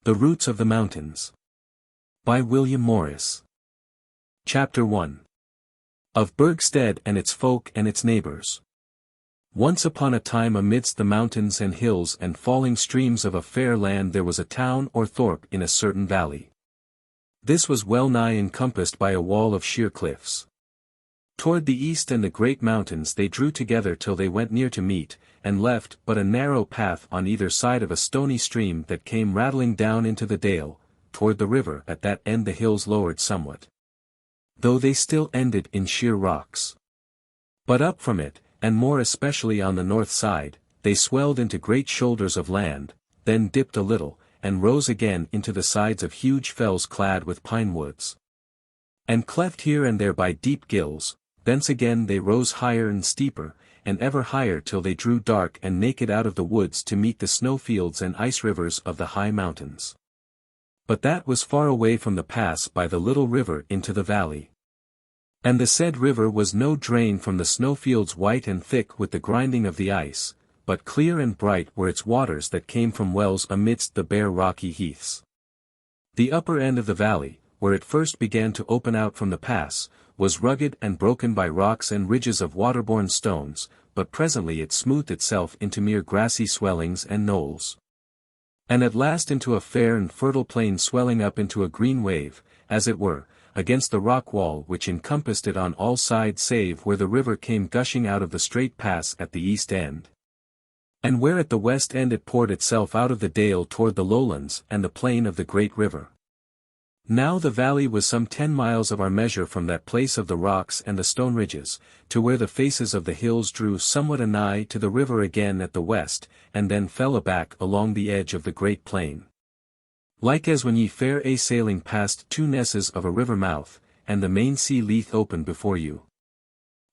The Roots of the Mountains. By William Morris. Chapter 1. Of Burgstead and its folk and its neighbours. Once upon a time amidst the mountains and hills and falling streams of a fair land there was a town or thorp in a certain valley. This was well nigh encompassed by a wall of sheer cliffs. Toward the east and the great mountains they drew together till they went near to meet, and left but a narrow path on either side of a stony stream that came rattling down into the dale. Toward the river at that end the hills lowered somewhat, though they still ended in sheer rocks. But up from it, and more especially on the north side, they swelled into great shoulders of land, then dipped a little, and rose again into the sides of huge fells clad with pine woods. And cleft here and there by deep gills, thence again they rose higher and steeper, and ever higher till they drew dark and naked out of the woods to meet the snowfields and ice rivers of the high mountains. But that was far away from the pass by the little river into the valley. And the said river was no drain from the snowfields white and thick with the grinding of the ice, but clear and bright were its waters that came from wells amidst the bare rocky heaths. The upper end of the valley, where it first began to open out from the pass, was rugged and broken by rocks and ridges of waterborne stones, but presently it smoothed itself into mere grassy swellings and knolls. And at last into a fair and fertile plain swelling up into a green wave, as it were, against the rock wall which encompassed it on all sides save where the river came gushing out of the straight pass at the east end. And where at the west end it poured itself out of the dale toward the lowlands and the plain of the great river. Now the valley was some 10 miles of our measure from that place of the rocks and the stone ridges, to where the faces of the hills drew somewhat anigh to the river again at the west, and then fell aback along the edge of the great plain. Like as when ye fare a sailing past 2 nesses of a river mouth, and the main sea leath open before you.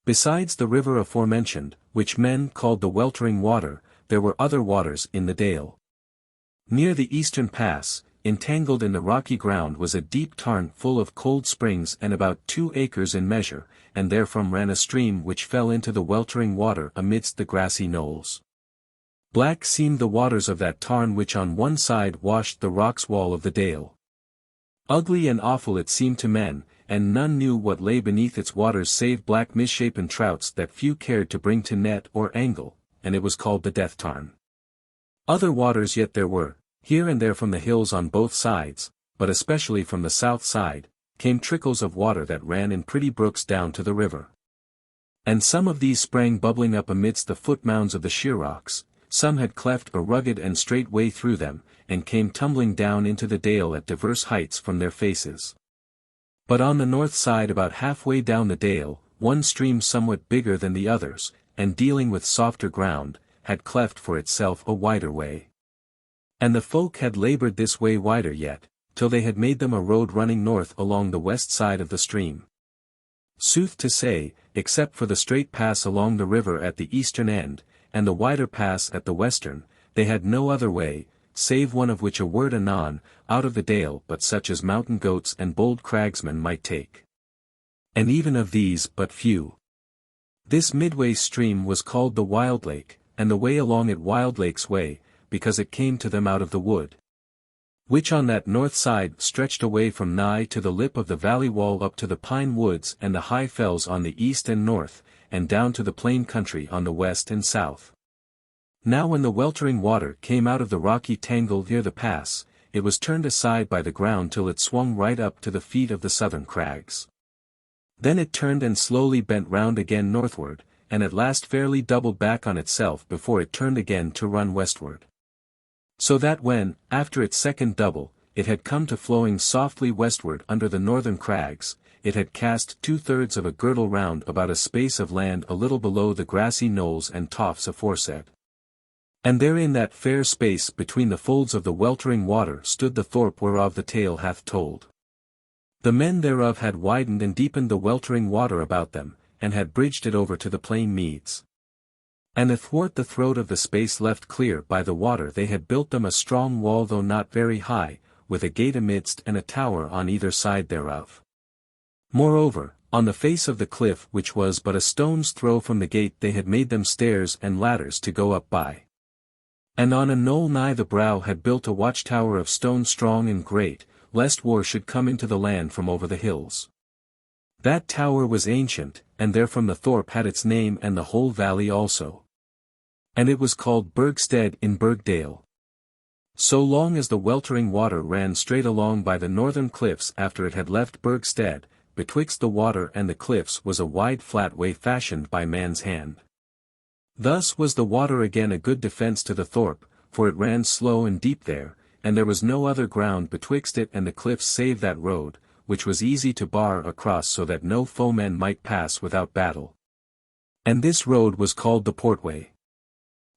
Besides the river aforementioned, which men called the weltering water, there were other waters in the dale. Near the eastern pass, entangled in the rocky ground was a deep tarn full of cold springs and about 2 acres in measure, and therefrom ran a stream which fell into the weltering water amidst the grassy knolls. Black seemed the waters of that tarn which on one side washed the rocks wall of the dale. Ugly and awful it seemed to men, and none knew what lay beneath its waters save black misshapen trouts that few cared to bring to net or angle, and it was called the Death Tarn. Other waters yet there were, here and there from the hills on both sides, but especially from the south side, came trickles of water that ran in pretty brooks down to the river. And some of these sprang bubbling up amidst the foot-mounds of the sheer rocks, some had cleft a rugged and straight way through them, and came tumbling down into the dale at diverse heights from their faces. But on the north side about halfway down the dale, one stream somewhat bigger than the others, and dealing with softer ground, had cleft for itself a wider way. And the folk had laboured this way wider yet, till they had made them a road running north along the west side of the stream. Sooth to say, except for the straight pass along the river at the eastern end, and the wider pass at the western, they had no other way, save one of which a word anon, out of the dale but such as mountain goats and bold cragsmen might take. And even of these but few. This midway stream was called the Wild Lake, and the way along it Wild Lake's way, because it came to them out of the wood, which on that north side stretched away from nigh to the lip of the valley wall up to the pine woods and the high fells on the east and north, and down to the plain country on the west and south. Now when the weltering water came out of the rocky tangle near the pass, it was turned aside by the ground till it swung right up to the feet of the southern crags. Then it turned and slowly bent round again northward, and at last fairly doubled back on itself before it turned again to run westward. So that when, after its second double, it had come to flowing softly westward under the northern crags, it had cast 2/3 of a girdle round about a space of land a little below the grassy knolls and tofts aforesaid. And therein that fair space between the folds of the weltering water stood the thorp whereof the tale hath told. The men thereof had widened and deepened the weltering water about them, and had bridged it over to the plain meads. And athwart the throat of the space left clear by the water they had built them a strong wall though not very high, with a gate amidst and a tower on either side thereof. Moreover, on the face of the cliff which was but a stone's throw from the gate they had made them stairs and ladders to go up by. And on a knoll nigh the brow had built a watchtower of stone strong and great, lest war should come into the land from over the hills. That tower was ancient, and therefrom the thorp had its name and the whole valley also. And it was called Burgstead in Burgdale. So long as the weltering water ran straight along by the northern cliffs after it had left Burgstead, betwixt the water and the cliffs was a wide flat way fashioned by man's hand. Thus was the water again a good defence to the thorp, for it ran slow and deep there, and there was no other ground betwixt it and the cliffs save that road, which was easy to bar across so that no foemen might pass without battle. And this road was called the Portway.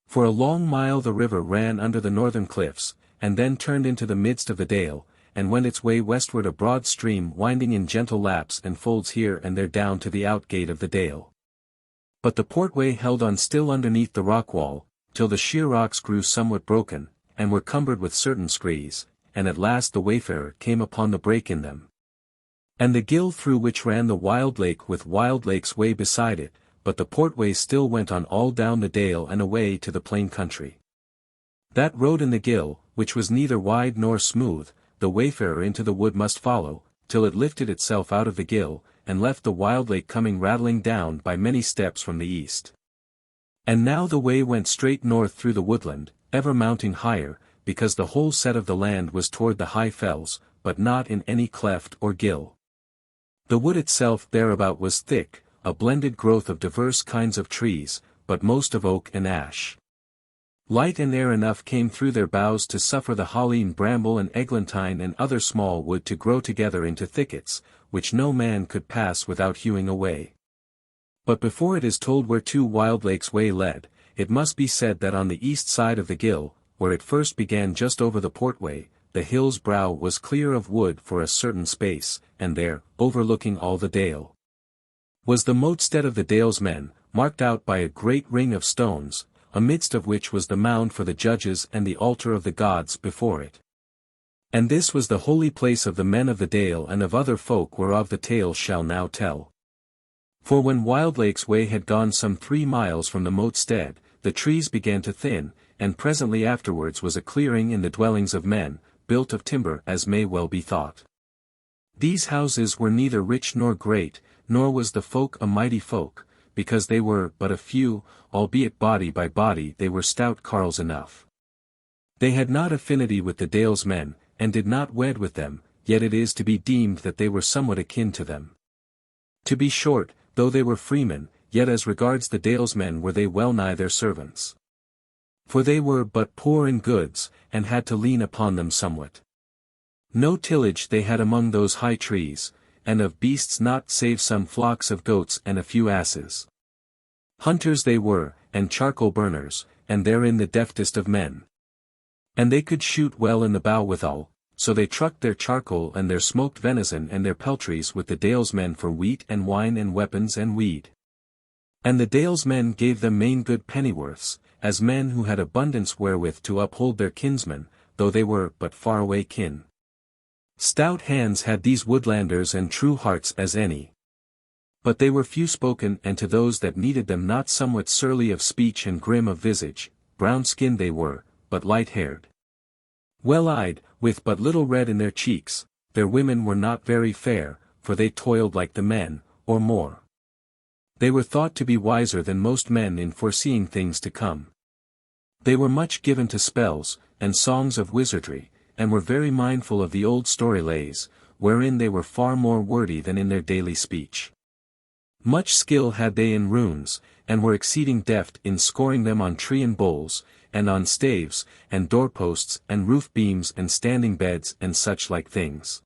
For a long mile the river ran under the northern cliffs, and then turned into the midst of the dale, and went its way westward a broad stream winding in gentle laps and folds here and there down to the outgate of the dale. But the Portway held on still underneath the rock wall, till the sheer rocks grew somewhat broken, and were cumbered with certain screes, and at last the wayfarer came upon the break in them. And the gill through which ran the Wild Lake with Wild Lake's way beside it, but the Portway still went on all down the dale and away to the plain country. That road in the gill, which was neither wide nor smooth, the wayfarer into the wood must follow, till it lifted itself out of the gill, and left the Wild Lake coming rattling down by many steps from the east. And now the way went straight north through the woodland, ever mounting higher, because the whole set of the land was toward the high fells, but not in any cleft or gill. The wood itself thereabout was thick, a blended growth of divers kinds of trees, but most of oak and ash. Light and air enough came through their boughs to suffer the holly and bramble and eglantine and other small wood to grow together into thickets, which no man could pass without hewing away. But before it is told whereto Wild Lake's way led, it must be said that on the east side of the gill, where it first began just over the Portway, the hill's brow was clear of wood for a certain space, and there, overlooking all the dale, was the Motestead of the Dalemen, marked out by a great ring of stones, amidst of which was the mound for the judges and the altar of the gods before it. And this was the holy place of the men of the Dale and of other folk whereof the tale shall now tell. For when Wild Lake's way had gone some 3 miles from the Motestead, the trees began to thin, and presently afterwards was a clearing in the dwellings of men, built of timber as may well be thought. These houses were neither rich nor great, nor was the folk a mighty folk, because they were but a few, albeit body by body they were stout carles enough. They had not affinity with the Dalesmen, and did not wed with them, yet it is to be deemed that they were somewhat akin to them. To be short, though they were freemen, yet as regards the Dalesmen were they well nigh their servants. For they were but poor in goods, and had to lean upon them somewhat. No tillage they had among those high trees, and of beasts not save some flocks of goats and a few asses. Hunters they were, and charcoal burners, and therein the deftest of men. And they could shoot well in the bow withal, so they trucked their charcoal and their smoked venison and their peltries with the Dalesmen for wheat and wine and weapons and weed. And the Dalesmen gave them main good pennyworths, as men who had abundance wherewith to uphold their kinsmen, though they were but far away kin. Stout hands had these Woodlanders and true hearts as any. But they were few spoken and to those that needed them not somewhat surly of speech and grim of visage, brown-skinned they were, but light-haired. Well-eyed, with but little red in their cheeks, their women were not very fair, for they toiled like the men, or more. They were thought to be wiser than most men in foreseeing things to come. They were much given to spells, and songs of wizardry, and were very mindful of the old story lays, wherein they were far more wordy than in their daily speech. Much skill had they in runes, and were exceeding deft in scoring them on tree and bowls, and on staves, and doorposts, and roof beams and standing beds and such like things.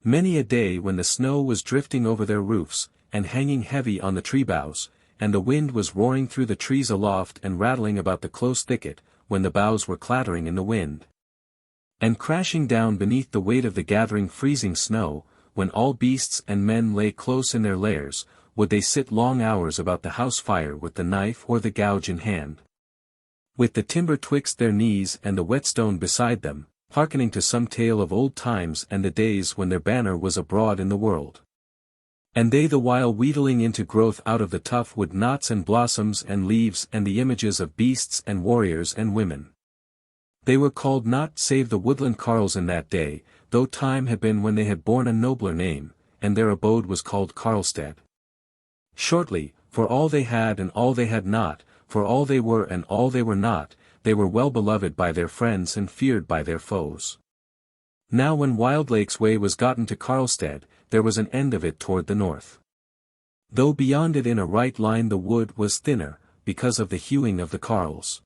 Many a day when the snow was drifting over their roofs, and hanging heavy on the tree boughs, and the wind was roaring through the trees aloft and rattling about the close thicket, when the boughs were clattering in the wind, and crashing down beneath the weight of the gathering freezing snow, when all beasts and men lay close in their lairs, would they sit long hours about the house fire with the knife or the gouge in hand, with the timber twixt their knees and the whetstone beside them, hearkening to some tale of old times and the days when their banner was abroad in the world. And they the while wheedling into growth out of the tough wood knots and blossoms and leaves and the images of beasts and warriors and women. They were called naught save the woodland carles in that day, though time had been when they had borne a nobler name, and their abode was called Carlstead. Shortly, for all they had and all they had not, for all they were and all they were not, they were well beloved by their friends and feared by their foes. Now when Wildlake's way was gotten to Carlstead, there was an end of it toward the north. Though beyond it in a right line the wood was thinner, because of the hewing of the carles.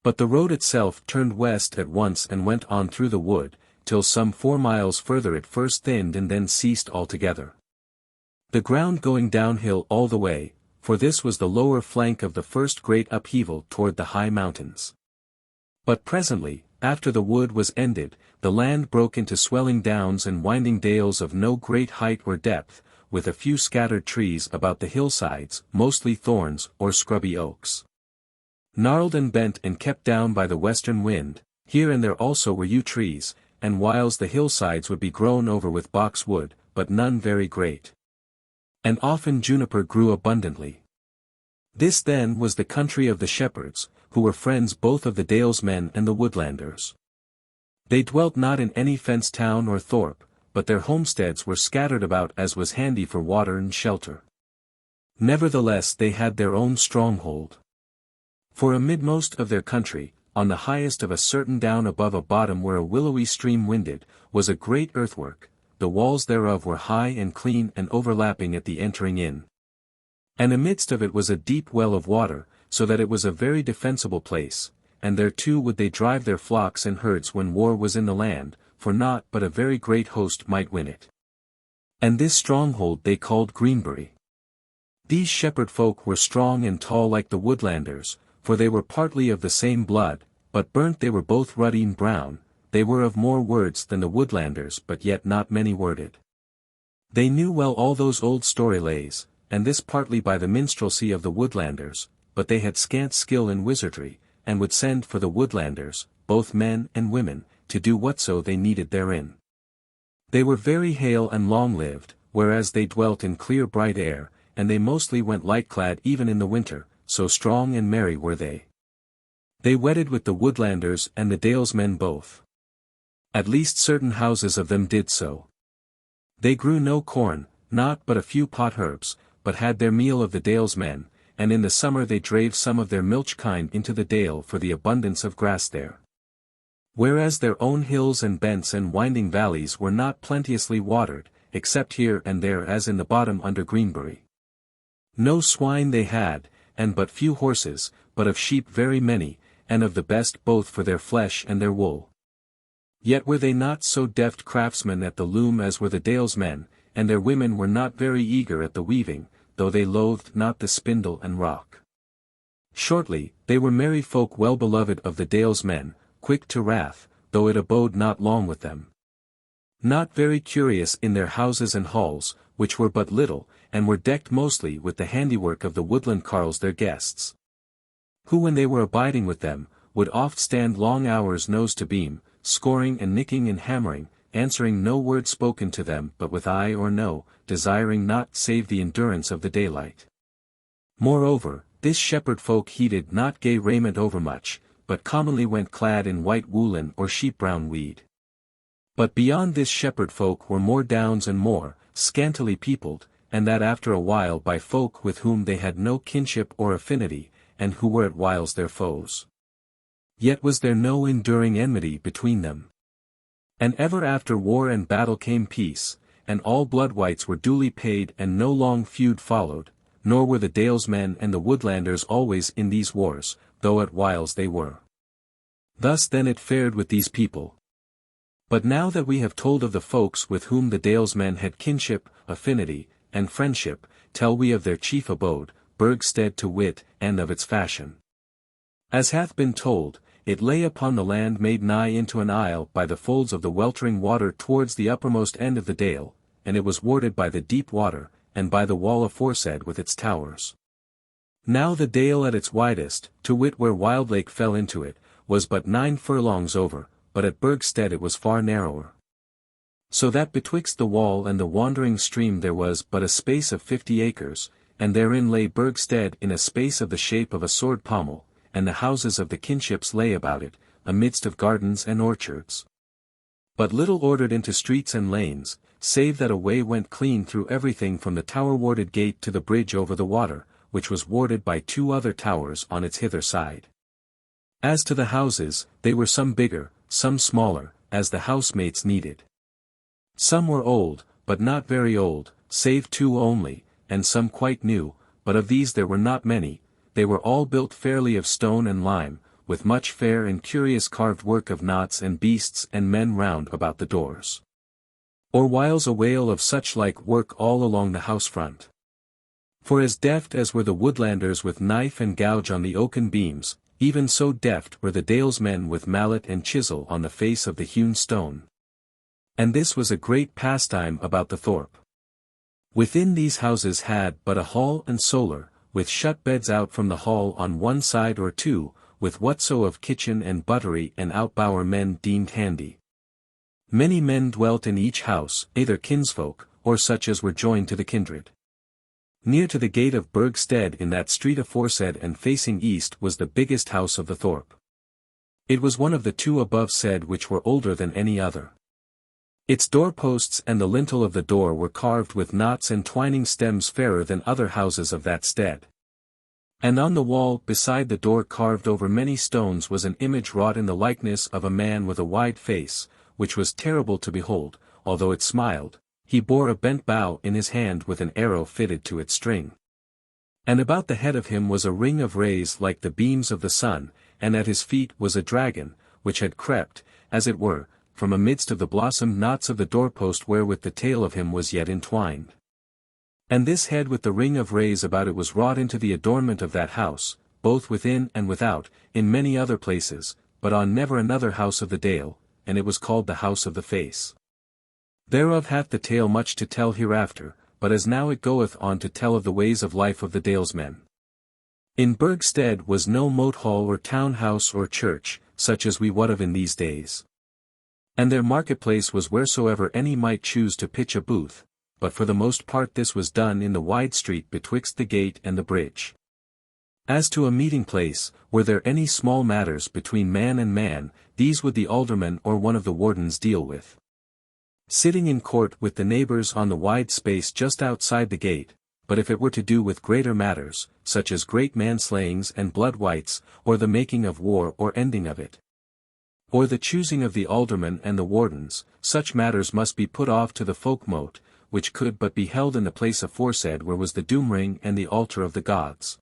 But the road itself turned west at once and went on through the wood, till some 4 miles further it first thinned and then ceased altogether. The ground going downhill all the way, for this was the lower flank of the first great upheaval toward the high mountains. But presently, after the wood was ended, the land broke into swelling downs and winding dales of no great height or depth, with a few scattered trees about the hillsides, mostly thorns or scrubby oaks. Gnarled and bent and kept down by the western wind, here and there also were yew trees, and whiles the hillsides would be grown over with boxwood, but none very great. And often juniper grew abundantly. This then was the country of the shepherds, who were friends both of the Dalemen and the Woodlanders. They dwelt not in any fenced town or thorp, but their homesteads were scattered about as was handy for water and shelter. Nevertheless they had their own stronghold. For amidmost of their country, on the highest of a certain down above a bottom where a willowy stream winded, was a great earthwork, the walls thereof were high and clean and overlapping at the entering in. And amidst of it was a deep well of water, so that it was a very defensible place, and thereto would they drive their flocks and herds when war was in the land, for naught but a very great host might win it. And this stronghold they called Greenbury. These shepherd folk were strong and tall like the Woodlanders, for they were partly of the same blood, but burnt they were both ruddy and brown. They were of more words than the Woodlanders but yet not many worded. They knew well all those old story lays, and this partly by the minstrelsy of the Woodlanders, but they had scant skill in wizardry, and would send for the Woodlanders, both men and women, to do whatso they needed therein. They were very hale and long-lived, whereas they dwelt in clear bright air, and they mostly went light-clad even in the winter, so strong and merry were they. They wedded with the Woodlanders and the Dalemen both. At least certain houses of them did so. They grew no corn, not but a few pot herbs, but had their meal of the Dalemen, and in the summer they drave some of their milch kine into the dale for the abundance of grass there. Whereas their own hills and bents and winding valleys were not plenteously watered, except here and there as in the bottom under Greenbury. No swine they had, and but few horses, but of sheep very many, and of the best both for their flesh and their wool. Yet were they not so deft craftsmen at the loom as were the Dalemen, and their women were not very eager at the weaving, though they loathed not the spindle and rock. Shortly, they were merry folk well beloved of the Dalemen, quick to wrath, though it abode not long with them. Not very curious in their houses and halls, which were but little, and were decked mostly with the handiwork of the woodland carles their guests. Who when they were abiding with them, would oft stand long hours nose to beam, scoring and nicking and hammering, answering no word spoken to them but with aye or no, desiring naught save the endurance of the daylight. Moreover, this shepherd folk heeded not gay raiment overmuch, but commonly went clad in white woollen or sheep-brown weed. But beyond this shepherd folk were more downs and more, scantily peopled, and that after a while by folk with whom they had no kinship or affinity, and who were at whiles their foes. Yet was there no enduring enmity between them. And ever after war and battle came peace, and all blood-whites were duly paid and no long feud followed, nor were the Dalemen and the Woodlanders always in these wars, though at whiles they were. Thus then it fared with these people. But now that we have told of the folks with whom the Dalemen had kinship, affinity, and friendship, tell we of their chief abode, Burgstead to wit, and of its fashion. As hath been told, it lay upon the land made nigh into an isle by the folds of the weltering water towards the uppermost end of the dale, and it was warded by the deep water, and by the wall aforesaid with its towers. Now the dale at its widest, to wit where Wildlake fell into it, was but 9 furlongs over, but at Burgstead it was far narrower. So that betwixt the wall and the wandering stream there was but a space of 50 acres, and therein lay Burgstead in a space of the shape of a sword pommel, and the houses of the kinships lay about it, amidst of gardens and orchards. But little ordered into streets and lanes, save that a way went clean through everything from the tower-warded gate to the bridge over the water, which was warded by 2 other towers on its hither side. As to the houses, they were some bigger, some smaller, as the housemates needed. Some were old, but not very old, save 2 only, and some quite new, but of these there were not many. They were all built fairly of stone and lime, with much fair and curious carved work of knots and beasts and men round about the doors. Or whiles a wale of such like work all along the house front. For as deft as were the Woodlanders with knife and gouge on the oaken beams, even so deft were the Dalesmen with mallet and chisel on the face of the hewn stone. And this was a great pastime about the thorp. Within these houses had but a hall and solar, with shut beds out from the hall on one side or 2, with whatso of kitchen and buttery and outbower men deemed handy. Many men dwelt in each house, either kinsfolk, or such as were joined to the kindred. Near to the gate of Burgstead in that street aforesaid and facing east was the biggest house of the thorp. It was one of the 2 above said which were older than any other. Its doorposts and the lintel of the door were carved with knots and twining stems fairer than other houses of that stead. And on the wall beside the door carved over many stones was an image wrought in the likeness of a man with a wide face, which was terrible to behold, although it smiled. He bore a bent bow in his hand with an arrow fitted to its string. And about the head of him was a ring of rays like the beams of the sun, and at his feet was a dragon, which had crept, as it were, from amidst of the blossomed knots of the doorpost wherewith the tail of him was yet entwined. And this head with the ring of rays about it was wrought into the adornment of that house, both within and without, in many other places, but on never another house of the Dale, and it was called the House of the Face. Thereof hath the tale much to tell hereafter, but as now it goeth on to tell of the ways of life of the Dalesmen. In Burgstead was no mote hall or town house or church, such as we wot of in these days. And their marketplace was wheresoever any might choose to pitch a booth, but for the most part this was done in the wide street betwixt the gate and the bridge. As to a meeting place, were there any small matters between man and man, these would the alderman or one of the wardens deal with. Sitting in court with the neighbours on the wide space just outside the gate, but if it were to do with greater matters, such as great manslayings and blood-wights, or the making of war or ending of it, or the choosing of the aldermen and the wardens, such matters must be put off to the Folk-Mote, which could but be held in the place aforesaid where was the doom-ring and the altar of the gods.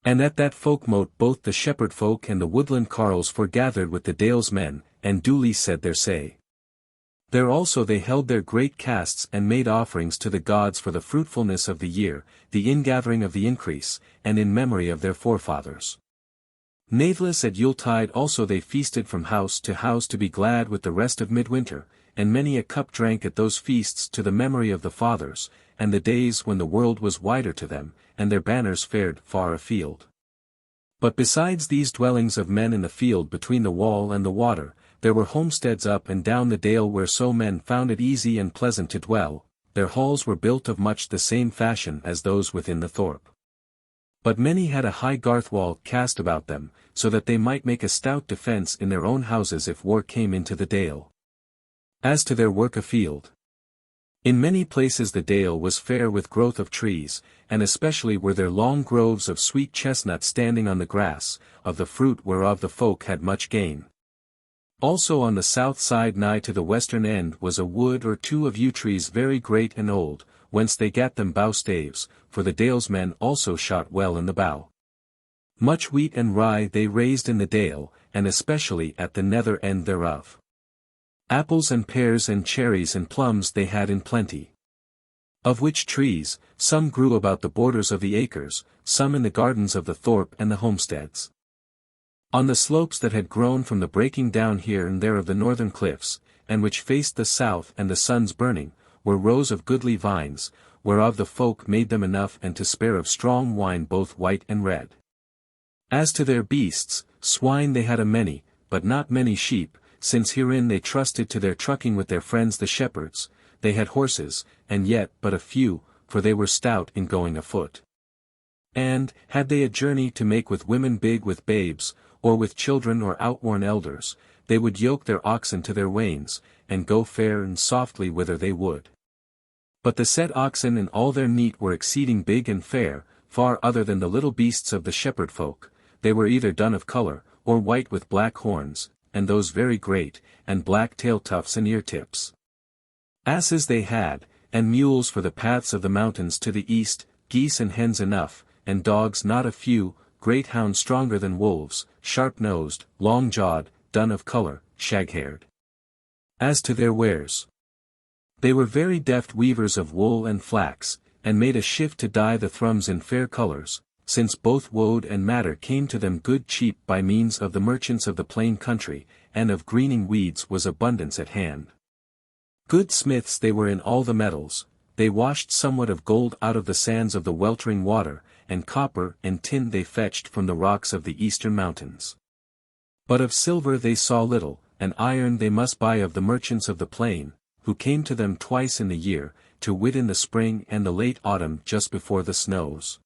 And at that Folk-Mote both the shepherd folk and the woodland carles foregathered with the Dalesmen, and duly said their say. There also they held their great casts and made offerings to the gods for the fruitfulness of the year, the ingathering of the increase, and in memory of their forefathers. Natheless at Yuletide also they feasted from house to be glad with the rest of midwinter, and many a cup drank at those feasts to the memory of the fathers, and the days when the world was wider to them, and their banners fared far afield. But besides these dwellings of men in the field between the wall and the water, there were homesteads up and down the dale where so men found it easy and pleasant to dwell. Their halls were built of much the same fashion as those within the thorp. But many had a high garth wall cast about them, so that they might make a stout defence in their own houses if war came into the dale. As to their work afield, in many places the dale was fair with growth of trees, and especially were there long groves of sweet chestnut standing on the grass, of the fruit whereof the folk had much gain. Also on the south side nigh to the western end was a wood or 2 of yew trees very great and old, whence they gat them bow staves, for the Dalesmen also shot well in the bow. Much wheat and rye they raised in the dale, and especially at the nether end thereof. Apples and pears and cherries and plums they had in plenty. Of which trees, some grew about the borders of the acres, some in the gardens of the thorp and the homesteads. On the slopes that had grown from the breaking down here and there of the northern cliffs, and which faced the south and the sun's burning, were rows of goodly vines, whereof the folk made them enough and to spare of strong wine both white and red. As to their beasts, swine they had a many, but not many sheep, since herein they trusted to their trucking with their friends the shepherds. They had horses, and yet but a few, for they were stout in going afoot. And, had they a journey to make with women big with babes, or with children or outworn elders, they would yoke their oxen to their wains, and go fair and softly whither they would. But the said oxen and all their neat were exceeding big and fair, far other than the little beasts of the shepherd folk. They were either dun of colour, or white with black horns, and those very great, and black tail tufts and ear tips. Asses they had, and mules for the paths of the mountains to the east, geese and hens enough, and dogs not a few, great hounds stronger than wolves, sharp-nosed, long-jawed, dun of colour, shag-haired. As to their wares, they were very deft weavers of wool and flax, and made a shift to dye the thrums in fair colours, since both woad and madder came to them good cheap by means of the merchants of the plain country, and of greening weeds was abundance at hand. Good smiths they were in all the metals, they washed somewhat of gold out of the sands of the weltering water, and copper and tin they fetched from the rocks of the eastern mountains. But of silver they saw little, and iron they must buy of the merchants of the plain, who came to them twice in the year, to wit in the spring and the late autumn just before the snows.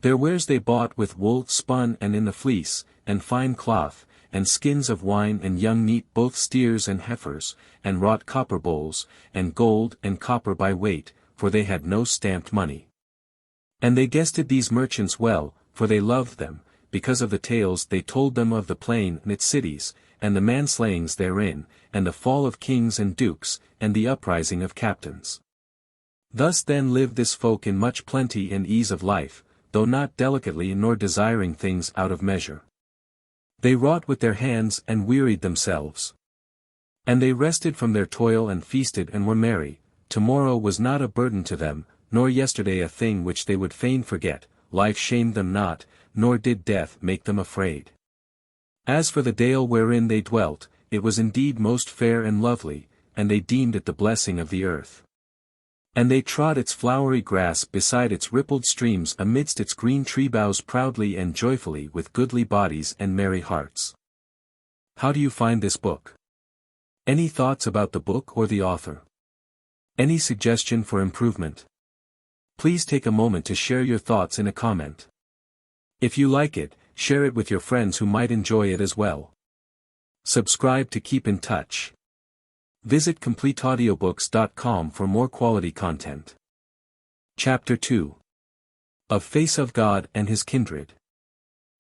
Their wares they bought with wool spun and in the fleece, and fine cloth, and skins of wine and young meat both steers and heifers, and wrought copper bowls, and gold and copper by weight, for they had no stamped money. And they guessed these merchants well, for they loved them, because of the tales they told them of the plain and its cities, and the manslayings therein, and the fall of kings and dukes, and the uprising of captains. Thus then lived this folk in much plenty and ease of life, though not delicately nor desiring things out of measure. They wrought with their hands and wearied themselves. And they rested from their toil and feasted and were merry. Tomorrow was not a burden to them, nor yesterday a thing which they would fain forget. Life shamed them not, nor did death make them afraid. As for the dale wherein they dwelt, it was indeed most fair and lovely, and they deemed it the blessing of the earth. And they trod its flowery grass beside its rippled streams amidst its green tree boughs proudly and joyfully with goodly bodies and merry hearts. How do you find this book? Any thoughts about the book or the author? Any suggestion for improvement? Please take a moment to share your thoughts in a comment. If you like it, share it with your friends who might enjoy it as well. Subscribe to keep in touch. Visit CompleteAudiobooks.com for more quality content. Chapter 2. Of Face of God and His Kindred.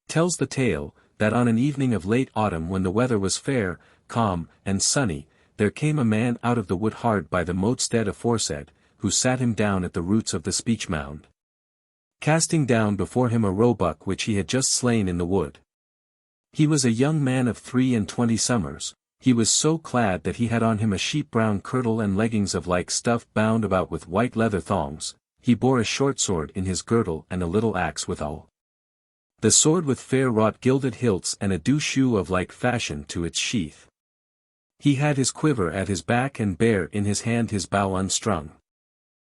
Tells the tale, that on an evening of late autumn when the weather was fair, calm, and sunny, there came a man out of the wood hard by the Motestead aforesaid, who sat him down at the roots of the speech mound, casting down before him a roebuck which he had just slain in the wood. He was a young man of 23 summers. He was so clad that he had on him a sheep-brown kirtle and leggings of like stuff bound about with white leather thongs. He bore a short sword in his girdle and a little axe withal. The sword with fair wrought gilded hilts and a dew-shoe of like fashion to its sheath. He had his quiver at his back and bare in his hand his bow unstrung.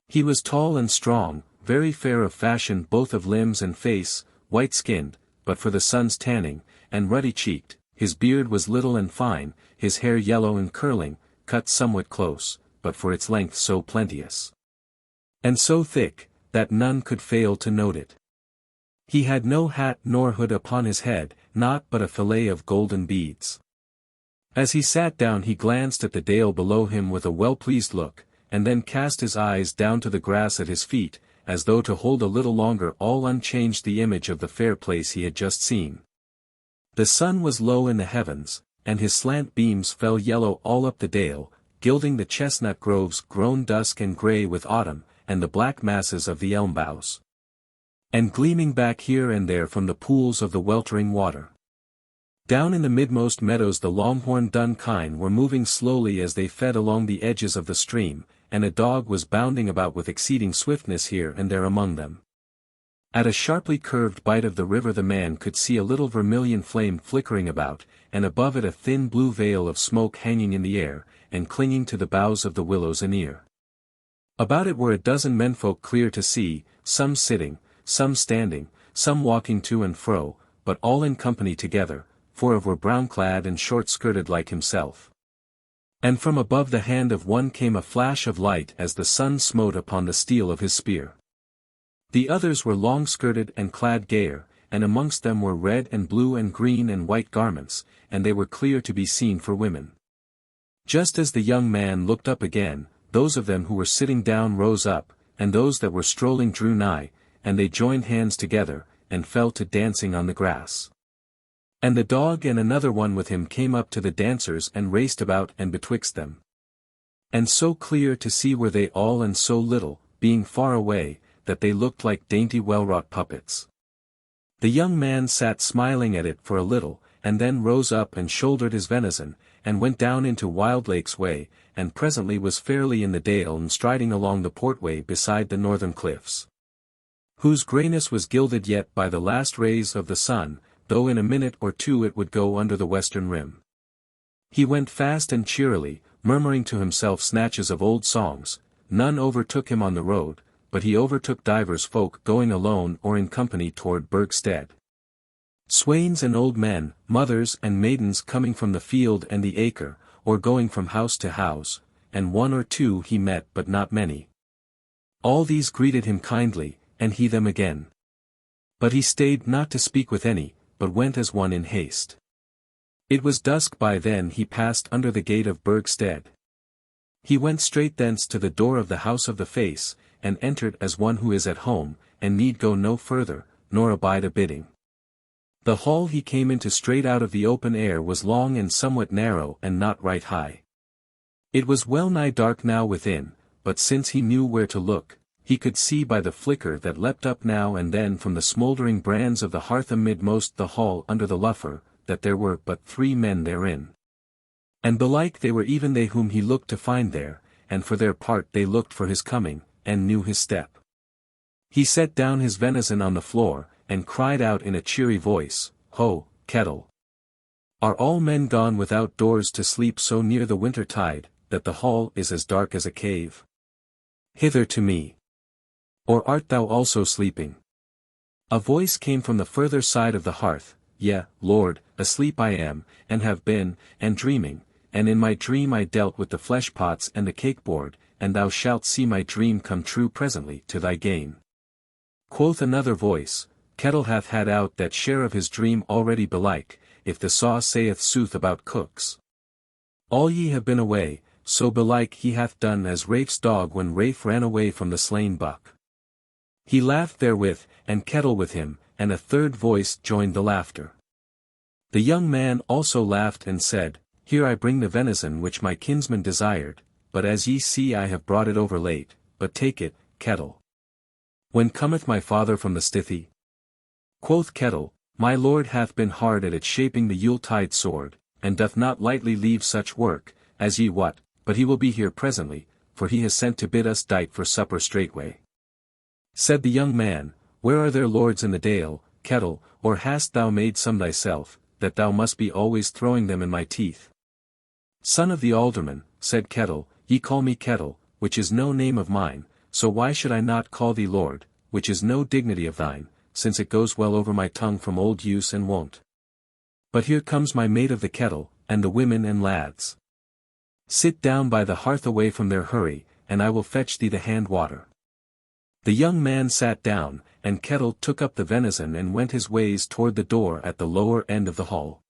He was tall and strong, very fair of fashion both of limbs and face, white-skinned, but for the sun's tanning, and ruddy-cheeked. His beard was little and fine, his hair yellow and curling, cut somewhat close, but for its length so plenteous, and so thick, that none could fail to note it. He had no hat nor hood upon his head, naught but a fillet of golden beads. As he sat down he glanced at the dale below him with a well-pleased look, and then cast his eyes down to the grass at his feet, as though to hold a little longer all unchanged the image of the fair place he had just seen. The sun was low in the heavens, and his slant beams fell yellow all up the dale, gilding the chestnut groves grown dusk and grey with autumn, and the black masses of the elm boughs, and gleaming back here and there from the pools of the weltering water. Down in the midmost meadows the longhorn dun kine were moving slowly as they fed along the edges of the stream, and a dog was bounding about with exceeding swiftness here and there among them. At a sharply curved bite of the river the man could see a little vermilion flame flickering about, and above it a thin blue veil of smoke hanging in the air, and clinging to the boughs of the willows anear. About it were a dozen menfolk clear to see, some sitting, some standing, some walking to and fro, but all in company together, for of were brown-clad and short-skirted like himself. And from above the hand of one came a flash of light as the sun smote upon the steel of his spear. The others were long-skirted and clad gayer, and amongst them were red and blue and green and white garments, and they were clear to be seen for women. Just as the young man looked up again, those of them who were sitting down rose up, and those that were strolling drew nigh, and they joined hands together, and fell to dancing on the grass. And the dog and another one with him came up to the dancers and raced about and betwixt them. And so clear to see were they all and so little, being far away, that they looked like dainty well-wrought puppets. The young man sat smiling at it for a little, and then rose up and shouldered his venison, and went down into Wildlake's way, and presently was fairly in the dale and striding along the portway beside the northern cliffs, whose greyness was gilded yet by the last rays of the sun, though in a minute or two it would go under the western rim. He went fast and cheerily, murmuring to himself snatches of old songs. None overtook him on the road, but he overtook divers folk going alone or in company toward Burgstead. Swains and old men, mothers and maidens coming from the field and the acre, or going from house to house, and one or two he met but not many. All these greeted him kindly, and he them again. But he stayed not to speak with any, but went as one in haste. It was dusk by then he passed under the gate of Burgstead. He went straight thence to the door of the house of the face, and entered as one who is at home, and need go no further, nor abide a bidding. The hall he came into straight out of the open air was long and somewhat narrow and not right high. It was well nigh dark now within, but since he knew where to look, he could see by the flicker that leapt up now and then from the smouldering brands of the hearth amidmost the hall under the luffer, that there were but 3 men therein. And belike they were even they whom he looked to find there, and for their part they looked for his coming, and knew his step. He set down his venison on the floor, and cried out in a cheery voice, "Ho, Kettle! Are all men gone without doors to sleep so near the winter tide, that the hall is as dark as a cave? Hither to me! Or art thou also sleeping?" A voice came from the further side of the hearth, "Yea, Lord, asleep I am, and have been, and dreaming, and in my dream I dealt with the flesh pots and the cake board, and thou shalt see my dream come true presently to thy gain." Quoth another voice, "Kettle hath had out that share of his dream already belike, if the saw saith sooth about cooks. All ye have been away, so belike he hath done as Rafe's dog when Rafe ran away from the slain buck." He laughed therewith, and Kettle with him, and a third voice joined the laughter. The young man also laughed and said, "Here I bring the venison which my kinsman desired, but as ye see I have brought it over late, but take it, Kettle." "When cometh my father from the stithy?" Quoth Kettle, "My lord hath been hard at it shaping the Yuletide sword, and doth not lightly leave such work, as ye wot, but he will be here presently, for he has sent to bid us dight for supper straightway." Said the young man, "Where are their lords in the dale, Kettle, or hast thou made some thyself, that thou must be always throwing them in my teeth?" "Son of the alderman," said Kettle, "ye call me Kettle, which is no name of mine, so why should I not call thee lord, which is no dignity of thine, since it goes well over my tongue from old use and wont. But here comes my mate of the kettle, and the women and lads. Sit down by the hearth away from their hurry, and I will fetch thee the hand water." The young man sat down, and Kettle took up the venison and went his ways toward the door at the lower end of the hall.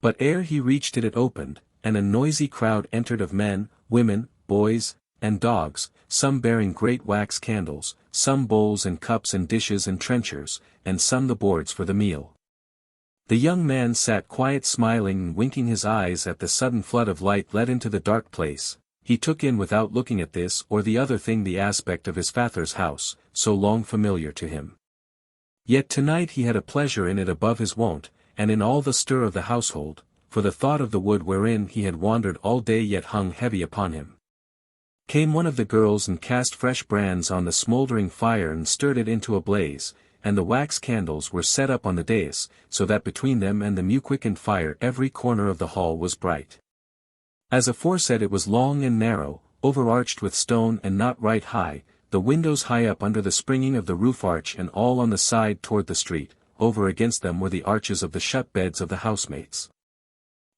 But ere he reached it opened, and a noisy crowd entered of men, women, boys, and dogs, some bearing great wax candles, some bowls and cups and dishes and trenchers, and some the boards for the meal. The young man sat quiet smiling and winking his eyes at the sudden flood of light let into the dark place. He took in without looking at this or the other thing the aspect of his father's house, so long familiar to him. Yet tonight he had a pleasure in it above his wont, and in all the stir of the household, for the thought of the wood wherein he had wandered all day yet hung heavy upon him. Came one of the girls and cast fresh brands on the smouldering fire and stirred it into a blaze, and the wax candles were set up on the dais, so that between them and the mew-quickened fire every corner of the hall was bright. As aforesaid it was long and narrow, overarched with stone and not right high, the windows high up under the springing of the roof arch and all on the side toward the street, over against them were the arches of the shut beds of the housemates.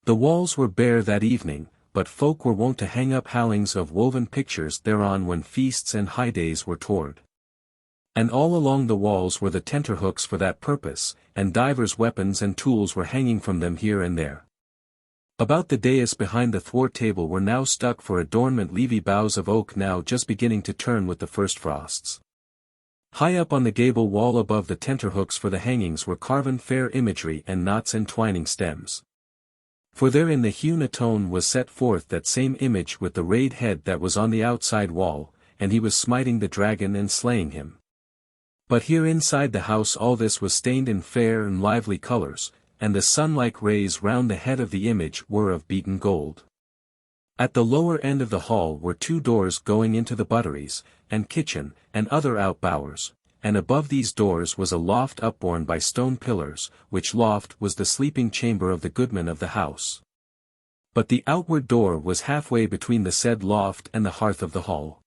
The walls were bare that evening, but folk were wont to hang up howlings of woven pictures thereon when feasts and high days were toward. And all along the walls were the tenterhooks for that purpose, and divers weapons and tools were hanging from them here and there. About the dais behind the thwart table were now stuck for adornment leafy boughs of oak now just beginning to turn with the first frosts. High up on the gable wall above the tenterhooks for the hangings were carven fair imagery and knots and twining stems. For there in the hewn atone was set forth that same image with the rayed head that was on the outside wall, and he was smiting the dragon and slaying him. But here inside the house all this was stained in fair and lively colours, and the sun-like rays round the head of the image were of beaten gold. At the lower end of the hall were 2 doors going into the butteries, and kitchen, and other outbowers, and above these doors was a loft upborne by stone pillars, which loft was the sleeping chamber of the goodman of the house. But the outward door was halfway between the said loft and the hearth of the hall.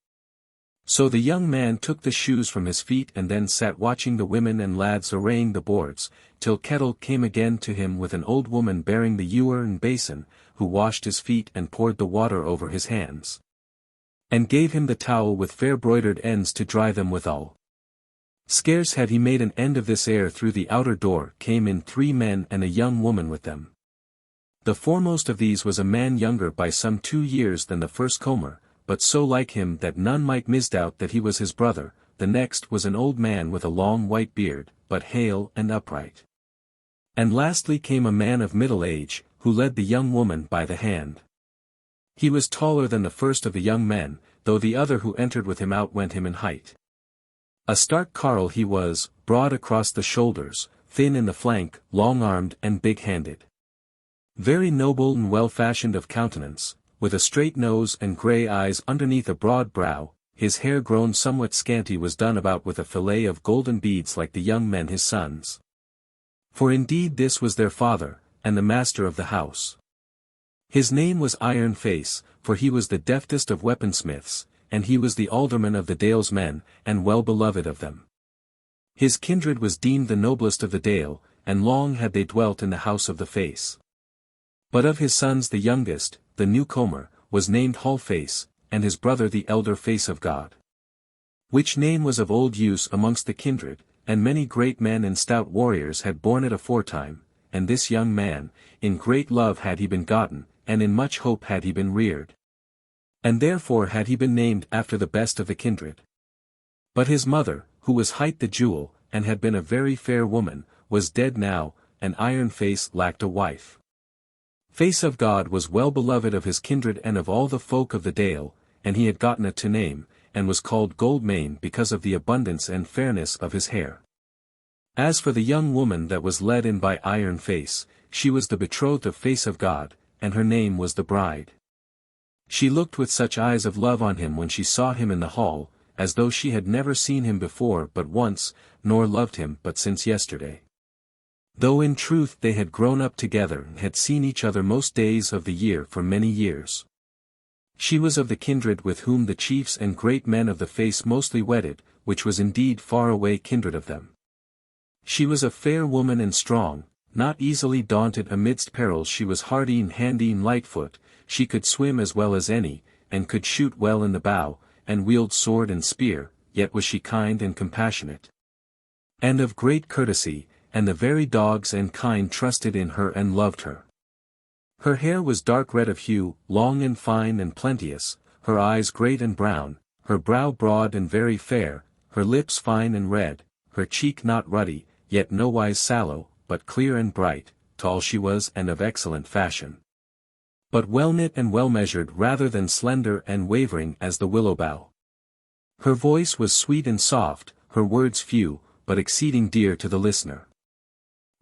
So the young man took the shoes from his feet and then sat watching the women and lads arraying the boards, till Kettle came again to him with an old woman bearing the ewer and basin, who washed his feet and poured the water over his hands. And gave him the towel with fair broidered ends to dry them withal. Scarce had he made an end of this ere through the outer door came in 3 men and a young woman with them. The foremost of these was a man younger by some 2 years than the first comer, but so like him that none might misdoubt that he was his brother. The next was an old man with a long white beard, but hale and upright. And lastly came a man of middle age, who led the young woman by the hand. He was taller than the first of the young men, though the other who entered with him outwent him in height. A stark carle he was, broad across the shoulders, thin in the flank, long-armed and big-handed. Very noble and well-fashioned of countenance, with a straight nose and grey eyes underneath a broad brow, his hair grown somewhat scanty was done about with a fillet of golden beads like the young men his sons. For indeed this was their father, and the master of the house. His name was Iron Face, for he was the deftest of weaponsmiths, and he was the alderman of the Dalemen, and well beloved of them. His kindred was deemed the noblest of the Dale, and long had they dwelt in the house of the Face. But of his sons the youngest, the newcomer, was named Hall Face, and his brother the elder Face of God. Which name was of old use amongst the kindred, and many great men and stout warriors had borne it aforetime, and this young man, in great love had he been gotten, and in much hope had he been reared. And therefore had he been named after the best of the kindred. But his mother, who was hight the Jewel, and had been a very fair woman, was dead now, and Iron Face lacked a wife. Face of God was well beloved of his kindred and of all the folk of the Dale, and he had gotten a to name, and was called Goldmane because of the abundance and fairness of his hair. As for the young woman that was led in by Iron Face, she was the betrothed of Face of God, and her name was the bride. She looked with such eyes of love on him when she saw him in the hall, as though she had never seen him before but once, nor loved him but since yesterday. Though in truth they had grown up together and had seen each other most days of the year for many years. She was of the kindred with whom the chiefs and great men of the Face mostly wedded, which was indeed far away kindred of them. She was a fair woman and strong, not easily daunted amidst perils. She was hardy and handy and lightfoot, she could swim as well as any, and could shoot well in the bow, and wield sword and spear, yet was she kind and compassionate. And of great courtesy, and the very dogs and kine trusted in her and loved her. Her hair was dark red of hue, long and fine and plenteous, her eyes great and brown, her brow broad and very fair, her lips fine and red, her cheek not ruddy, yet nowise sallow, but clear and bright, tall she was and of excellent fashion. But well knit and well measured rather than slender and wavering as the willow bough. Her voice was sweet and soft, her words few, but exceeding dear to the listener.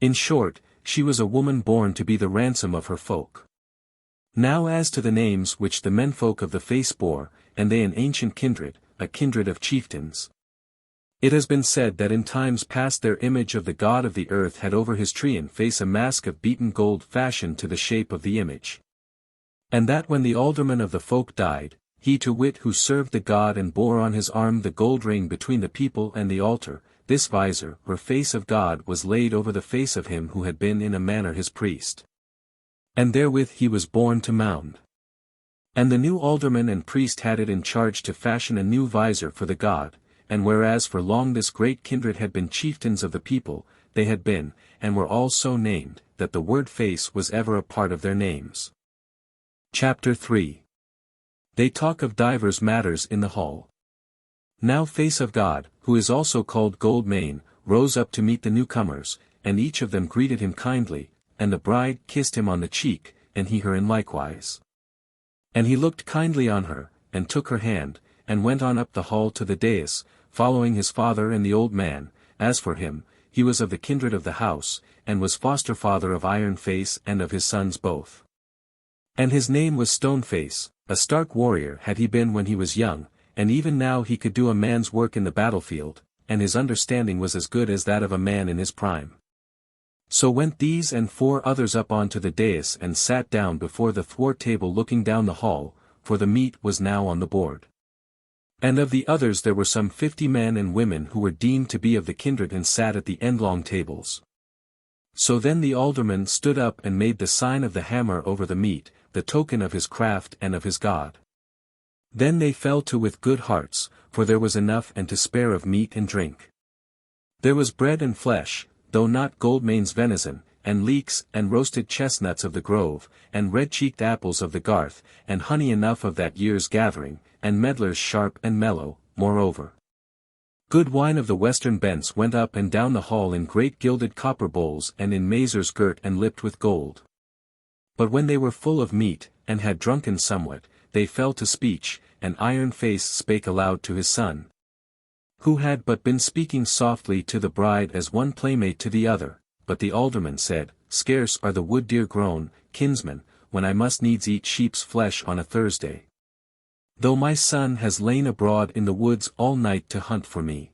In short, she was a woman born to be the ransom of her folk. Now as to the names which the menfolk of the Face bore, and they an ancient kindred, a kindred of chieftains. It has been said that in times past their image of the god of the earth had over his trean face a mask of beaten gold fashioned to the shape of the image. And that when the alderman of the folk died, he to wit who served the god and bore on his arm the gold ring between the people and the altar, this visor, or face of God, was laid over the face of him who had been in a manner his priest. And therewith he was born to mound. And the new alderman and priest had it in charge to fashion a new visor for the god, and whereas for long this great kindred had been chieftains of the people, they had been, and were all so named, that the word face was ever a part of their names. Chapter 3. They talk of divers matters in the hall. Now Face of God, who is also called Gold Mane, rose up to meet the newcomers, and each of them greeted him kindly, and the bride kissed him on the cheek, and he her in likewise. And he looked kindly on her, and took her hand, and went on up the hall to the dais, following his father and the old man. As for him, he was of the kindred of the house, and was foster father of Iron Face and of his sons both. And his name was Stone Face. A stark warrior had he been when he was young, and even now he could do a man's work in the battlefield, and his understanding was as good as that of a man in his prime. So went these and 4 others up onto the dais and sat down before the thwart table looking down the hall, for the meat was now on the board. And of the others there were some 50 men and women who were deemed to be of the kindred and sat at the endlong tables. So then the alderman stood up and made the sign of the hammer over the meat, the token of his craft and of his God. Then they fell to with good hearts, for there was enough and to spare of meat and drink. There was bread and flesh, though not Goldmane's venison, and leeks and roasted chestnuts of the grove, and red-cheeked apples of the garth, and honey enough of that year's gathering, and medlars sharp and mellow, moreover. Good wine of the western bents went up and down the hall in great gilded copper bowls and in mazers girt and lipped with gold. But when they were full of meat, and had drunken somewhat, they fell to speech, and Iron Face spake aloud to his son, who had but been speaking softly to the bride as one playmate to the other, but the alderman said, Scarce are the wood deer grown, kinsman, when I must needs eat sheep's flesh on a Thursday. Though my son has lain abroad in the woods all night to hunt for me.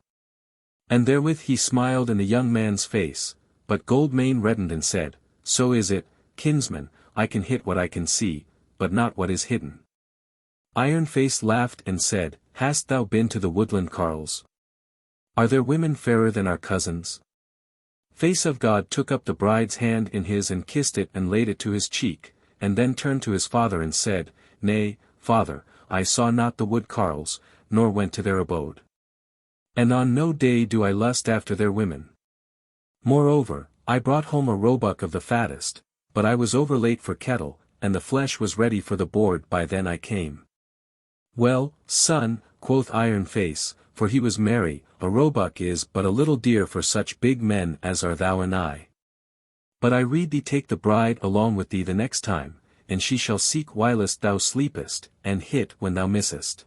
And therewith he smiled in the young man's face, but Goldmane reddened and said, So is it, kinsman, I can hit what I can see, but not what is hidden. Iron Face laughed and said, Hast thou been to the woodland carles? Are there women fairer than our cousins? Face of God took up the bride's hand in his and kissed it and laid it to his cheek, and then turned to his father and said, Nay, father, I saw not the wood carles, nor went to their abode. And on no day do I lust after their women. Moreover, I brought home a roebuck of the fattest, but I was over late for kettle, and the flesh was ready for the board by then I came. Well, son, quoth Iron Face, for he was merry, a roebuck is but a little dear for such big men as are thou and I. But I rede thee take the bride along with thee the next time, and she shall seek whilst thou sleepest, and hit when thou missest.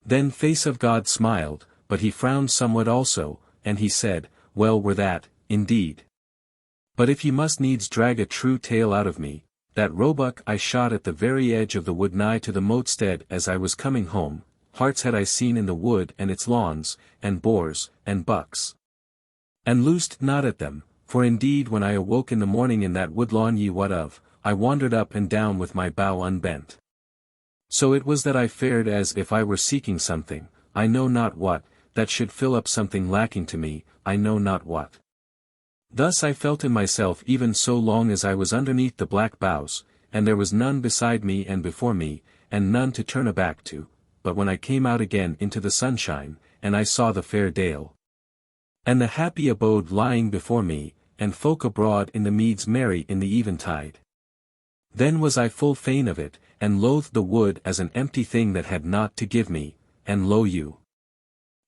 Then Face of God smiled, but he frowned somewhat also, and he said, Well were that, indeed. But if ye must needs drag a true tale out of me, that roebuck I shot at the very edge of the wood nigh to the Motestead as I was coming home, harts had I seen in the wood and its lawns, and boars, and bucks. And loosed not at them, for indeed when I awoke in the morning in that wood lawn Yewwood of, I wandered up and down with my bow unbent. So it was that I fared as if I were seeking something, I know not what, that should fill up something lacking to me, I know not what. Thus I felt in myself even so long as I was underneath the black boughs, and there was none beside me and before me, and none to turn aback to, but when I came out again into the sunshine, and I saw the fair dale, and the happy abode lying before me, and folk abroad in the meads merry in the eventide. Then was I full fain of it, and loathed the wood as an empty thing that had naught to give me, and lo you.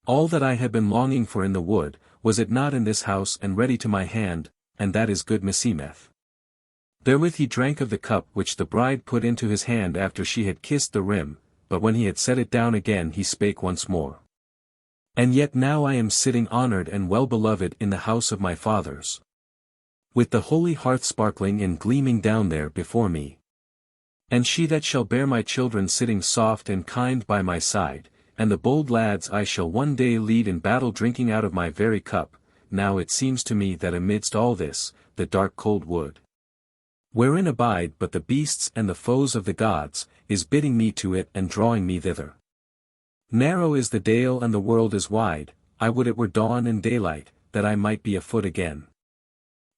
All that I had been longing for in the wood, was it not in this house and ready to my hand, and that is good meseemeth. Therewith he drank of the cup which the bride put into his hand after she had kissed the rim, but when he had set it down again he spake once more. And yet now I am sitting honoured and well beloved in the house of my fathers, with the holy hearth sparkling and gleaming down there before me. And she that shall bear my children sitting soft and kind by my side, and the bold lads I shall one day lead in battle drinking out of my very cup. Now it seems to me that amidst all this, the dark cold wood, wherein abide but the beasts and the foes of the gods, is bidding me to it and drawing me thither. Narrow is the dale and the world is wide, I would it were dawn and daylight, that I might be afoot again.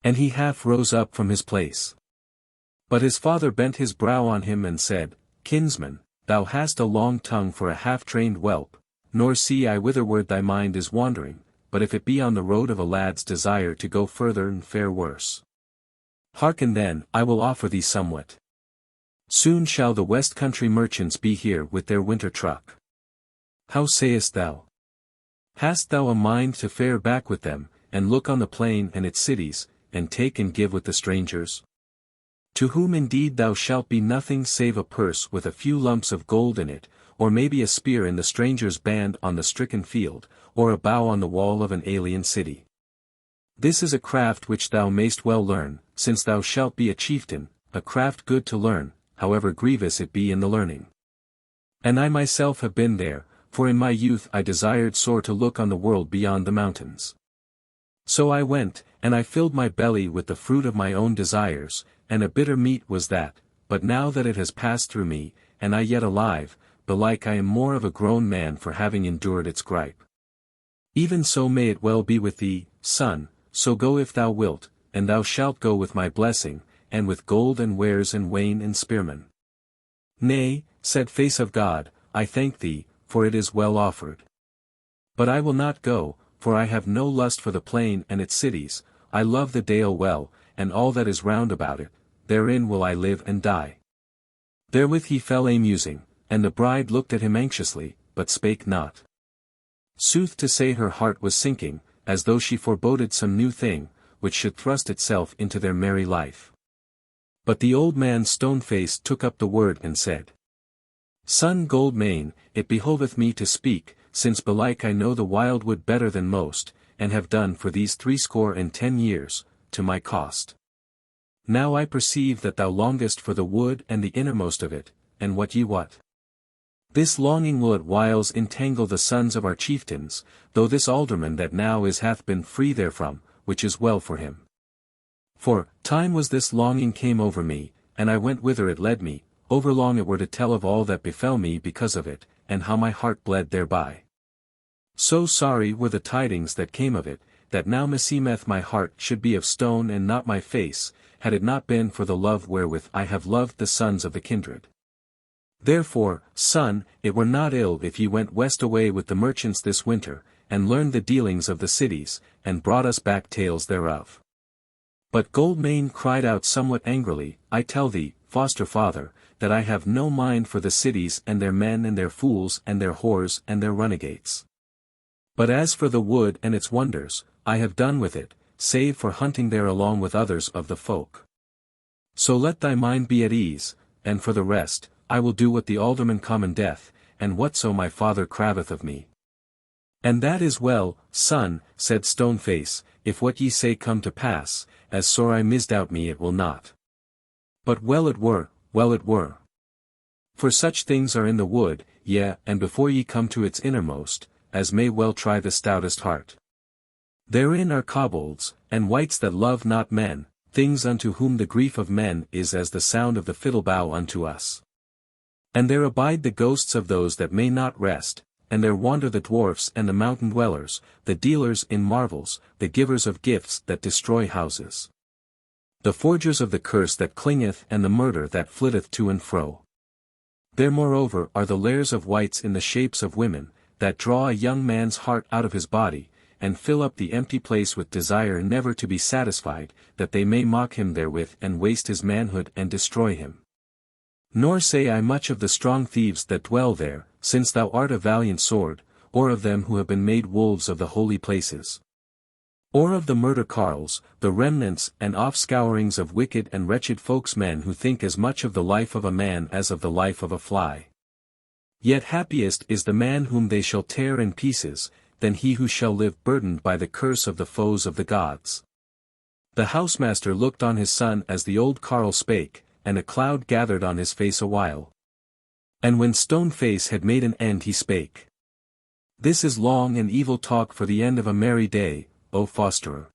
And he half rose up from his place. But his father bent his brow on him and said, Kinsman, thou hast a long tongue for a half-trained whelp, nor see I whitherward thy mind is wandering, but if it be on the road of a lad's desire to go further and fare worse. Hearken then, I will offer thee somewhat. Soon shall the west country merchants be here with their winter truck. How sayest thou? Hast thou a mind to fare back with them, and look on the plain and its cities, and take and give with the strangers? To whom indeed thou shalt be nothing save a purse with a few lumps of gold in it, or maybe a spear in the stranger's band on the stricken field, or a bough on the wall of an alien city. This is a craft which thou mayst well learn, since thou shalt be a chieftain, a craft good to learn, however grievous it be in the learning. And I myself have been there, for in my youth I desired sore to look on the world beyond the mountains. So I went, and I filled my belly with the fruit of my own desires, and a bitter meat was that, but now that it has passed through me, and I yet alive, belike I am more of a grown man for having endured its gripe. Even so may it well be with thee, son, so go if thou wilt, and thou shalt go with my blessing, and with gold and wares and wain and spearmen. Nay, said Face of God, I thank thee, for it is well offered. But I will not go, for I have no lust for the plain and its cities, I love the Dale well, and all that is round about it, therein will I live and die. Therewith he fell a musing, and the bride looked at him anxiously, but spake not. Sooth to say her heart was sinking, as though she foreboded some new thing, which should thrust itself into their merry life. But the old man stone-faced took up the word and said, Son Goldmane, it behoveth me to speak, since belike I know the wild wood better than most, and have done for these 70 years, to my cost. Now I perceive that thou longest for the wood and the innermost of it, and what ye what. This longing will at whiles entangle the sons of our chieftains, though this alderman that now is hath been free therefrom, which is well for him. For, time was this longing came over me, and I went whither it led me, overlong it were to tell of all that befell me because of it, and how my heart bled thereby. So sorry were the tidings that came of it, that now meseemeth my heart should be of stone and not my face, had it not been for the love wherewith I have loved the sons of the kindred. Therefore, son, it were not ill if ye went west away with the merchants this winter, and learned the dealings of the cities, and brought us back tales thereof. But Goldmane cried out somewhat angrily, I tell thee, foster father, that I have no mind for the cities and their men and their fools and their whores and their runagates. But as for the wood and its wonders, I have done with it, save for hunting there along with others of the folk. So let thy mind be at ease, and for the rest, I will do what the alderman commandeth, and whatso my father craveth of me. And that is well, son, said Stoneface, if what ye say come to pass, as sore I misdoubt me it will not. But well it were, well it were. For such things are in the wood, yea, and before ye come to its innermost, as may well try the stoutest heart. Therein are kobolds, and wights that love not men, things unto whom the grief of men is as the sound of the fiddle bow unto us. And there abide the ghosts of those that may not rest, and there wander the dwarfs and the mountain dwellers, the dealers in marvels, the givers of gifts that destroy houses. The forgers of the curse that clingeth and the murder that flitteth to and fro. There moreover are the lairs of wights in the shapes of women, that draw a young man's heart out of his body, and fill up the empty place with desire never to be satisfied, that they may mock him therewith and waste his manhood and destroy him. Nor say I much of the strong thieves that dwell there, since thou art a valiant sword, or of them who have been made wolves of the holy places. Or of the murder carls, the remnants and offscourings of wicked and wretched folks men who think as much of the life of a man as of the life of a fly. Yet happiest is the man whom they shall tear in pieces, than he who shall live burdened by the curse of the foes of the gods. The housemaster looked on his son as the old carle spake, and a cloud gathered on his face a while. And when Stoneface had made an end he spake. This is long and evil talk for the end of a merry day, O fosterer.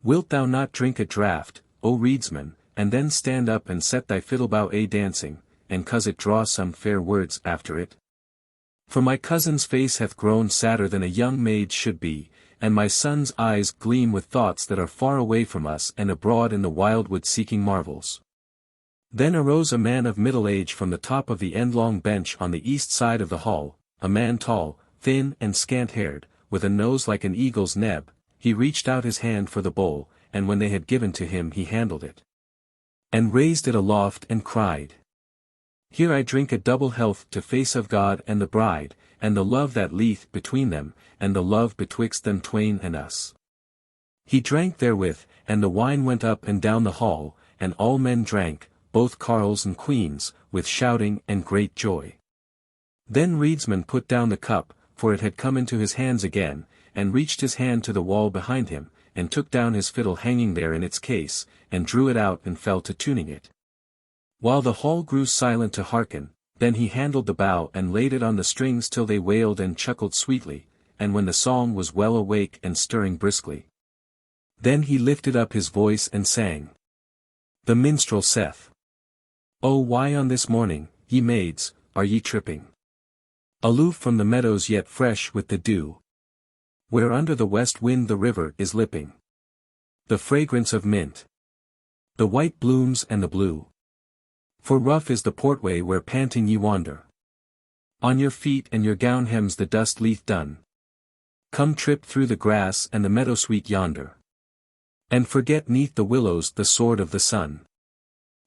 Wilt thou not drink a draught, O reedsman, and then stand up and set thy fiddlebow a-dancing, and cause it draw some fair words after it? For my cousin's face hath grown sadder than a young maid's should be, and my son's eyes gleam with thoughts that are far away from us and abroad in the wildwood seeking marvels. Then arose a man of middle age from the top of the endlong bench on the east side of the hall, a man tall, thin and scant-haired, with a nose like an eagle's neb, he reached out his hand for the bowl, and when they had given to him he handled it. And raised it aloft and cried, "Here I drink a double health to face of God and the bride, and the love that lieth between them, and the love betwixt them twain and us." He drank therewith, and the wine went up and down the hall, and all men drank, both carles and queens, with shouting and great joy. Then Reedsman put down the cup, for it had come into his hands again, and reached his hand to the wall behind him, and took down his fiddle hanging there in its case, and drew it out and fell to tuning it. While the hall grew silent to hearken, then he handled the bow and laid it on the strings till they wailed and chuckled sweetly, and when the song was well awake and stirring briskly, then he lifted up his voice and sang. The minstrel saith, "O why on this morning, ye maids, are ye tripping? Aloof from the meadows yet fresh with the dew, where under the west wind the river is lipping the fragrance of mint, the white blooms and the blue. For rough is the portway where panting ye wander. On your feet and your gown hems the dust lieth done. Come trip through the grass and the meadow sweet yonder, and forget neath the willows the sword of the sun."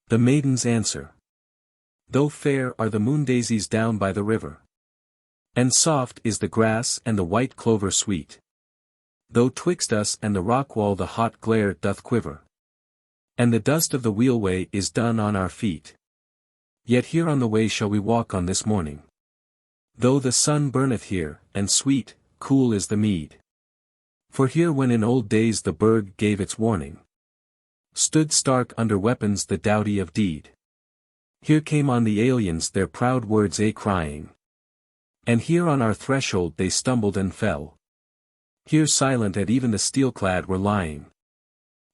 The maidens answer, "Though fair are the moon-daisies down by the river, and soft is the grass and the white clover sweet, though twixt us and the rock wall the hot glare doth quiver, and the dust of the wheelway is done on our feet, yet here on the way shall we walk on this morning, though the sun burneth here, and sweet, cool is the mead. For here when in old days the burg gave its warning, stood stark under weapons the doughty of deed. Here came on the aliens their proud words crying, and here on our threshold they stumbled and fell. Here silent at even the steel-clad were lying,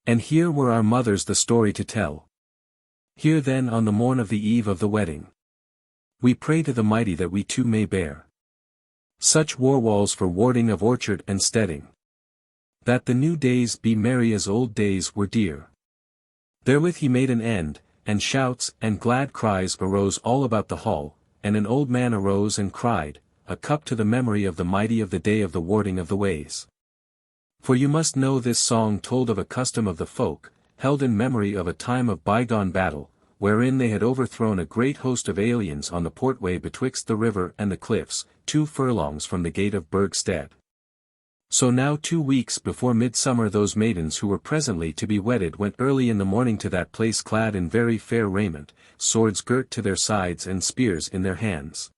and here were our mothers the story to tell. Here then on the morn of the eve of the wedding, we pray to the mighty that we too may bear such war walls for warding of orchard and steading, that the new days be merry as old days were dear." Therewith he made an end, and shouts and glad cries arose all about the hall, and an old man arose and cried, "A cup to the memory of the mighty of the day of the warding of the ways." For you must know this song told of a custom of the folk, held in memory of a time of bygone battle, wherein they had overthrown a great host of aliens on the portway betwixt the river and the cliffs, 2 furlongs from the gate of Burgstead. So now 2 weeks before midsummer those maidens who were presently to be wedded went early in the morning to that place clad in very fair raiment, swords girt to their sides and spears in their hands,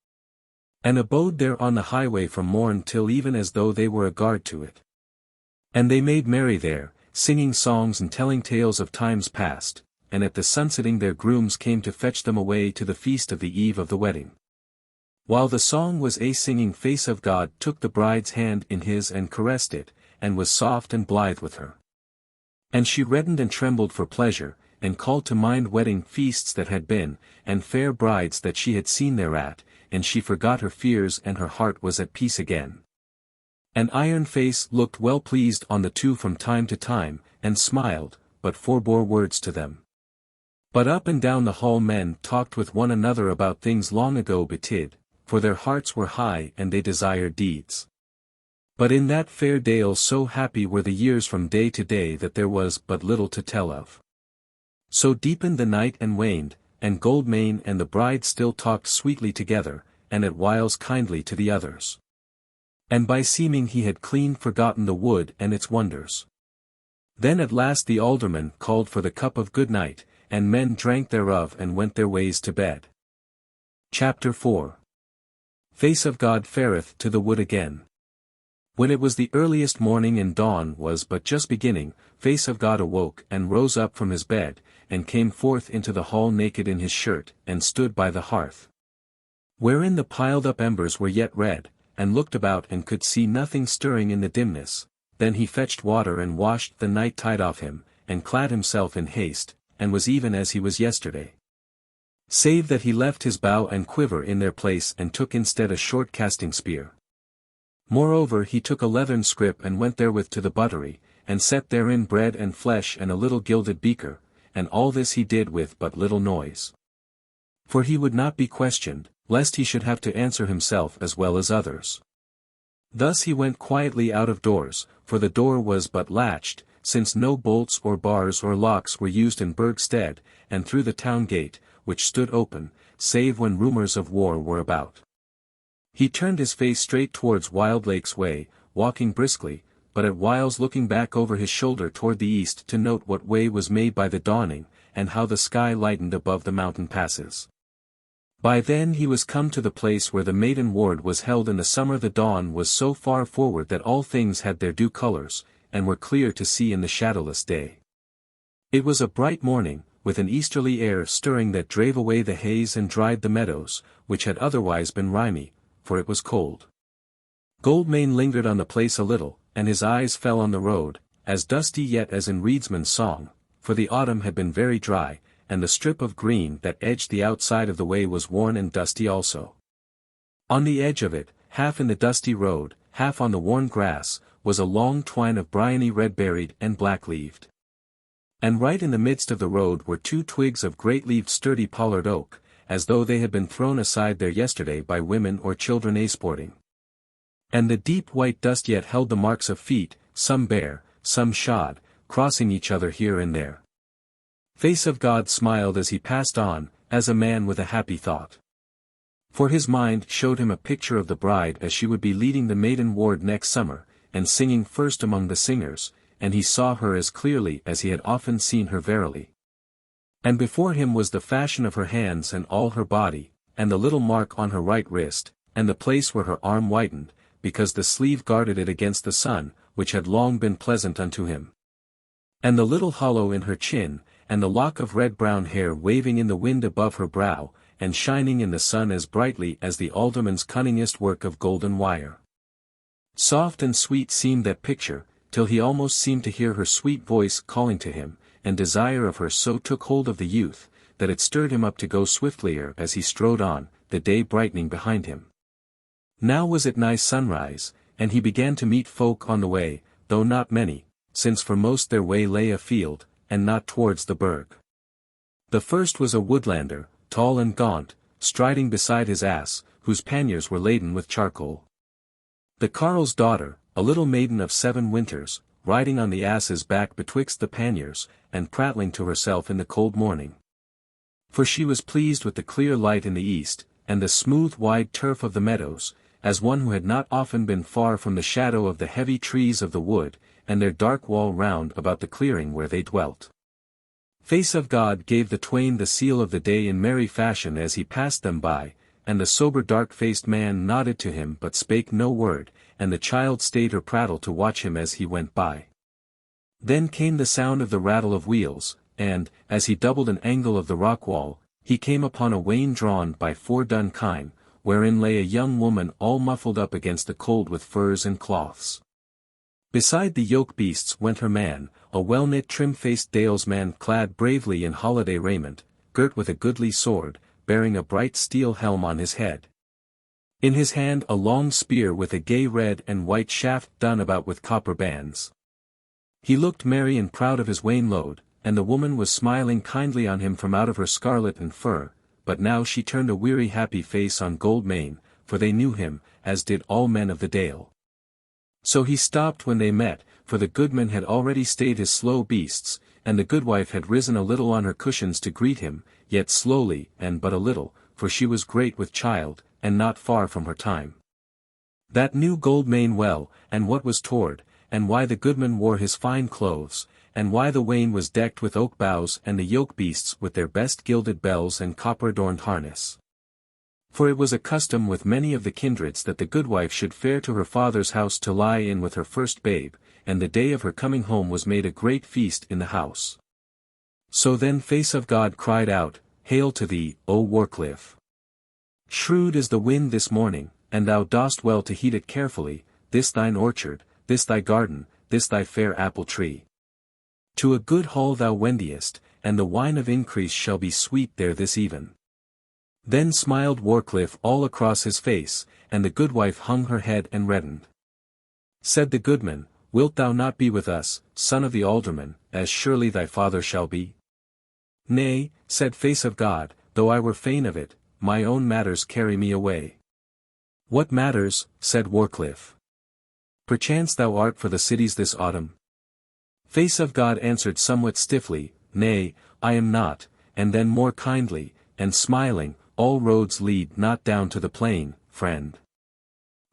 and abode there on the highway from morn till even as though they were a guard to it. And they made merry there, singing songs and telling tales of times past, and at the sunsetting their grooms came to fetch them away to the feast of the eve of the wedding. While the song was singing, Face of God took the bride's hand in his and caressed it, and was soft and blithe with her. And she reddened and trembled for pleasure, and called to mind wedding feasts that had been, and fair brides that she had seen thereat, and she forgot her fears and her heart was at peace again. And Iron Face looked well pleased on the two from time to time, and smiled, but forbore words to them. But up and down the hall men talked with one another about things long ago betid, for their hearts were high and they desired deeds. But in that fair dale so happy were the years from day to day that there was but little to tell of. So deepened the night and waned, and Goldmane and the bride still talked sweetly together, and at whiles kindly to the others. And by seeming he had clean forgotten the wood and its wonders. Then at last the alderman called for the cup of good night, and men drank thereof and went their ways to bed. Chapter 4. Face of God fareth to the wood again. When it was the earliest morning and dawn was but just beginning, Face of God awoke and rose up from his bed, and came forth into the hall naked in his shirt, and stood by the hearth, wherein the piled-up embers were yet red, and looked about and could see nothing stirring in the dimness. Then he fetched water and washed the night-tide off him, and clad himself in haste, and was even as he was yesterday. Save that he left his bow and quiver in their place and took instead a short casting spear. Moreover he took a leathern scrip and went therewith to the buttery, and set therein bread and flesh and a little gilded beaker, and all this he did with but little noise. For he would not be questioned, lest he should have to answer himself as well as others. Thus he went quietly out of doors, for the door was but latched, since no bolts or bars or locks were used in Burgstead, and through the town gate, which stood open, save when rumours of war were about. He turned his face straight towards Wildlake's way, walking briskly, but at whiles looking back over his shoulder toward the east to note what way was made by the dawning, and how the sky lightened above the mountain passes. By then he was come to the place where the maiden ward was held in the summer. The dawn was so far forward that all things had their due colours, and were clear to see in the shadowless day. It was a bright morning, with an easterly air stirring that drave away the haze and dried the meadows, which had otherwise been rimy, for it was cold. Goldmane lingered on the place a little, and his eyes fell on the road, as dusty yet as in Reedsman's song, for the autumn had been very dry, and the strip of green that edged the outside of the way was worn and dusty also. On the edge of it, half in the dusty road, half on the worn grass, was a long twine of bryony red-berried and black-leaved. And right in the midst of the road were 2 twigs of great-leaved sturdy pollard oak, as though they had been thrown aside there yesterday by women or children a-sporting. And the deep white dust yet held the marks of feet, some bare, some shod, crossing each other here and there. Face of God smiled as he passed on, as a man with a happy thought. For his mind showed him a picture of the bride as she would be leading the maiden ward next summer, and singing first among the singers, and he saw her as clearly as he had often seen her verily. And before him was the fashion of her hands and all her body, and the little mark on her right wrist, and the place where her arm whitened, because the sleeve guarded it against the sun, which had long been pleasant unto him. And the little hollow in her chin, and the lock of red-brown hair waving in the wind above her brow, and shining in the sun as brightly as the alderman's cunningest work of golden wire. Soft and sweet seemed that picture, till he almost seemed to hear her sweet voice calling to him, and desire of her so took hold of the youth, that it stirred him up to go swiftlier as he strode on, the day brightening behind him. Now was it nigh sunrise, and he began to meet folk on the way, though not many, since for most their way lay afield, and not towards the burg. The first was a woodlander, tall and gaunt, striding beside his ass, whose panniers were laden with charcoal. The carle's daughter, a little maiden of 7 winters, riding on the ass's back betwixt the panniers, and prattling to herself in the cold morning. For she was pleased with the clear light in the east, and the smooth wide turf of the meadows, as one who had not often been far from the shadow of the heavy trees of the wood, and their dark wall round about the clearing where they dwelt. Face of God gave the twain the seal of the day in merry fashion as he passed them by, and the sober dark-faced man nodded to him but spake no word, and the child stayed her prattle to watch him as he went by. Then came the sound of the rattle of wheels, and, as he doubled an angle of the rock wall, he came upon a wain drawn by 4 dun kine, wherein lay a young woman all muffled up against the cold with furs and cloths. Beside the yoke beasts went her man, a well-knit trim-faced dalesman clad bravely in holiday raiment, girt with a goodly sword, bearing a bright steel helm on his head. In his hand a long spear with a gay red and white shaft done about with copper bands. He looked merry and proud of his wain load, and the woman was smiling kindly on him from out of her scarlet and fur, but now she turned a weary happy face on Goldmane, for they knew him, as did all men of the Dale. So he stopped when they met, for the goodman had already stayed his slow beasts, and the goodwife had risen a little on her cushions to greet him, yet slowly and but a little, for she was great with child, and not far from her time. That knew Goldmane well, and what was toward, and why the goodman wore his fine clothes, and why the wain was decked with oak boughs and the yoke beasts with their best gilded bells and copper-adorned harness. For it was a custom with many of the kindreds that the goodwife should fare to her father's house to lie in with her first babe, and the day of her coming home was made a great feast in the house. So then Face of God cried out, Hail to thee, O Warcliffe! Shrewd is the wind this morning, and thou dost well to heed it carefully, this thine orchard, this thy garden, this thy fair apple tree. To a good hall thou wendiest, and the wine of increase shall be sweet there this even. Then smiled Warcliffe all across his face, and the goodwife hung her head and reddened. Said the goodman, Wilt thou not be with us, son of the alderman, as surely thy father shall be? Nay, said Face of God, though I were fain of it, my own matters carry me away. What matters, said Warcliffe. Perchance thou art for the cities this autumn? Face of God answered somewhat stiffly, Nay, I am not, and then more kindly, and smiling, All roads lead not down to the plain, friend.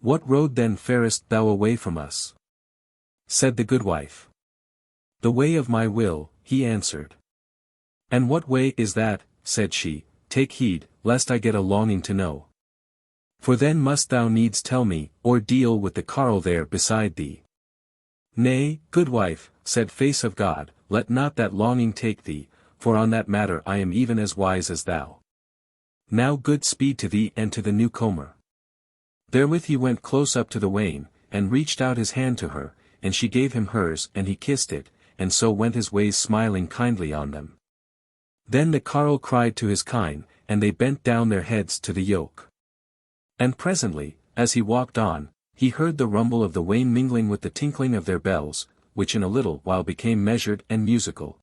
What road then farest thou away from us? Said the goodwife. The way of my will, he answered. And what way is that, said she, take heed, lest I get a longing to know. For then must thou needs tell me, or deal with the carle there beside thee. Nay, goodwife, said Face of God, let not that longing take thee, for on that matter I am even as wise as thou. Now good speed to thee and to the newcomer. Therewith he went close up to the wain, and reached out his hand to her, and she gave him hers and he kissed it, and so went his ways smiling kindly on them. Then the carle cried to his kine, and they bent down their heads to the yoke. And presently, as he walked on, he heard the rumble of the wain mingling with the tinkling of their bells, which in a little while became measured and musical.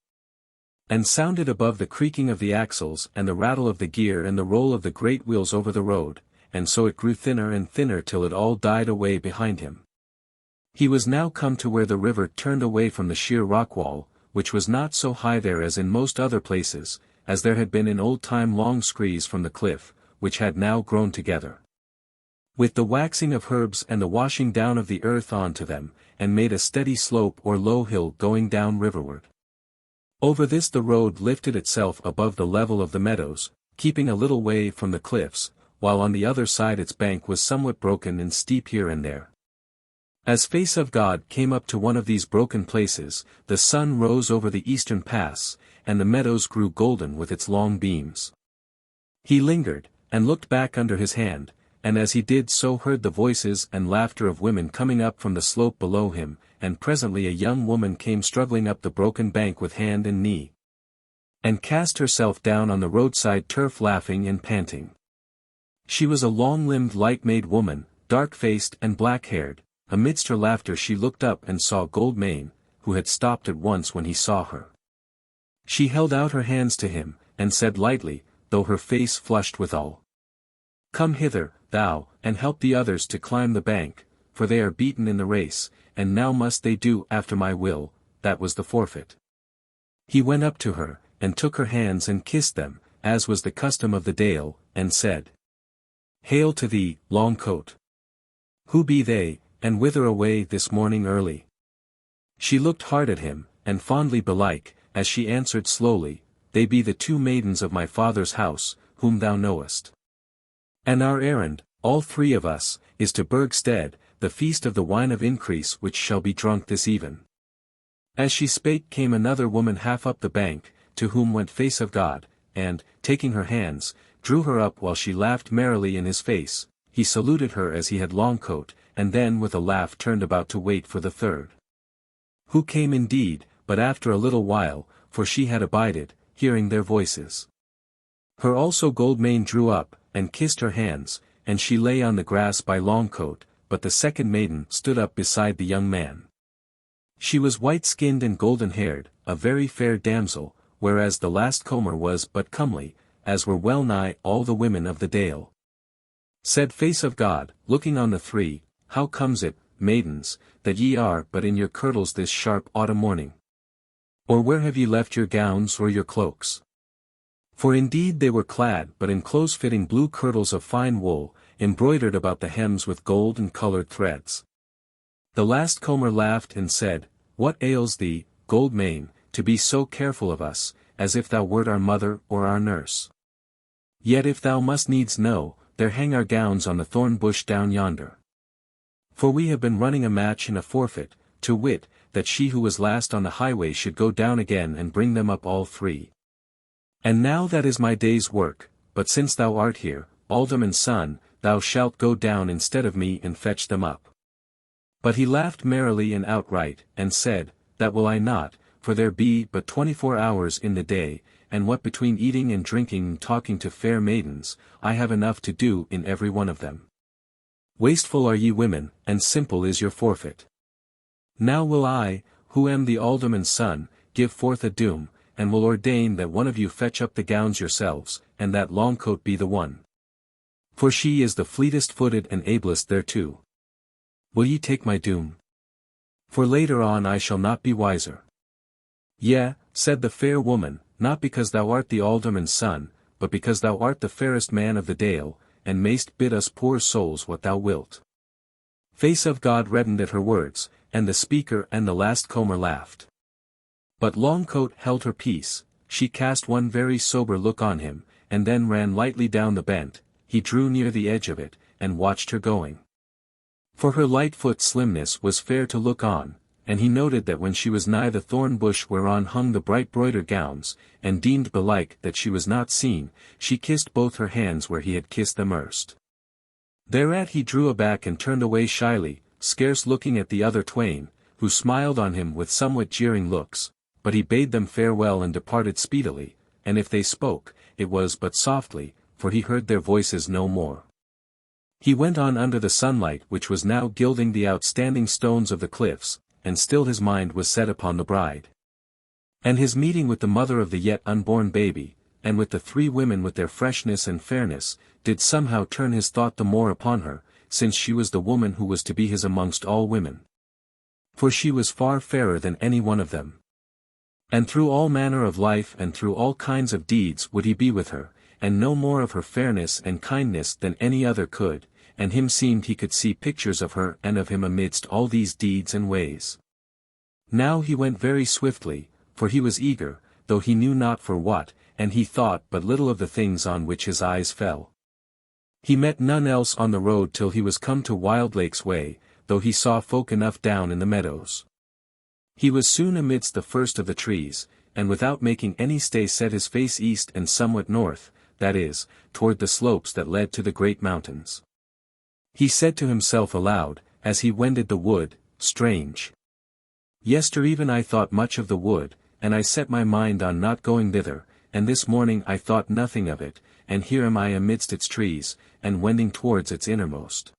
And sounded above the creaking of the axles and the rattle of the gear and the roll of the great wheels over the road, and so it grew thinner and thinner till it all died away behind him. He was now come to where the river turned away from the sheer rock wall, which was not so high there as in most other places, as there had been in old time long screes from the cliff, which had now grown together. With the waxing of herbs and the washing down of the earth on to them, and made a steady slope or low hill going down riverward. Over this the road lifted itself above the level of the meadows, keeping a little way from the cliffs, while on the other side its bank was somewhat broken and steep here and there. As Face of God came up to one of these broken places, the sun rose over the eastern pass, and the meadows grew golden with its long beams. He lingered, and looked back under his hand, and as he did so heard the voices and laughter of women coming up from the slope below him, and presently a young woman came struggling up the broken bank with hand and knee, and cast herself down on the roadside turf laughing and panting. She was a long-limbed light-made woman, dark-faced and black-haired. Amidst her laughter she looked up and saw Goldmane, who had stopped at once when he saw her. She held out her hands to him, and said lightly, though her face flushed withal, Come hither, thou, and help the others to climb the bank, for they are beaten in the race, and now must they do after my will, that was the forfeit. He went up to her, and took her hands and kissed them, as was the custom of the Dale, and said, Hail to thee, Long Coat. Who be they, and whither away this morning early? She looked hard at him, and fondly belike, as she answered slowly, They be the two maidens of my father's house, whom thou knowest. And our errand, all three of us, is to Burgstead, the feast of the wine of increase which shall be drunk this even. As she spake came another woman half up the bank, to whom went Face of God, and, taking her hands, drew her up while she laughed merrily in his face. He saluted her as he had Longcoat, and then with a laugh turned about to wait for the third. Who came indeed, but after a little while, for she had abided, hearing their voices. Her also Goldmane drew up, and kissed her hands, and she lay on the grass by Longcoat, but the second maiden stood up beside the young man. She was white-skinned and golden-haired, a very fair damsel, whereas the last comer was but comely, as were well nigh all the women of the Dale. Said Face of God, looking on the three, How comes it, maidens, that ye are but in your kirtles this sharp autumn morning? Or where have ye left your gowns or your cloaks? For indeed they were clad but in close-fitting blue kirtles of fine wool, embroidered about the hems with gold and coloured threads. The last comer laughed and said, What ails thee, Goldmane, to be so careful of us, as if thou wert our mother or our nurse? Yet if thou must needs know, there hang our gowns on the thorn bush down yonder. For we have been running a match in a forfeit, to wit, that she who was last on the highway should go down again and bring them up all three. And now that is my day's work, but since thou art here, Alderman's son, thou shalt go down instead of me and fetch them up. But he laughed merrily and outright, and said, That will I not, for there be but 24 hours in the day, and what between eating and drinking and talking to fair maidens, I have enough to do in every one of them. Wasteful are ye women, and simple is your forfeit. Now will I, who am the alderman's son, give forth a doom, and will ordain that one of you fetch up the gowns yourselves, and that Longcoat be the one. For she is the fleetest-footed and ablest thereto. Will ye take my doom? For later on I shall not be wiser. Yea, said the fair woman, not because thou art the alderman's son, but because thou art the fairest man of the Dale, and mayst bid us poor souls what thou wilt. Face of God reddened at her words, and the speaker and the last comer laughed. But Longcoat held her peace. She cast one very sober look on him, and then ran lightly down the bent. He drew near the edge of it, and watched her going. For her light-foot slimness was fair to look on, and he noted that when she was nigh the thorn bush whereon hung the bright broidered gowns, and deemed belike that she was not seen, she kissed both her hands where he had kissed them erst. Thereat he drew aback and turned away shyly, scarce looking at the other twain, who smiled on him with somewhat jeering looks, but he bade them farewell and departed speedily, and if they spoke, it was but softly, for he heard their voices no more. He went on under the sunlight which was now gilding the outstanding stones of the cliffs, and still his mind was set upon the bride. And his meeting with the mother of the yet unborn baby, and with the three women with their freshness and fairness, did somehow turn his thought the more upon her, since she was the woman who was to be his amongst all women. For she was far fairer than any one of them. And through all manner of life and through all kinds of deeds would he be with her, and no more of her fairness and kindness than any other could, and him seemed he could see pictures of her and of him amidst all these deeds and ways. Now he went very swiftly, for he was eager, though he knew not for what, and he thought but little of the things on which his eyes fell. He met none else on the road till he was come to Wildlake's way, though he saw folk enough down in the meadows. He was soon amidst the first of the trees, and without making any stay set his face east and somewhat north, that is, toward the slopes that led to the great mountains. He said to himself aloud, as he wended the wood, strange. Yestereven I thought much of the wood, and I set my mind on not going thither, and this morning I thought nothing of it, and here am I amidst its trees, and wending towards its innermost.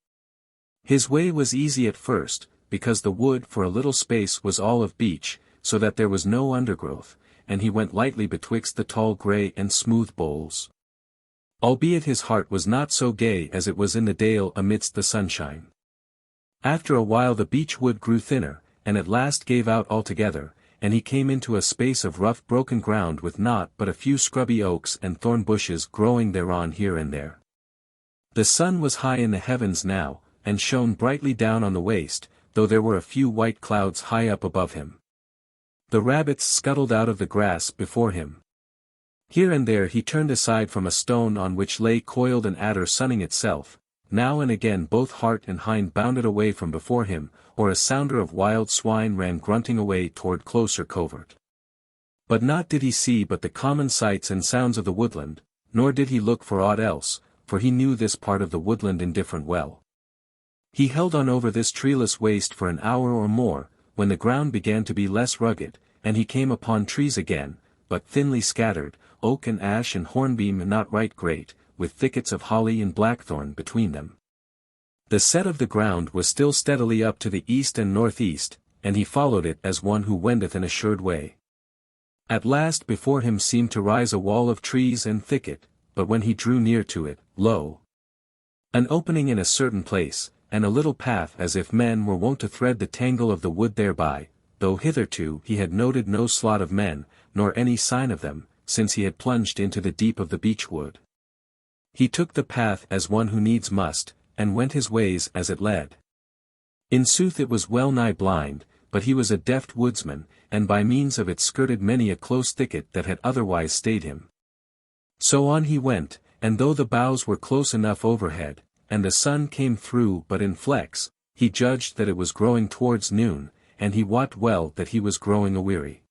His way was easy at first, because the wood for a little space was all of beech, so that there was no undergrowth, and he went lightly betwixt the tall grey and smooth boles. Albeit his heart was not so gay as it was in the dale amidst the sunshine. After a while the beech wood grew thinner, and at last gave out altogether, and he came into a space of rough broken ground with naught but a few scrubby oaks and thorn bushes growing thereon here and there. The sun was high in the heavens now, and shone brightly down on the waste, though there were a few white clouds high up above him. The rabbits scuttled out of the grass before him. Here and there he turned aside from a stone on which lay coiled an adder sunning itself. Now and again both hart and hind bounded away from before him, or a sounder of wild swine ran grunting away toward closer covert. But naught did he see but the common sights and sounds of the woodland, nor did he look for aught else, for he knew this part of the woodland indifferent well. He held on over this treeless waste for an hour or more, when the ground began to be less rugged, and he came upon trees again, but thinly scattered, oak and ash and hornbeam not right great, with thickets of holly and blackthorn between them. The set of the ground was still steadily up to the east and northeast, and he followed it as one who wendeth an assured way. At last before him seemed to rise a wall of trees and thicket, but when he drew near to it, lo! An opening in a certain place, and a little path as if men were wont to thread the tangle of the wood thereby, though hitherto he had noted no slot of men, nor any sign of them, since he had plunged into the deep of the beech wood. He took the path as one who needs must, and went his ways as it led. In sooth it was well nigh blind, but he was a deft woodsman, and by means of it skirted many a close thicket that had otherwise stayed him. So on he went, and though the boughs were close enough overhead, and the sun came through but in flecks, he judged that it was growing towards noon, and he wot well that he was growing aweary.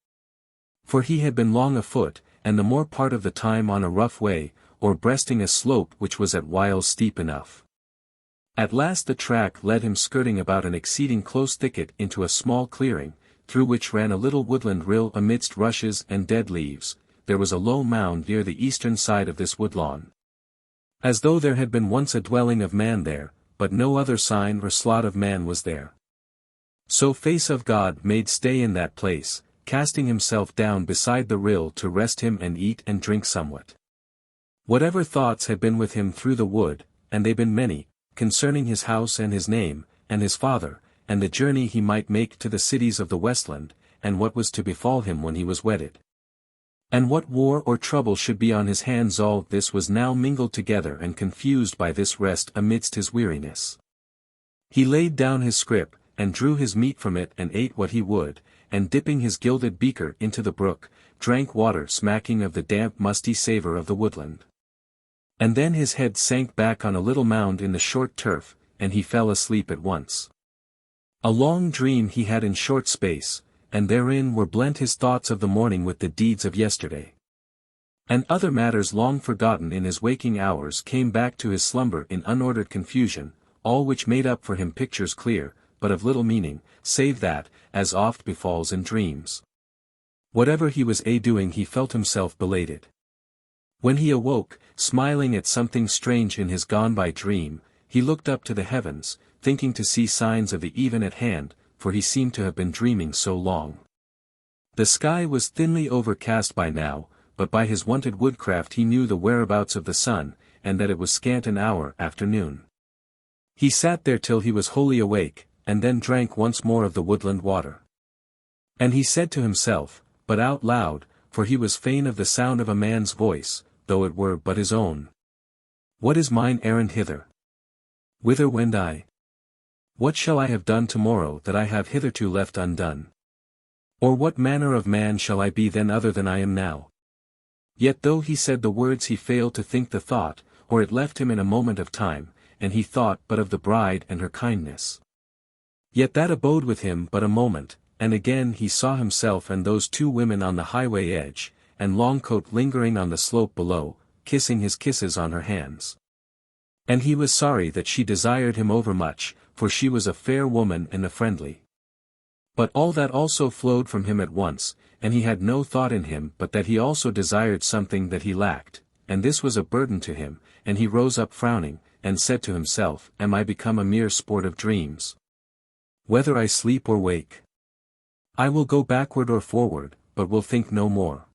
For he had been long afoot, and the more part of the time on a rough way, or breasting a slope which was at whiles steep enough. At last the track led him skirting about an exceeding close thicket into a small clearing, through which ran a little woodland rill amidst rushes and dead leaves. There was a low mound near the eastern side of this woodlawn. As though there had been once a dwelling of man there, but no other sign or slot of man was there. So Face of God made stay in that place, casting himself down beside the rill to rest him and eat and drink somewhat. Whatever thoughts had been with him through the wood, and they been many, concerning his house and his name, and his father, and the journey he might make to the cities of the Westland, and what was to befall him when he was wedded. And what war or trouble should be on his hands, all this was now mingled together and confused by this rest amidst his weariness. He laid down his scrip, and drew his meat from it and ate what he would, and dipping his gilded beaker into the brook, drank water smacking of the damp musty savour of the woodland. And then his head sank back on a little mound in the short turf, and he fell asleep at once. A long dream he had in short space, and therein were blent his thoughts of the morning with the deeds of yesterday. And other matters long forgotten in his waking hours came back to his slumber in unordered confusion, all which made up for him pictures clear, but of little meaning, save that, as oft befalls in dreams. Whatever he was doing he felt himself belated. When he awoke, smiling at something strange in his gone-by dream, he looked up to the heavens, thinking to see signs of the even at hand, for he seemed to have been dreaming so long. The sky was thinly overcast by now, but by his wonted woodcraft he knew the whereabouts of the sun, and that it was scant an hour after noon. He sat there till he was wholly awake, and then drank once more of the woodland water. And he said to himself, but out loud, for he was fain of the sound of a man's voice, though it were but his own. What is mine errand hither? Whither wend I? What shall I have done tomorrow that I have hitherto left undone? Or what manner of man shall I be then other than I am now? Yet though he said the words he failed to think the thought, or it left him in a moment of time, and he thought but of the bride and her kindness. Yet that abode with him but a moment, and again he saw himself and those two women on the highway edge, and Longcoat lingering on the slope below, kissing his kisses on her hands. And he was sorry that she desired him overmuch, for she was a fair woman and a friendly. But all that also flowed from him at once, and he had no thought in him but that he also desired something that he lacked, and this was a burden to him, and he rose up frowning, and said to himself, Am I become a mere sport of dreams? Whether I sleep or wake, I will go backward or forward, but will think no more.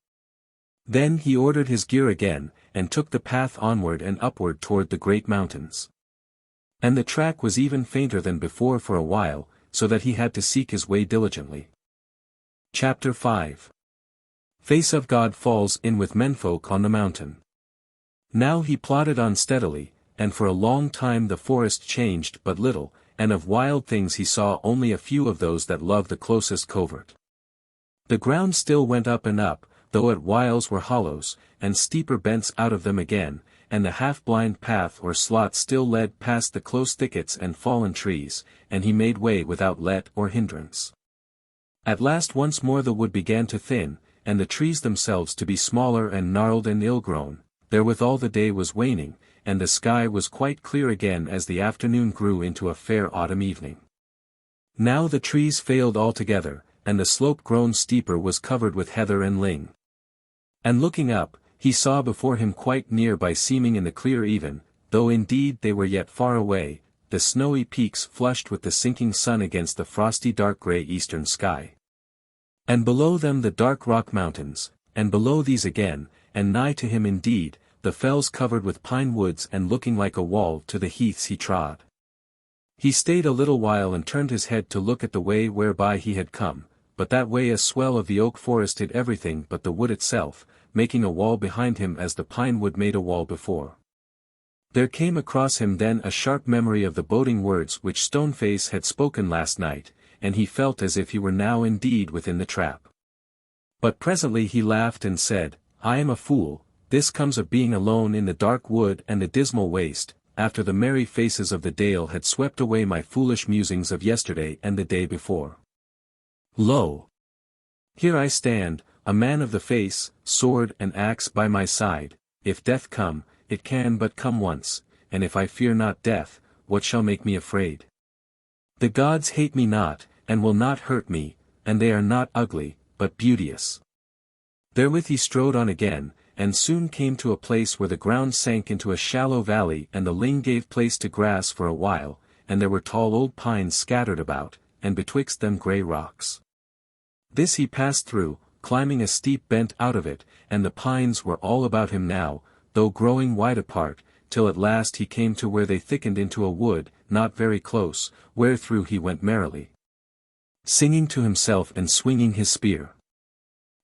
Then he ordered his gear again, and took the path onward and upward toward the great mountains. And the track was even fainter than before for a while, so that he had to seek his way diligently. Chapter 5. Face of God falls in with Menfolk on the mountain. Now he plodded on steadily, and for a long time the forest changed but little, and of wild things he saw only a few of those that love the closest covert. The ground still went up and up, though at whiles were hollows, and steeper bents out of them again, and the half-blind path or slot still led past the close thickets and fallen trees, and he made way without let or hindrance. At last once more the wood began to thin, and the trees themselves to be smaller and gnarled and ill-grown, therewithal the day was waning, and the sky was quite clear again as the afternoon grew into a fair autumn evening. Now the trees failed altogether, and the slope grown steeper was covered with heather and ling. And looking up, he saw before him quite near by seeming in the clear even, though indeed they were yet far away, the snowy peaks flushed with the sinking sun against the frosty dark grey eastern sky. And below them the dark rock mountains, and below these again, and nigh to him indeed, the fells covered with pine woods and looking like a wall to the heaths he trod. He stayed a little while and turned his head to look at the way whereby he had come, but that way a swell of the oak forest hid everything but the wood itself, making a wall behind him as the pine wood made a wall before. There came across him then a sharp memory of the boding words which Stoneface had spoken last night, and he felt as if he were now indeed within the trap. But presently he laughed and said, I am a fool, this comes of being alone in the dark wood and the dismal waste, after the merry faces of the dale had swept away my foolish musings of yesterday and the day before. Lo! Here I stand, a man of the face, sword and axe by my side. If death come, it can but come once, and if I fear not death, what shall make me afraid? The gods hate me not, and will not hurt me, and they are not ugly, but beauteous. Therewith he strode on again, and soon came to a place where the ground sank into a shallow valley and the ling gave place to grass for a while, and there were tall old pines scattered about, and betwixt them grey rocks. This he passed through, climbing a steep bent out of it, and the pines were all about him now, though growing wide apart, till at last he came to where they thickened into a wood, not very close, wherethrough he went merrily, singing to himself and swinging his spear.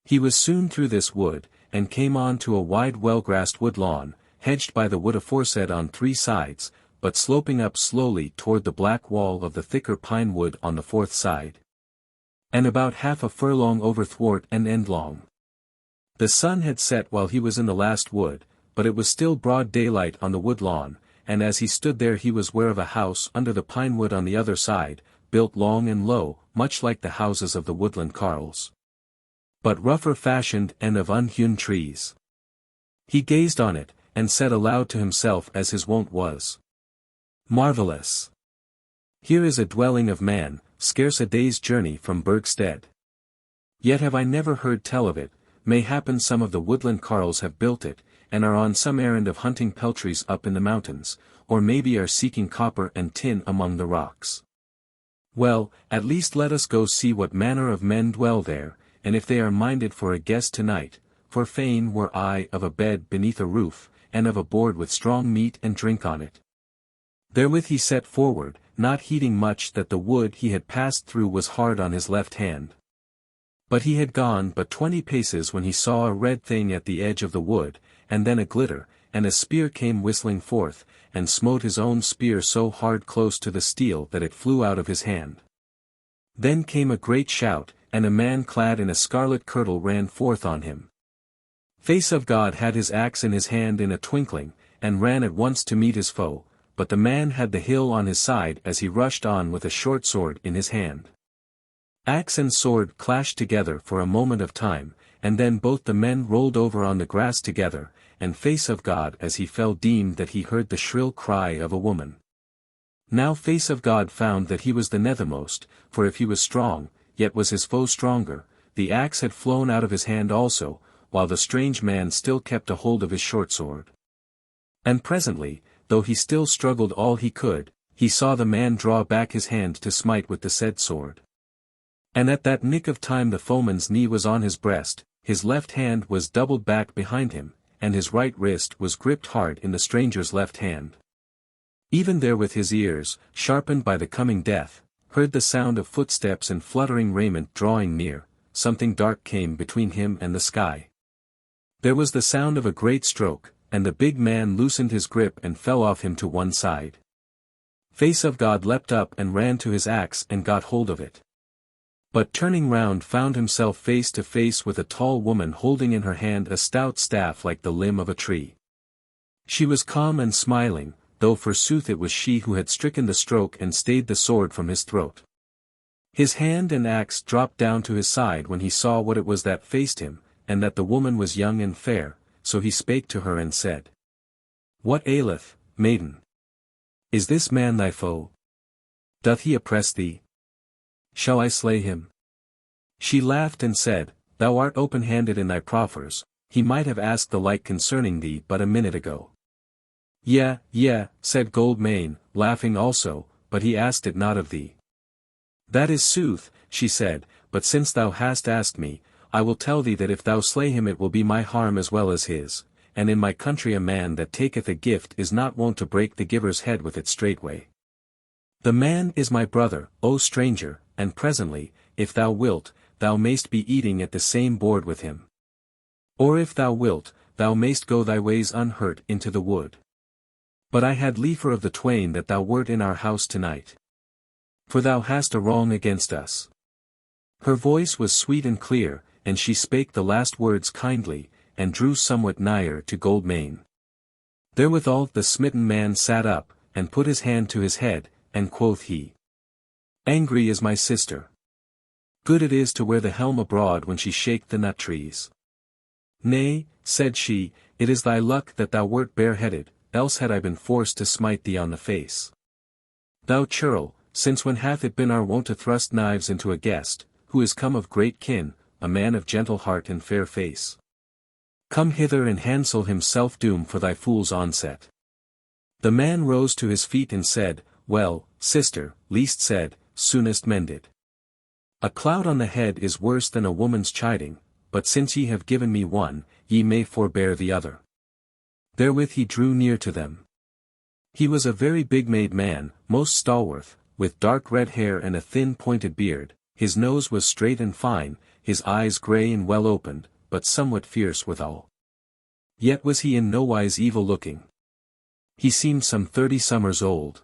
He was soon through this wood, and came on to a wide well-grassed wood lawn, hedged by the wood aforesaid on 3 sides, but sloping up slowly toward the black wall of the thicker pine wood on the 4th side, and about half a furlong over thwart and endlong. The sun had set while he was in the last wood, but it was still broad daylight on the wood lawn, and as he stood there he was ware of a house under the pine wood on the other side, built long and low, much like the houses of the woodland carles, but rougher fashioned and of unhewn trees. He gazed on it, and said aloud to himself as his wont was, "Marvellous! Here is a dwelling of man, scarce a day's journey from Burgstead. Yet have I never heard tell of it. Mayhappen some of the woodland carles have built it, and are on some errand of hunting peltries up in the mountains, or maybe are seeking copper and tin among the rocks. Well, at least let us go see what manner of men dwell there, and if they are minded for a guest tonight, for fain were I of a bed beneath a roof, and of a board with strong meat and drink on it." Therewith he set forward, not heeding much that the wood he had passed through was hard on his left hand. But he had gone but 20 paces when he saw a red thing at the edge of the wood, and then a glitter, and a spear came whistling forth, and smote his own spear so hard close to the steel that it flew out of his hand. Then came a great shout, and a man clad in a scarlet kirtle ran forth on him. Face of God had his axe in his hand in a twinkling, and ran at once to meet his foe, but the man had the hill on his side as he rushed on with a short sword in his hand. Axe and sword clashed together for a moment of time, and then both the men rolled over on the grass together, and Face of God as he fell deemed that he heard the shrill cry of a woman. Now Face of God found that he was the nethermost, for if he was strong, yet was his foe stronger. The axe had flown out of his hand also, while the strange man still kept a hold of his short sword. And presently, though he still struggled all he could, he saw the man draw back his hand to smite with the said sword. And at that nick of time the foeman's knee was on his breast, his left hand was doubled back behind him, and his right wrist was gripped hard in the stranger's left hand. Even therewith his ears, sharpened by the coming death, heard the sound of footsteps and fluttering raiment drawing near. Something dark came between him and the sky. There was the sound of a great stroke, and the big man loosened his grip and fell off him to one side. Face of God leapt up and ran to his axe and got hold of it. But turning round found himself face to face with a tall woman holding in her hand a stout staff like the limb of a tree. She was calm and smiling, though forsooth it was she who had stricken the stroke and stayed the sword from his throat. His hand and axe dropped down to his side when he saw what it was that faced him, and that the woman was young and fair, so he spake to her and said, "What aileth, maiden? Is this man thy foe? Doth he oppress thee? Shall I slay him?" She laughed and said, "Thou art open-handed in thy proffers, he might have asked the like concerning thee but a minute ago." "Yea," said Goldmane, laughing also, "but he asked it not of thee." "That is sooth," she said, "but since thou hast asked me, I will tell thee that if thou slay him it will be my harm as well as his, and in my country a man that taketh a gift is not wont to break the giver's head with it straightway. The man is my brother, O stranger, and presently, if thou wilt, thou mayst be eating at the same board with him. Or if thou wilt, thou mayst go thy ways unhurt into the wood. But I had liefer of the twain that thou wert in our house tonight. For thou hast a wrong against us." Her voice was sweet and clear, and she spake the last words kindly, and drew somewhat nigher to Goldmane. Therewithal the smitten man sat up, and put his hand to his head, and quoth he, "Angry is my sister. Good it is to wear the helm abroad when she shake the nut trees." "Nay," said she, "it is thy luck that thou wert bareheaded, else had I been forced to smite thee on the face. Thou churl, since when hath it been our wont to thrust knives into a guest, who is come of great kin, a man of gentle heart and fair face? Come hither and handsel himself doom for thy fool's onset." The man rose to his feet and said, "Well, sister, least said, soonest mended. A cloud on the head is worse than a woman's chiding, but since ye have given me one, ye may forbear the other." Therewith he drew near to them. He was a very big-made man, most stalwart, with dark red hair and a thin pointed beard. His nose was straight and fine, his eyes grey and well opened, but somewhat fierce withal. Yet was he in nowise evil-looking. He seemed some 30 summers old.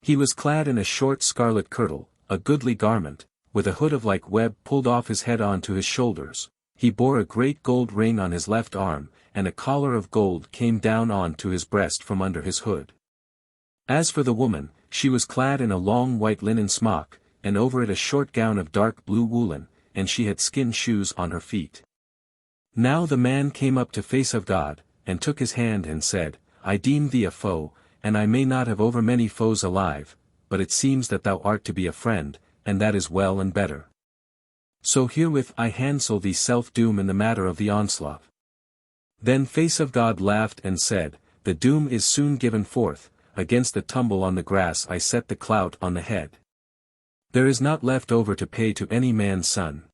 He was clad in a short scarlet kirtle, a goodly garment, with a hood of like web pulled off his head on to his shoulders. He bore a great gold ring on his left arm, and a collar of gold came down on to his breast from under his hood. As for the woman, she was clad in a long white linen smock, and over it a short gown of dark blue woolen, and she had skin shoes on her feet. Now the man came up to face of God, and took his hand and said, I deem thee a foe, and I may not have over many foes alive, but it seems that thou art to be a friend, and that is well and better. So herewith I handsel thee self-doom in the matter of the onslaught. Then face of God laughed and said, The doom is soon given forth, against the tumble on the grass I set the clout on the head. There is not left over to pay to any man's son.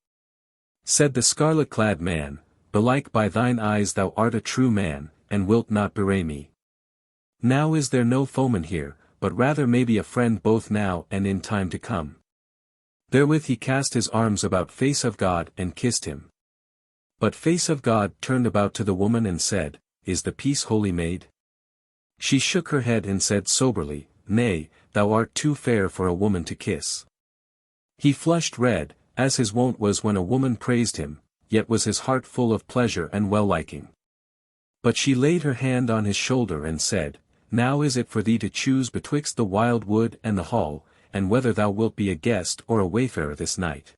Said the scarlet-clad man, Belike by thine eyes thou art a true man, and wilt not bewray me. Now is there no foeman here, but rather maybe a friend both now and in time to come. Therewith he cast his arms about face of God and kissed him. But face of God turned about to the woman and said, Is the peace wholly made? She shook her head and said soberly, Nay, thou art too fair for a woman to kiss. He flushed red, as his wont was when a woman praised him, yet was his heart full of pleasure and well-liking. But she laid her hand on his shoulder and said, Now is it for thee to choose betwixt the wild wood and the hall, and whether thou wilt be a guest or a wayfarer this night.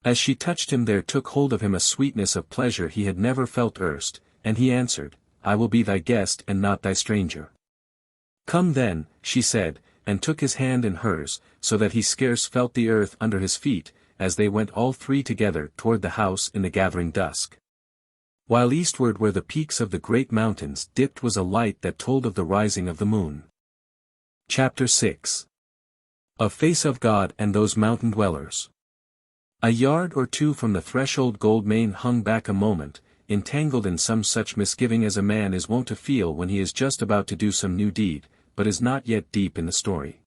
As she touched him there took hold of him a sweetness of pleasure he had never felt erst, and he answered, I will be thy guest and not thy stranger. Come then, she said, and took his hand in hers, so that he scarce felt the earth under his feet, as they went all three together toward the house in the gathering dusk. While eastward where the peaks of the great mountains dipped was a light that told of the rising of the moon. Chapter 6. Of face of God and those mountain dwellers. A yard or two from the threshold Goldmane hung back a moment, entangled in some such misgiving as a man is wont to feel when he is just about to do some new deed, but is not yet deep in the story.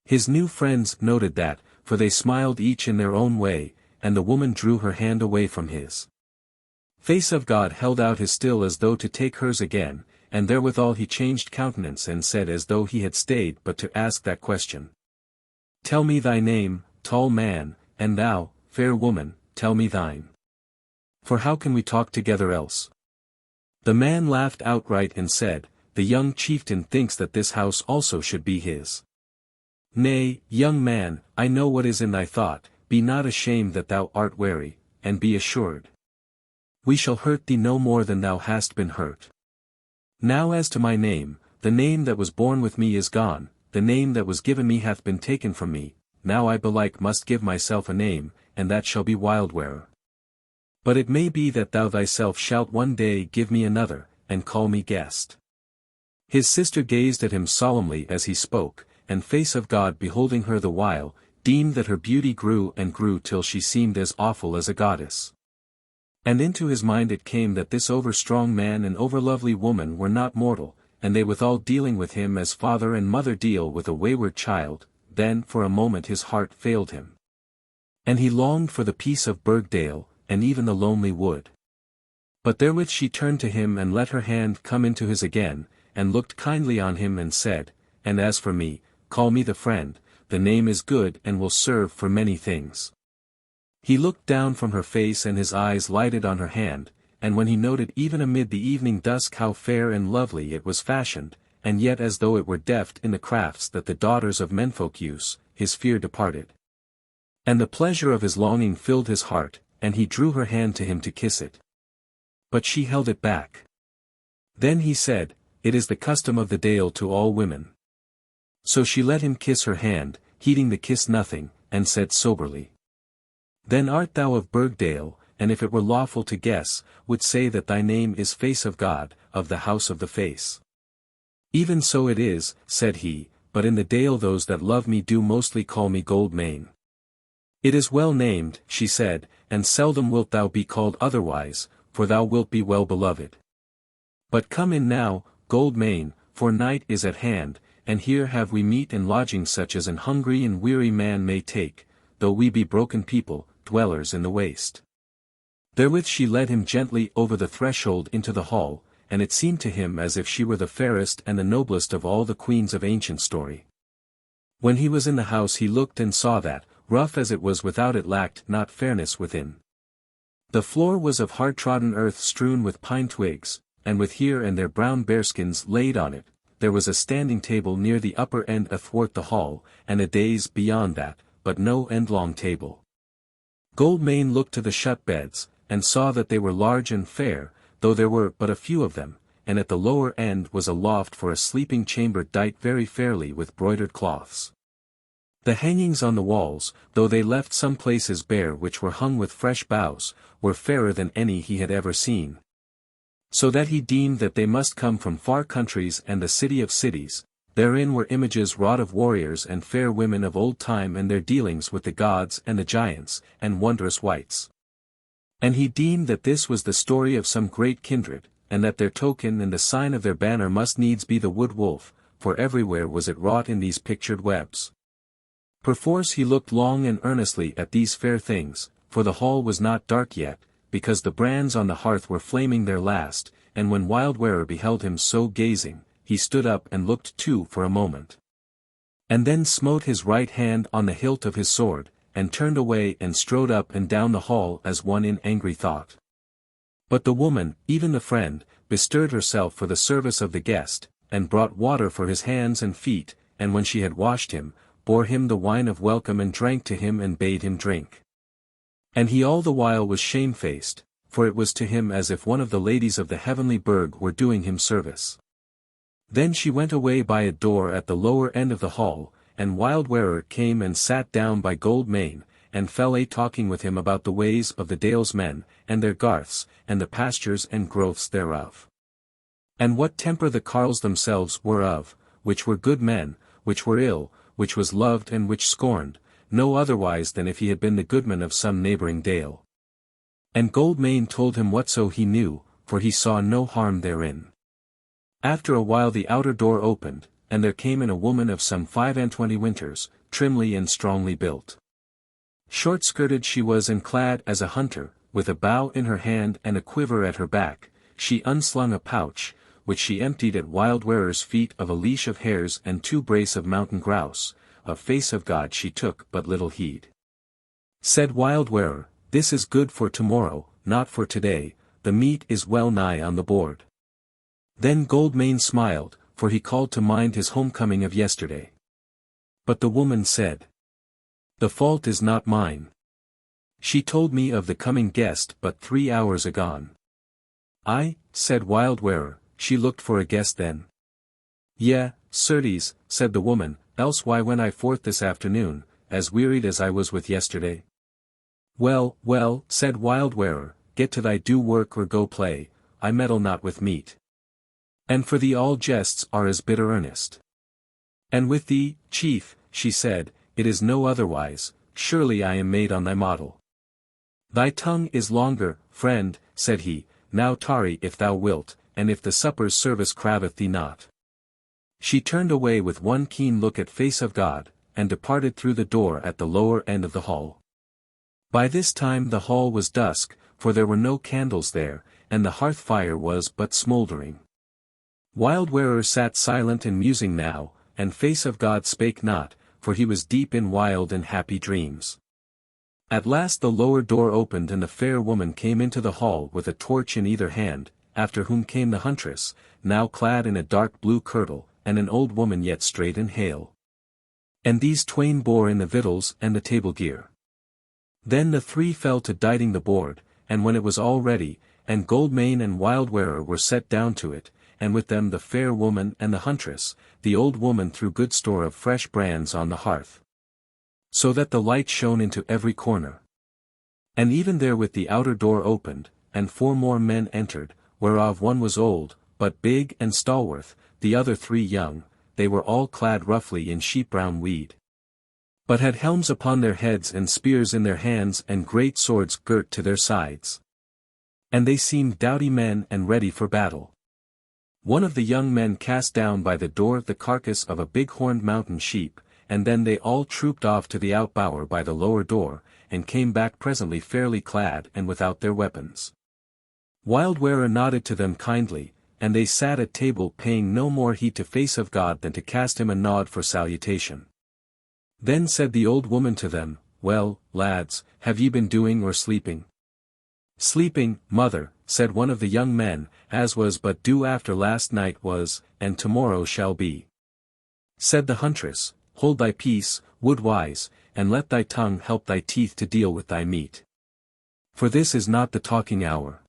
His new friends noted that, for they smiled each in their own way, and the woman drew her hand away from his. Face of God held out his still as though to take hers again, and therewithal he changed countenance and said as though he had stayed but to ask that question. Tell me thy name, tall man, and thou, fair woman, tell me thine. For how can we talk together else? The man laughed outright and said, The young chieftain thinks that this house also should be his. Nay, young man, I know what is in thy thought, be not ashamed that thou art wary, and be assured. We shall hurt thee no more than thou hast been hurt. Now as to my name, the name that was born with me is gone, the name that was given me hath been taken from me, now I belike must give myself a name, and that shall be Wildwearer. But it may be that thou thyself shalt one day give me another, and call me guest. His sister gazed at him solemnly as he spoke, and face of God beholding her the while, deemed that her beauty grew and grew till she seemed as awful as a goddess. And into his mind it came that this over-strong man and over-lovely woman were not mortal, and they withal dealing with him as father and mother deal with a wayward child. Then for a moment his heart failed him. And he longed for the peace of Burgdale, and even the lonely wood. But therewith she turned to him and let her hand come into his again, and looked kindly on him and said, And as for me, call me the friend, the name is good and will serve for many things. He looked down from her face and his eyes lighted on her hand, and when he noted even amid the evening dusk how fair and lovely it was fashioned, and yet as though it were deft in the crafts that the daughters of Menfolk use, his fear departed. And the pleasure of his longing filled his heart, and he drew her hand to him to kiss it. But she held it back. Then he said, It is the custom of the Dale to all women. So she let him kiss her hand, heeding the kiss nothing, and said soberly, Then art thou of Burgdale, and if it were lawful to guess, would say that thy name is Face of God, of the house of the face. Even so it is, said he, but in the Dale those that love me do mostly call me Goldmane. It is well named, she said, and seldom wilt thou be called otherwise, for thou wilt be well beloved. But come in now, Goldmane, for night is at hand, and here have we meat and lodging such as an hungry and weary man may take, though we be broken people, dwellers in the waste. Therewith she led him gently over the threshold into the hall, and it seemed to him as if she were the fairest and the noblest of all the queens of ancient story. When he was in the house he looked and saw that, rough as it was without, it lacked not fairness within. The floor was of hard-trodden earth strewn with pine twigs, and with here and there brown bearskins laid on it. There was a standing table near the upper end athwart the hall, and a dais beyond that, but no endlong table. Goldmane looked to the shut beds, and saw that they were large and fair, though there were but a few of them, and at the lower end was a loft for a sleeping chamber dight very fairly with broidered cloths. The hangings on the walls, though they left some places bare which were hung with fresh boughs, were fairer than any he had ever seen. So that he deemed that they must come from far countries and the city of cities. Therein were images wrought of warriors and fair women of old time and their dealings with the gods and the giants, and wondrous wights. And he deemed that this was the story of some great kindred, and that their token and the sign of their banner must needs be the wood wolf, for everywhere was it wrought in these pictured webs. Perforce he looked long and earnestly at these fair things, for the hall was not dark yet, because the brands on the hearth were flaming their last, and when Wildwearer beheld him so gazing, he stood up and looked too for a moment. And then smote his right hand on the hilt of his sword, and turned away and strode up and down the hall as one in angry thought. But the woman, even the friend, bestirred herself for the service of the guest, and brought water for his hands and feet, and when she had washed him, bore him the wine of welcome and drank to him and bade him drink. And he all the while was shamefaced, for it was to him as if one of the ladies of the heavenly burg were doing him service. Then she went away by a door at the lower end of the hall, and Wildwearer came and sat down by Goldmane, and fell a-talking with him about the ways of the Dalemen, and their garths, and the pastures and growths thereof. And what temper the carles themselves were of, which were good men, which were ill, which was loved and which scorned, no otherwise than if he had been the goodman of some neighbouring dale. And Goldmane told him whatso he knew, for he saw no harm therein. After a while the outer door opened, and there came in a woman of some 25 winters, trimly and strongly built. Short-skirted she was and clad as a hunter, with a bow in her hand and a quiver at her back. She unslung a pouch, which she emptied at Wildwearer's feet, of a leash of hares and 2 brace of mountain grouse. Of face of God she took but little heed. Said Wildwearer, "This is good for tomorrow, not for today, the meat is well nigh on the board." Then Goldmane smiled, for he called to mind his homecoming of yesterday. But the woman said, "The fault is not mine. She told me of the coming guest but 3 hours agone." "Aye," said Wildwearer, "she looked for a guest then." "Yea, certes," said the woman, "else why went I forth this afternoon, as wearied as I was with yesterday?" "Well, well," said Wildwearer, "get to thy due work or go play, I meddle not with meat. And for thee all jests are as bitter earnest. And with thee, chief," she said, "it is no otherwise, surely I am made on thy model." "Thy tongue is longer, friend," said he, "now tarry if thou wilt, and if the supper's service craveth thee not." She turned away with one keen look at face of God, and departed through the door at the lower end of the hall. By this time the hall was dusk, for there were no candles there, and the hearth fire was but smouldering. Wildwearer sat silent and musing now, and face of God spake not, for he was deep in wild and happy dreams. At last the lower door opened and the fair woman came into the hall with a torch in either hand, after whom came the huntress, now clad in a dark blue kirtle, and an old woman yet straight and hale. And these twain bore in the victuals and the table gear. Then the 3 fell to dighting the board, and when it was all ready, and Goldmane and Wildwearer were set down to it, and with them the fair woman and the huntress, the old woman threw good store of fresh brands on the hearth, so that the light shone into every corner. And even therewith the outer door opened, and 4 more men entered, whereof one was old, but big and stalwart, the other 3 young. They were all clad roughly in sheep-brown weed, but had helms upon their heads and spears in their hands and great swords girt to their sides. And they seemed doughty men and ready for battle. One of the young men cast down by the door the carcass of a big-horned mountain sheep, and then they all trooped off to the outbower by the lower door, and came back presently fairly clad and without their weapons. Wildwearer nodded to them kindly, and they sat at table paying no more heed to face of God than to cast him a nod for salutation. Then said the old woman to them, "Well, lads, have ye been doing or sleeping?" "Sleeping, mother," said one of the young men, "as was but due after last night was, and tomorrow shall be." Said the huntress, "Hold thy peace, wood-wise, and let thy tongue help thy teeth to deal with thy meat. For this is not the talking hour."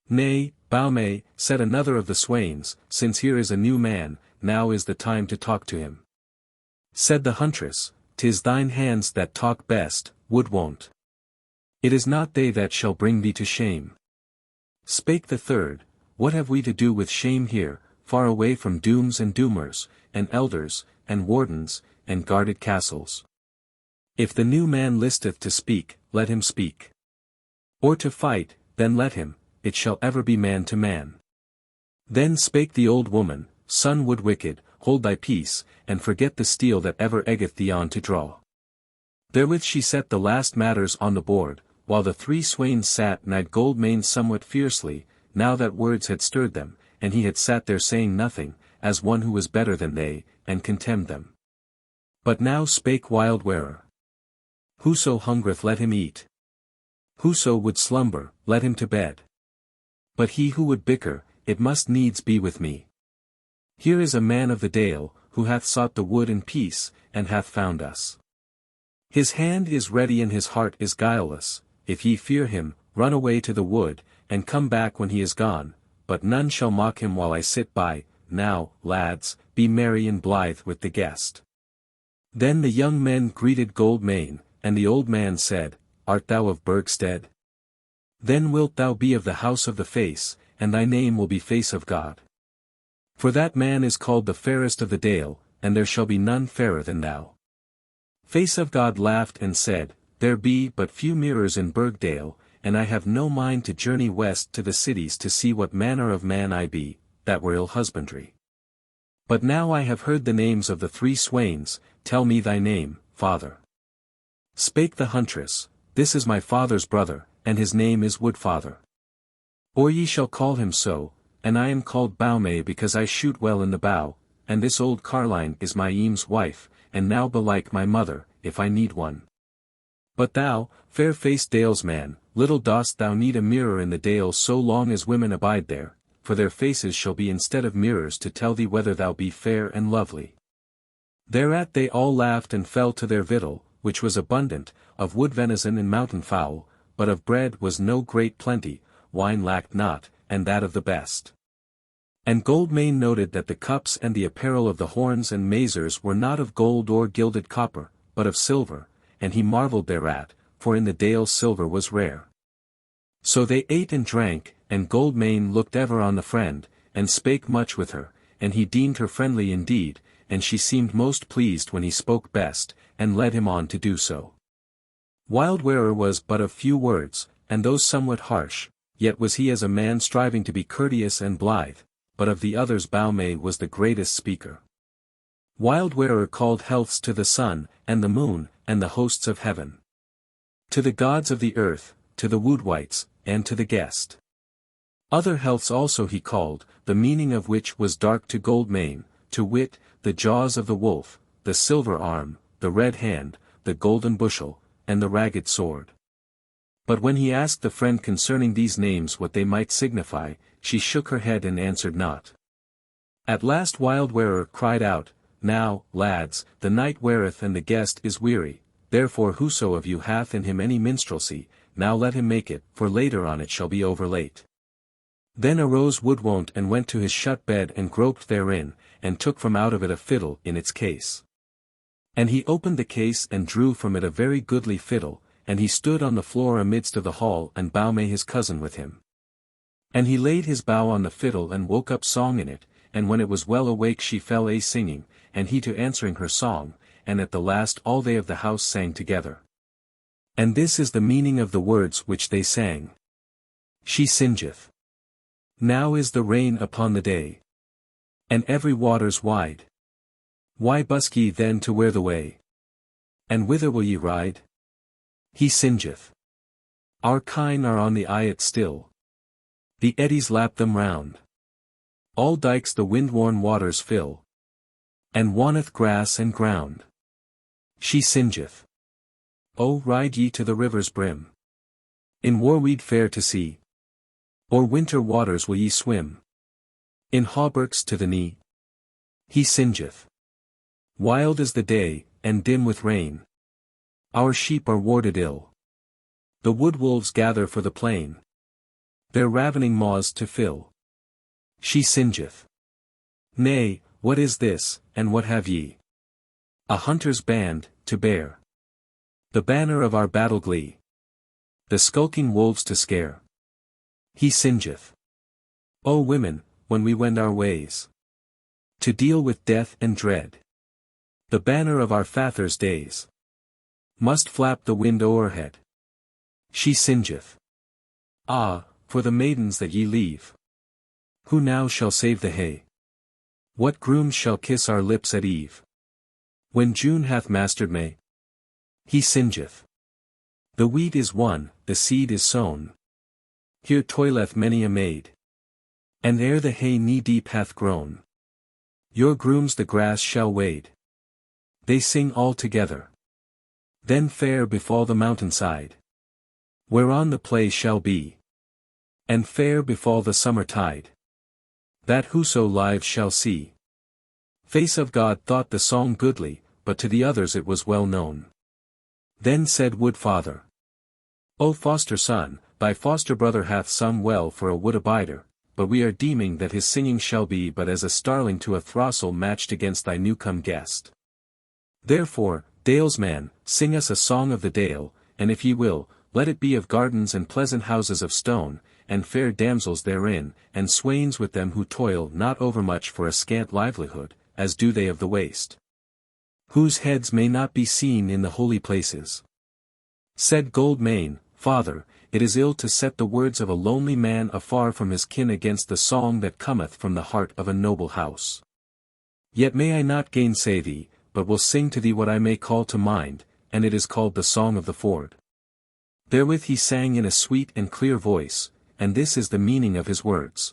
"Nay, Baume," said another of the swains, "since here is a new man, now is the time to talk to him." Said the huntress, "'Tis thine hands that talk best, wood-wont. It is not they that shall bring thee to shame." Spake the third, "What have we to do with shame here, far away from dooms and doomers, and elders, and wardens, and guarded castles? If the new man listeth to speak, let him speak. Or to fight, then let him, it shall ever be man to man." Then spake the old woman, "Son Wood-Wicked, hold thy peace, and forget the steel that ever eggeth thee on to draw." Therewith she set the last matters on the board, while the three swains sat and eyed Goldmane somewhat fiercely, now that words had stirred them, and he had sat there saying nothing, as one who was better than they, and contemned them. But now spake Wildwearer. "Whoso hungereth let him eat. Whoso would slumber, let him to bed. But he who would bicker, it must needs be with me. Here is a man of the dale, who hath sought the wood in peace, and hath found us. His hand is ready and his heart is guileless. If ye fear him, run away to the wood, and come back when he is gone, but none shall mock him while I sit by. Now, lads, be merry and blithe with the guest." Then the young men greeted Goldmane, and the old man said, "Art thou of Burgstead? Then wilt thou be of the house of the face, and thy name will be Face of God. For that man is called the fairest of the dale, and there shall be none fairer than thou." Face of God laughed and said, "There be but few mirrors in Burgdale, and I have no mind to journey west to the cities to see what manner of man I be, that were ill husbandry. But now I have heard the names of the three swains, tell me thy name, father." Spake the huntress, "This is my father's brother, and his name is Woodfather. Or ye shall call him so, and I am called Baume because I shoot well in the bow, and this old carline is my Eames wife, and now belike my mother, if I need one. But thou, fair-faced dalesman, little dost thou need a mirror in the dale so long as women abide there, for their faces shall be instead of mirrors to tell thee whether thou be fair and lovely." Thereat they all laughed and fell to their victual, which was abundant, of wood venison and mountain fowl, but of bread was no great plenty, wine lacked not, and that of the best. And Goldmane noted that the cups and the apparel of the horns and mazers were not of gold or gilded copper, but of silver, and he marvelled thereat, for in the dale silver was rare. So they ate and drank, and Goldmane looked ever on the friend, and spake much with her, and he deemed her friendly indeed, and she seemed most pleased when he spoke best, and led him on to do so. Wildwearer was but of few words, and those somewhat harsh, yet was he as a man striving to be courteous and blithe, but of the others Baume was the greatest speaker. Wildwearer called healths to the sun, and the moon, and the hosts of heaven. To the gods of the earth, to the Wood-Wights, and to the guest. Other healths also he called, the meaning of which was dark to Goldmane, to wit, the jaws of the wolf, the silver arm, the red hand, the golden bushel, and the ragged sword. But when he asked the friend concerning these names what they might signify, she shook her head and answered not. At last Wildwearer cried out, "Now, lads, the night weareth and the guest is weary, therefore whoso of you hath in him any minstrelsy, now let him make it, for later on it shall be over late." Then arose Wood-Wont and went to his shut bed and groped therein, and took from out of it a fiddle in its case. And he opened the case and drew from it a very goodly fiddle, and he stood on the floor amidst of the hall and Baume his cousin with him. And he laid his bow on the fiddle and woke up song in it, and when it was well awake she fell a-singing, and he to answering her song, and at the last all they of the house sang together. And this is the meaning of the words which they sang. She singeth. Now is the rain upon the day. And every water's wide. Why busk ye then to where the way? And whither will ye ride? He singeth. Our kine are on the eyot still. The eddies lap them round. All dykes the wind-worn waters fill. And wanneth grass and ground. She singeth. O ride ye to the river's brim. In warweed fair to see. Or winter waters will ye swim. In hauberks to the knee. He singeth. Wild is the day, and dim with rain. Our sheep are warded ill. The wood-wolves gather for the plain. Their ravening maws to fill. She singeth. Nay, what is this, and what have ye? A hunter's band, to bear. The banner of our battle glee. The skulking wolves to scare. He singeth. O women, when we wend our ways. To deal with death and dread. The banner of our fathers' days. Must flap the wind o'erhead. She singeth. Ah, for the maidens that ye leave. Who now shall save the hay? What grooms shall kiss our lips at eve? When June hath mastered May? He singeth. The wheat is won, the seed is sown. Here toileth many a maid. And ere the hay knee-deep hath grown, your grooms the grass shall wade. They sing all together. Then fair befall the mountainside, whereon the play shall be. And fair befall the summer tide, that whoso live shall see. Face of God thought the song goodly, but to the others it was well known. Then said Wood Father, O foster son, thy foster brother hath sung well for a wood abider, but we are deeming that his singing shall be but as a starling to a throstle matched against thy new-come guest. Therefore, Dalesman, sing us a song of the Dale, and if ye will, let it be of gardens and pleasant houses of stone, and fair damsels therein, and swains with them who toil not overmuch for a scant livelihood, as do they of the waste. Whose heads may not be seen in the holy places. Said Goldmane, Father, it is ill to set the words of a lonely man afar from his kin against the song that cometh from the heart of a noble house. Yet may I not gainsay thee, but will sing to thee what I may call to mind, and it is called the Song of the Ford. Therewith he sang in a sweet and clear voice, and this is the meaning of his words.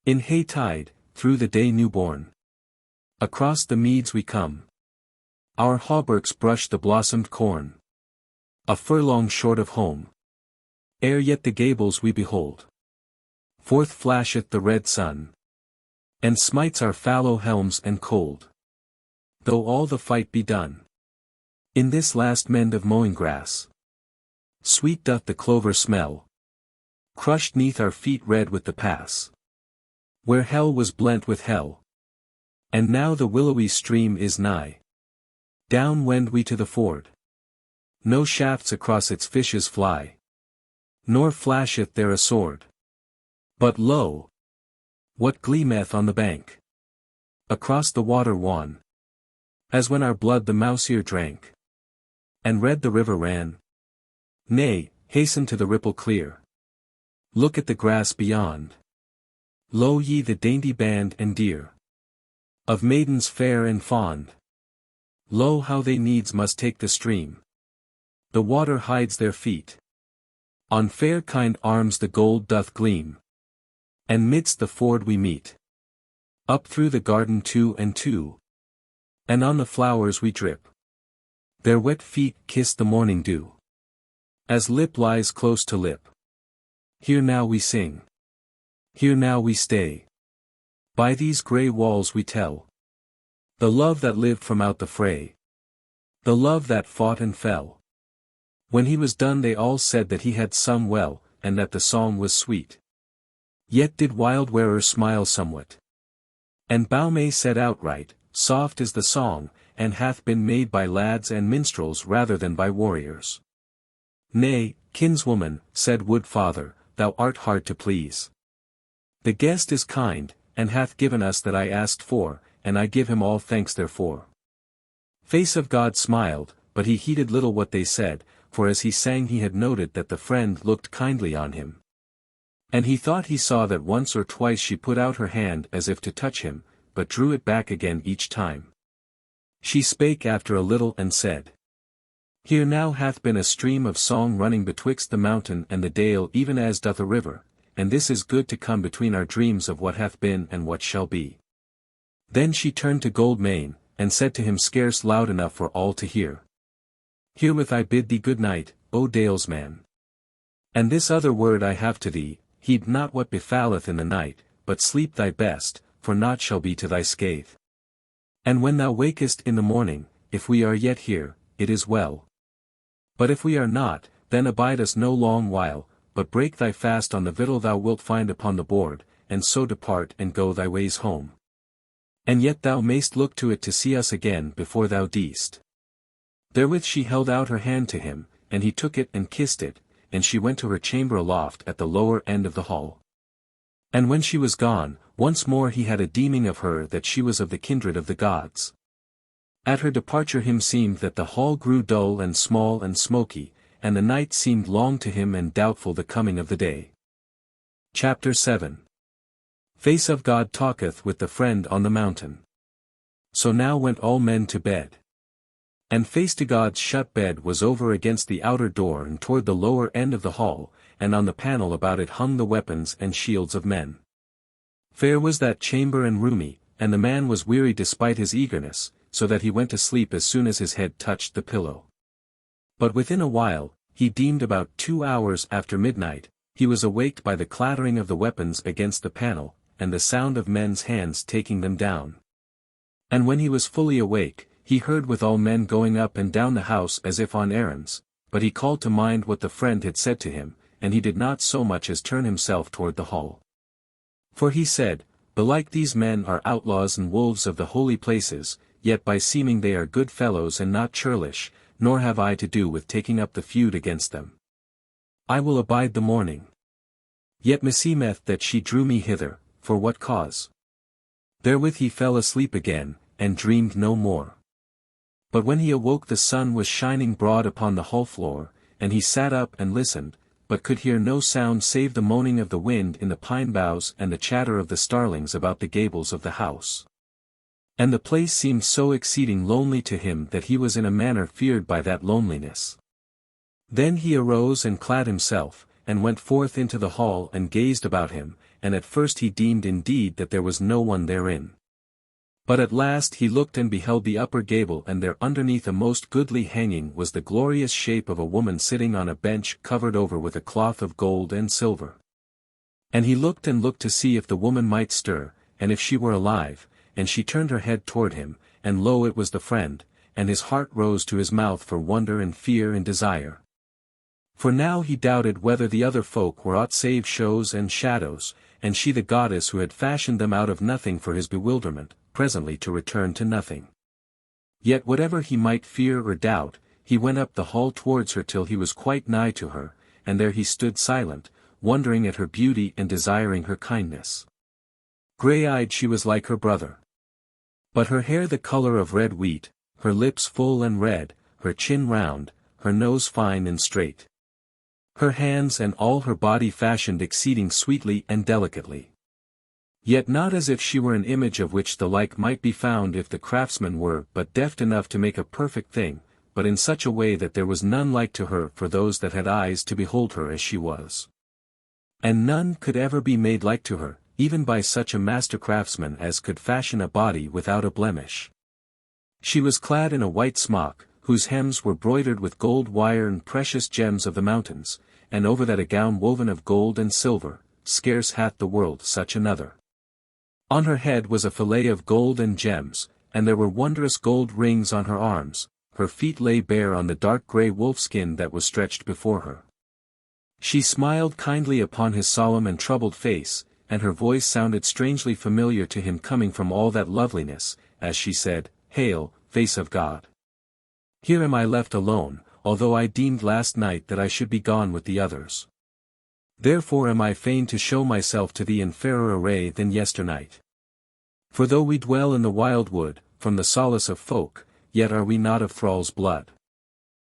In haytide, through the day newborn, across the meads we come. Our hauberks brush the blossomed corn. A furlong short of home. Ere yet the gables we behold. Forth flasheth the red sun. And smites our fallow helms and cold. Though all the fight be done. In this last mend of mowing grass. Sweet doth the clover smell. Crushed neath our feet red with the pass. Where hell was blent with hell. And now the willowy stream is nigh. Down wend we to the ford. No shafts across its fishes fly. Nor flasheth there a sword. But lo! What gleameth on the bank? Across the water wan. As when our blood the mouse-ear drank. And red the river ran. Nay, hasten to the ripple clear. Look at the grass beyond. Lo ye the dainty band and deer. Of maidens fair and fond. Lo how they needs must take the stream. The water hides their feet. On fair kind arms the gold doth gleam. And midst the ford we meet. Up through the garden two and two. And on the flowers we drip. Their wet feet kiss the morning dew. As lip lies close to lip. Here now we sing. Here now we stay. By these grey walls we tell. The love that lived from out the fray. The love that fought and fell. When he was done they all said that he had sung well, and that the song was sweet. Yet did wild wearer smile somewhat. And Baume said outright, soft is the song, and hath been made by lads and minstrels rather than by warriors. Nay, kinswoman, said Wood Father, thou art hard to please. The guest is kind, and hath given us that I asked for, and I give him all thanks therefore. Face of God smiled, but he heeded little what they said, for as he sang he had noted that the friend looked kindly on him. And he thought he saw that once or twice she put out her hand as if to touch him, but drew it back again each time. She spake after a little and said, Here now hath been a stream of song running betwixt the mountain and the dale even as doth a river, and this is good to come between our dreams of what hath been and what shall be. Then she turned to Goldmane, and said to him scarce loud enough for all to hear. Herewith I bid thee good night, O Dalesman. And this other word I have to thee, heed not what befalleth in the night, but sleep thy best, for naught shall be to thy scathe. And when thou wakest in the morning, if we are yet here, it is well. But if we are not, then abide us no long while, but break thy fast on the victual thou wilt find upon the board, and so depart and go thy ways home. And yet thou mayst look to it to see us again before thou deest. Therewith she held out her hand to him, and he took it and kissed it, and she went to her chamber aloft at the lower end of the hall. And when she was gone, once more he had a deeming of her that she was of the kindred of the gods. At her departure him seemed that the hall grew dull and small and smoky, and the night seemed long to him and doubtful the coming of the day. Chapter 7. Face of God talketh with the friend on the mountain. So now went all men to bed. And face to God's shut bed was over against the outer door and toward the lower end of the hall, and on the panel about it hung the weapons and shields of men. Fair was that chamber and roomy, and the man was weary despite his eagerness, so that he went to sleep as soon as his head touched the pillow. But within a while, he deemed about 2 hours after midnight, he was awaked by the clattering of the weapons against the panel, and the sound of men's hands taking them down. And when he was fully awake, he heard withal men going up and down the house as if on errands, but he called to mind what the friend had said to him, and he did not so much as turn himself toward the hall. For he said, Belike these men are outlaws and wolves of the holy places, yet by seeming they are good fellows and not churlish, nor have I to do with taking up the feud against them. I will abide the morning. Yet meseemeth that she drew me hither, for what cause? Therewith he fell asleep again, and dreamed no more. But when he awoke the sun was shining broad upon the hall floor, and he sat up and listened, but could hear no sound save the moaning of the wind in the pine boughs and the chatter of the starlings about the gables of the house. And the place seemed so exceeding lonely to him that he was in a manner feared by that loneliness. Then he arose and clad himself, and went forth into the hall and gazed about him, and at first he deemed indeed that there was no one therein. But at last he looked and beheld the upper gable, and there underneath a most goodly hanging was the glorious shape of a woman sitting on a bench covered over with a cloth of gold and silver. And he looked and looked to see if the woman might stir, and if she were alive, and she turned her head toward him, and lo, it was the friend, and his heart rose to his mouth for wonder and fear and desire. For now he doubted whether the other folk were aught save shows and shadows, and she the goddess who had fashioned them out of nothing for his bewilderment, presently to return to nothing. Yet whatever he might fear or doubt, he went up the hall towards her till he was quite nigh to her, and there he stood silent, wondering at her beauty and desiring her kindness. Grey-eyed she was like her brother. But her hair the colour of red wheat, her lips full and red, her chin round, her nose fine and straight. Her hands and all her body fashioned exceeding sweetly and delicately. Yet not as if she were an image of which the like might be found if the craftsman were but deft enough to make a perfect thing, but in such a way that there was none like to her for those that had eyes to behold her as she was. And none could ever be made like to her, even by such a master craftsman as could fashion a body without a blemish. She was clad in a white smock, whose hems were broidered with gold wire and precious gems of the mountains, and over that a gown woven of gold and silver, scarce hath the world such another. On her head was a fillet of gold and gems, and there were wondrous gold rings on her arms, her feet lay bare on the dark grey wolfskin that was stretched before her. She smiled kindly upon his solemn and troubled face, and her voice sounded strangely familiar to him coming from all that loveliness, as she said, Hail, face of God! Here am I left alone, although I deemed last night that I should be gone with the others. Therefore am I fain to show myself to thee in fairer array than yesternight. For though we dwell in the wild wood, from the solace of folk, yet are we not of thrall's blood.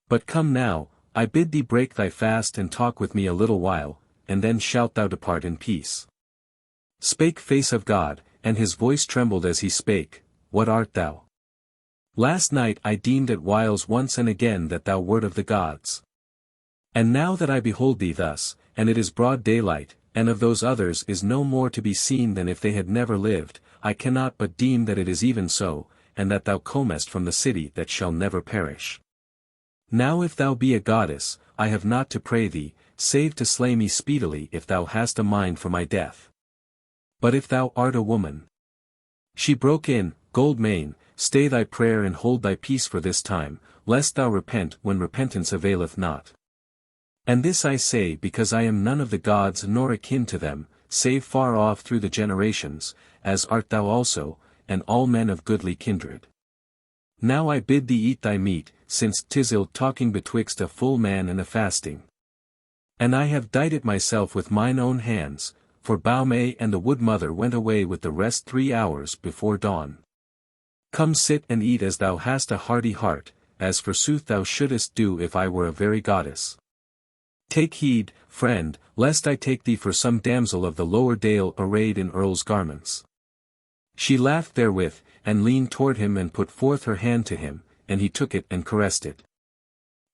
But come now, I bid thee break thy fast and talk with me a little while, and then shalt thou depart in peace. Spake face of God, and his voice trembled as he spake, What art thou? Last night I deemed at whiles once and again that thou wert of the gods. And now that I behold thee thus, and it is broad daylight, and of those others is no more to be seen than if they had never lived, I cannot but deem that it is even so, and that thou comest from the city that shall never perish. Now if thou be a goddess, I have not to pray thee, save to slay me speedily if thou hast a mind for my death. But if thou art a woman. She broke in, Goldmane, stay thy prayer and hold thy peace for this time, lest thou repent when repentance availeth not. And this I say because I am none of the gods nor akin to them, save far off through the generations, as art thou also, and all men of goodly kindred. Now I bid thee eat thy meat, since 'tis ill talking betwixt a full man and a fasting. And I have dight it myself with mine own hands, for Baume and the wood mother went away with the rest 3 hours before dawn. Come sit and eat as thou hast a hearty heart, as forsooth thou shouldest do if I were a very goddess. Take heed, friend, lest I take thee for some damsel of the lower dale arrayed in earl's garments. She laughed therewith, and leaned toward him and put forth her hand to him, and he took it and caressed it.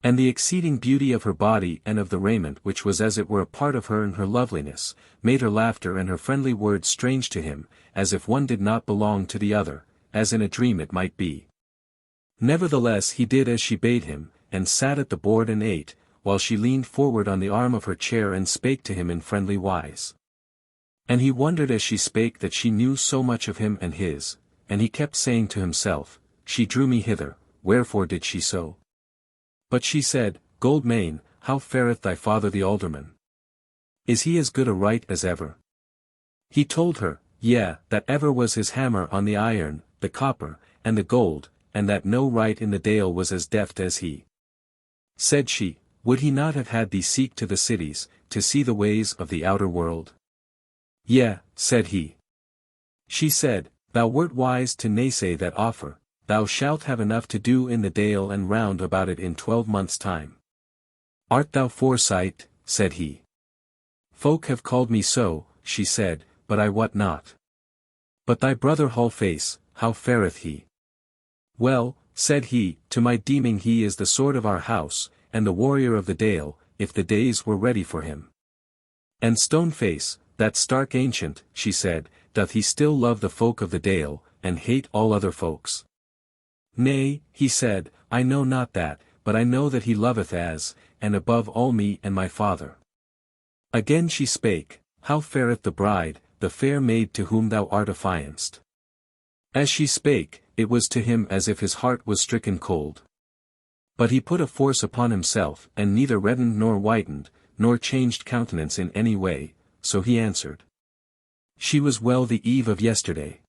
And the exceeding beauty of her body and of the raiment which was as it were a part of her and her loveliness, made her laughter and her friendly words strange to him, as if one did not belong to the other, as in a dream it might be. Nevertheless he did as she bade him, and sat at the board and ate, while she leaned forward on the arm of her chair and spake to him in friendly wise. And he wondered as she spake that she knew so much of him and his, and he kept saying to himself, She drew me hither, wherefore did she so? But she said, Goldmane, how fareth thy father the alderman? Is he as good a wight as ever? He told her, yea, that ever was his hammer on the iron, the copper, and the gold, and that no wight in the dale was as deft as he. Said she, Would he not have had thee seek to the cities, to see the ways of the outer world? Yea, said he. She said, Thou wert wise to naysay that offer, thou shalt have enough to do in the dale and round about it in 12 months' time. Art thou foresight? Said he. Folk have called me so, she said, but I wot not. But thy brother Hallface, how fareth he? Well, said he, to my deeming he is the sword of our house, and the warrior of the dale, if the days were ready for him. And Stoneface, that stark ancient, she said, doth he still love the folk of the dale, and hate all other folks? Nay, he said, I know not that, but I know that he loveth as, and above all me and my father. Again she spake, How fareth the bride, the fair maid to whom thou art affianced? As she spake, it was to him as if his heart was stricken cold. But he put a force upon himself, and neither reddened nor whitened, nor changed countenance in any way, so he answered. She was well the eve of yesterday.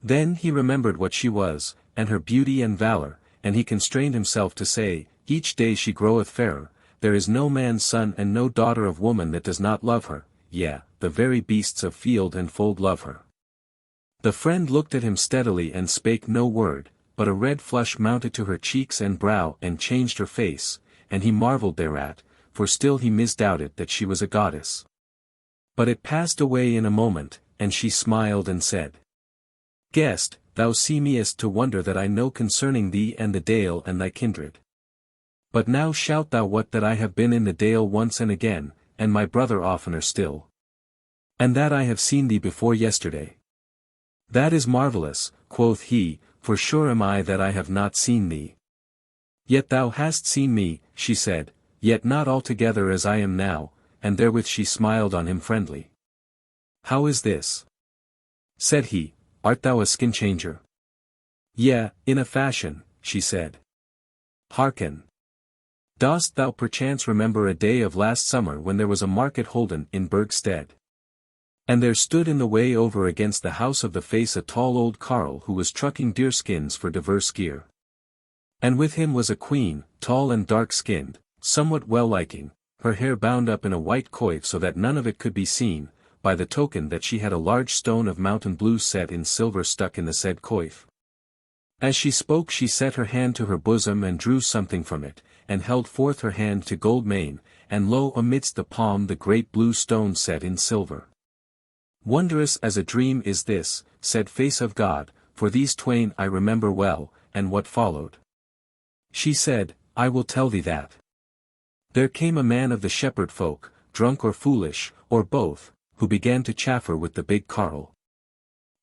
Then he remembered what she was, and her beauty and valor, and he constrained himself to say, Each day she groweth fairer, there is no man's son and no daughter of woman that does not love her, yea, the very beasts of field and fold love her. The friend looked at him steadily and spake no word, but a red flush mounted to her cheeks and brow and changed her face, and he marvelled thereat, for still he misdoubted that she was a goddess. But it passed away in a moment, and she smiled and said, Guest, thou seemest to wonder that I know concerning thee and the dale and thy kindred. But now shalt thou wot that I have been in the dale once and again, and my brother oftener still. And that I have seen thee before yesterday. That is marvellous, quoth he, for sure am I that I have not seen thee. Yet thou hast seen me, she said, yet not altogether as I am now, and therewith she smiled on him friendly. How is this? Said he, Art thou a skin changer? Yea, in a fashion, she said. Hearken. Dost thou perchance remember a day of last summer when there was a market holden in Burgstead? And there stood in the way over against the house of the face a tall old carle who was trucking deerskins for divers gear. And with him was a queen, tall and dark-skinned, somewhat well-liking, her hair bound up in a white coif so that none of it could be seen, by the token that she had a large stone of mountain blue set in silver stuck in the said coif. As she spoke she set her hand to her bosom and drew something from it, and held forth her hand to Goldmane, and lo amidst the palm the great blue stone set in silver. Wondrous as a dream is this, said Face of God, for these twain I remember well, and what followed. She said, I will tell thee that. There came a man of the shepherd folk, drunk or foolish, or both, who began to chaffer with the big carle.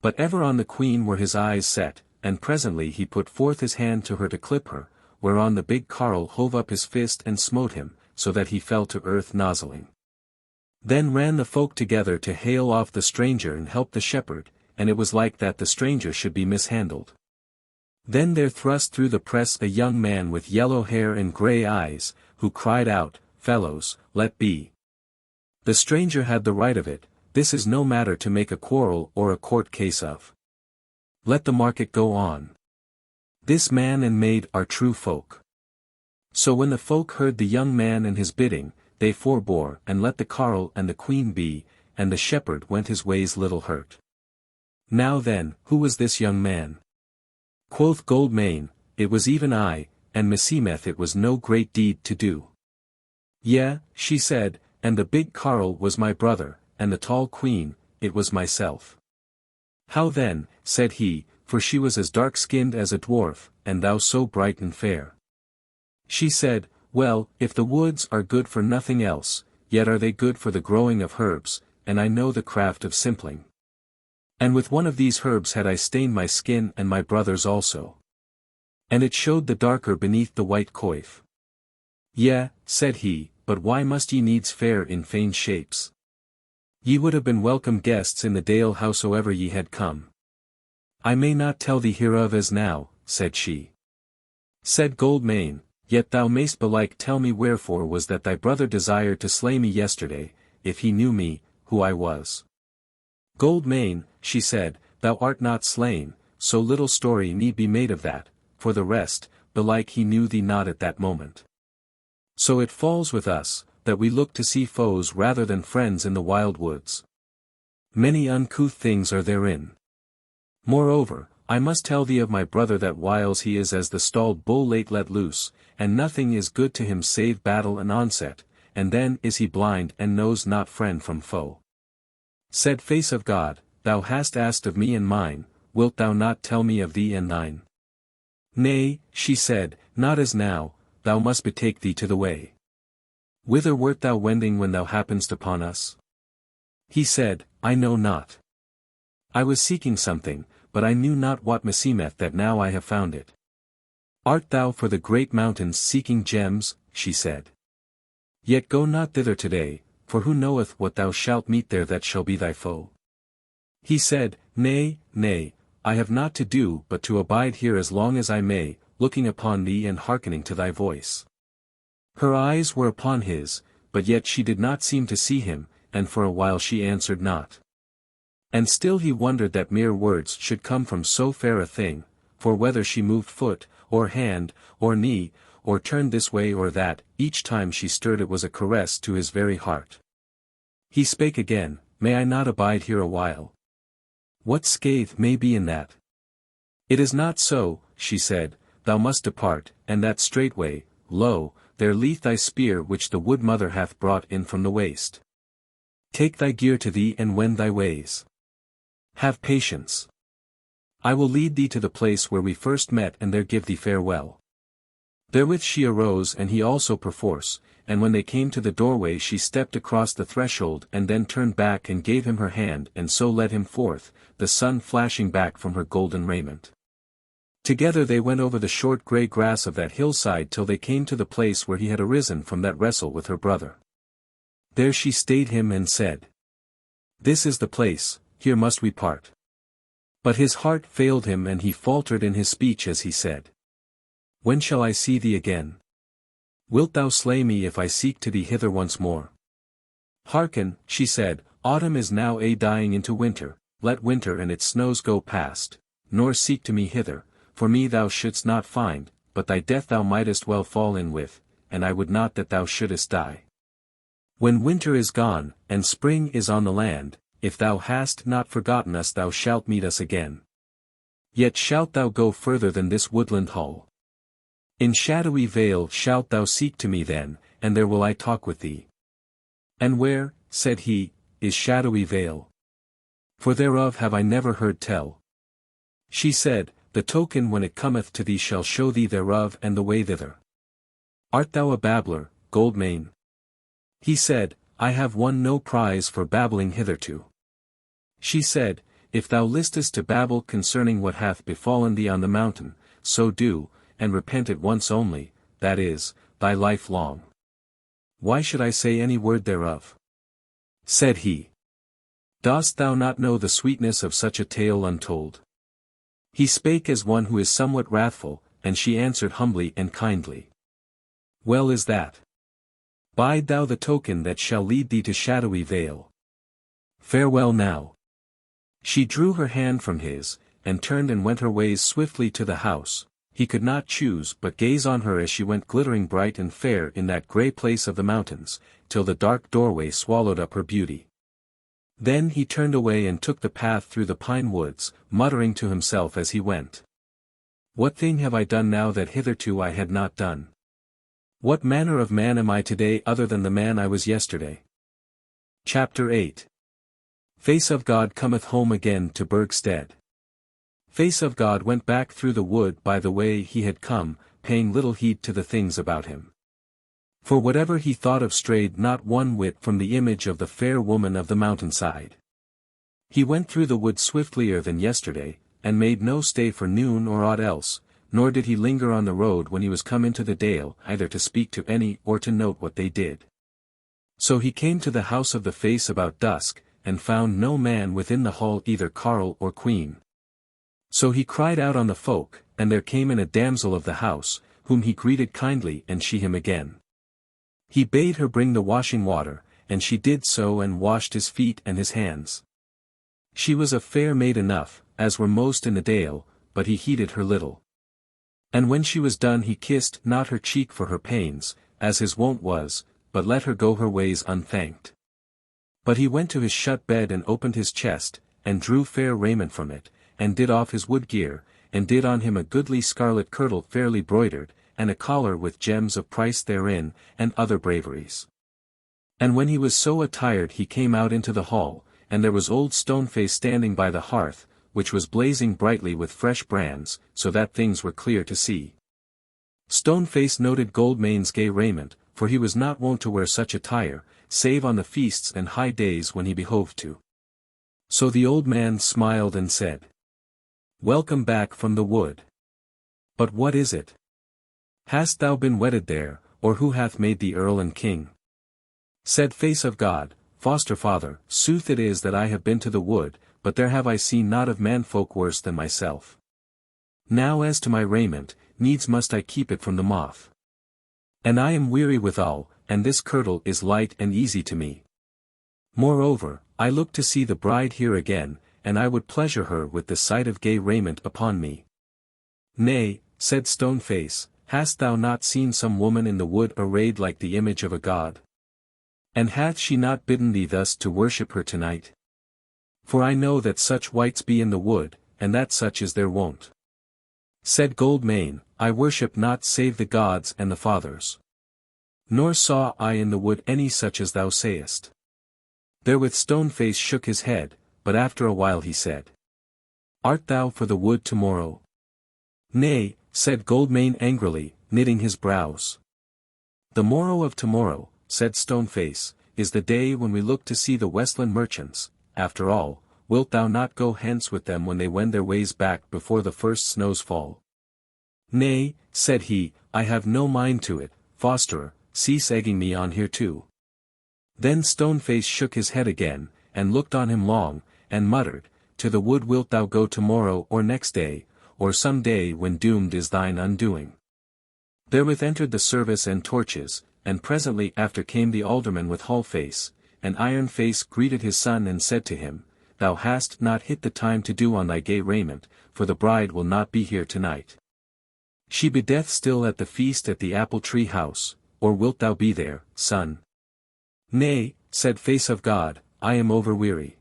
But ever on the queen were his eyes set, and presently he put forth his hand to her to clip her, whereon the big carle hove up his fist and smote him, so that he fell to earth nozzling. Then ran the folk together to hale off the stranger and help the shepherd, and it was like that the stranger should be mishandled. Then there thrust through the press a young man with yellow hair and grey eyes, who cried out, Fellows, let be. The stranger had the right of it, this is no matter to make a quarrel or a court case of. Let the market go on. This man and maid are true folk. So when the folk heard the young man and his bidding, they forbore and let the carle and the queen be, and the shepherd went his ways little hurt. Now then, who was this young man? Quoth Goldmane, it was even I, and meseemeth it was no great deed to do. Yea, she said, and the big carle was my brother, and the tall queen, it was myself. How then, said he, for she was as dark-skinned as a dwarf, and thou so bright and fair. She said, Well, if the woods are good for nothing else, yet are they good for the growing of herbs, and I know the craft of simpling. And with one of these herbs had I stained my skin and my brother's also. And it showed the darker beneath the white coif. Yea, said he, but why must ye needs fare in feigned shapes? Ye would have been welcome guests in the Dale howsoever ye had come. I may not tell thee hereof as now, said she. Said Goldmane, yet thou mayst belike tell me wherefore was that thy brother desired to slay me yesterday, if he knew me, who I was. Goldmane, she said, thou art not slain, so little story need be made of that, for the rest, belike he knew thee not at that moment. So it falls with us, that we look to see foes rather than friends in the wild woods. Many uncouth things are therein. Moreover, I must tell thee of my brother that whiles he is as the stalled bull late let loose, and nothing is good to him save battle and onset, and then is he blind and knows not friend from foe. Said Face of God, thou hast asked of me and mine, wilt thou not tell me of thee and thine? Nay, she said, not as now, thou must betake thee to the way. Whither wert thou wending when thou happenedst upon us? He said, I know not. I was seeking something, but I knew not what meseemeth that now I have found it. Art thou for the great mountains seeking gems? She said. Yet go not thither today, for who knoweth what thou shalt meet there that shall be thy foe? He said, Nay, nay, I have naught to do but to abide here as long as I may, looking upon thee and hearkening to thy voice. Her eyes were upon his, but yet she did not seem to see him, and for a while she answered not. And still he wondered that mere words should come from so fair a thing, for whether she moved foot, or hand, or knee, or turned this way or that, each time she stirred it was a caress to his very heart. He spake again, May I not abide here a while? What scathe may be in that? It is not so, she said, thou must depart, and that straightway, lo, there lieth thy spear which the wood mother hath brought in from the waste. Take thy gear to thee and wend thy ways. Have patience. I will lead thee to the place where we first met and there give thee farewell. Therewith she arose and he also perforce, and when they came to the doorway she stepped across the threshold and then turned back and gave him her hand and so led him forth, the sun flashing back from her golden raiment. Together they went over the short grey grass of that hillside till they came to the place where he had arisen from that wrestle with her brother. There she stayed him and said, This is the place, here must we part. But his heart failed him and he faltered in his speech as he said, When shall I see thee again? Wilt thou slay me if I seek to thee hither once more? Hearken, she said, Autumn is now dying into winter, let winter and its snows go past, nor seek to me hither, for me thou shouldst not find, but thy death thou mightest well fall in with, and I would not that thou shouldest die. When winter is gone, and spring is on the land, if thou hast not forgotten us thou shalt meet us again. Yet shalt thou go further than this woodland hull. In shadowy Vale shalt thou seek to me then, and there will I talk with thee. And where, said he, is shadowy Vale? For thereof have I never heard tell. She said, the token when it cometh to thee shall show thee thereof and the way thither. Art thou a babbler, Goldmane? He said, I have won no prize for babbling hitherto. She said, if thou listest to babble concerning what hath befallen thee on the mountain, so do, and repent it once only, that is, thy life long. Why should I say any word thereof? Said he. Dost thou not know the sweetness of such a tale untold? He spake as one who is somewhat wrathful, and she answered humbly and kindly. Well is that. Bide thou the token that shall lead thee to shadowy Vale. Farewell now. She drew her hand from his, and turned and went her ways swiftly to the house. He could not choose but gaze on her as she went glittering bright and fair in that grey place of the mountains, till the dark doorway swallowed up her beauty. Then he turned away and took the path through the pine woods, muttering to himself as he went. What thing have I done now that hitherto I had not done? What manner of man am I today other than the man I was yesterday? Chapter 8. Face of God cometh home again to Burgstead. Face of God went back through the wood by the way he had come, paying little heed to the things about him. For whatever he thought of strayed not one whit from the image of the fair woman of the mountainside. He went through the wood swiftlier than yesterday, and made no stay for noon or aught else, nor did he linger on the road when he was come into the dale either to speak to any or to note what they did. So he came to the house of the face about dusk, and found no man within the hall either carle or queen. So he cried out on the folk, and there came in a damsel of the house, whom he greeted kindly and she him again. He bade her bring the washing water, and she did so and washed his feet and his hands. She was a fair maid enough, as were most in the dale, but he heeded her little. And when she was done he kissed not her cheek for her pains, as his wont was, but let her go her ways unthanked. But he went to his shut bed and opened his chest, and drew fair raiment from it, and did off his wood gear, and did on him a goodly scarlet kirtle fairly broidered, and a collar with gems of price therein, and other braveries. And when he was so attired he came out into the hall, and there was old Stoneface standing by the hearth, which was blazing brightly with fresh brands, so that things were clear to see. Stoneface noted Goldmane's gay raiment, for he was not wont to wear such attire, save on the feasts and high days when he behoved to. So the old man smiled and said, Welcome back from the wood. But what is it? Hast thou been wedded there, or who hath made thee earl and king? Said Face of God, Foster father, sooth it is that I have been to the wood, but there have I seen not of Menfolk worse than myself. Now as to my raiment, needs must I keep it from the moth. And I am weary withal, and this kirtle is light and easy to me. Moreover, I look to see the bride here again, and I would pleasure her with the sight of gay raiment upon me. Nay, said Stoneface, hast thou not seen some woman in the wood arrayed like the image of a god? And hath she not bidden thee thus to worship her tonight? For I know that such wights be in the wood, and that such is their wont. Said Goldmane, I worship not save the gods and the fathers. Nor saw I in the wood any such as thou sayest. Therewith Stoneface shook his head, but after a while he said, Art thou for the wood tomorrow? Nay, said Goldmane angrily, knitting his brows. The morrow of tomorrow, said Stoneface, is the day when we look to see the Westland merchants. After all, wilt thou not go hence with them when they wend their ways back before the first snows fall? Nay, said he, I have no mind to it, fosterer, cease egging me on here too. Then Stoneface shook his head again, and looked on him long, and muttered, To the wood wilt thou go tomorrow or next day, or some day when doomed is thine undoing. Therewith entered the service and torches, and presently after came the alderman with Hullface, and Ironface greeted his son and said to him, Thou hast not hit the time to do on thy gay raiment, for the bride will not be here tonight. She bedeth still at the feast at the apple tree house, or wilt thou be there, son? Nay, said Face of God, I am over-weary.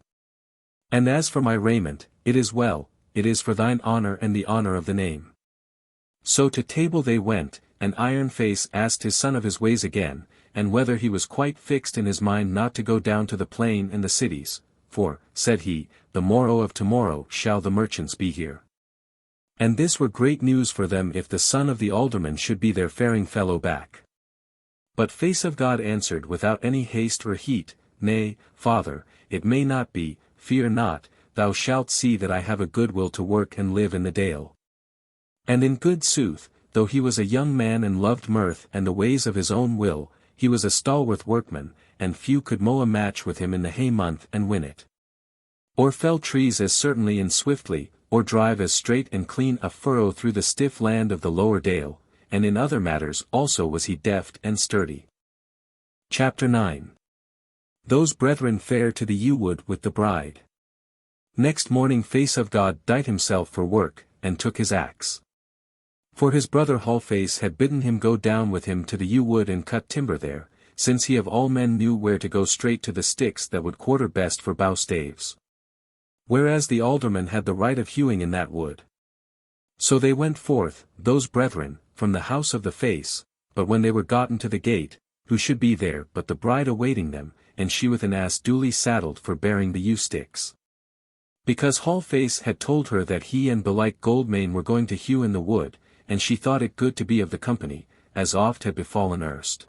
And as for my raiment, it is well, it is for thine honour and the honour of the name. So to table they went, and Iron Face asked his son of his ways again, and whether he was quite fixed in his mind not to go down to the plain and the cities, for, said he, the morrow of tomorrow shall the merchants be here. And this were great news for them if the son of the alderman should be their faring fellow back. But Face of God answered without any haste or heat, Nay, father, it may not be, fear not, thou shalt see that I have a good will to work and live in the dale. And in good sooth, though he was a young man and loved mirth and the ways of his own will, he was a stalwart workman, and few could mow a match with him in the hay month and win it. Or fell trees as certainly and swiftly, or drive as straight and clean a furrow through the stiff land of the lower dale, and in other matters also was he deft and sturdy. Chapter 9. Those brethren fare to the Yewwood with the bride. Next morning Face of God dight himself for work, and took his axe. For his brother Hallface had bidden him go down with him to the Yewwood and cut timber there, since he of all men knew where to go straight to the sticks that would quarter best for bow-staves. Whereas the alderman had the right of hewing in that wood. So they went forth, those brethren, from the house of the Face, but when they were gotten to the gate, who should be there but the bride awaiting them, and she with an ass duly saddled for bearing the yew sticks. Because Hallface had told her that he and belike Goldmane were going to hew in the wood, and she thought it good to be of the company, as oft had befallen erst.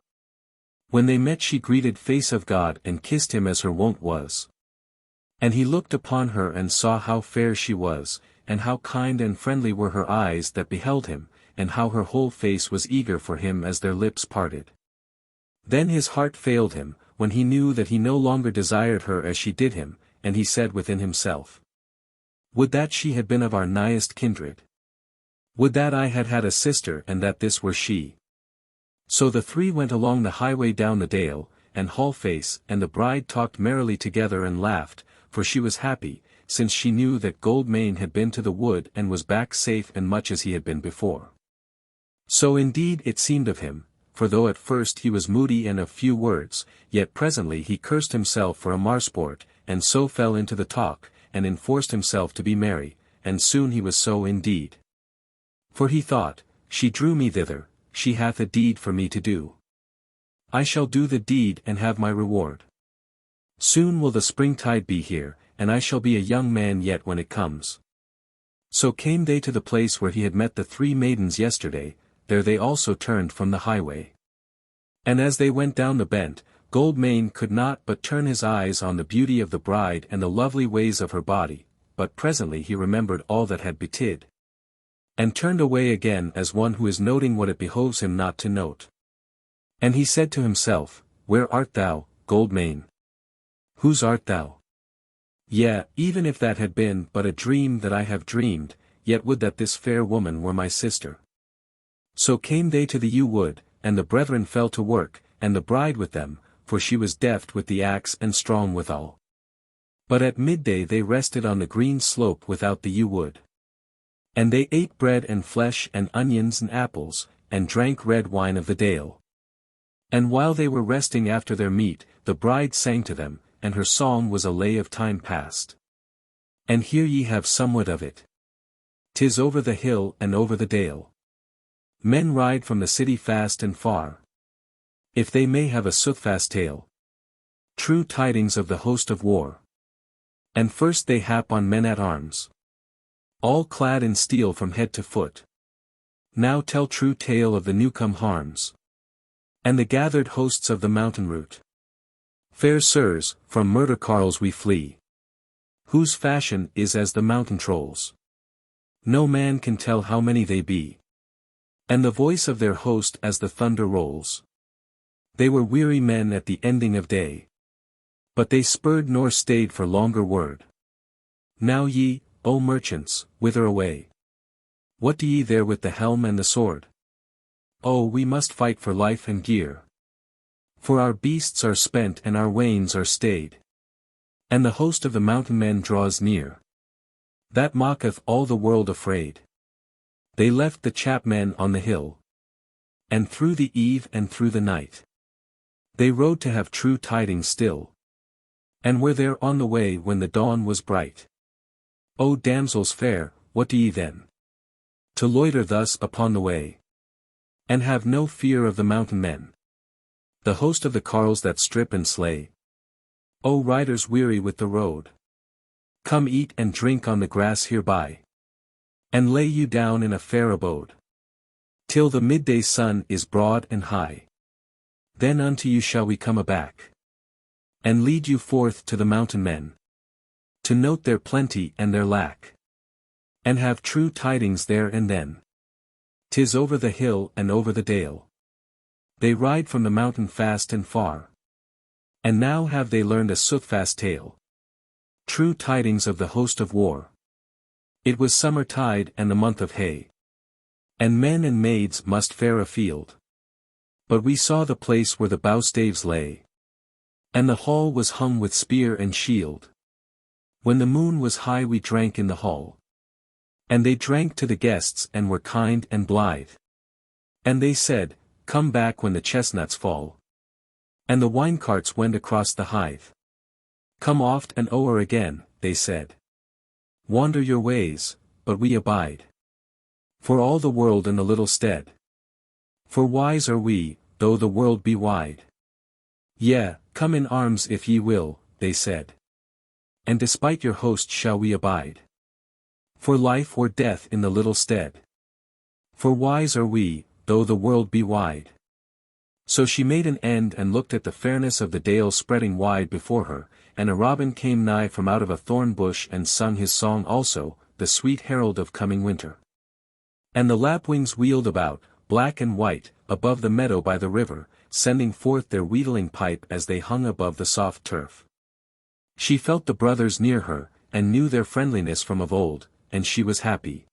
When they met she greeted Face of God and kissed him as her wont was. And he looked upon her and saw how fair she was, and how kind and friendly were her eyes that beheld him, and how her whole face was eager for him as their lips parted. Then his heart failed him, when he knew that he no longer desired her as she did him, and he said within himself, Would that she had been of our nighest kindred. Would that I had had a sister and that this were she. So the three went along the highway down the dale, and Hallface and the bride talked merrily together and laughed, for she was happy, since she knew that Goldmane had been to the wood and was back safe and much as he had been before. So indeed it seemed of him, for though at first he was moody and of few words, yet presently he cursed himself for a marsport, and so fell into the talk, and enforced himself to be merry, and soon he was so indeed. For he thought, She drew me thither, she hath a deed for me to do. I shall do the deed and have my reward. Soon will the springtide be here, and I shall be a young man yet when it comes. So came they to the place where he had met the three maidens yesterday, there they also turned from the highway. And as they went down the bent, Goldmane could not but turn his eyes on the beauty of the bride and the lovely ways of her body, but presently he remembered all that had betid. And turned away again as one who is noting what it behoves him not to note. And he said to himself, Where art thou, Goldmane? Whose art thou? Yea, even if that had been but a dream that I have dreamed, yet would that this fair woman were my sister. So came they to the Yewwood, and the brethren fell to work, and the bride with them, for she was deft with the axe and strong withal. But at midday they rested on the green slope without the Yewwood. And they ate bread and flesh and onions and apples, and drank red wine of the dale. And while they were resting after their meat, the bride sang to them, and her song was a lay of time past. And here ye have somewhat of it. 'Tis over the hill and over the dale. Men ride from the city fast and far. If they may have a soothfast tale. True tidings of the host of war. And first they hap on men at arms. All clad in steel from head to foot. Now tell true tale of the newcome harms. And the gathered hosts of the mountain route. Fair sirs, from murder carles we flee. Whose fashion is as the mountain trolls. No man can tell how many they be. And the voice of their host as the thunder rolls. They were weary men at the ending of day. But they spurred nor stayed for longer word. Now ye, O merchants, whither away? What do ye there with the helm and the sword? Oh, we must fight for life and gear. For our beasts are spent and our wains are stayed. And the host of the mountain men draws near. That mocketh all the world afraid. They left the chapmen on the hill. And through the eve and through the night. They rode to have true tidings still. And were there on the way when the dawn was bright. O damsels fair, what do ye then? To loiter thus upon the way. And have no fear of the mountain men, the host of the carles that strip and slay. O riders weary with the road, come eat and drink on the grass hereby, and lay you down in a fair abode, till the midday sun is broad and high. Then unto you shall we come aback, and lead you forth to the mountain men, to note their plenty and their lack, and have true tidings there and then. 'Tis over the hill and over the dale, they ride from the mountain fast and far, and now have they learned a soothfast tale, true tidings of the host of war. It was summer tide and the month of hay, and men and maids must fare afield. But we saw the place where the bowstaves lay, and the hall was hung with spear and shield. When the moon was high we drank in the hall, and they drank to the guests and were kind and blithe. And they said, come back when the chestnuts fall, and the wine carts went across the hithe. Come oft and o'er again, they said. Wander your ways, but we abide, for all the world and the little stead. For wise are we, though the world be wide. Yea, come in arms if ye will, they said. And despite your host shall we abide, for life or death in the little stead. For wise are we, though the world be wide. So she made an end and looked at the fairness of the dale spreading wide before her, and a robin came nigh from out of a thorn bush and sung his song also, the sweet herald of coming winter. And the lapwings wheeled about, black and white, above the meadow by the river, sending forth their wheedling pipe as they hung above the soft turf. She felt the brothers near her, and knew their friendliness from of old, and she was happy.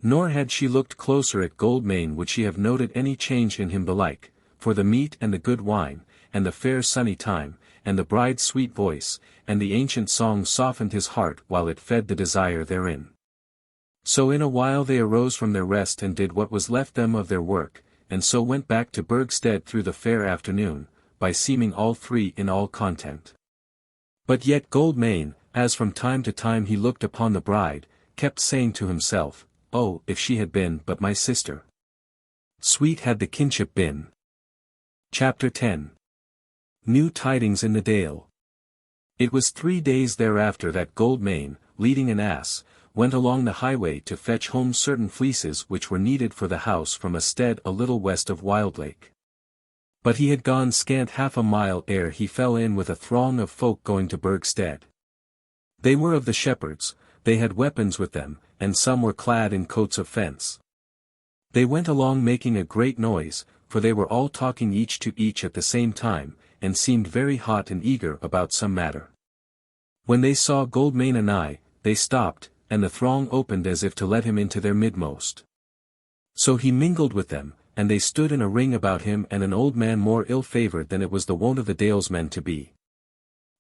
Nor had she looked closer at Goldmane would she have noted any change in him belike, for the meat and the good wine, and the fair sunny time, and the bride's sweet voice, and the ancient song softened his heart while it fed the desire therein. So in a while they arose from their rest and did what was left them of their work, and so went back to Burgstead through the fair afternoon, by seeming all three in all content. But yet Goldmane, as from time to time he looked upon the bride, kept saying to himself, oh, if she had been but my sister! Sweet had the kinship been. Chapter 10. New Tidings in the Dale. It was 3 days thereafter that Goldmane, leading an ass, went along the highway to fetch home certain fleeces which were needed for the house from a stead a little west of Wildlake. But he had gone scant half a mile ere he fell in with a throng of folk going to Burgstead. They were of the shepherds, they had weapons with them, and some were clad in coats of fence. They went along making a great noise, for they were all talking each to each at the same time, and seemed very hot and eager about some matter. When they saw Goldmane anigh, they stopped, and the throng opened as if to let him into their midmost. So he mingled with them, and they stood in a ring about him and an old man more ill-favoured than it was the wont of the dalesmen to be.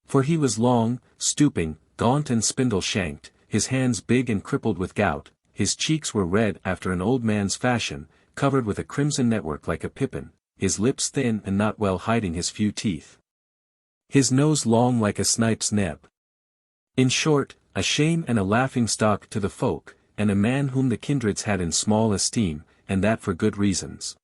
For he was long, stooping, gaunt and spindle-shanked, his hands big and crippled with gout, his cheeks were red after an old man's fashion, covered with a crimson network like a pippin, his lips thin and not well hiding his few teeth. His nose long like a snipe's neb. In short, a shame and a laughing-stock to the folk, and a man whom the kindreds had in small esteem, and that for good reasons.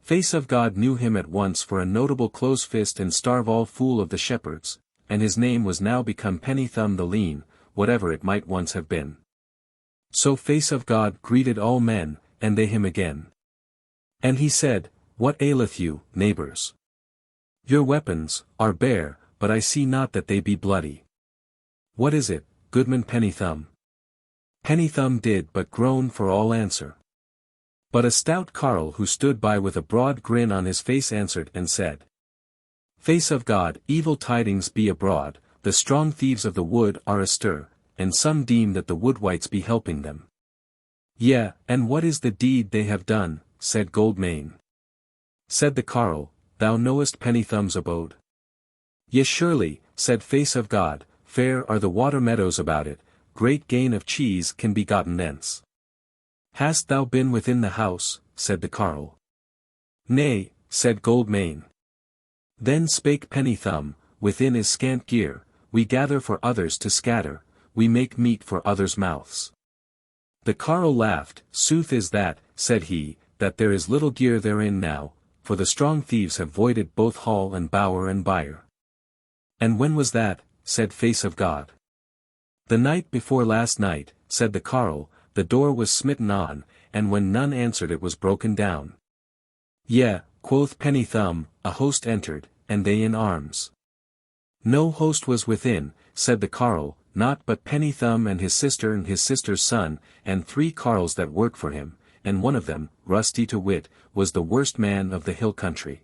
Face of God knew him at once for a notable close-fist and starve-all fool of the shepherds, and his name was now become Pennythumb the Lean, whatever it might once have been. So Face of God greeted all men, and they him again. And he said, What aileth you, neighbours? Your weapons are bare, but I see not that they be bloody. What is it, Goodman Pennythumb? Pennythumb did but groan for all answer. But a stout carle who stood by with a broad grin on his face answered and said, Face of God, evil tidings be abroad, the strong thieves of the wood are astir, and some deem that the Wood-Wights be helping them. Yea, and what is the deed they have done, said Goldmane. Said the carle, Thou knowest Pennythumb's abode? Yea surely, said Face of God, fair are the water meadows about it, great gain of cheese can be gotten thence. Hast thou been within the house, said the carle. Nay, said Goldmane. Then spake Pennythumb, within is scant gear, we gather for others to scatter, we make meat for others' mouths. The carle laughed, Sooth is that, said he, that there is little gear therein now, for the strong thieves have voided both hall and bower and byre. And when was that? Said Face of God. The night before last night, said the carle, the door was smitten on, and when none answered it was broken down. Yea, quoth Penny Thumb, a host entered, and they in arms. No host was within, said the carle, not but Penny Thumb and his sister's son, and 3 carles that work for him, and one of them, Rusty to wit, was the worst man of the hill country.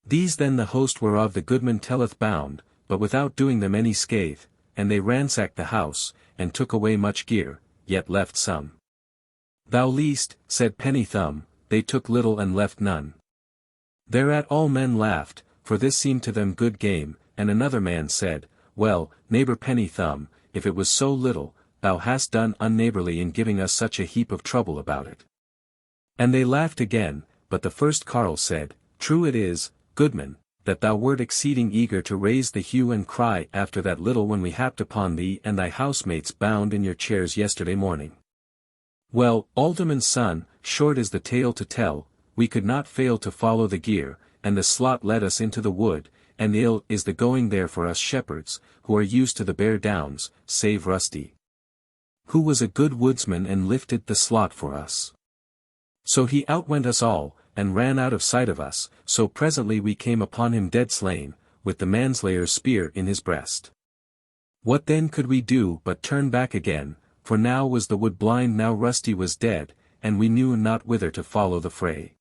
These then the host were of the goodman Telleth bound, but without doing them any scathe, and they ransacked the house, and took away much gear, yet left some. Thou least, said Penny Thumb, they took little and left none. Thereat all men laughed, for this seemed to them good game, and another man said, Well, neighbour Penny Thumb, if it was so little, thou hast done unneighbourly in giving us such a heap of trouble about it. And they laughed again, but the first carle said, True it is, goodman, that thou wert exceeding eager to raise the hue and cry after that little when we happed upon thee and thy housemates bound in your chairs yesterday morning. Well, alderman's son, short is the tale to tell, we could not fail to follow the gear, and the slot led us into the wood, and ill is the going there for us shepherds, who are used to the bare downs, save Rusty, who was a good woodsman and lifted the slot for us. So he outwent us all, and ran out of sight of us, so presently we came upon him dead slain, with the manslayer's spear in his breast. What then could we do but turn back again, for now was the wood blind, now Rusty was dead, and we knew not whither to follow the fray.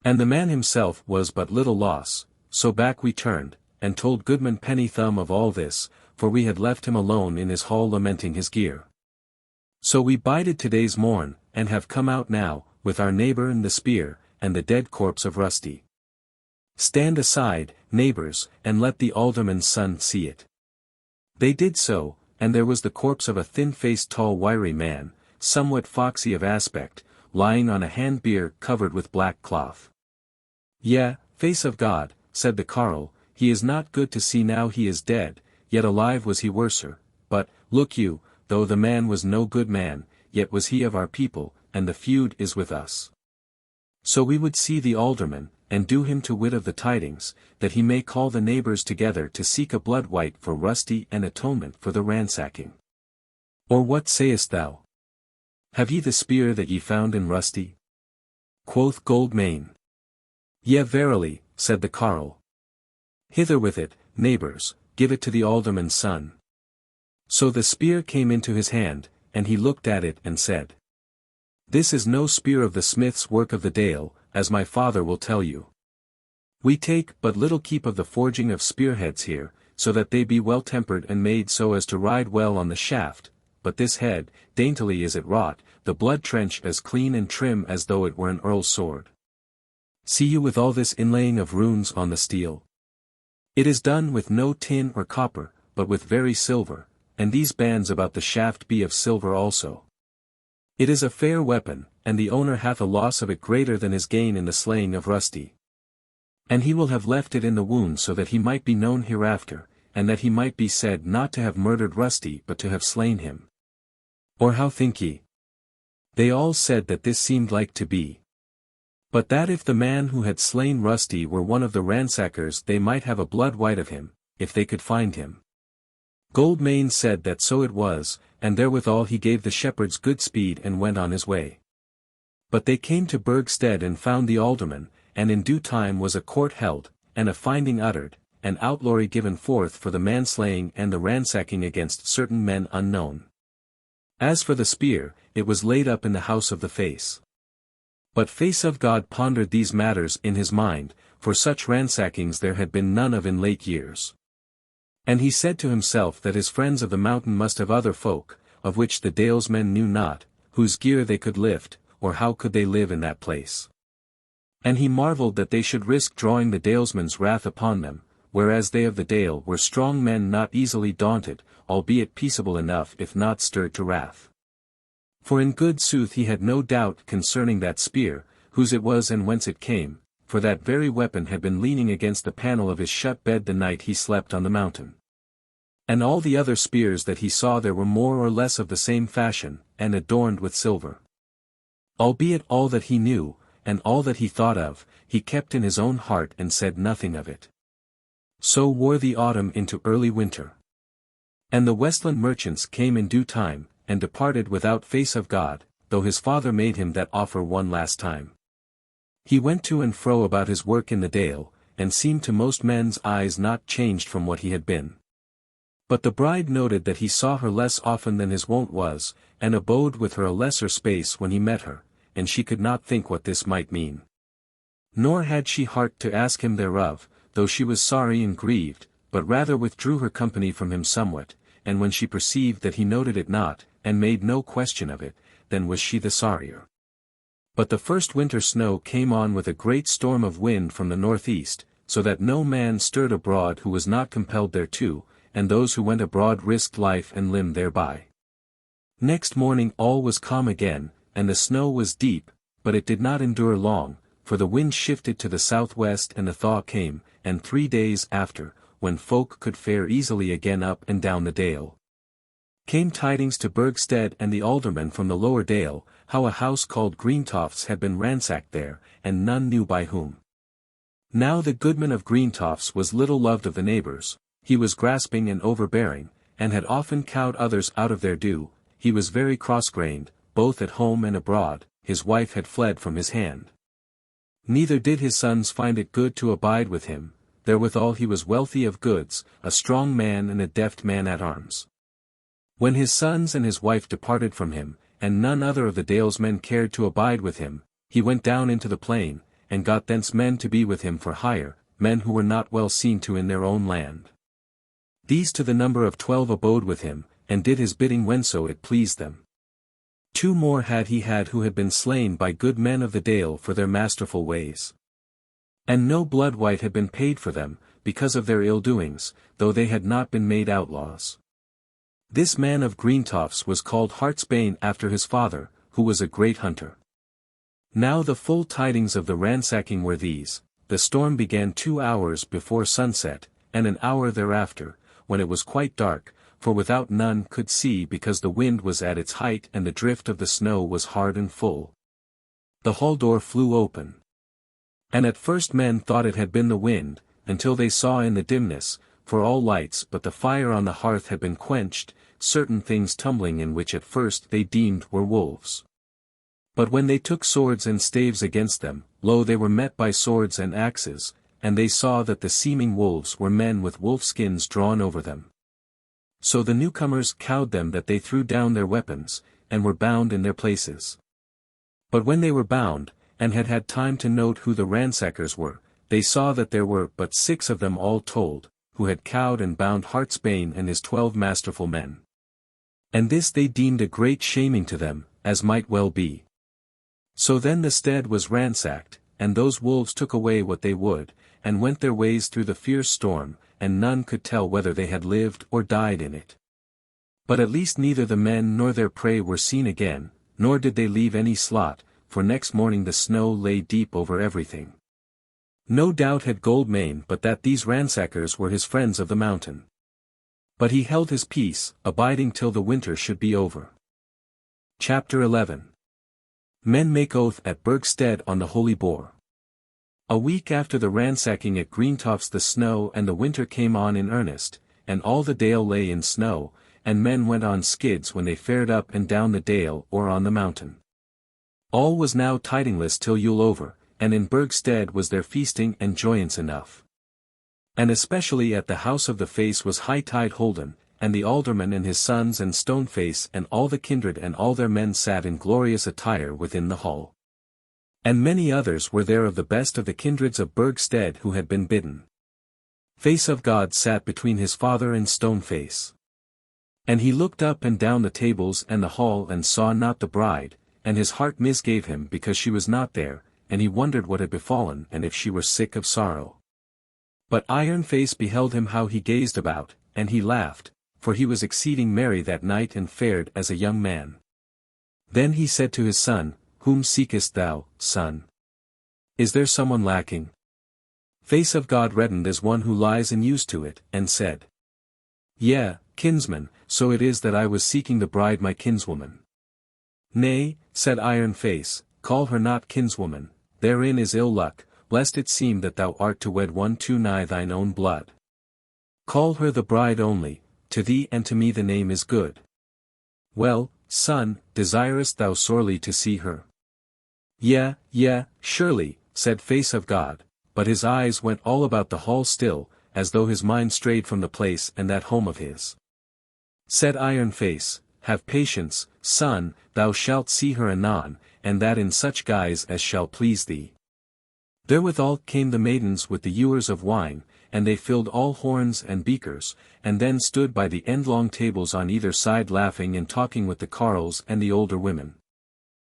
And the man himself was but little loss, so back we turned, and told goodman Penny Thumb of all this, for we had left him alone in his hall lamenting his gear. So we bided today's morn, and have come out now, with our neighbour and the spear, and the dead corpse of Rusty. Stand aside, neighbours, and let the alderman's son see it. They did so, and there was the corpse of a thin-faced tall wiry man, somewhat foxy of aspect, lying on a hand-bier covered with black cloth. Yea, Face of God, said the carle, he is not good to see now he is dead, yet alive was he worser, but, look you, though the man was no good man, yet was he of our people, and the feud is with us. So we would see the alderman, and do him to wit of the tidings, that he may call the neighbours together to seek a blood-wight for Rusty and atonement for the ransacking. Or what sayest thou? Have ye the spear that ye found in Rusty? Quoth Goldmane. Yea verily, said the carle. Hither with it, neighbours, give it to the alderman's son. So the spear came into his hand, and he looked at it and said, This is no spear of the smith's work of the Dale, as my father will tell you. We take but little keep of the forging of spearheads here, so that they be well tempered and made so as to ride well on the shaft, but this head, daintily is it wrought, the blood trench as clean and trim as though it were an earl's sword. See you with all this inlaying of runes on the steel? It is done with no tin or copper, but with very silver, and these bands about the shaft be of silver also. It is a fair weapon, and the owner hath a loss of it greater than his gain in the slaying of Rusty. And he will have left it in the wound so that he might be known hereafter, and that he might be said not to have murdered Rusty but to have slain him. Or how think ye? They all said that this seemed like to be. But that if the man who had slain Rusty were one of the ransackers they might have a blood-wight of him, if they could find him. Goldmane said that so it was, and therewithal he gave the shepherds good speed and went on his way. But they came to Burgstead and found the alderman, and in due time was a court held, and a finding uttered, and outlawry given forth for the manslaying and the ransacking against certain men unknown. As for the spear, it was laid up in the house of the Face. But Face of God pondered these matters in his mind, for such ransackings there had been none of in late years. And he said to himself that his friends of the mountain must have other folk, of which the Dalesmen knew not, whose gear they could lift, or how could they live in that place. And he marvelled that they should risk drawing the Dalesmen's wrath upon them, whereas they of the Dale were strong men not easily daunted, albeit peaceable enough if not stirred to wrath. For in good sooth he had no doubt concerning that spear, whose it was and whence it came, for that very weapon had been leaning against the panel of his shut bed the night he slept on the mountain. And all the other spears that he saw there were more or less of the same fashion, and adorned with silver. Albeit all that he knew, and all that he thought of, he kept in his own heart and said nothing of it. So wore the autumn into early winter. And the Westland merchants came in due time, and departed without face of God, though his father made him that offer one last time. He went to and fro about his work in the dale, and seemed to most men's eyes not changed from what he had been. But the bride noted that he saw her less often than his wont was, and abode with her a lesser space when he met her, and she could not think what this might mean. Nor had she heart to ask him thereof, though she was sorry and grieved, but rather withdrew her company from him somewhat, and when she perceived that he noted it not, and made no question of it, then was she the sorrier. But the first winter snow came on with a great storm of wind from the northeast, so that no man stirred abroad who was not compelled thereto, and those who went abroad risked life and limb thereby. Next morning all was calm again, and the snow was deep, but it did not endure long, for the wind shifted to the southwest and a thaw came, and 3 days after, when folk could fare easily again up and down the dale, came tidings to Burgstead and the aldermen from the lower dale, how a house called Greentofts had been ransacked there, and none knew by whom. Now the goodman of Greentofts was little loved of the neighbours, he was grasping and overbearing, and had often cowed others out of their due, he was very cross-grained, both at home and abroad, his wife had fled from his hand. Neither did his sons find it good to abide with him, therewithal he was wealthy of goods, a strong man and a deft man at arms. When his sons and his wife departed from him, and none other of the dalesmen cared to abide with him, he went down into the plain, and got thence men to be with him for hire, men who were not well seen to in their own land. These to the number of 12 abode with him, and did his bidding whenso it pleased them. 2 more had he had who had been slain by good men of the dale for their masterful ways. And no blood-white had been paid for them, because of their ill-doings, though they had not been made outlaws. This man of Greentofts was called Heartsbane after his father, who was a great hunter. Now the full tidings of the ransacking were these: the storm began 2 hours before sunset, and an hour thereafter, when it was quite dark, for without none could see because the wind was at its height and the drift of the snow was hard and full. The hall door flew open. And at first men thought it had been the wind, until they saw in the dimness, for all lights but the fire on the hearth had been quenched, certain things tumbling in which at first they deemed were wolves. But when they took swords and staves against them, lo, they were met by swords and axes, and they saw that the seeming wolves were men with wolf-skins drawn over them. So the newcomers cowed them that they threw down their weapons, and were bound in their places. But when they were bound, and had had time to note who the ransackers were, they saw that there were but 6 of them all told, who had cowed and bound Heartsbane and his 12 masterful men. And this they deemed a great shaming to them, as might well be. So then the stead was ransacked, and those wolves took away what they would, and went their ways through the fierce storm, and none could tell whether they had lived or died in it. But at least neither the men nor their prey were seen again, nor did they leave any slot, for next morning the snow lay deep over everything. No doubt had Goldmane but that these ransackers were his friends of the mountain. But he held his peace, abiding till the winter should be over. Chapter 11. Men make oath at Burgstead on the Holy Boar. A week after the ransacking at Greentofts the snow and the winter came on in earnest, and all the dale lay in snow, and men went on skids when they fared up and down the dale or on the mountain. All was now tidingless till Yule over, and in Burgstead was there feasting and joyance enough. And especially at the house of the face was high-tide holden, and the alderman and his sons and Stoneface and all the kindred and all their men sat in glorious attire within the hall. And many others were there of the best of the kindreds of Burgstead who had been bidden. Face of God sat between his father and Stoneface. And he looked up and down the tables and the hall and saw not the bride, and his heart misgave him because she was not there, and he wondered what had befallen and if she were sick of sorrow. But Ironface beheld him how he gazed about, and he laughed, for he was exceeding merry that night and fared as a young man. Then he said to his son, Whom seekest thou, son? Is there someone lacking? Face of God reddened as one who lies and used to it, and said, Yea, kinsman, so it is that I was seeking the bride my kinswoman. Nay, said Iron Face, call her not kinswoman, therein is ill luck, lest it seem that thou art to wed one too nigh thine own blood. Call her the bride only, to thee and to me the name is good. Well, son, desirest thou sorely to see her? Yea, surely, said Face of God, but his eyes went all about the hall still, as though his mind strayed from the place and that home of his. Said Iron Face, have patience, son, thou shalt see her anon, and that in such guise as shall please thee. Therewithal came the maidens with the ewers of wine, and they filled all horns and beakers, and then stood by the endlong tables on either side laughing and talking with the carles and the older women.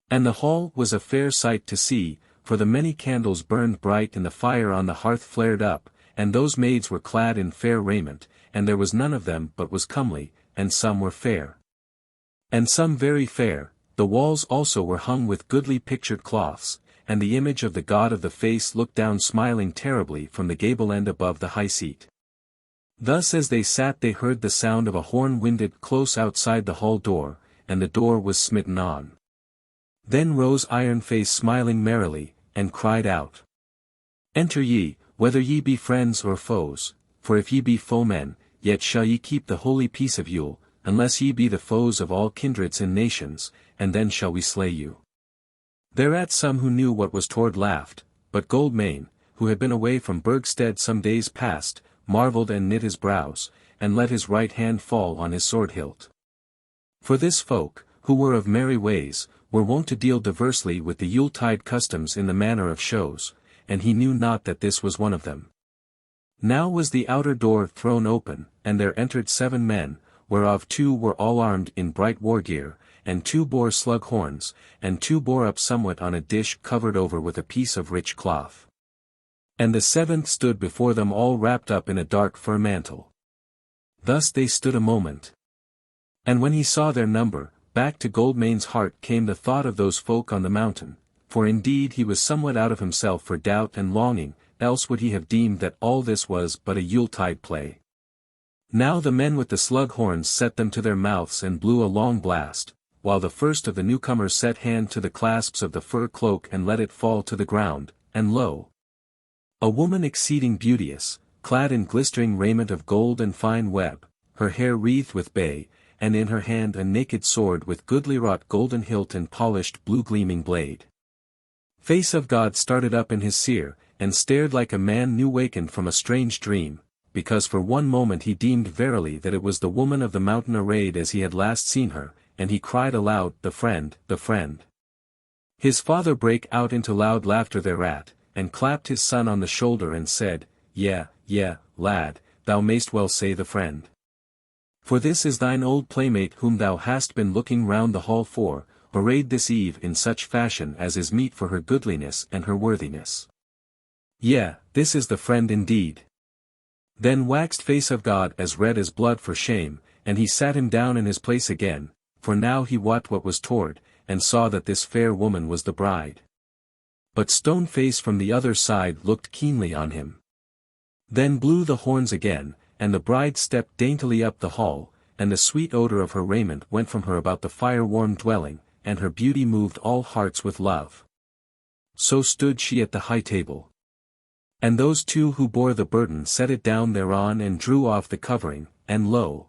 And the hall was a fair sight to see, for the many candles burned bright and the fire on the hearth flared up, and those maids were clad in fair raiment, and there was none of them but was comely, and some were fair. And some very fair, the walls also were hung with goodly pictured cloths, and the image of the god of the face looked down smiling terribly from the gable end above the high seat. Thus as they sat they heard the sound of a horn winded close outside the hall door, and the door was smitten on. Then rose Iron Face smiling merrily, and cried out. Enter ye, whether ye be friends or foes, for if ye be foemen, yet shall ye keep the holy peace of Yule, unless ye be the foes of all kindreds and nations, and then shall we slay you. Thereat some who knew what was toward laughed, but Goldmane, who had been away from Burgstead some days past, marvelled and knit his brows, and let his right hand fall on his sword hilt. For this folk, who were of merry ways, were wont to deal diversely with the Yuletide customs in the manner of shows, and he knew not that this was one of them. Now was the outer door thrown open, and there entered 7 men, whereof 2 were all armed in bright war gear, and 2 bore slug horns, and 2 bore up somewhat on a dish covered over with a piece of rich cloth. And the 7th stood before them all wrapped up in a dark fur mantle. Thus they stood a moment. And when he saw their number, back to Goldmane's heart came the thought of those folk on the mountain, for indeed he was somewhat out of himself for doubt and longing, else would he have deemed that all this was but a Yuletide play. Now the men with the slug horns set them to their mouths and blew a long blast, while the first of the newcomers set hand to the clasps of the fur cloak and let it fall to the ground, and lo! A woman exceeding beauteous, clad in glistering raiment of gold and fine web, her hair wreathed with bay, and in her hand a naked sword with goodly wrought golden hilt and polished blue gleaming blade. Face of God started up in his seer, and stared like a man new wakened from a strange dream, because for one moment he deemed verily that it was the woman of the mountain arrayed as he had last seen her, and he cried aloud, the friend, the friend. His father brake out into loud laughter thereat, and clapped his son on the shoulder and said, Yea, lad, thou mayst well say the friend. For this is thine old playmate whom thou hast been looking round the hall for, arrayed this eve in such fashion as is meet for her goodliness and her worthiness. Yea, this is the friend indeed. Then waxed Face of God as red as blood for shame, and he sat him down in his place again, for now he wot what was toward, and saw that this fair woman was the bride. But Stone Face from the other side looked keenly on him. Then blew the horns again, and the bride stepped daintily up the hall, and the sweet odor of her raiment went from her about the fire-warmed dwelling, and her beauty moved all hearts with love. So stood she at the high table. And those 2 who bore the burden set it down thereon and drew off the covering, and lo!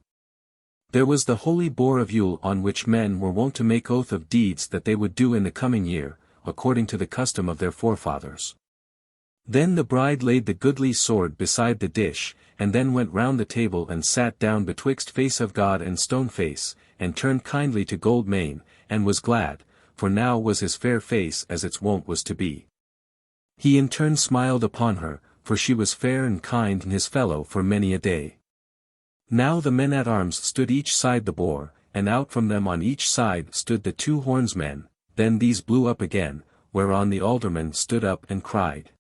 There was the holy boar of Yule on which men were wont to make oath of deeds that they would do in the coming year, according to the custom of their forefathers. Then the bride laid the goodly sword beside the dish, and then went round the table and sat down betwixt Face of God and Stone Face, and turned kindly to Goldmane, and was glad, for now was his fair face as its wont was to be. He in turn smiled upon her, for she was fair and kind and his fellow for many a day. Now the men at arms stood each side the boar, and out from them on each side stood the 2 hornsmen, then these blew up again, whereon the alderman stood up and cried.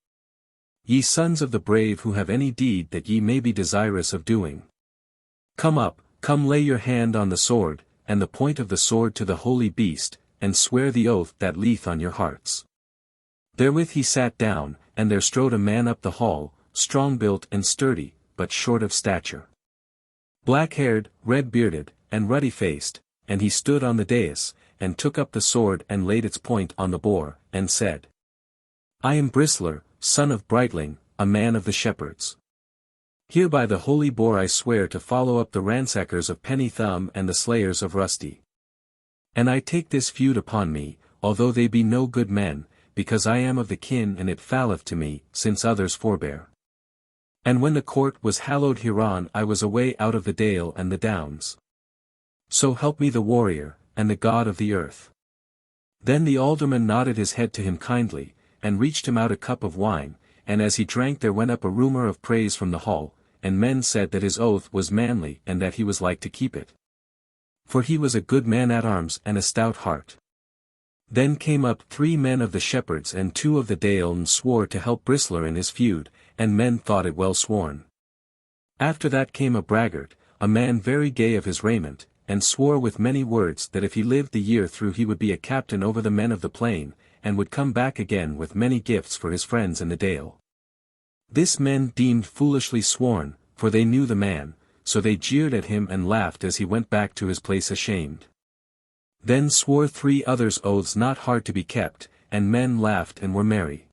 Ye sons of the brave who have any deed that ye may be desirous of doing. Come up, come lay your hand on the sword, and the point of the sword to the holy beast, and swear the oath that lieth on your hearts. Therewith he sat down, and there strode a man up the hall, strong-built and sturdy, but short of stature. Black-haired, red-bearded, and ruddy-faced, and he stood on the dais, and took up the sword and laid its point on the boar, and said, I am Bristler, son of Brightling, a man of the shepherds. Here by the holy boar I swear to follow up the ransackers of Penny Thumb and the slayers of Rusty. And I take this feud upon me, although they be no good men, because I am of the kin and it falleth to me, since others forbear. And when the court was hallowed hereon I was away out of the dale and the downs. So help me the warrior, and the God of the earth. Then the alderman nodded his head to him kindly, and reached him out a cup of wine, and as he drank there went up a rumour of praise from the hall, and men said that his oath was manly and that he was like to keep it. For he was a good man at arms and a stout heart. Then came up 3 men of the shepherds and 2 of the dale and swore to help Bristler in his feud, and men thought it well sworn. After that came a braggart, a man very gay of his raiment, and swore with many words that if he lived the year through he would be a captain over the men of the plain, and would come back again with many gifts for his friends in the dale. This men deemed foolishly sworn, for they knew the man, so they jeered at him and laughed as he went back to his place ashamed. Then swore 3 others oaths not hard to be kept, and men laughed and were merry.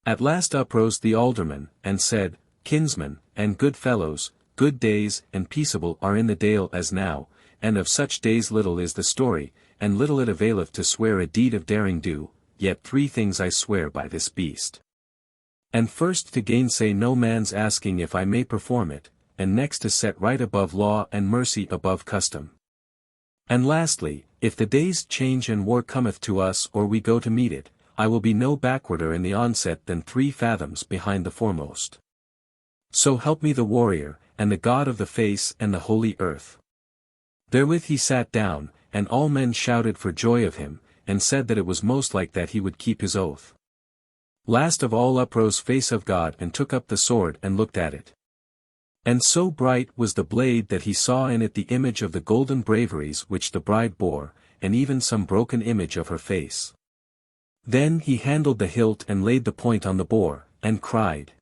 At last uprose the alderman, and said, Kinsmen, and good fellows, good days and peaceable are in the dale as now, and of such days little is the story, and little it availeth to swear a deed of daring do, yet 3 things I swear by this beast. And first to gainsay no man's asking if I may perform it, and next to set right above law and mercy above custom. And lastly, if the days change and war cometh to us or we go to meet it, I will be no backwarder in the onset than 3 fathoms behind the foremost. So help me the warrior, and the God of the face and the holy earth. Therewith he sat down, and all men shouted for joy of him, and said that it was most like that he would keep his oath. Last of all uprose Face of God and took up the sword and looked at it. And so bright was the blade that he saw in it the image of the golden braveries which the bride bore, and even some broken image of her face. Then he handled the hilt and laid the point on the boar, and cried,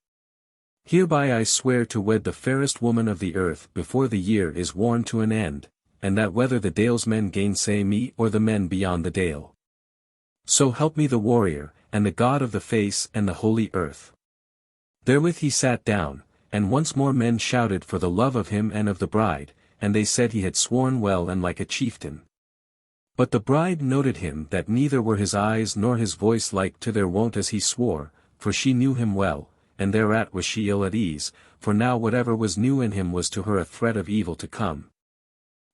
Hereby I swear to wed the fairest woman of the earth before the year is worn to an end, and that whether the dalesmen gainsay me or the men beyond the dale. So help me the warrior, and the God of the face and the holy earth. Therewith he sat down, and once more men shouted for the love of him and of the bride, and they said he had sworn well and like a chieftain. But the bride noted him that neither were his eyes nor his voice like to their wont as he swore, for she knew him well, and thereat was she ill at ease, for now whatever was new in him was to her a threat of evil to come.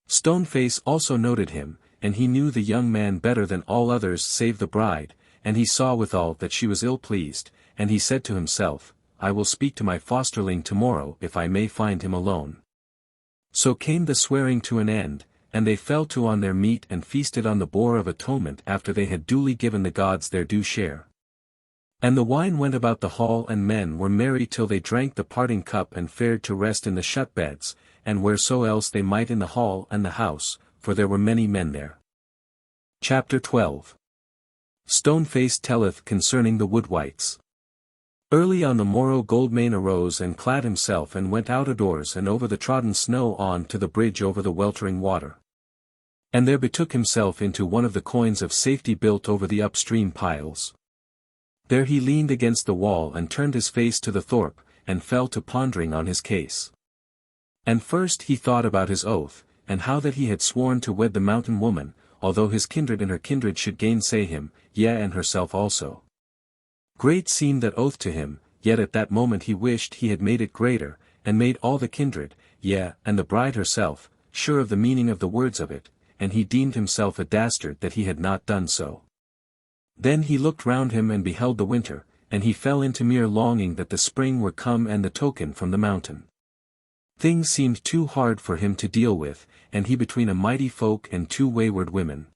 Stoneface also noted him, and he knew the young man better than all others save the bride, and he saw withal that she was ill-pleased, and he said to himself, I will speak to my fosterling tomorrow if I may find him alone. So came the swearing to an end, and they fell to on their meat and feasted on the boar of atonement after they had duly given the gods their due share. And the wine went about the hall and men were merry till they drank the parting cup and fared to rest in the shut beds, and whereso else they might in the hall and the house, for there were many men there. Chapter 12. Stoneface telleth concerning the Wood-Wights. Early on the morrow Goldmane arose and clad himself and went out a-doors and over the trodden snow on to the bridge over the weltering water. And there betook himself into one of the coigns of safety built over the upstream piles. There he leaned against the wall and turned his face to the thorp, and fell to pondering on his case. And first he thought about his oath, and how that he had sworn to wed the mountain woman, although his kindred and her kindred should gainsay him, yea and herself also. Great seemed that oath to him, yet at that moment he wished he had made it greater, and made all the kindred, yea, and the bride herself, sure of the meaning of the words of it, and he deemed himself a dastard that he had not done so. Then he looked round him and beheld the winter, and he fell into mere longing that the spring were come and the token from the mountain. Things seemed too hard for him to deal with, and he between a mighty folk and 2 wayward women.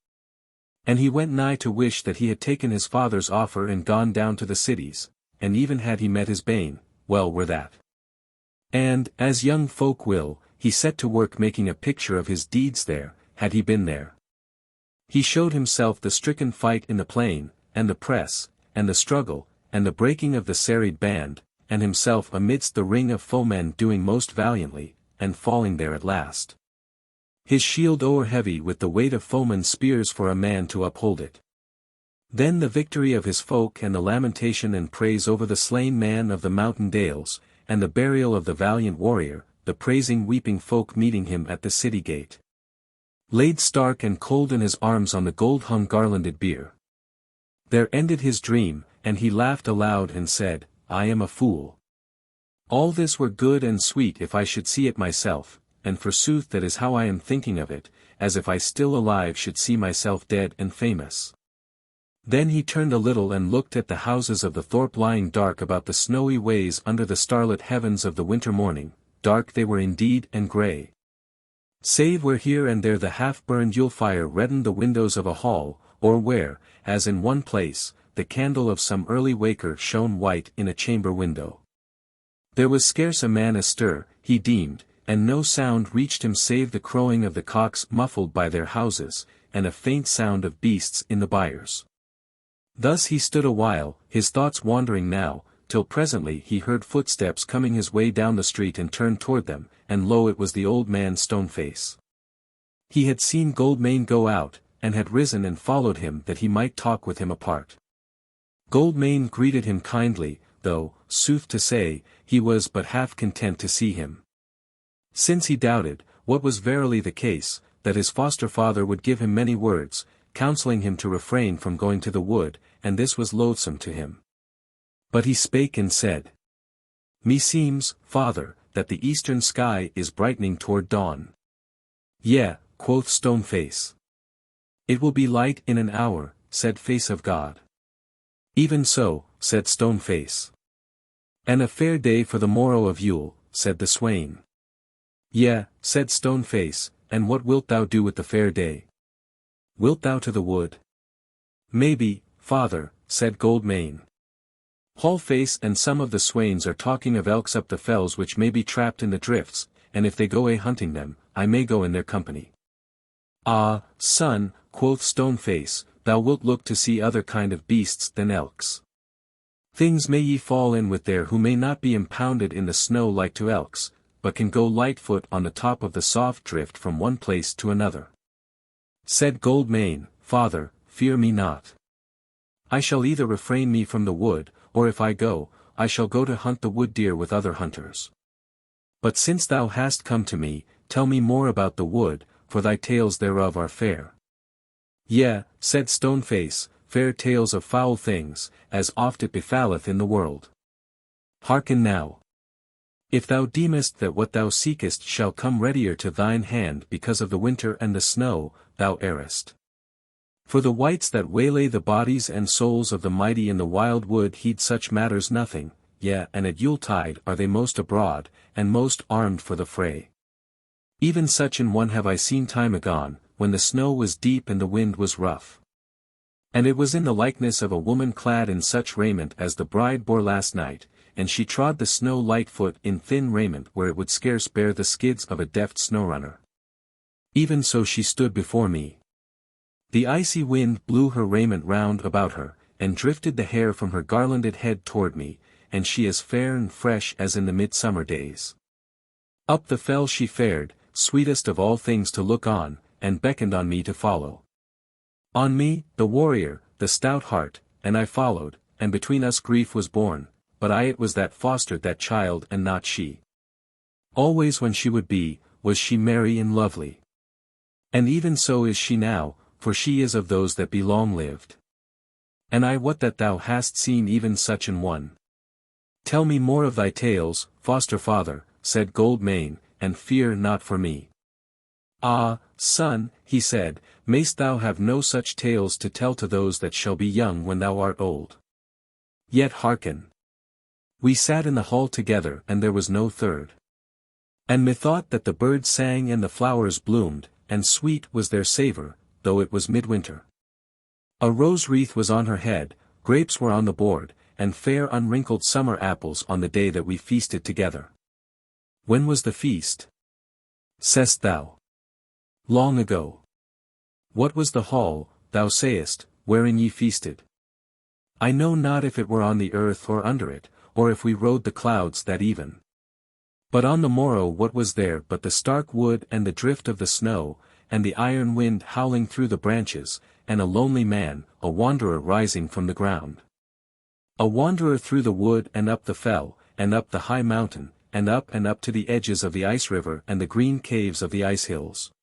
And he went nigh to wish that he had taken his father's offer and gone down to the cities, and even had he met his bane, well were that. And, as young folk will, he set to work making a picture of his deeds there, had he been there. He showed himself the stricken fight in the plain, and the press, and the struggle, and the breaking of the serried band, and himself amidst the ring of foemen doing most valiantly, and falling there at last. His shield o'er heavy with the weight of foemen's spears for a man to uphold it. Then the victory of his folk and the lamentation and praise over the slain man of the mountain dales, and the burial of the valiant warrior, the praising weeping folk meeting him at the city gate. Laid stark and cold in his arms on the gold-hung garlanded bier. There ended his dream, and he laughed aloud and said, I am a fool. All this were good and sweet if I should see it myself, and forsooth that is how I am thinking of it, as if I still alive should see myself dead and famous. Then he turned a little and looked at the houses of the thorp lying dark about the snowy ways under the starlit heavens of the winter morning, dark they were indeed and grey. Save where here and there the half-burned Yule fire reddened the windows of a hall, or where, as in one place, the candle of some early waker shone white in a chamber window. There was scarce a man astir, he deemed, and no sound reached him save the crowing of the cocks muffled by their houses, and a faint sound of beasts in the byres. Thus he stood a while, his thoughts wandering now, till presently he heard footsteps coming his way down the street and turned toward them, and lo, it was the old man Stoneface. He had seen Goldmane go out, and had risen and followed him that he might talk with him apart. Goldmane greeted him kindly, though, sooth to say, he was but half content to see him. Since he doubted, what was verily the case, that his foster father would give him many words, counselling him to refrain from going to the wood, and this was loathsome to him. But he spake and said, Meseems, father, that the eastern sky is brightening toward dawn. Yea, quoth Stoneface. It will be light in an hour, said Face of God. Even so, said Stoneface. And a fair day for the morrow of Yule, said the swain. Yea, said Stoneface, and what wilt thou do with the fair day? Wilt thou to the wood? Maybe, father, said Goldmane. Hallface and some of the swains are talking of elks up the fells which may be trapped in the drifts, and if they go a-hunting them, I may go in their company. Ah, son, quoth Stoneface, thou wilt look to see other kind of beasts than elks. Things may ye fall in with there who may not be impounded in the snow like to elks, but can go lightfoot on the top of the soft drift from one place to another. Said Goldmane, father, fear me not. I shall either refrain me from the wood, or if I go, I shall go to hunt the wood deer with other hunters. But since thou hast come to me, tell me more about the wood, for thy tales thereof are fair. Yea, said Stoneface, fair tales of foul things, as oft it befalleth in the world. Hearken now. If thou deemest that what thou seekest shall come readier to thine hand because of the winter and the snow, thou errest. For the wights that waylay the bodies and souls of the mighty in the wild wood heed such matters nothing, yea, and at Yuletide are they most abroad, and most armed for the fray. Even such an one have I seen time agone, when the snow was deep and the wind was rough. And it was in the likeness of a woman clad in such raiment as the bride bore last night, and she trod the snow lightfoot in thin raiment where it would scarce bear the skids of a deft snowrunner. Even so she stood before me. The icy wind blew her raiment round about her, and drifted the hair from her garlanded head toward me, and she as fair and fresh as in the midsummer days. Up the fell she fared, sweetest of all things to look on, and beckoned on me to follow. On me, the warrior, the stout heart, and I followed, and between us grief was born, but I it was that fostered that child and not she. Always when she would be, was she merry and lovely. And even so is she now, for she is of those that be long-lived. And I wot that thou hast seen even such an one. Tell me more of thy tales, foster father, said Goldmane, and fear not for me. Ah, son, he said, mayst thou have no such tales to tell to those that shall be young when thou art old. Yet hearken. We sat in the hall together and there was no third. And methought that the birds sang and the flowers bloomed, and sweet was their savour, though it was midwinter. A rose wreath was on her head, grapes were on the board, and fair unwrinkled summer apples on the day that we feasted together. When was the feast? Sayst thou? Long ago. What was the hall, thou sayest, wherein ye feasted? I know not if it were on the earth or under it, or if we rode the clouds that even. But on the morrow what was there but the stark wood and the drift of the snow, and the iron wind howling through the branches, and a lonely man, a wanderer rising from the ground. A wanderer through the wood and up the fell, and up the high mountain, and up to the edges of the ice river and the green caves of the ice hills.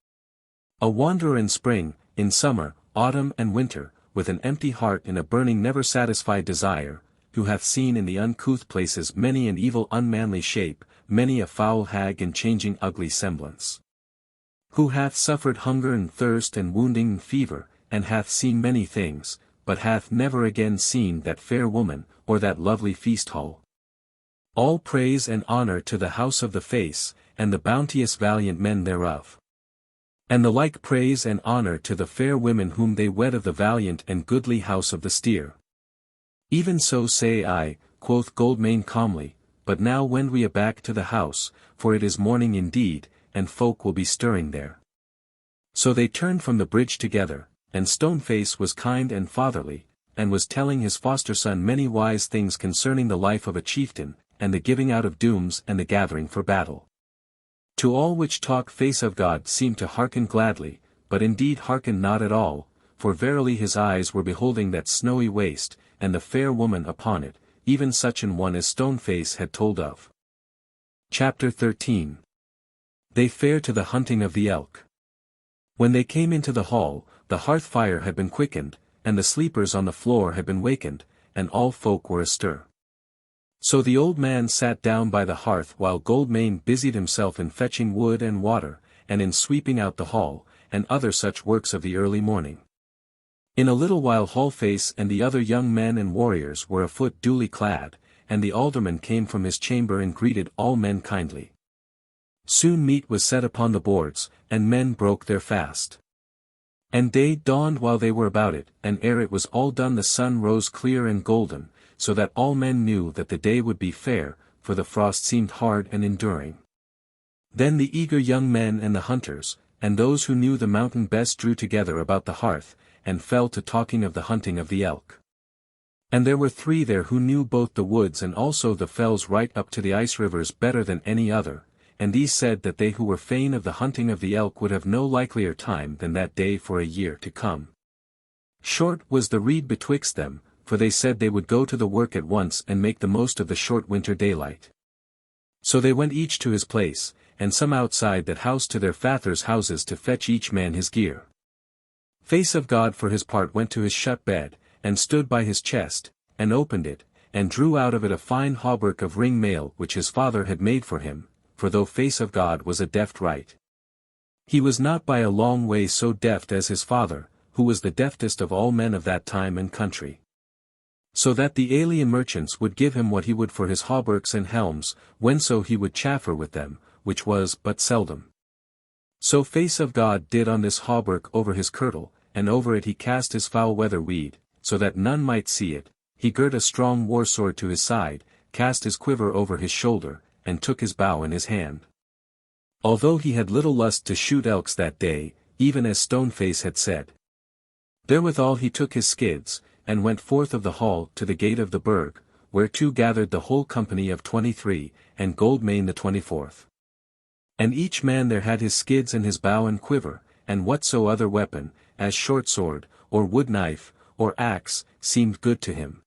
A wanderer in spring, in summer, autumn and winter, with an empty heart in a burning never satisfied desire, who hath seen in the uncouth places many an evil unmanly shape, many a foul hag in changing ugly semblance. Who hath suffered hunger and thirst and wounding and fever, and hath seen many things, but hath never again seen that fair woman, or that lovely feast hall. All praise and honour to the house of the face, and the bounteous valiant men thereof. And the like praise and honour to the fair women whom they wed of the valiant and goodly house of the steer. Even so say I, quoth Goldmane calmly, but now wend we aback to the house, for it is morning indeed, and folk will be stirring there. So they turned from the bridge together, and Stoneface was kind and fatherly, and was telling his foster son many wise things concerning the life of a chieftain, and the giving out of dooms and the gathering for battle. To all which talk Face of God seemed to hearken gladly, but indeed hearken not at all, for verily his eyes were beholding that snowy waste, and the fair woman upon it, even such an one as Stoneface had told of. Chapter 13. They fare to the hunting of the elk. When they came into the hall, the hearth fire had been quickened, and the sleepers on the floor had been wakened, and all folk were astir. So the old man sat down by the hearth while Goldmane busied himself in fetching wood and water, and in sweeping out the hall, and other such works of the early morning. In a little while Hallface and the other young men and warriors were afoot duly clad, and the alderman came from his chamber and greeted all men kindly. Soon meat was set upon the boards, and men broke their fast. And day dawned while they were about it, and ere it was all done the sun rose clear and golden, so that all men knew that the day would be fair, for the frost seemed hard and enduring. Then the eager young men and the hunters, and those who knew the mountain best drew together about the hearth, and fell to talking of the hunting of the elk. And there were 3 there who knew both the woods and also the fells right up to the ice rivers better than any other, and these said that they who were fain of the hunting of the elk would have no likelier time than that day for a year to come. Short was the rede betwixt them, for they said they would go to the work at once and make the most of the short winter daylight. So they went each to his place, and some outside that house to their fathers' houses to fetch each man his gear. Face of God for his part went to his shut bed, and stood by his chest, and opened it, and drew out of it a fine hauberk of ring mail which his father had made for him, for though Face of God was a deft wight, he was not by a long way so deft as his father, who was the deftest of all men of that time and country. So that the alien merchants would give him what he would for his hauberks and helms, whenso he would chaffer with them, which was but seldom. So Face of God did on this hauberk over his kirtle, and over it he cast his foul weather weed, so that none might see it. He girt a strong war sword to his side, cast his quiver over his shoulder, and took his bow in his hand. Although he had little lust to shoot elks that day, even as Stoneface had said. Therewithal he took his skids, and went forth of the hall to the gate of the burg, whereto gathered the whole company of 23, and Goldmane the 24th. And each man there had his skids and his bow and quiver, and whatso other weapon, as short sword, or wood knife, or axe, seemed good to him.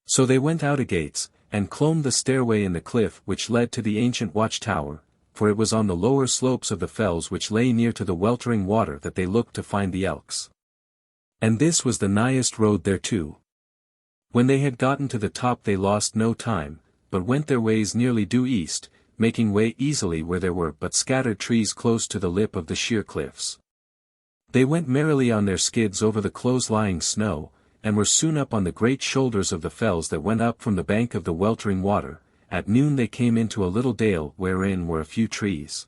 So they went out a gates, and clomb the stairway in the cliff which led to the ancient watchtower, for it was on the lower slopes of the fells which lay near to the weltering water that they looked to find the elks. And this was the nighest road thereto. When they had gotten to the top they lost no time, but went their ways nearly due east, making way easily where there were but scattered trees close to the lip of the sheer cliffs. They went merrily on their skids over the close-lying snow, and were soon up on the great shoulders of the fells that went up from the bank of the weltering water. At noon they came into a little dale wherein were a few trees.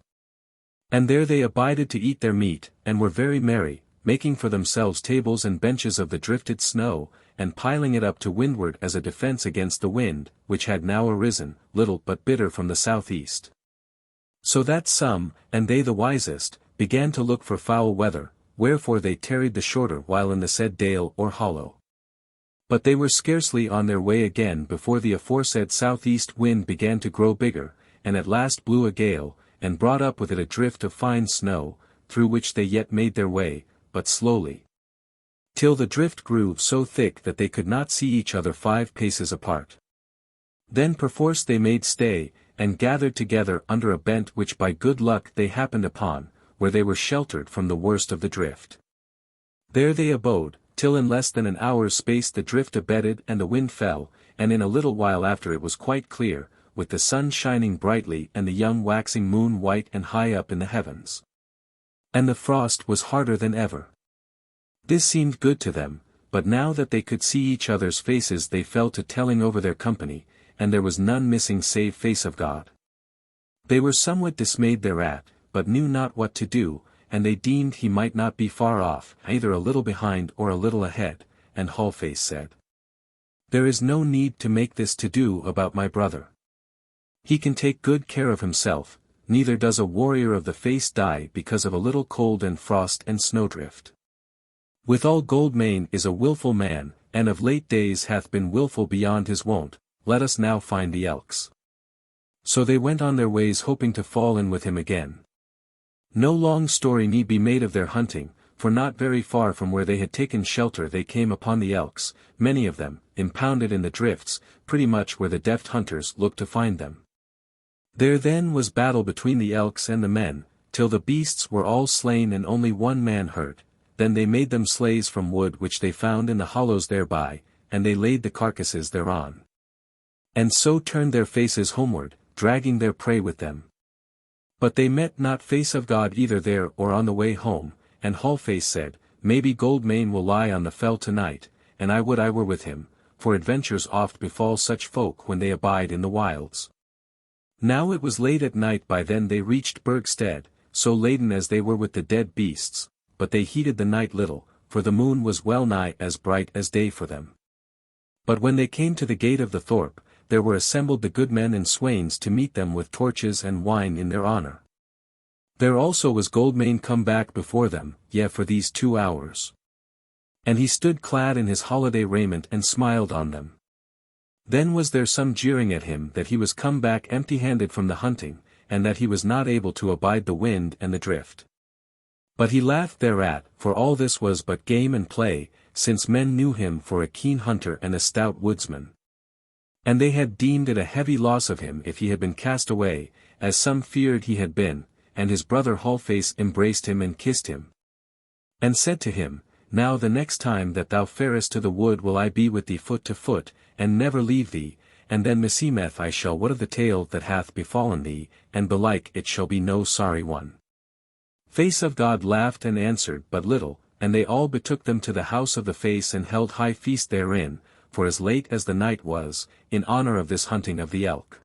And there they abided to eat their meat, and were very merry, making for themselves tables and benches of the drifted snow, and piling it up to windward as a defence against the wind, which had now arisen, little but bitter from the southeast. So that some, and they the wisest, began to look for foul weather, wherefore they tarried the shorter while in the said dale or hollow. But they were scarcely on their way again before the aforesaid southeast wind began to grow bigger, and at last blew a gale, and brought up with it a drift of fine snow, through which they yet made their way, but slowly. Till the drift grew so thick that they could not see each other 5 paces apart. Then perforce they made stay, and gathered together under a bent which by good luck they happened upon, where they were sheltered from the worst of the drift. There they abode, till in less than an hour's space the drift abated and the wind fell, and in a little while after it was quite clear, with the sun shining brightly and the young waxing moon white and high up in the heavens. And the frost was harder than ever. This seemed good to them, but now that they could see each other's faces they fell to telling over their company, and there was none missing save face of God. They were somewhat dismayed thereat, but knew not what to do, and they deemed he might not be far off, either a little behind or a little ahead, and Hallface said, "There is no need to make this to-do about my brother. He can take good care of himself, neither does a warrior of the face die because of a little cold and frost and snowdrift. Withal Goldmane is a wilful man, and of late days hath been wilful beyond his wont, let us now find the elks." So they went on their ways hoping to fall in with him again. No long story need be made of their hunting, for not very far from where they had taken shelter they came upon the elks, many of them, impounded in the drifts, pretty much where the deft hunters looked to find them. There then was battle between the elks and the men, till the beasts were all slain and only one man hurt, then they made them sleighs from wood which they found in the hollows thereby, and they laid the carcasses thereon. And so turned their faces homeward, dragging their prey with them. But they met not face of God either there or on the way home, and Hallface said, "Maybe Goldmane will lie on the fell tonight, and I would I were with him, for adventures oft befall such folk when they abide in the wilds." Now it was late at night by then they reached Burgstead, so laden as they were with the dead beasts, but they heeded the night little, for the moon was well nigh as bright as day for them. But when they came to the gate of the thorp, there were assembled the good men and swains to meet them with torches and wine in their honour. There also was Goldmane come back before them, yea for these 2 hours. And he stood clad in his holiday raiment and smiled on them. Then was there some jeering at him that he was come back empty-handed from the hunting, and that he was not able to abide the wind and the drift. But he laughed thereat, for all this was but game and play, since men knew him for a keen hunter and a stout woodsman. And they had deemed it a heavy loss of him if he had been cast away, as some feared he had been, and his brother Hallface embraced him and kissed him. And said to him, "Now the next time that thou farest to the wood will I be with thee foot to foot, and never leave thee, and then meseemeth I shall what of the tale that hath befallen thee, and belike it shall be no sorry one." Face of God laughed and answered but little, and they all betook them to the house of the face and held high feast therein, for as late as the night was, in honour of this hunting of the elk.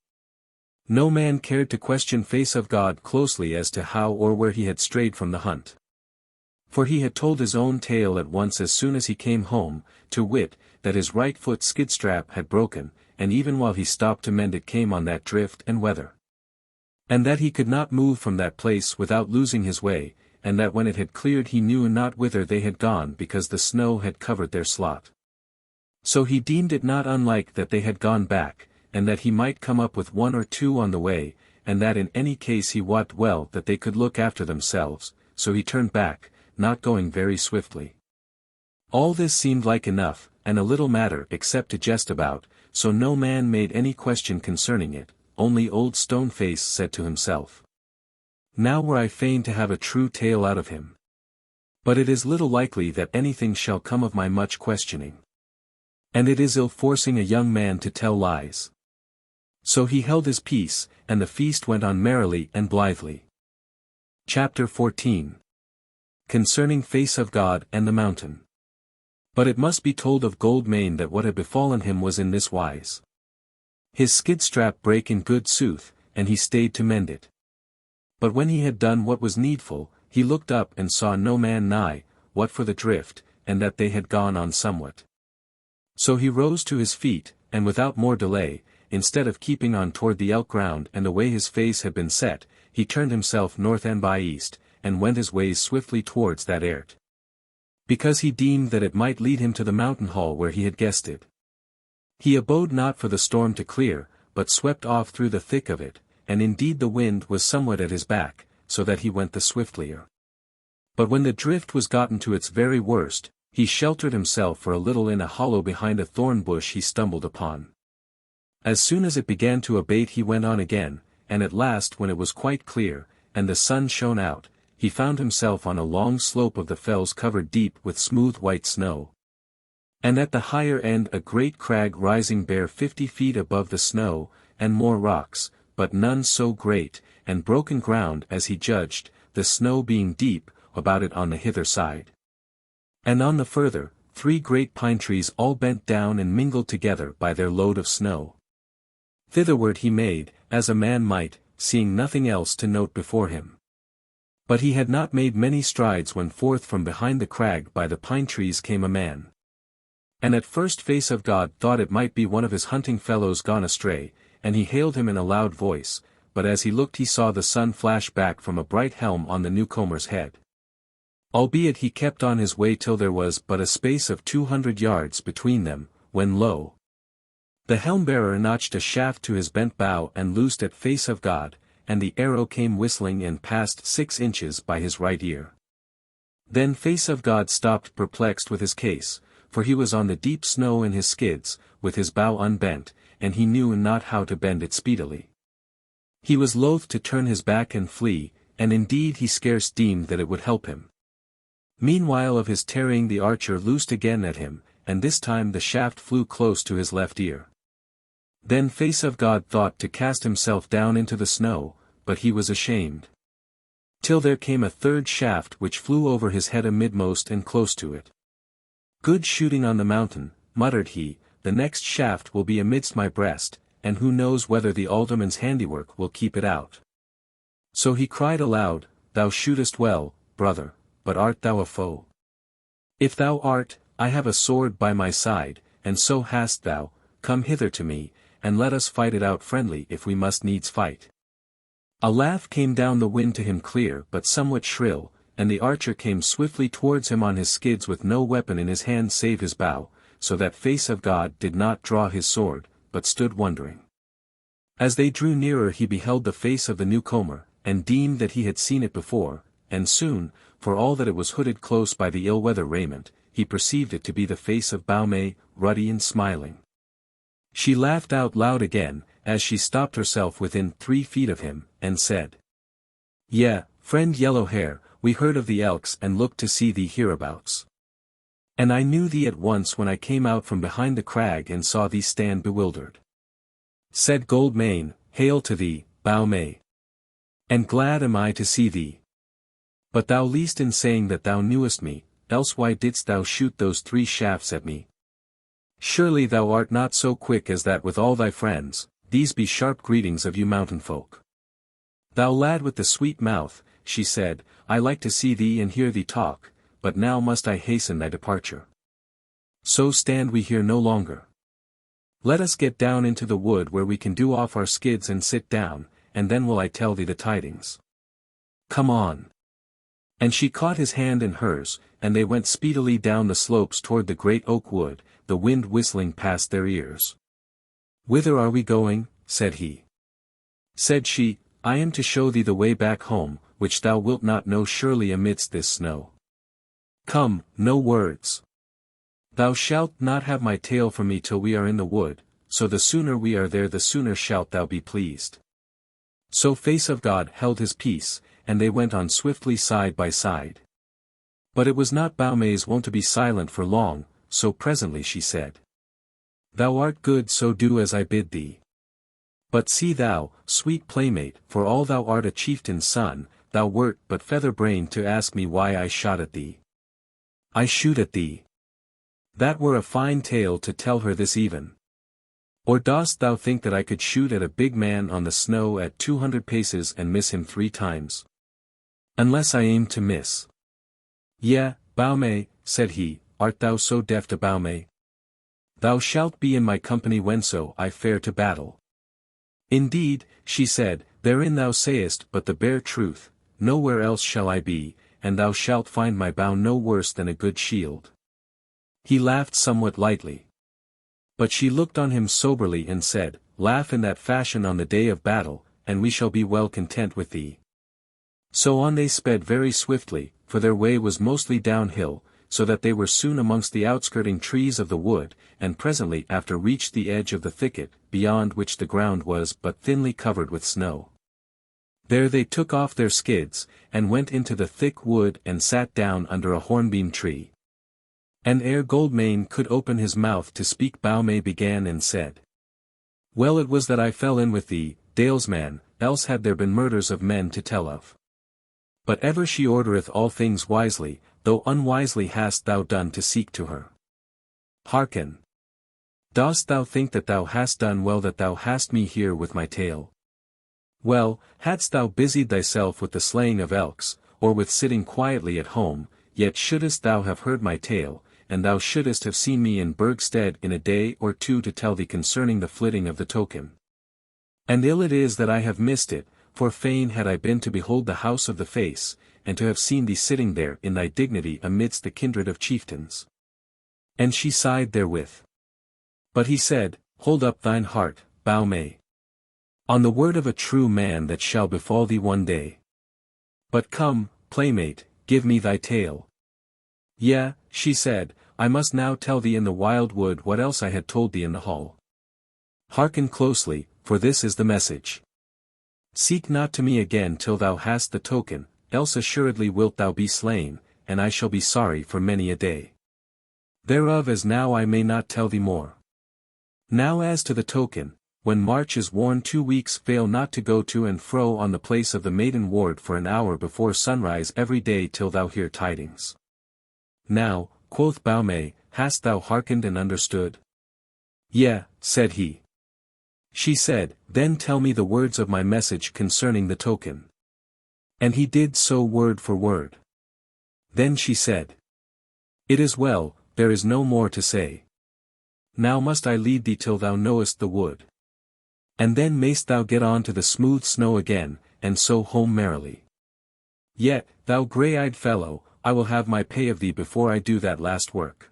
No man cared to question Face of God closely as to how or where he had strayed from the hunt. For he had told his own tale at once as soon as he came home, to wit, that his right foot skidstrap had broken, and even while he stopped to mend it came on that drift and weather. And that he could not move from that place without losing his way, and that when it had cleared he knew not whither they had gone because the snow had covered their slot. So he deemed it not unlike that they had gone back, and that he might come up with 1 or 2 on the way, and that in any case he wot well that they could look after themselves, so he turned back, not going very swiftly. All this seemed like enough, and a little matter except to jest about, so no man made any question concerning it, only old Stoneface said to himself, "Now were I fain to have a true tale out of him. But it is little likely that anything shall come of my much questioning. And it is ill forcing a young man to tell lies." So he held his peace, and the feast went on merrily and blithely. Chapter 14. Concerning Face of God and the Mountain. But it must be told of Goldmane that what had befallen him was in this wise. His skidstrap brake in good sooth, and he stayed to mend it. But when he had done what was needful, he looked up and saw no man nigh, what for the drift, and that they had gone on somewhat. So he rose to his feet, and without more delay, instead of keeping on toward the elk ground and the way his face had been set, he turned himself north and by east, and went his ways swiftly towards that ert. Because he deemed that it might lead him to the mountain hall where he had guested. He abode not for the storm to clear, but swept off through the thick of it, and indeed the wind was somewhat at his back, so that he went the swiftlier. But when the drift was gotten to its very worst, he sheltered himself for a little in a hollow behind a thorn bush he stumbled upon. As soon as it began to abate he went on again, and at last when it was quite clear, and the sun shone out, he found himself on a long slope of the fells covered deep with smooth white snow. And at the higher end a great crag rising bare 50 feet above the snow, and more rocks, but none so great, and broken ground as he judged, the snow being deep, about it on the hither side. And on the further, 3 great pine trees all bent down and mingled together by their load of snow. Thitherward he made, as a man might, seeing nothing else to note before him. But he had not made many strides when forth from behind the crag by the pine trees came a man. And at first Face of God thought it might be one of his hunting fellows gone astray, and he hailed him in a loud voice, but as he looked he saw the sun flash back from a bright helm on the newcomer's head. Albeit he kept on his way till there was but a space of 200 yards between them, when lo! The helm-bearer notched a shaft to his bent bow and loosed at Face of God, and the arrow came whistling and passed 6 inches by his right ear. Then Face of God stopped perplexed with his case, for he was on the deep snow in his skids, with his bow unbent, and he knew not how to bend it speedily. He was loath to turn his back and flee, and indeed he scarce deemed that it would help him. Meanwhile of his tarrying the archer loosed again at him, and this time the shaft flew close to his left ear. Then Face of God thought to cast himself down into the snow, but he was ashamed. Till there came a third shaft which flew over his head amidmost and close to it. Good shooting on the mountain, muttered he, the next shaft will be amidst my breast, and who knows whether the alderman's handiwork will keep it out. So he cried aloud, Thou shootest well, brother, but art thou a foe? If thou art, I have a sword by my side, and so hast thou, come hither to me, and let us fight it out friendly if we must needs fight. A laugh came down the wind to him clear but somewhat shrill, and the archer came swiftly towards him on his skids with no weapon in his hand save his bow, so that Face of God did not draw his sword, but stood wondering. As they drew nearer he beheld the face of the newcomer, and deemed that he had seen it before, and soon, for all that it was hooded close by the ill-weather raiment, he perceived it to be the face of Baume, ruddy and smiling. She laughed out loud again, as she stopped herself within 3 feet of him, and said, Yea, friend Yellowhair, we heard of the Elks and looked to see thee hereabouts. And I knew thee at once when I came out from behind the crag and saw thee stand bewildered. Said Goldmane, Hail to thee, Baume. And glad am I to see thee. But thou least in saying that thou knewest me, else why didst thou shoot those 3 shafts at me? Surely thou art not so quick as that with all thy friends. These be sharp greetings of you mountain folk. Thou lad with the sweet mouth, she said, I like to see thee and hear thee talk, but now must I hasten thy departure. So stand we here no longer. Let us get down into the wood where we can do off our skids and sit down, and then will I tell thee the tidings. Come on. And she caught his hand in hers, and they went speedily down the slopes toward the great oak wood, the wind whistling past their ears. Whither are we going? Said he. Said she, I am to show thee the way back home, which thou wilt not know surely amidst this snow. Come, no words. Thou shalt not have my tale from me till we are in the wood, so the sooner we are there the sooner shalt thou be pleased. So Face of God held his peace, and they went on swiftly side by side. But it was not Baume's wont to be silent for long, so presently she said. Thou art good, so do as I bid thee. But see thou, sweet playmate, for all thou art a chieftain's son, thou wert but feather-brained to ask me why I shot at thee. I shoot at thee. That were a fine tale to tell her this even. Or dost thou think that I could shoot at a big man on the snow at 200 paces and miss him 3 times? Unless I aim to miss. Yea, Baume, said he, art thou so deaf to Baume? Thou shalt be in my company whenso I fare to battle. Indeed, she said, therein thou sayest but the bare truth, nowhere else shall I be, and thou shalt find my bow no worse than a good shield. He laughed somewhat lightly. But she looked on him soberly and said, Laugh in that fashion on the day of battle, and we shall be well content with thee. So on they sped very swiftly, for their way was mostly downhill, so that they were soon amongst the outskirting trees of the wood, and presently after reached the edge of the thicket, beyond which the ground was but thinly covered with snow. There they took off their skids, and went into the thick wood and sat down under a hornbeam tree. And ere Goldmane could open his mouth to speak, Baume began and said, Well, it was that I fell in with thee, Dalesman, else had there been murders of men to tell of. But ever she ordereth all things wisely, though unwisely hast thou done to seek to her. Hearken. Dost thou think that thou hast done well that thou hast me here with my tale? Well, hadst thou busied thyself with the slaying of elks, or with sitting quietly at home, yet shouldest thou have heard my tale, and thou shouldest have seen me in Burgstead in a day or two to tell thee concerning the flitting of the token. And ill it is that I have missed it, for fain had I been to behold the house of the face, and to have seen thee sitting there in thy dignity amidst the kindred of chieftains. And she sighed therewith. But he said, Hold up thine heart, Baume. On the word of a true man that shall befall thee one day. But come, playmate, give me thy tale. Yea, she said, I must now tell thee in the wild wood what else I had told thee in the hall. Hearken closely, for this is the message. Seek not to me again till thou hast the token, else assuredly wilt thou be slain, and I shall be sorry for many a day. Thereof as now I may not tell thee more. Now as to the token, when March is worn 2 weeks fail not to go to and fro on the place of the maiden ward for an hour before sunrise every day till thou hear tidings. Now, quoth Baume, hast thou hearkened and understood? Yea, said he. She said, Then tell me the words of my message concerning the token. And he did so word for word. Then she said, It is well, there is no more to say. Now must I lead thee till thou knowest the wood. And then mayst thou get on to the smooth snow again, and so home merrily. Yet, thou grey-eyed fellow, I will have my pay of thee before I do that last work.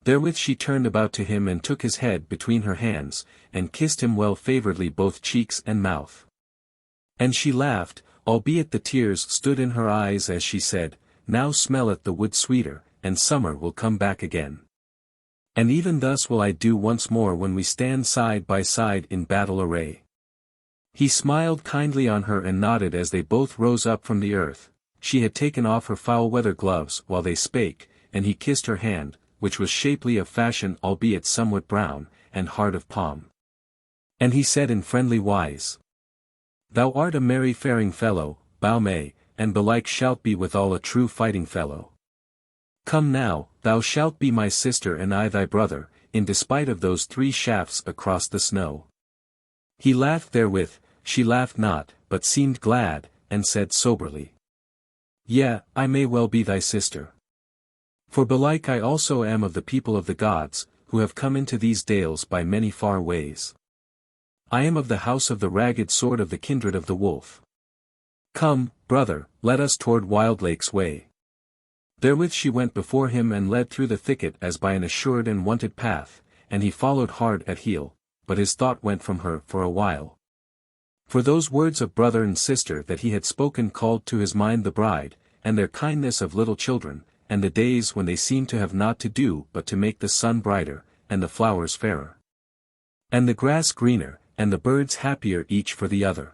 Therewith she turned about to him and took his head between her hands, and kissed him well favouredly both cheeks and mouth. And she laughed, albeit the tears stood in her eyes as she said, Now smelleth the wood sweeter, and summer will come back again. And even thus will I do once more when we stand side by side in battle array. He smiled kindly on her and nodded as they both rose up from the earth. She had taken off her foul-weather gloves while they spake, and he kissed her hand, which was shapely of fashion albeit somewhat brown, and hard of palm. And he said in friendly wise, Thou art a merry-faring fellow, Baume, and belike shalt be withal a true fighting fellow. Come now, thou shalt be my sister and I thy brother, in despite of those 3 shafts across the snow. He laughed therewith, she laughed not, but seemed glad, and said soberly, Yea, I may well be thy sister. For belike I also am of the people of the gods, who have come into these dales by many far ways. I am of the house of the ragged sword of the kindred of the wolf. Come, brother, let us toward Wildlake's way. Therewith she went before him and led through the thicket as by an assured and wonted path, and he followed hard at heel, but his thought went from her for a while. For those words of brother and sister that he had spoken called to his mind the bride, and their kindness of little children, and the days when they seemed to have naught to do but to make the sun brighter, and the flowers fairer, and the grass greener, and the birds happier each for the other.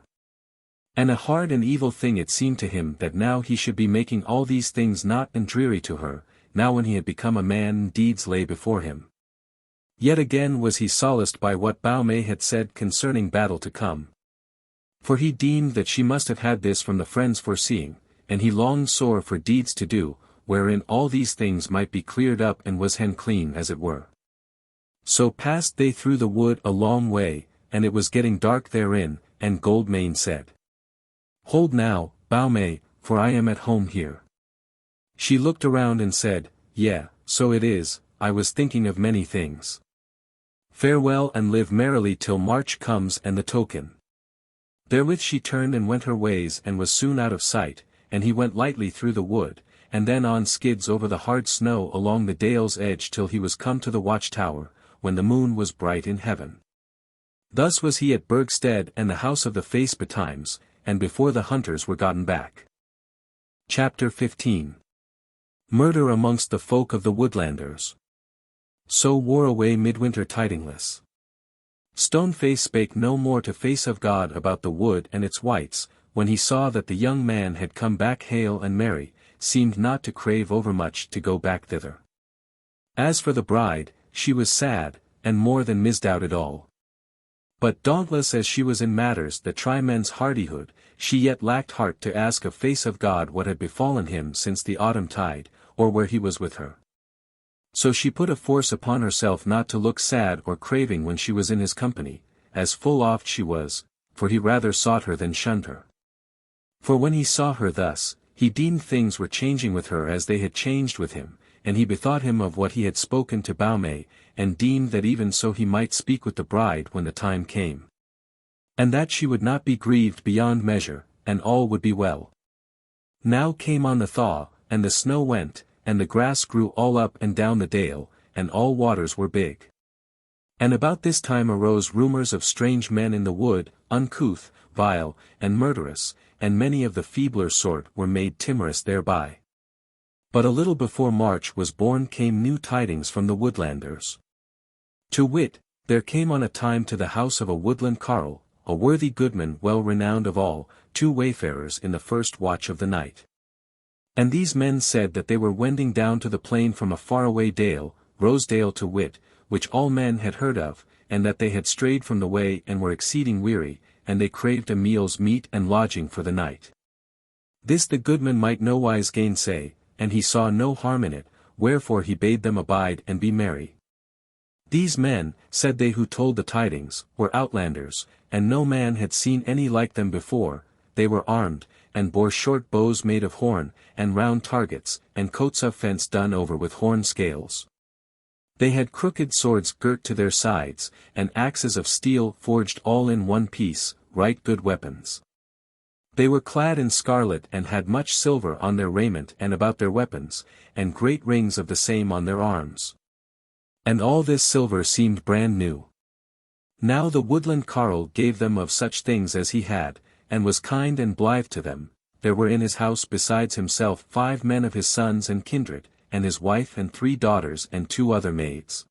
And a hard and evil thing it seemed to him that now he should be making all these things naught and dreary to her, now when he had become a man and deeds lay before him. Yet again was he solaced by what Baume had said concerning battle to come. For he deemed that she must have had this from the friends foreseeing, and he longed sore for deeds to do, wherein all these things might be cleared up and was hen clean as it were. So passed they through the wood a long way, and it was getting dark therein, and Goldmane said, Hold now, Baume, for I am at home here. She looked around and said, Yea, so it is, I was thinking of many things. Farewell and live merrily till March comes and the token. Therewith she turned and went her ways and was soon out of sight, and he went lightly through the wood, and then on skids over the hard snow along the dale's edge till he was come to the watch-tower, when the moon was bright in heaven. Thus was he at Burgstead and the house of the face betimes, and before the hunters were gotten back. Chapter 15. Murder amongst the folk of the Woodlanders. So wore away midwinter tidingless. Stoneface spake no more to face of God about the wood and its wights, when he saw that the young man had come back hale and merry, seemed not to crave overmuch to go back thither. As for the bride, she was sad, and more than misdoubted all. But dauntless as she was in matters that try men's hardihood, she yet lacked heart to ask of face of God what had befallen him since the autumn tide, or where he was with her. So she put a force upon herself not to look sad or craving when she was in his company, as full oft she was, for he rather sought her than shunned her. For when he saw her thus, he deemed things were changing with her as they had changed with him, and he bethought him of what he had spoken to Baume, and deemed that even so he might speak with the bride when the time came. And that she would not be grieved beyond measure, and all would be well. Now came on the thaw, and the snow went, and the grass grew all up and down the dale, and all waters were big. And about this time arose rumours of strange men in the wood, uncouth, vile, and murderous, and many of the feebler sort were made timorous thereby. But a little before March was born came new tidings from the Woodlanders. To wit, there came on a time to the house of a woodland carle, a worthy goodman well renowned of all, 2 wayfarers in the first watch of the night. And these men said that they were wending down to the plain from a faraway dale, Rosedale to wit, which all men had heard of, and that they had strayed from the way and were exceeding weary, and they craved a meal's meat and lodging for the night. This the goodman might nowise gainsay, and he saw no harm in it, wherefore he bade them abide and be merry. These men, said they who told the tidings, were outlanders, and no man had seen any like them before. They were armed, and bore short bows made of horn, and round targets, and coats of fence done over with horn scales. They had crooked swords girt to their sides, and axes of steel forged all in one piece, right good weapons. They were clad in scarlet and had much silver on their raiment and about their weapons, and great rings of the same on their arms. And all this silver seemed brand new. Now the woodland carle gave them of such things as he had, and was kind and blithe to them. There were in his house besides himself 5 men of his sons and kindred, and his wife and 3 daughters and 2 other maids.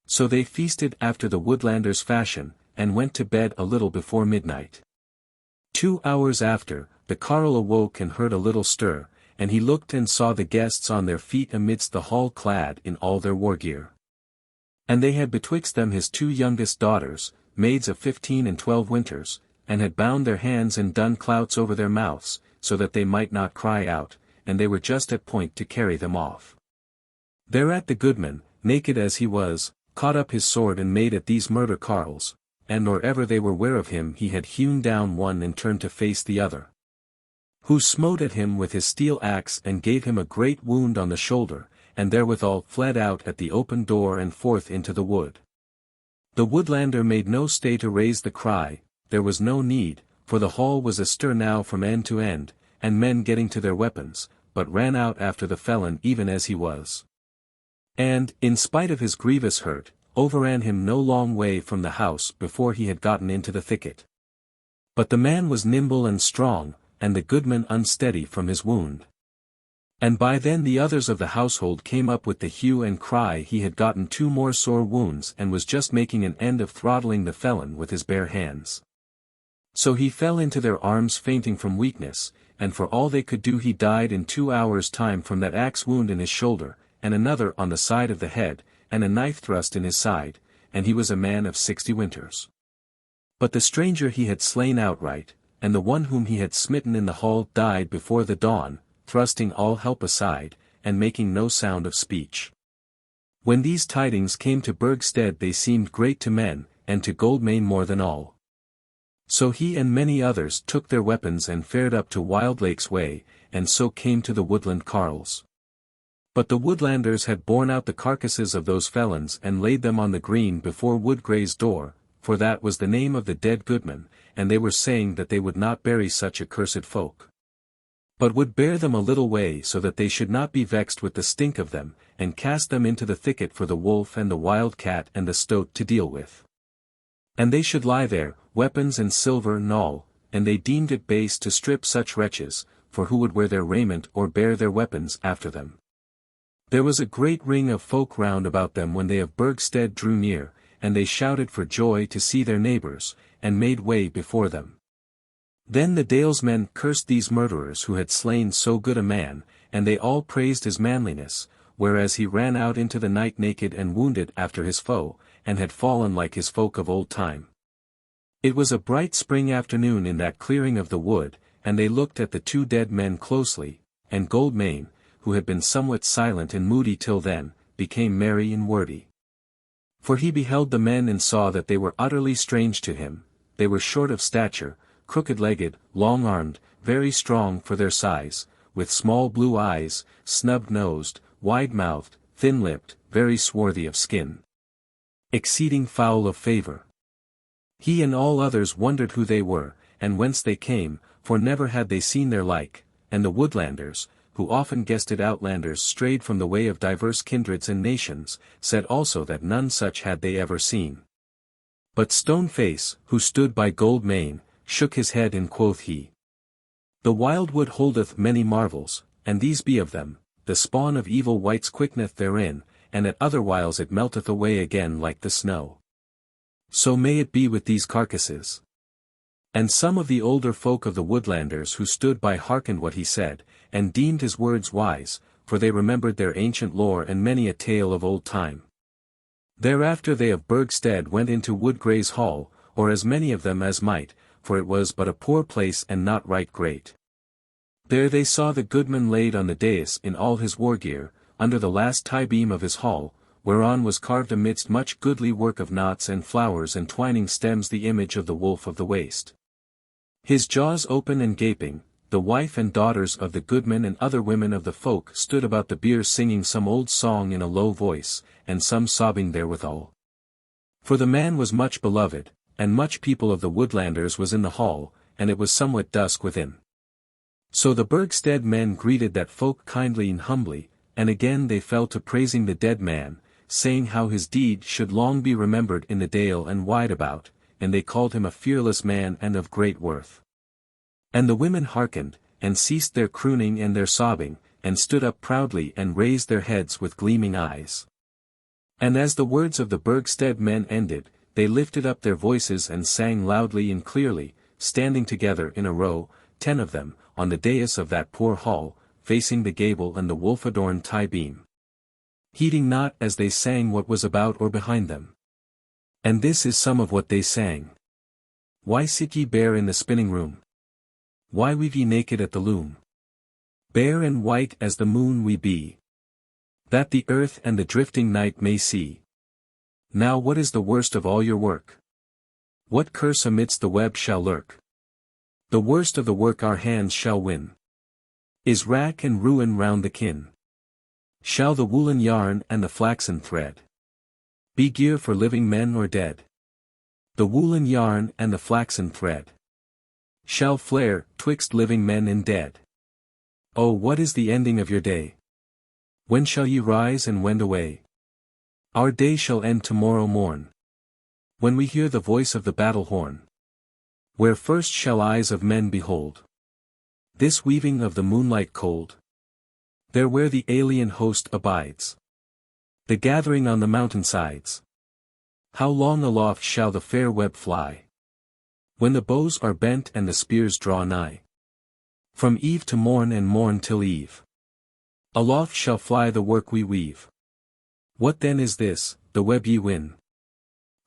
So they feasted after the Woodlanders' fashion, and went to bed a little before midnight. 2 hours after, the carle awoke and heard a little stir, and he looked and saw the guests on their feet amidst the hall clad in all their war gear. And they had betwixt them his 2 youngest daughters, maids of 15 and 12 winters, and had bound their hands and done clouts over their mouths, so that they might not cry out, and they were just at point to carry them off. Thereat the goodman, naked as he was, caught up his sword and made at these murder carles, and nor ever they were ware of him he had hewn down one and turned to face the other. Who smote at him with his steel axe and gave him a great wound on the shoulder, and therewithal fled out at the open door and forth into the wood. The woodlander made no stay to raise the cry. There was no need, for the hall was astir now from end to end, and men getting to their weapons, but ran out after the felon even as he was. And, in spite of his grievous hurt, overran him no long way from the house before he had gotten into the thicket. But the man was nimble and strong, and the goodman unsteady from his wound. And by then the others of the household came up with the hue and cry he had gotten 2 more sore wounds and was just making an end of throttling the felon with his bare hands. So he fell into their arms fainting from weakness, and for all they could do he died in 2 hours' time from that axe wound in his shoulder, and another on the side of the head, and a knife thrust in his side, and he was a man of 60 winters. But the stranger he had slain outright, and the one whom he had smitten in the hall died before the dawn, thrusting all help aside, and making no sound of speech. When these tidings came to Burgstead they seemed great to men, and to Goldmane more than all. So he and many others took their weapons and fared up to Wildlake's way, and so came to the woodland carles. But the woodlanders had borne out the carcasses of those felons and laid them on the green before Woodgray's door, for that was the name of the dead goodman, and they were saying that they would not bury such accursed folk, but would bear them a little way so that they should not be vexed with the stink of them, and cast them into the thicket for the wolf and the wild cat and the stoat to deal with. And they should lie there, weapons and silver and all, and they deemed it base to strip such wretches, for who would wear their raiment or bear their weapons after them? There was a great ring of folk round about them when they of Burgstead drew near, and they shouted for joy to see their neighbours, and made way before them. Then the Dalesmen cursed these murderers who had slain so good a man, and they all praised his manliness, whereas he ran out into the night naked and wounded after his foe, and had fallen like his folk of old time. It was a bright spring afternoon in that clearing of the wood, and they looked at the two dead men closely, and Goldmane, who had been somewhat silent and moody till then, became merry and wordy. For he beheld the men and saw that they were utterly strange to him. They were short of stature, crooked-legged, long-armed, very strong for their size, with small blue eyes, snub-nosed, wide-mouthed, thin-lipped, very swarthy of skin. Exceeding foul of favour. He and all others wondered who they were, and whence they came, for never had they seen their like, and the Woodlanders, who often guessed outlanders strayed from the way of diverse kindreds and nations, said also that none such had they ever seen. But Stoneface, who stood by Goldmane, shook his head and quoth he, "The wild wood holdeth many marvels, and these be of them, the spawn of evil wights quickeneth therein, and at other whiles it melteth away again like the snow. So may it be with these carcasses." And some of the older folk of the Woodlanders who stood by hearkened what he said, and deemed his words wise, for they remembered their ancient lore and many a tale of old time. Thereafter they of Burgstead went into Woodgray's hall, or as many of them as might, for it was but a poor place and not right great. There they saw the goodman laid on the dais in all his war gear, under the last tie-beam of his hall, whereon was carved amidst much goodly work of knots and flowers and twining stems the image of the wolf of the waste. His jaws open and gaping, the wife and daughters of the goodman and other women of the folk stood about the bier singing some old song in a low voice, and some sobbing therewithal. For the man was much beloved, and much people of the Woodlanders was in the hall, and it was somewhat dusk within. So the Burgstead men greeted that folk kindly and humbly, and again they fell to praising the dead man, saying how his deed should long be remembered in the dale and wide about, and they called him a fearless man and of great worth. And the women hearkened, and ceased their crooning and their sobbing, and stood up proudly and raised their heads with gleaming eyes. And as the words of the Burgstead men ended, they lifted up their voices and sang loudly and clearly, standing together in a row, 10 of them, on the dais of that poor hall, facing the gable and the wolf-adorned tie-beam. Heeding not as they sang what was about or behind them. And this is some of what they sang. Why sit ye bare in the spinning room? Why weave ye naked at the loom? Bare and white as the moon we be, that the earth and the drifting night may see. Now what is the worst of all your work? What curse amidst the web shall lurk? The worst of the work our hands shall win is wrack and ruin round the kin. Shall the woolen yarn and the flaxen thread be gear for living men or dead? The woolen yarn and the flaxen thread shall flare 'twixt living men and dead. Oh, what is the ending of your day? When shall ye rise and wend away? Our day shall end tomorrow morn, when we hear the voice of the battle horn. Where first shall eyes of men behold this weaving of the moonlight cold? There where the alien host abides, the gathering on the mountainsides. How long aloft shall the fair web fly, when the bows are bent and the spears draw nigh? From eve to morn and morn till eve, aloft shall fly the work we weave. What then is this, the web ye win?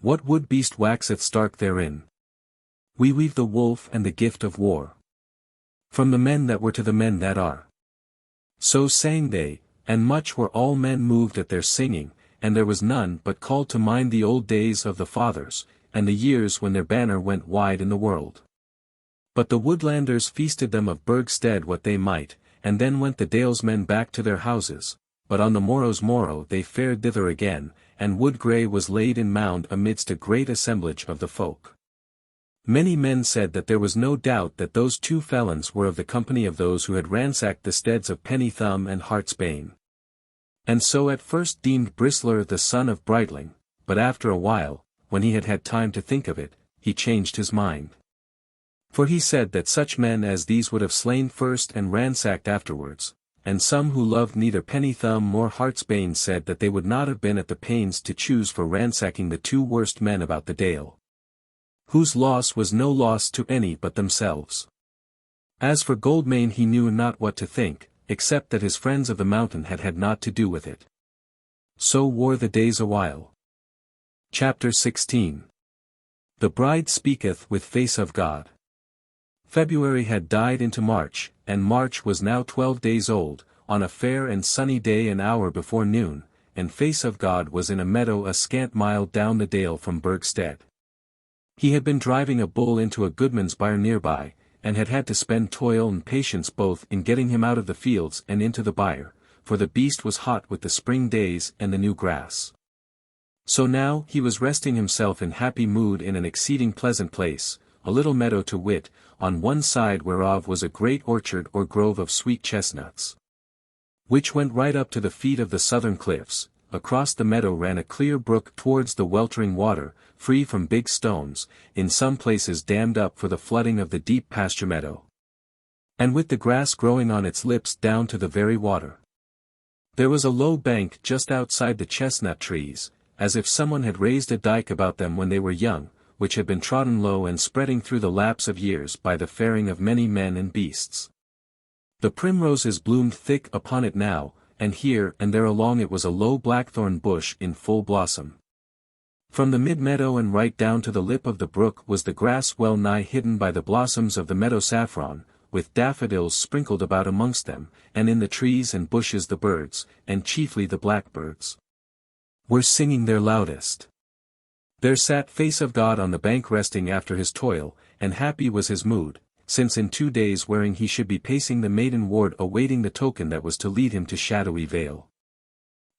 What wood beast waxeth stark therein? We weave the wolf and the gift of war, from the men that were to the men that are. So sang they, and much were all men moved at their singing, and there was none but called to mind the old days of the fathers, and the years when their banner went wide in the world. But the Woodlanders feasted them of Burgstead what they might, and then went the Dalesmen back to their houses, but on the morrow's morrow they fared thither again, and Woodgray was laid in mound amidst a great assemblage of the folk. Many men said that there was no doubt that those two felons were of the company of those who had ransacked the steads of Pennythumb and Heartsbane. And so at first deemed Bristler the son of Brightling, but after a while, when he had had time to think of it, he changed his mind. For he said that such men as these would have slain first and ransacked afterwards, and some who loved neither penny thumb nor heart's bane said that they would not have been at the pains to choose for ransacking the two worst men about the Dale, whose loss was no loss to any but themselves. As for Goldmane, he knew not what to think, except that his friends of the mountain had had naught to do with it. So wore the days a while. Chapter 16. The bride speaketh with face of God. February had died into March, and March was now 12 days old, on a fair and sunny day an hour before noon, and face of God was in a meadow a scant mile down the dale from Burgstead. He had been driving a bull into a goodman's byre nearby, and had had to spend toil and patience both in getting him out of the fields and into the byre, for the beast was hot with the spring days and the new grass. So now he was resting himself in happy mood in an exceeding pleasant place, a little meadow to wit, on one side whereof was a great orchard or grove of sweet chestnuts, which went right up to the feet of the southern cliffs. Across the meadow ran a clear brook towards the weltering water, free from big stones, in some places dammed up for the flooding of the deep pasture meadow, and with the grass growing on its lips down to the very water. There was a low bank just outside the chestnut trees, as if someone had raised a dike about them when they were young, which had been trodden low and spreading through the lapse of years by the faring of many men and beasts. The primroses bloomed thick upon it now, and here and there along it was a low blackthorn bush in full blossom. From the mid-meadow and right down to the lip of the brook was the grass well nigh hidden by the blossoms of the meadow saffron, with daffodils sprinkled about amongst them, and in the trees and bushes the birds, and chiefly the blackbirds, were singing their loudest. There sat face of God on the bank resting after his toil, and happy was his mood, since in 2 days wherein he should be pacing the maiden ward awaiting the token that was to lead him to Shadowy Vale.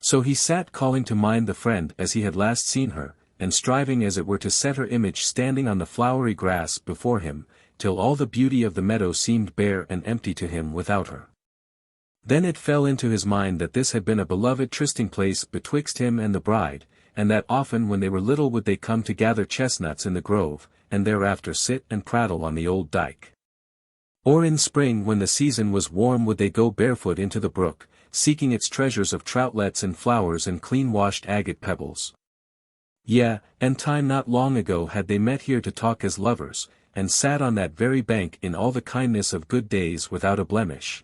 So he sat calling to mind the friend as he had last seen her, and striving as it were to set her image standing on the flowery grass before him, till all the beauty of the meadow seemed bare and empty to him without her. Then it fell into his mind that this had been a beloved trysting-place betwixt him and the bride, and that often when they were little would they come to gather chestnuts in the grove, and thereafter sit and prattle on the old dike. Or in spring when the season was warm would they go barefoot into the brook, seeking its treasures of troutlets and flowers and clean-washed agate pebbles. Yea, and time not long ago had they met here to talk as lovers, and sat on that very bank in all the kindness of good days without a blemish.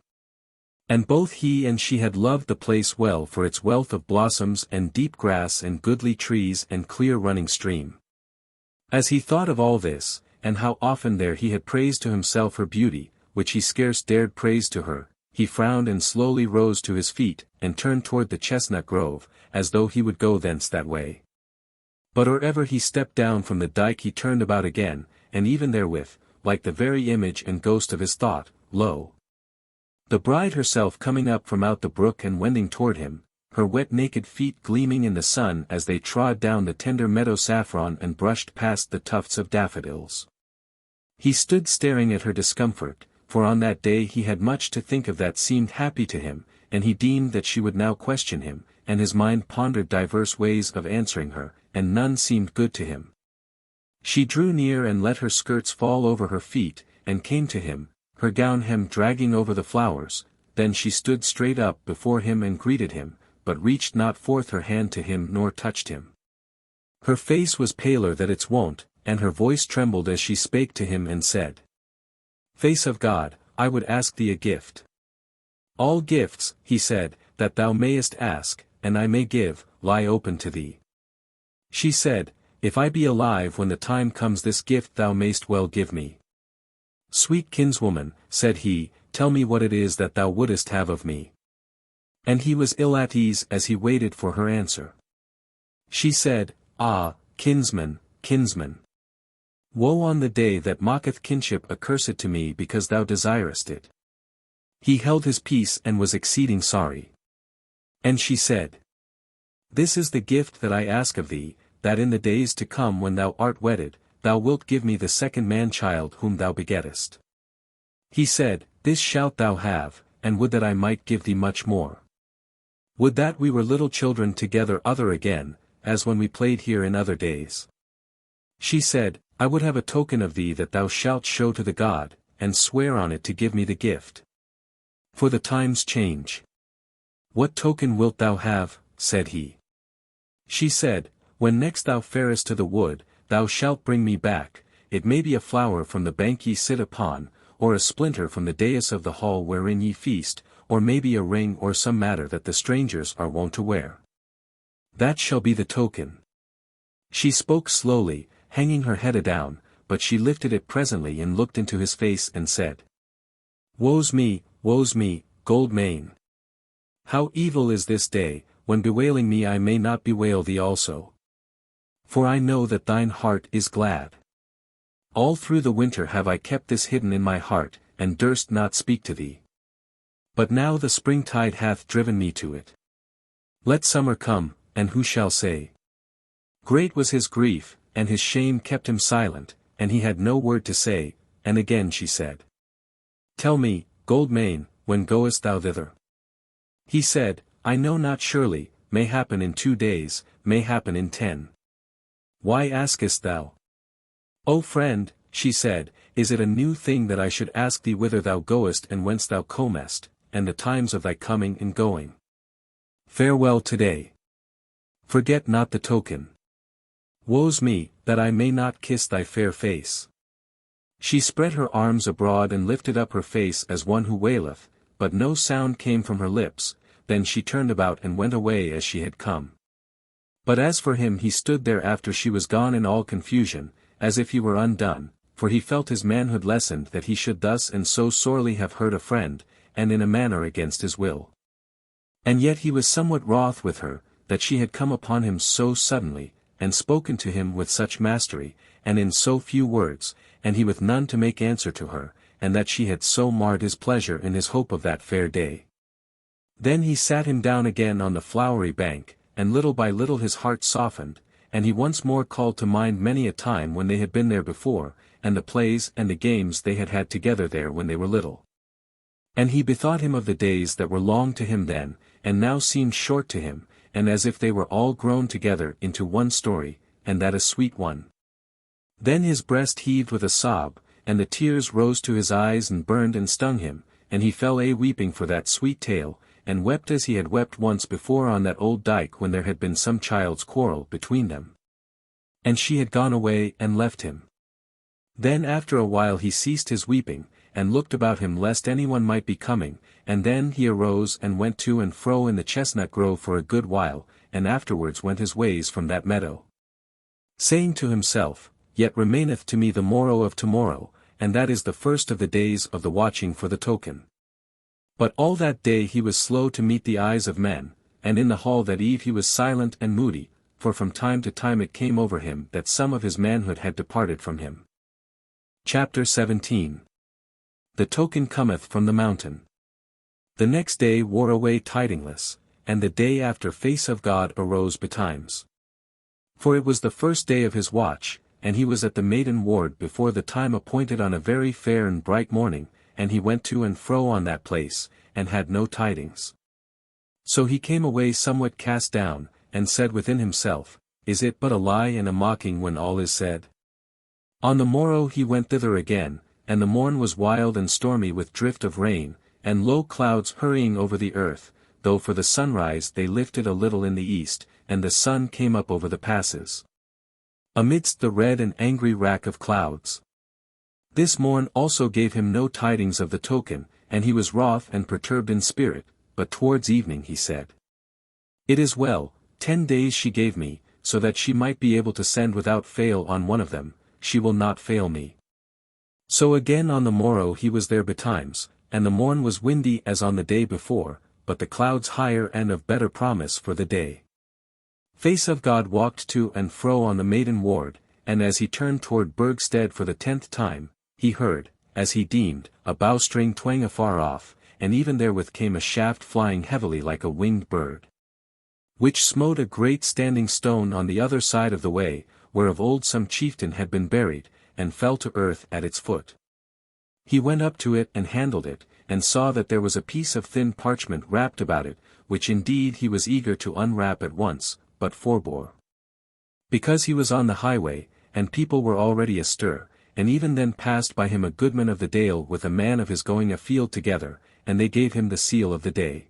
And both he and she had loved the place well for its wealth of blossoms and deep grass and goodly trees and clear running stream. As he thought of all this, and how often there he had praised to himself her beauty, which he scarce dared praise to her, he frowned and slowly rose to his feet, and turned toward the chestnut grove, as though he would go thence that way. But or ever he stepped down from the dike he turned about again, and even therewith, like the very image and ghost of his thought, lo! The bride herself coming up from out the brook and wending toward him, her wet naked feet gleaming in the sun as they trod down the tender meadow saffron and brushed past the tufts of daffodils. He stood staring at her discomfort, for on that day he had much to think of that seemed happy to him, and he deemed that she would now question him, and his mind pondered divers ways of answering her, and none seemed good to him. She drew near and let her skirts fall over her feet, and came to him, her gown hem dragging over the flowers. Then she stood straight up before him and greeted him, but reached not forth her hand to him nor touched him. Her face was paler than its wont, and her voice trembled as she spake to him and said, "Face of God, I would ask thee a gift." "All gifts," he said, "that thou mayest ask, and I may give, lie open to thee." She said, "If I be alive when the time comes this gift thou mayst well give me." "Sweet kinswoman," said he, "tell me what it is that thou wouldest have of me." And he was ill at ease as he waited for her answer. She said, "Ah, kinsman, kinsman! Woe on the day that mocketh kinship accursed to me because thou desirest it." He held his peace and was exceeding sorry. And she said, "This is the gift that I ask of thee, that in the days to come when thou art wedded, thou wilt give me the second man-child whom thou begettest." He said, "This shalt thou have, and would that I might give thee much more. Would that we were little children together other again, as when we played here in other days." She said, I would have a token of thee that thou shalt show to the god, and swear on it to give me the gift. For the times change. What token wilt thou have? Said he. She said, When next thou farest to the wood, thou shalt bring me back, it may be a flower from the bank ye sit upon, or a splinter from the dais of the hall wherein ye feast, or maybe a ring or some matter that the strangers are wont to wear. That shall be the token. She spoke slowly, hanging her head adown, but she lifted it presently and looked into his face and said, woe me, gold mane! How evil is this day, when bewailing me I may not bewail thee also. For I know that thine heart is glad. All through the winter have I kept this hidden in my heart, and durst not speak to thee. But now the springtide hath driven me to it. Let summer come, and who shall say? Great was his grief, and his shame kept him silent, and he had no word to say, and again she said. Tell me, gold mane, when goest thou thither? He said, I know not surely, may happen in 2 days, may happen in 10. Why askest thou? O friend, she said, is it a new thing that I should ask thee whither thou goest and whence thou comest, and the times of thy coming and going? Farewell today. Forget not the token. Woe's me, that I may not kiss thy fair face. She spread her arms abroad and lifted up her face as one who waileth, but no sound came from her lips, then she turned about and went away as she had come. But as for him he stood there after she was gone in all confusion, as if he were undone, for he felt his manhood lessened that he should thus and so sorely have hurt a friend, and in a manner against his will. And yet he was somewhat wroth with her, that she had come upon him so suddenly, and spoken to him with such mastery, and in so few words, and he with none to make answer to her, and that she had so marred his pleasure in his hope of that fair day. Then he sat him down again on the flowery bank, and little by little his heart softened, and he once more called to mind many a time when they had been there before, and the plays and the games they had had together there when they were little. And he bethought him of the days that were long to him then, and now seemed short to him, and as if they were all grown together into one story, and that a sweet one. Then his breast heaved with a sob, and the tears rose to his eyes and burned and stung him, and he fell weeping for that sweet tale, and wept as he had wept once before on that old dyke when there had been some child's quarrel between them. And she had gone away and left him. Then after a while he ceased his weeping, and looked about him lest anyone might be coming, and then he arose and went to and fro in the chestnut grove for a good while, and afterwards went his ways from that meadow. Saying to himself, Yet remaineth to me the morrow of tomorrow, and that is the first of the days of the watching for the token. But all that day he was slow to meet the eyes of men, and in the hall that eve he was silent and moody, for from time to time it came over him that some of his manhood had departed from him. Chapter 17. The token cometh from the mountain. The next day wore away tidingless, and the day after face of God arose betimes. For it was the first day of his watch, and he was at the maiden ward before the time appointed on a very fair and bright morning, and he went to and fro on that place, and had no tidings. So he came away somewhat cast down, and said within himself, Is it but a lie and a mocking when all is said? On the morrow he went thither again, and the morn was wild and stormy with drift of rain, and low clouds hurrying over the earth, though for the sunrise they lifted a little in the east, and the sun came up over the passes. Amidst the red and angry rack of clouds. This morn also gave him no tidings of the token, and he was wroth and perturbed in spirit, but towards evening he said, It is well, 10 days she gave me, so that she might be able to send without fail on one of them, she will not fail me. So again on the morrow he was there betimes, and the morn was windy as on the day before, but the clouds higher and of better promise for the day. Face of God walked to and fro on the maiden ward, and as he turned toward Burgstead for the 10th time, he heard, as he deemed, a bowstring twang afar off, and even therewith came a shaft flying heavily like a winged bird, which smote a great standing stone on the other side of the way, where of old some chieftain had been buried, and fell to earth at its foot. He went up to it and handled it, and saw that there was a piece of thin parchment wrapped about it, which indeed he was eager to unwrap at once, but forbore. Because he was on the highway, and people were already astir, and even then passed by him a goodman of the Dale with a man of his going afield together, and they gave him the seal of the day.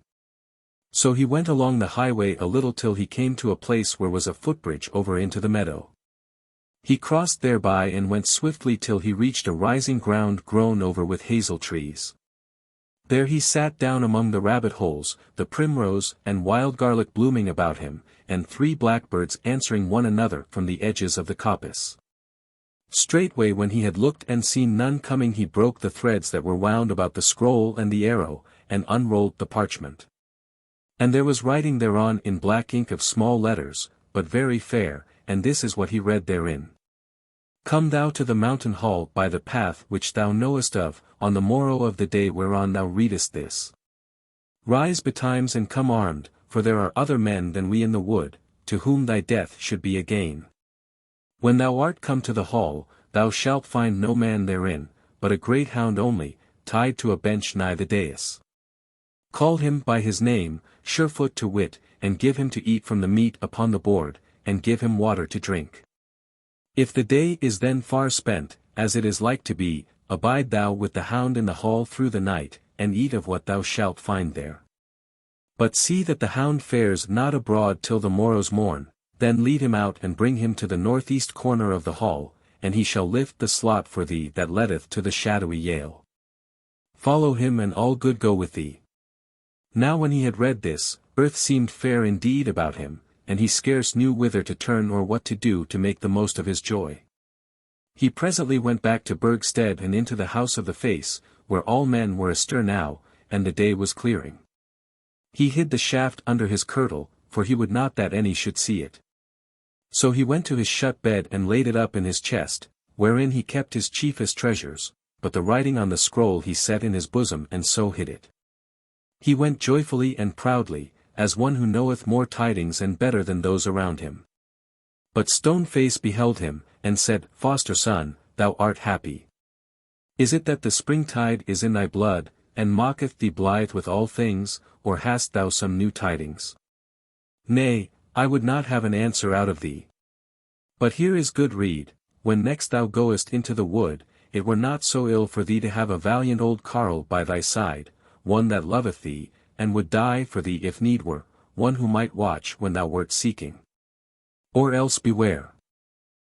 So he went along the highway a little till he came to a place where was a footbridge over into the meadow. He crossed thereby and went swiftly till he reached a rising ground grown over with hazel trees. There he sat down among the rabbit holes, the primrose and wild garlic blooming about him, and 3 blackbirds answering one another from the edges of the coppice. Straightway when he had looked and seen none coming he broke the threads that were wound about the scroll and the arrow, and unrolled the parchment. And there was writing thereon in black ink of small letters, but very fair, and this is what he read therein. Come thou to the mountain hall by the path which thou knowest of, on the morrow of the day whereon thou readest this. Rise betimes and come armed, for there are other men than we in the wood, to whom thy death should be a gain. When thou art come to the hall, thou shalt find no man therein, but a great hound only, tied to a bench nigh the dais. Call him by his name, Surefoot to wit, and give him to eat from the meat upon the board, and give him water to drink. If the day is then far spent, as it is like to be, abide thou with the hound in the hall through the night, and eat of what thou shalt find there. But see that the hound fares not abroad till the morrow's morn, then lead him out and bring him to the northeast corner of the hall, and he shall lift the slot for thee that leadeth to the shadowy Yale. Follow him and all good go with thee. Now when he had read this, earth seemed fair indeed about him, and he scarce knew whither to turn or what to do to make the most of his joy. He presently went back to Burgstead and into the house of the face, where all men were astir now, and the day was clearing. He hid the shaft under his kirtle, for he would not that any should see it. So he went to his shut bed and laid it up in his chest, wherein he kept his chiefest treasures, but the writing on the scroll he set in his bosom and so hid it. He went joyfully and proudly, as one who knoweth more tidings and better than those around him. But Stoneface beheld him, and said, Foster son, thou art happy. Is it that the springtide is in thy blood, and mocketh thee blithe with all things, or hast thou some new tidings? Nay, I would not have an answer out of thee. But here is good rede, when next thou goest into the wood, it were not so ill for thee to have a valiant old carle by thy side, one that loveth thee, and would die for thee if need were, one who might watch when thou wert seeking. Or else beware.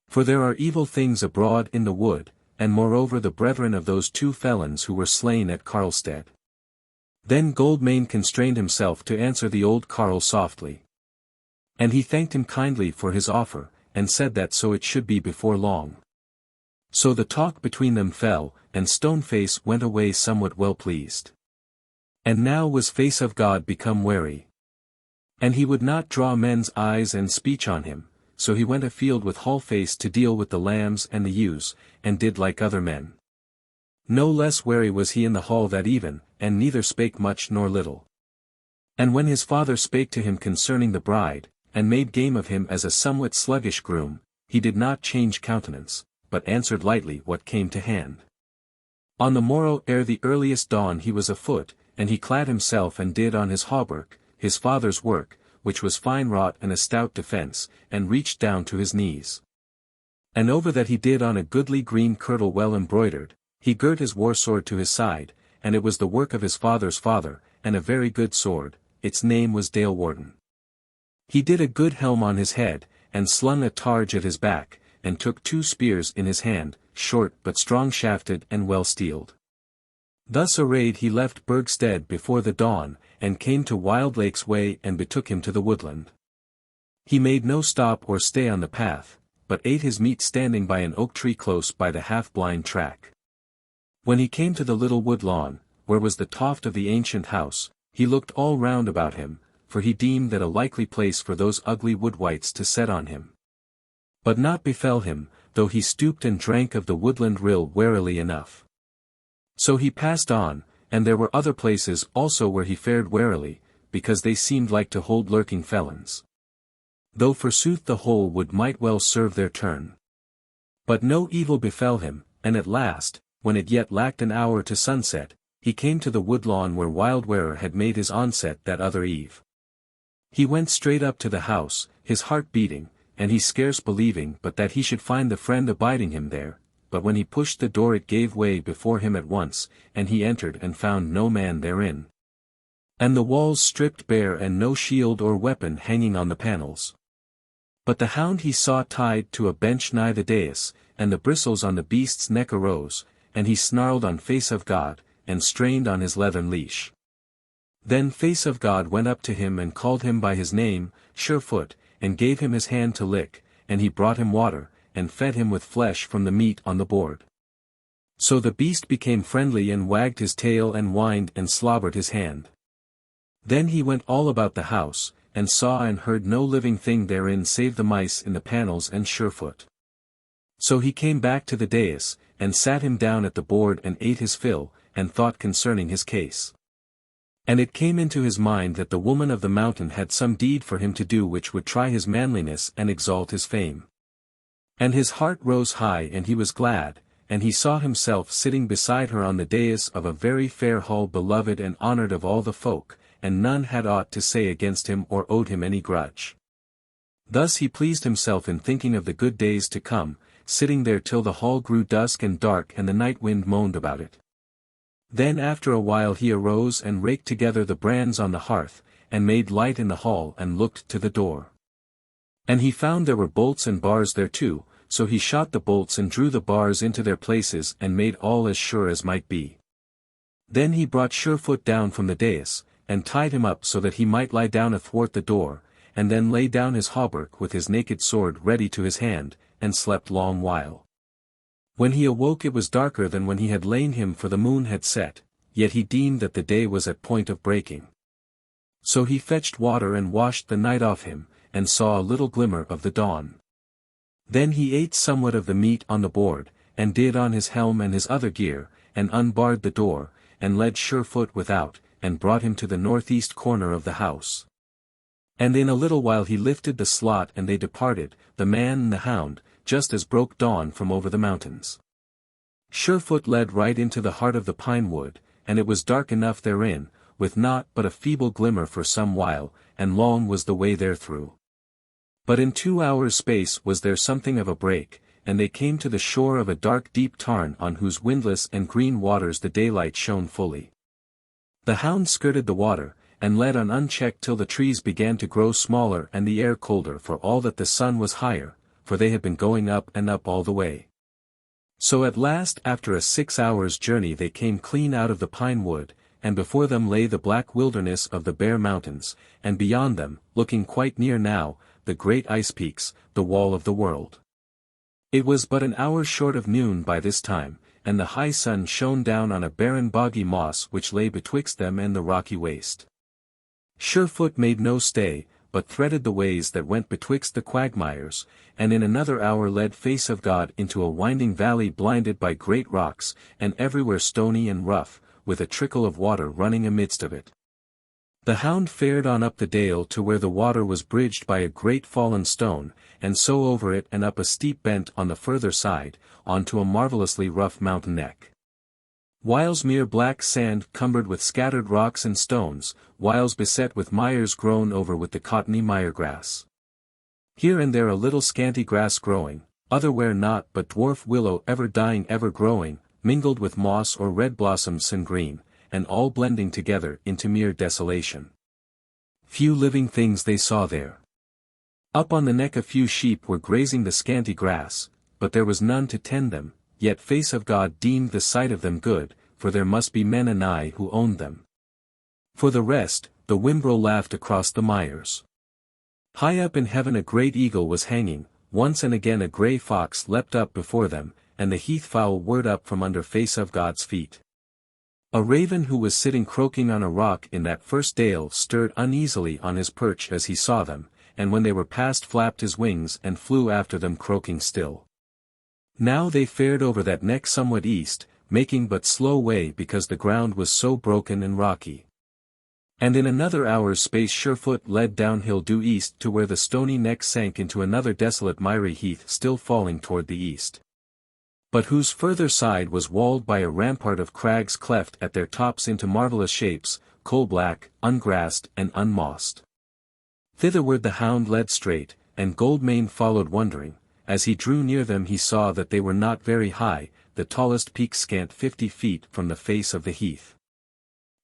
For there are evil things abroad in the wood, and moreover the brethren of those 2 felons who were slain at Carlstead. Then Goldmane constrained himself to answer the old carle softly. And he thanked him kindly for his offer, and said that so it should be before long. So the talk between them fell, and Stoneface went away somewhat well pleased. And now was Face of God become wary. And he would not draw men's eyes and speech on him, so he went afield with Hallface to deal with the lambs and the ewes, and did like other men. No less wary was he in the hall that even, and neither spake much nor little. And when his father spake to him concerning the bride, and made game of him as a somewhat sluggish groom, he did not change countenance, but answered lightly what came to hand. On the morrow ere the earliest dawn he was afoot, and he clad himself and did on his hauberk, his father's work, which was fine wrought and a stout defence, and reached down to his knees. And over that he did on a goodly green kirtle well embroidered, he girt his war sword to his side, and it was the work of his father's father, and a very good sword, its name was Dalewarden. He did a good helm on his head, and slung a targe at his back, and took 2 spears in his hand, short but strong shafted and well steeled. Thus arrayed he left Burgstead before the dawn, and came to Wildlake's way and betook him to the woodland. He made no stop or stay on the path, but ate his meat standing by an oak tree close by the half-blind track. When he came to the little wood lawn, where was the toft of the ancient house, he looked all round about him, for he deemed that a likely place for those ugly Wood-Wights to set on him. But naught befell him, though he stooped and drank of the woodland rill warily enough. So he passed on, and there were other places also where he fared warily, because they seemed like to hold lurking felons. Though forsooth the whole wood might well serve their turn. But no evil befell him, and at last, when it yet lacked an hour to sunset, he came to the woodlawn where Wildwearer had made his onset that other eve. He went straight up to the house, his heart beating, and he scarce believing but that he should find the friend abiding him there, but when he pushed the door it gave way before him at once, and he entered and found no man therein. And the walls stripped bare and no shield or weapon hanging on the panels. But the hound he saw tied to a bench nigh the dais, and the bristles on the beast's neck arose, and he snarled on face of God, and strained on his leathern leash. Then face of God went up to him and called him by his name, Surefoot, and gave him his hand to lick, and he brought him water, and fed him with flesh from the meat on the board. So the beast became friendly and wagged his tail and whined and slobbered his hand. Then he went all about the house, and saw and heard no living thing therein save the mice in the panels and Surefoot. So he came back to the dais, and sat him down at the board and ate his fill, and thought concerning his case. And it came into his mind that the woman of the mountain had some deed for him to do which would try his manliness and exalt his fame. And his heart rose high and he was glad, and he saw himself sitting beside her on the dais of a very fair hall, beloved and honoured of all the folk, and none had aught to say against him or owed him any grudge. Thus he pleased himself in thinking of the good days to come, sitting there till the hall grew dusk and dark and the night wind moaned about it. Then after a while he arose and raked together the brands on the hearth, and made light in the hall and looked to the door. And he found there were bolts and bars thereto, so he shot the bolts and drew the bars into their places and made all as sure as might be. Then he brought Surefoot down from the dais, and tied him up so that he might lie down athwart the door, and then lay down his hauberk with his naked sword ready to his hand, and slept long while. When he awoke it was darker than when he had lain him, for the moon had set, yet he deemed that the day was at point of breaking. So he fetched water and washed the night off him, and saw a little glimmer of the dawn. Then he ate somewhat of the meat on the board, and did on his helm and his other gear, and unbarred the door, and led Surefoot without, and brought him to the northeast corner of the house. And in a little while he lifted the slot and they departed, the man and the hound, just as broke dawn from over the mountains. Surefoot led right into the heart of the pine wood, and it was dark enough therein, with naught but a feeble glimmer for some while, and long was the way therethrough. But in 2 hours' space was there something of a break, and they came to the shore of a dark deep tarn on whose windless and green waters the daylight shone fully. The hound skirted the water, and led on unchecked till the trees began to grow smaller and the air colder, for all that the sun was higher, for they had been going up and up all the way. So at last after a 6 hours' journey they came clean out of the pine wood, and before them lay the black wilderness of the bare mountains, and beyond them, looking quite near now, the great ice peaks, the wall of the world. It was but an hour short of noon by this time, and the high sun shone down on a barren boggy moss which lay betwixt them and the rocky waste. Surefoot made no stay, but threaded the ways that went betwixt the quagmires, and in another hour led face of God into a winding valley blinded by great rocks, and everywhere stony and rough, with a trickle of water running amidst of it. The hound fared on up the dale to where the water was bridged by a great fallen stone, and so over it and up a steep bent on the further side, on to a marvellously rough mountain neck. Whiles mere black sand cumbered with scattered rocks and stones, whiles beset with mires grown over with the cottony miregrass. Here and there a little scanty grass growing, otherwhere naught but dwarf willow ever dying ever growing, mingled with moss or red blossoms sin-green, and all blending together into mere desolation. Few living things they saw there. Up on the neck a few sheep were grazing the scanty grass, but there was none to tend them, yet face of God deemed the sight of them good, for there must be men anigh who owned them. For the rest, the wimbrel laughed across the mires. High up in heaven a great eagle was hanging, once and again a grey fox leapt up before them, and the heath-fowl whirred up from under face of God's feet. A raven who was sitting croaking on a rock in that first dale stirred uneasily on his perch as he saw them, and when they were past flapped his wings and flew after them croaking still. Now they fared over that neck somewhat east, making but slow way because the ground was so broken and rocky. And in another hour's space Surefoot led downhill due east to where the stony neck sank into another desolate miry heath still falling toward the east, but whose further side was walled by a rampart of crags cleft at their tops into marvellous shapes, coal-black, ungrassed and unmossed. Thitherward the hound led straight, and Goldmane followed wondering. As he drew near them he saw that they were not very high, the tallest peak scant 50 feet from the face of the heath.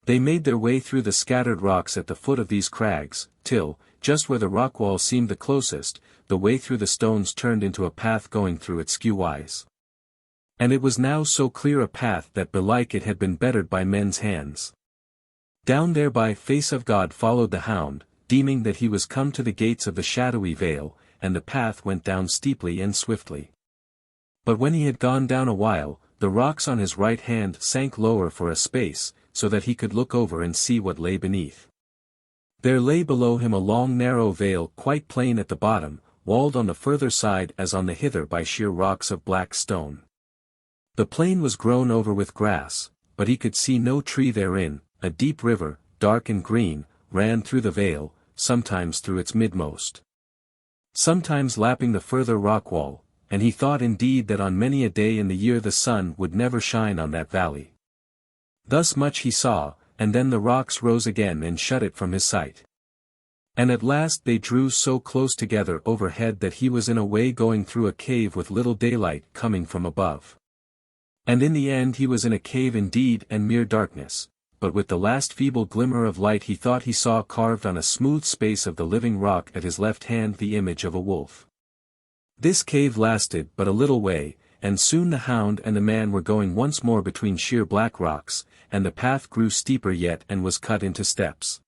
They made their way through the scattered rocks at the foot of these crags, till, just where the rock wall seemed the closest, the way through the stones turned into a path going through it skewwise. And it was now so clear a path that belike it had been bettered by men's hands. Down thereby Face of God followed the hound, deeming that he was come to the gates of the shadowy vale, and the path went down steeply and swiftly. But when he had gone down a while, the rocks on his right hand sank lower for a space, so that he could look over and see what lay beneath. There lay below him a long narrow vale quite plain at the bottom, walled on the further side as on the hither by sheer rocks of black stone. The plain was grown over with grass, but he could see no tree therein. A deep river, dark and green, ran through the vale, sometimes through its midmost, sometimes lapping the further rock wall, and he thought indeed that on many a day in the year the sun would never shine on that valley. Thus much he saw, and then the rocks rose again and shut it from his sight. And at last they drew so close together overhead that he was in a way going through a cave with little daylight coming from above. And in the end he was in a cave indeed and mere darkness, but with the last feeble glimmer of light he thought he saw carved on a smooth space of the living rock at his left hand the image of a wolf. This cave lasted but a little way, and soon the hound and the man were going once more between sheer black rocks, and the path grew steeper yet and was cut into steps.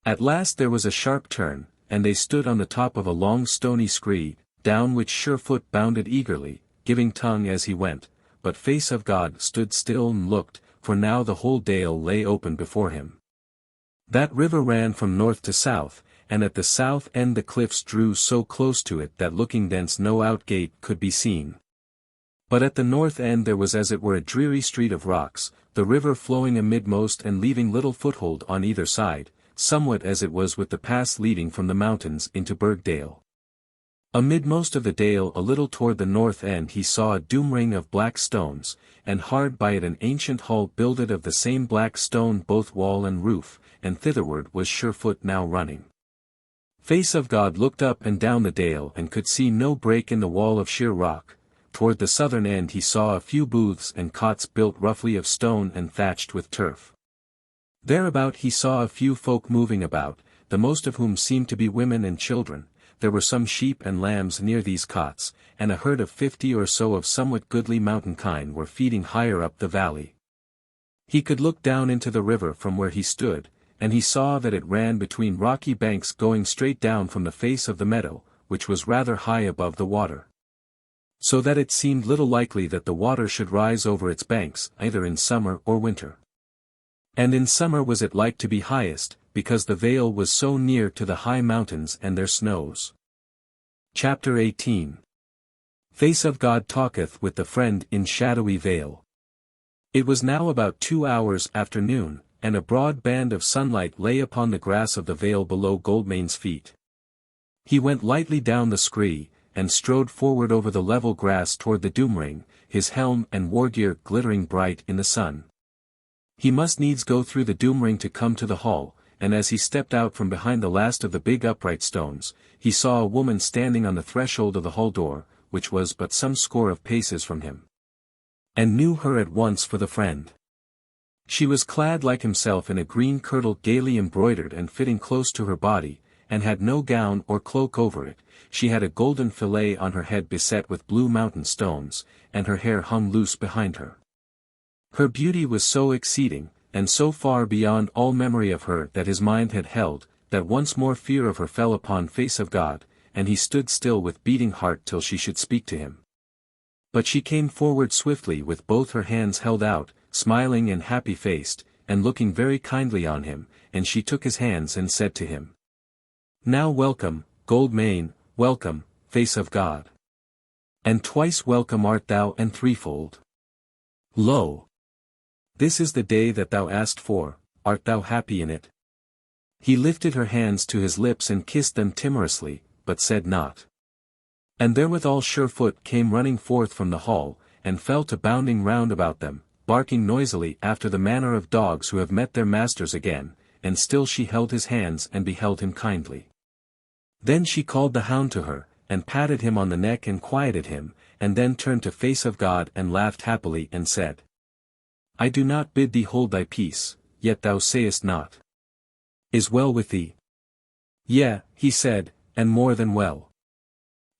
At last there was a sharp turn, and they stood on the top of a long stony scree, down which Surefoot bounded eagerly, giving tongue as he went, but Face of God stood still and looked, for now the whole dale lay open before him. That river ran from north to south, and at the south end the cliffs drew so close to it that looking thence no outgate could be seen. But at the north end there was as it were a dreary street of rocks, the river flowing amidmost and leaving little foothold on either side, somewhat as it was with the pass leading from the mountains into Burgdale. Amidmost of the dale a little toward the north end he saw a doom-ring of black stones, and hard by it an ancient hall builded of the same black stone both wall and roof, and thitherward was Surefoot now running. Face of God looked up and down the dale and could see no break in the wall of sheer rock. Toward the southern end he saw a few booths and cots built roughly of stone and thatched with turf. Thereabout he saw a few folk moving about, the most of whom seemed to be women and children. There were some sheep and lambs near these cots, and a herd of 50 or so of somewhat goodly mountain kine were feeding higher up the valley. He could look down into the river from where he stood, and he saw that it ran between rocky banks going straight down from the face of the meadow, which was rather high above the water. So that it seemed little likely that the water should rise over its banks either in summer or winter. And in summer was it like to be highest, because the vale was so near to the high mountains and their snows. Chapter 18. Face of God talketh with the friend in shadowy vale. It was now about 2 hours after noon, and a broad band of sunlight lay upon the grass of the vale below Goldmane's feet. He went lightly down the scree, and strode forward over the level grass toward the doom-ring, his helm and war-gear glittering bright in the sun. He must needs go through the doom-ring to come to the hall, and as he stepped out from behind the last of the big upright stones, he saw a woman standing on the threshold of the hall door, which was but some score of paces from him. And knew her at once for the friend. She was clad like himself in a green kirtle gaily embroidered and fitting close to her body, and had no gown or cloak over it. She had a golden fillet on her head beset with blue mountain stones, and her hair hung loose behind her. Her beauty was so exceeding, and so far beyond all memory of her that his mind had held, that once more fear of her fell upon Face of God, and he stood still with beating heart till she should speak to him. But she came forward swiftly with both her hands held out, smiling and happy-faced, and looking very kindly on him, and she took his hands and said to him, "Now welcome, Goldmane, welcome, Face of God. And twice welcome art thou and threefold. Lo! This is the day that thou asked for, art thou happy in it?" He lifted her hands to his lips and kissed them timorously, but said not. And therewithal Surefoot came running forth from the hall, and fell to bounding round about them, barking noisily after the manner of dogs who have met their masters again, and still she held his hands and beheld him kindly. Then she called the hound to her, and patted him on the neck and quieted him, and then turned to face of God and laughed happily and said, I do not bid thee hold thy peace, yet thou sayest not. Is well with thee? Yea, he said, and more than well.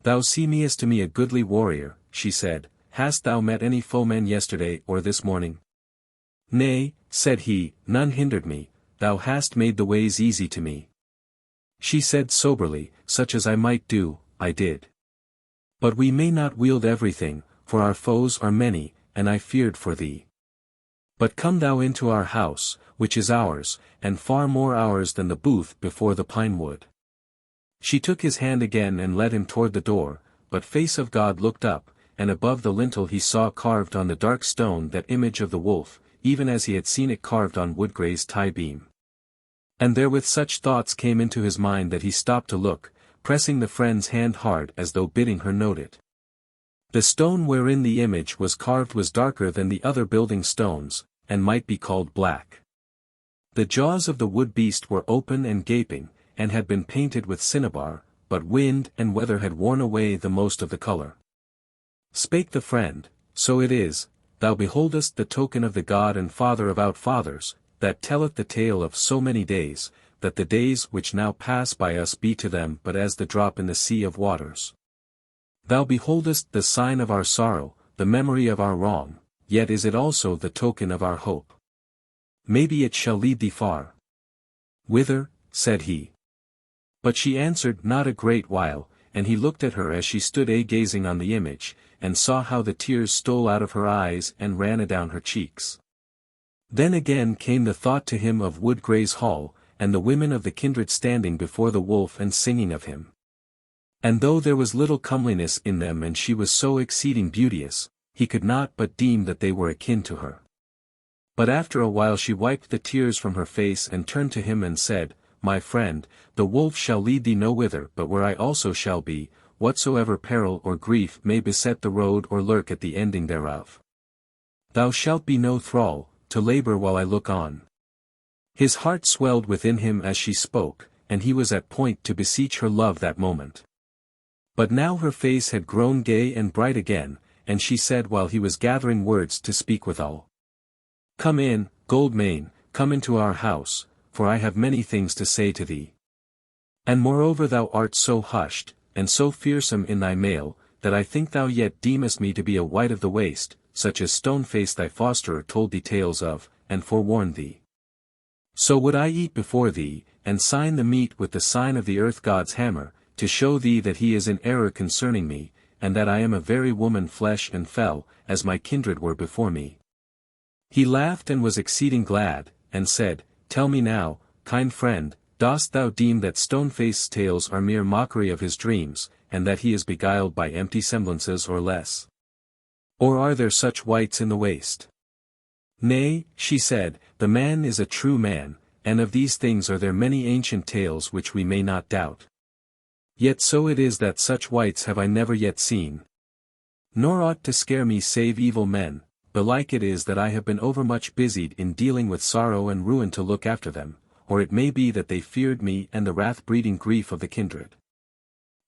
Thou seemest to me a goodly warrior, she said, hast thou met any foemen yesterday or this morning? Nay, said he, none hindered me, thou hast made the ways easy to me. She said soberly, such as I might do, I did. But we may not wield everything, for our foes are many, and I feared for thee. But come thou into our house, which is ours, and far more ours than the booth before the pine wood. She took his hand again and led him toward the door, but face of God looked up, and above the lintel he saw carved on the dark stone that image of the wolf, even as he had seen it carved on Woodgray's tie-beam. And therewith such thoughts came into his mind that he stopped to look, pressing the friend's hand hard as though bidding her note it. The stone wherein the image was carved was darker than the other building stones, and might be called black. The jaws of the wood beast were open and gaping, and had been painted with cinnabar, but wind and weather had worn away the most of the colour. Spake the friend, so it is, thou beholdest the token of the God and Father of our fathers, that telleth the tale of so many days, that the days which now pass by us be to them but as the drop in the sea of waters. Thou beholdest the sign of our sorrow, the memory of our wrong, yet is it also the token of our hope. Maybe it shall lead thee far. Whither? Said he. But she answered not a great while, and he looked at her as she stood gazing on the image, and saw how the tears stole out of her eyes and ran adown her cheeks. Then again came the thought to him of Woodgray's hall, and the women of the kindred standing before the wolf and singing of him. And though there was little comeliness in them and she was so exceeding beauteous, he could not but deem that they were akin to her. But after a while she wiped the tears from her face and turned to him and said, My friend, the wolf shall lead thee no whither but where I also shall be, whatsoever peril or grief may beset the road or lurk at the ending thereof. Thou shalt be no thrall, to labour while I look on. His heart swelled within him as she spoke, and he was at point to beseech her love that moment. But now her face had grown gay and bright again, and she said while he was gathering words to speak withal. Come in, Goldmane, come into our house, for I have many things to say to thee. And moreover thou art so hushed, and so fearsome in thy mail, that I think thou yet deemest me to be a wight of the waste, such as Stoneface thy fosterer told thee tales of, and forewarned thee. So would I eat before thee, and sign the meat with the sign of the earth god's hammer, to show thee that he is in error concerning me, and that I am a very woman flesh and fell, as my kindred were before me. He laughed and was exceeding glad, and said, Tell me now, kind friend, dost thou deem that Stoneface's tales are mere mockery of his dreams, and that he is beguiled by empty semblances or less? Or are there such wights in the waste? Nay, she said, the man is a true man, and of these things are there many ancient tales which we may not doubt. Yet so it is that such wights have I never yet seen. Nor aught to scare me save evil men, belike it is that I have been overmuch busied in dealing with sorrow and ruin to look after them, or it may be that they feared me and the wrath-breeding grief of the kindred.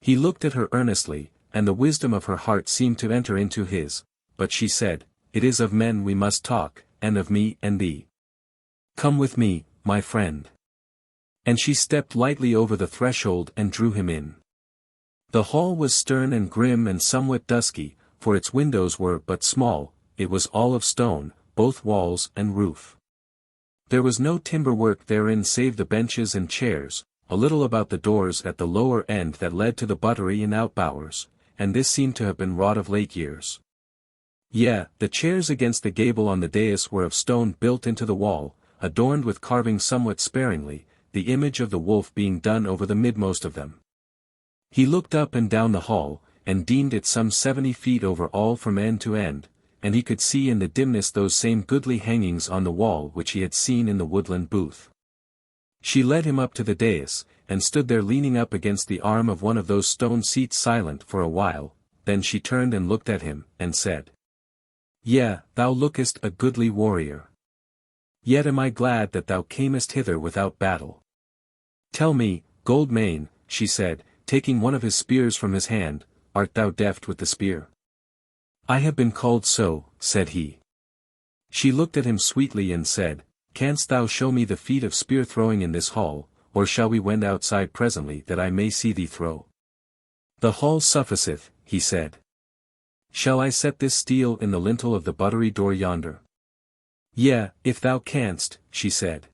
He looked at her earnestly, and the wisdom of her heart seemed to enter into his, but she said, It is of men we must talk, and of me and thee. Come with me, my friend. And she stepped lightly over the threshold and drew him in. The hall was stern and grim and somewhat dusky, for its windows were but small, it was all of stone, both walls and roof. There was no timber work therein save the benches and chairs, a little about the doors at the lower end that led to the buttery and outbowers, and this seemed to have been wrought of late years. Yea, the chairs against the gable on the dais were of stone built into the wall, adorned with carving somewhat sparingly, the image of the wolf being done over the midmost of them. He looked up and down the hall, and deemed it some 70 feet over all from end to end, and he could see in the dimness those same goodly hangings on the wall which he had seen in the woodland booth. She led him up to the dais, and stood there leaning up against the arm of one of those stone seats silent for a while, then she turned and looked at him, and said, Yea, thou lookest a goodly warrior. Yet am I glad that thou camest hither without battle. Tell me, Goldmane, she said, taking one of his spears from his hand, "Art thou deft with the spear?" "I have been called so," said he. She looked at him sweetly and said, "Canst thou show me the feat of spear throwing in this hall, or shall we wend outside presently that I may see thee throw?" "The hall sufficeth," he said. "Shall I set this steel in the lintel of the buttery door yonder?" "Yea, if thou canst," she said.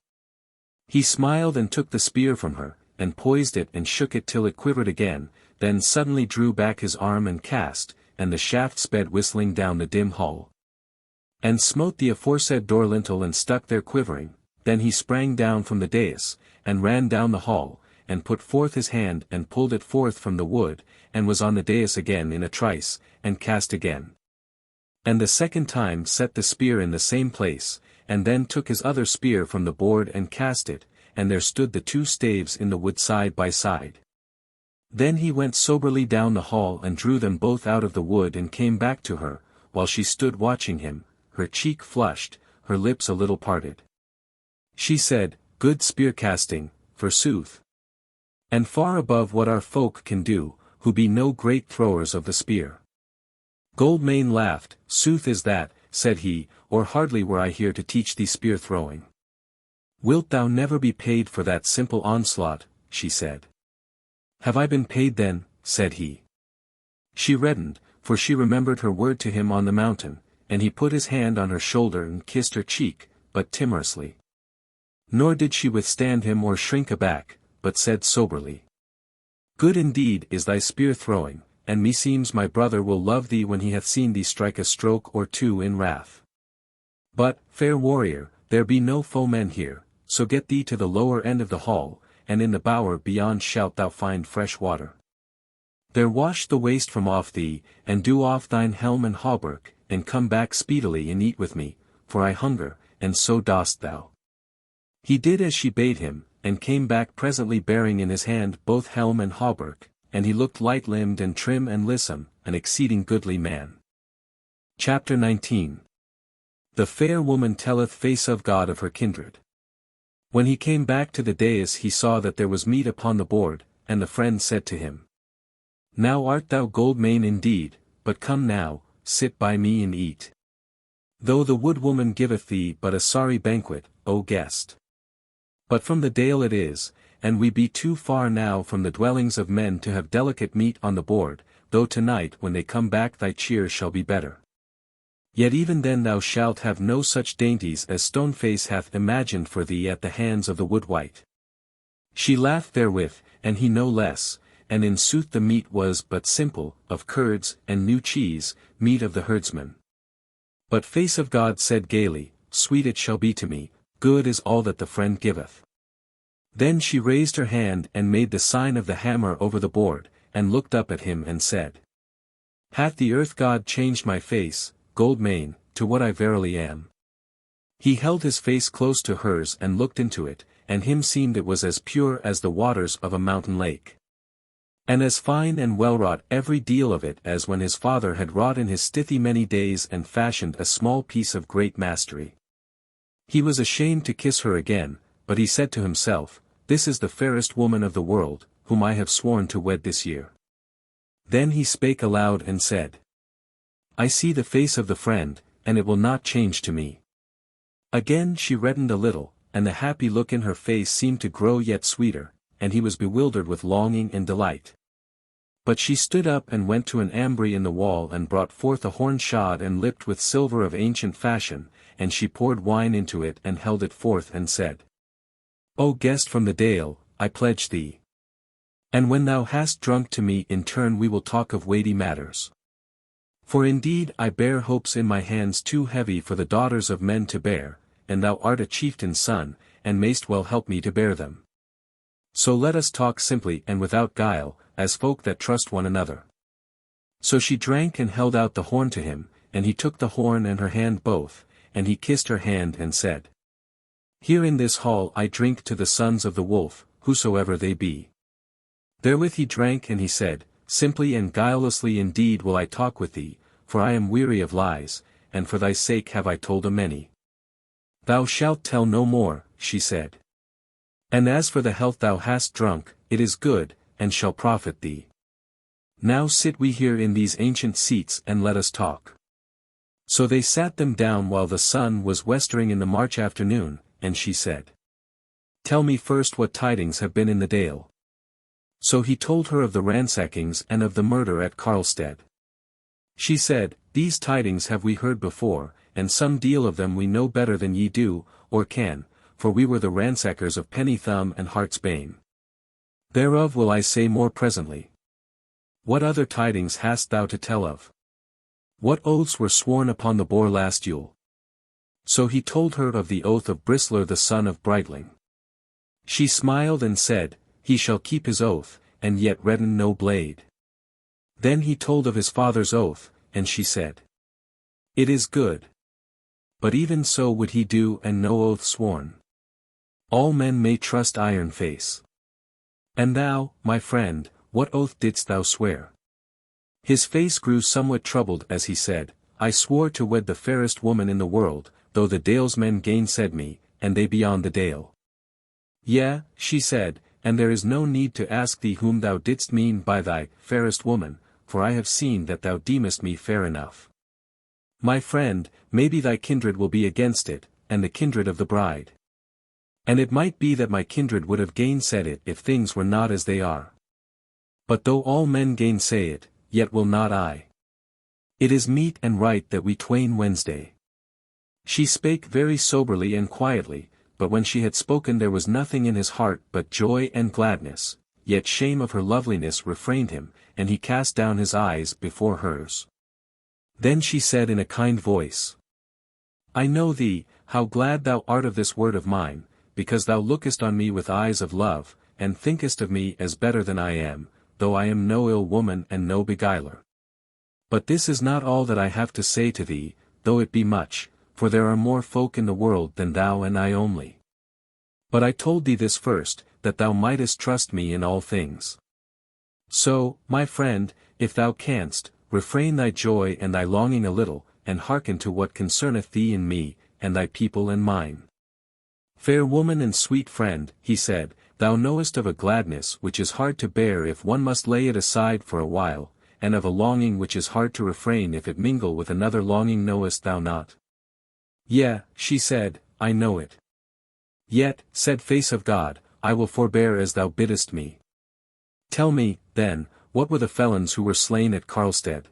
He smiled and took the spear from her, and poised it and shook it till it quivered again, then suddenly drew back his arm and cast, and the shaft sped whistling down the dim hall. And smote the aforesaid door lintel and stuck there quivering. Then he sprang down from the dais, and ran down the hall, and put forth his hand and pulled it forth from the wood, and was on the dais again in a trice, and cast again. And the second time set the spear in the same place, and then took his other spear from the board and cast it, and there stood the two staves in the wood side by side. Then he went soberly down the hall and drew them both out of the wood and came back to her, while she stood watching him, her cheek flushed, her lips a little parted. She said, "Good spear casting, forsooth. And far above what our folk can do, who be no great throwers of the spear." Goldmane laughed. "Sooth is that," said he, "or hardly were I here to teach thee spear throwing." "Wilt thou never be paid for that simple onslaught?" she said. "Have I been paid then?" said he. She reddened, for she remembered her word to him on the mountain, and he put his hand on her shoulder and kissed her cheek, but timorously. Nor did she withstand him or shrink aback, but said soberly, "Good indeed is thy spear throwing, and meseems my brother will love thee when he hath seen thee strike a stroke or two in wrath. But, fair warrior, there be no foemen here, so get thee to the lower end of the hall, and in the bower beyond shalt thou find fresh water. There wash the waste from off thee, and do off thine helm and hauberk, and come back speedily and eat with me, for I hunger, and so dost thou." He did as she bade him, and came back presently bearing in his hand both helm and hauberk, and he looked light-limbed and trim and lissom, an exceeding goodly man. Chapter 19. The fair woman telleth face of God of her kindred. When he came back to the dais he saw that there was meat upon the board, and the friend said to him, "Now art thou Goldmane indeed, but come now, sit by me and eat. Though the wood-woman giveth thee but a sorry banquet, O guest. But from the dale it is, and we be too far now from the dwellings of men to have delicate meat on the board, though tonight when they come back thy cheer shall be better. Yet even then thou shalt have no such dainties as Stoneface hath imagined for thee at the hands of the Wood-Wight." She laughed therewith, and he no less, and in sooth the meat was but simple, of curds and new cheese, meat of the herdsman. But Face of God said gaily, "Sweet it shall be to me, good is all that the friend giveth." Then she raised her hand and made the sign of the hammer over the board, and looked up at him and said, "Hath the earth god changed my face, Goldmane, to what I verily am?" He held his face close to hers and looked into it, and him seemed it was as pure as the waters of a mountain lake. And as fine and well wrought every deal of it as when his father had wrought in his stithy many days and fashioned a small piece of great mastery. He was ashamed to kiss her again, but he said to himself, "This is the fairest woman of the world, whom I have sworn to wed this year." Then he spake aloud and said, "I see the face of the friend, and it will not change to me." Again she reddened a little, and the happy look in her face seemed to grow yet sweeter, and he was bewildered with longing and delight. But she stood up and went to an ambry in the wall and brought forth a horn shod and lipped with silver of ancient fashion, and she poured wine into it and held it forth and said, "O guest from the dale, I pledge thee. And when thou hast drunk to me in turn we will talk of weighty matters. For indeed I bear hopes in my hands too heavy for the daughters of men to bear, and thou art a chieftain's son, and mayst well help me to bear them. So let us talk simply and without guile, as folk that trust one another." So she drank and held out the horn to him, and he took the horn and her hand both, and he kissed her hand and said, "Here in this hall I drink to the sons of the wolf, whosoever they be." Therewith he drank and he said, "Simply and guilelessly indeed will I talk with thee, for I am weary of lies, and for thy sake have I told a many." "Thou shalt tell no more," she said. "And as for the health thou hast drunk, it is good, and shall profit thee. Now sit we here in these ancient seats and let us talk. So they sat them down while the sun was westering in the March afternoon, and she said, Tell me first what tidings have been in the Dale. So he told her of the ransackings and of the murder at Carlstead. She said, These tidings have we heard before, and some deal of them we know better than ye do, or can, for we were the ransackers of Pennythumb and Heartsbane. Thereof will I say more presently. What other tidings hast thou to tell of? What oaths were sworn upon the Boar last Yule? So he told her of the oath of Bristler the son of Brightling. She smiled and said, He shall keep his oath, and yet redden no blade. Then he told of his father's oath, and she said, It is good. But even so would he do and no oath sworn. All men may trust Iron Face. And thou, my friend, what oath didst thou swear? His face grew somewhat troubled as he said, I swore to wed the fairest woman in the world, though the Dalesmen gainsaid me, and they beyond the Dale. Yea, she said, and there is no need to ask thee whom thou didst mean by thy fairest woman, for I have seen that thou deemest me fair enough. My friend, maybe thy kindred will be against it, and the kindred of the bride. And it might be that my kindred would have gainsaid it if things were not as they are. But though all men gainsay it, yet will not I. It is meet and right that we twain Wednesday. She spake very soberly and quietly, but when she had spoken there was nothing in his heart but joy and gladness, yet shame of her loveliness refrained him, and he cast down his eyes before hers. Then she said in a kind voice, I know thee, how glad thou art of this word of mine, because thou lookest on me with eyes of love, and thinkest of me as better than I am, though I am no ill woman and no beguiler. But this is not all that I have to say to thee, though it be much, for there are more folk in the world than thou and I only. But I told thee this first, that thou mightest trust me in all things. So, my friend, if thou canst, refrain thy joy and thy longing a little, and hearken to what concerneth thee and me, and thy people and mine. Fair woman and sweet friend, he said, thou knowest of a gladness which is hard to bear if one must lay it aside for a while, and of a longing which is hard to refrain if it mingle with another longing, knowest thou not? Yea, she said, I know it. Yet, said Face of God, I will forbear as thou biddest me. Tell me, then, what were the felons who were slain at Carlstead?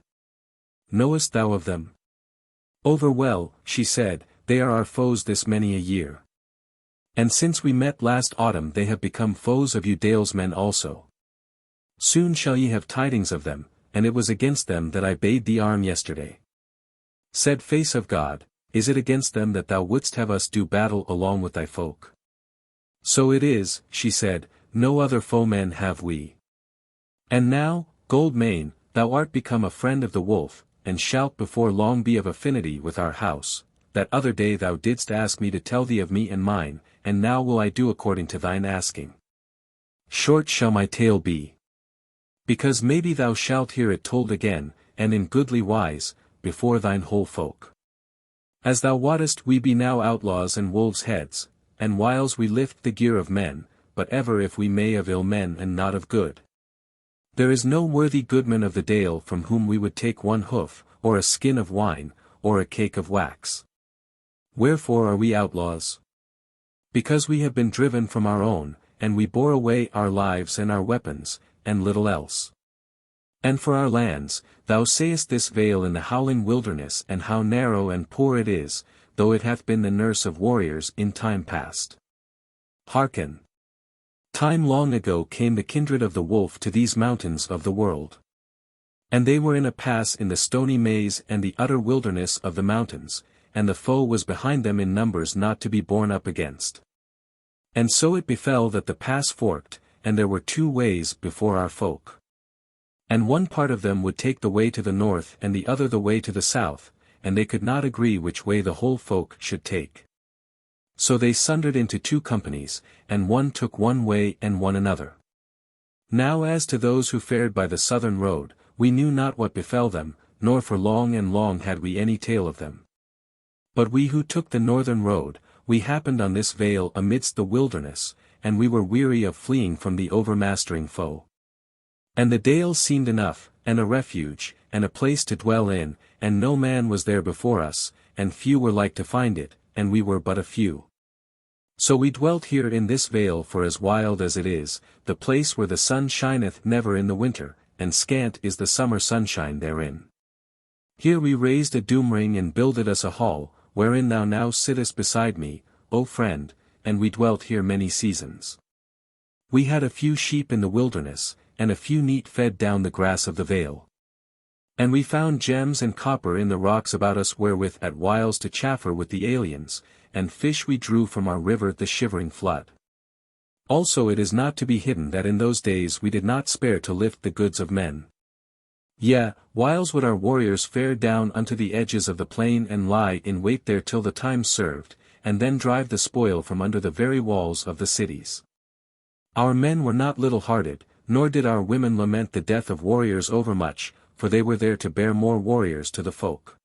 Knowest thou of them? Over well, she said, they are our foes this many a year. And since we met last autumn they have become foes of you Dalesmen also. Soon shall ye have tidings of them, and it was against them that I bade thee arm yesterday. Said Face of God, is it against them that thou wouldst have us do battle along with thy folk? So it is, she said, no other foemen have we. And now, Goldmane, thou art become a friend of the wolf, and shalt before long be of affinity with our house. That other day thou didst ask me to tell thee of me and mine, and now will I do according to thine asking. Short shall my tale be. Because maybe thou shalt hear it told again, and in goodly wise, before thine whole folk. As thou wottest we be now outlaws and wolves' heads, and whiles we lift the gear of men, but ever if we may of ill men and not of good. There is no worthy goodman of the Dale from whom we would take one hoof, or a skin of wine, or a cake of wax. Wherefore are we outlaws? Because we have been driven from our own, and we bore away our lives and our weapons, and little else. And for our lands, thou sayest this vale in the howling wilderness, and how narrow and poor it is, though it hath been the nurse of warriors in time past. Hearken. Time long ago came the kindred of the wolf to these mountains of the world. And they were in a pass in the stony maze and the utter wilderness of the mountains, and the foe was behind them in numbers not to be borne up against. And so it befell that the pass forked, and there were two ways before our folk. And one part of them would take the way to the north and the other the way to the south, and they could not agree which way the whole folk should take. So they sundered into two companies, and one took one way and one another. Now as to those who fared by the southern road, we knew not what befell them, nor for long and long had we any tale of them. But we who took the northern road, we happened on this vale amidst the wilderness, and we were weary of fleeing from the overmastering foe. And the dale seemed enough, and a refuge, and a place to dwell in, and no man was there before us, and few were like to find it, and we were but a few. So we dwelt here in this vale for as wild as it is, the place where the sun shineth never in the winter, and scant is the summer sunshine therein. Here we raised a doomring and builded us a hall, wherein thou now sittest beside me, O friend, and we dwelt here many seasons. We had a few sheep in the wilderness, and a few neat fed down the grass of the vale. And we found gems and copper in the rocks about us wherewith at whiles to chaffer with the aliens, and fish we drew from our river the shivering flood. Also it is not to be hidden that in those days we did not spare to lift the goods of men. Yea, whiles would our warriors fare down unto the edges of the plain and lie in wait there till the time served, and then drive the spoil from under the very walls of the cities. Our men were not little-hearted, nor did our women lament the death of warriors overmuch, for they were there to bear more warriors to the folk.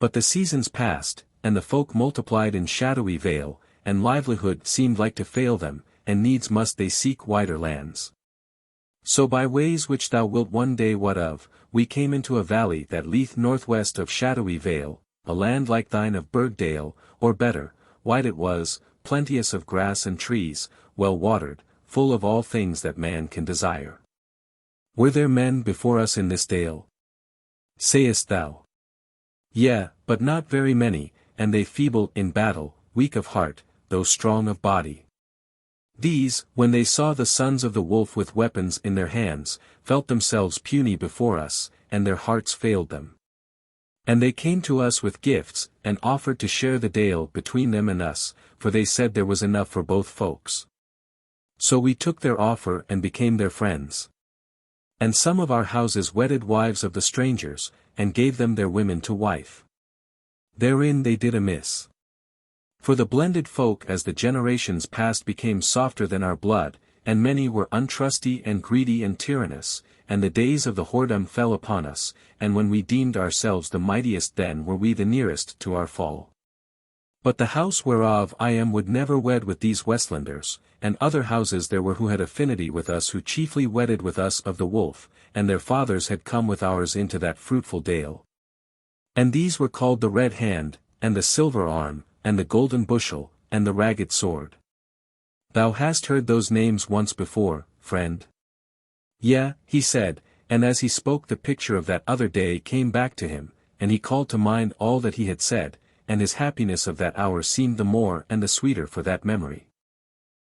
But the seasons passed, and the folk multiplied in Shadowy Vale, and livelihood seemed like to fail them, and needs must they seek wider lands. So by ways which thou wilt one day wot of, we came into a valley that lieth northwest of Shadowy Vale, a land like thine of Burgdale, or better, wide it was, plenteous of grass and trees, well watered, full of all things that man can desire. Were there men before us in this dale? Sayest thou? Yea, but not very many, and they feeble in battle, weak of heart, though strong of body. These, when they saw the sons of the wolf with weapons in their hands, felt themselves puny before us, and their hearts failed them. And they came to us with gifts, and offered to share the dale between them and us, for they said there was enough for both folks. So we took their offer and became their friends. And some of our houses wedded wives of the strangers, and gave them their women to wife. Therein they did amiss. For the blended folk as the generations passed became softer than our blood, and many were untrusty and greedy and tyrannous, and the days of the whoredom fell upon us, and when we deemed ourselves the mightiest then were we the nearest to our fall. But the house whereof I am would never wed with these Westlanders, and other houses there were who had affinity with us who chiefly wedded with us of the wolf, and their fathers had come with ours into that fruitful dale. And these were called the Red Hand, and the Silver Arm, and the Golden Bushel, and the Ragged Sword. Thou hast heard those names once before, friend. Yea, he said, and as he spoke the picture of that other day came back to him, and he called to mind all that he had said, and his happiness of that hour seemed the more and the sweeter for that memory.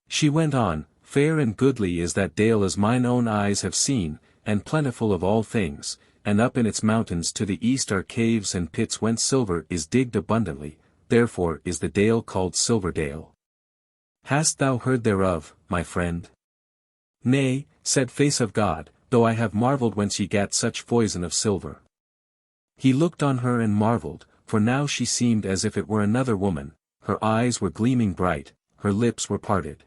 She went on, fair and goodly is that dale as mine own eyes have seen, and plentiful of all things, and up in its mountains to the east are caves and pits whence silver is digged abundantly, therefore is the dale called Silverdale. Hast thou heard thereof, my friend? Nay, said Face of God, though I have marvelled whence ye gat such foison of silver. He looked on her and marvelled, for now she seemed as if it were another woman, her eyes were gleaming bright, her lips were parted.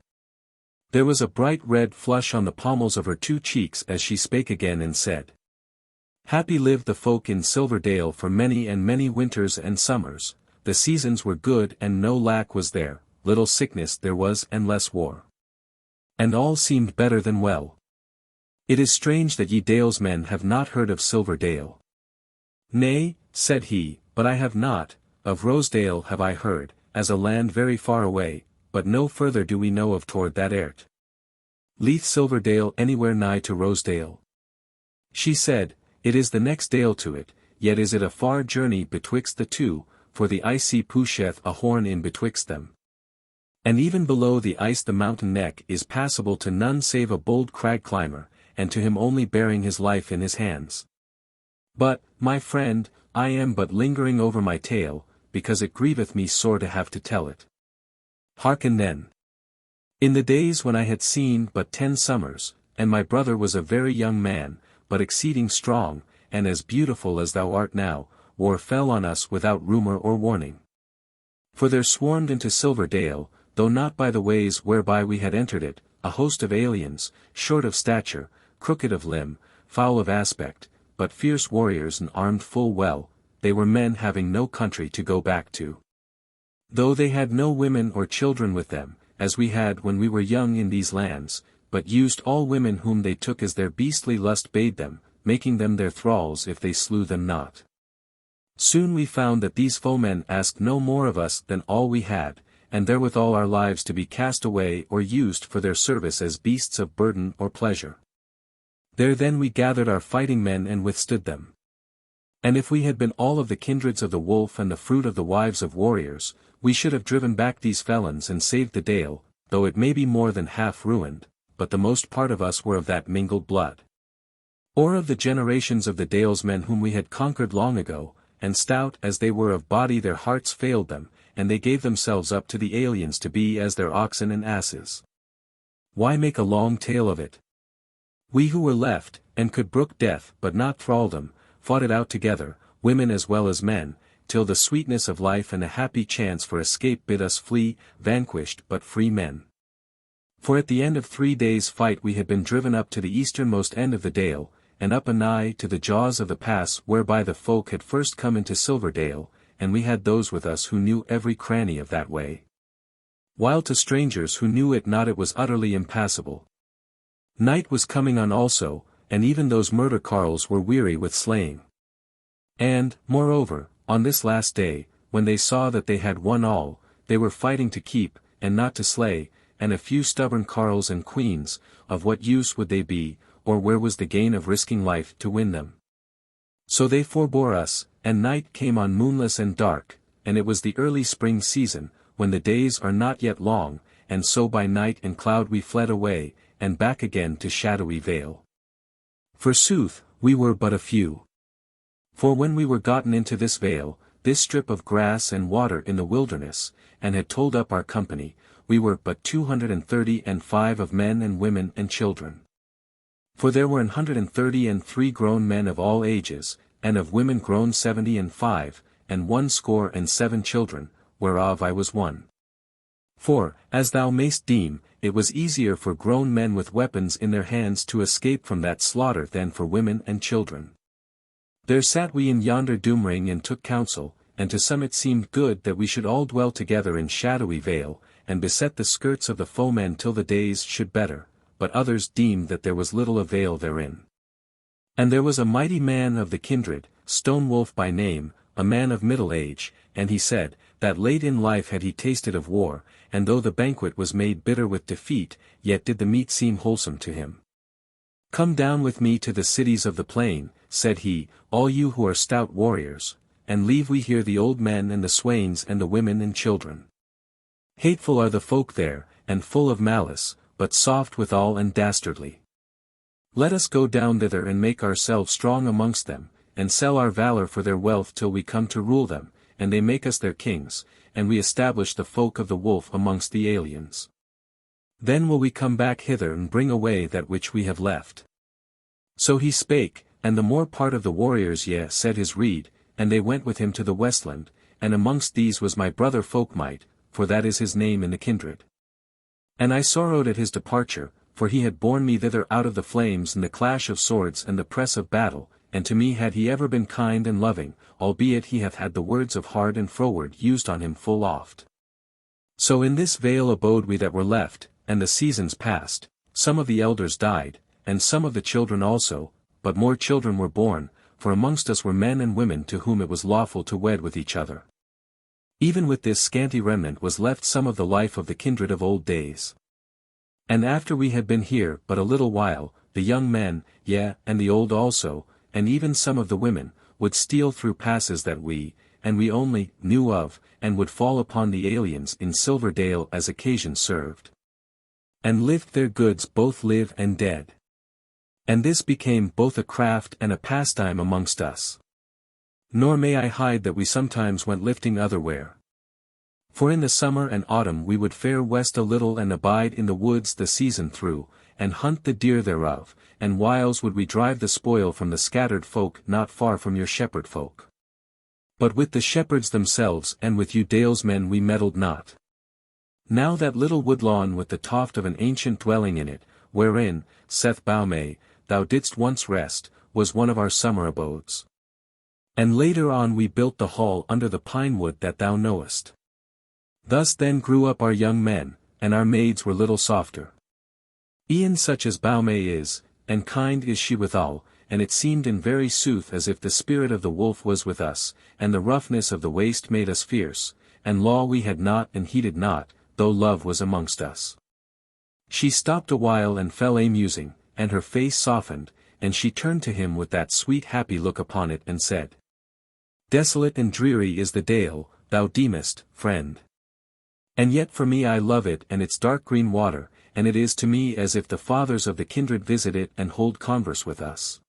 There was a bright red flush on the pommels of her 2 cheeks as she spake again and said, Happy lived the folk in Silverdale for many and many winters and summers, the seasons were good and no lack was there, little sickness there was and less war. And all seemed better than well. It is strange that ye dalesmen have not heard of Silverdale. Nay, said he, but I have not, of Rosedale have I heard, as a land very far away, but no further do we know of toward that ert. Lieth Silverdale anywhere nigh to Rosedale? She said, It is the next dale to it, yet is it a far journey betwixt the two, for the icy pusheth a horn in betwixt them. And even below the ice the mountain neck is passable to none save a bold crag climber, and to him only bearing his life in his hands. But, my friend, I am but lingering over my tale, because it grieveth me sore to have to tell it. Hearken then. In the days when I had seen but 10 summers, and my brother was a very young man, but exceeding strong, and as beautiful as thou art now, war fell on us without rumour or warning. For there swarmed into Silverdale, though not by the ways whereby we had entered it, a host of aliens, short of stature, crooked of limb, foul of aspect, but fierce warriors and armed full well, they were men having no country to go back to. Though they had no women or children with them, as we had when we were young in these lands, but used all women whom they took as their beastly lust bade them, making them their thralls if they slew them not. Soon we found that these foemen asked no more of us than all we had, and therewithal our lives to be cast away or used for their service as beasts of burden or pleasure. There then we gathered our fighting men and withstood them. And if we had been all of the kindreds of the wolf and the fruit of the wives of warriors, we should have driven back these felons and saved the Dale, though it may be more than half ruined, but the most part of us were of that mingled blood. Or of the generations of the Dalesmen whom we had conquered long ago, and stout as they were of body their hearts failed them, and they gave themselves up to the aliens to be as their oxen and asses. Why make a long tale of it? We who were left, and could brook death but not thraldom, fought it out together, women as well as men, till the sweetness of life and a happy chance for escape bid us flee, vanquished but free men. For at the end of 3 days' fight we had been driven up to the easternmost end of the Dale, and up anigh to the jaws of the pass whereby the folk had first come into Silverdale, and we had those with us who knew every cranny of that way. While to strangers who knew it not it was utterly impassable. Night was coming on also, and even those murder carls were weary with slaying. And, moreover, on this last day, when they saw that they had won all, they were fighting to keep, and not to slay, and a few stubborn carls and queens, of what use would they be, or where was the gain of risking life to win them? So they forbore us, and night came on moonless and dark, and it was the early spring season, when the days are not yet long, and so by night and cloud we fled away, and back again to Shadowy Vale. Forsooth, we were but a few. For when we were gotten into this vale, this strip of grass and water in the wilderness, and had told up our company, we were but 235 of men and women and children. For there were 133 grown men of all ages, and of women grown 75, and 77 children, whereof I was one. For, as thou mayst deem, it was easier for grown men with weapons in their hands to escape from that slaughter than for women and children. There sat we in yonder doomring and took counsel, and to some it seemed good that we should all dwell together in Shadowy Vale, and beset the skirts of the foemen till the days should better, but others deemed that there was little avail therein. And there was a mighty man of the kindred, Stone Wolf by name, a man of middle age, and he said, that late in life had he tasted of war, and though the banquet was made bitter with defeat, yet did the meat seem wholesome to him. Come down with me to the cities of the plain, said he, all you who are stout warriors, and leave we here the old men and the swains and the women and children. Hateful are the folk there, and full of malice, but soft withal and dastardly. Let us go down thither and make ourselves strong amongst them, and sell our valour for their wealth till we come to rule them, and they make us their kings, and we establish the folk of the wolf amongst the aliens. Then will we come back hither and bring away that which we have left. So he spake, and the more part of the warriors said his rede, and they went with him to the westland, and amongst these was my brother Folk-Mote, for that is his name in the kindred. And I sorrowed at his departure, for he had borne me thither out of the flames and the clash of swords and the press of battle, and to me had he ever been kind and loving, albeit he hath had the words of hard and froward used on him full oft. So in this vale abode we that were left, and the seasons passed, some of the elders died, and some of the children also, but more children were born, for amongst us were men and women to whom it was lawful to wed with each other. Even with this scanty remnant was left some of the life of the kindred of old days. And after we had been here but a little while, the young men, and the old also, and even some of the women, would steal through passes that we only, knew of, and would fall upon the aliens in Silverdale as occasion served. And lift their goods both live and dead. And this became both a craft and a pastime amongst us. Nor may I hide that we sometimes went lifting otherwhere. For in the summer and autumn we would fare west a little and abide in the woods the season through, and hunt the deer thereof, and whiles would we drive the spoil from the scattered folk not far from your shepherd folk. But with the shepherds themselves and with you Dalesmen we meddled not. Now that little woodlawn with the toft of an ancient dwelling in it, wherein, saith Baume, thou didst once rest, was one of our summer abodes. And later on we built the hall under the pine wood that thou knowest. Thus then grew up our young men, and our maids were little softer. E'en such as Baume is, and kind is she withal, and it seemed in very sooth as if the spirit of the wolf was with us, and the roughness of the waste made us fierce, and law we had not and heeded not, though love was amongst us. She stopped a while and fell a musing, and her face softened, and she turned to him with that sweet happy look upon it and said, Desolate and dreary is the dale, thou deemest, friend. And yet for me I love it and its dark green water, and it is to me as if the fathers of the kindred visit it and hold converse with us.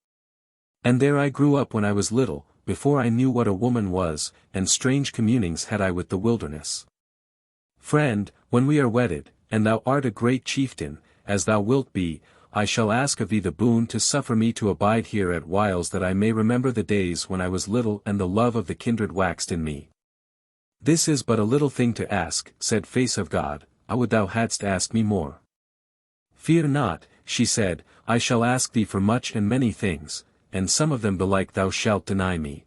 And there I grew up when I was little, before I knew what a woman was, and strange communings had I with the wilderness. Friend, when we are wedded, and thou art a great chieftain, as thou wilt be, I shall ask of thee the boon to suffer me to abide here at whiles that I may remember the days when I was little and the love of the kindred waxed in me. This is but a little thing to ask, said Face of God, I would thou hadst asked me more. Fear not, she said, I shall ask thee for much and many things, and some of them belike thou shalt deny me.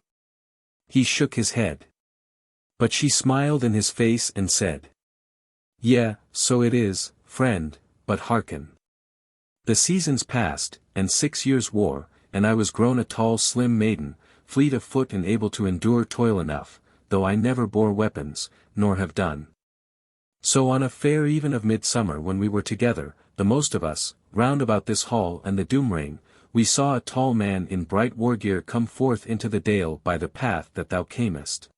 He shook his head. But she smiled in his face and said, Yea, so it is, friend, but hearken. The seasons passed, and 6 years wore, and I was grown a tall slim maiden, fleet of foot and able to endure toil enough, though I never bore weapons, nor have done. So on a fair even of midsummer when we were together, the most of us, round about this hall and the doom ring, we saw a tall man in bright war-gear come forth into the dale by the path that thou camest.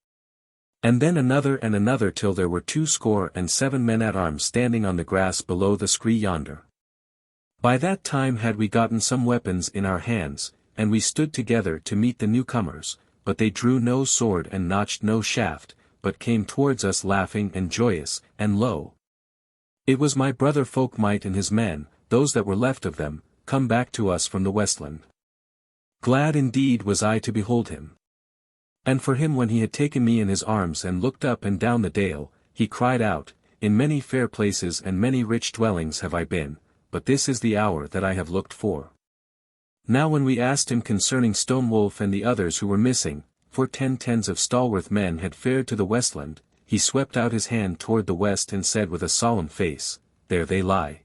And then another till there were 27 men at arms standing on the grass below the scree yonder. By that time had we gotten some weapons in our hands, and we stood together to meet the newcomers, but they drew no sword and notched no shaft, but came towards us laughing and joyous, and lo! It was my brother Folk-Mote and his men, those that were left of them, come back to us from the westland. Glad indeed was I to behold him. And for him when he had taken me in his arms and looked up and down the dale, he cried out, In many fair places and many rich dwellings have I been, but this is the hour that I have looked for. Now when we asked him concerning Stone Wolf and the others who were missing, for 10 tens of stalworth men had fared to the westland, he swept out his hand toward the west and said with a solemn face, There they lie.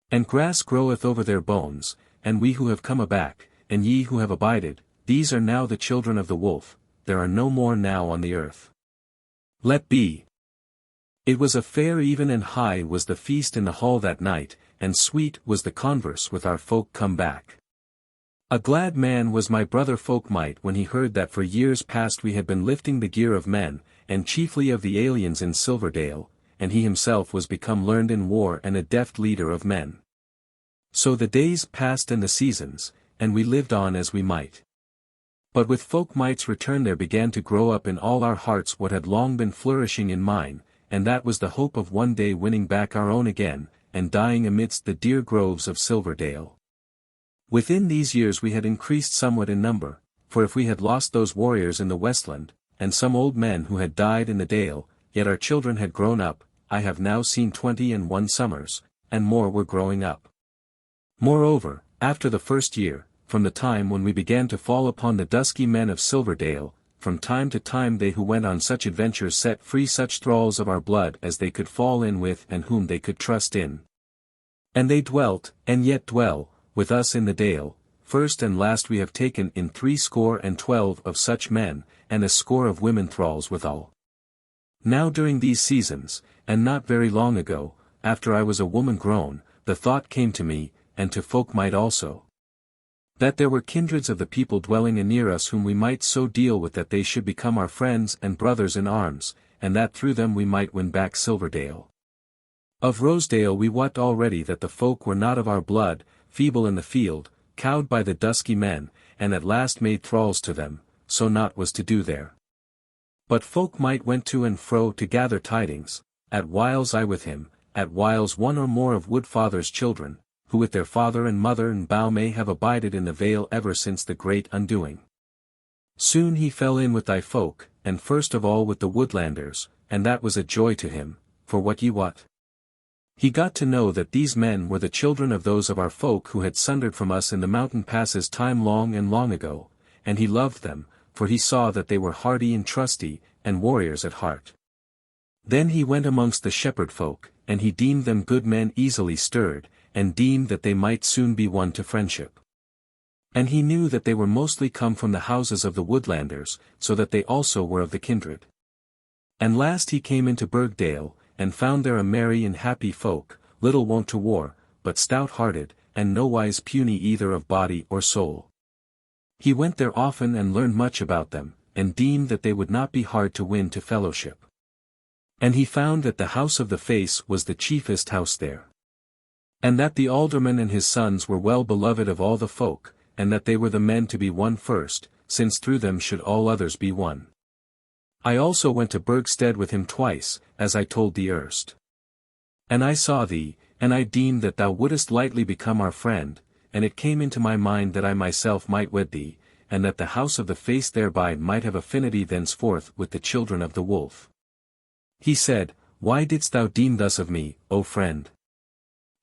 And grass groweth over their bones, and we who have come aback, and ye who have abided, these are now the children of the wolf, there are no more now on the earth. Let be. It was a fair even and high was the feast in the hall that night, and sweet was the converse with our folk come back. A glad man was my brother Folk-Mote when he heard that for years past we had been lifting the gear of men, and chiefly of the aliens in Silverdale, and he himself was become learned in war and a deft leader of men. So the days passed and the seasons, and we lived on as we might. But with Folk-Mote's return there began to grow up in all our hearts what had long been flourishing in mine, and that was the hope of one day winning back our own again, and dying amidst the dear groves of Silverdale. Within these years we had increased somewhat in number, for if we had lost those warriors in the westland, and some old men who had died in the dale, yet our children had grown up, I have now seen 21 summers, and more were growing up. Moreover, after the first year, from the time when we began to fall upon the Dusky Men of Silverdale, from time to time they who went on such adventures set free such thralls of our blood as they could fall in with and whom they could trust in. And they dwelt, and yet dwell, with us in the dale. First and last we have taken in 12 of such men, and a score of women thralls withal. Now during these seasons, and not very long ago, after I was a woman grown, the thought came to me, and to Folk-Mote also, that there were kindreds of the people dwelling anear us whom we might so deal with that they should become our friends and brothers in arms, and that through them we might win back Silverdale. Of Rosedale we wot already that the folk were not of our blood, feeble in the field, cowed by the Dusky Men, and at last made thralls to them, so naught was to do there. But Folk-Mote went to and fro to gather tidings, at whiles I with him, at whiles one or more of Woodfather's children, who with their father and mother and Baume have abided in the Vale ever since the great undoing. Soon he fell in with thy folk, and first of all with the Woodlanders, and that was a joy to him, for what ye wot. He got to know that these men were the children of those of our folk who had sundered from us in the mountain passes time long and long ago, and he loved them, for he saw that they were hardy and trusty, and warriors at heart. Then he went amongst the shepherd folk, and he deemed them good men easily stirred, and deemed that they might soon be won to friendship. And he knew that they were mostly come from the houses of the Woodlanders, so that they also were of the kindred. And last he came into Burgdale, and found there a merry and happy folk, little wont to war, but stout-hearted, and nowise puny either of body or soul. He went there often and learned much about them, and deemed that they would not be hard to win to fellowship. And he found that the house of the face was the chiefest house there. And that the alderman and his sons were well beloved of all the folk, and that they were the men to be won first, since through them should all others be won. I also went to Burgstead with him twice, as I told thee erst. And I saw thee, and I deemed that thou wouldest lightly become our friend, and it came into my mind that I myself might wed thee, and that the house of the face thereby might have affinity thenceforth with the children of the wolf. He said, Why didst thou deem thus of me, O friend?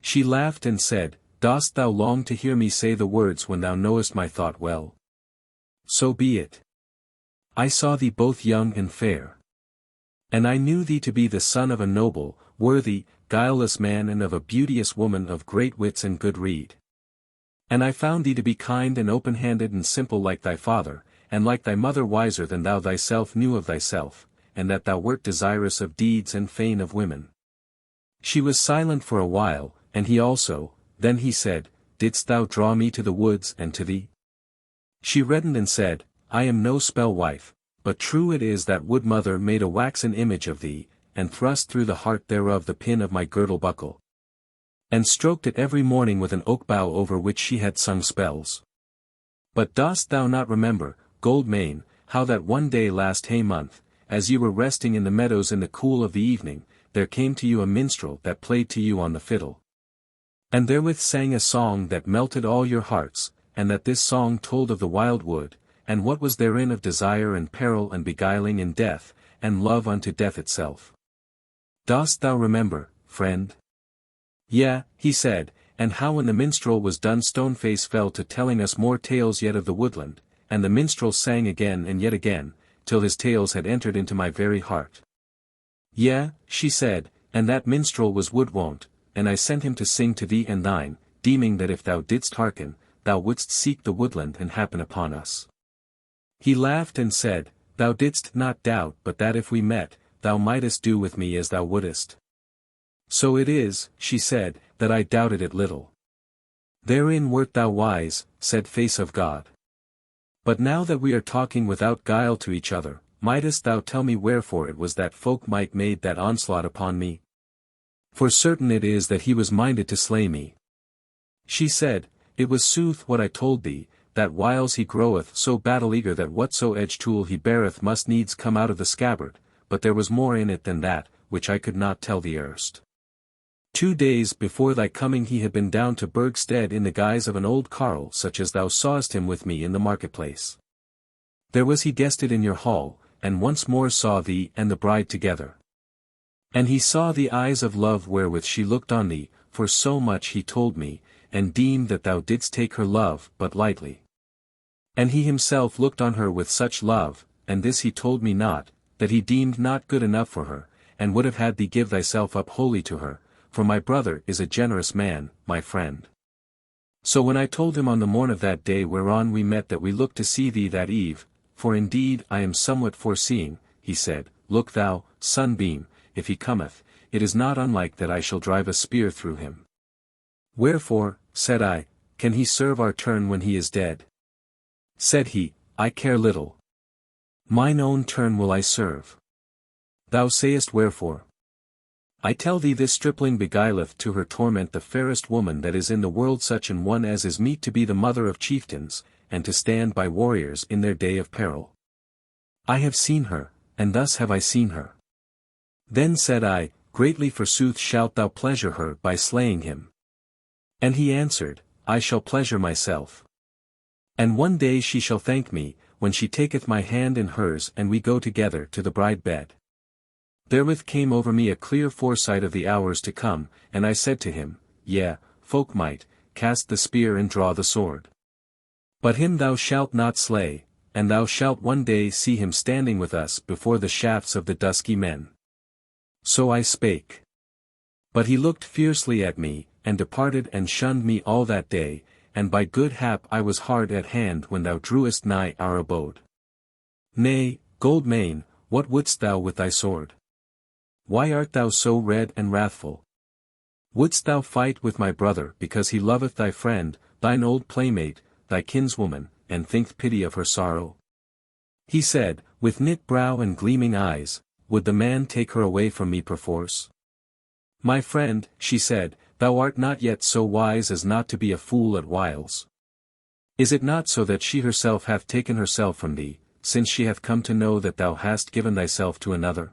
She laughed and said, Dost thou long to hear me say the words when thou knowest my thought well? So be it. I saw thee both young and fair. And I knew thee to be the son of a noble, worthy, guileless man and of a beauteous woman of great wits and good rede. And I found thee to be kind and open-handed and simple like thy father, and like thy mother wiser than thou thyself knew of thyself, and that thou wert desirous of deeds and fain of women. She was silent for a while, and he also. Then he said, Didst thou draw me to the woods and to thee? She reddened and said, I am no spell wife, but true it is that wood mother made a waxen image of thee, and thrust through the heart thereof the pin of my girdle buckle. And stroked it every morning with an oak bough over which she had sung spells. But dost thou not remember, Gold Mane, how that one day last Hay month, as you were resting in the meadows in the cool of the evening, there came to you a minstrel that played to you on the fiddle. And therewith sang a song that melted all your hearts, and that this song told of the wild wood, and what was therein of desire and peril and beguiling and death, and love unto death itself. Dost thou remember, friend? Yea, he said, and how when the minstrel was done Stoneface fell to telling us more tales yet of the woodland, and the minstrel sang again and yet again, till his tales had entered into my very heart. Yea, she said, and that minstrel was Wood-Wont, and I sent him to sing to thee and thine, deeming that if thou didst hearken, thou wouldst seek the woodland and happen upon us. He laughed and said, Thou didst not doubt but that if we met, thou mightest do with me as thou wouldest. So it is, she said, that I doubted it little. Therein wert thou wise, said Face of God. But now that we are talking without guile to each other, mightest thou tell me wherefore it was that Folk-Mote made that onslaught upon me? For certain it is that he was minded to slay me. She said, It was sooth what I told thee, that whiles he groweth so battle-eager that whatso edge-tool he beareth must needs come out of the scabbard, but there was more in it than that, which I could not tell thee erst. 2 days before thy coming he had been down to Burgstead in the guise of an old carle such as thou sawest him with me in the marketplace. There was he guested in your hall, and once more saw thee and the bride together. And he saw the eyes of love wherewith she looked on thee, for so much he told me, and deemed that thou didst take her love but lightly. And he himself looked on her with such love, and this he told me not, that he deemed not good enough for her, and would have had thee give thyself up wholly to her, for my brother is a generous man, my friend. So when I told him on the morn of that day whereon we met that we looked to see thee that eve, for indeed I am somewhat foreseeing, he said, Look thou, Sunbeam, if he cometh, it is not unlike that I shall drive a spear through him. Wherefore, said I, can he serve our turn when he is dead? Said he, I care little. Mine own turn will I serve. Thou sayest wherefore? I tell thee this stripling beguileth to her torment the fairest woman that is in the world, such an one as is meet to be the mother of chieftains, and to stand by warriors in their day of peril. I have seen her, and thus have I seen her. Then said I, Greatly forsooth shalt thou pleasure her by slaying him. And he answered, I shall pleasure myself. And one day she shall thank me, when she taketh my hand in hers and we go together to the bride bed. Therewith came over me a clear foresight of the hours to come, and I said to him, Yea, Folk-Mote, cast the spear and draw the sword. But him thou shalt not slay, and thou shalt one day see him standing with us before the shafts of the Dusky Men. So I spake. But he looked fiercely at me, and departed and shunned me all that day, and by good hap I was hard at hand when thou drewest nigh our abode. Nay, Goldmane, what wouldst thou with thy sword? Why art thou so red and wrathful? Wouldst thou fight with my brother because he loveth thy friend, thine old playmate, thy kinswoman, and thinketh pity of her sorrow? He said, with knit brow and gleaming eyes, would the man take her away from me perforce? My friend, she said, thou art not yet so wise as not to be a fool at whiles. Is it not so that she herself hath taken herself from thee, since she hath come to know that thou hast given thyself to another?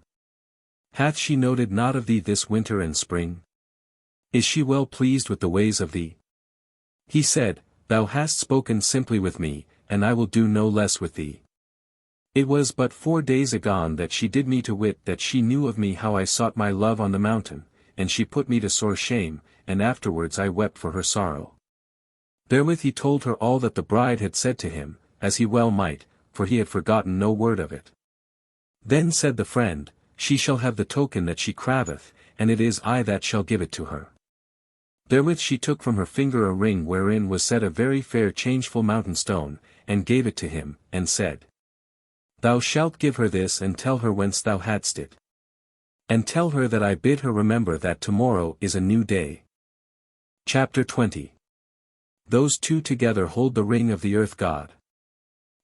Hath she noted not of thee this winter and spring? Is she well pleased with the ways of thee? He said, thou hast spoken simply with me, and I will do no less with thee. It was but 4 days agone that she did me to wit that she knew of me how I sought my love on the mountain, and she put me to sore shame, and afterwards I wept for her sorrow. Therewith he told her all that the bride had said to him, as he well might, for he had forgotten no word of it. Then said the friend, she shall have the token that she craveth, and it is I that shall give it to her. Therewith she took from her finger a ring wherein was set a very fair changeful mountain stone, and gave it to him, and said, thou shalt give her this and tell her whence thou hadst it. And tell her that I bid her remember that tomorrow is a new day. Chapter 20. Those two together hold the ring of the earth god.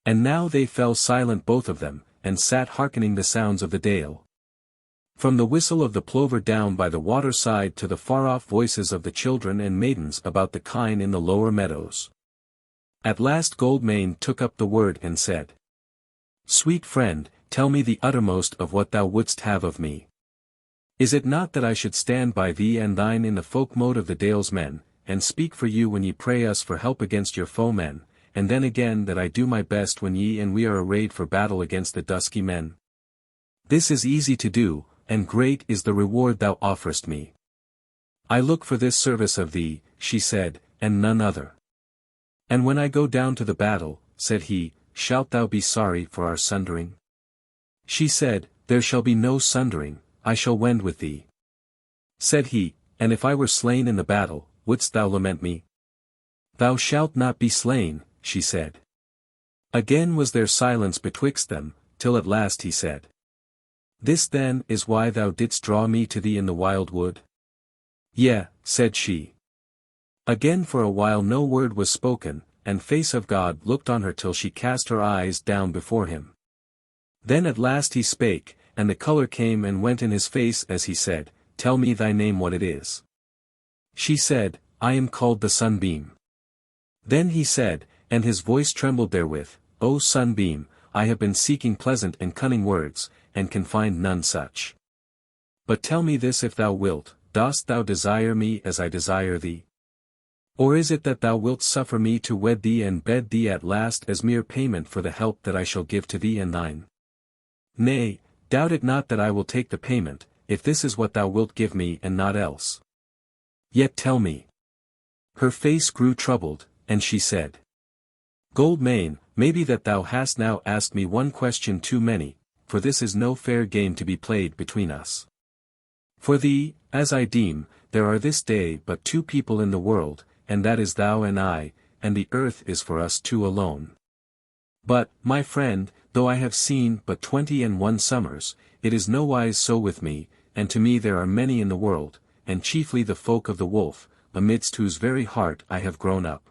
And now they fell silent both of them, and sat hearkening the sounds of the dale. From the whistle of the plover down by the water side to the far-off voices of the children and maidens about the kine in the lower meadows. At last Goldmane took up the word and said, sweet friend, tell me the uttermost of what thou wouldst have of me. Is it not that I should stand by thee and thine in the Folk-Mote of the Dalemen, and speak for you when ye pray us for help against your foemen, and then again that I do my best when ye and we are arrayed for battle against the Dusky Men? This is easy to do, and great is the reward thou offerest me. I look for this service of thee, she said, and none other. And when I go down to the battle, said he, shalt thou be sorry for our sundering? She said, there shall be no sundering, I shall wend with thee. Said he, and if I were slain in the battle, wouldst thou lament me? Thou shalt not be slain, she said. Again was there silence betwixt them, till at last he said, this then is why thou didst draw me to thee in the wild wood? Yea, said she. Again for a while no word was spoken, and face of God looked on her till she cast her eyes down before him. Then at last he spake, and the colour came and went in his face as he said, tell me thy name what it is. She said, I am called the Sunbeam. Then he said, and his voice trembled therewith, O Sunbeam, I have been seeking pleasant and cunning words, and can find none such. But tell me this if thou wilt, dost thou desire me as I desire thee? Or is it that thou wilt suffer me to wed thee and bed thee at last as mere payment for the help that I shall give to thee and thine? Nay, doubt it not that I will take the payment, if this is what thou wilt give me and not else. Yet tell me. Her face grew troubled, and she said, Goldmane, maybe that thou hast now asked me one question too many, for this is no fair game to be played between us. For thee, as I deem, there are this day but 2 people in the world, and that is thou and I, and the earth is for us 2 alone. But, my friend, though I have seen but 21 summers, it is nowise so with me, and to me there are many in the world, and chiefly the folk of the wolf, amidst whose very heart I have grown up.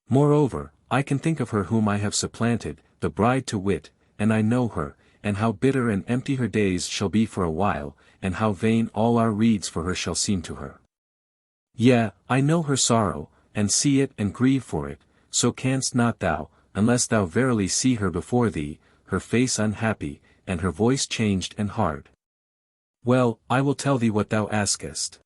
Moreover, I can think of her whom I have supplanted, the bride to wit, and I know her, and how bitter and empty her days shall be for a while, and how vain all our reeds for her shall seem to her. Yea, I know her sorrow, and see it and grieve for it, so canst not thou, unless thou verily see her before thee, her face unhappy, and her voice changed and hard. Well, I will tell thee what thou askest.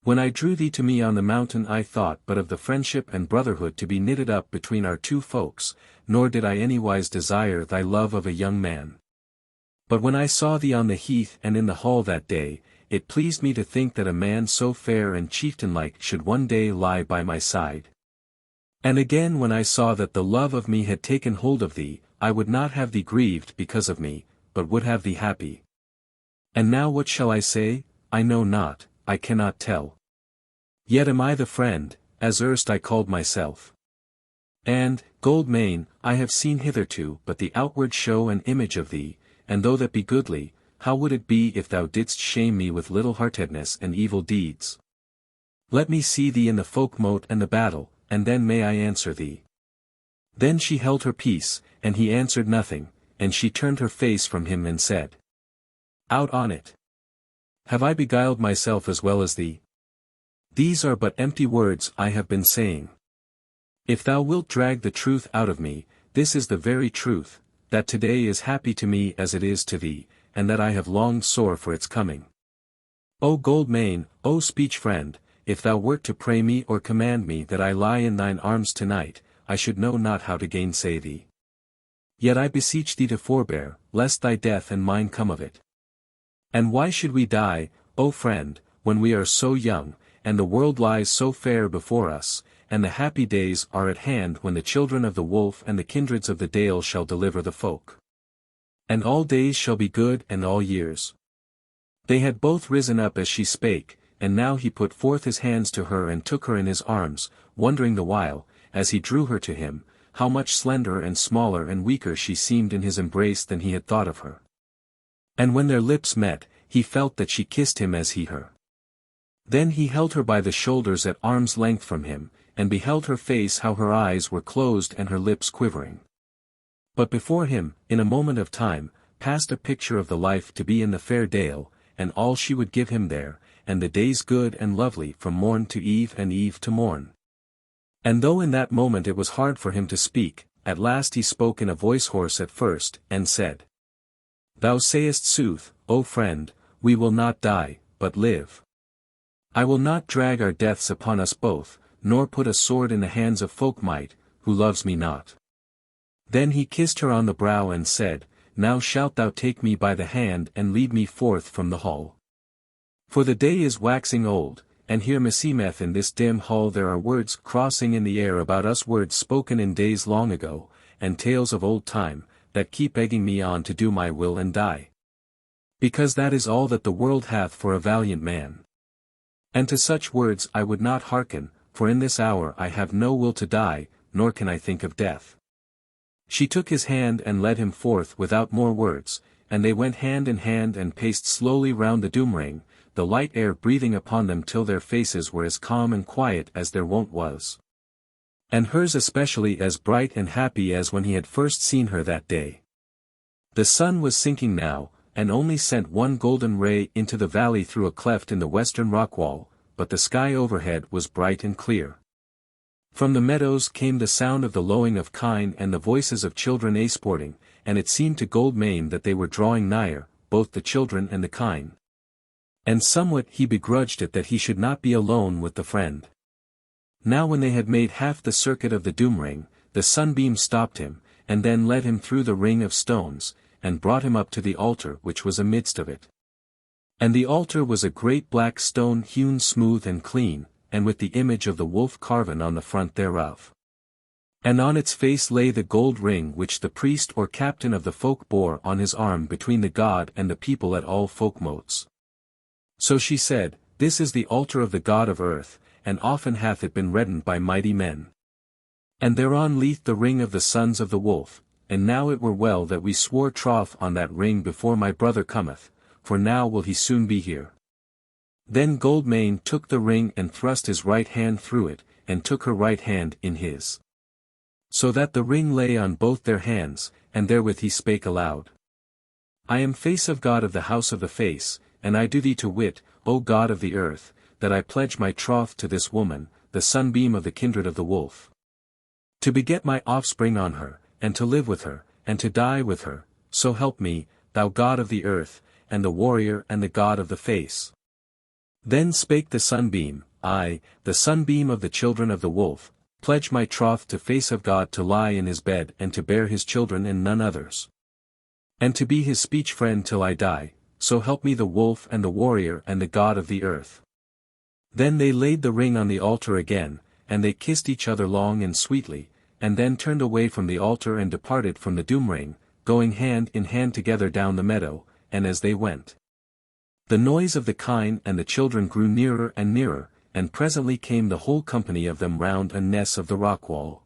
When I drew thee to me on the mountain I thought but of the friendship and brotherhood to be knitted up between our 2 folks, nor did I anywise desire thy love of a young man. But when I saw thee on the heath and in the hall that day, it pleased me to think that a man so fair and chieftain-like should one day lie by my side. And again when I saw that the love of me had taken hold of thee, I would not have thee grieved because of me, but would have thee happy. And now what shall I say? I know not, I cannot tell. Yet am I the friend, as erst I called myself. And, gold mane, I have seen hitherto but the outward show and image of thee, and though that be goodly, how would it be if thou didst shame me with little-heartedness and evil deeds? Let me see thee in the Folk-Mote and the battle, and then may I answer thee. Then she held her peace, and he answered nothing, and she turned her face from him and said, Out on it! Have I beguiled myself as well as thee? These are but empty words I have been saying. If thou wilt drag the truth out of me, this is the very truth, that today is happy to me as it is to thee, and that I have longed sore for its coming. O gold mane, O speech friend, if thou wert to pray me or command me that I lie in thine arms tonight, I should know not how to gainsay thee. Yet I beseech thee to forbear, lest thy death and mine come of it. And why should we die, O friend, when we are so young, and the world lies so fair before us, and the happy days are at hand when the children of the wolf and the kindreds of the dale shall deliver the folk. And all days shall be good and all years. They had both risen up as she spake, and now he put forth his hands to her and took her in his arms, wondering the while, as he drew her to him, how much slenderer and smaller and weaker she seemed in his embrace than he had thought of her. And when their lips met, he felt that she kissed him as he her. Then he held her by the shoulders at arm's length from him, and beheld her face how her eyes were closed and her lips quivering. But before him, in a moment of time, passed a picture of the life to be in the fair dale, and all she would give him there, and the days good and lovely from morn to eve and eve to morn. And though in that moment it was hard for him to speak, at last he spoke in a voice hoarse at first, and said, Thou sayest sooth, O friend, we will not die, but live. I will not drag our deaths upon us both, nor put a sword in the hands of Folk-Mote, who loves me not. Then he kissed her on the brow and said, Now shalt thou take me by the hand and lead me forth from the hall. For the day is waxing old, and here meseemeth in this dim hall there are words crossing in the air about us, words spoken in days long ago, and tales of old time, that keep egging me on to do my will and die. Because that is all that the world hath for a valiant man. And to such words I would not hearken, for in this hour I have no will to die, nor can I think of death. She took his hand and led him forth without more words, and they went hand in hand and paced slowly round the doom-ring, the light air breathing upon them till their faces were as calm and quiet as their wont was. And hers especially as bright and happy as when he had first seen her that day. The sun was sinking now, and only sent one golden ray into the valley through a cleft in the western rock wall, but the sky overhead was bright and clear. From the meadows came the sound of the lowing of kine and the voices of children a-sporting, and it seemed to Gold Mane that they were drawing nigher, both the children and the kine. And somewhat he begrudged it that he should not be alone with the friend. Now when they had made half the circuit of the doom-ring, the sunbeam stopped him, and then led him through the ring of stones, and brought him up to the altar which was amidst of it. And the altar was a great black stone hewn smooth and clean, and with the image of the wolf carven on the front thereof. And on its face lay the gold ring which the priest or captain of the folk bore on his arm between the god and the people at all Folk-Motes. So she said, This is the altar of the god of earth, and often hath it been reddened by mighty men. And thereon leath the ring of the sons of the wolf, and now it were well that we swore troth on that ring before my brother cometh, for now will he soon be here. Then Gold Mane took the ring and thrust his right hand through it, and took her right hand in his. So that the ring lay on both their hands, and therewith he spake aloud. I am face of God of the house of the face, and I do thee to wit, O God of the earth, that I pledge my troth to this woman, the sunbeam of the kindred of the wolf. To beget my offspring on her, and to live with her, and to die with her, so help me, thou God of the earth, and the warrior and the God of the face. Then spake the sunbeam, I, the sunbeam of the children of the wolf, pledge my troth to face of God to lie in his bed and to bear his children and none others. And to be his speech friend till I die, so help me the wolf and the warrior and the God of the earth. Then they laid the ring on the altar again, and they kissed each other long and sweetly, and then turned away from the altar and departed from the doom-ring, going hand in hand together down the meadow, and as they went, the noise of the kine and the children grew nearer and nearer, and presently came the whole company of them round a ness of the rock wall.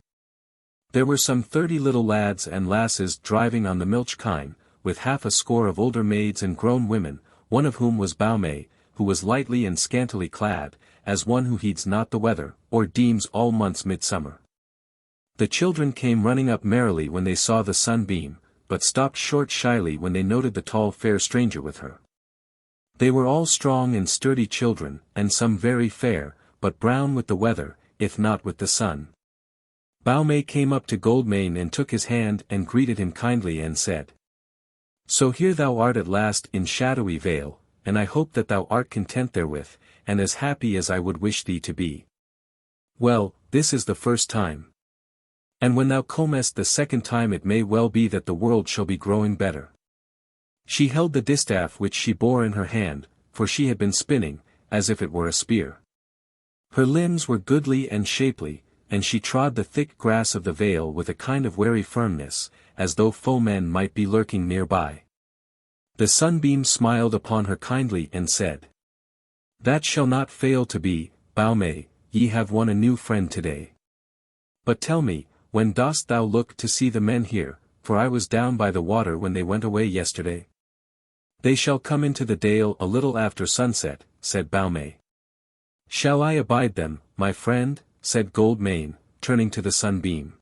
There were some 30 little lads and lasses driving on the milch kine, with half a score of older maids and grown women, one of whom was Baume, who was lightly and scantily clad, as one who heeds not the weather, or deems all months midsummer. The children came running up merrily when they saw the sunbeam, but stopped short shyly when they noted the tall fair stranger with her. They were all strong and sturdy children, and some very fair, but brown with the weather, if not with the sun. Baume came up to Goldmane and took his hand and greeted him kindly and said, "So here thou art at last in Shadowy Vale, and I hope that thou art content therewith, and as happy as I would wish thee to be. Well, this is the first time. And when thou comest the second time it may well be that the world shall be growing better." She held the distaff which she bore in her hand, for she had been spinning, as if it were a spear. Her limbs were goodly and shapely, and she trod the thick grass of the vale with a kind of wary firmness, as though foemen might be lurking near by. The sunbeam smiled upon her kindly and said, "That shall not fail to be, Baume, ye have won a new friend today. But tell me, when dost thou look to see the men here, for I was down by the water when they went away yesterday?" "They shall come into the dale a little after sunset," said Baume. "Shall I abide them, my friend?" said Goldmane, turning to the sunbeam.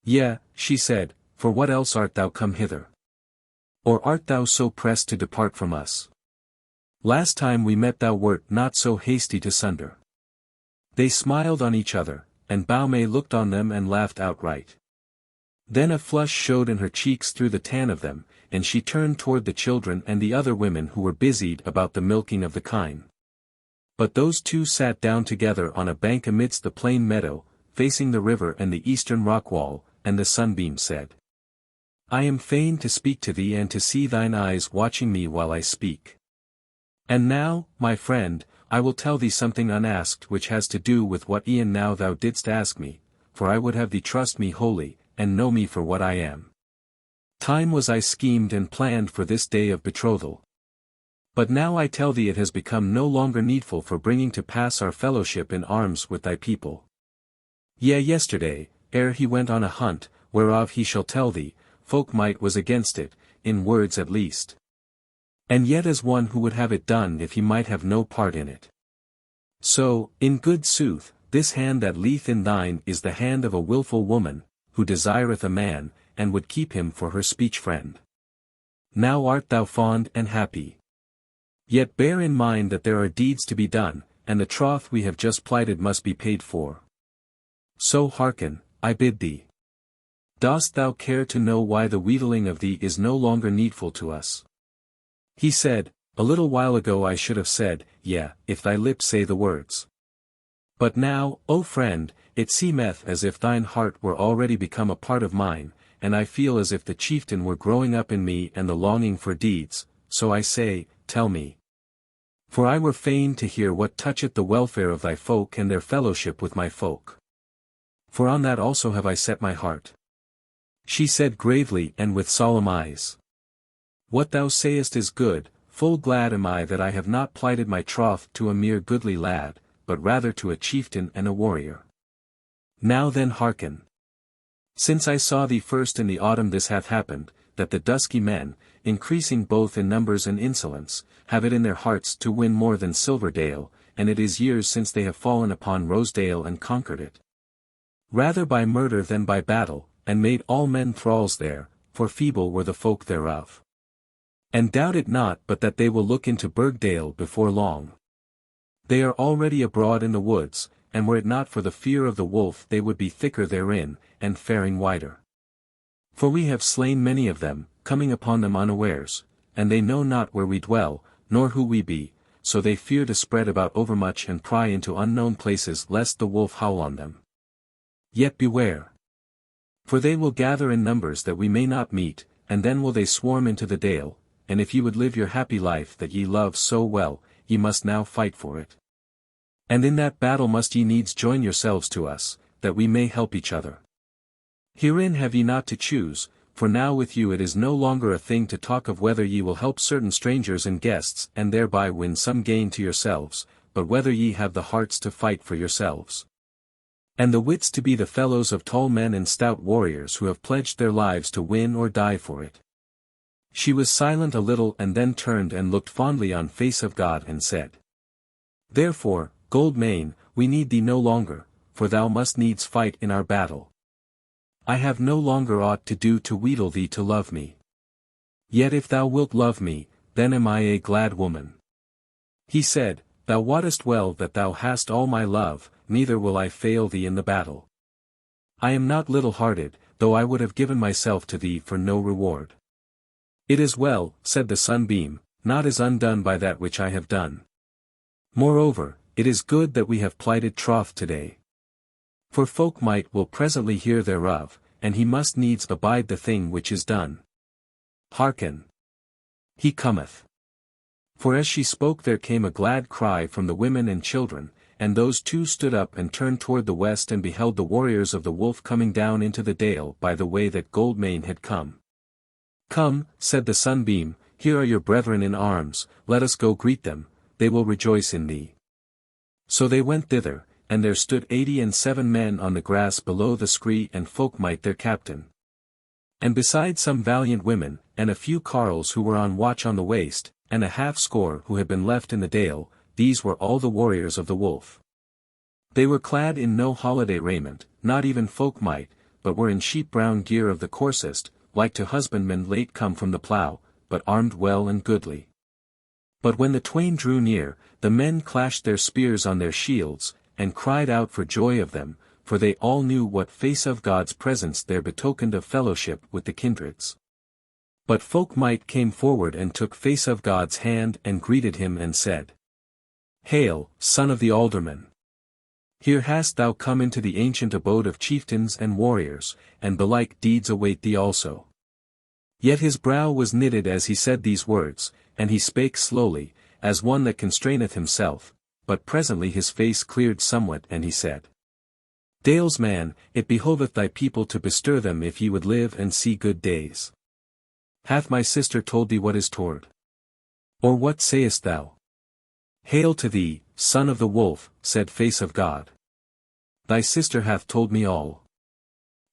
"Yea," she said, "for what else art thou come hither? Or art thou so pressed to depart from us? Last time we met thou wert not so hasty to sunder." They smiled on each other, and Baume looked on them and laughed outright. Then a flush showed in her cheeks through the tan of them, and she turned toward the children and the other women who were busied about the milking of the kine. But those two sat down together on a bank amidst the plain meadow, facing the river and the eastern rock wall, and the sunbeam said, "I am fain to speak to thee and to see thine eyes watching me while I speak. And now, my friend, I will tell thee something unasked which has to do with what e'en now thou didst ask me, for I would have thee trust me wholly, and know me for what I am. Time was I schemed and planned for this day of betrothal. But now I tell thee it has become no longer needful for bringing to pass our fellowship in arms with thy people. Yea, yesterday, ere he went on a hunt, whereof he shall tell thee, Folk-Mote was against it, in words at least. And yet as one who would have it done if he might have no part in it. So, in good sooth, this hand that lieth in thine is the hand of a wilful woman, who desireth a man, and would keep him for her speech-friend. Now art thou fond and happy. Yet bear in mind that there are deeds to be done, and the troth we have just plighted must be paid for. So hearken, I bid thee. Dost thou care to know why the wheedling of thee is no longer needful to us?" He said, "A little while ago I should have said, yea, if thy lips say the words. But now, O friend, it seemeth as if thine heart were already become a part of mine, and I feel as if the chieftain were growing up in me and the longing for deeds, so I say, tell me. For I were fain to hear what toucheth the welfare of thy folk and their fellowship with my folk. For on that also have I set my heart." She said gravely and with solemn eyes, "What thou sayest is good, full glad am I that I have not plighted my troth to a mere goodly lad, but rather to a chieftain and a warrior. Now then hearken. Since I saw thee first in the autumn this hath happened, that the Dusky Men, increasing both in numbers and insolence, have it in their hearts to win more than Silverdale, and it is years since they have fallen upon Rosedale and conquered it. Rather by murder than by battle, and made all men thralls there, for feeble were the folk thereof. And doubt it not but that they will look into Burgdale before long. They are already abroad in the woods, and were it not for the fear of the wolf they would be thicker therein, and faring wider. For we have slain many of them, coming upon them unawares, and they know not where we dwell, nor who we be, so they fear to spread about overmuch and pry into unknown places lest the wolf howl on them. Yet beware. For they will gather in numbers that we may not meet, and then will they swarm into the dale, and if ye would live your happy life that ye love so well, ye must now fight for it. And in that battle must ye needs join yourselves to us, that we may help each other. Herein have ye not to choose, for now with you it is no longer a thing to talk of whether ye will help certain strangers and guests and thereby win some gain to yourselves, but whether ye have the hearts to fight for yourselves. And the wits to be the fellows of tall men and stout warriors who have pledged their lives to win or die for it. She was silent a little and then turned and looked fondly on face of God and said, Therefore, Gold Mane, we need thee no longer, for thou must needs fight in our battle. I have no longer aught to do to wheedle thee to love me. Yet if thou wilt love me, then am I a glad woman. He said, Thou wottest well that thou hast all my love, neither will I fail thee in the battle. I am not little-hearted, though I would have given myself to thee for no reward. It is well, said the sunbeam, naught is undone by that which I have done. Moreover, it is good that we have plighted troth today. For Folk-Mote will presently hear thereof, and he must needs abide the thing which is done. Hearken. He cometh. For as she spoke there came a glad cry from the women and children, and those two stood up and turned toward the west and beheld the warriors of the wolf coming down into the dale by the way that Gold Mane had come. Come, said the sunbeam, here are your brethren in arms, let us go greet them, they will rejoice in thee. So they went thither, and there stood 87 men on the grass below the scree and Folk-Mote their captain. And beside some valiant women, and a few carles who were on watch on the waste, and a half-score who had been left in the dale, these were all the warriors of the wolf. They were clad in no holiday raiment, not even Folk-Mote, but were in sheep-brown gear of the coarsest, like to husbandmen late come from the plough, but armed well and goodly. But when the twain drew near, the men clashed their spears on their shields, and cried out for joy of them, for they all knew what face of God's presence there betokened of fellowship with the kindreds. But Folk-Mote came forward and took face of God's hand and greeted him and said, Hail, son of the aldermen! Here hast thou come into the ancient abode of chieftains and warriors, and belike deeds await thee also. Yet his brow was knitted as he said these words, and he spake slowly, as one that constraineth himself, but presently his face cleared somewhat and he said, Dalesman, it behoveth thy people to bestir them if ye would live and see good days. Hath my sister told thee what is toward? Or what sayest thou? Hail to thee, son of the wolf, said face of God. Thy sister hath told me all.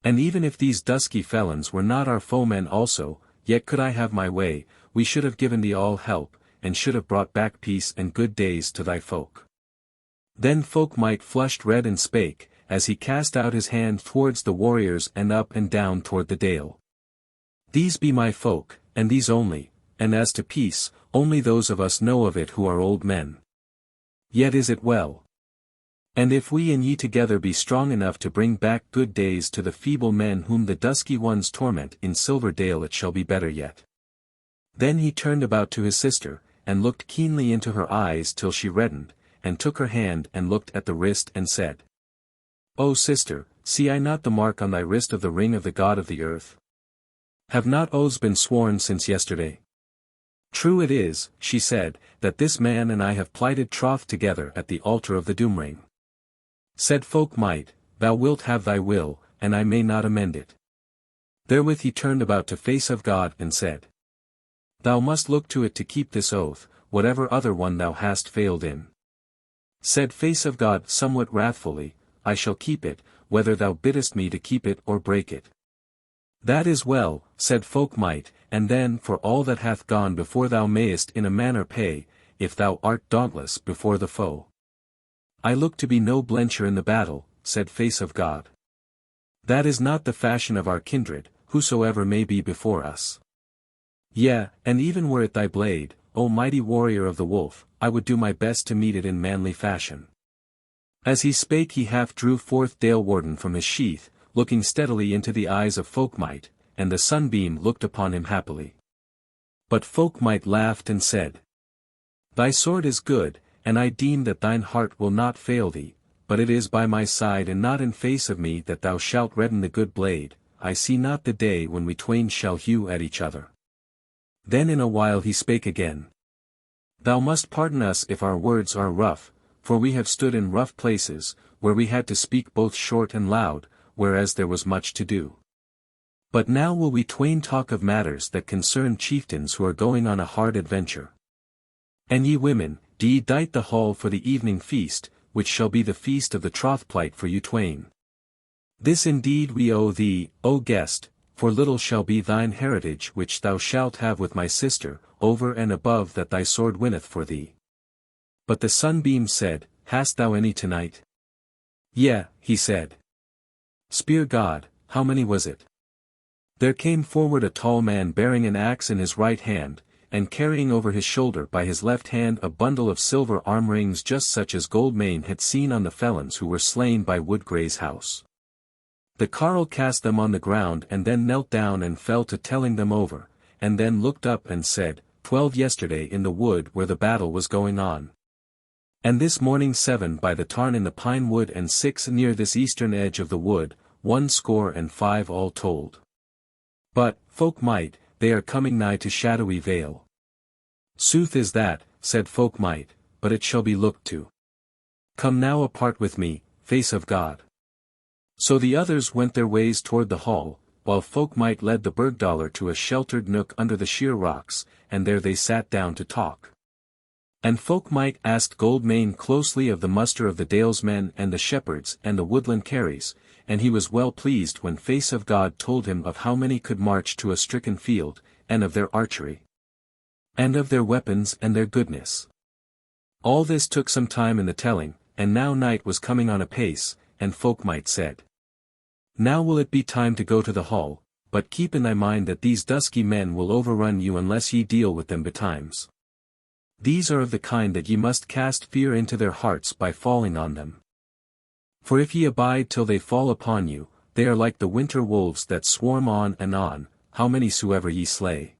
And even if these dusky felons were not our foemen also, yet could I have my way, we should have given thee all help, and should have brought back peace and good days to thy folk. Then Folk-Mote flushed red and spake, as he cast out his hand towards the warriors and up and down toward the dale. These be my folk, and these only, and as to peace, only those of us know of it who are old men. Yet is it well. And if we and ye together be strong enough to bring back good days to the feeble men whom the dusky ones torment in Silverdale, it shall be better yet. Then he turned about to his sister, and looked keenly into her eyes till she reddened, and took her hand and looked at the wrist and said, O sister, see I not the mark on thy wrist of the ring of the god of the earth? Have not oaths been sworn since yesterday? True it is, she said, that this man and I have plighted troth together at the altar of the doom-ring. Said Folk-Mote, Thou wilt have thy will, and I may not amend it. Therewith he turned about to face of God and said, Thou must look to it to keep this oath, whatever other one thou hast failed in. Said face of God somewhat wrathfully, I shall keep it, whether thou biddest me to keep it or break it. That is well, said Folk-Mote, and then for all that hath gone before thou mayest in a manner pay, if thou art dauntless before the foe. I look to be no blencher in the battle, said face of God. That is not the fashion of our kindred, whosoever may be before us. Yea, and even were it thy blade, O mighty warrior of the wolf, I would do my best to meet it in manly fashion. As he spake he half drew forth Dalewarden from his sheath, looking steadily into the eyes of Folk-Mote, and the sunbeam looked upon him happily. But Folk-Mote laughed and said, Thy sword is good, and I deem that thine heart will not fail thee, but it is by my side and not in face of me that thou shalt redden the good blade, I see not the day when we twain shall hew at each other. Then in a while he spake again. Thou must pardon us if our words are rough, for we have stood in rough places, where we had to speak both short and loud, whereas there was much to do. But now will we twain talk of matters that concern chieftains who are going on a hard adventure. And ye women, do ye dight the hall for the evening feast, which shall be the feast of the troth-plight for you twain. This indeed we owe thee, O guest, for little shall be thine heritage which thou shalt have with my sister, over and above that thy sword winneth for thee. But the sunbeam said, Hast thou any tonight? Yea, he said. Spear God, how many was it? There came forward a tall man bearing an axe in his right hand, and carrying over his shoulder by his left hand a bundle of silver arm rings just such as Goldmane had seen on the felons who were slain by Woodgray's house. The carle cast them on the ground and then knelt down and fell to telling them over, and then looked up and said, 12 yesterday in the wood where the battle was going on. And this morning 7 by the tarn in the pine wood and 6 near this eastern edge of the wood, 105 all told. But, Folk-Mote, they are coming nigh to Shadowy Vale. Sooth is that, said Folk-Mote, but it shall be looked to. Come now apart with me, face of God. So the others went their ways toward the hall, while Folk-Mote led the Burgdaler to a sheltered nook under the sheer rocks, and there they sat down to talk. And Folk-Mote asked Goldmane closely of the muster of the Dalemen and the shepherds and the woodland carries, and he was well pleased when Face of God told him of how many could march to a stricken field, and of their archery, and of their weapons and their goodness. All this took some time in the telling, and now night was coming on apace, and Folk-Mote said, Now will it be time to go to the hall, but keep in thy mind that these dusky men will overrun you unless ye deal with them betimes. These are of the kind that ye must cast fear into their hearts by falling on them. For if ye abide till they fall upon you, they are like the winter wolves that swarm on and on, how many soever ye slay.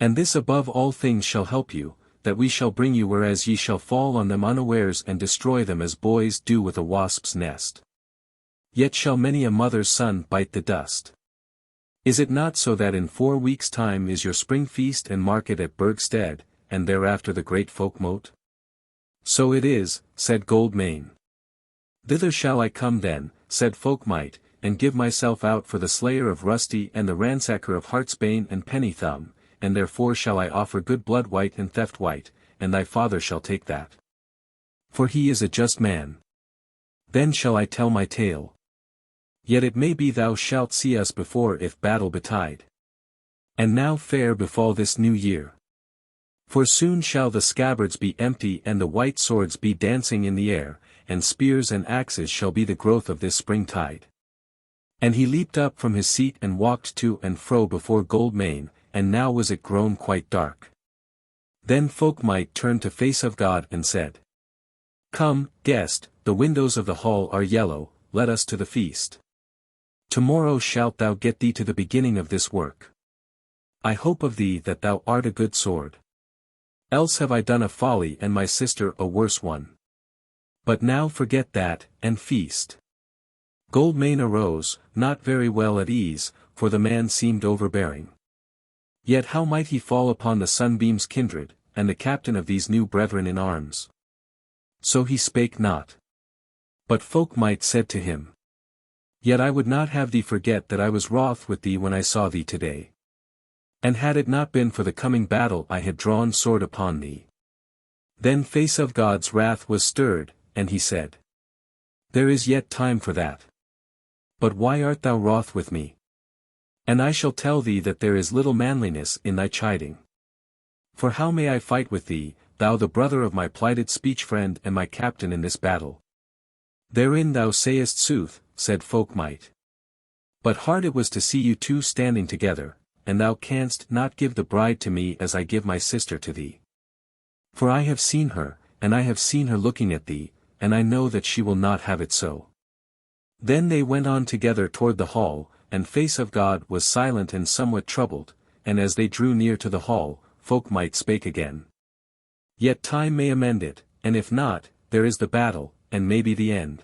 And this above all things shall help you, that we shall bring you whereas ye shall fall on them unawares and destroy them as boys do with a wasp's nest. Yet shall many a mother's son bite the dust. Is it not so that in 4 weeks' time is your spring feast and market at Burgstead, and thereafter the great Folk-Mote? So it is, said Goldmane. Thither shall I come then, said Folk-Mote, and give myself out for the slayer of Rusty and the ransacker of Heartsbane and Pennythumb, and therefore shall I offer good blood white and theft white, and thy father shall take that. For he is a just man. Then shall I tell my tale. Yet it may be thou shalt see us before if battle betide. And now fair befall this new year. For soon shall the scabbards be empty and the white swords be dancing in the air, and spears and axes shall be the growth of this springtide. And he leaped up from his seat and walked to and fro before Goldmane, and now was it grown quite dark. Then Folk-Mote turned to Face of God and said, Come, guest, the windows of the hall are yellow, let us to the feast. Tomorrow shalt thou get thee to the beginning of this work. I hope of thee that thou art a good sword. Else have I done a folly and my sister a worse one. But now forget that, and feast. Goldmane arose, not very well at ease, for the man seemed overbearing. Yet how might he fall upon the sunbeam's kindred, and the captain of these new brethren in arms? So he spake not. But Folk-Mote said to him, Yet I would not have thee forget that I was wroth with thee when I saw thee today. And had it not been for the coming battle I had drawn sword upon thee. Then Face of God's wrath was stirred, and he said, There is yet time for that. But why art thou wroth with me? And I shall tell thee that there is little manliness in thy chiding. For how may I fight with thee, thou the brother of my plighted speech-friend and my captain in this battle? Therein thou sayest sooth, said Folk-Mote. But hard it was to see you two standing together, and thou canst not give the bride to me as I give my sister to thee. For I have seen her, and I have seen her looking at thee, and I know that she will not have it so. Then they went on together toward the hall, and Face of God was silent and somewhat troubled, and as they drew near to the hall, Folk-Mote spake again. Yet time may amend it, and if not, there is the battle, and maybe the end.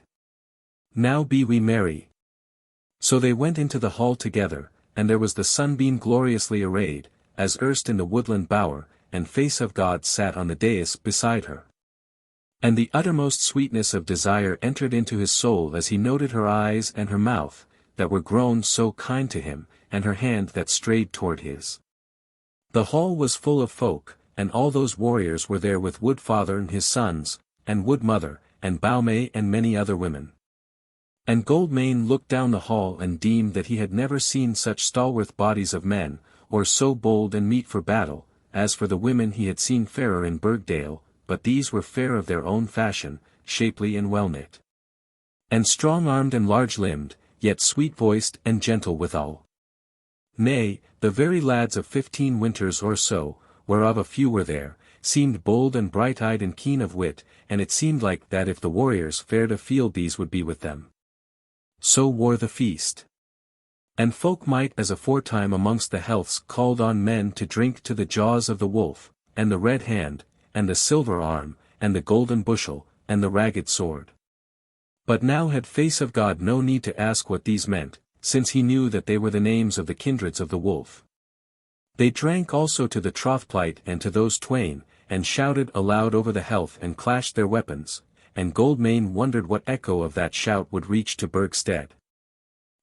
Now be we merry. So they went into the hall together, and there was the sunbeam gloriously arrayed, as erst in the woodland bower, and Face of God sat on the dais beside her. And the uttermost sweetness of desire entered into his soul as he noted her eyes and her mouth, that were grown so kind to him, and her hand that strayed toward his. The hall was full of folk, and all those warriors were there with Wood-father and his sons, and Wood-mother, and Bow-may and many other women. And Goldmane looked down the hall and deemed that he had never seen such stalwart bodies of men, or so bold and meet for battle, as for the women he had seen fairer in Burgdale, but these were fair of their own fashion, shapely and well-knit. And strong-armed and large-limbed, yet sweet-voiced and gentle withal. Nay, the very lads of 15 winters or so, whereof a few were there, seemed bold and bright-eyed and keen of wit, and it seemed like that if the warriors fared afield these would be with them. So wore the feast. And Folk-Mote as aforetime amongst the healths called on men to drink to the jaws of the wolf, and the red hand, and the silver arm, and the golden bushel, and the ragged sword. But now had Face of God no need to ask what these meant, since he knew that they were the names of the kindreds of the wolf. They drank also to the trothplight and to those twain, and shouted aloud over the health and clashed their weapons, and Goldmane wondered what echo of that shout would reach to Burgstead.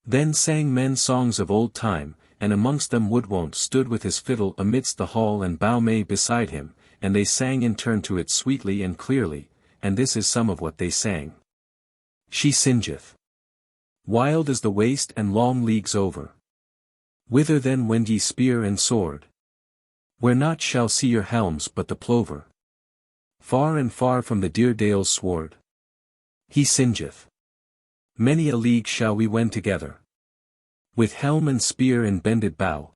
Then sang men songs of old time, and amongst them Woodwon't stood with his fiddle amidst the hall and Bow-may beside him, and they sang in turn to it sweetly and clearly, and this is some of what they sang. She singeth. Wild is the waste and long leagues over. Whither then wend ye spear and sword? Where not shall see your helms but the plover. Far and far from the dear Dale's sward. He singeth. Many a league shall we wend together. With helm and spear and bended bow.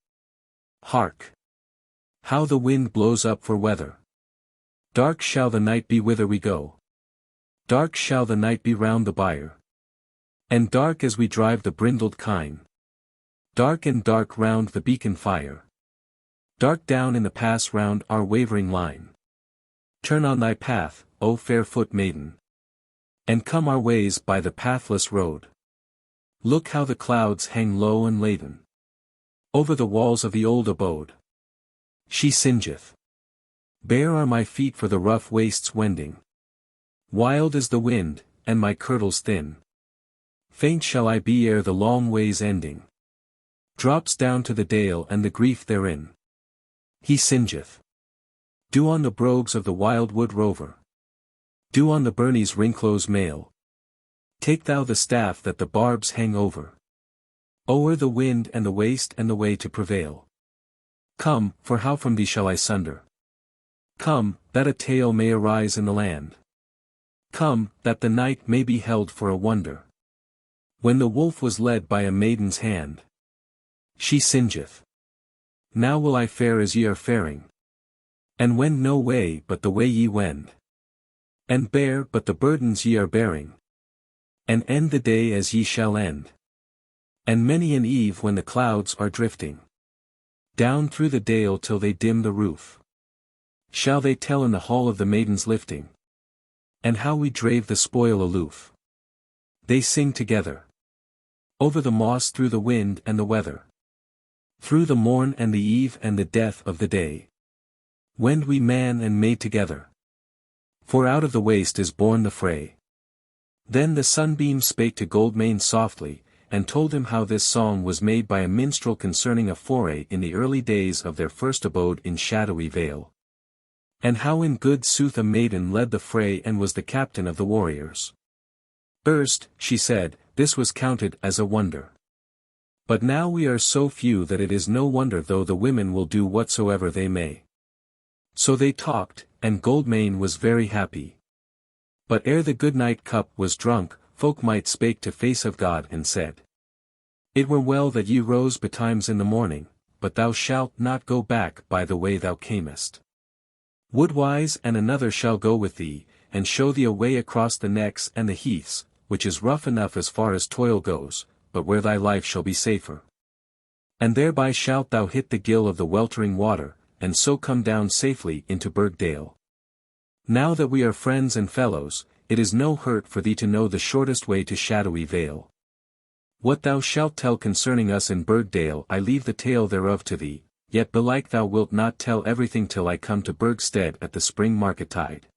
Hark! How the wind blows up for weather. Dark shall the night be whither we go. Dark shall the night be round the byre. And dark as we drive the brindled kine. Dark and dark round the beacon fire. Dark down in the pass round our wavering line. Turn on thy path, O fair-foot maiden. And come our ways by the pathless road. Look how the clouds hang low and laden. Over the walls of the old abode. She singeth. Bare are my feet for the rough wastes wending. Wild is the wind, and my kirtles thin. Faint shall I be ere the long way's ending. Drops down to the dale and the grief therein. He singeth. Do on the brogues of the wild wood rover. Do on the burnies ringclose mail. Take thou the staff that the barbs hang over. O'er the wind and the waste and the way to prevail. Come, for how from thee shall I sunder? Come, that a tale may arise in the land. Come, that the night may be held for a wonder. When the wolf was led by a maiden's hand. She singeth. Now will I fare as ye are faring. And wend no way but the way ye wend. And bear but the burdens ye are bearing. And end the day as ye shall end. And many an eve when the clouds are drifting. Down through the dale till they dim the roof. Shall they tell in the hall of the maidens lifting. And how we drave the spoil aloof. They sing together. Over the moss through the wind and the weather. Through the morn and the eve and the death of the day. Wend we man and maid together. For out of the waste is born the fray. Then the sunbeam spake to Goldmane softly, and told him how this song was made by a minstrel concerning a foray in the early days of their first abode in Shadowy Vale. And how in good sooth a maiden led the fray and was the captain of the warriors. Erst, she said, this was counted as a wonder. But now we are so few that it is no wonder though the women will do whatsoever they may. So they talked, and Goldmane was very happy. But ere the good night cup was drunk, Folk-Mote spake to Face of God and said. It were well that ye rose betimes in the morning, but thou shalt not go back by the way thou camest. Wood-Wights and another shall go with thee, and show thee a way across the necks and the heaths, which is rough enough as far as toil goes, but where thy life shall be safer. And thereby shalt thou hit the gill of the weltering water, and so come down safely into Burgdale. Now that we are friends and fellows, it is no hurt for thee to know the shortest way to Shadowy Vale. What thou shalt tell concerning us in Burgdale I leave the tale thereof to thee, yet belike thou wilt not tell everything till I come to Burgstead at the spring market-tide.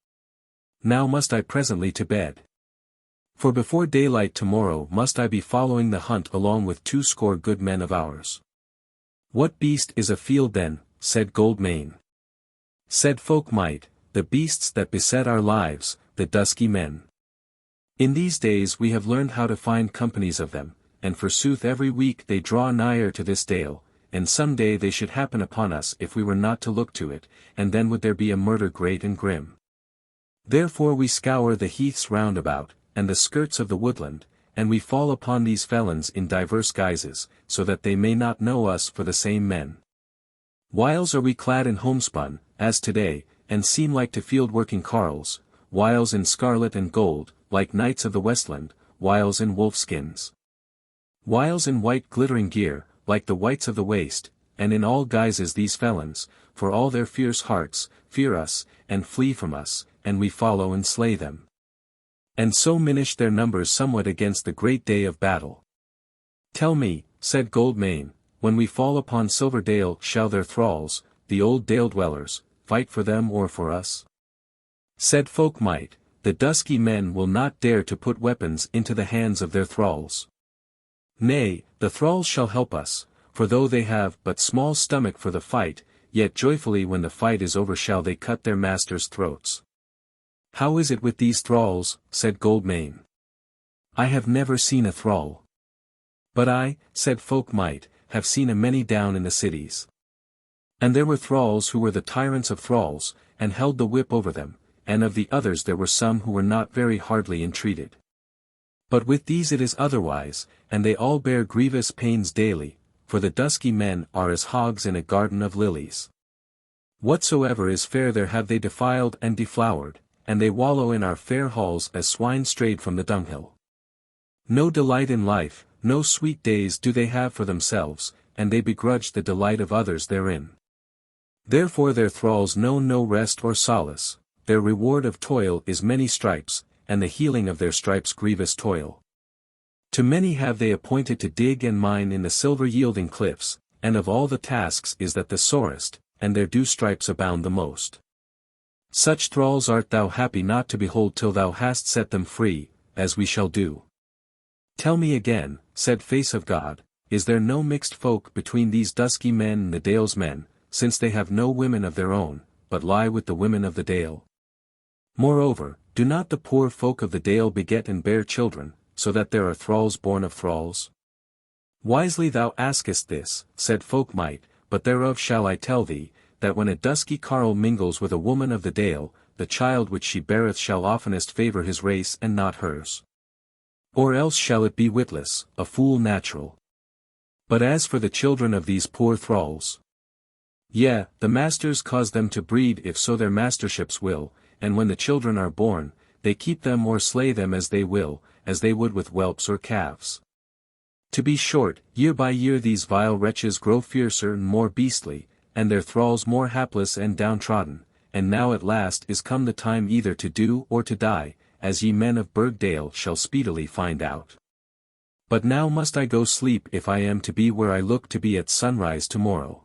Now must I presently to bed. For before daylight tomorrow must I be following the hunt along with 20 good men of ours. What beast is afield then, said Goldmane. Said Folk-Mote, the beasts that beset our lives, the Dusky Men. In these days we have learned how to find companies of them, and forsooth every week they draw nigher to this dale, and some day they should happen upon us if we were not to look to it, and then would there be a murder great and grim. Therefore we scour the heaths round about, and the skirts of the woodland, and we fall upon these felons in divers guises, so that they may not know us for the same men. Whiles are we clad in homespun, as today, and seem like to field-working carles, whiles in scarlet and gold, like knights of the Westland, whiles in wolf-skins. Whiles in white glittering gear, like the wights of the waste, and in all guises these felons, for all their fierce hearts, fear us, and flee from us, and we follow and slay them. And so minish their numbers somewhat against the great day of battle. Tell me, said Goldmane, when we fall upon Silverdale shall their thralls, the old dale-dwellers, fight for them or for us? Said Folk-Mote, the Dusky Men will not dare to put weapons into the hands of their thralls. Nay, the thralls shall help us, for though they have but small stomach for the fight, yet joyfully when the fight is over shall they cut their masters' throats. How is it with these thralls, said Goldmane. I have never seen a thrall. But I, said Folk-Mote, have seen a many down in the cities. And there were thralls who were the tyrants of thralls, and held the whip over them, and of the others there were some who were not very hardly entreated. But with these it is otherwise, and they all bear grievous pains daily, for the Dusky Men are as hogs in a garden of lilies. Whatsoever is fair there have they defiled and deflowered, and they wallow in our fair halls as swine strayed from the dunghill. No delight in life, no sweet days do they have for themselves, and they begrudge the delight of others therein. Therefore their thralls know no rest or solace, their reward of toil is many stripes, and the healing of their stripes grievous toil. To many have they appointed to dig and mine in the silver-yielding cliffs, and of all the tasks is that the sorest, and their due stripes abound the most. Such thralls art thou happy not to behold till thou hast set them free, as we shall do. Tell me again, said Face of God, is there no mixed folk between these Dusky Men and the Dale's men, since they have no women of their own, but lie with the women of the Dale? Moreover, do not the poor folk of the Dale beget and bear children, so that there are thralls born of thralls? Wisely thou askest this, said Folk-Mote, but thereof shall I tell thee, that when a dusky carle mingles with a woman of the Dale, the child which she beareth shall oftenest favour his race and not hers. Or else shall it be witless, a fool natural. But as for the children of these poor thralls, yea, the masters cause them to breed if so their masterships will, and when the children are born, they keep them or slay them as they will, as they would with whelps or calves. To be short, year by year these vile wretches grow fiercer and more beastly, and their thralls more hapless and downtrodden, and now at last is come the time either to do or to die, as ye men of Burgdale shall speedily find out. But now must I go sleep if I am to be where I look to be at sunrise tomorrow.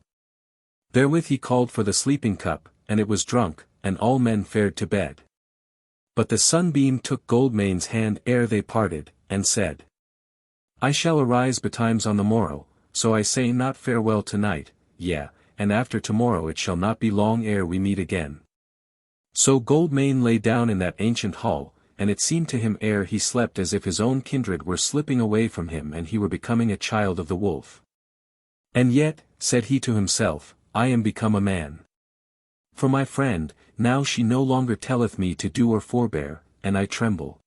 Therewith he called for the sleeping cup, and it was drunk, and all men fared to bed. But the sunbeam took Goldmane's hand ere they parted, and said, I shall arise betimes on the morrow, so I say not farewell tonight, yea, and after tomorrow it shall not be long ere we meet again. So Goldmane lay down in that ancient hall, and it seemed to him ere he slept as if his own kindred were slipping away from him and he were becoming a child of the wolf. And yet, said he to himself, I am become a man. For my friend, now she no longer telleth me to do or forbear, and I tremble.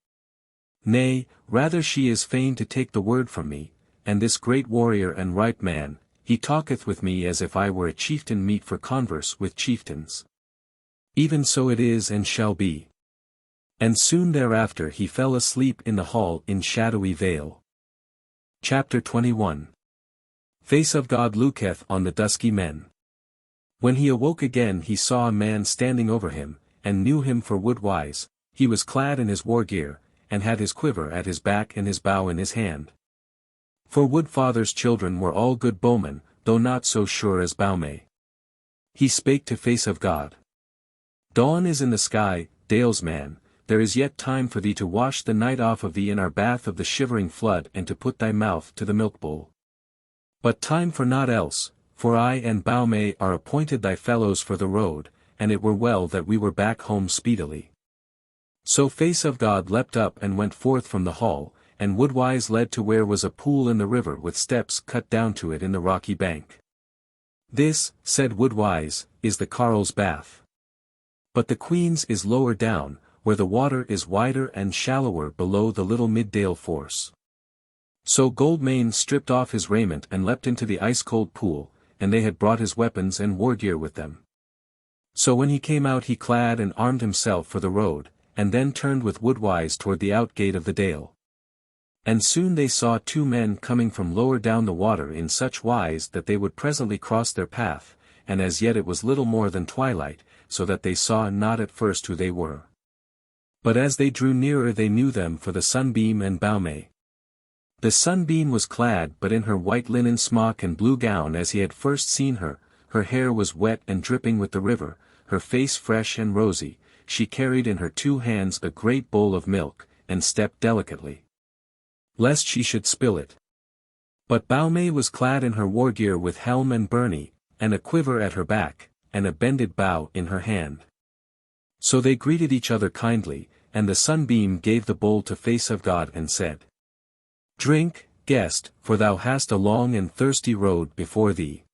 Nay, rather she is fain to take the word from me, and this great warrior and right man, he talketh with me as if I were a chieftain meet for converse with chieftains. Even so it is and shall be. And soon thereafter he fell asleep in the hall in Shadowy Vale. Chapter 21. Face of God looketh on the Dusky Men. When he awoke again he saw a man standing over him, and knew him for Wood-Wights. He was clad in his war gear, and had his quiver at his back and his bow in his hand. For Wood-Father's children were all good bowmen, though not so sure as Bowmay. He spake to Face of God. Dawn is in the sky, Dale's man, there is yet time for thee to wash the night off of thee in our bath of the shivering flood and to put thy mouth to the milk bowl. But time for naught else, for I and Bowmay are appointed thy fellows for the road, and it were well that we were back home speedily. So Face of God leapt up and went forth from the hall, and woodwise led to where was a pool in the river with steps cut down to it in the rocky bank. This, said woodwise, is the Carl's bath. But the Queen's is lower down, where the water is wider and shallower below the little Middale force. So Goldmane stripped off his raiment and leapt into the ice-cold pool, and they had brought his weapons and war-gear with them. So when he came out he clad and armed himself for the road, and then turned with woodwise toward the out-gate of the dale. And soon they saw two men coming from lower down the water in such wise that they would presently cross their path, and as yet it was little more than twilight, so that they saw not at first who they were. But as they drew nearer they knew them for the Sunbeam and Baume. The Sunbeam was clad but in her white linen smock and blue gown as he had first seen her, her hair was wet and dripping with the river, her face fresh and rosy, she carried in her 2 hands a great bowl of milk, and stepped delicately, lest she should spill it. But Baume was clad in her war-gear with helm and byrnie, and a quiver at her back, and a bended bow in her hand. So they greeted each other kindly, and the Sunbeam gave the bowl to Face of God and said, "Drink, guest, for thou hast a long and thirsty road before thee."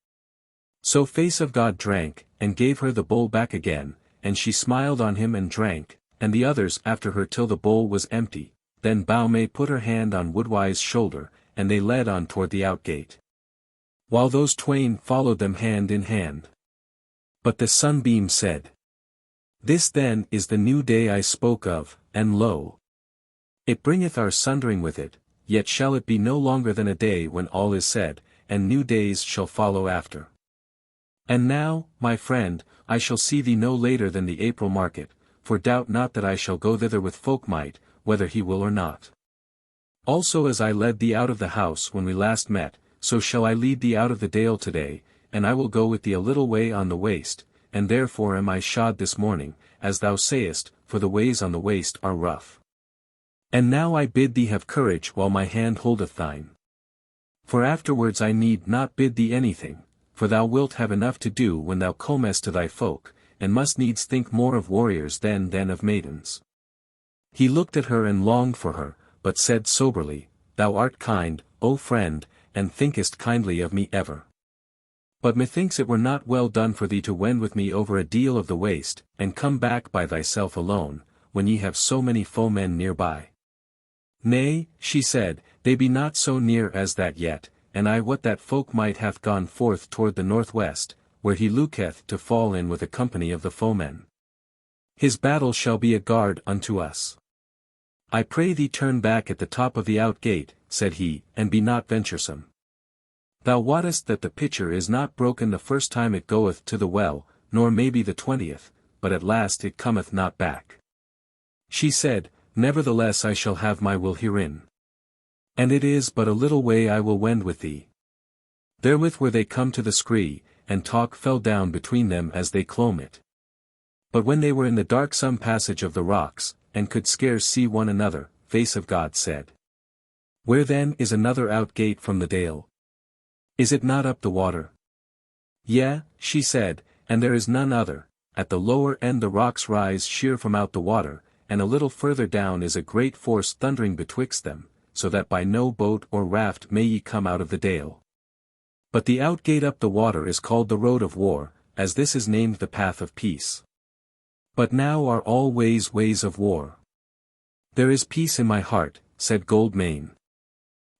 So Face of God drank, and gave her the bowl back again, and she smiled on him and drank, and the others after her till the bowl was empty. Then Baume put her hand on Woodwise's shoulder, and they led on toward the outgate, while those twain followed them hand in hand. But the Sunbeam said, "This then is the new day I spoke of, and lo! It bringeth our sundering with it, yet shall it be no longer than a day when all is said, and new days shall follow after. And now, my friend, I shall see thee no later than the April market, for doubt not that I shall go thither with Folk-Mote, whether he will or not. Also as I led thee out of the house when we last met, so shall I lead thee out of the dale today, and I will go with thee a little way on the waste, and therefore am I shod this morning, as thou sayest, for the ways on the waste are rough. And now I bid thee have courage while my hand holdeth thine. For afterwards I need not bid thee anything, for thou wilt have enough to do when thou comest to thy folk, and must needs think more of warriors than of maidens." He looked at her and longed for her, but said soberly, "Thou art kind, O friend, and thinkest kindly of me ever. But methinks it were not well done for thee to wend with me over a deal of the waste, and come back by thyself alone, when ye have so many foemen near by." "Nay," she said, "they be not so near as that yet, and I wot that Folk-Mote hath gone forth toward the northwest, where he looketh to fall in with a company of the foemen. His battle shall be a guard unto us. I pray thee turn back at the top of the out-gate," said he, "and be not venturesome. Thou wottest that the pitcher is not broken the first time it goeth to the well, nor maybe the 20th, but at last it cometh not back." She said, "Nevertheless I shall have my will herein. And it is but a little way I will wend with thee." Therewith were they come to the scree, and talk fell down between them as they clomb it. But when they were in the darksome passage of the rocks, and could scarce see one another, Face of God said, "Where then is another out-gate from the dale? Is it not up the water?" "Yea," she said, "and there is none other, at the lower end the rocks rise sheer from out the water, and a little further down is a great force thundering betwixt them, so that by no boat or raft may ye come out of the dale. But the out-gate up the water is called the road of war, as this is named the path of peace. But now are all ways ways of war." "There is peace in my heart," said Goldmane.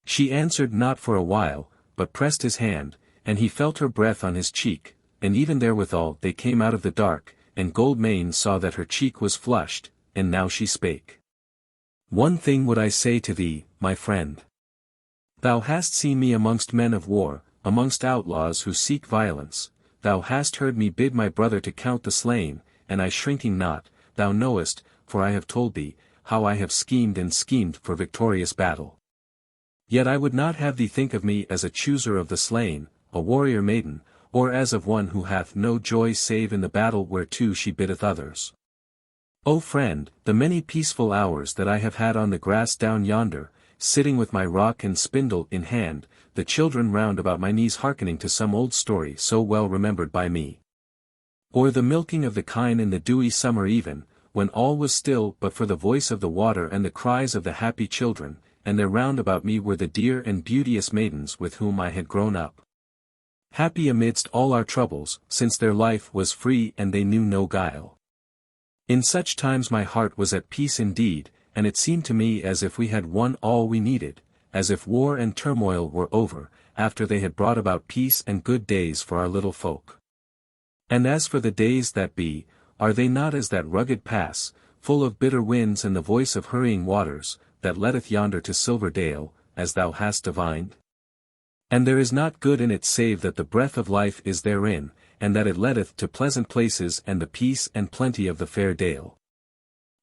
She answered not for a while, but pressed his hand, and he felt her breath on his cheek, and even therewithal they came out of the dark, and Goldmane saw that her cheek was flushed, and now she spake. "One thing would I say to thee, my friend. Thou hast seen me amongst men of war, amongst outlaws who seek violence, thou hast heard me bid my brother to count the slain, and I shrinking not, thou knowest, for I have told thee, how I have schemed and schemed for victorious battle. Yet I would not have thee think of me as a chooser of the slain, a warrior maiden, or as of one who hath no joy save in the battle whereto she biddeth others. O friend, the many peaceful hours that I have had on the grass down yonder, sitting with my rock and spindle in hand, the children round about my knees hearkening to some old story so well remembered by me. Or the milking of the kine in the dewy summer even, when all was still but for the voice of the water and the cries of the happy children, and there round about me were the dear and beauteous maidens with whom I had grown up. Happy amidst all our troubles, since their life was free and they knew no guile. In such times my heart was at peace indeed, and it seemed to me as if we had won all we needed, as if war and turmoil were over, after they had brought about peace and good days for our little folk. And as for the days that be, are they not as that rugged pass, full of bitter winds and the voice of hurrying waters, that leadeth yonder to Silver Dale, as thou hast divined? And there is not good in it save that the breath of life is therein, and that it leadeth to pleasant places and the peace and plenty of the fair dale.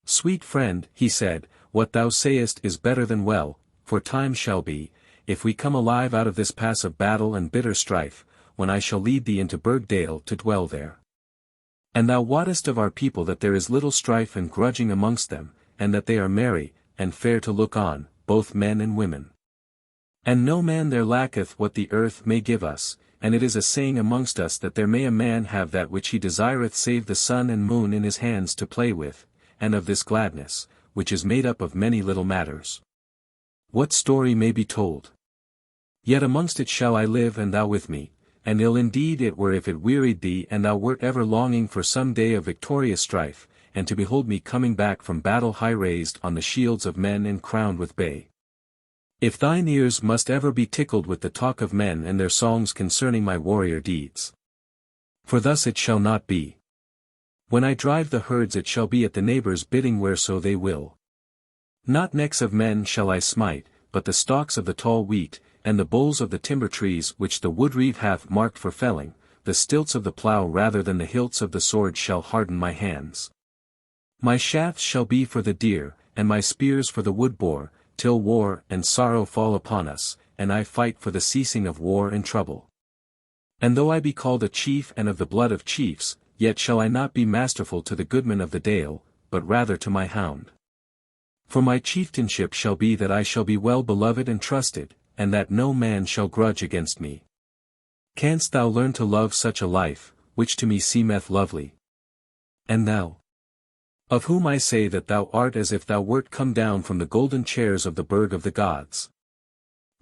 Sweet friend, he said, what thou sayest is better than well, for time shall be, if we come alive out of this pass of battle and bitter strife, when I shall lead thee into Burgdale to dwell there. And thou wottest of our people that there is little strife and grudging amongst them, and that they are merry, and fair to look on, both men and women. And no man there lacketh what the earth may give us, and it is a saying amongst us that there may a man have that which he desireth save the sun and moon in his hands to play with, and of this gladness, which is made up of many little matters, what story may be told? Yet amongst it shall I live and thou with me, and ill indeed it were if it wearied thee and thou wert ever longing for some day of victorious strife, and to behold me coming back from battle high raised on the shields of men and crowned with bay. If thine ears must ever be tickled with the talk of men and their songs concerning my warrior deeds. For thus it shall not be. When I drive the herds it shall be at the neighbours' bidding whereso they will. Not necks of men shall I smite, but the stalks of the tall wheat, and the boles of the timber trees which the wood-reeve hath marked for felling, the stilts of the plough rather than the hilts of the sword shall harden my hands. My shafts shall be for the deer, and my spears for the wood-boar, till war and sorrow fall upon us, and I fight for the ceasing of war and trouble. And though I be called a chief and of the blood of chiefs, yet shall I not be masterful to the goodman of the dale, but rather to my hound. For my chieftainship shall be that I shall be well beloved and trusted, and that no man shall grudge against me. Canst thou learn to love such a life, which to me seemeth lovely? And thou, of whom I say that thou art as if thou wert come down from the golden chairs of the burg of the gods.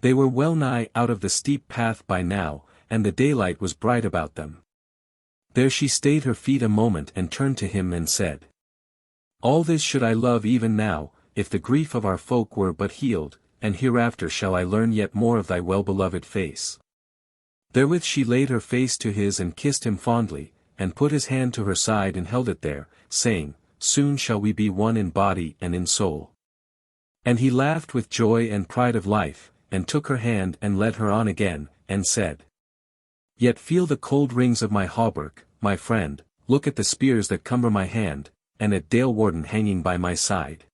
They were well nigh out of the steep path by now, and the daylight was bright about them. There she stayed her feet a moment and turned to him and said, all this should I love even now, if the grief of our folk were but healed, and hereafter shall I learn yet more of thy well-beloved face. Therewith she laid her face to his and kissed him fondly, and put his hand to her side and held it there, saying, soon shall we be one in body and in soul. And he laughed with joy and pride of life, and took her hand and led her on again, and said, yet feel the cold rings of my hauberk, my friend, look at the spears that cumber my hand, and at Dale Warden hanging by my side.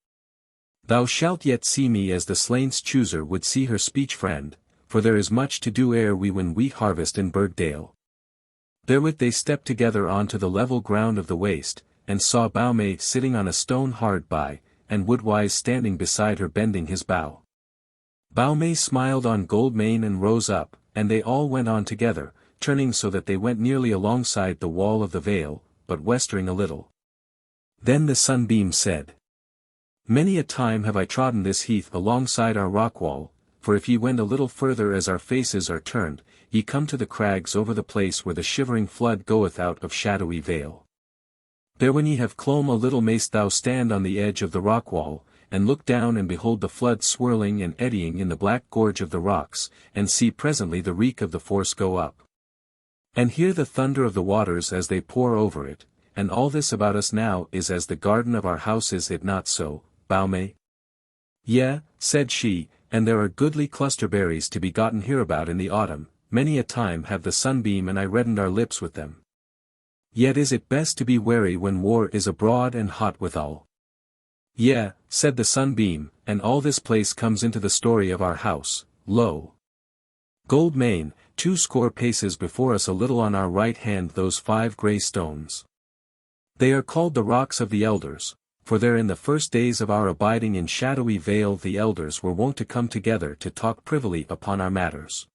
Thou shalt yet see me as the slain's chooser would see her speech friend, for there is much to do ere we win wheat harvest in Burgdale. Therewith they stepped together on to the level ground of the waste, and saw Bow sitting on a stone hard by, and Wood-Wights standing beside her bending his bow. Bow smiled on Goldmane and rose up, and they all went on together, turning so that they went nearly alongside the wall of the vale, but westering a little. Then the Sunbeam said, many a time have I trodden this heath alongside our rock wall, for if ye wend a little further as our faces are turned, ye come to the crags over the place where the shivering flood goeth out of Shadowy Vale. There when ye have clomb a little mayst thou stand on the edge of the rock wall, and look down and behold the flood swirling and eddying in the black gorge of the rocks, and see presently the reek of the force go up. And hear the thunder of the waters as they pour over it, and all this about us now is as the garden of our house, is it not so, Bow? Yea, said she, and there are goodly clusterberries to be gotten hereabout in the autumn, many a time have the Sunbeam and I reddened our lips with them. Yet is it best to be wary when war is abroad and hot withal. Yea, said the Sunbeam, and all this place comes into the story of our house, lo! Goldmane, 20 paces before us a little on our right hand those 5 grey stones. They are called the rocks of the elders, for there in the first days of our abiding in Shadowy Vale the elders were wont to come together to talk privily upon our matters.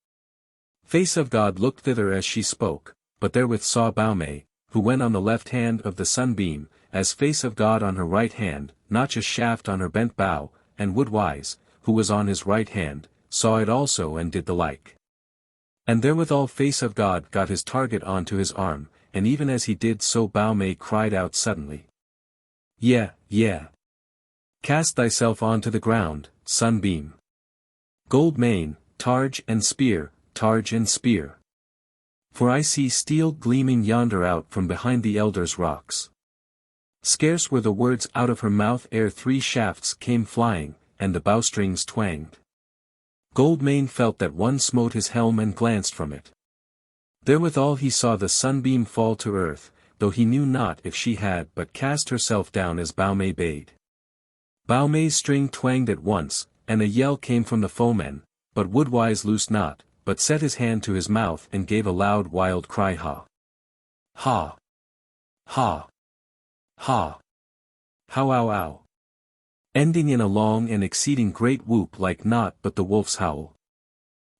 Face of God looked thither as she spoke, but therewith saw Bow, who went on the left hand of the sunbeam, as face of God on her right hand, notch a shaft on her bent bow, and Wood-Wights, who was on his right hand, saw it also and did the like. And therewithal face of God got his target on to his arm, and even as he did so Bow-May cried out suddenly. Yeah. Cast thyself on to the ground, sunbeam. Gold mane, targe and spear, targe and spear. For I see steel gleaming yonder out from behind the elders' rocks. Scarce were the words out of her mouth ere 3 shafts came flying, and the bowstrings twanged. Goldmane felt that one smote his helm and glanced from it. Therewithal he saw the sunbeam fall to earth, though he knew not if she had but cast herself down as Bow-May bade. Bow-May's string twanged at once, and a yell came from the foemen, but Wood-Wights loosed not, but set his hand to his mouth and gave a loud wild cry ha! Ha! Ha! Ha! How ow ow! Ending in a long and exceeding great whoop like naught but the wolf's howl.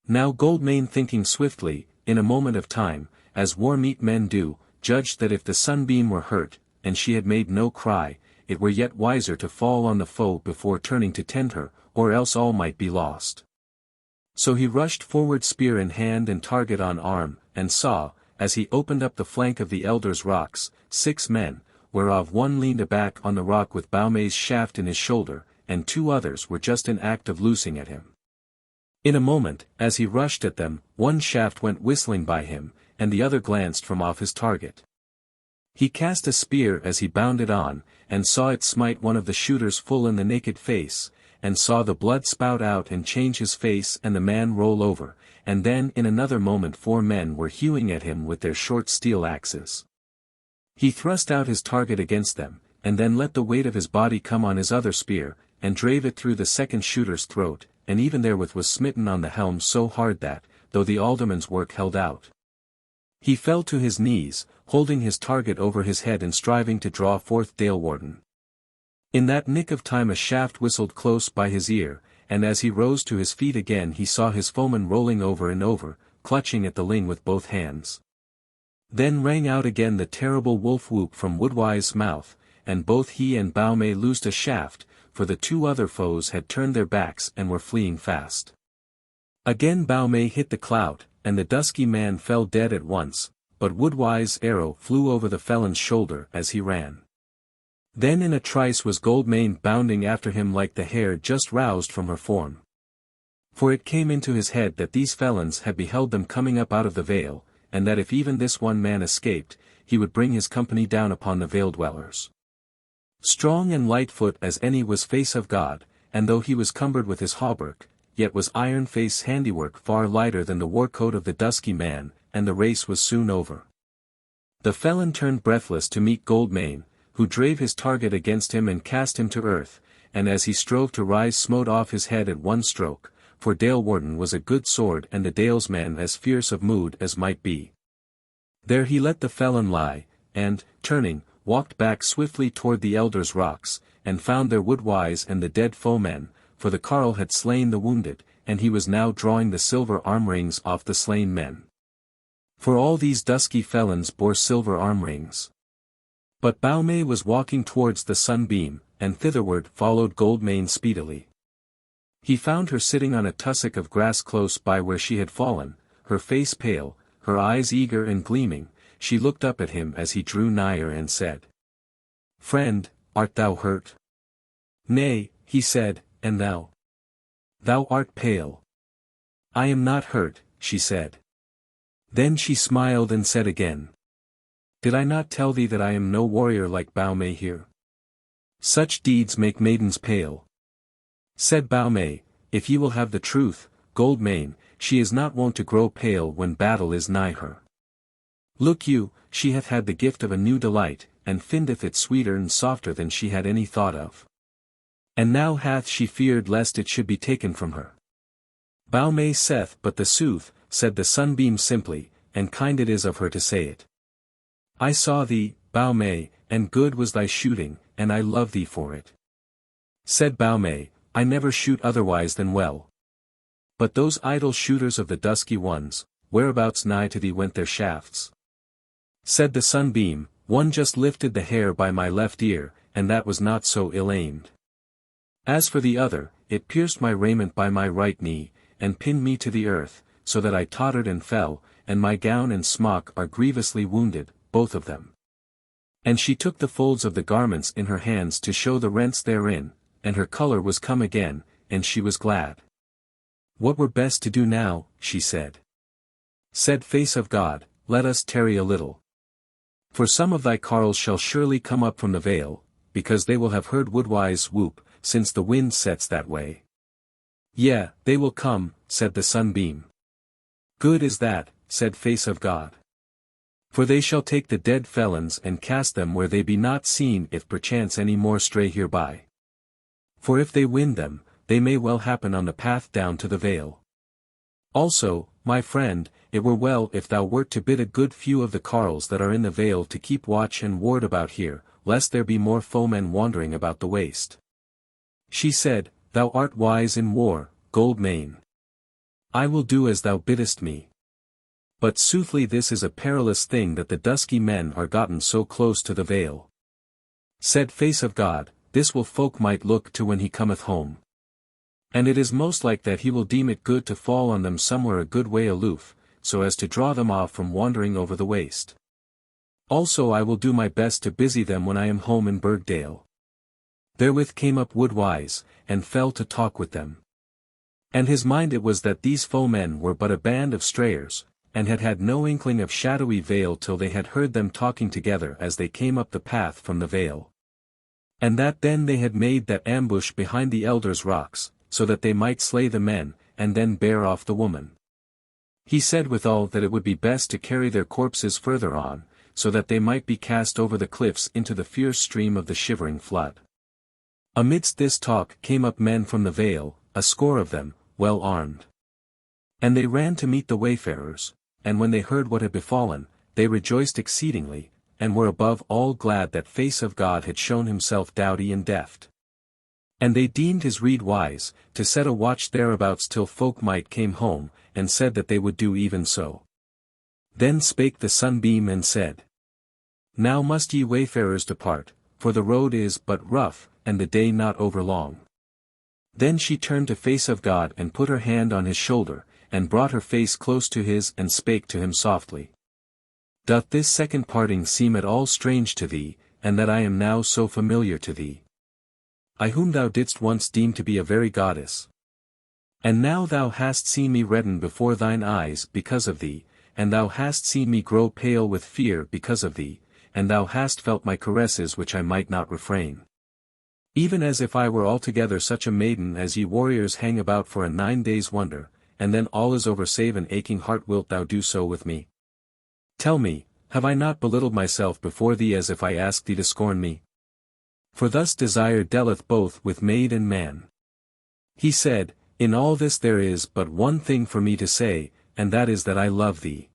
Now Goldmane thinking swiftly, in a moment of time, as war-meet men do, judged that if the sunbeam were hurt, and she had made no cry, it were yet wiser to fall on the foe before turning to tend her, or else all might be lost. So he rushed forward spear in hand and target on arm, and saw, as he opened up the flank of the elders' rocks, 6 men, whereof one leaned aback on the rock with Bow-May's shaft in his shoulder, and 2 others were just in act of loosing at him. In a moment, as he rushed at them, one shaft went whistling by him, and the other glanced from off his target. He cast a spear as he bounded on, and saw it smite one of the shooters full in the naked face, and saw the blood spout out and change his face and the man roll over, and then in another moment 4 men were hewing at him with their short steel axes. He thrust out his target against them, and then let the weight of his body come on his other spear, and drave it through the second shooter's throat, and even therewith was smitten on the helm so hard that, though the alderman's work held out, he fell to his knees, holding his target over his head and striving to draw forth Dalewarden. In that nick of time a shaft whistled close by his ear, and as he rose to his feet again he saw his foeman rolling over and over, clutching at the ling with both hands. Then rang out again the terrible wolf whoop from Wood-Wights' mouth, and both he and Bow-May loosed a shaft, for the 2 other foes had turned their backs and were fleeing fast. Again Bow-May hit the clout, and the dusky man fell dead at once, but Wood-Wights' arrow flew over the felon's shoulder as he ran. Then in a trice was Goldmane bounding after him like the hare just roused from her form. For it came into his head that these felons had beheld them coming up out of the vale, and that if even this one man escaped, he would bring his company down upon the vale dwellers. Strong and lightfoot as any was face of God, and though he was cumbered with his hauberk, yet was iron face handiwork far lighter than the war-coat of the dusky man, and the race was soon over. The felon turned breathless to meet Goldmane, who drave his target against him and cast him to earth, and as he strove to rise smote off his head at one stroke, for Dalewarden was a good sword and the dalesman as fierce of mood as might be. There he let the felon lie, and, turning, walked back swiftly toward the elders' rocks, and found their Wood-Wights and the dead foemen, for the carle had slain the wounded, and he was now drawing the silver arm-rings off the slain men. For all these dusky felons bore silver arm-rings. But Bow-May was walking towards the sunbeam, and thitherward followed Goldmane speedily. He found her sitting on a tussock of grass close by where she had fallen, her face pale, her eyes eager and gleaming. She looked up at him as he drew nigher and said, "Friend, art thou hurt?" "Nay," he said, "and thou?" "Thou art pale." "I am not hurt," she said. Then she smiled and said again, "Did I not tell thee that I am no warrior like Bow-May here? Such deeds make maidens pale." Said Bow-May, "If ye will have the truth, Goldmane, she is not wont to grow pale when battle is nigh her. Look you, she hath had the gift of a new delight, and findeth it sweeter and softer than she had any thought of. And now hath she feared lest it should be taken from her." "Bow-May saith but the sooth," said the sunbeam simply, "and kind it is of her to say it. I saw thee, Bow-May, and good was thy shooting, and I love thee for it." Said Bow-May, "I never shoot otherwise than well. But those idle shooters of the dusky ones, whereabouts nigh to thee went their shafts?" Said the sunbeam, one just lifted the hair by my left ear, and that was not so ill-aimed. As for the other, it pierced my raiment by my right knee, and pinned me to the earth, so that I tottered and fell, and my gown and smock are grievously wounded, both of them. And she took the folds of the garments in her hands to show the rents therein, and her colour was come again, and she was glad. What were best to do now, she said. Said face of God, let us tarry a little. For some of thy carles shall surely come up from the vale, because they will have heard woodwise whoop, since the wind sets that way. Yea, they will come, said the sunbeam. Good is that, said face of God. For they shall take the dead felons and cast them where they be not seen if perchance any more stray hereby. For if they win them, they may well happen on the path down to the vale. Also, my friend, it were well if thou wert to bid a good few of the carles that are in the vale to keep watch and ward about here, lest there be more foemen wandering about the waste. She said, Thou art wise in war, Gold Mane. I will do as thou biddest me. But soothly this is a perilous thing that the Dusky Men are gotten so close to the vale. Said face of God, this will Folk-Mote look to when he cometh home. And it is most like that he will deem it good to fall on them somewhere a good way aloof, so as to draw them off from wandering over the waste. Also I will do my best to busy them when I am home in Burgdale. Therewith came up Woodwise, and fell to talk with them. And his mind it was that these foemen were but a band of strayers, and had had no inkling of Shadowy Vale till they had heard them talking together as they came up the path from the vale. And that then they had made that ambush behind the elders' rocks, so that they might slay the men, and then bear off the woman. He said withal that it would be best to carry their corpses further on, so that they might be cast over the cliffs into the fierce stream of the shivering flood. Amidst this talk came up men from the vale, a score of them, well armed. And they ran to meet the wayfarers, and when they heard what had befallen, they rejoiced exceedingly, and were above all glad that face of God had shown himself doughty and deft. And they deemed his rede wise, to set a watch thereabouts till Folk-Mote came home, and said that they would do even so. Then spake the sunbeam and said, Now must ye wayfarers depart, for the road is but rough, and the day not over long. Then she turned to face of God and put her hand on his shoulder, and brought her face close to his and spake to him softly. Doth this second parting seem at all strange to thee, and that I am now so familiar to thee? I whom thou didst once deem to be a very goddess. And now thou hast seen me redden before thine eyes because of thee, and thou hast seen me grow pale with fear because of thee, and thou hast felt my caresses which I might not refrain. Even as if I were altogether such a maiden as ye warriors hang about for a 9 days' wonder, and then all is over save an aching heart. Wilt thou do so with me? Tell me, have I not belittled myself before thee as if I asked thee to scorn me? For thus desire dealeth both with maid and man. He said, In all this there is but one thing for me to say, and that is that I love thee.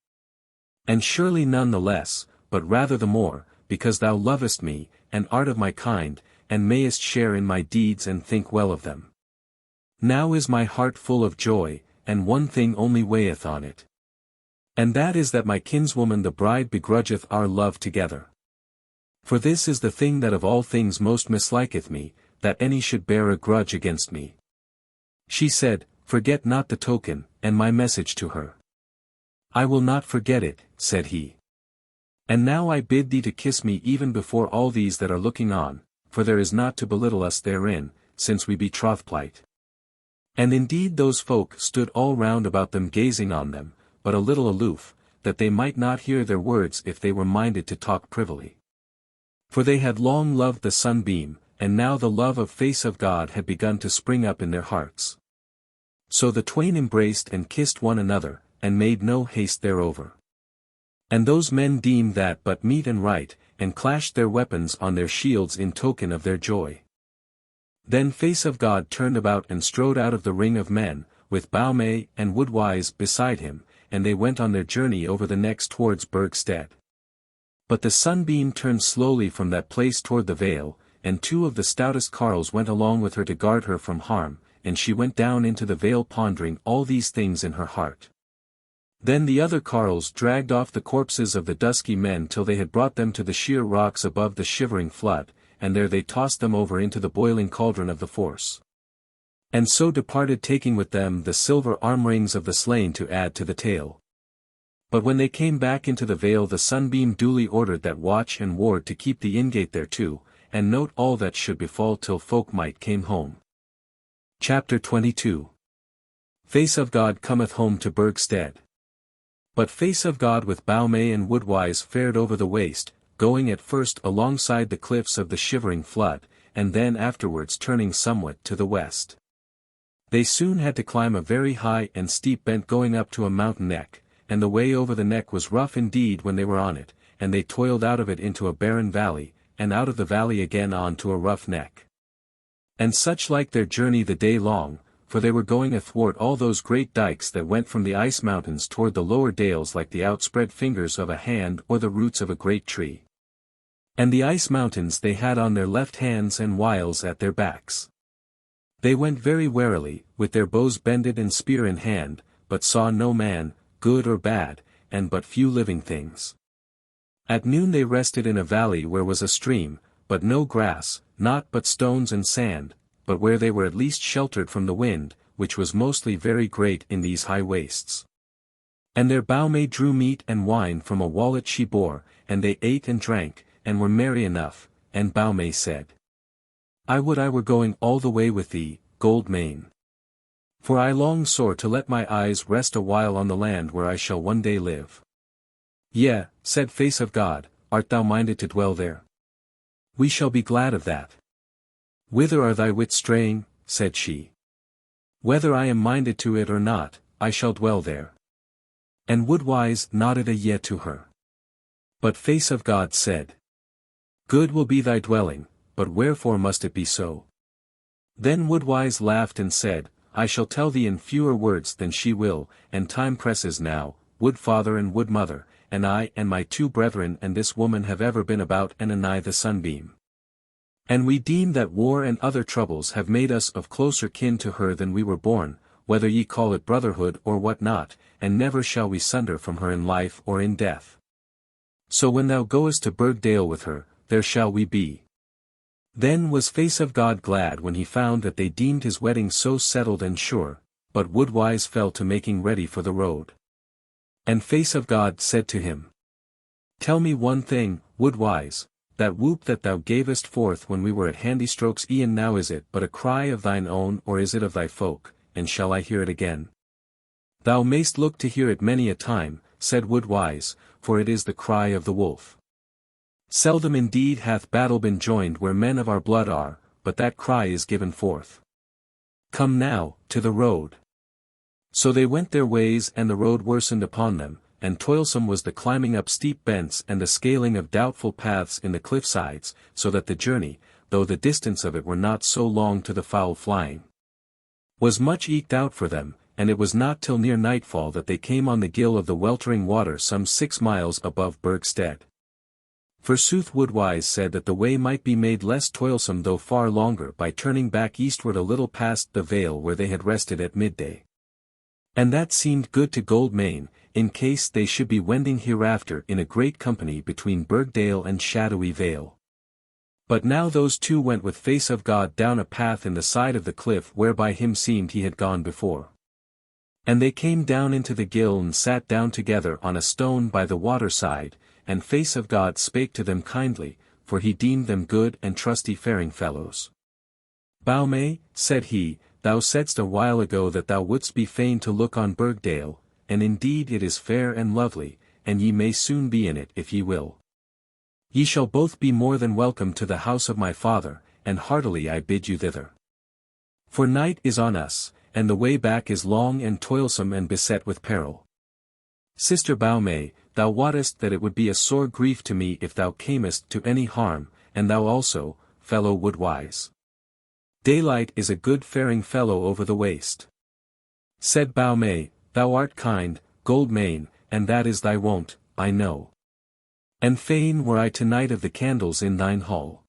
And surely none the less, but rather the more, because thou lovest me, and art of my kind, and mayest share in my deeds and think well of them. Now is my heart full of joy, and one thing only weigheth on it. And that is that my kinswoman the bride begrudgeth our love together. For this is the thing that of all things most misliketh me, that any should bear a grudge against me. She said, Forget not the token, and my message to her. I will not forget it, said he. And now I bid thee to kiss me even before all these that are looking on, for there is not to belittle us therein, since we be troth-plight. And indeed those folk stood all round about them gazing on them, but a little aloof, that they might not hear their words if they were minded to talk privily. For they had long loved the sunbeam, and now the love of face of God had begun to spring up in their hearts. So the twain embraced and kissed one another, and made no haste thereover. And those men deemed that but meet and right, and clashed their weapons on their shields in token of their joy. Then face of God turned about and strode out of the ring of men, with Baume and Woodwise beside him, and they went on their journey over the next towards Burgstead. But the sunbeam turned slowly from that place toward the vale, and 2 of the stoutest carles went along with her to guard her from harm, and she went down into the vale pondering all these things in her heart. Then the other carles dragged off the corpses of the Dusky Men till they had brought them to the sheer rocks above the shivering flood, and there they tossed them over into the boiling cauldron of the force. And so departed, taking with them the silver arm-rings of the slain to add to the tale. But when they came back into the Vale, the Sunbeam duly ordered that watch and ward to keep the ingate thereto, and note all that should befall till Folk-Mote came home. Chapter 22. Face of God cometh home to Burgstead. But Face of God with Baume and Wood-Wights fared over the waste, going at first alongside the cliffs of the shivering flood, and then afterwards turning somewhat to the west. They soon had to climb a very high and steep bent going up to a mountain neck, and the way over the neck was rough indeed when they were on it, and they toiled out of it into a barren valley, and out of the valley again on to a rough neck. And such like their journey the day long, for they were going athwart all those great dykes that went from the ice mountains toward the lower dales like the outspread fingers of a hand or the roots of a great tree. And the ice mountains they had on their left hands and whiles at their backs. They went very warily, with their bows bended and spear in hand, but saw no man, good or bad, and but few living things. At noon they rested in a valley where was a stream, but no grass, naught but stones and sand, but where they were at least sheltered from the wind, which was mostly very great in these high wastes. And their Baume drew meat and wine from a wallet she bore, and they ate and drank, and were merry enough, and Baume said, I would I were going all the way with thee, Gold Mane. For I long sore to let my eyes rest a while on the land where I shall one day live. Yea, said Face of God, art thou minded to dwell there? We shall be glad of that. Whither are thy wits straying? Said she. Whether I am minded to it or not, I shall dwell there. And Wood-Wights nodded a yea to her. But Face of God said, Good will be thy dwelling, but wherefore must it be so? Then Wood-Wights laughed and said, I shall tell thee in fewer words than she will, and time presses now, Wood-father and Wood-mother, and I and my two brethren and this woman have ever been about and anigh the sunbeam. And we deem that war and other troubles have made us of closer kin to her than we were born, whether ye call it brotherhood or what not, and never shall we sunder from her in life or in death. So when thou goest to Burgdale with her, there shall we be. Then was Face of God glad when he found that they deemed his wedding so settled and sure, but Wood-Wights fell to making ready for the road. And Face of God said to him, Tell me one thing, Wood-Wights, that whoop that thou gavest forth when we were at Handystrokes e'en now, is it but a cry of thine own or is it of thy folk, and shall I hear it again? Thou mayst look to hear it many a time, said Wood-Wights, for it is the cry of the wolf. Seldom indeed hath battle been joined where men of our blood are, but that cry is given forth. Come now, to the road. So they went their ways and the road worsened upon them, and toilsome was the climbing up steep bents and the scaling of doubtful paths in the cliff sides, so that the journey, though the distance of it were not so long to the fowl flying, was much eked out for them, and it was not till near nightfall that they came on the gill of the weltering water some 6 miles above Burgstead. Forsooth Wood-Wights said that the way might be made less toilsome though far longer by turning back eastward a little past the Vale where they had rested at midday. And that seemed good to Gold Mane, in case they should be wending hereafter in a great company between Burgdale and Shadowy Vale. But now those two went with Face of God down a path in the side of the cliff whereby him seemed he had gone before. And they came down into the gill and sat down together on a stone by the water side, and Face of God spake to them kindly, for he deemed them good and trusty faring fellows. Baume, said he, thou saidst a while ago that thou wouldst be fain to look on Burgdale, and indeed it is fair and lovely, and ye may soon be in it if ye will. Ye shall both be more than welcome to the house of my father, and heartily I bid you thither. For night is on us, and the way back is long and toilsome and beset with peril. Sister Baume, thou wottest that it would be a sore grief to me if thou camest to any harm, and thou also, fellow Wood-Wights. Daylight is a good faring fellow over the waste. Said Baume, thou art kind, Gold Mane, and that is thy wont, I know. And fain were I tonight of the candles in thine hall.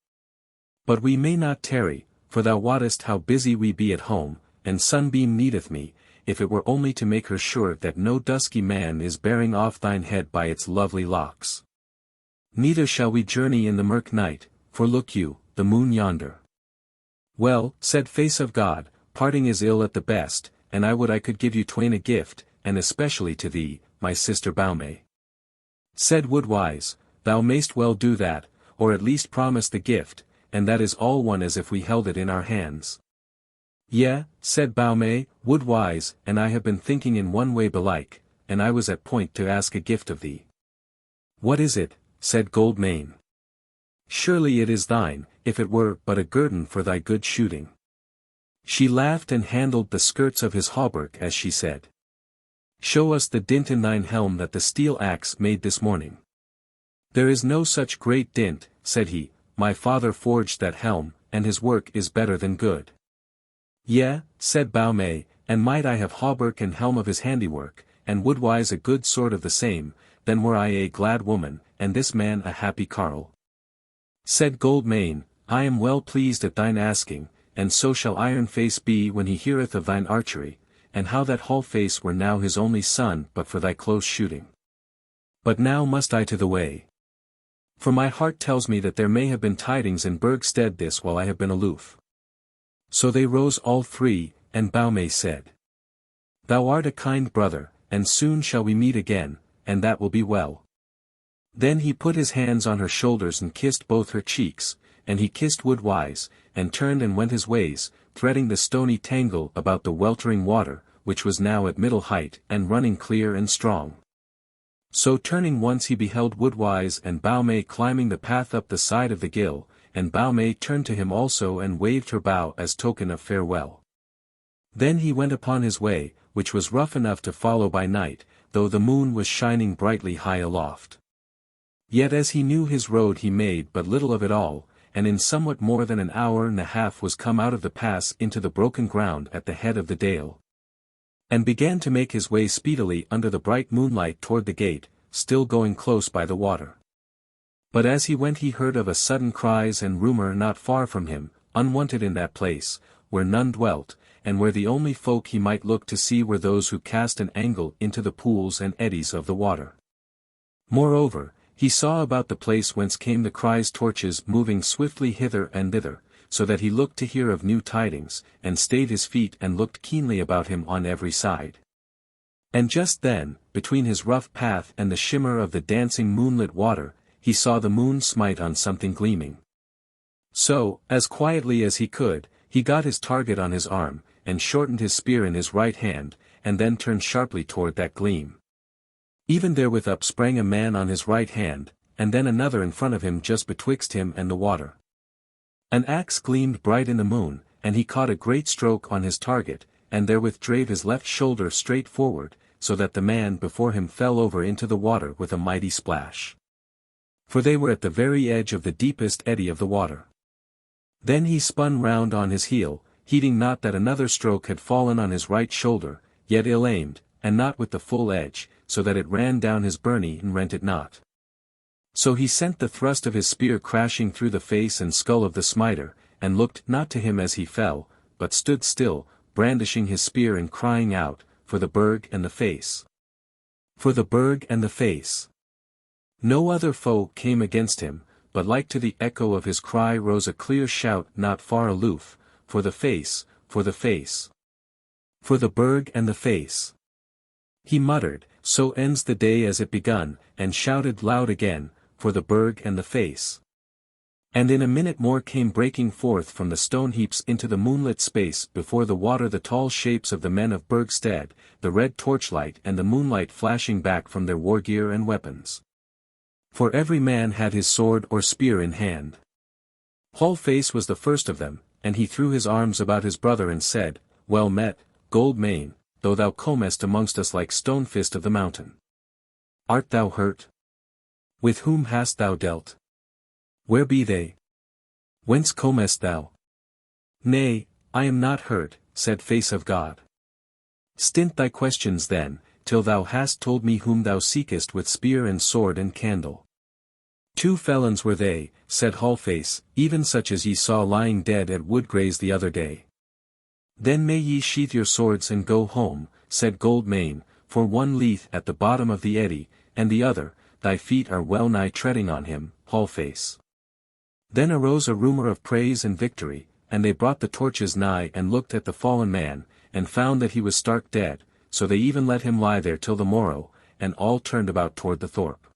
But we may not tarry, for thou wottest how busy we be at home, and Sunbeam needeth me, if it were only to make her sure that no dusky man is bearing off thine head by its lovely locks. Neither shall we journey in the murk night, for look you, the moon yonder. Well, said Face of God, parting is ill at the best, and I would I could give you twain a gift, and especially to thee, my sister Baume. Said Wood-Wise, thou mayst well do that, or at least promise the gift, and that is all one as if we held it in our hands. Yea, said Baume, Wood-Wise, and I have been thinking in one way belike, and I was at point to ask a gift of thee. What is it? Said Goldmane. Surely it is thine, if it were but a guerdon for thy good shooting. She laughed and handled the skirts of his hauberk as she said. Show us the dint in thine helm that the steel axe made this morning. There is no such great dint, said he, my father forged that helm, and his work is better than good. Yea, said Baume, and might I have hauberk and helm of his handiwork, and Wood-Wise a good sword of the same, then were I a glad woman, and this man a happy carle. Said Goldmane, I am well pleased at thine asking, and so shall Iron Face be when he heareth of thine archery, and how that Hall Face were now his only son but for thy close shooting. But now must I to the way. For my heart tells me that there may have been tidings in Burgstead this while I have been aloof. So they rose all three, and Baume said. Thou art a kind brother, and soon shall we meet again, and that will be well. Then he put his hands on her shoulders and kissed both her cheeks, and he kissed Wood-Wise, and turned and went his ways, threading the stony tangle about the weltering water, which was now at middle height and running clear and strong. So turning once he beheld Wood-Wise and Baume climbing the path up the side of the gill, and Baume turned to him also and waved her bow as token of farewell. Then he went upon his way, which was rough enough to follow by night, though the moon was shining brightly high aloft. Yet as he knew his road he made but little of it all, and in somewhat more than an hour and a half was come out of the pass into the broken ground at the head of the dale, and began to make his way speedily under the bright moonlight toward the gate, still going close by the water. But as he went he heard of a sudden cries and rumour not far from him, unwonted in that place, where none dwelt, and where the only folk he might look to see were those who cast an angle into the pools and eddies of the water. Moreover, he saw about the place whence came the cries torches moving swiftly hither and thither, so that he looked to hear of new tidings, and stayed his feet and looked keenly about him on every side. And just then, between his rough path and the shimmer of the dancing moonlit water, he saw the moon smite on something gleaming. So, as quietly as he could, he got his target on his arm, and shortened his spear in his right hand, and then turned sharply toward that gleam. Even therewith up sprang a man on his right hand, and then another in front of him just betwixt him and the water. An axe gleamed bright in the moon, and he caught a great stroke on his target, and therewith drave his left shoulder straight forward, so that the man before him fell over into the water with a mighty splash. For they were at the very edge of the deepest eddy of the water. Then he spun round on his heel, heeding not that another stroke had fallen on his right shoulder, yet ill-aimed, and not with the full edge, so that it ran down his byrnie and rent it not. So he sent the thrust of his spear crashing through the face and skull of the smiter, and looked not to him as he fell, but stood still, brandishing his spear and crying out, For the Burg and the Face. For the Burg and the Face. No other foe came against him, but like to the echo of his cry rose a clear shout not far aloof, For the Face, for the Face. For the Burg and the Face. He muttered, So ends the day as it begun, and shouted loud again, For the Burg and the Face. And in a minute more came breaking forth from the stone heaps into the moonlit space before the water the tall shapes of the men of Burgstead, the red torchlight and the moonlight flashing back from their war gear and weapons. For every man had his sword or spear in hand. Hall Face was the first of them, and he threw his arms about his brother and said, Well met, Goldmane, though thou comest amongst us like Stonefist of the mountain. Art thou hurt? With whom hast thou dealt? Where be they? Whence comest thou? Nay, I am not hurt, said Face of God. Stint thy questions then, till thou hast told me whom thou seekest with spear and sword and candle. 2 felons were they, said Hall Face, even such as ye saw lying dead at Woodgraze the other day. Then may ye sheath your swords and go home, said Goldmane, for one leeth at the bottom of the eddy, and the other, thy feet are well nigh treading on him, Hallface. Then arose a rumour of praise and victory, and they brought the torches nigh and looked at the fallen man, and found that he was stark dead, so they even let him lie there till the morrow, and all turned about toward the thorpe.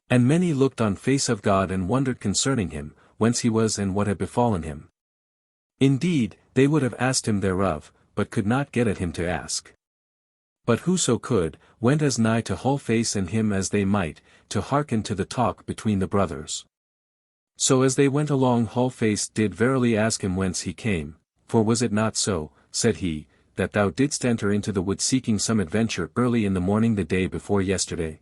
And many looked on face of God and wondered concerning him, whence he was and what had befallen him. Indeed, they would have asked him thereof, but could not get at him to ask. But whoso could, went as nigh to Hallface and him as they might, to hearken to the talk between the brothers. So as they went along Hallface did verily ask him whence he came, for was it not so, said he, that thou didst enter into the wood seeking some adventure early in the morning the day before yesterday?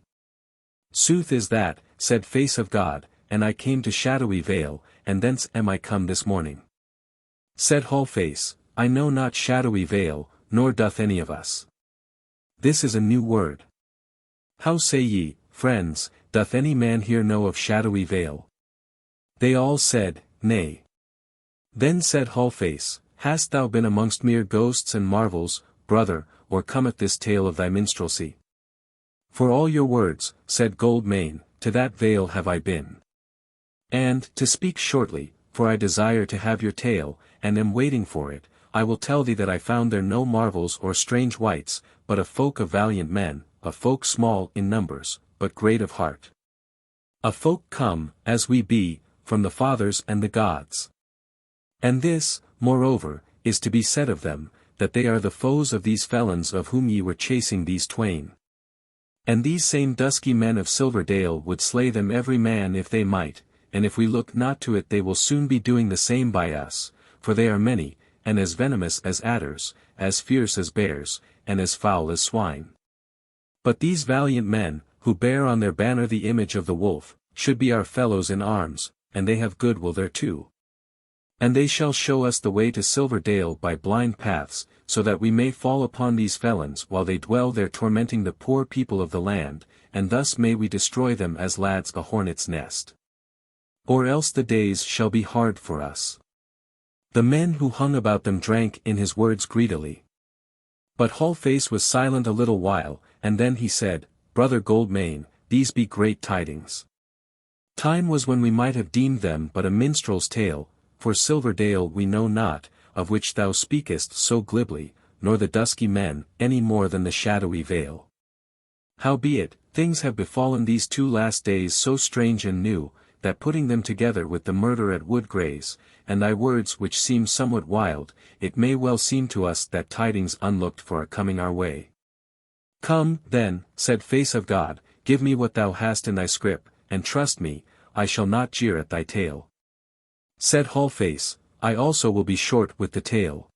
Sooth is that, said Face of God, and I came to Shadowy Vale, and thence am I come this morning. Said Hallface, I know not Shadowy Vale, nor doth any of us. This is a new word. How say ye, friends, doth any man here know of Shadowy Vale? They all said, Nay. Then said Hallface, Hast thou been amongst mere ghosts and marvels, brother, or cometh this tale of thy minstrelsy? For all your words, said Goldmane, to that vale have I been. And, to speak shortly, for I desire to have your tale, and am waiting for it, I will tell thee that I found there no marvels or strange wights, but a folk of valiant men, a folk small in numbers, but great of heart. A folk come, as we be, from the fathers and the gods. And this, moreover, is to be said of them, that they are the foes of these felons of whom ye were chasing these twain. And these same dusky men of Silverdale would slay them every man if they might, and if we look not to it they will soon be doing the same by us, for they are many, and as venomous as adders, as fierce as bears, and as foul as swine. But these valiant men, who bear on their banner the image of the wolf, should be our fellows in arms, and they have good will thereto. And they shall show us the way to Silverdale by blind paths, so that we may fall upon these felons while they dwell there tormenting the poor people of the land, and thus may we destroy them as lads a hornet's nest. Or else the days shall be hard for us. The men who hung about them drank in his words greedily. But Hallface was silent a little while, and then he said, Brother Goldmane, these be great tidings. Time was when we might have deemed them but a minstrel's tale, for Silverdale we know not, of which thou speakest so glibly, nor the Dusky Men, any more than the Shadowy Vale. Howbeit, things have befallen these 2 last days so strange and new, that putting them together with the murder at Woodgraze, and thy words which seem somewhat wild, it may well seem to us that tidings unlooked for are coming our way. Come, then, said Face of God, give me what thou hast in thy scrip, and trust me, I shall not jeer at thy tale. Said Hallface, I also will be short with the tale.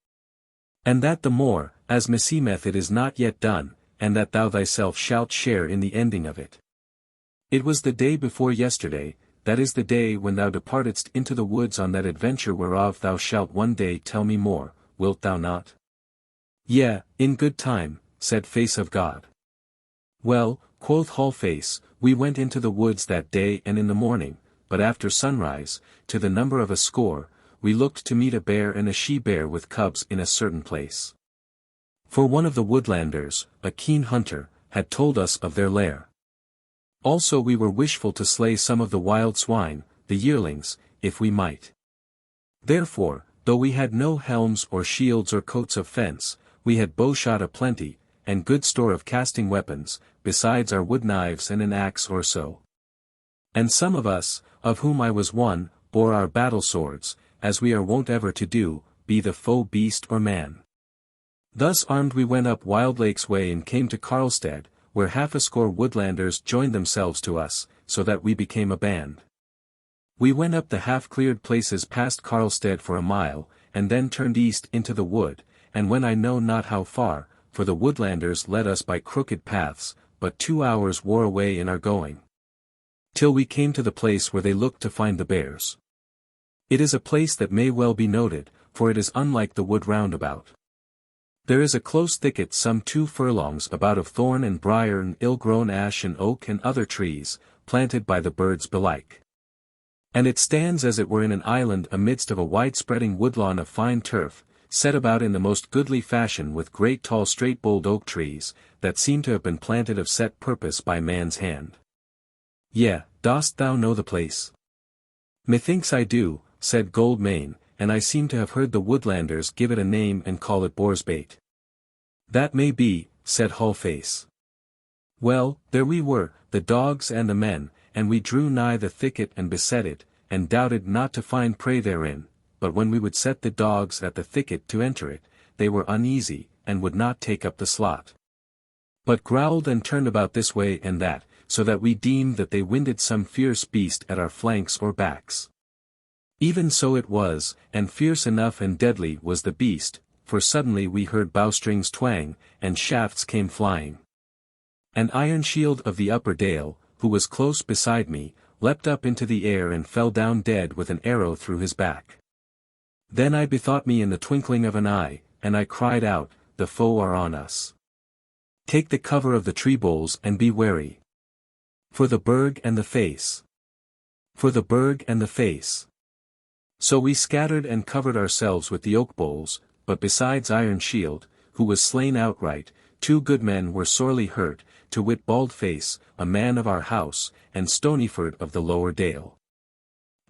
And that the more, as meseemeth it is not yet done, and that thou thyself shalt share in the ending of it. It was the day before yesterday, that is the day when thou departedst into the woods on that adventure whereof thou shalt one day tell me more, wilt thou not? Yea, in good time, said Face of God. Well, quoth Hallface, we went into the woods that day and in the morning, but after sunrise, to the number of a score, we looked to meet a bear and a she-bear with cubs in a certain place. For one of the Woodlanders, a keen hunter, had told us of their lair. Also we were wishful to slay some of the wild swine, the yearlings, if we might. Therefore, though we had no helms or shields or coats of fence, we had bowshot aplenty, and good store of casting weapons, besides our wood knives and an axe or so. And some of us, of whom I was one, bore our battle swords, as we are wont ever to do, be the foe beast or man. Thus armed we went up Wildlake's way and came to Carlstead, where 50 Woodlanders joined themselves to us, so that we became a band. We went up the half-cleared places past Carlstead for a mile, and then turned east into the wood, and when I know not how far, for the Woodlanders led us by crooked paths, but 2 hours wore away in our going. Till we came to the place where they looked to find the bears. It is a place that may well be noted, for it is unlike the wood roundabout. There is a close thicket some 2 furlongs about of thorn and briar and ill-grown ash and oak and other trees, planted by the birds belike. And it stands as it were in an island amidst of a wide-spreading woodlawn of fine turf, set about in the most goodly fashion with great tall straight-boled oak trees, that seem to have been planted of set purpose by man's hand. Yea, dost thou know the place? Methinks I do, said Goldmane, and I seem to have heard the Woodlanders give it a name and call it Boarsbait. That may be, said Hullface. Well, there we were, the dogs and the men, and we drew nigh the thicket and beset it, and doubted not to find prey therein, but when we would set the dogs at the thicket to enter it, they were uneasy, and would not take up the slot, but growled and turned about this way and that, so that we deemed that they winded some fierce beast at our flanks or backs. Even so it was, and fierce enough and deadly was the beast, for suddenly we heard bowstrings twang, and shafts came flying. An iron shield of the upper Dale, who was close beside me, leapt up into the air and fell down dead with an arrow through his back. Then I bethought me in the twinkling of an eye, and I cried out, the foe are on us. Take the cover of the tree boles and be wary. For the Burg and the face. For the Burg and the face. So we scattered and covered ourselves with the oak boles, but besides Iron Shield, who was slain outright, 2 good men were sorely hurt, to wit Baldface, a man of our house, and Stonyford of the lower Dale.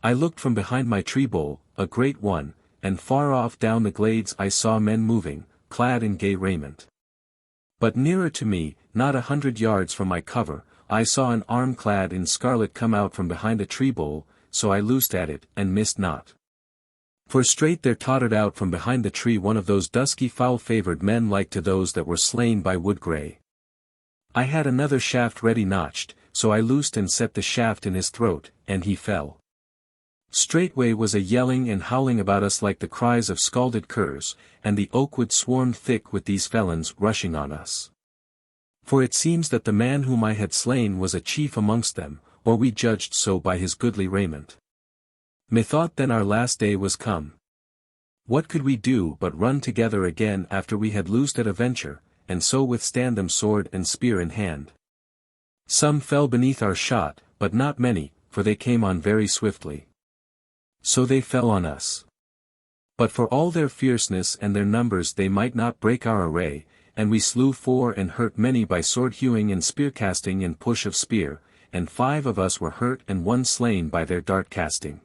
I looked from behind my tree bole, a great one, and far off down the glades I saw men moving, clad in gay raiment. But nearer to me, not 100 yards from my cover, I saw an arm clad in scarlet come out from behind a tree bole, so I loosed at it, and missed not. For straight there tottered out from behind the tree one of those dusky foul-favoured men like to those that were slain by Woodgrey. I had another shaft ready notched, so I loosed and set the shaft in his throat, and he fell. Straightway was a yelling and howling about us like the cries of scalded curs, and the oak wood swarmed thick with these felons rushing on us. For it seems that the man whom I had slain was a chief amongst them, or we judged so by his goodly raiment. Methought then our last day was come. What could we do but run together again after we had loosed at a venture, and so withstand them sword and spear in hand? Some fell beneath our shot, but not many, for they came on very swiftly. So they fell on us. But for all their fierceness and their numbers they might not break our array, and we slew 4 and hurt many by sword hewing and spear casting and push of spear, and 5 of us were hurt and 1 slain by their dart casting.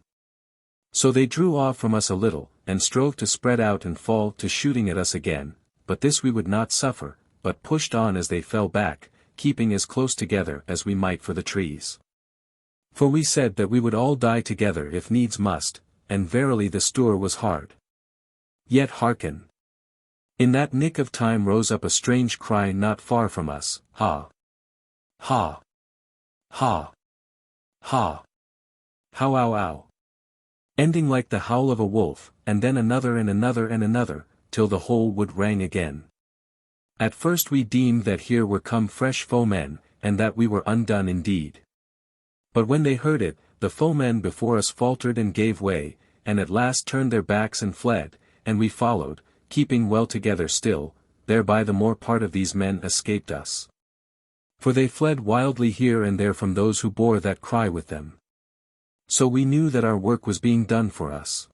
So they drew off from us a little, and strove to spread out and fall to shooting at us again, but this we would not suffer, but pushed on as they fell back, keeping as close together as we might for the trees. For we said that we would all die together if needs must, and verily the stour was hard. Yet hearken. In that nick of time rose up a strange cry not far from us, ha! Ha! Ha! Ha! How ow ow! Ending like the howl of a wolf, and then another and another and another, till the whole wood rang again. At first we deemed that here were come fresh foemen, and that we were undone indeed. But when they heard it, the foemen before us faltered and gave way, and at last turned their backs and fled, and we followed, keeping well together still, thereby the more part of these men escaped us. For they fled wildly here and there from those who bore that cry with them. So we knew that our work was being done for us.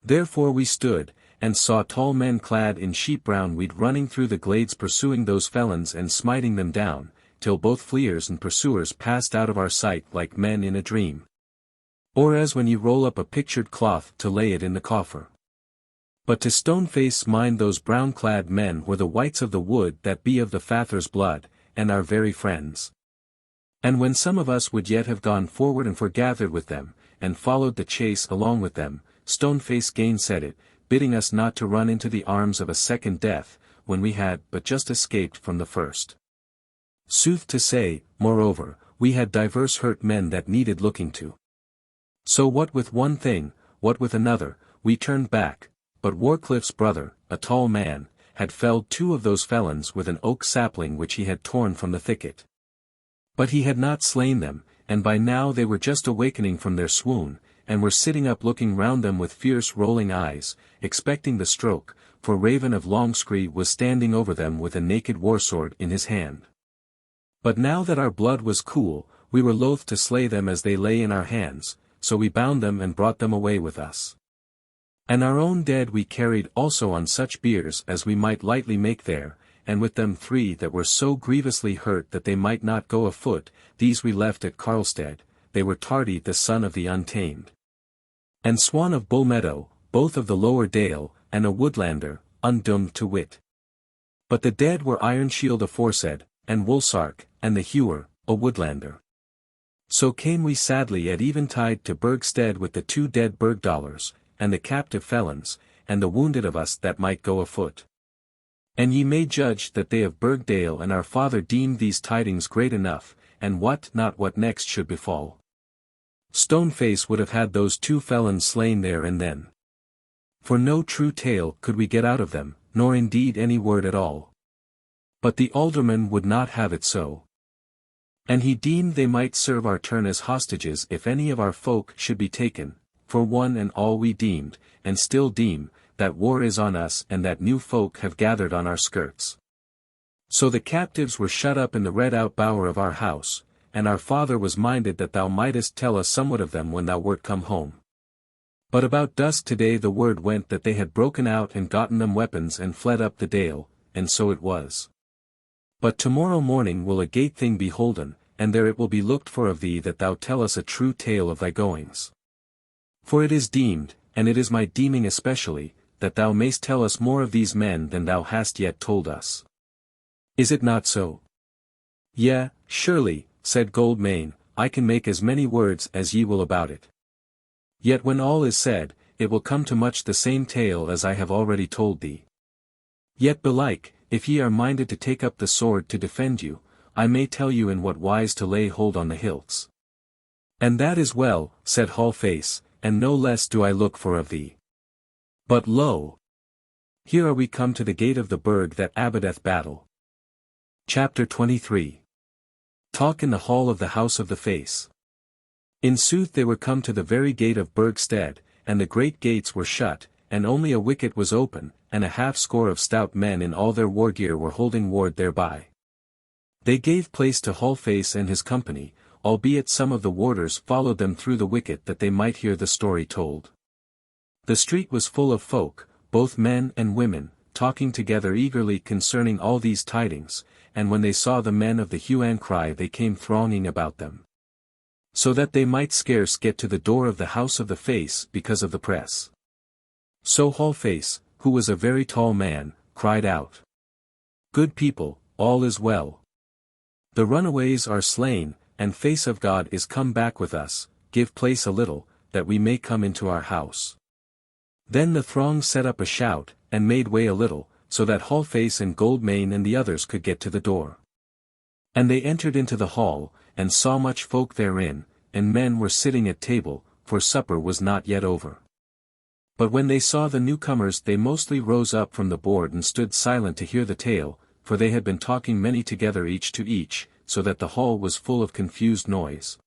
Therefore we stood, and saw tall men clad in sheep-brown weed running through the glades pursuing those felons and smiting them down, till both fleers and pursuers passed out of our sight like men in a dream. Or as when you roll up a pictured cloth to lay it in the coffer. But to Stoneface mind those brown-clad men were the wights of the wood that be of the Father's blood, and our very friends. And when some of us would yet have gone forward and foregathered with them, and followed the chase along with them, Stoneface gainsaid it, bidding us not to run into the arms of a second death, when we had but just escaped from the first. Sooth to say, moreover, we had divers hurt men that needed looking to. So what with one thing, what with another, we turned back, but Warcliffe's brother, a tall man, had felled 2 of those felons with an oak sapling which he had torn from the thicket. But he had not slain them, and by now they were just awakening from their swoon, and were sitting up looking round them with fierce rolling eyes, expecting the stroke, for Raven of Longscree was standing over them with a naked warsword in his hand. But now that our blood was cool, we were loath to slay them as they lay in our hands, so we bound them and brought them away with us. And our own dead we carried also on such biers as we might lightly make there, and with them 3 that were so grievously hurt that they might not go afoot, these we left at Carlstead. They were Tardy the son of the Untamed, and Swan of Bullmeadow, both of the lower Dale, and a Woodlander, undoomed to wit. But the dead were Ironshield aforesaid, and Woolsark, and the Hewer, a Woodlander. So came we sadly at eventide to Burgstead with the 2 dead Burgdalers, and the captive felons, and the wounded of us that might go afoot. And ye may judge that they of Burgdale and our father deemed these tidings great enough, and wot not what next should befall. Stoneface would have had those 2 felons slain there and then. For no true tale could we get out of them, nor indeed any word at all. But the alderman would not have it so. And he deemed they might serve our turn as hostages if any of our folk should be taken, for one and all we deemed, and still deem, that war is on us and that new folk have gathered on our skirts. So the captives were shut up in the red-out bower of our house, and our father was minded that thou mightest tell us somewhat of them when thou wert come home. But about dusk today the word went that they had broken out and gotten them weapons and fled up the dale, and so it was. But tomorrow morning will a great thing be holden, and there it will be looked for of thee that thou tell us a true tale of thy goings. For it is deemed, and it is my deeming especially, that thou mayst tell us more of these men than thou hast yet told us. Is it not so? Yea, surely, said Goldmane, I can make as many words as ye will about it. Yet when all is said, it will come to much the same tale as I have already told thee. Yet belike, if ye are minded to take up the sword to defend you, I may tell you in what wise to lay hold on the hilts. And that is well, said Hallface, and no less do I look for of thee. But lo! Here are we come to the gate of the burg that abideth battle. Chapter 23. Talk in the hall of the house of the face. In sooth they were come to the very gate of Burgstead, and the great gates were shut, and only a wicket was open, and a half-score of stout men in all their war gear were holding ward thereby. They gave place to Hallface and his company, albeit some of the warders followed them through the wicket that they might hear the story told. The street was full of folk, both men and women, talking together eagerly concerning all these tidings, and when they saw the men of the hue and cry they came thronging about them, so that they might scarce get to the door of the house of the face because of the press. So Hallface, who was a very tall man, cried out, Good people, all is well. The runaways are slain, and face of God is come back with us, give place a little, that we may come into our house. Then the throng set up a shout, and made way a little, so that Hallface and Goldmane and the others could get to the door. And they entered into the hall, and saw much folk therein, and men were sitting at table, for supper was not yet over. But when they saw the newcomers they mostly rose up from the board and stood silent to hear the tale, for they had been talking many together each to each, so that the hall was full of confused noise.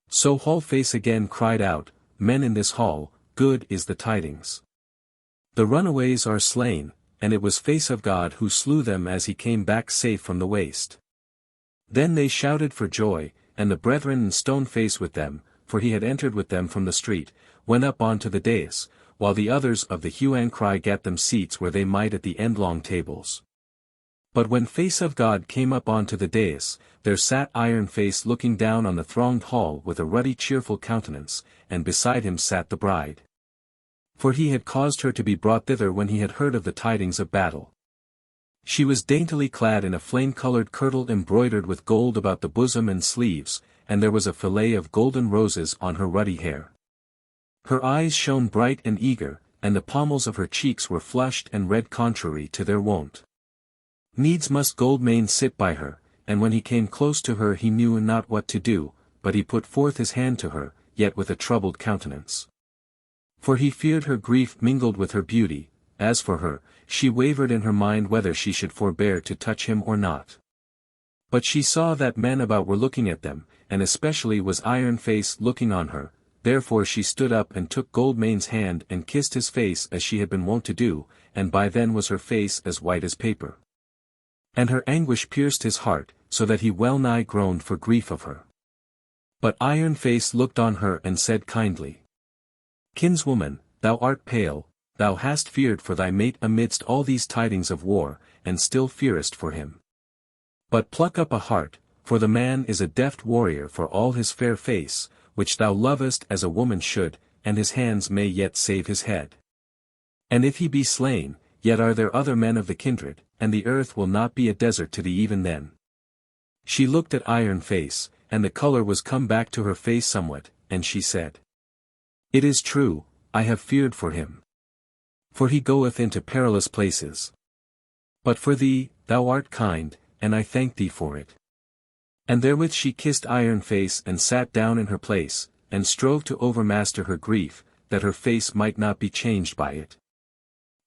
So Hallface again cried out, Men in this hall, good is the tidings. The runaways are slain, and it was face of God who slew them as he came back safe from the waste. Then they shouted for joy, and the brethren and Stoneface with them, for he had entered with them from the street, went up on to the dais, while the others of the hue and cry gat them seats where they might at the endlong tables. But when face of God came up on to the dais, there sat Ironface looking down on the thronged hall with a ruddy cheerful countenance, and beside him sat the bride. For he had caused her to be brought thither when he had heard of the tidings of battle. She was daintily clad in a flame-coloured kirtle embroidered with gold about the bosom and sleeves, and there was a fillet of golden roses on her ruddy hair. Her eyes shone bright and eager, and the pommels of her cheeks were flushed and red contrary to their wont. Needs must Goldmane sit by her, and when he came close to her he knew not what to do, but he put forth his hand to her, yet with a troubled countenance. For he feared her grief mingled with her beauty. As for her, she wavered in her mind whether she should forbear to touch him or not. But she saw that men about were looking at them, and especially was Ironface looking on her, therefore she stood up and took Goldmane's hand and kissed his face as she had been wont to do, and by then was her face as white as paper. And her anguish pierced his heart, so that he well nigh groaned for grief of her. But Ironface looked on her and said kindly, Kinswoman, thou art pale, thou hast feared for thy mate amidst all these tidings of war, and still fearest for him. But pluck up a heart, for the man is a deft warrior for all his fair face, which thou lovest as a woman should, and his hands may yet save his head. And if he be slain, yet are there other men of the kindred, and the earth will not be a desert to thee even then. She looked at Iron Face, and the colour was come back to her face somewhat, and she said, It is true, I have feared for him. For he goeth into perilous places. But for thee, thou art kind, and I thank thee for it. And therewith she kissed Iron Face and sat down in her place, and strove to overmaster her grief, that her face might not be changed by it.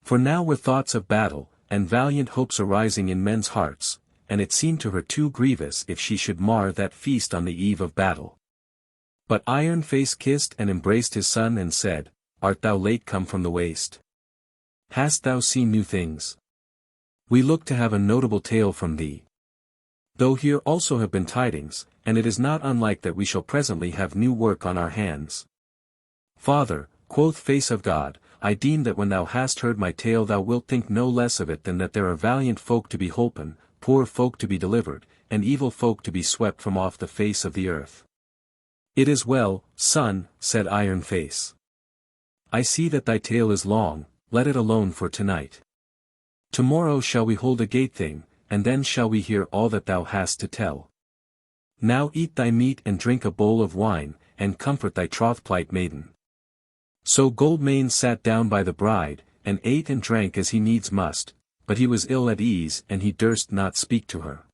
For now were thoughts of battle, and valiant hopes arising in men's hearts, and it seemed to her too grievous if she should mar that feast on the eve of battle. But Iron Face kissed and embraced his son and said, Art thou late come from the waste? Hast thou seen new things? We look to have a notable tale from thee. Though here also have been tidings, and it is not unlike that we shall presently have new work on our hands. Father, quoth Face of God, I deem that when thou hast heard my tale thou wilt think no less of it than that there are valiant folk to be holpen, poor folk to be delivered, and evil folk to be swept from off the face of the earth. It is well, son, said Iron Face. I see that thy tale is long, let it alone for tonight. Tomorrow shall we hold a gate thing, and then shall we hear all that thou hast to tell. Now eat thy meat and drink a bowl of wine, and comfort thy troth-plight maiden. So Goldmane sat down by the bride, and ate and drank as he needs must, but he was ill at ease and he durst not speak to her.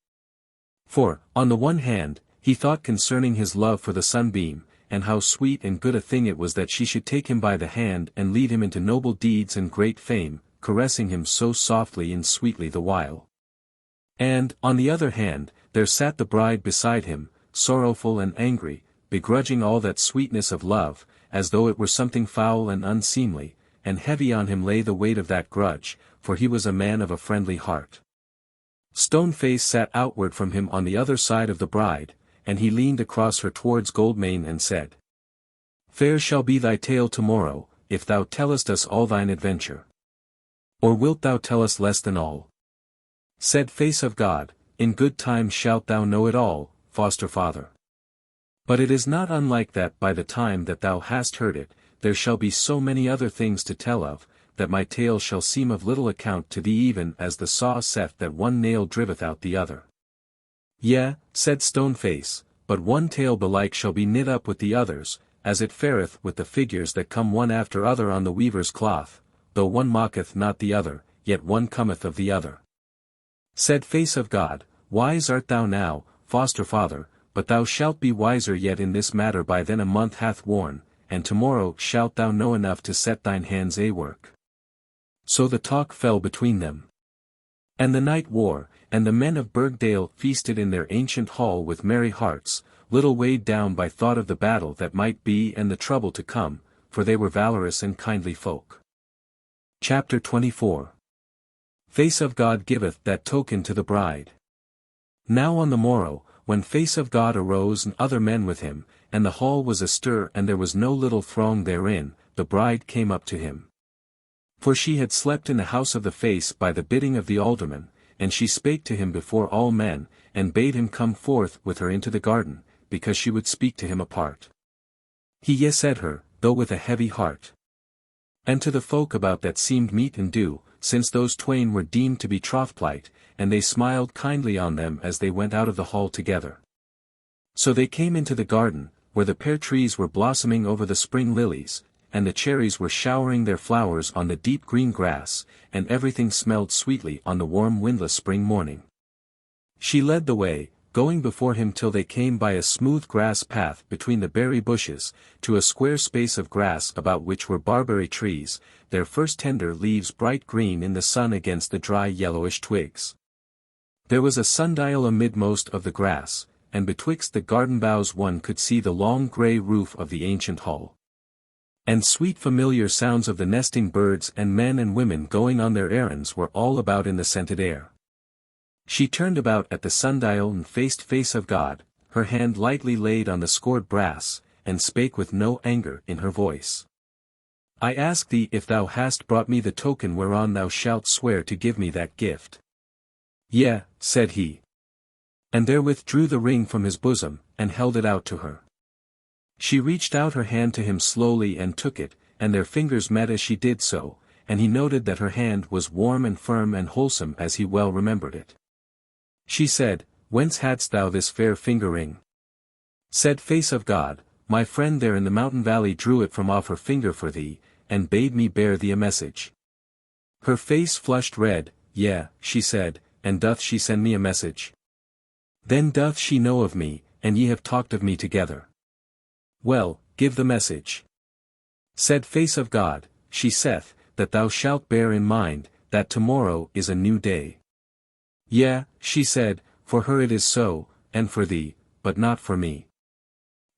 For, on the one hand, he thought concerning his love for the sunbeam, and how sweet and good a thing it was that she should take him by the hand and lead him into noble deeds and great fame, caressing him so softly and sweetly the while. And, on the other hand, there sat the bride beside him, sorrowful and angry, begrudging all that sweetness of love, as though it were something foul and unseemly, and heavy on him lay the weight of that grudge, for he was a man of a friendly heart. Stoneface sat outward from him on the other side of the bride, and he leaned across her towards Goldmane and said, Fair shall be thy tale tomorrow, if thou tellest us all thine adventure. Or wilt thou tell us less than all? Said Face of God, In good time shalt thou know it all, foster father. But it is not unlike that by the time that thou hast heard it, there shall be so many other things to tell of, that my tale shall seem of little account to thee even as the saw saith that one nail driveth out the other. Yea, said Stoneface, but one tale belike shall be knit up with the others, as it fareth with the figures that come one after other on the weaver's cloth, though one mocketh not the other, yet one cometh of the other. Said Face of God, Wise art thou now, foster father, but thou shalt be wiser yet in this matter by then a month hath worn, and tomorrow shalt thou know enough to set thine hands a work. So the talk fell between them. And the night wore, and the men of Burgdale feasted in their ancient hall with merry hearts, little weighed down by thought of the battle that might be and the trouble to come, for they were valorous and kindly folk. Chapter 24. Face of God giveth that token to the bride. Now on the morrow, when Face of God arose and other men with him, and the hall was astir and there was no little throng therein, the bride came up to him. For she had slept in the house of the Face by the bidding of the alderman, and she spake to him before all men, and bade him come forth with her into the garden, because she would speak to him apart. He yesaid her, though with a heavy heart. And to the folk about that seemed meet and due, since those twain were deemed to be troth-plight, and they smiled kindly on them as they went out of the hall together. So they came into the garden, where the pear trees were blossoming over the spring lilies, and the cherries were showering their flowers on the deep green grass, and everything smelled sweetly on the warm windless spring morning. She led the way, going before him till they came by a smooth grass path between the berry bushes, to a square space of grass about which were barberry trees, their first tender leaves bright green in the sun against the dry yellowish twigs. There was a sundial amidmost of the grass, and betwixt the garden boughs one could see the long grey roof of the ancient hall. And sweet familiar sounds of the nesting birds and men and women going on their errands were all about in the scented air. She turned about at the sundial and faced Face of God, her hand lightly laid on the scored brass, and spake with no anger in her voice. I ask thee if thou hast brought me the token whereon thou shalt swear to give me that gift. Yea, said he. And therewith drew the ring from his bosom, and held it out to her. She reached out her hand to him slowly and took it, and their fingers met as she did so, and he noted that her hand was warm and firm and wholesome as he well remembered it. She said, Whence hadst thou this fair finger ring? Said Face of God, My friend there in the mountain valley drew it from off her finger for thee, and bade me bear thee a message. Her face flushed red. Yea, she said, and doth she send me a message? Then doth she know of me, and ye have talked of me together. Well, give the message. Said Face of God, She saith, that thou shalt bear in mind, that tomorrow is a new day. Yea, she said, for her it is so, and for thee, but not for me.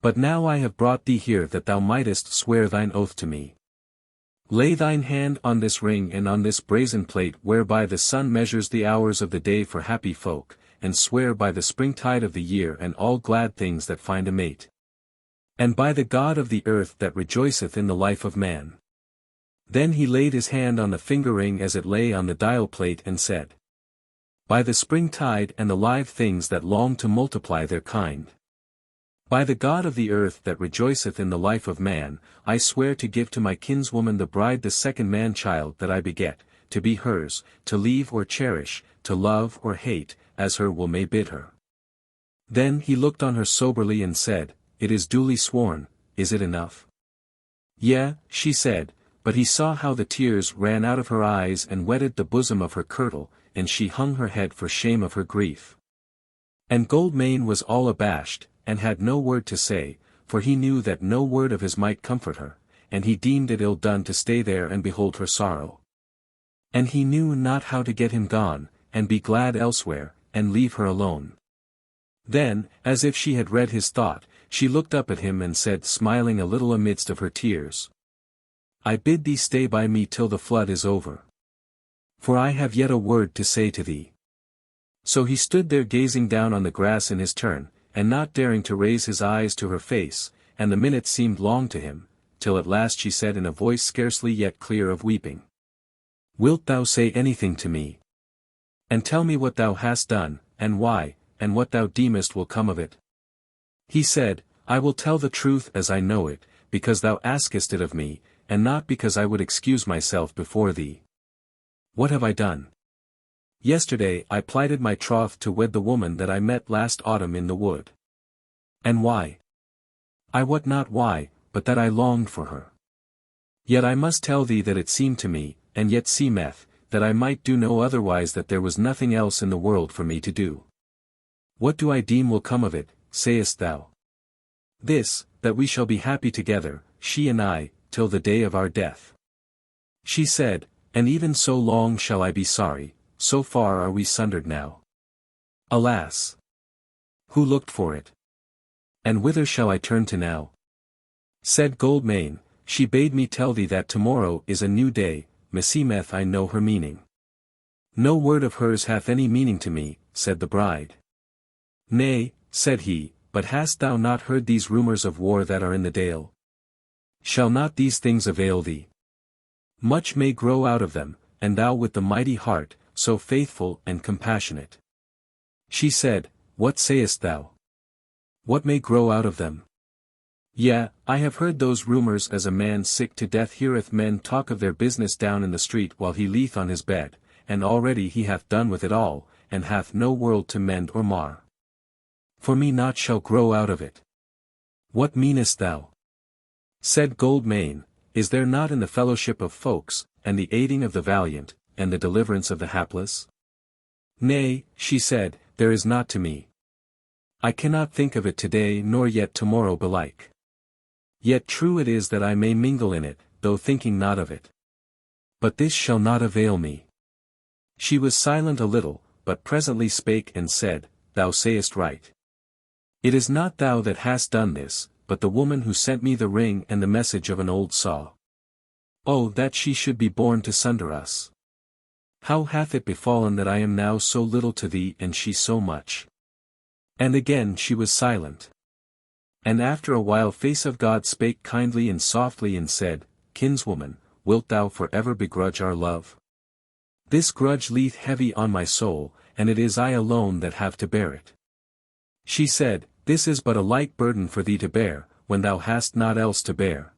But now I have brought thee here that thou mightest swear thine oath to me. Lay thine hand on this ring and on this brazen plate whereby the sun measures the hours of the day for happy folk, and swear by the springtide of the year and all glad things that find a mate. And by the God of the earth that rejoiceth in the life of man. Then he laid his hand on the finger ring as it lay on the dial plate and said, By the springtide and the live things that long to multiply their kind. By the God of the earth that rejoiceth in the life of man, I swear to give to my kinswoman the bride the second man-child that I beget, to be hers, to leave or cherish, to love or hate, as her will may bid her. Then he looked on her soberly and said, It is duly sworn, is it enough? Yea, she said, but he saw how the tears ran out of her eyes and wetted the bosom of her kirtle, and she hung her head for shame of her grief. And Goldmane was all abashed, and had no word to say, for he knew that no word of his might comfort her, and he deemed it ill done to stay there and behold her sorrow. And he knew not how to get him gone, and be glad elsewhere, and leave her alone. Then, as if she had read his thought, she looked up at him and said smiling a little amidst of her tears, I bid thee stay by me till the flood is over. For I have yet a word to say to thee. So he stood there gazing down on the grass in his turn, and not daring to raise his eyes to her face, and the minutes seemed long to him, till at last she said in a voice scarcely yet clear of weeping, Wilt thou say anything to me? And tell me what thou hast done, and why, and what thou deemest will come of it? He said, I will tell the truth as I know it, because thou askest it of me, and not because I would excuse myself before thee. What have I done? Yesterday I plighted my troth to wed the woman that I met last autumn in the wood. And why? I wot not why, but that I longed for her. Yet I must tell thee that it seemed to me, and yet seemeth, that I might do no otherwise, that there was nothing else in the world for me to do. What do I deem will come of it, sayest thou? This, that we shall be happy together, she and I, till the day of our death. She said, and even so long shall I be sorry, so far are we sundered now. Alas! Who looked for it? And whither shall I turn to now? Said Goldmane, she bade me tell thee that tomorrow is a new day, meseemeth I know her meaning. No word of hers hath any meaning to me, said the bride. Nay, said he, but hast thou not heard these rumours of war that are in the Dale? Shall not these things avail thee? Much may grow out of them, and thou with the mighty heart, so faithful and compassionate. She said, What sayest thou? What may grow out of them? Yea, I have heard those rumours as a man sick to death heareth men talk of their business down in the street while he lieth on his bed, and already he hath done with it all, and hath no world to mend or mar. For me naught shall grow out of it. What meanest thou? Said Goldmane, Is there not in the fellowship of folks, and the aiding of the valiant, and the deliverance of the hapless? Nay, she said, there is not to me. I cannot think of it today nor yet tomorrow belike. Yet true it is that I may mingle in it, though thinking not of it. But this shall not avail me. She was silent a little, but presently spake and said, Thou sayest right. It is not thou that hast done this, but the woman who sent me the ring and the message of an old saw. Oh, that she should be born to sunder us! How hath it befallen that I am now so little to thee and she so much? And again she was silent. And after a while Face of God spake kindly and softly and said, kinswoman, wilt thou for ever begrudge our love? This grudge lieth heavy on my soul, and it is I alone that have to bear it. She said, This is but a light burden for thee to bear, when thou hast naught else to bear.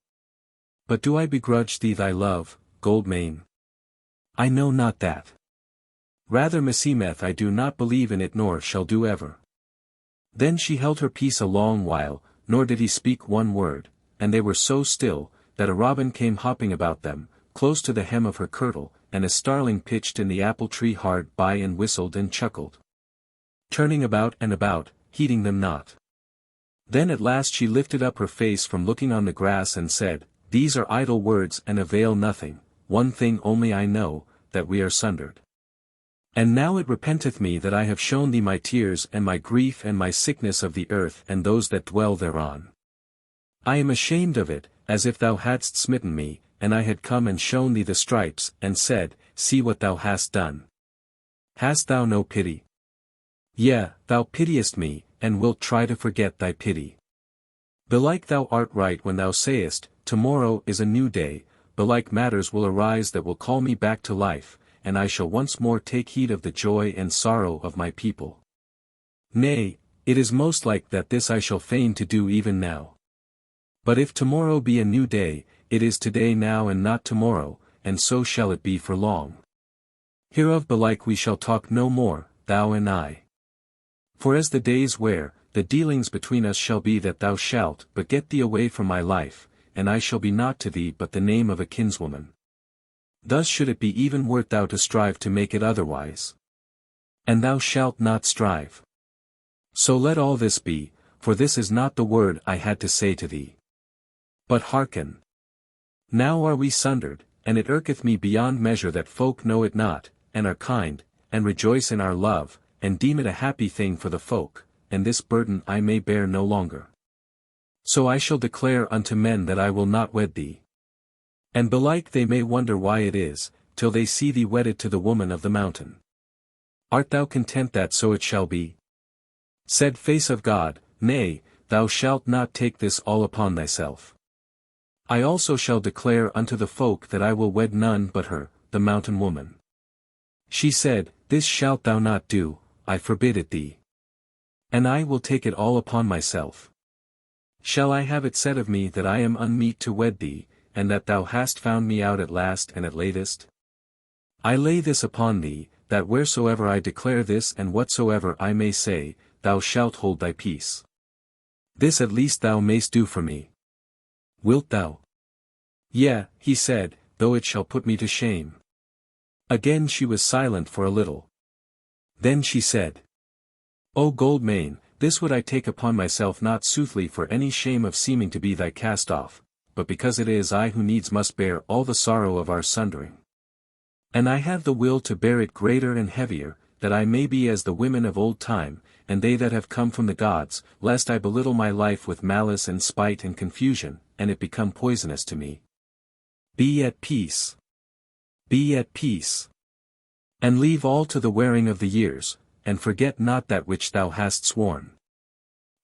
But do I begrudge thee thy love, Goldmane? I know not that. Rather meseemeth I do not believe in it nor shall do ever. Then she held her peace a long while, nor did he speak one word, and they were so still, that a robin came hopping about them, close to the hem of her kirtle, and a starling pitched in the apple tree hard by and whistled and chuckled. Turning about and about, heeding them not. Then at last she lifted up her face from looking on the grass and said, These are idle words and avail nothing, one thing only I know, that we are sundered. And now it repenteth me that I have shown thee my tears and my grief and my sickness of the earth and those that dwell thereon. I am ashamed of it, as if thou hadst smitten me, and I had come and shown thee the stripes, and said, See what thou hast done. Hast thou no pity? Yea, thou pitiest me, and wilt try to forget thy pity. Belike thou art right when thou sayest, Tomorrow is a new day, belike matters will arise that will call me back to life, and I shall once more take heed of the joy and sorrow of my people. Nay, it is most like that this I shall feign to do even now. But if tomorrow be a new day, it is today now and not tomorrow, and so shall it be for long. Hereof belike we shall talk no more, thou and I. For as the days wear, the dealings between us shall be that thou shalt but get thee away from my life, and I shall be not to thee but the name of a kinswoman. Thus should it be even wert thou to strive to make it otherwise. And thou shalt not strive. So let all this be, for this is not the word I had to say to thee. But hearken. Now are we sundered, and it irketh me beyond measure that folk know it not, and are kind, and rejoice in our love, and deem it a happy thing for the folk, and this burden I may bear no longer. So I shall declare unto men that I will not wed thee. And belike they may wonder why it is, till they see thee wedded to the woman of the mountain. Art thou content that so it shall be? Said face of God, Nay, thou shalt not take this all upon thyself. I also shall declare unto the folk that I will wed none but her, the mountain woman. She said, This shalt thou not do, I forbid it thee. And I will take it all upon myself. Shall I have it said of me that I am unmeet to wed thee, and that thou hast found me out at last and at latest? I lay this upon thee, that wheresoever I declare this and whatsoever I may say, thou shalt hold thy peace. This at least thou mayst do for me. Wilt thou? Yea, he said, though it shall put me to shame. Again she was silent for a little. Then she said, O Goldmane, this would I take upon myself not soothly for any shame of seeming to be thy cast-off, but because it is I who needs must bear all the sorrow of our sundering. And I have the will to bear it greater and heavier, that I may be as the women of old time, and they that have come from the gods, lest I belittle my life with malice and spite and confusion, and it become poisonous to me. Be at peace. Be at peace. And leave all to the wearing of the years, and forget not that which thou hast sworn.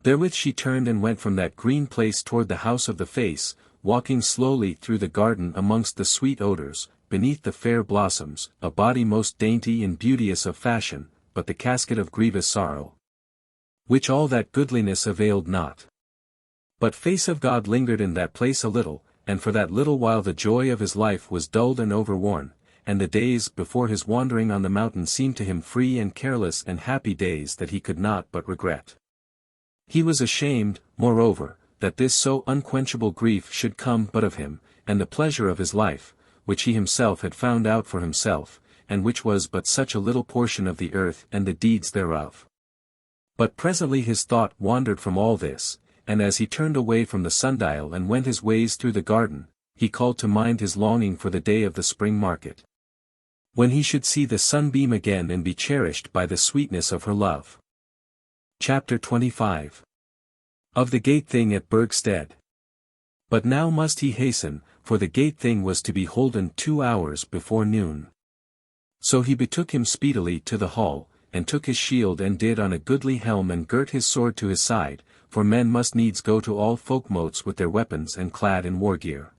Therewith she turned and went from that green place toward the house of the face, walking slowly through the garden amongst the sweet odors, beneath the fair blossoms, a body most dainty and beauteous of fashion, but the casket of grievous sorrow. Which all that goodliness availed not. But face of God lingered in that place a little, and for that little while the joy of his life was dulled and overworn, and the days before his wandering on the mountain seemed to him free and careless and happy days that he could not but regret. He was ashamed, moreover, that this so unquenchable grief should come but of him, and the pleasure of his life, which he himself had found out for himself, and which was but such a little portion of the earth and the deeds thereof. But presently his thought wandered from all this, and as he turned away from the sundial and went his ways through the garden, he called to mind his longing for the day of the spring market, when he should see the sunbeam again and be cherished by the sweetness of her love. Chapter 25. Of the gate thing at Burgstead. But now must he hasten, for the gate thing was to be holden 2 hours before noon. So he betook him speedily to the hall, and took his shield and did on a goodly helm and girt his sword to his side, for men must needs go to all Folk-Motes with their weapons and clad in war gear.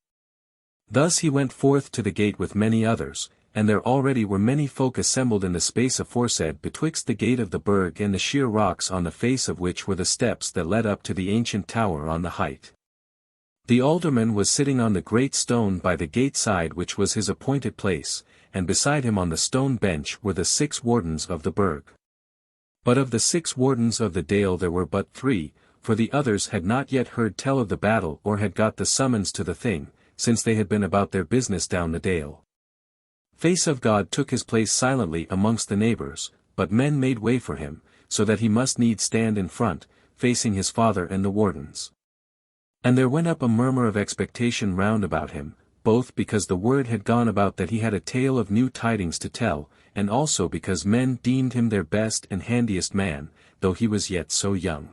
Thus he went forth to the gate with many others, and there already were many folk assembled in the space aforesaid betwixt the gate of the burg and the sheer rocks on the face of which were the steps that led up to the ancient tower on the height. The alderman was sitting on the great stone by the gate side which was his appointed place, and beside him on the stone bench were the 6 wardens of the burg. But of the 6 wardens of the dale there were but 3, for the others had not yet heard tell of the battle or had got the summons to the thing, since they had been about their business down the dale. Face of God took his place silently amongst the neighbours, but men made way for him, so that he must needs stand in front, facing his father and the wardens. And there went up a murmur of expectation round about him, both because the word had gone about that he had a tale of new tidings to tell, and also because men deemed him their best and handiest man, though he was yet so young.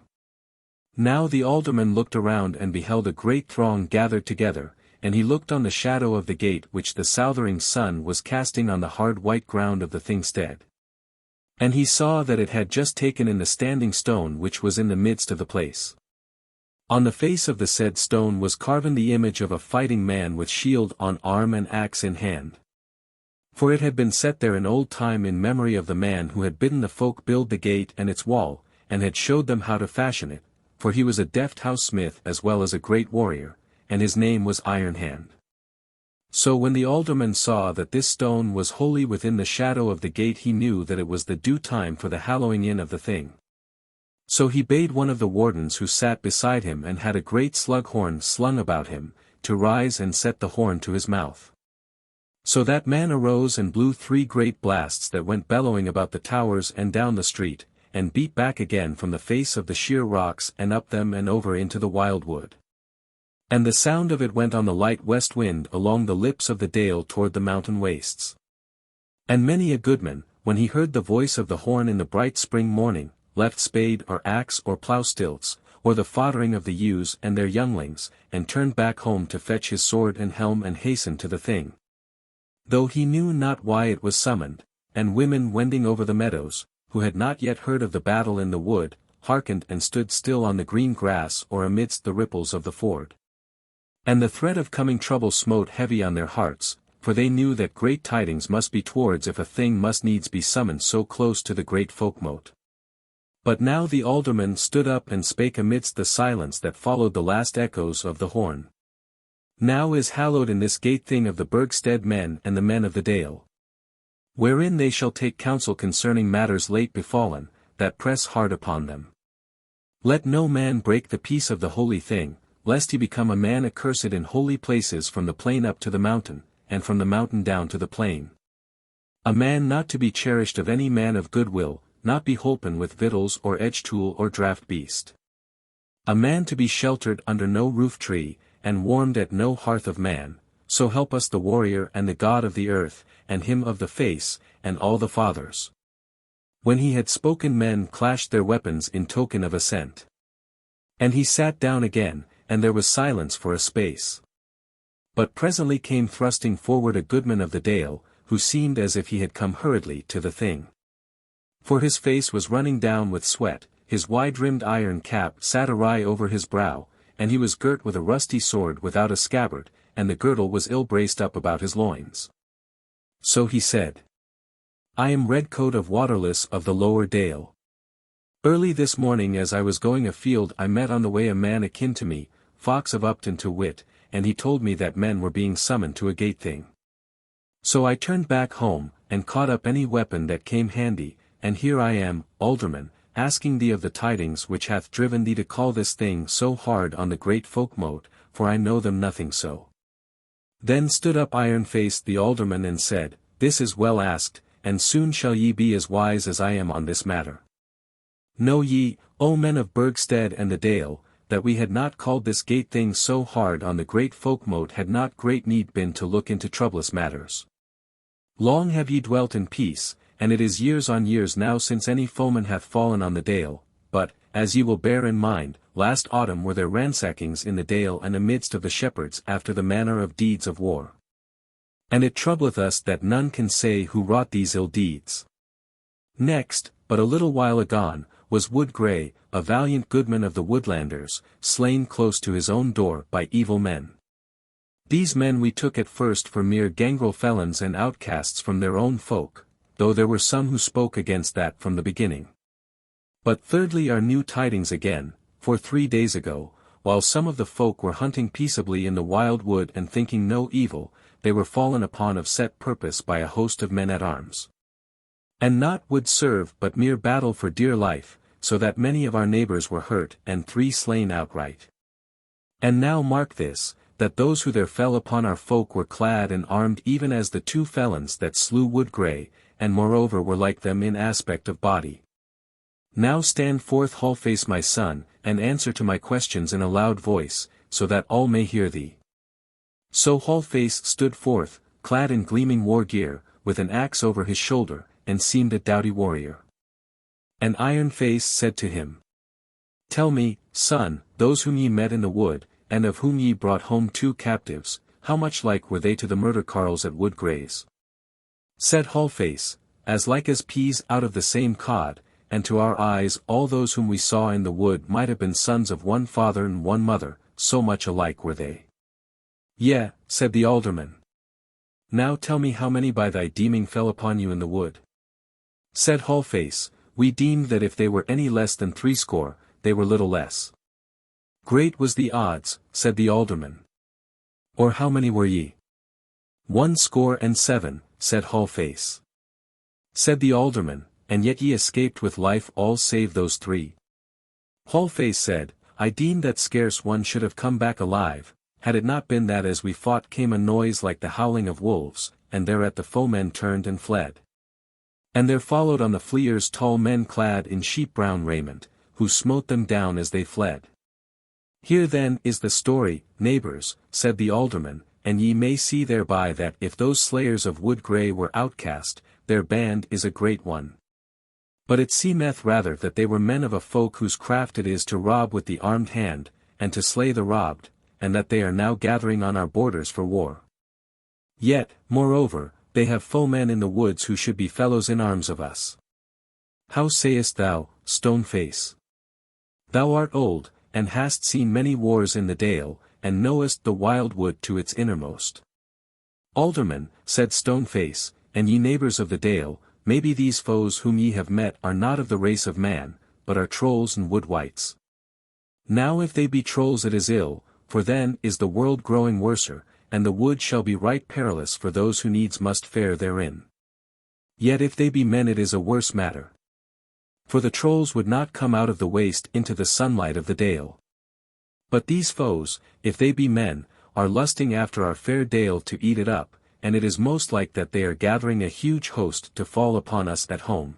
Now the alderman looked around and beheld a great throng gathered together, and he looked on the shadow of the gate which the southering sun was casting on the hard white ground of the thingstead. And he saw that it had just taken in the standing stone which was in the midst of the place. On the face of the said stone was carven the image of a fighting man with shield on arm and axe in hand. For it had been set there in old time in memory of the man who had bidden the folk build the gate and its wall, and had showed them how to fashion it, for he was a deft house-smith as well as a great warrior, and his name was Iron Hand. So when the alderman saw that this stone was wholly within the shadow of the gate he knew that it was the due time for the hallowing in of the thing. So he bade one of the wardens who sat beside him and had a great slug horn slung about him, to rise and set the horn to his mouth. So that man arose and blew 3 great blasts that went bellowing about the towers and down the street, and beat back again from the face of the sheer rocks and up them and over into the wild wood. And the sound of it went on the light west wind along the lips of the dale toward the mountain wastes. And many a goodman, when he heard the voice of the horn in the bright spring morning, left spade or axe or plough stilts, or the foddering of the ewes and their younglings, and turned back home to fetch his sword and helm and hasten to the thing. Though he knew not why it was summoned, and women wending over the meadows, who had not yet heard of the battle in the wood, hearkened and stood still on the green grass or amidst the ripples of the ford. And the threat of coming trouble smote heavy on their hearts, for they knew that great tidings must be towards if a thing must needs be summoned so close to the great Folk-Mote. But now the alderman stood up and spake amidst the silence that followed the last echoes of the horn. Now is hallowed in this gate thing of the Burgstead men and the men of the dale, wherein they shall take counsel concerning matters late befallen, that press hard upon them. Let no man break the peace of the holy thing, lest he become a man accursed in holy places from the plain up to the mountain, and from the mountain down to the plain. A man not to be cherished of any man of good will, not be holpen with victuals or edge-tool or draught beast. A man to be sheltered under no roof tree, and warmed at no hearth of man, so help us the warrior and the God of the earth, and him of the face, and all the fathers. When he had spoken men clashed their weapons in token of assent. And he sat down again, and there was silence for a space. But presently came thrusting forward a goodman of the dale, who seemed as if he had come hurriedly to the thing. For his face was running down with sweat, his wide-rimmed iron cap sat awry over his brow, and he was girt with a rusty sword without a scabbard, and the girdle was ill braced up about his loins. So he said, I am Redcoat of Waterless of the Lower Dale. Early this morning as I was going afield I met on the way a man akin to me, Fox of Upton to wit, and he told me that men were being summoned to a gate thing. So I turned back home, and caught up any weapon that came handy, and here I am, alderman, asking thee of the tidings which hath driven thee to call this thing so hard on the great Folk-Mote, for I know them nothing so. Then stood up iron-faced the alderman and said, This is well asked, and soon shall ye be as wise as I am on this matter. Know ye, O men of Burgstead and the Dale, that we had not called this gate thing so hard on the great Folk-Mote had not great need been to look into troublous matters. Long have ye dwelt in peace, and it is years on years now since any foeman hath fallen on the Dale, but, as ye will bear in mind, last autumn were there ransackings in the Dale and amidst of the shepherds after the manner of deeds of war. And it troubleth us that none can say who wrought these ill deeds. Next, but a little while agone, was Wood Grey, a valiant goodman of the Woodlanders, slain close to his own door by evil men. These men we took at first for mere gangrel felons and outcasts from their own folk, though there were some who spoke against that from the beginning. But thirdly our new tidings again, for 3 days ago, while some of the folk were hunting peaceably in the wild wood and thinking no evil, they were fallen upon of set purpose by a host of men at arms. And not would serve but mere battle for dear life, so that many of our neighbours were hurt and 3 slain outright. And now mark this, that those who there fell upon our folk were clad and armed even as the 2 felons that slew Woodgrey, and moreover were like them in aspect of body. Now stand forth Hallface my son, and answer to my questions in a loud voice, so that all may hear thee. So Hallface stood forth, clad in gleaming war gear, with an axe over his shoulder, and seemed a doughty warrior. And Ironface said to him, Tell me, son, those whom ye met in the wood, and of whom ye brought home 2 captives, how much like were they to the murder carles at Woodgrey's? Said Hallface, As like as peas out of the same cod, and to our eyes all those whom we saw in the wood might have been sons of one father and one mother, so much alike were they. Yea, said the alderman. Now tell me how many by thy deeming fell upon you in the wood. Said Hallface, We deemed that if they were any less than 60, they were little less. Great was the odds, said the alderman. Or how many were ye? 17, said Hallface. Said the alderman, And yet ye escaped with life all save those 3. Hallface said, I deemed that scarce one should have come back alive, had it not been that as we fought came a noise like the howling of wolves, and thereat the foemen turned and fled. And there followed on the fleers tall men clad in sheep-brown raiment, who smote them down as they fled. Here then is the story, neighbours, said the alderman, and ye may see thereby that if those slayers of Woodgrey were outcast, their band is a great one. But it seemeth rather that they were men of a folk whose craft it is to rob with the armed hand, and to slay the robbed, and that they are now gathering on our borders for war. Yet, moreover, they have foemen in the woods who should be fellows in arms of us. How sayest thou, Stoneface? Thou art old, and hast seen many wars in the Dale, and knowest the wild wood to its innermost. Alderman, said Stoneface, and ye neighbours of the Dale, maybe these foes whom ye have met are not of the race of man, but are trolls and Wood-Wights. Now if they be trolls it is ill, for then is the world growing worser, and the wood shall be right perilous for those who needs must fare therein. Yet if they be men it is a worse matter. For the trolls would not come out of the waste into the sunlight of the Dale. But these foes, if they be men, are lusting after our fair Dale to eat it up, and it is most like that they are gathering a huge host to fall upon us at home.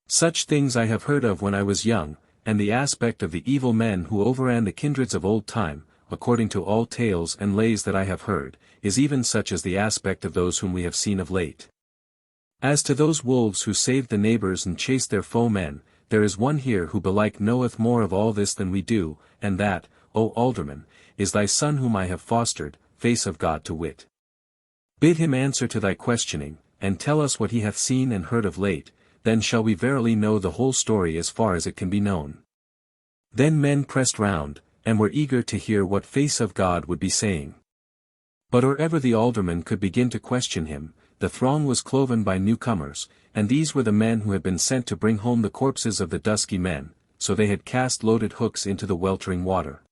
Such things I have heard of when I was young, and the aspect of the evil men who overran the kindreds of old time, according to all tales and lays that I have heard, is even such as the aspect of those whom we have seen of late. As to those wolves who saved the neighbours and chased their foemen, there is one here who belike knoweth more of all this than we do, and that, O alderman, is thy son whom I have fostered, face of God to wit. Bid him answer to thy questioning, and tell us what he hath seen and heard of late, then shall we verily know the whole story as far as it can be known. Then men pressed round, and were eager to hear what face of God would be saying. But or ever the alderman could begin to question him, the throng was cloven by newcomers, and these were the men who had been sent to bring home the corpses of the Dusky Men, so they had cast loaded hooks into the weltering water.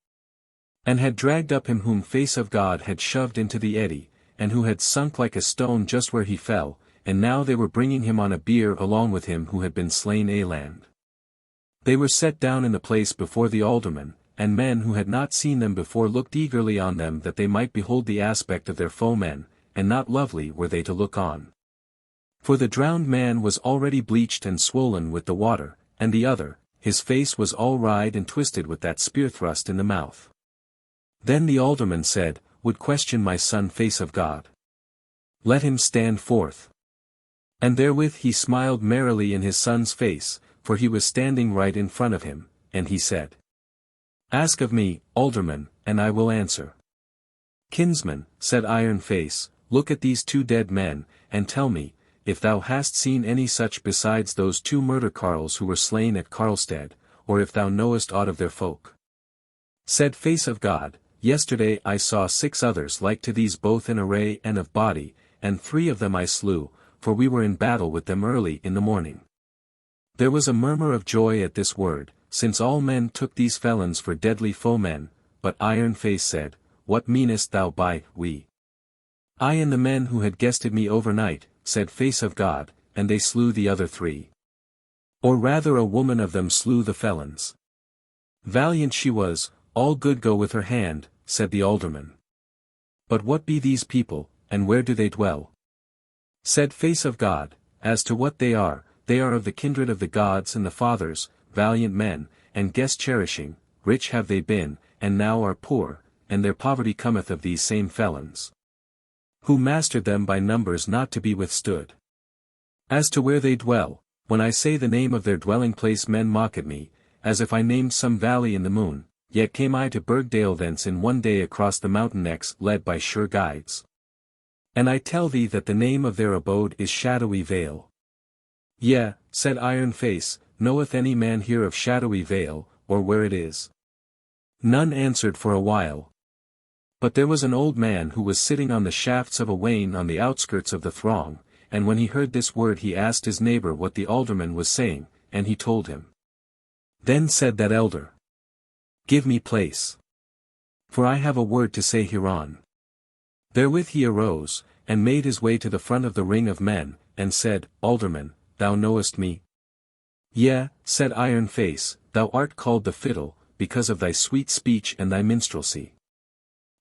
And had dragged up him whom face of God had shoved into the eddy, and who had sunk like a stone just where he fell, and now they were bringing him on a bier along with him who had been slain land. They were set down in the place before the alderman, and men who had not seen them before looked eagerly on them that they might behold the aspect of their foemen, and not lovely were they to look on. For the drowned man was already bleached and swollen with the water, and the other, his face was all wried and twisted with that spear thrust in the mouth. Then the alderman said, Would question my son face of God. Let him stand forth. And therewith he smiled merrily in his son's face, for he was standing right in front of him, and he said, Ask of me, alderman, and I will answer. Kinsman, said Iron Face, look at these 2 dead men, and tell me, if thou hast seen any such besides those 2 murder carles who were slain at Carlstead, or if thou knowest aught of their folk. Said Face of God, yesterday I saw 6 others like to these both in array and of body, and 3 of them I slew, for we were in battle with them early in the morning. There was a murmur of joy at this word, since all men took these felons for deadly foemen, but Iron Face said, What meanest thou by we? I and the men who had guested me overnight, said Face of God, and they slew the other 3. Or rather a woman of them slew the felons. Valiant she was, all good go with her hand, said the alderman. But what be these people, and where do they dwell? Said Face of God, as to what they are of the kindred of the gods and the fathers, valiant men, and guest-cherishing, rich have they been, and now are poor, and their poverty cometh of these same felons, who mastered them by numbers not to be withstood. As to where they dwell, when I say the name of their dwelling place men mock at me, as if I named some valley in the moon, yet came I to Burgdale thence in one day across the mountain necks led by sure guides. And I tell thee that the name of their abode is Shadowy Vale. Yea, said Iron Face, knoweth any man here of Shadowy Vale, or where it is? None answered for a while. But there was an old man who was sitting on the shafts of a wain on the outskirts of the throng, and when he heard this word he asked his neighbour what the alderman was saying, and he told him. Then said that elder, Give me place. For I have a word to say hereon. Therewith he arose, and made his way to the front of the ring of men, and said, Alderman, thou knowest me? Yea, said Iron Face, thou art called the Fiddle, because of thy sweet speech and thy minstrelsy.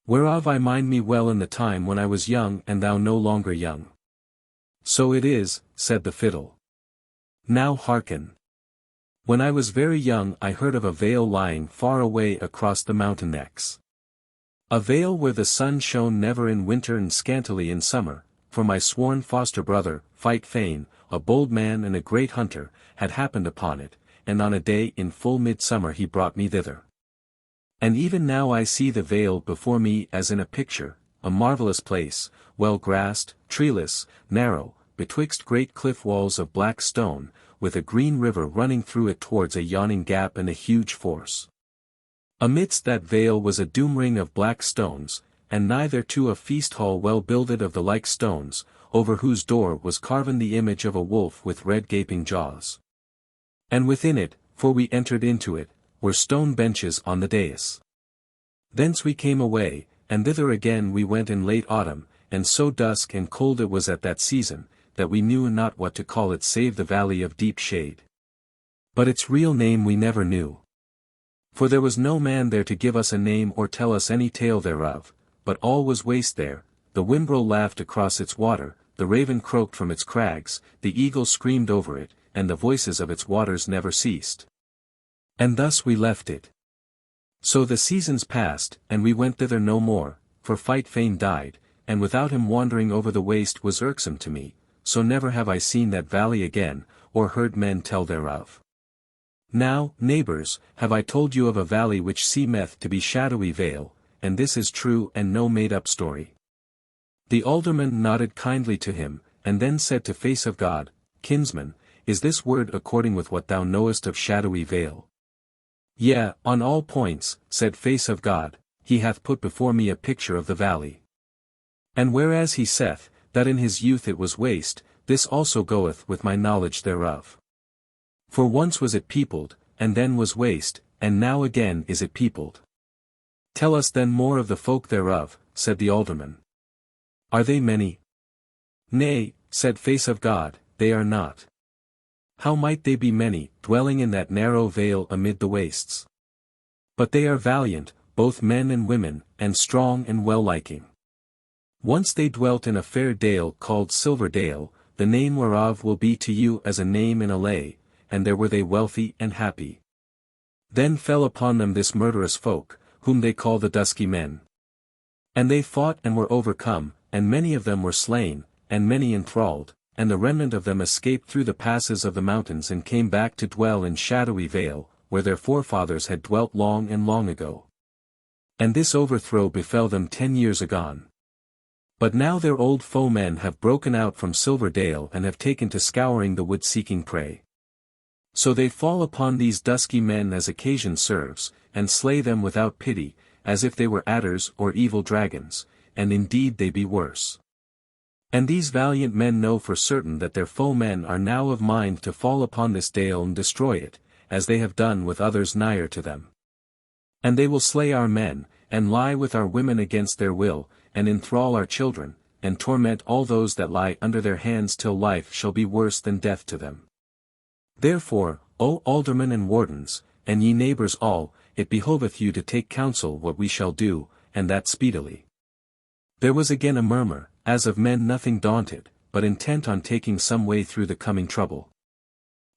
Whereof I mind me well in the time when I was young and thou no longer young. So it is, said the Fiddle. Now hearken. When I was very young I heard of a vale lying far away across the mountain necks. A vale where the sun shone never in winter and scantily in summer, for my sworn foster brother, Fight Fane, a bold man and a great hunter, had happened upon it, and on a day in full midsummer he brought me thither. And even now I see the vale before me as in a picture, a marvellous place, well grassed, treeless, narrow, betwixt great cliff walls of black stone, with a green river running through it towards a yawning gap and a huge force. Amidst that vale was a doom ring of black stones, and nigh thereto a feast hall well builded of the like stones, over whose door was carven the image of a wolf with red gaping jaws. And within it, for we entered into it, were stone benches on the dais. Thence we came away, and thither again we went in late autumn, and so dusk and cold it was at that season, that we knew not what to call it save the Valley of Deep Shade. But its real name we never knew. For there was no man there to give us a name or tell us any tale thereof, but all was waste there, the wimbrel laughed across its water, the raven croaked from its crags, the eagle screamed over it, and the voices of its waters never ceased. And thus we left it. So the seasons passed, and we went thither no more, for Fight Fane died, and without him wandering over the waste was irksome to me, so never have I seen that valley again, or heard men tell thereof. Now, neighbours, have I told you of a valley which seemeth to be Shadowy Vale, and this is true and no made-up story. The alderman nodded kindly to him, and then said to Face of God, Kinsman, is this word according with what thou knowest of Shadowy Vale? Yea, on all points, said Face of God, he hath put before me a picture of the valley. And whereas he saith, that in his youth it was waste, this also goeth with my knowledge thereof. For once was it peopled, and then was waste, and now again is it peopled. Tell us then more of the folk thereof, said the alderman. Are they many? Nay, said Face of God, they are not. How might they be many, dwelling in that narrow vale amid the wastes? But they are valiant, both men and women, and strong and well-liking. Once they dwelt in a fair dale called Silver Dale, the name whereof will be to you as a name in a lay, and there were they wealthy and happy. Then fell upon them this murderous folk, whom they call the Dusky Men. And they fought and were overcome, and many of them were slain, and many enthralled, and the remnant of them escaped through the passes of the mountains and came back to dwell in Shadowy Vale, where their forefathers had dwelt long and long ago. And this overthrow befell them 10 years agone. But now their old foemen have broken out from Silver Dale and have taken to scouring the wood seeking prey. So they fall upon these Dusky Men as occasion serves, and slay them without pity, as if they were adders or evil dragons, and indeed they be worse. And these valiant men know for certain that their foemen are now of mind to fall upon this dale and destroy it, as they have done with others nigher to them. And they will slay our men, and lie with our women against their will, and enthrall our children, and torment all those that lie under their hands till life shall be worse than death to them. Therefore, O aldermen and wardens, and ye neighbours all, it behoveth you to take counsel what we shall do, and that speedily. There was again a murmur, as of men nothing daunted, but intent on taking some way through the coming trouble.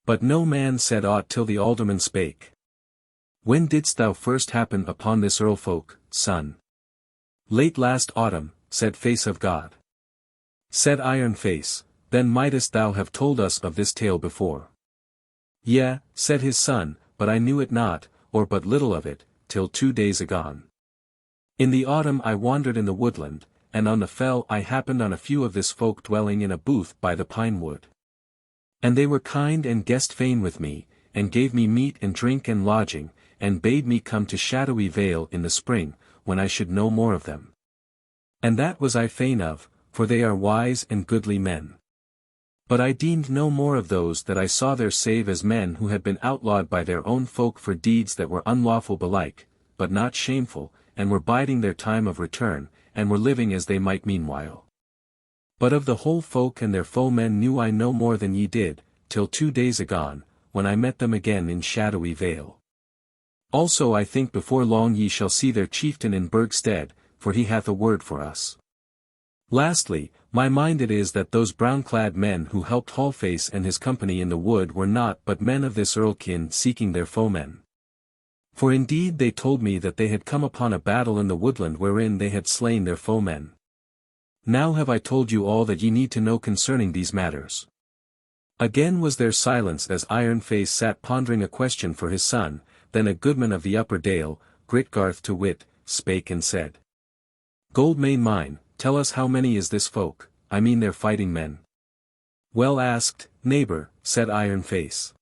But no man said aught till the alderman spake. When didst thou first happen upon this earl folk, son? Late last autumn, said Face of God. Said Iron Face, then mightest thou have told us of this tale before. Yea, said his son, but I knew it not, or but little of it, till 2 days agone. In the autumn I wandered in the woodland, and on the fell I happened on a few of this folk dwelling in a booth by the pine wood. And they were kind and guest fain with me, and gave me meat and drink and lodging, and bade me come to Shadowy Vale in the spring, when I should know more of them. And that was I fain of, for they are wise and goodly men. But I deemed no more of those that I saw there save as men who had been outlawed by their own folk for deeds that were unlawful belike, but not shameful, and were biding their time of return, and were living as they might meanwhile. But of the whole folk and their foemen knew I no more than ye did, till 2 days agone, when I met them again in Shadowy Vale. Also I think before long ye shall see their chieftain in Burgstead, for he hath a word for us. Lastly, my mind it is that those brown-clad men who helped Hallface and his company in the wood were not but men of this earlkin seeking their foemen. For indeed they told me that they had come upon a battle in the woodland wherein they had slain their foemen. Now have I told you all that ye need to know concerning these matters. Again was there silence as Iron Face sat pondering a question for his son, then a goodman of the upper dale, Gritgarth to wit, spake and said. Goldmane mine, tell us how many is this folk, I mean their fighting men. Well asked, neighbour, said Iron Face.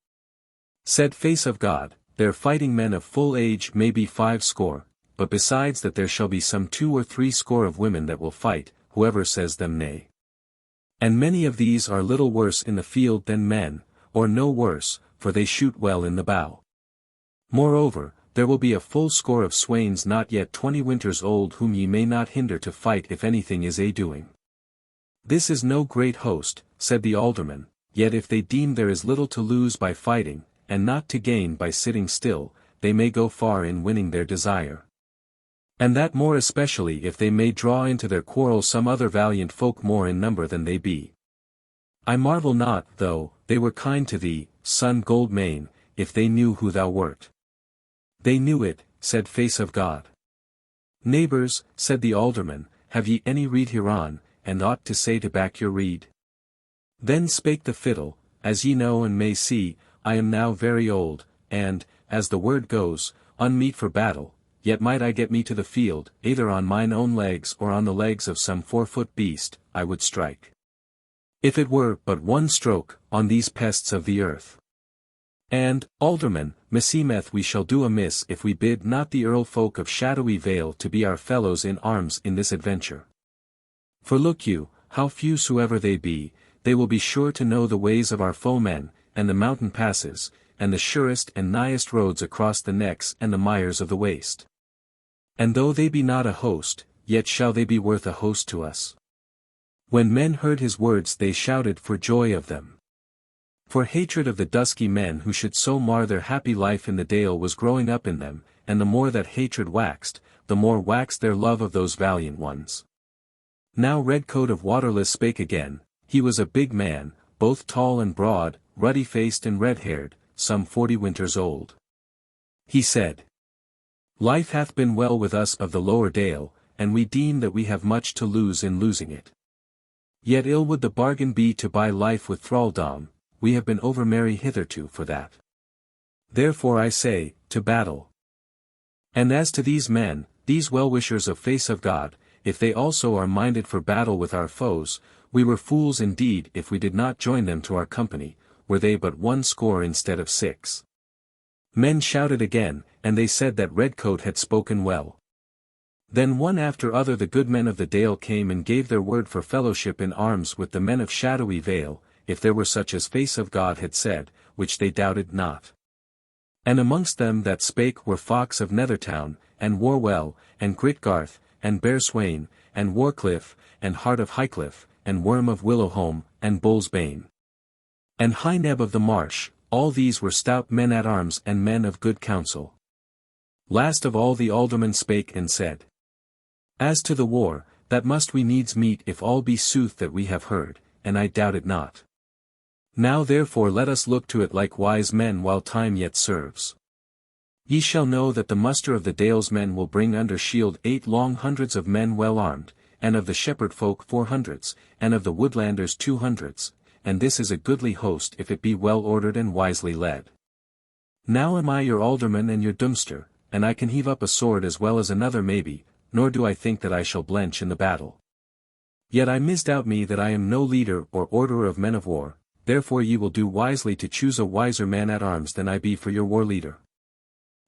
Said Face of God, their fighting men of full age may be 50, but besides that there shall be some 2 or 3 score of women that will fight, whoever says them nay. And many of these are little worse in the field than men, or no worse, for they shoot well in the bow. Moreover, there will be a full score of swains not yet 20 winters old whom ye may not hinder to fight if anything is a-doing. This is no great host, said the alderman, yet if they deem there is little to lose by fighting, and not to gain by sitting still, they may go far in winning their desire. And that more especially if they may draw into their quarrel some other valiant folk more in number than they be. I marvel not, though, they were kind to thee, son Goldmane, if they knew who thou wert. They knew it, said Face of God. Neighbours, said the alderman, have ye any rede hereon, and aught to say to back your rede? Then spake the fiddle, as ye know and may see, I am now very old, and, as the word goes, unmeet for battle, yet might I get me to the field, either on mine own legs or on the legs of some 4-foot beast, I would strike. If it were but one stroke, on these pests of the earth. And, alderman, meseemeth we shall do amiss if we bid not the earl folk of Shadowy Vale to be our fellows in arms in this adventure. For look you, how few soever they be, they will be sure to know the ways of our foemen, and the mountain passes, and the surest and nighest roads across the necks and the mires of the waste. And though they be not a host, yet shall they be worth a host to us. When men heard his words they shouted for joy of them. For hatred of the Dusky Men who should so mar their happy life in the dale was growing up in them, and the more that hatred waxed, the more waxed their love of those valiant ones. Now Redcoat of Waterless spake again. He was a big man, both tall and broad, ruddy-faced and red-haired, some 40 winters old. He said, Life hath been well with us of the lower dale, and we deem that we have much to lose in losing it. Yet ill would the bargain be to buy life with thraldom, we have been over merry hitherto for that. Therefore I say, to battle. And as to these men, these well-wishers of Face of God, if they also are minded for battle with our foes, we were fools indeed if we did not join them to our company, were they but 1 instead of 6. Men shouted again, and they said that Redcoat had spoken well. Then one after other the good men of the Dale came and gave their word for fellowship in arms with the men of Shadowy Vale, if there were such as face of God had said, which they doubted not. And amongst them that spake were Fox of Nethertown, and Warwell, and Gritgarth, and Bearswain, and Warcliffe, and Heart of Highcliffe, and Worm of Willowholme, and Bullsbane. And Hyneb of the Marsh, all these were stout men at arms and men of good counsel. Last of all the aldermen spake and said, As to the war, that must we needs meet if all be sooth that we have heard, and I doubt it not. Now therefore let us look to it like wise men while time yet serves. Ye shall know that the muster of the Dale's men will bring under shield 8 long hundreds of men well armed, and of the shepherd folk 400s, and of the Woodlanders 200s, and this is a goodly host if it be well ordered and wisely led. Now am I your alderman and your doomster, and I can heave up a sword as well as another maybe, nor do I think that I shall blench in the battle. Yet I misdoubt me that I am no leader or orderer of men of war, therefore ye will do wisely to choose a wiser man at arms than I be for your war leader.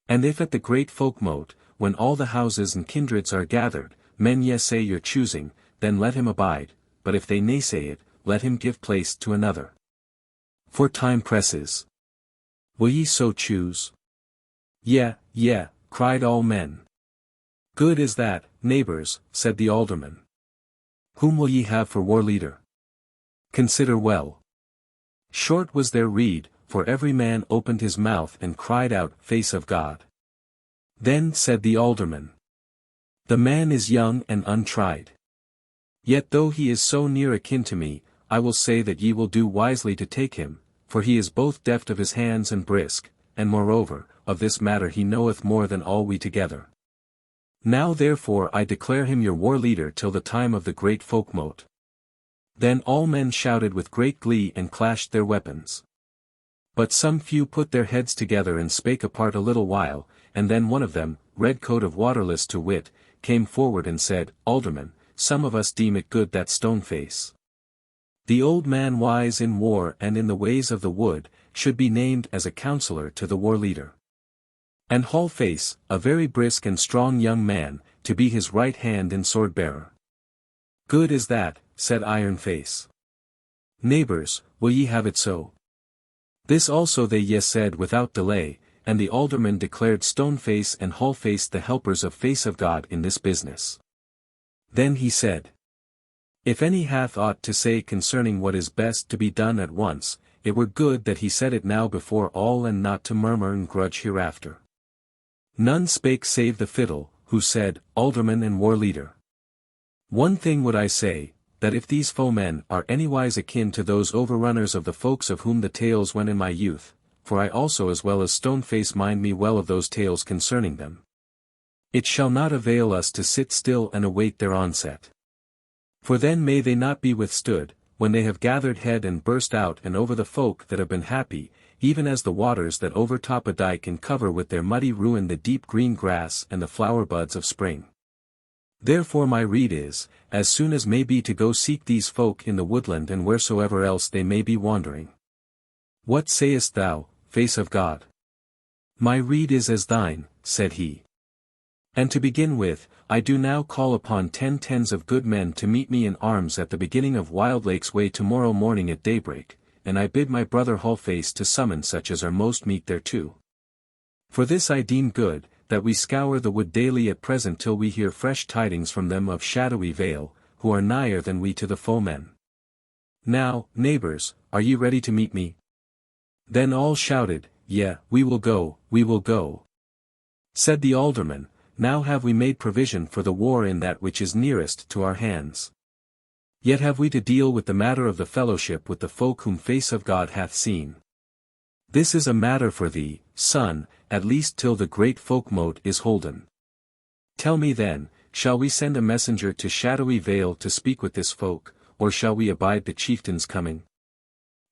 And if at the great Folk-Mote, when all the houses and kindreds are gathered, men say your choosing, then let him abide, but if they naysay it, let him give place to another. For time presses. Will ye so choose? Yea, cried all men. Good is that, neighbours, said the alderman. Whom will ye have for war leader? Consider well. Short was their rede, for every man opened his mouth and cried out, Face of God. Then said the alderman, The man is young and untried. Yet though he is so near akin to me, I will say that ye will do wisely to take him, for he is both deft of his hands and brisk, and moreover, of this matter he knoweth more than all we together. Now therefore I declare him your war leader till the time of the great Folk-Mote. Then all men shouted with great glee and clashed their weapons. But some few put their heads together and spake apart a little while, and then one of them, Redcoat of Waterless to wit, came forward and said, Alderman, some of us deem it good that Stoneface, the old man wise in war and in the ways of the wood, should be named as a counsellor to the war leader. And Hallface, a very brisk and strong young man, to be his right hand in sword-bearer. Good is that, said Iron-Face. Neighbours, will ye have it so? This also they said without delay, and the alderman declared Stoneface and Hallface the helpers of Face of God in this business. Then he said, If any hath aught to say concerning what is best to be done at once, it were good that he said it now before all and not to murmur and grudge hereafter. None spake save the fiddle, who said, Alderman and war leader. One thing would I say, that if these foemen are anywise akin to those overrunners of the folks of whom the tales went in my youth, for I also as well as Stoneface mind me well of those tales concerning them, it shall not avail us to sit still and await their onset. For then may they not be withstood, when they have gathered head and burst out and over the folk that have been happy, even as the waters that overtop a dike and cover with their muddy ruin the deep green grass and the flower buds of spring. Therefore my rede is, as soon as may be to go seek these folk in the woodland and wheresoever else they may be wandering. What sayest thou, Face of God? My rede is as thine, said he. And to begin with, I do now call upon 10 tens of good men to meet me in arms at the beginning of Wildlake's Way tomorrow morning at daybreak, and I bid my brother Hallface to summon such as are most meet thereto. For this I deem good, that we scour the wood daily at present till we hear fresh tidings from them of Shadowy Vale, who are nigher than we to the foemen. Now, neighbours, are ye ready to meet me? Then all shouted, Yea, we will go, we will go. Said the alderman, Now have we made provision for the war in that which is nearest to our hands. Yet have we to deal with the matter of the fellowship with the folk whom Face of God hath seen. This is a matter for thee, son, at least till the great Folk-Mote is holden. Tell me then, shall we send a messenger to Shadowy Vale to speak with this folk, or shall we abide the chieftain's coming?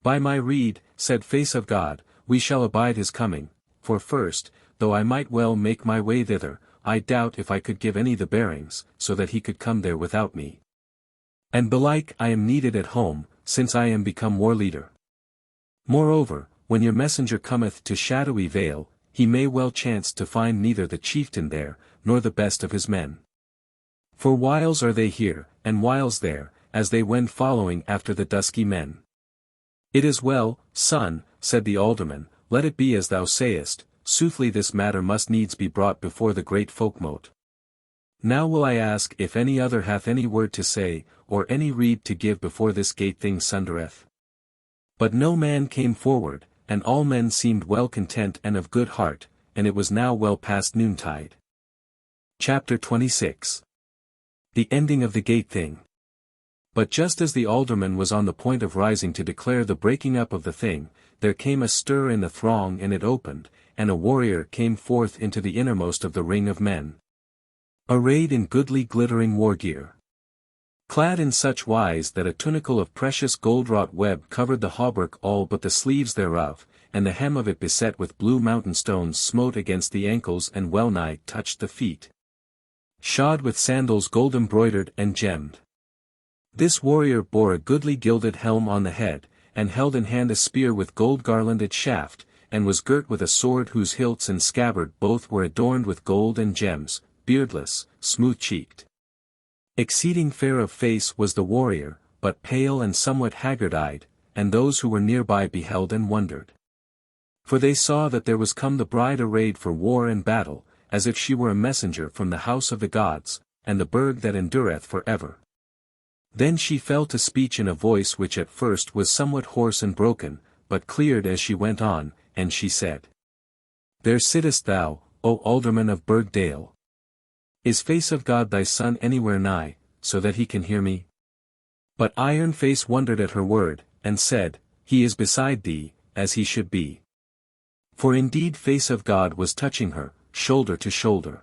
By my rede, said Face of God, we shall abide his coming, for first, though I might well make my way thither, I doubt if I could give any the bearings, so that he could come there without me. And belike I am needed at home, since I am become war leader. Moreover, when your messenger cometh to Shadowy Vale, he may well chance to find neither the chieftain there, nor the best of his men. For whiles are they here, and whiles there, as they wend following after the Dusky Men. It is well, son, said the alderman, let it be as thou sayest, soothly this matter must needs be brought before the great Folk-Mote. Now will I ask if any other hath any word to say, or any rede to give before this gate thing sundereth. But no man came forward, and all men seemed well content and of good heart, and it was now well past noontide. Chapter 26. The ending of the gate thing. But just as the alderman was on the point of rising to declare the breaking up of the thing, there came a stir in the throng and it opened, and a warrior came forth into the innermost of the ring of men. Arrayed in goodly glittering war gear. Clad in such wise that a tunicle of precious gold-wrought web covered the hauberk all but the sleeves thereof, and the hem of it beset with blue mountain stones smote against the ankles and well-nigh touched the feet. Shod with sandals gold-embroidered and gemmed. This warrior bore a goodly gilded helm on the head, and held in hand a spear with gold-garlanded shaft, and was girt with a sword whose hilts and scabbard both were adorned with gold and gems, beardless, smooth-cheeked. Exceeding fair of face was the warrior, but pale and somewhat haggard-eyed, and those who were nearby beheld and wondered. For they saw that there was come the bride arrayed for war and battle, as if she were a messenger from the house of the gods, and the burg that endureth for ever. Then she fell to speech in a voice which at first was somewhat hoarse and broken, but cleared as she went on, and she said, There sittest thou, O alderman of Burgdale. Is face of God thy son anywhere nigh, so that he can hear me? But Iron Face wondered at her word, and said, He is beside thee, as he should be. For indeed face of God was touching her, shoulder to shoulder.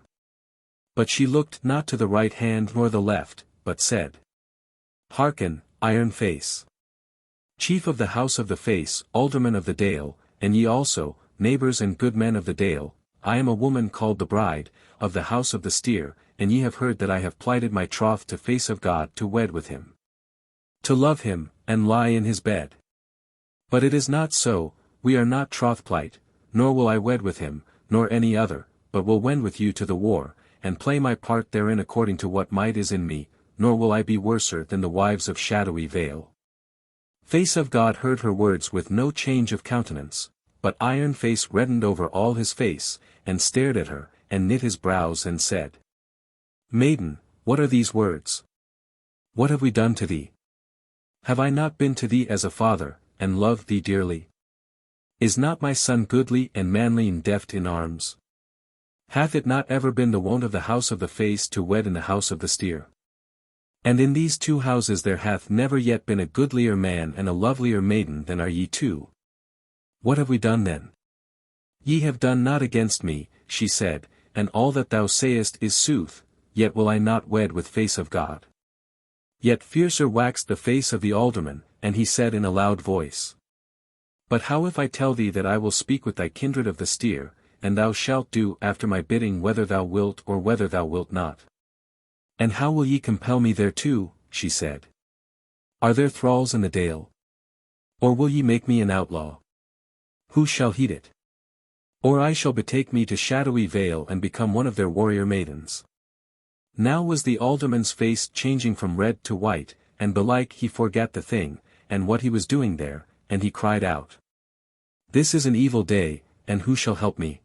But she looked not to the right hand nor the left, but said, Hearken, Iron Face. Chief of the house of the Face, alderman of the Dale, and ye also, neighbours and good men of the Dale, I am a woman called the bride, of the house of the Steer, and ye have heard that I have plighted my troth to face of God to wed with him. To love him, and lie in his bed. But it is not so, we are not troth-plight, nor will I wed with him, nor any other, but will wend with you to the war, and play my part therein according to what might is in me, nor will I be worser than the wives of Shadowy Vale. Face of God heard her words with no change of countenance, but Iron Face reddened over all his face, and stared at her, and knit his brows and said, Maiden, what are these words? What have we done to thee? Have I not been to thee as a father, and loved thee dearly? Is not my son goodly and manly and deft in arms? Hath it not ever been the wont of the house of the Face to wed in the house of the Steer? And in these two houses there hath never yet been a goodlier man and a lovelier maiden than are ye two. What have we done then? Ye have done naught against me, she said, and all that thou sayest is sooth, yet will I not wed with face of God. Yet fiercer waxed the face of the alderman, and he said in a loud voice, But how if I tell thee that I will speak with thy kindred of the Steer, and thou shalt do after my bidding whether thou wilt or whether thou wilt not? And how will ye compel me thereto, she said. Are there thralls in the Dale? Or will ye make me an outlaw? Who shall heed it? Or I shall betake me to Shadowy Vale and become one of their warrior maidens. Now was the alderman's face changing from red to white, and belike he forgat the thing, and what he was doing there, and he cried out. This is an evil day, and who shall help me?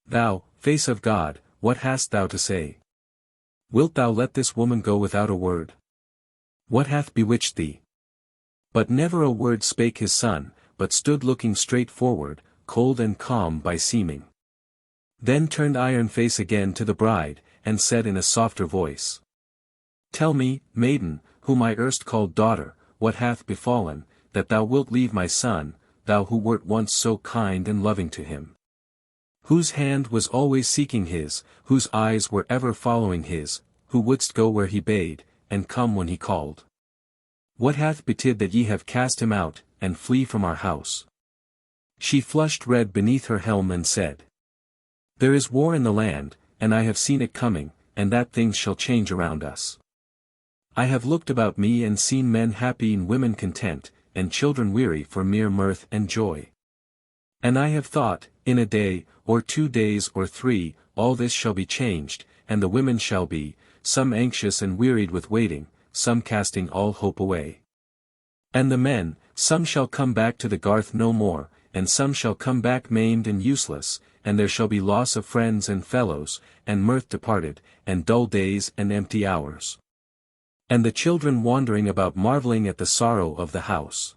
Thou, face of God, what hast thou to say? Wilt thou let this woman go without a word? What hath bewitched thee? But never a word spake his son, but stood looking straight forward, cold and calm by seeming. Then turned Iron Face again to the bride, and said in a softer voice. Tell me, maiden, whom I erst called daughter, what hath befallen, that thou wilt leave my son, thou who wert once so kind and loving to him? Whose hand was always seeking his, whose eyes were ever following his, who wouldst go where he bade, and come when he called? What hath betid that ye have cast him out, and flee from our house? She flushed red beneath her helm and said. There is war in the land, and I have seen it coming, and that things shall change around us. I have looked about me and seen men happy and women content, and children weary for mere mirth and joy. And I have thought, in a day, or 2 days or 3, all this shall be changed, and the women shall be, some anxious and wearied with waiting, some casting all hope away. And the men, some shall come back to the garth no more, and some shall come back maimed and useless, and there shall be loss of friends and fellows, and mirth departed, and dull days and empty hours. And the children wandering about marvelling at the sorrow of the house.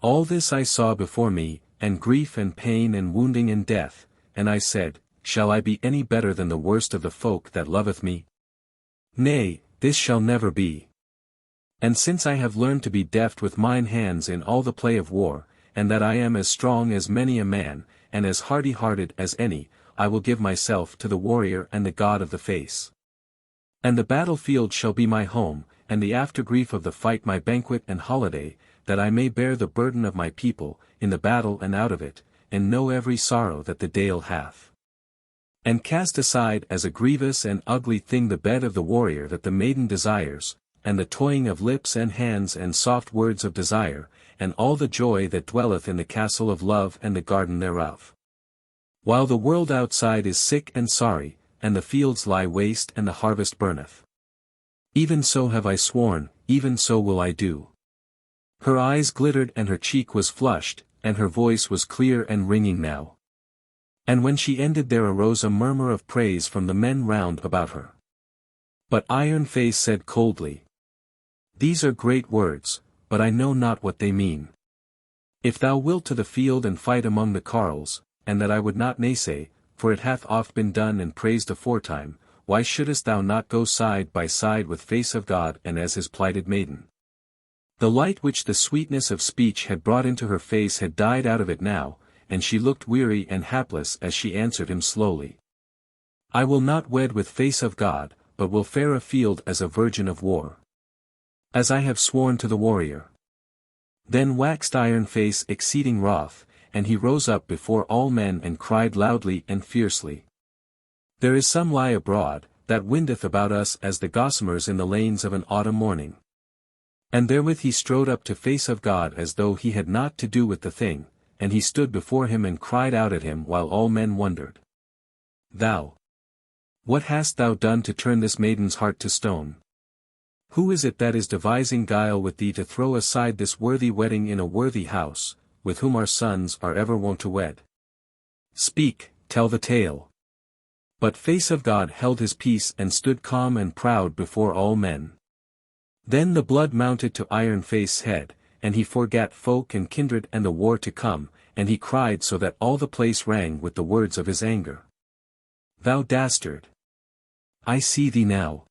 All this I saw before me, and grief and pain and wounding and death, and I said, Shall I be any better than the worst of the folk that loveth me? Nay, this shall never be. And since I have learned to be deft with mine hands in all the play of war, and that I am as strong as many a man, and as hardy-hearted as any, I will give myself to the warrior and the God of the face. And the battlefield shall be my home, and the after-grief of the fight my banquet and holiday, that I may bear the burden of my people, in the battle and out of it, and know every sorrow that the dale hath. And cast aside as a grievous and ugly thing the bed of the warrior that the maiden desires, and the toying of lips and hands and soft words of desire, and all the joy that dwelleth in the castle of love and the garden thereof. While the world outside is sick and sorry, and the fields lie waste and the harvest burneth. Even so have I sworn, even so will I do. Her eyes glittered and her cheek was flushed, and her voice was clear and ringing now. And when she ended there arose a murmur of praise from the men round about her. But Iron Face said coldly, These are great words, but I know not what they mean. If thou wilt to the field and fight among the carles, and that I would not naysay, for it hath oft been done and praised aforetime, why shouldest thou not go side by side with Face of God and as his plighted maiden? The light which the sweetness of speech had brought into her face had died out of it now, and she looked weary and hapless as she answered him slowly. I will not wed with Face of God, but will fare afield as a virgin of war. As I have sworn to the warrior. Then waxed Iron Face exceeding wroth, and he rose up before all men and cried loudly and fiercely. There is some lie abroad, that windeth about us as the gossamers in the lanes of an autumn morning. And therewith he strode up to Face of God as though he had naught to do with the thing, and he stood before him and cried out at him while all men wondered. Thou! What hast thou done to turn this maiden's heart to stone? Who is it that is devising guile with thee to throw aside this worthy wedding in a worthy house, with whom our sons are ever wont to wed? Speak, tell the tale. But Face of God held his peace and stood calm and proud before all men. Then the blood mounted to Iron Face's head, and he forgat folk and kindred and the war to come, and he cried so that all the place rang with the words of his anger. Thou dastard! I see thee now.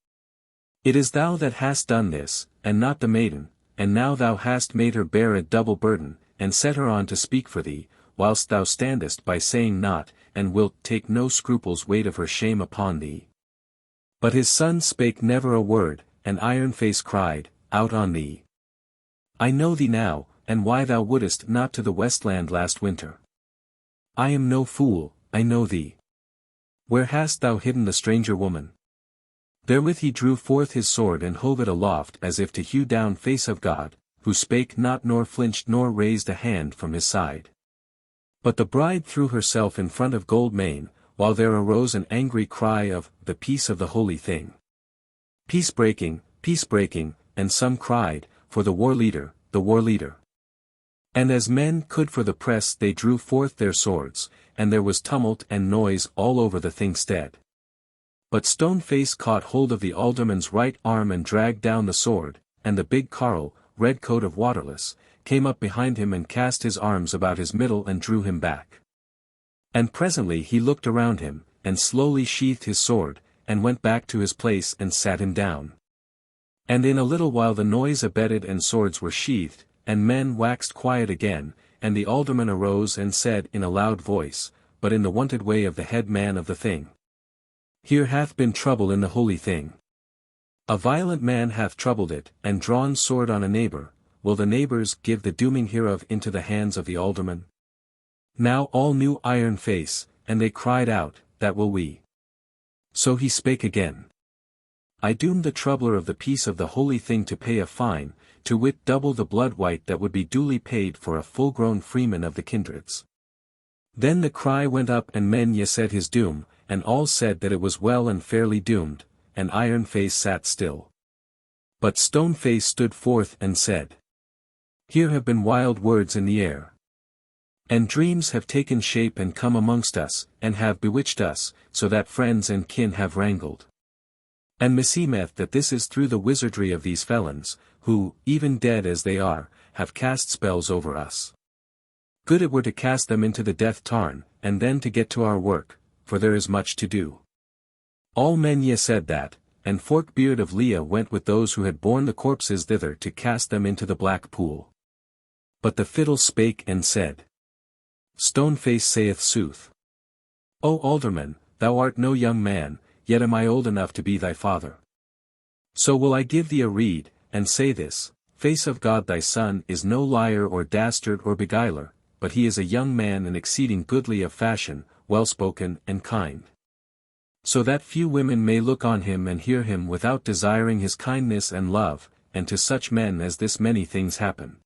It is thou that hast done this, and not the maiden, and now thou hast made her bear a double burden, and set her on to speak for thee, whilst thou standest by saying naught, and wilt take no scruples weight of her shame upon thee. But his son spake never a word, and Iron Face cried, Out on thee! I know thee now, and why thou wouldest not to the Westland last winter. I am no fool, I know thee. Where hast thou hidden the stranger woman? Therewith he drew forth his sword and hove it aloft as if to hew down Face of God, who spake not nor flinched nor raised a hand from his side. But the bride threw herself in front of Goldmane, while there arose an angry cry of, The peace of the holy thing. Peace breaking, and some cried, For the war leader, the war leader. And as men could for the press they drew forth their swords, and there was tumult and noise all over the Thingstead. But Stoneface caught hold of the alderman's right arm and dragged down the sword, and the big carle, Redcoat of Waterless, came up behind him and cast his arms about his middle and drew him back. And presently he looked around him, and slowly sheathed his sword, and went back to his place and sat him down. And in a little while the noise abated and swords were sheathed, and men waxed quiet again, and the alderman arose and said in a loud voice, but in the wonted way of the head man of the thing. Here hath been trouble in the holy thing. A violent man hath troubled it, and drawn sword on a neighbour. Will the neighbours give the dooming hereof into the hands of the alderman? Now all knew Iron Face, and they cried out, That will we. So he spake again. I doom the troubler of the peace of the holy thing to pay a fine, to wit double the blood white that would be duly paid for a full-grown freeman of the kindreds. Then the cry went up and men ye said his doom, and all said that it was well and fairly doomed, and Iron Face sat still. But Stone Face stood forth and said, "Here have been wild words in the air. And dreams have taken shape and come amongst us, and have bewitched us, so that friends and kin have wrangled. And meseemeth that this is through the wizardry of these felons, who, even dead as they are, have cast spells over us. Good it were to cast them into the death tarn, and then to get to our work, for there is much to do." All men ye said that, and Forkbeard of Leah went with those who had borne the corpses thither to cast them into the black pool. But the fiddle spake and said, "Stoneface saith sooth. O alderman, thou art no young man, yet am I old enough to be thy father. So will I give thee a rede, and say this, Face of God thy son is no liar or dastard or beguiler, but he is a young man and exceeding goodly of fashion, well-spoken and kind. So that few women may look on him and hear him without desiring his kindness and love, and to such men as this many things happen.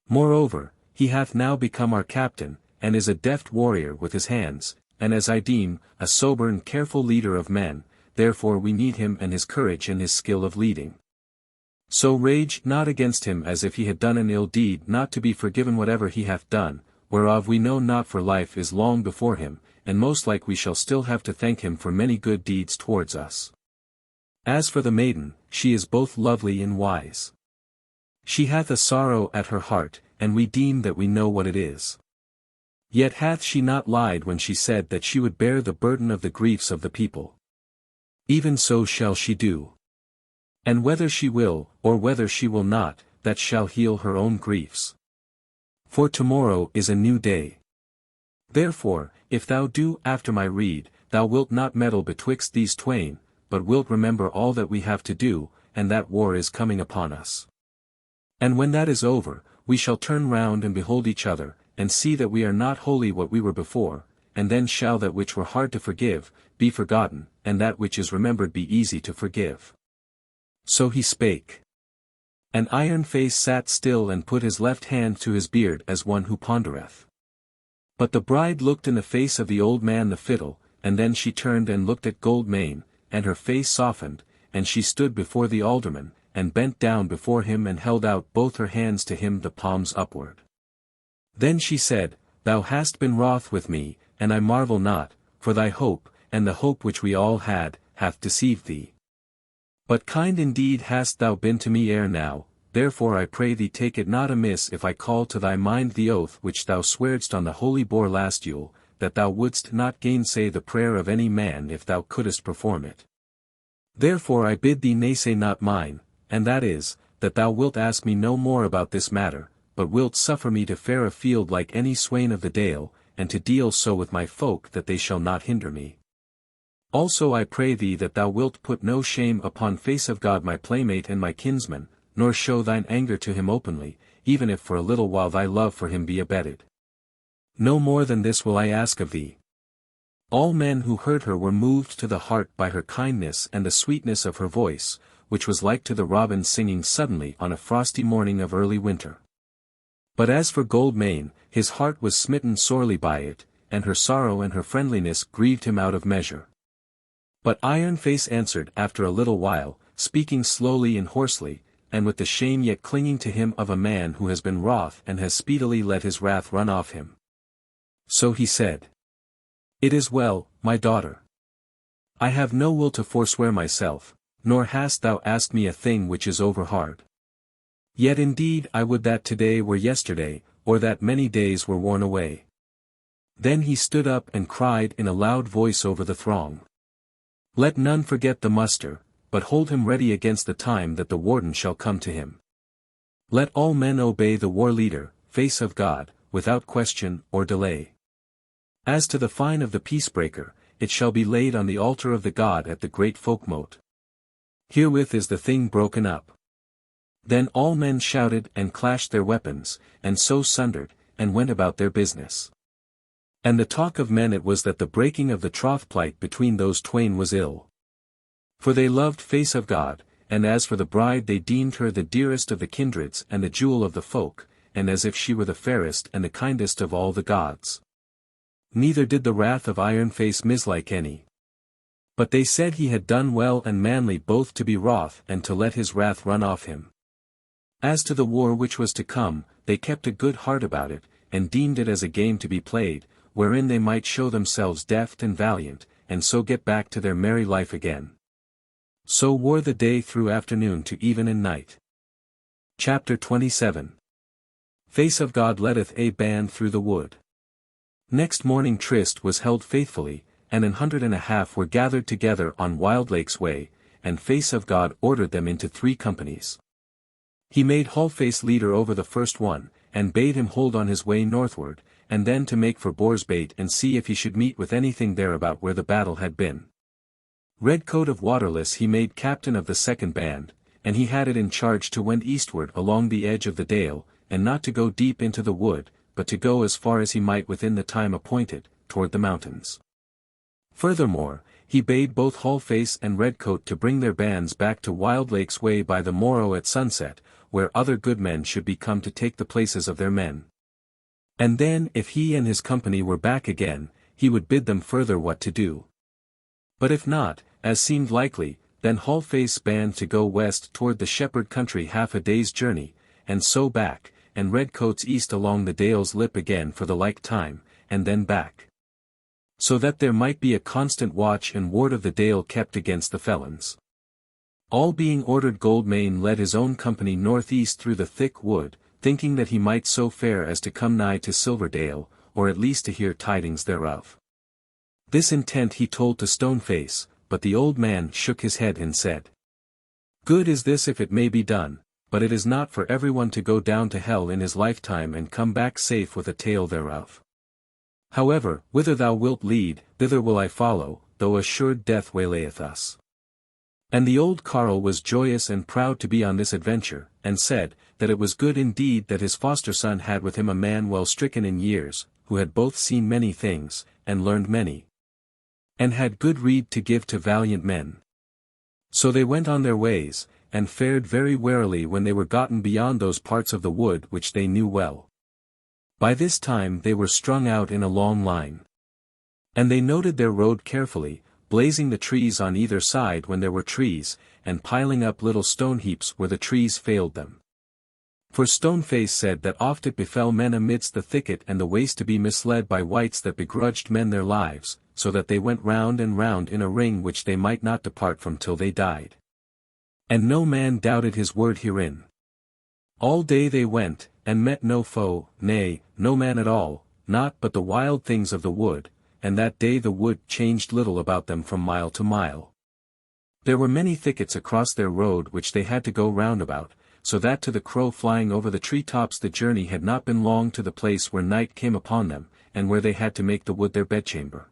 Moreover, he hath now become our captain, and is a deft warrior with his hands, and as I deem, a sober and careful leader of men, therefore we need him and his courage and his skill of leading. So rage not against him as if he had done an ill deed not to be forgiven whatever he hath done, whereof we know not for life is long before him, and most like we shall still have to thank him for many good deeds towards us. As for the maiden, she is both lovely and wise. She hath a sorrow at her heart, and we deem that we know what it is. Yet hath she not lied when she said that she would bear the burden of the griefs of the people. Even so shall she do. And whether she will, or whether she will not, that shall heal her own griefs. For tomorrow is a new day. Therefore, if thou do after my rede, thou wilt not meddle betwixt these twain, but wilt remember all that we have to do, and that war is coming upon us. And when that is over, we shall turn round and behold each other, and see that we are not wholly what we were before, and then shall that which were hard to forgive, be forgotten, and that which is remembered be easy to forgive." So he spake. And Iron Face sat still and put his left hand to his beard as one who pondereth. But the bride looked in the face of the old man the fiddle, and then she turned and looked at Gold Mane, and her face softened, and she stood before the alderman, and bent down before him and held out both her hands to him the palms upward. Then she said, "Thou hast been wroth with me, and I marvel not, for thy hope, and the hope which we all had, hath deceived thee. But kind indeed hast thou been to me ere now, therefore I pray thee take it not amiss if I call to thy mind the oath which thou swearedst on the holy Boar last Yule, that thou wouldst not gainsay the prayer of any man if thou couldst perform it. Therefore I bid thee naysay not mine, and that is, that thou wilt ask me no more about this matter, but wilt suffer me to fare afield like any swain of the Dale, and to deal so with my folk that they shall not hinder me. Also I pray thee that thou wilt put no shame upon Face of God my playmate and my kinsman, nor show thine anger to him openly, even if for a little while thy love for him be abated. No more than this will I ask of thee." All men who heard her were moved to the heart by her kindness and the sweetness of her voice, which was like to the robin singing suddenly on a frosty morning of early winter. But as for Gold Mane, his heart was smitten sorely by it, and her sorrow and her friendliness grieved him out of measure. But Iron Face answered after a little while, speaking slowly and hoarsely, and with the shame yet clinging to him of a man who has been wroth and has speedily let his wrath run off him. So he said, "It is well, my daughter. I have no will to forswear myself, nor hast thou asked me a thing which is over hard. Yet indeed I would that today were yesterday, or that many days were worn away." Then he stood up and cried in a loud voice over the throng, "Let none forget the muster, but hold him ready against the time that the warden shall come to him. Let all men obey the war leader, Face of God, without question or delay. As to the fine of the peacebreaker, it shall be laid on the altar of the god at the great Folk-Mote. Herewith is the thing broken up." Then all men shouted and clashed their weapons, and so sundered, and went about their business. And the talk of men it was that the breaking of the troth plight between those twain was ill. For they loved Face of God, and as for the bride they deemed her the dearest of the kindreds and the jewel of the folk, and as if she were the fairest and the kindest of all the gods. Neither did the wrath of Iron-Face mislike any. But they said he had done well and manly both to be wroth and to let his wrath run off him. As to the war which was to come, they kept a good heart about it, and deemed it as a game to be played, wherein they might show themselves deft and valiant, and so get back to their merry life again. So wore the day through afternoon to even and night. Chapter 27. Face of God leadeth a band through the wood. Next morning tryst was held faithfully, and 150 were gathered together on Wildlake's way, and Face of God ordered them into 3 companies. He made Hallface leader over the first one, and bade him hold on his way northward, and then to make for Boarsbait and see if he should meet with anything thereabout where the battle had been. Redcoat of Waterless he made captain of the second band, and he had it in charge to wend eastward along the edge of the dale, and not to go deep into the wood, but to go as far as he might within the time appointed, toward the mountains. Furthermore, he bade both Hallface and Redcoat to bring their bands back to Wildlake's way by the morrow at sunset, where other good men should be come to take the places of their men. And then if he and his company were back again, he would bid them further what to do. But if not, as seemed likely, then Hallface's band to go west toward the shepherd country half a day's journey, and so back, and Redcoat's east along the dale's lip again for the like time, and then back. So that there might be a constant watch and ward of the dale kept against the felons. All being ordered, Goldmane led his own company northeast through the thick wood, thinking that he might so fare as to come nigh to Silverdale, or at least to hear tidings thereof. This intent he told to Stoneface, but the old man shook his head and said, "Good is this if it may be done, but it is not for everyone to go down to hell in his lifetime and come back safe with a tale thereof. However, whither thou wilt lead, thither will I follow, though assured death waylayeth us." And the old carle was joyous and proud to be on this adventure, and said, that it was good indeed that his foster son had with him a man well stricken in years, who had both seen many things, and learned many, and had good rede to give to valiant men. So they went on their ways, and fared very warily when they were gotten beyond those parts of the wood which they knew well. By this time they were strung out in a long line. And they noted their road carefully, blazing the trees on either side when there were trees, and piling up little stone heaps where the trees failed them. For Stoneface said that oft it befell men amidst the thicket and the waste to be misled by wights that begrudged men their lives, so that they went round and round in a ring which they might not depart from till they died. And no man doubted his word herein. All day they went, and met no foe, nay, no man at all, not but the wild things of the wood, and that day the wood changed little about them from mile to mile. There were many thickets across their road which they had to go round about, so that to the crow flying over the tree-tops the journey had not been long to the place where night came upon them, and where they had to make the wood their bedchamber.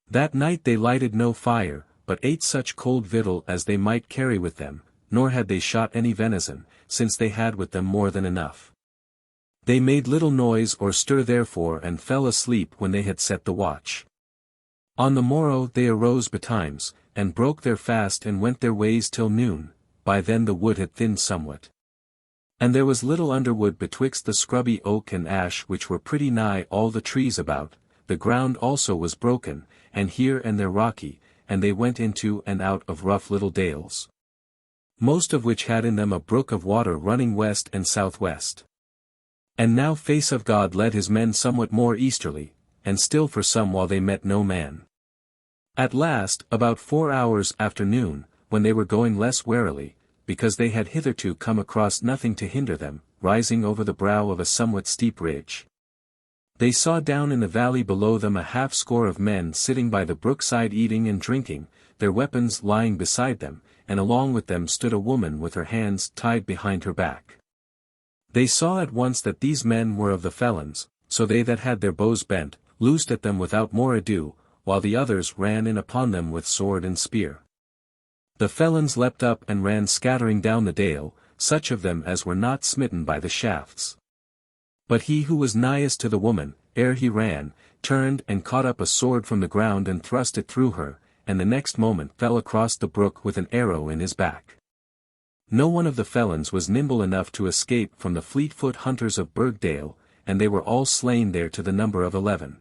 That night they lighted no fire, but ate such cold victual as they might carry with them, nor had they shot any venison, since they had with them more than enough. They made little noise or stir therefore and fell asleep when they had set the watch. On the morrow they arose betimes, and broke their fast and went their ways till noon. By then the wood had thinned somewhat. And there was little underwood betwixt the scrubby oak and ash which were pretty nigh all the trees about, the ground also was broken, and here and there rocky, and they went into and out of rough little dales, most of which had in them a brook of water running west and southwest. And now Face of God led his men somewhat more easterly, and still for some while they met no man. At last, about 4 hours after noon, when they were going less warily, because they had hitherto come across nothing to hinder them, rising over the brow of a somewhat steep ridge, they saw down in the valley below them a half-score of men sitting by the brookside eating and drinking, their weapons lying beside them, and along with them stood a woman with her hands tied behind her back. They saw at once that these men were of the felons, so they that had their bows bent, loosed at them without more ado, while the others ran in upon them with sword and spear. The felons leapt up and ran scattering down the dale, such of them as were not smitten by the shafts. But he who was nighest to the woman, ere he ran, turned and caught up a sword from the ground and thrust it through her, and the next moment fell across the brook with an arrow in his back. No one of the felons was nimble enough to escape from the fleet-foot hunters of Burgdale, and they were all slain there to the number of 11.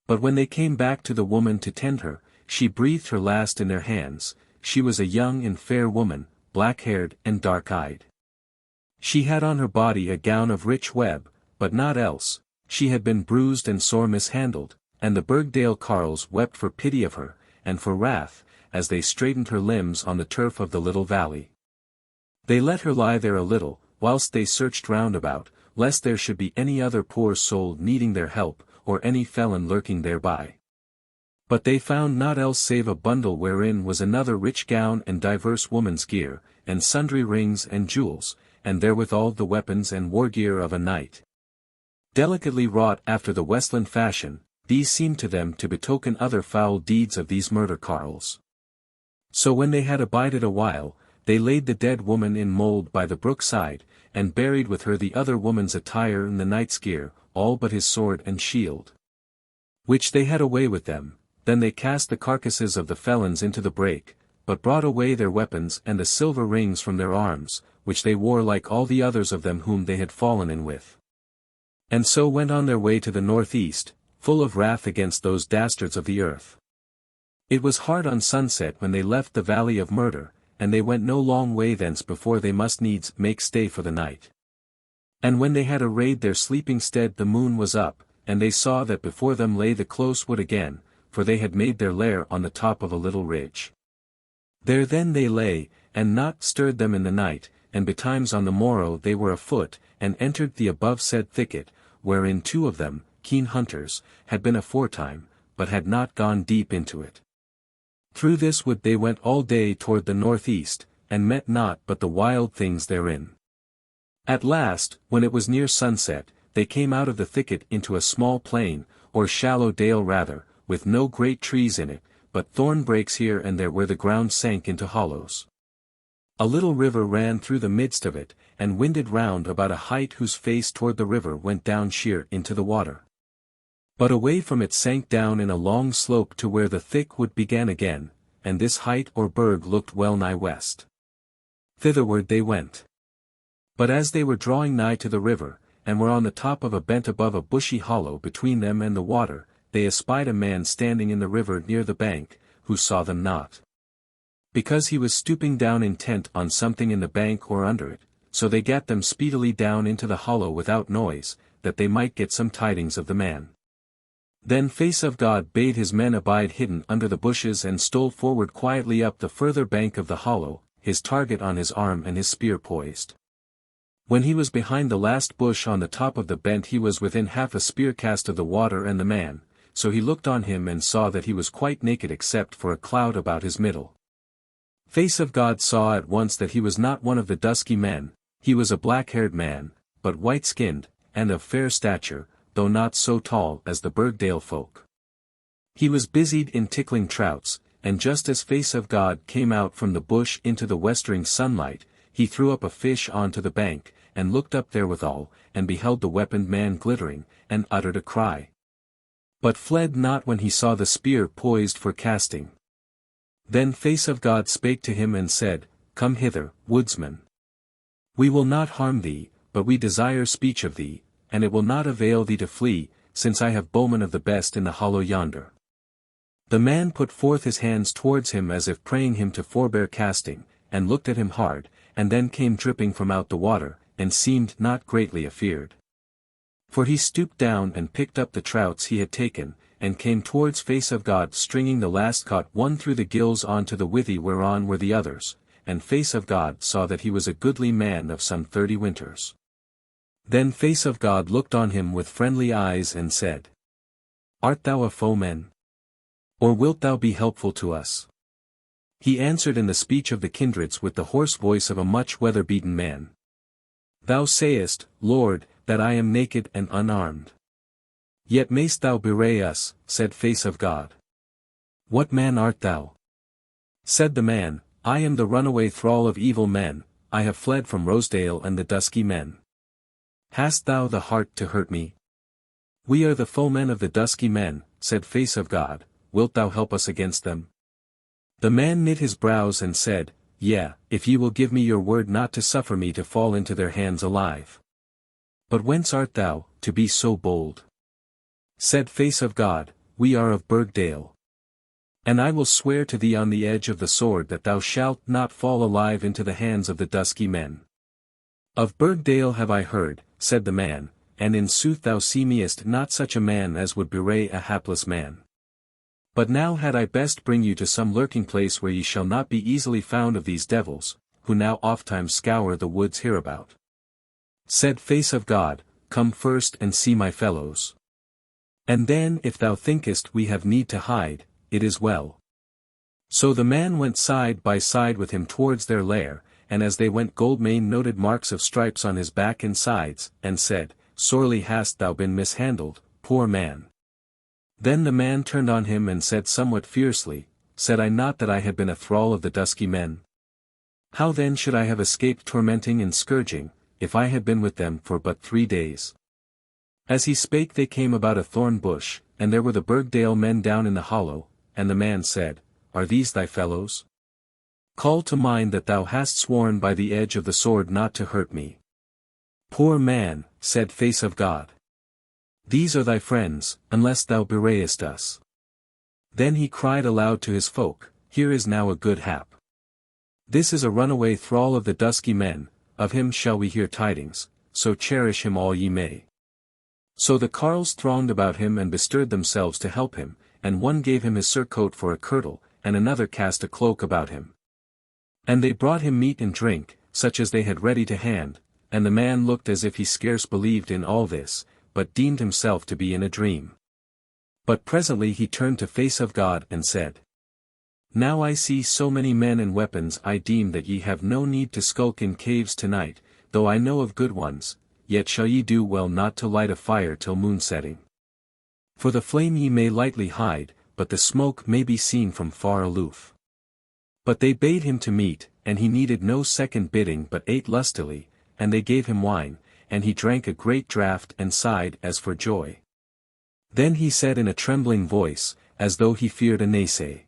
But when they came back to the woman to tend her, she breathed her last in their hands. She was a young and fair woman, black-haired and dark-eyed. She had on her body a gown of rich web, but not else. She had been bruised and sore mishandled, and the Burgdale carles wept for pity of her, and for wrath, as they straightened her limbs on the turf of the little valley. They let her lie there a little, whilst they searched round about, lest there should be any other poor soul needing their help, or any felon lurking thereby. But they found naught else save a bundle wherein was another rich gown and divers woman's gear, and sundry rings and jewels, and therewithal the weapons and war-gear of a knight. Delicately wrought after the Westland fashion, these seemed to them to betoken other foul deeds of these murder carles. So when they had abided a while, they laid the dead woman in mould by the brook side, and buried with her the other woman's attire and the knight's gear, all but his sword and shield, which they had away with them. Then they cast the carcasses of the felons into the brake, but brought away their weapons and the silver rings from their arms, which they wore like all the others of them whom they had fallen in with. And so went on their way to the northeast, full of wrath against those dastards of the earth. It was hard on sunset when they left the valley of murder, and they went no long way thence before they must needs make stay for the night. And when they had arrayed their sleeping stead the moon was up, and they saw that before them lay the close wood again, for they had made their lair on the top of a little ridge. There then they lay, and naught stirred them in the night, and betimes on the morrow they were afoot, and entered the above-said thicket, wherein two of them, keen hunters, had been aforetime, but had not gone deep into it. Through this wood they went all day toward the northeast, and met naught but the wild things therein. At last, when it was near sunset, they came out of the thicket into a small plain, or shallow dale rather, with no great trees in it, but thorn brakes here and there where the ground sank into hollows. A little river ran through the midst of it, and winded round about a height whose face toward the river went down sheer into the water. But away from it sank down in a long slope to where the thick wood began again, and this height or berg looked well nigh west. Thitherward they went. But as they were drawing nigh to the river, and were on the top of a bent above a bushy hollow between them and the water, they espied a man standing in the river near the bank, who saw them not. Because he was stooping down intent on something in the bank or under it, so they gat them speedily down into the hollow without noise, that they might get some tidings of the man. Then Face of God bade his men abide hidden under the bushes and stole forward quietly up the further bank of the hollow, his target on his arm and his spear poised. When he was behind the last bush on the top of the bent he was within half a spear cast of the water and the man, so he looked on him and saw that he was quite naked except for a cloud about his middle. Face of God saw at once that he was not one of the Dusky Men, he was a black-haired man, but white-skinned, and of fair stature, though not so tall as the Burgdale folk. He was busied in tickling trouts, and just as Face of God came out from the bush into the westering sunlight, he threw up a fish onto the bank, and looked up therewithal, and beheld the weaponed man glittering, and uttered a cry. But fled not when he saw the spear poised for casting. Then Face of God spake to him and said, Come hither, woodsman. We will not harm thee, but we desire speech of thee, and it will not avail thee to flee, since I have bowmen of the best in the hollow yonder. The man put forth his hands towards him as if praying him to forbear casting, and looked at him hard, and then came dripping from out the water, and seemed not greatly afeard. For he stooped down and picked up the trouts he had taken, and came towards Face of God stringing the last caught one through the gills on to the withy whereon were the others, and Face of God saw that he was a goodly man of some 30 winters. Then Face of God looked on him with friendly eyes and said, Art thou a foeman? Or wilt thou be helpful to us? He answered in the speech of the kindreds with the hoarse voice of a much weather-beaten man. Thou sayest, Lord, that I am naked and unarmed. Yet mayst thou bewray us, said Face of God. What man art thou? Said the man, I am the runaway thrall of evil men, I have fled from Rosedale and the Dusky Men. Hast thou the heart to hurt me? We are the foemen of the Dusky Men, said Face of God, wilt thou help us against them? The man knit his brows and said, Yea, if ye will give me your word not to suffer me to fall into their hands alive. But whence art thou, to be so bold? Said Face of God, we are of Burgdale. And I will swear to thee on the edge of the sword that thou shalt not fall alive into the hands of the Dusky Men. Of Burgdale have I heard, said the man, and in sooth thou seemest not such a man as would bewray a hapless man. But now had I best bring you to some lurking place where ye shall not be easily found of these devils, who now ofttimes scour the woods hereabout. Said Face of God, come first and see my fellows. And then if thou thinkest we have need to hide, it is well. So the man went side by side with him towards their lair, and as they went Goldmane noted marks of stripes on his back and sides, and said, Sorely hast thou been mishandled, poor man. Then the man turned on him and said somewhat fiercely, Said I not that I had been a thrall of the Dusky Men? How then should I have escaped tormenting and scourging, if I had been with them for but 3 days? As he spake they came about a thorn bush, and there were the Burgdale men down in the hollow, and the man said, Are these thy fellows? Call to mind that thou hast sworn by the edge of the sword not to hurt me. Poor man, said Face of God. These are thy friends, unless thou bewrayest us. Then he cried aloud to his folk, Here is now a good hap. This is a runaway thrall of the Dusky Men, of him shall we hear tidings, so cherish him all ye may. So the carles thronged about him and bestirred themselves to help him, and one gave him his surcoat for a kirtle, and another cast a cloak about him. And they brought him meat and drink, such as they had ready to hand, and the man looked as if he scarce believed in all this, but deemed himself to be in a dream. But presently he turned to Face of God and said, Now I see so many men and weapons I deem that ye have no need to skulk in caves tonight, though I know of good ones, yet shall ye do well not to light a fire till moonsetting. For the flame ye may lightly hide, but the smoke may be seen from far aloof. But they bade him to meat, and he needed no second bidding but ate lustily, and they gave him wine, and he drank a great draught and sighed as for joy. Then he said in a trembling voice, as though he feared a naysay,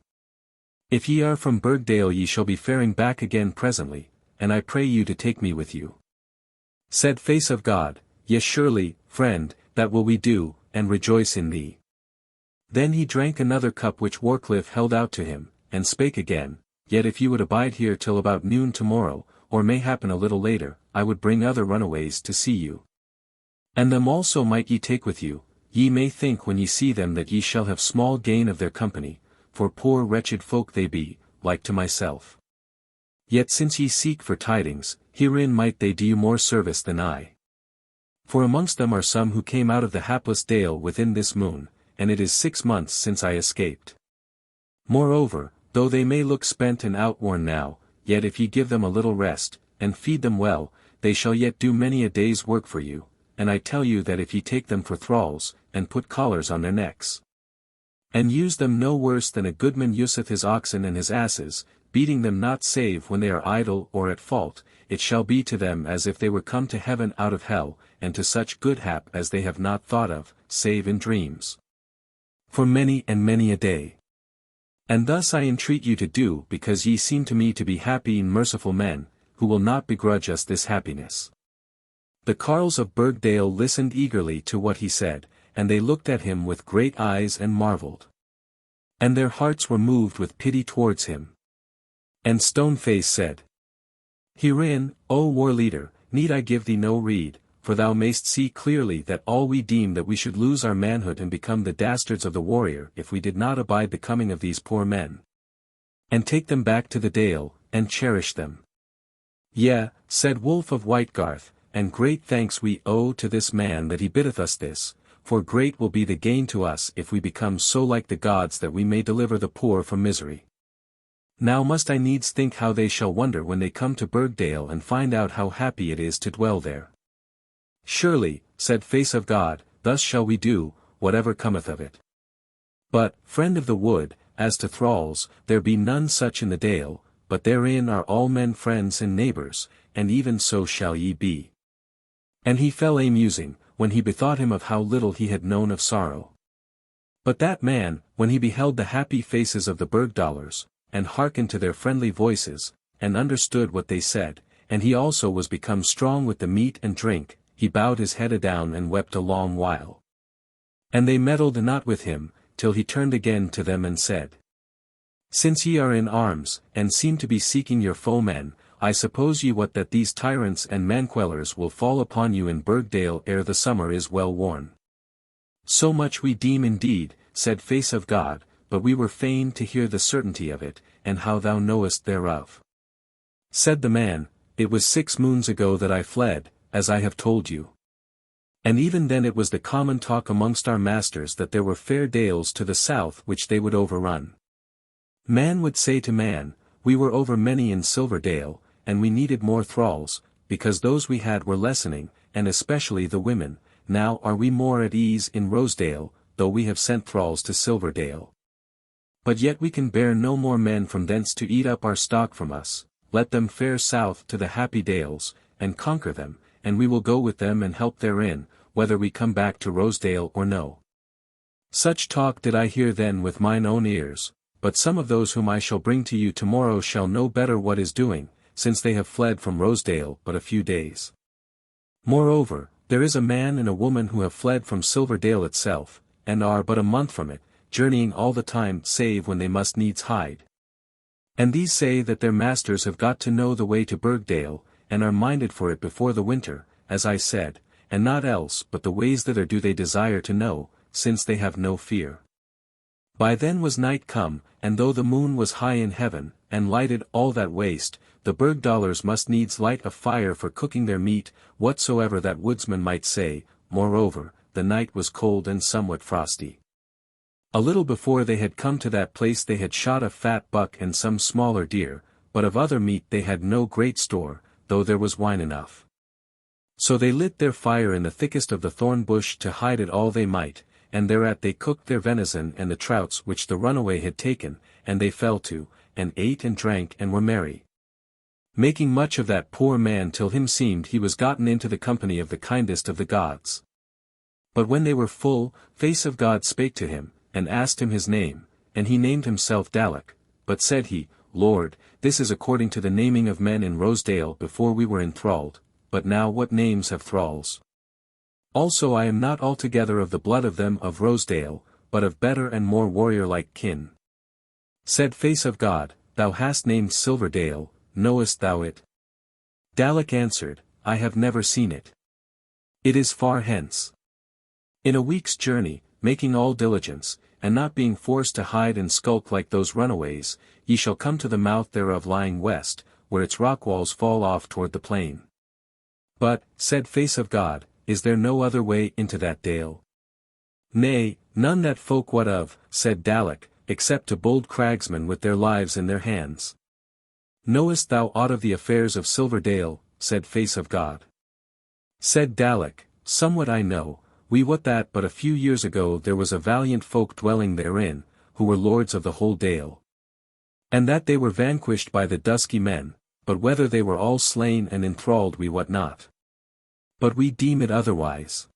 If ye are from Burgdale ye shall be faring back again presently, and I pray you to take me with you. Said Face of God, Yes surely, friend, that will we do, and rejoice in thee. Then he drank another cup which Warcliffe held out to him, and spake again, Yet if you would abide here till about noon tomorrow, or mayhappen a little later, I would bring other runaways to see you. And them also might ye take with you, ye may think when ye see them that ye shall have small gain of their company, for poor wretched folk they be, like to myself. Yet since ye seek for tidings, herein might they do you more service than I. For amongst them are some who came out of the hapless dale within this moon, and it is 6 months since I escaped. Moreover, though they may look spent and outworn now, yet if ye give them a little rest, and feed them well, they shall yet do many a day's work for you, and I tell you that if ye take them for thralls, and put collars on their necks, and use them no worse than a goodman useth his oxen and his asses, beating them not save when they are idle or at fault, it shall be to them as if they were come to heaven out of hell, and to such good hap as they have not thought of, save in dreams. For many and many a day. And thus I entreat you to do because ye seem to me to be happy and merciful men, who will not begrudge us this happiness. The carles of Burgdale listened eagerly to what he said, and they looked at him with great eyes and marvelled. And their hearts were moved with pity towards him. And Stoneface said, Herein, O war leader, need I give thee no rede, for thou mayst see clearly that all we deem that we should lose our manhood and become the dastards of the warrior if we did not abide the coming of these poor men. And take them back to the dale, and cherish them. Yea, said Wolf of Whitegarth, and great thanks we owe to this man that he biddeth us this, for great will be the gain to us if we become so like the gods that we may deliver the poor from misery. Now must I needs think how they shall wonder when they come to Burgdale and find out how happy it is to dwell there. Surely, said Face of God, thus shall we do, whatever cometh of it. But, friend of the wood, as to thralls, there be none such in the dale, but therein are all men friends and neighbours, and even so shall ye be. And he fell a musing, when he bethought him of how little he had known of sorrow. But that man, when he beheld the happy faces of the Burgdalers, and hearkened to their friendly voices, and understood what they said, and he also was become strong with the meat and drink, he bowed his head adown and wept a long while. And they meddled not with him, till he turned again to them and said, Since ye are in arms, and seem to be seeking your foemen, I suppose ye wot that these tyrants and manquellers will fall upon you in Burgdale ere the summer is well worn. So much we deem indeed, said Face of God, but we were fain to hear the certainty of it, and how thou knowest thereof. Said the man, It was 6 moons ago that I fled, as I have told you. And even then it was the common talk amongst our masters that there were fair dales to the south which they would overrun. Man would say to man, We were over many in Silverdale, and we needed more thralls, because those we had were lessening, and especially the women. Now are we more at ease in Rosedale, though we have sent thralls to Silverdale. But yet we can bear no more men from thence to eat up our stock from us. Let them fare south to the happy dales, and conquer them, and we will go with them and help therein, whether we come back to Rosedale or no. Such talk did I hear then with mine own ears, but some of those whom I shall bring to you tomorrow shall know better what is doing, since they have fled from Rosedale but a few days. Moreover, there is a man and a woman who have fled from Silverdale itself, and are but a month from it, journeying all the time save when they must needs hide. And these say that their masters have got to know the way to Burgdale, and are minded for it before the winter, as I said, and not else but the ways thither do they desire to know, since they have no fear. By then was night come, and though the moon was high in heaven, and lighted all that waste, the Burgdalers must needs light a fire for cooking their meat, whatsoever that woodsman might say. Moreover, the night was cold and somewhat frosty. A little before they had come to that place they had shot a fat buck and some smaller deer, but of other meat they had no great store, though there was wine enough. So they lit their fire in the thickest of the thorn bush to hide it all they might, and thereat they cooked their venison and the trouts which the runaway had taken, and they fell to, and ate and drank and were merry, making much of that poor man till him seemed he was gotten into the company of the kindest of the gods. But when they were full, Face of God spake to him, and asked him his name, and he named himself Dalek, but said he, Lord, this is according to the naming of men in Rosedale before we were enthralled, but now what names have thralls? Also I am not altogether of the blood of them of Rosedale, but of better and more warrior-like kin. Said Face of God, Thou hast named Silverdale, knowest thou it? Dalek answered, I have never seen it. It is far hence. In a week's journey, making all diligence, and not being forced to hide and skulk like those runaways, ye shall come to the mouth thereof lying west, where its rock walls fall off toward the plain. But, said Face of God, is there no other way into that dale? Nay, none that folk wot of, said Dalek, except to bold cragsmen with their lives in their hands. Knowest thou aught of the affairs of Silverdale? Said Face of God. Said Dalek, somewhat I know. We wot that but a few years ago there was a valiant folk dwelling therein, who were lords of the whole dale. And that they were vanquished by the Dusky Men, but whether they were all slain and enthralled we wot not. But we deem it otherwise.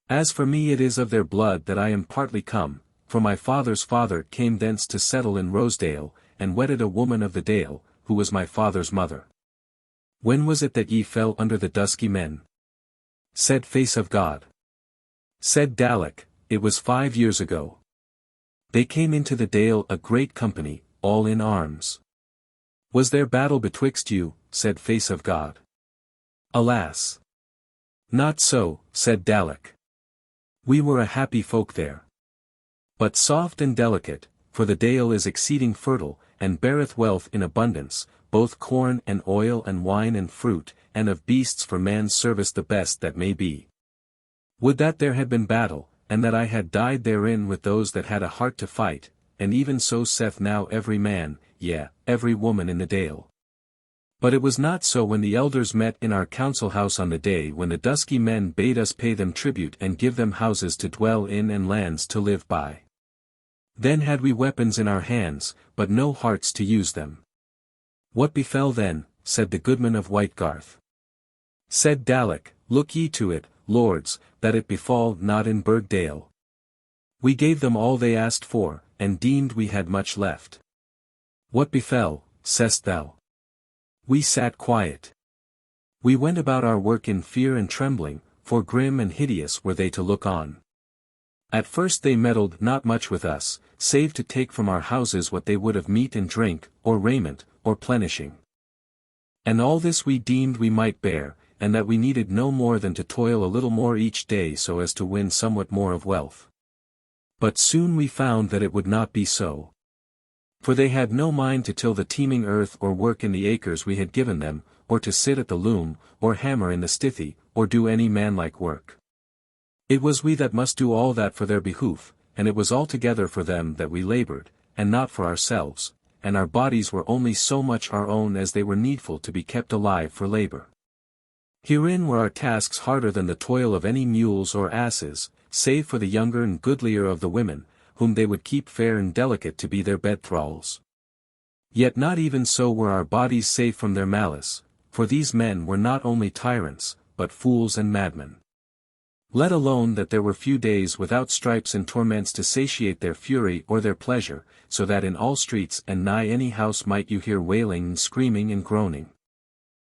As for me it is of their blood that I am partly come, for my father's father came thence to settle in Rosedale, and wedded a woman of the dale, who was my father's mother. When was it that ye fell under the Dusky Men? Said Face of God. Said Dalek, it was 5 years ago. They came into the dale a great company, all in arms. Was there battle betwixt you? Said Face of God. Alas! Not so, said Dalek. We were a happy folk there. But soft and delicate, for the dale is exceeding fertile, and beareth wealth in abundance, both corn and oil and wine and fruit, and of beasts for man's service the best that may be. Would that there had been battle, and that I had died therein with those that had a heart to fight, and even so saith now every man, yea, every woman in the dale. But it was not so when the elders met in our council house on the day when the Dusky Men bade us pay them tribute and give them houses to dwell in and lands to live by. Then had we weapons in our hands, but no hearts to use them. What befell then? Said the goodman of Whitegarth. Said Dalek, look ye to it, lords, that it befall not in Burgdale. We gave them all they asked for, and deemed we had much left. What befell, sayst thou? We sat quiet. We went about our work in fear and trembling, for grim and hideous were they to look on. At first they meddled not much with us, save to take from our houses what they would of meat and drink, or raiment, or plenishing. And all this we deemed we might bear, and that we needed no more than to toil a little more each day so as to win somewhat more of wealth. But soon we found that it would not be so. For they had no mind to till the teeming earth or work in the acres we had given them, or to sit at the loom, or hammer in the stithy, or do any manlike work. It was we that must do all that for their behoof, and it was altogether for them that we laboured, and not for ourselves, and our bodies were only so much our own as they were needful to be kept alive for labour. Herein were our tasks harder than the toil of any mules or asses, save for the younger and goodlier of the women, whom they would keep fair and delicate to be their bed thralls. Yet not even so were our bodies safe from their malice, for these men were not only tyrants, but fools and madmen. Let alone that there were few days without stripes and torments to satiate their fury or their pleasure, so that in all streets and nigh any house might you hear wailing and screaming and groaning.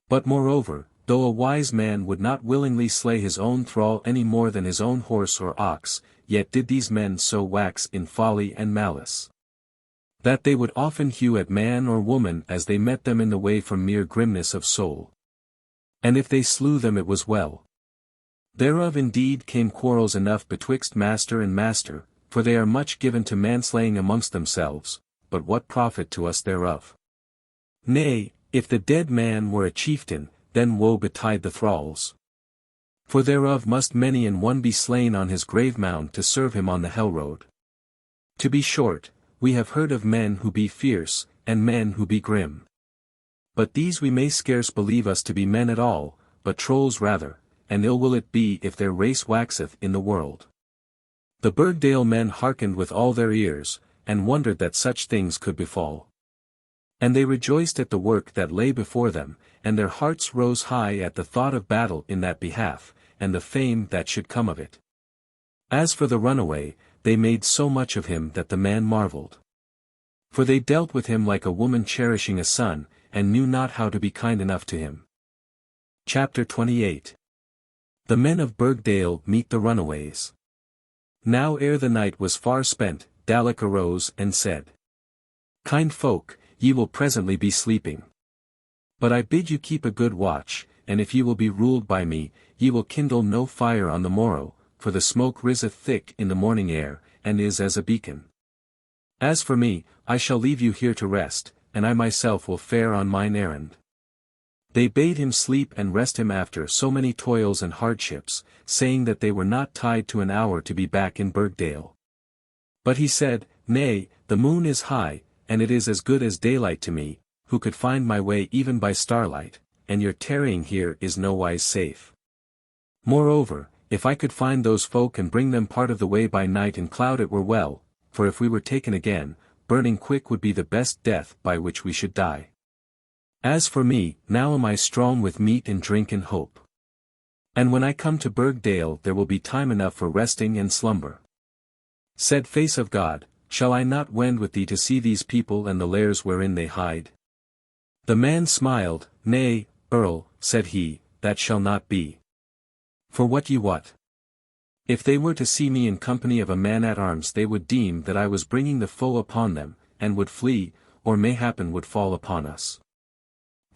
But moreover, though a wise man would not willingly slay his own thrall any more than his own horse or ox, yet did these men so wax in folly and malice, that they would often hew at man or woman as they met them in the way from mere grimness of soul. And if they slew them it was well. Thereof indeed came quarrels enough betwixt master and master, for they are much given to manslaying amongst themselves, but what profit to us thereof? Nay, if the dead man were a chieftain, then woe betide the thralls. For thereof must many an one be slain on his grave mound to serve him on the hell road. To be short, we have heard of men who be fierce, and men who be grim. But these we may scarce believe us to be men at all, but trolls rather, and ill will it be if their race waxeth in the world. The Burgdale men hearkened with all their ears, and wondered that such things could befall. And they rejoiced at the work that lay before them, and their hearts rose high at the thought of battle in that behalf, and the fame that should come of it. As for the runaway, they made so much of him that the man marvelled. For they dealt with him like a woman cherishing a son, and knew not how to be kind enough to him. Chapter 28. The men of Burgdale meet the runaways. Now ere the night was far spent, Dalek arose and said, Kind folk, ye will presently be sleeping. But I bid you keep a good watch, and if ye will be ruled by me, ye will kindle no fire on the morrow, for the smoke riseth thick in the morning air, and is as a beacon. As for me, I shall leave you here to rest, and I myself will fare on mine errand. They bade him sleep and rest him after so many toils and hardships, saying that they were not tied to an hour to be back in Burgdale. But he said, Nay, the moon is high, and it is as good as daylight to me, who could find my way even by starlight, and your tarrying here is nowise safe. Moreover, if I could find those folk and bring them part of the way by night and cloud it were well, for if we were taken again, burning quick would be the best death by which we should die. As for me, now am I strong with meat and drink and hope. And when I come to Burgdale there will be time enough for resting and slumber. Said Face of God, shall I not wend with thee to see these people and the lairs wherein they hide? The man smiled, Nay, Earl, said he, that shall not be. For what ye what? If they were to see me in company of a man at arms they would deem that I was bringing the foe upon them, and would flee, or mayhappen would fall upon us.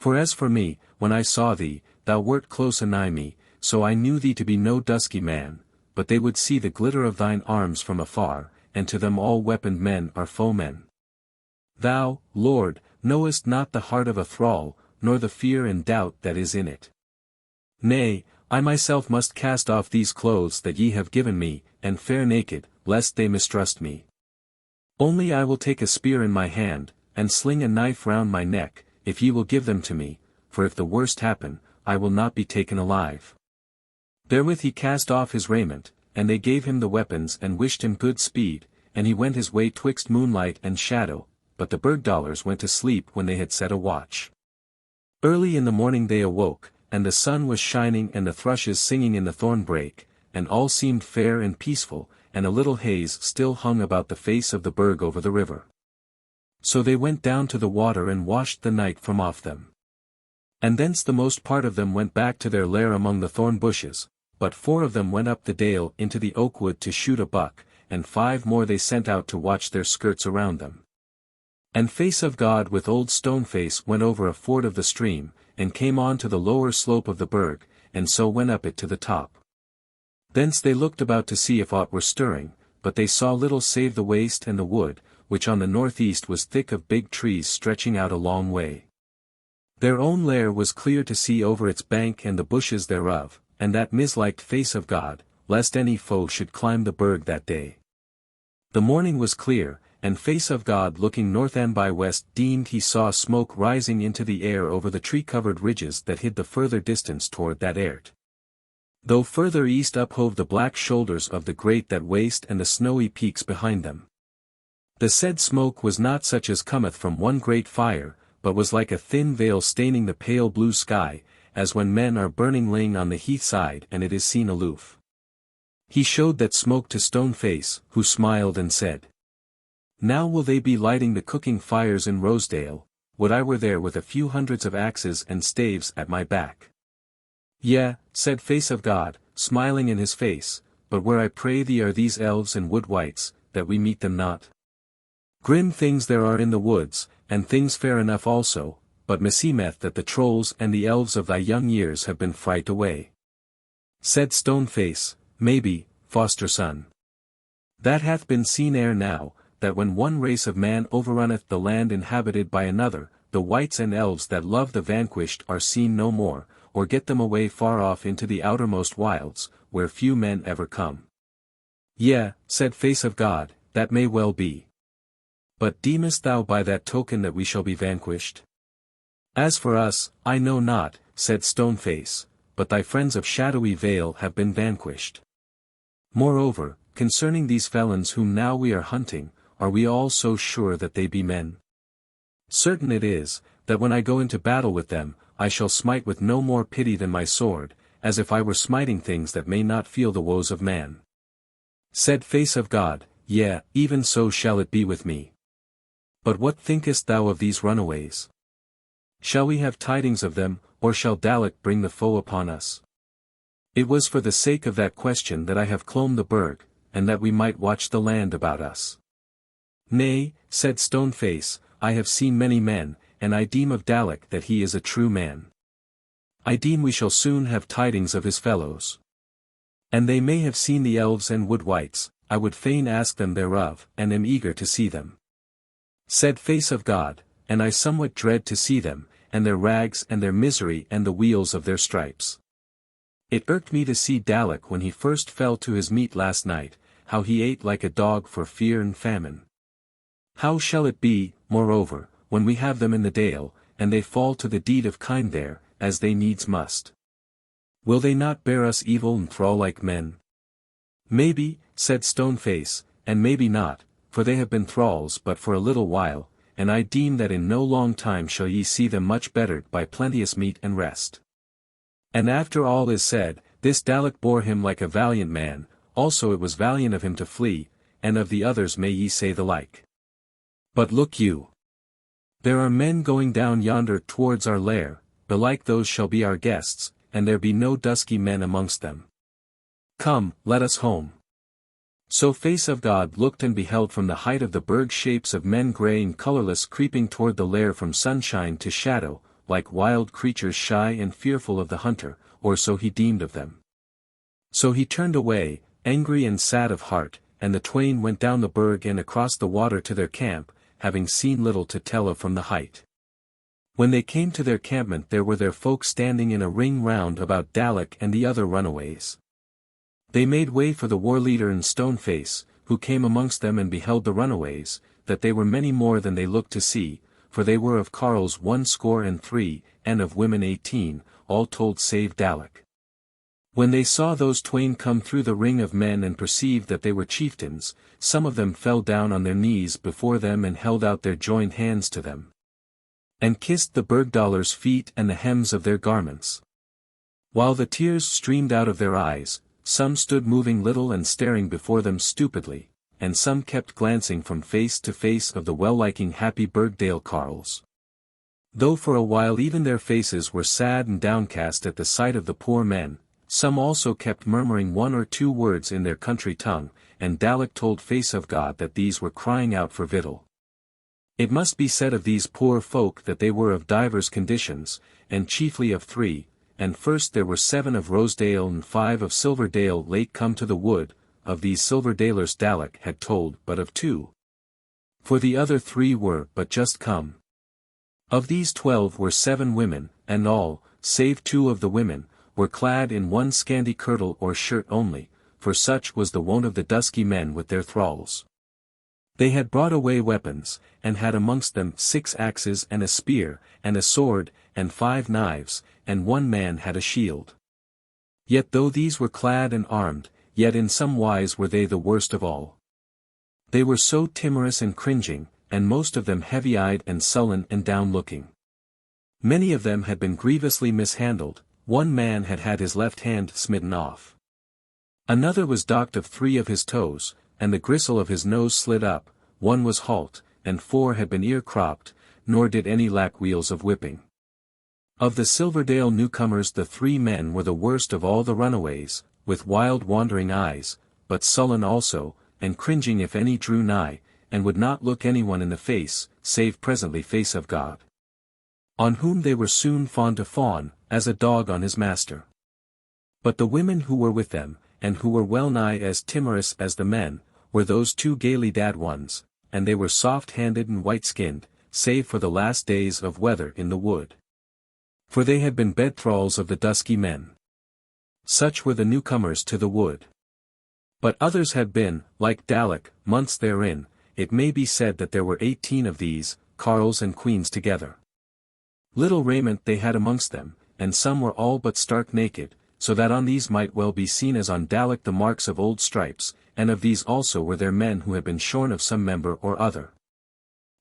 For as for me, when I saw thee, thou wert close anigh me, so I knew thee to be no dusky man, but they would see the glitter of thine arms from afar, and to them all weaponed men are foemen. Thou, Lord, knowest not the heart of a thrall, nor the fear and doubt that is in it. Nay, I myself must cast off these clothes that ye have given me, and fare naked, lest they mistrust me. Only I will take a spear in my hand, and sling a knife round my neck, if ye will give them to me, for if the worst happen, I will not be taken alive. Therewith he cast off his raiment, and they gave him the weapons and wished him good speed, and he went his way twixt moonlight and shadow, but the Burgdalers went to sleep when they had set a watch. Early in the morning they awoke, and the sun was shining and the thrushes singing in the thornbrake, and all seemed fair and peaceful, and a little haze still hung about the face of the burg over the river. So they went down to the water and washed the night from off them. And thence the most part of them went back to their lair among the thorn bushes, but 4 of them went up the dale into the oak wood to shoot a buck, and 5 more they sent out to watch their skirts around them. And Face of God with old Stoneface went over a ford of the stream, and came on to the lower slope of the burg, and so went up it to the top. Thence they looked about to see if aught were stirring, but they saw little save the waste and the wood, which on the northeast was thick of big trees stretching out a long way. Their own lair was clear to see over its bank and the bushes thereof, and that misliked Face of God, lest any foe should climb the burg that day. The morning was clear, and Face of God looking north and by west deemed he saw smoke rising into the air over the tree-covered ridges that hid the further distance toward that ert. Though further east uphove the black shoulders of the great that waste and the snowy peaks behind them. The said smoke was not such as cometh from one great fire, but was like a thin veil staining the pale blue sky, as when men are burning laying on the heath side and it is seen aloof. He showed that smoke to Stoneface, who smiled and said, "Now will they be lighting the cooking fires in Rosedale, would I were there with a few hundreds of axes and staves at my back." "Yea," said Face of God, smiling in his face, "but where I pray thee are these elves and Wood-Wights, that we meet them not? Grim things there are in the woods, and things fair enough also, but meseemeth that the trolls and the elves of thy young years have been fright away." Said Stoneface, "Maybe, foster son. That hath been seen ere now, that when one race of man overrunneth the land inhabited by another, the wights and elves that love the vanquished are seen no more, or get them away far off into the outermost wilds, where few men ever come." "Yea," said Face of God, "that may well be. But deemest thou by that token that we shall be vanquished?" "As for us, I know not," said Stoneface, "but thy friends of Shadowy Vale have been vanquished. Moreover, concerning these felons whom now we are hunting, are we all so sure that they be men? Certain it is, that when I go into battle with them, I shall smite with no more pity than my sword, as if I were smiting things that may not feel the woes of man." Said Face of God, "Yea, even so shall it be with me. But what thinkest thou of these runaways? Shall we have tidings of them, or shall Dalek bring the foe upon us? It was for the sake of that question that I have clomb the burg, and that we might watch the land about us." "Nay," said Stoneface, "I have seen many men, and I deem of Dalek that he is a true man. I deem we shall soon have tidings of his fellows. And they may have seen the elves and Wood-Wights, I would fain ask them thereof, and am eager to see them." Said Face of God, "And I somewhat dread to see them, and their rags and their misery and the wheels of their stripes. It irked me to see Dalek when he first fell to his meat last night, how he ate like a dog for fear and famine. How shall it be, moreover, when we have them in the dale, and they fall to the deed of kind there, as they needs must? Will they not bear us evil and thrall like men?" "Maybe," said Stoneface, "and maybe not, for they have been thralls but for a little while, and I deem that in no long time shall ye see them much bettered by plenteous meat and rest. And after all is said, this Dalek bore him like a valiant man, also it was valiant of him to flee, and of the others may ye say the like. But look you. There are men going down yonder towards our lair, belike those shall be our guests, and there be no Dusky Men amongst them. Come, let us home." So Face of God looked and beheld from the height of the burg shapes of men grey and colourless creeping toward the lair from sunshine to shadow, like wild creatures shy and fearful of the hunter, or so he deemed of them. So he turned away, angry and sad of heart, and the twain went down the burg and across the water to their camp, having seen little to tell of from the height. When they came to their campment there were their folk standing in a ring round about Dalek and the other runaways. They made way for the war leader and Stoneface, who came amongst them and beheld the runaways, that they were many more than they looked to see, for they were of carles 103, and of women 18, all told save Dalek. When they saw those twain come through the ring of men and perceived that they were chieftains, some of them fell down on their knees before them and held out their joined hands to them, and kissed the Burgdalers' feet and the hems of their garments. While the tears streamed out of their eyes, some stood moving little and staring before them stupidly, and some kept glancing from face to face of the well-liking happy Burgdale carles. Though for a while even their faces were sad and downcast at the sight of the poor men, some also kept murmuring one or two words in their country tongue, and Dalek told Face of God that these were crying out for victual. It must be said of these poor folk that they were of divers conditions, and chiefly of three, and first there were 7 of Rosedale and 5 of Silverdale late come to the wood, of these Silverdalers Dalek had told but of 2. For the other 3 were but just come. Of these 12 were 7 women, and all, save 2 of the women, were clad in one scanty kirtle or shirt only, for such was the wont of the Dusky Men with their thralls. They had brought away weapons, and had amongst them 6 axes and a spear, and a sword, and 5 knives, and one man had a shield. Yet though these were clad and armed, yet in some wise were they the worst of all. They were so timorous and cringing, and most of them heavy-eyed and sullen and down-looking. Many of them had been grievously mishandled, one man had had his left hand smitten off. Another was docked of 3 of his toes, and the gristle of his nose slid up, one was halt, and 4 had been ear-cropped, nor did any lack wheels of whipping. Of the Silverdale newcomers the 3 men were the worst of all the runaways, with wild wandering eyes, but sullen also, and cringing if any drew nigh, and would not look anyone in the face, save presently Face of God, on whom they were soon fond to fawn, as a dog on his master. But the women who were with them, and who were well nigh as timorous as the men, were those 2 gaily dad ones, and they were soft-handed and white-skinned, save for the last days of weather in the wood. For they had been bed-thralls of the Dusky Men. Such were the newcomers to the wood. But others had been, like Dalek, months therein. It may be said that there were 18 of these, carles and queens together. Little raiment they had amongst them, and some were all but stark naked, so that on these might well be seen as on Dalek the marks of old stripes, and of these also were there men who had been shorn of some member or other.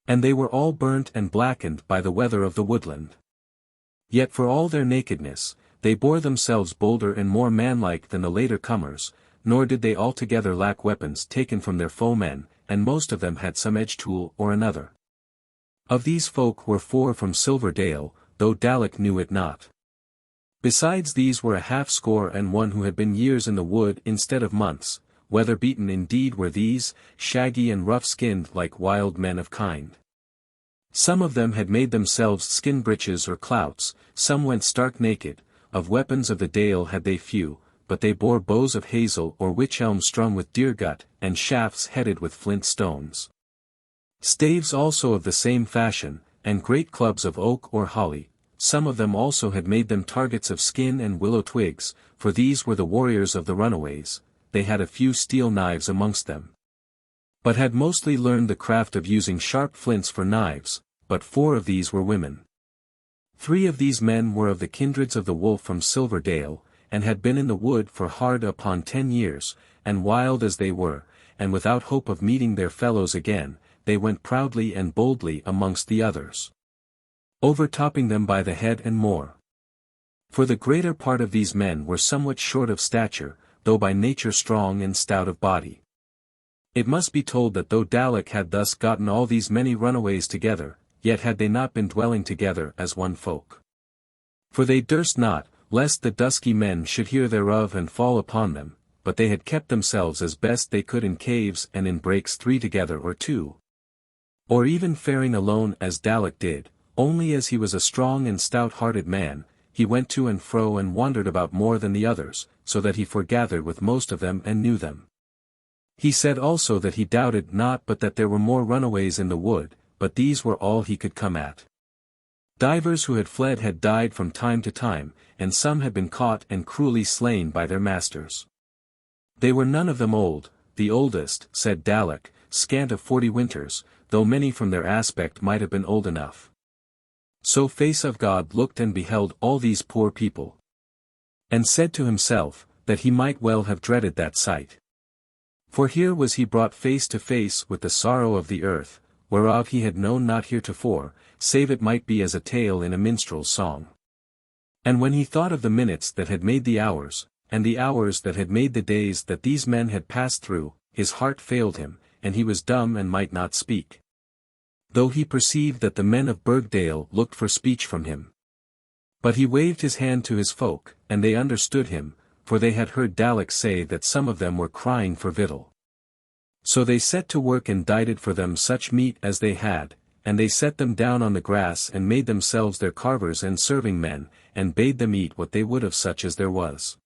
And they were all burnt and blackened by the weather of the woodland. Yet for all their nakedness, they bore themselves bolder and more manlike than the later comers, nor did they altogether lack weapons taken from their foemen, and most of them had some edge tool or another. Of these folk were 4 from Silverdale, though Dalek knew it not. Besides these were a half-score and 1 who had been years in the wood instead of months. Weather-beaten indeed were these, shaggy and rough-skinned like wild men of kind. Some of them had made themselves skin breeches or clouts, some went stark naked. Of weapons of the dale had they few, but they bore bows of hazel or wych-elm strung with deer-gut, and shafts headed with flint stones. Staves also of the same fashion, and great clubs of oak or holly. Some of them also had made them targets of skin and willow twigs, for these were the warriors of the runaways. They had a few steel knives amongst them, but had mostly learned the craft of using sharp flints for knives, but 4 of these were women. 3 of these men were of the kindreds of the wolf from Silverdale, and had been in the wood for hard upon 10 years, and wild as they were, and without hope of meeting their fellows again, they went proudly and boldly amongst the others, overtopping them by the head and more. For the greater part of these men were somewhat short of stature, though by nature strong and stout of body. It must be told that though Dalek had thus gotten all these many runaways together, yet had they not been dwelling together as one folk. For they durst not, lest the Dusky Men should hear thereof and fall upon them, but they had kept themselves as best they could in caves and in breaks 3 together or 2. Or even faring alone as Dalek did, only as he was a strong and stout-hearted man, he went to and fro and wandered about more than the others, so that he foregathered with most of them and knew them. He said also that he doubted not but that there were more runaways in the wood, but these were all he could come at. Divers who had fled had died from time to time, and some had been caught and cruelly slain by their masters. They were none of them old, the oldest, said Dalek, scant of 40 winters, though many from their aspect might have been old enough. So Face of God looked and beheld all these poor people, and said to himself, that he might well have dreaded that sight. For here was he brought face to face with the sorrow of the earth, whereof he had known not heretofore, save it might be as a tale in a minstrel's song. And when he thought of the minutes that had made the hours, and the hours that had made the days that these men had passed through, his heart failed him, and he was dumb and might not speak. Though he perceived that the men of Burgdale looked for speech from him. But he waved his hand to his folk, and they understood him, for they had heard Dalek say that some of them were crying for victual. So they set to work and dighted for them such meat as they had, and they set them down on the grass and made themselves their carvers and serving men, and bade them eat what they would of such as there was.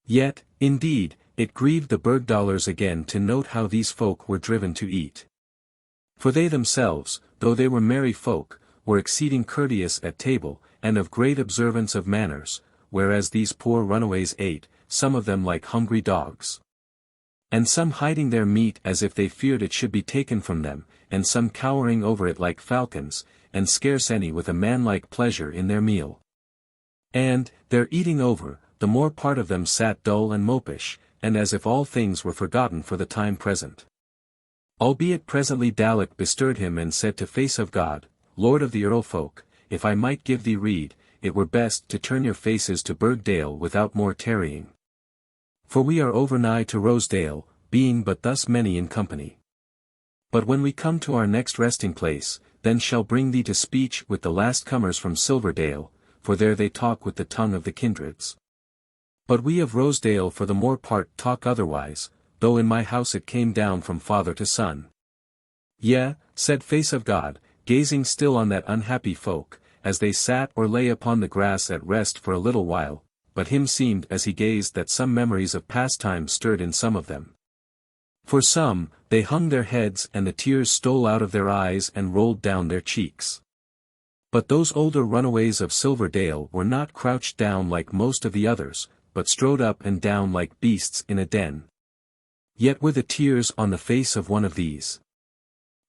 Yet, indeed, it grieved the Burgdalers again to note how these folk were driven to eat. For they themselves, though they were merry folk, were exceeding courteous at table, and of great observance of manners, whereas these poor runaways ate, some of them like hungry dogs. And some hiding their meat as if they feared it should be taken from them, and some cowering over it like falcons, and scarce any with a manlike pleasure in their meal. And, their eating over, the more part of them sat dull and mopish, and as if all things were forgotten for the time present. Albeit presently Dalemen bestirred him and said to Face of God, Lord of the Earl folk, if I might give thee rede, it were best to turn your faces to Burgdale without more tarrying. For we are overnigh to Rosedale, being but thus many in company. But when we come to our next resting place, then shall bring thee to speech with the last comers from Silverdale, for there they talk with the tongue of the kindreds. But we of Rosedale for the more part talk otherwise, though in my house it came down from father to son. Yea, said Face of God, gazing still on that unhappy folk, as they sat or lay upon the grass at rest for a little while, but him seemed as he gazed that some memories of past times stirred in some of them. For some, they hung their heads and the tears stole out of their eyes and rolled down their cheeks. But those older runaways of Silverdale were not crouched down like most of the others, but strode up and down like beasts in a den. Yet were the tears on the face of one of these.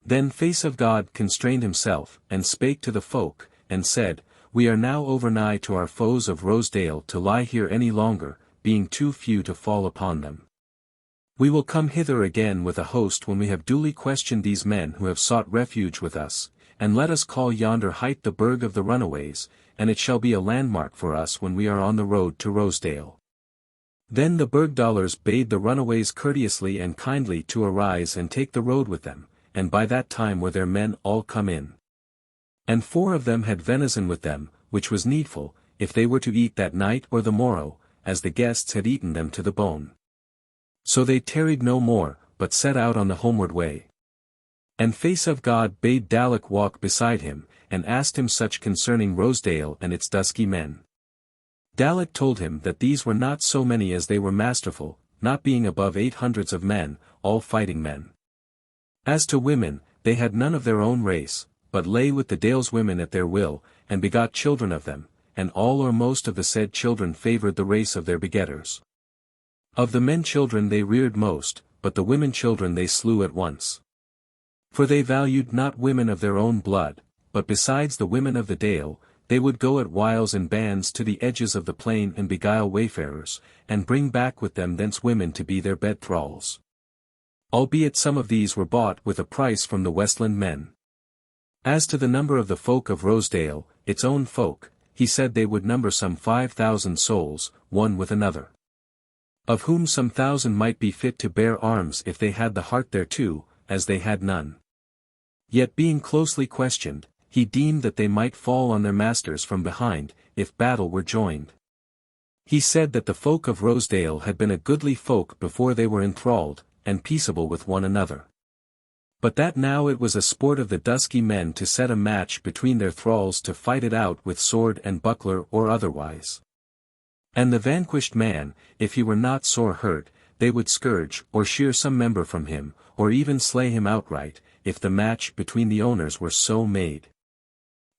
Then Face of God constrained himself, and spake to the folk, and said, We are now overnigh to our foes of Rosedale to lie here any longer, being too few to fall upon them. We will come hither again with a host when we have duly questioned these men who have sought refuge with us, and let us call yonder height the Burg of the Runaways, and it shall be a landmark for us when we are on the road to Rosedale. Then the Burgdalers bade the runaways courteously and kindly to arise and take the road with them, and by that time were their men all come in. And 4 of them had venison with them, which was needful, if they were to eat that night or the morrow, as the guests had eaten them to the bone. So they tarried no more, but set out on the homeward way. And Face of God bade Dalemen walk beside him, and asked him such concerning Rosedale and its dusky men. Dalemen told him that these were not so many as they were masterful, not being above 800 of men, all fighting men. As to women, they had none of their own race, but lay with the Dales women at their will, and begot children of them, and all or most of the said children favoured the race of their begetters. Of the men children they reared most, but the women children they slew at once. For they valued not women of their own blood, but besides the women of the Dale, they would go at whiles in bands to the edges of the plain and beguile wayfarers, and bring back with them thence women to be their bed thralls. Albeit some of these were bought with a price from the Westland men. As to the number of the folk of Rosedale, its own folk, he said they would number some 5,000 souls, one with another. Of whom some 1,000 might be fit to bear arms if they had the heart thereto, as they had none. Yet being closely questioned, he deemed that they might fall on their masters from behind, if battle were joined. He said that the folk of Rosedale had been a goodly folk before they were enthralled, and peaceable with one another. But that now it was a sport of the Dusky Men to set a match between their thralls to fight it out with sword and buckler or otherwise. And the vanquished man, if he were not sore hurt, they would scourge or shear some member from him, or even slay him outright, if the match between the owners were so made.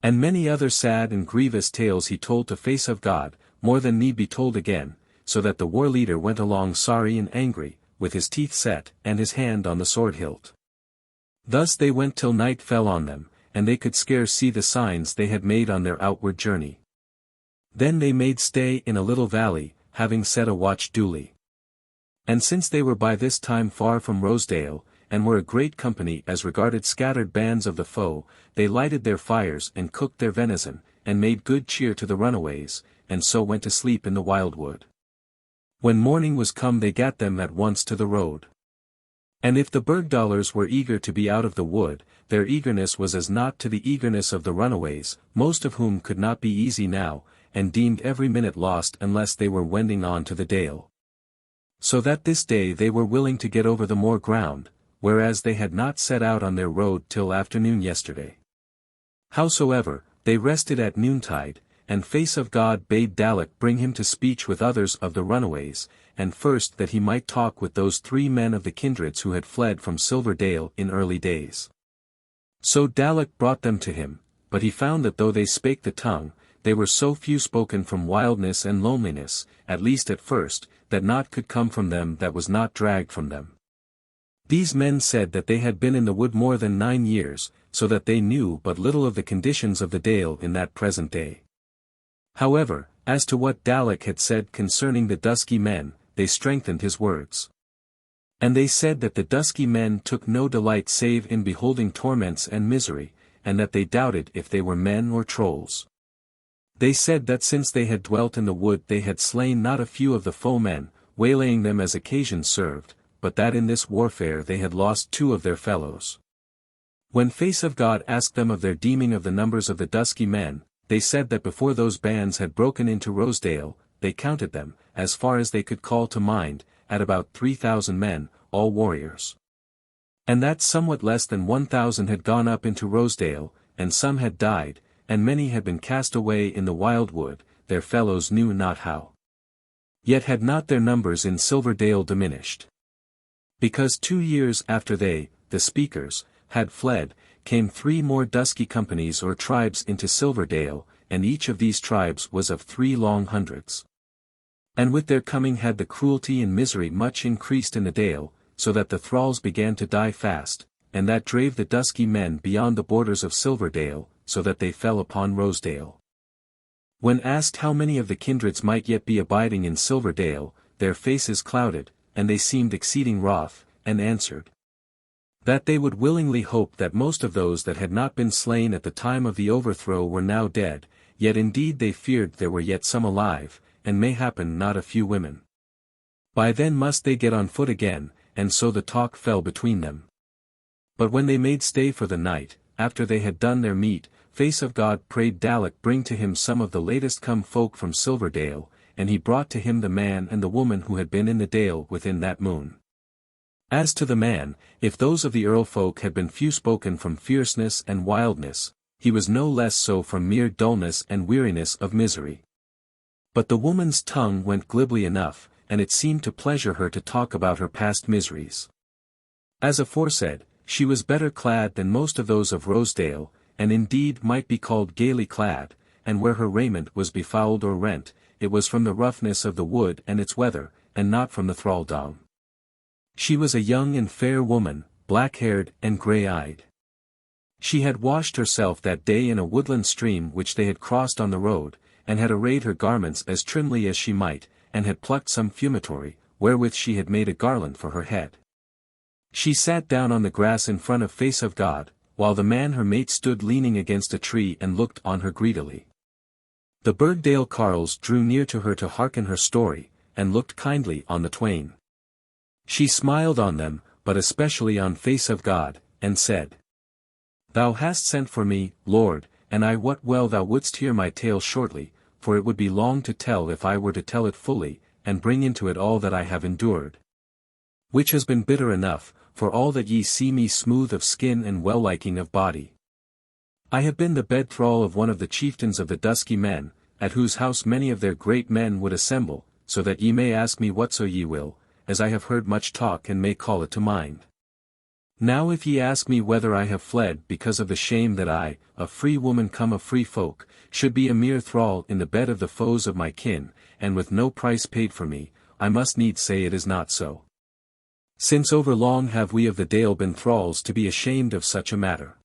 And many other sad and grievous tales he told to Face of God, more than need be told again, so that the war leader went along sorry and angry, with his teeth set and his hand on the sword hilt. Thus they went till night fell on them, and they could scarce see the signs they had made on their outward journey. Then they made stay in a little valley, having set a watch duly. And since they were by this time far from Rosedale, and were a great company as regarded scattered bands of the foe, they lighted their fires and cooked their venison, and made good cheer to the runaways, and so went to sleep in the wildwood. When morning was come they gat them at once to the road. And if the Burgdalers were eager to be out of the wood, their eagerness was as naught to the eagerness of the runaways, most of whom could not be easy now, and deemed every minute lost unless they were wending on to the Dale. So that this day they were willing to get over the more ground, whereas they had not set out on their road till afternoon yesterday. Howsoever, they rested at noontide, and Face of God bade Dalemen bring him to speech with others of the runaways, and first that he might talk with those 3 men of the kindreds who had fled from Silverdale in early days. So Dalemen brought them to him, but he found that though they spake the tongue, they were so few spoken from wildness and loneliness, at least at first, that naught could come from them that was not dragged from them. These men said that they had been in the wood more than 9 years, so that they knew but little of the conditions of the dale in that present day. However, as to what Dalemen had said concerning the Dusky Men, they strengthened his words. And they said that the Dusky Men took no delight save in beholding torments and misery, and that they doubted if they were men or trolls. They said that since they had dwelt in the wood they had slain not a few of the foemen, waylaying them as occasion served, but that in this warfare they had lost 2 of their fellows. When Face of God asked them of their deeming of the numbers of the Dusky Men, they said that before those bands had broken into Rosedale, they counted them, as far as they could call to mind, at about 3,000 men, all warriors. And that somewhat less than 1,000 had gone up into Rosedale, and some had died, and many had been cast away in the wild wood, their fellows knew not how. Yet had not their numbers in Silverdale diminished. Because 2 years after they, the speakers, had fled, came 3 more dusky companies or tribes into Silverdale, and each of these tribes was of 3 long hundreds. And with their coming had the cruelty and misery much increased in the dale, so that the thralls began to die fast, and that drave the Dusky Men beyond the borders of Silverdale, so that they fell upon Rosedale. When asked how many of the kindreds might yet be abiding in Silverdale, their faces clouded, and they seemed exceeding wroth, and answered, that they would willingly hope that most of those that had not been slain at the time of the overthrow were now dead, yet indeed they feared there were yet some alive, and mayhappen not a few women. By then must they get on foot again, and so the talk fell between them. But when they made stay for the night, after they had done their meat, Face of God prayed Dalemen bring to him some of the latest come folk from Silverdale, and he brought to him the man and the woman who had been in the dale within that moon. As to the man, if those of the Earl folk had been few spoken from fierceness and wildness, he was no less so from mere dullness and weariness of misery. But the woman's tongue went glibly enough, and it seemed to pleasure her to talk about her past miseries. As aforesaid, she was better clad than most of those of Rosedale, and indeed might be called gaily clad, and where her raiment was befouled or rent, it was from the roughness of the wood and its weather, and not from the thraldom. She was a young and fair woman, black-haired and grey-eyed. She had washed herself that day in a woodland stream which they had crossed on the road, and had arrayed her garments as trimly as she might, and had plucked some fumitory, wherewith she had made a garland for her head. She sat down on the grass in front of Face of God, while the man her mate stood leaning against a tree and looked on her greedily. The Burgdale carles drew near to her to hearken her story, and looked kindly on the twain. She smiled on them, but especially on Face of God, and said, Thou hast sent for me, Lord, and I wot well thou wouldst hear my tale shortly, for it would be long to tell if I were to tell it fully, and bring into it all that I have endured. Which has been bitter enough, for all that ye see me smooth of skin and well-liking of body. I have been the bed thrall of one of the chieftains of the Dusky Men, at whose house many of their great men would assemble, so that ye may ask me whatso ye will, as I have heard much talk and may call it to mind. Now if ye ask me whether I have fled because of the shame that I, a free woman come of free folk, should be a mere thrall in the bed of the foes of my kin, and with no price paid for me, I must needs say it is not so. Since over long have we of the Dale been thralls to be ashamed of such a matter.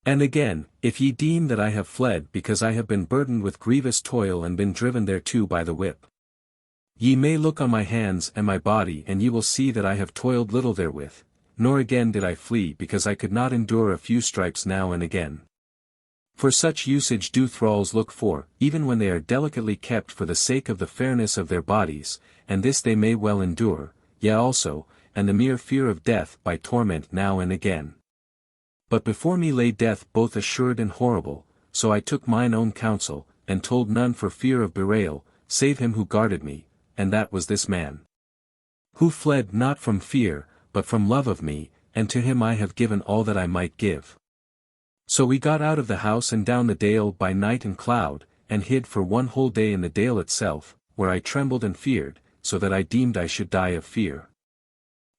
And again, if ye deem that I have fled because I have been burdened with grievous toil and been driven thereto by the whip, ye may look on my hands and my body and ye will see that I have toiled little therewith, nor again did I flee because I could not endure a few stripes now and again. For such usage do thralls look for, even when they are delicately kept for the sake of the fairness of their bodies, and this they may well endure, yea also, and the mere fear of death by torment now and again. But before me lay death both assured and horrible, so I took mine own counsel, and told none for fear of burial, save him who guarded me, and that was this man. Who fled not from fear, but from love of me, and to him I have given all that I might give. So we got out of the house and down the dale by night and cloud, and hid for one whole day in the dale itself, where I trembled and feared, so that I deemed I should die of fear.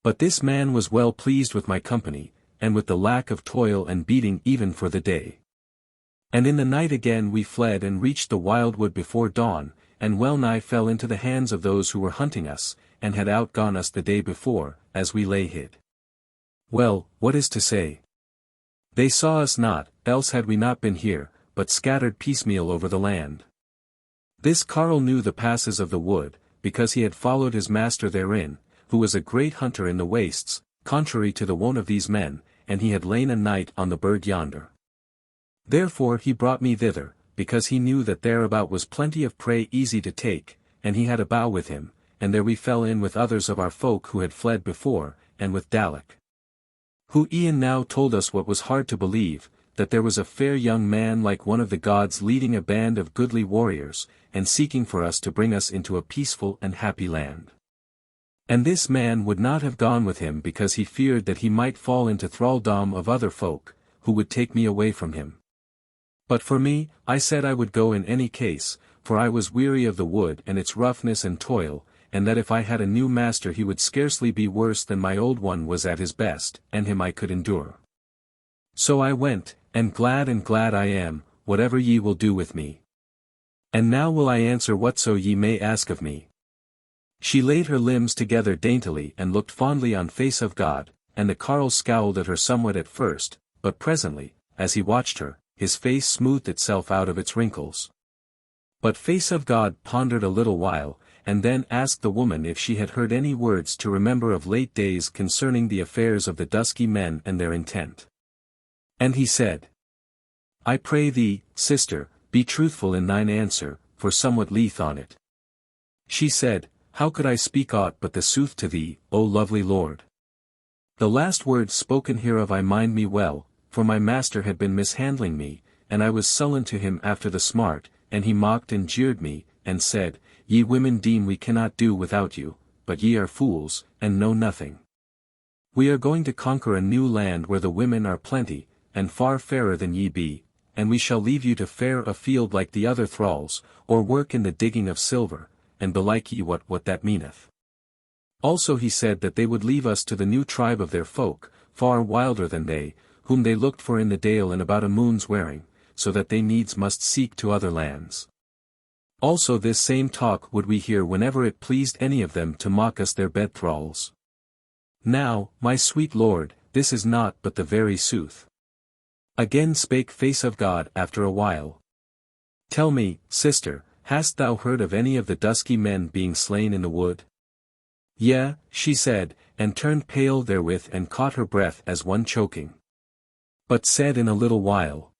But this man was well pleased with my company, and with the lack of toil and beating even for the day. And in the night again we fled and reached the wild wood before dawn, and well nigh fell into the hands of those who were hunting us, and had outgone us the day before, as we lay hid. Well, what is to say? They saw us not, else had we not been here, but scattered piecemeal over the land. This carle knew the passes of the wood, because he had followed his master therein, who was a great hunter in the wastes, contrary to the wont of these men, and he had lain a night on the burg yonder. Therefore he brought me thither, because he knew that thereabout was plenty of prey easy to take, and he had a bow with him, and there we fell in with others of our folk who had fled before, and with Dalek. Who e'en now told us what was hard to believe, that there was a fair young man like one of the gods leading a band of goodly warriors, and seeking for us to bring us into a peaceful and happy land. And this man would not have gone with him because he feared that he might fall into thraldom of other folk, who would take me away from him. But for me, I said I would go in any case, for I was weary of the wood and its roughness and toil, and that if I had a new master he would scarcely be worse than my old one was at his best, and him I could endure. So I went, and glad I am, whatever ye will do with me. And now will I answer whatso ye may ask of me. She laid her limbs together daintily and looked fondly on face of God, and the carle scowled at her somewhat at first, but presently, as he watched her, his face smoothed itself out of its wrinkles. But face of God pondered a little while, and then asked the woman if she had heard any words to remember of late days concerning the affairs of the Dusky Men and their intent. And he said, I pray thee, sister, be truthful in thine answer, for somewhat leath on it. She said, How could I speak aught but the sooth to thee, O lovely lord? The last words spoken hereof I mind me well, for my master had been mishandling me, and I was sullen to him after the smart, and he mocked and jeered me, and said, Ye women deem we cannot do without you, but ye are fools, and know nothing. We are going to conquer a new land where the women are plenty, and far fairer than ye be, and we shall leave you to fare afield like the other thralls, or work in the digging of silver, and belike ye what that meaneth. Also he said that they would leave us to the new tribe of their folk, far wilder than they, whom they looked for in the dale in about a moon's wearing, so that they needs must seek to other lands. Also this same talk would we hear whenever it pleased any of them to mock us their bed thralls. Now, my sweet lord, this is not but the very sooth. Again spake face of God after a while. Tell me, sister, hast thou heard of any of the Dusky Men being slain in the wood? Yea, she said, and turned pale therewith and caught her breath as one choking. But said in a little while,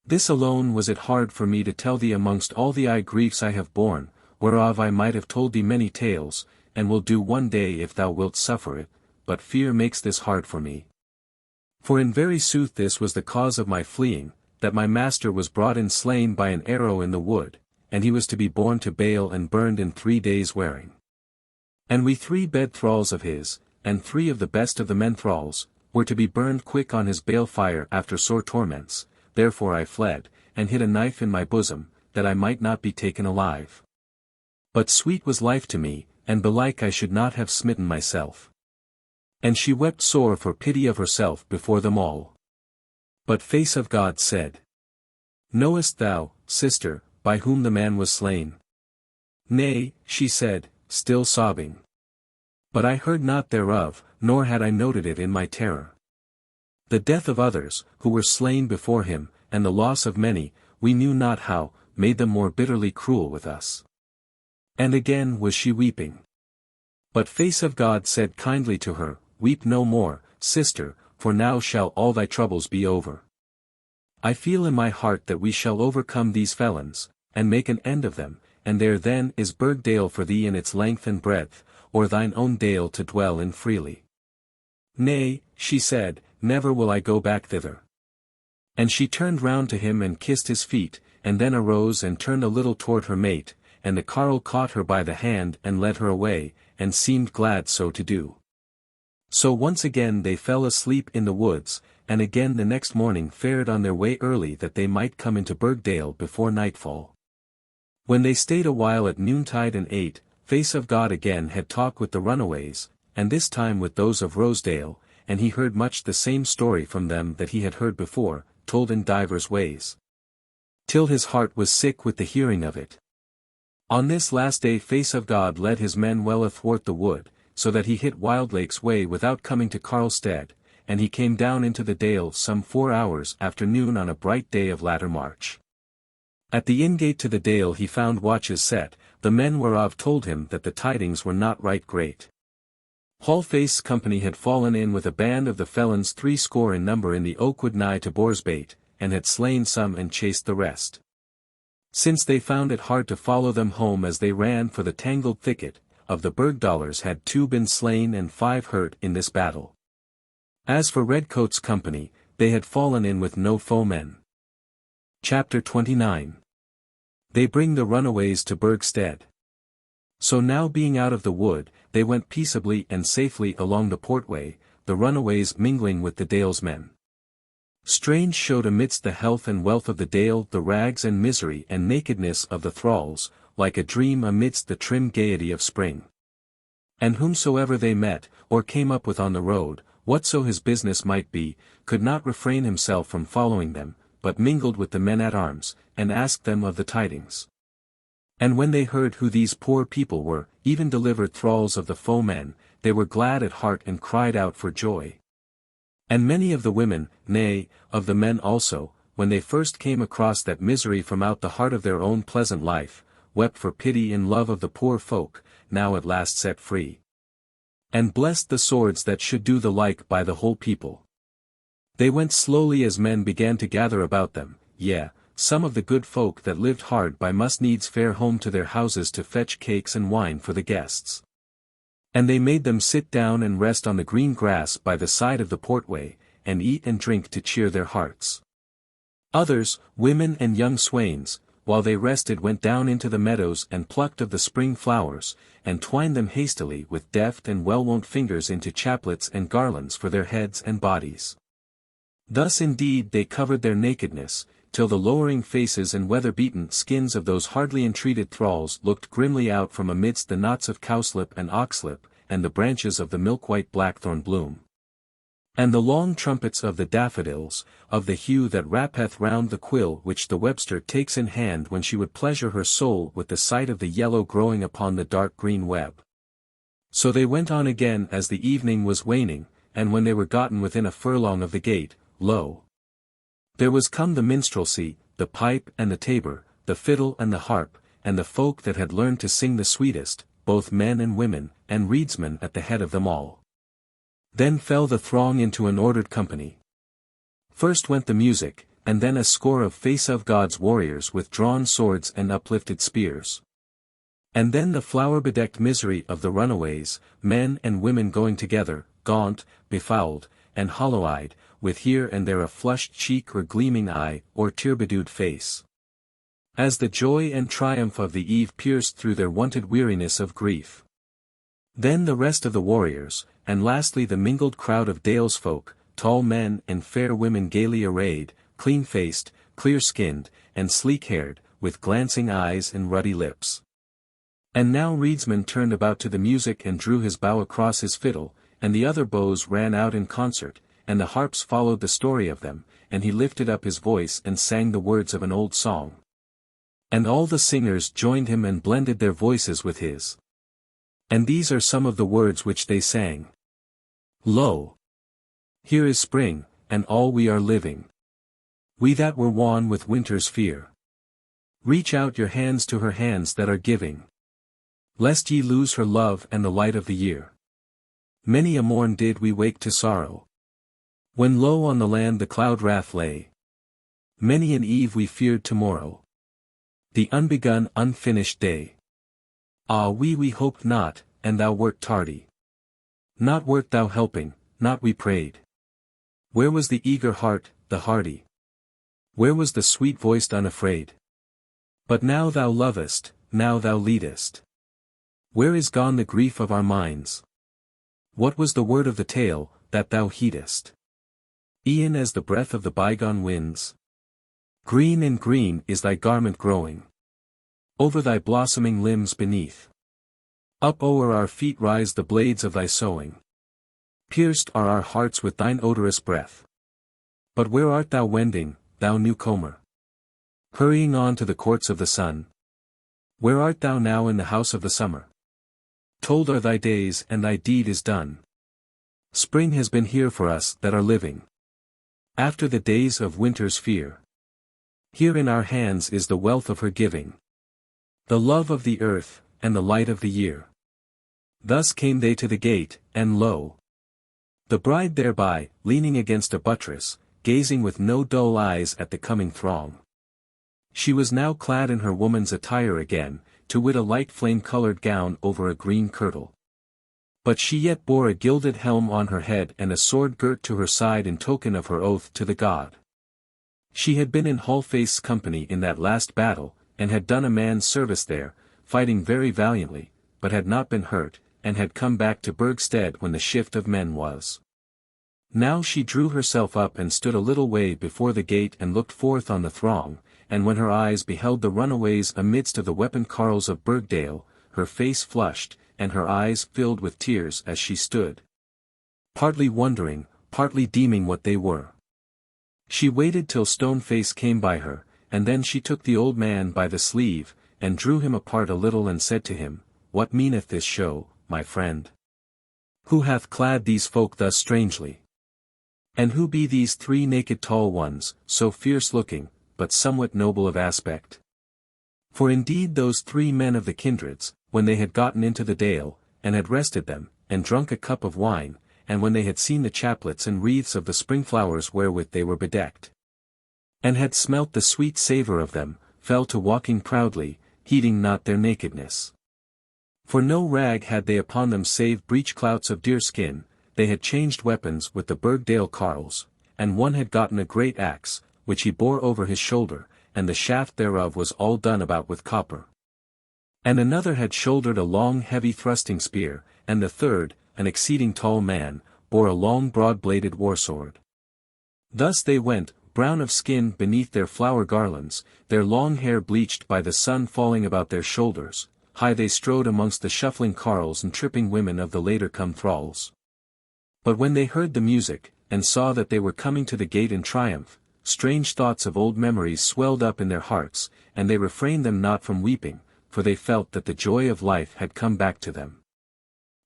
This alone was it hard for me to tell thee amongst all the griefs I have borne, whereof I might have told thee many tales, and will do one day if thou wilt suffer it, but fear makes this hard for me. For in very sooth this was the cause of my fleeing, that my master was brought in slain by an arrow in the wood, and he was to be borne to Vale and burned in 3 days' wearing. And we 3 bed thralls of his, and 3 of the best of the men thralls, were to be burned quick on his bale fire after sore torments, therefore I fled, and hid a knife in my bosom, that I might not be taken alive. But sweet was life to me, and belike I should not have smitten myself. And she wept sore for pity of herself before them all. But face of God said, Knowest thou, sister, by whom the man was slain? Nay, she said, still sobbing. But I heard not thereof, nor had I noted it in my terror. The death of others, who were slain before him, and the loss of many, we knew not how, made them more bitterly cruel with us. And again was she weeping. But face of God said kindly to her, Weep no more, sister, for now shall all thy troubles be over. I feel in my heart that we shall overcome these felons, and make an end of them, and there then is Burgdale for thee in its length and breadth, or thine own dale to dwell in freely. Nay, she said, never will I go back thither. And she turned round to him and kissed his feet, and then arose and turned a little toward her mate, and the carle caught her by the hand and led her away, and seemed glad so to do. So once again they fell asleep in the woods, and again the next morning fared on their way early that they might come into Burgdale before nightfall. When they stayed a while at noontide and ate, Face of God again had talk with the runaways, and this time with those of Rosedale, and he heard much the same story from them that he had heard before, told in divers ways. Till his heart was sick with the hearing of it. On this last day Face of God led his men well athwart the wood, so that he hit Wildlake's way without coming to Carlstead, and he came down into the dale some 4 hours after noon on a bright day of latter March. At the in-gate to the dale he found watches set, the men whereof told him that the tidings were not right great. Hallface's company had fallen in with a band of the felons 60 in number in the oakwood nigh to Boarsbait, and had slain some and chased the rest. Since they found it hard to follow them home as they ran for the tangled thicket, of the Burgdalers had 2 been slain and 5 hurt in this battle. As for Redcoat's company, they had fallen in with no foemen. Chapter 29. They bring the runaways to Burgstead. So now being out of the wood, they went peaceably and safely along the portway, the runaways mingling with the dalesmen. Strange showed amidst the health and wealth of the dale the rags and misery and nakedness of the thralls, like a dream amidst the trim gaiety of spring. And whomsoever they met, or came up with on the road, whatso his business might be, could not refrain himself from following them, but mingled with the men-at-arms, and asked them of the tidings. And when they heard who these poor people were, even delivered thralls of the foemen, they were glad at heart and cried out for joy. And many of the women, nay, of the men also, when they first came across that misery from out the heart of their own pleasant life, wept for pity and love of the poor folk, now at last set free. And blessed the swords that should do the like by the whole people. They went slowly as men began to gather about them, yea, some of the good folk that lived hard by must needs fare home to their houses to fetch cakes and wine for the guests. And they made them sit down and rest on the green grass by the side of the portway, and eat and drink to cheer their hearts. Others, women and young swains, while they rested went down into the meadows and plucked of the spring flowers, and twined them hastily with deft and well-wont fingers into chaplets and garlands for their heads and bodies. Thus indeed they covered their nakedness, till the lowering faces and weather-beaten skins of those hardly entreated thralls looked grimly out from amidst the knots of cowslip and oxlip, and the branches of the milk-white blackthorn bloom. And the long trumpets of the daffodils, of the hue that rappeth round the quill which the Webster takes in hand when she would pleasure her soul with the sight of the yellow growing upon the dark green web. So they went on again as the evening was waning, and when they were gotten within a furlong of the gate, lo! There was come the minstrelsy, the pipe and the tabor, the fiddle and the harp, and the folk that had learned to sing the sweetest, both men and women, and reedsmen at the head of them all. Then fell the throng into an ordered company. First went the music, and then a score of Face of God's warriors with drawn swords and uplifted spears. And then the flower-bedecked misery of the runaways, men and women going together, gaunt, befouled, and hollow-eyed, with here and there a flushed cheek or gleaming eye, or tear-bedewed face. As the joy and triumph of the eve pierced through their wonted weariness of grief. Then the rest of the warriors, and lastly the mingled crowd of Dale's folk, tall men and fair women gaily arrayed, clean-faced, clear-skinned, and sleek-haired, with glancing eyes and ruddy lips. And now reedsman turned about to the music and drew his bow across his fiddle, and the other bows ran out in concert, and the harps followed the story of them, and he lifted up his voice and sang the words of an old song. And all the singers joined him and blended their voices with his. And these are some of the words which they sang. Lo! Here is spring, and all we are living. We that were wan with winter's fear. Reach out your hands to her hands that are giving. Lest ye lose her love and the light of the year. Many a morn did we wake to sorrow. When low on the land the cloud wrath lay. Many an eve we feared tomorrow. The unbegun unfinished day. Ah we hoped not, and thou wert tardy. Not wert thou helping, not we prayed. Where was the eager heart, the hardy? Where was the sweet-voiced unafraid? But now thou lovest, now thou leadest. Where is gone the grief of our minds? What was the word of the tale, that thou heedest? E'en as the breath of the bygone winds. Green and green is thy garment growing. Over thy blossoming limbs beneath. Up o'er our feet rise the blades of thy sowing. Pierced are our hearts with thine odorous breath. But where art thou wending, thou newcomer? Hurrying on to the courts of the sun. Where art thou now in the house of the summer? Told are thy days and thy deed is done. Spring has been here for us that are living. After the days of winter's fear. Here in our hands is the wealth of her giving. The love of the earth, and the light of the year. Thus came they to the gate, and lo! The bride thereby, leaning against a buttress, gazing with no dull eyes at the coming throng. She was now clad in her woman's attire again, to wit a light flame-colored gown over a green kirtle. But she yet bore a gilded helm on her head and a sword girt to her side in token of her oath to the god. She had been in Hallface's company in that last battle, and had done a man's service there, fighting very valiantly, but had not been hurt, and had come back to Burgstead when the shift of men was. Now she drew herself up and stood a little way before the gate and looked forth on the throng, and when her eyes beheld the runaways amidst of the weaponed carles of Burgdale, her face flushed, and her eyes filled with tears as she stood. Partly wondering, partly deeming what they were. She waited till Stoneface came by her, and then she took the old man by the sleeve, and drew him apart a little and said to him, What meaneth this show, my friend? Who hath clad these folk thus strangely? And who be these three naked tall ones, so fierce-looking, but somewhat noble of aspect? For indeed those 3 men of the kindreds, when they had gotten into the dale, and had rested them, and drunk a cup of wine, and when they had seen the chaplets and wreaths of the spring flowers wherewith they were bedecked, and had smelt the sweet savour of them, fell to walking proudly, heeding not their nakedness. For no rag had they upon them save breech-clouts of deerskin, they had changed weapons with the Burgdale carles, and one had gotten a great axe, which he bore over his shoulder, and the shaft thereof was all done about with copper. And another had shouldered a long heavy thrusting spear, and the third, an exceeding tall man, bore a long broad-bladed war-sword. Thus they went, brown of skin beneath their flower garlands, their long hair bleached by the sun falling about their shoulders, high they strode amongst the shuffling carles and tripping women of the later-come thralls. But when they heard the music, and saw that they were coming to the gate in triumph, strange thoughts of old memories swelled up in their hearts, and they refrained them not from weeping, for they felt that the joy of life had come back to them.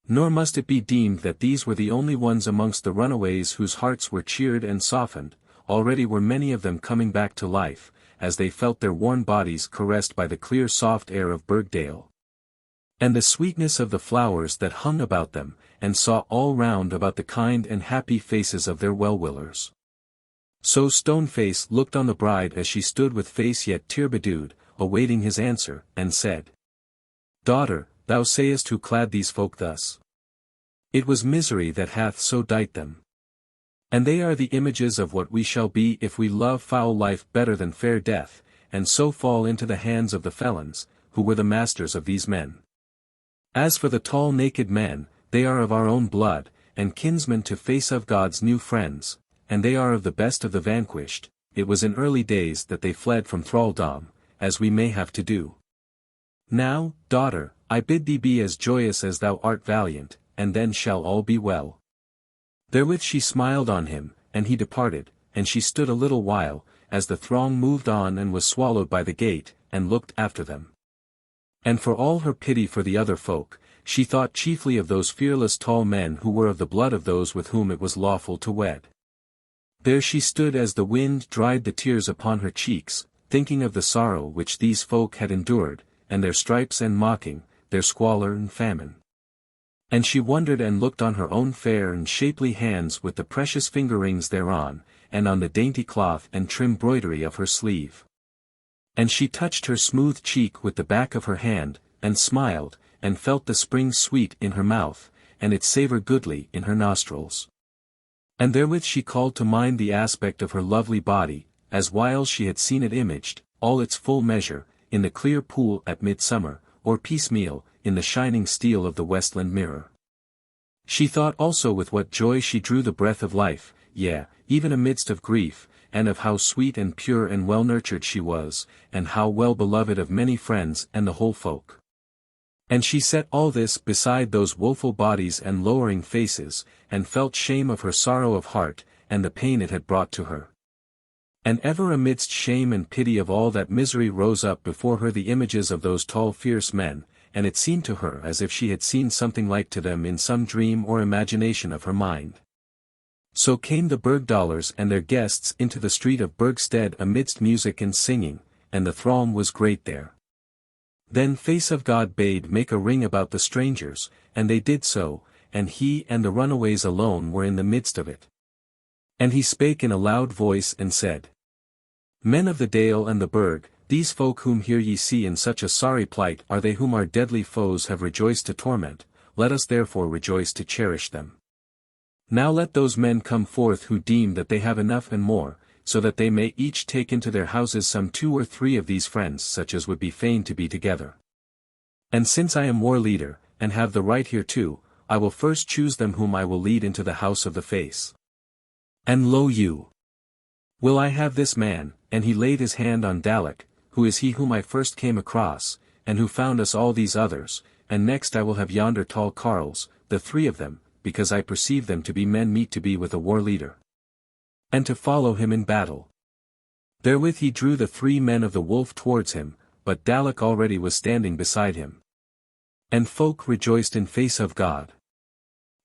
Nor must it be deemed that these were the only ones amongst the runaways whose hearts were cheered and softened, already were many of them coming back to life, as they felt their worn bodies caressed by the clear soft air of Burgdale, and the sweetness of the flowers that hung about them, and saw all round about the kind and happy faces of their well-willers. So Stoneface looked on the bride as she stood with face yet tear-bedewed, awaiting his answer, and said, Daughter, thou sayest who clad these folk thus? It was misery that hath so dight them. And they are the images of what we shall be if we love foul life better than fair death, and so fall into the hands of the felons, who were the masters of these men. As for the tall naked men, they are of our own blood, and kinsmen to face of God's new friends, and they are of the best of the vanquished. It was in early days that they fled from thraldom, as we may have to do. Now, daughter, I bid thee be as joyous as thou art valiant, and then shall all be well. Therewith she smiled on him, and he departed, and she stood a little while, as the throng moved on and was swallowed by the gate, and looked after them. And for all her pity for the other folk, she thought chiefly of those fearless tall men who were of the blood of those with whom it was lawful to wed. There she stood as the wind dried the tears upon her cheeks, thinking of the sorrow which these folk had endured, and their stripes and mocking, their squalor and famine. And she wondered and looked on her own fair and shapely hands with the precious finger rings thereon, and on the dainty cloth and trim broidery of her sleeve. And she touched her smooth cheek with the back of her hand, and smiled, and felt the spring sweet in her mouth, and its savour goodly in her nostrils. And therewith she called to mind the aspect of her lovely body, as whiles she had seen it imaged, all its full measure, in the clear pool at midsummer, or piecemeal, in the shining steel of the westland mirror. She thought also with what joy she drew the breath of life, yea, even amidst of grief, and of how sweet and pure and well-nurtured she was, and how well beloved of many friends and the whole folk. And she set all this beside those woeful bodies and lowering faces, and felt shame of her sorrow of heart, and the pain it had brought to her. And ever amidst shame and pity of all that misery rose up before her the images of those tall fierce men, and it seemed to her as if she had seen something like to them in some dream or imagination of her mind. So came the Burgdalers and their guests into the street of Burgstead amidst music and singing, and the throng was great there. Then Face of God bade make a ring about the strangers, and they did so, and he and the runaways alone were in the midst of it. And he spake in a loud voice and said, Men of the Dale and the Burg, these folk whom here ye see in such a sorry plight are they whom our deadly foes have rejoiced to torment, let us therefore rejoice to cherish them. Now let those men come forth who deem that they have enough and more, so that they may each take into their houses some 2 or 3 of these friends such as would be fain to be together. And since I am war leader, and have the right hereto, I will first choose them whom I will lead into the house of the Face. And lo you! Will I have this man, and he laid his hand on Dalek, who is he whom I first came across, and who found us all these others, and next I will have yonder tall carles, the 3 of them, because I perceive them to be men meet to be with a war leader. And to follow him in battle. Therewith he drew the 3 men of the wolf towards him, but Dalek already was standing beside him. And folk rejoiced in Face of God.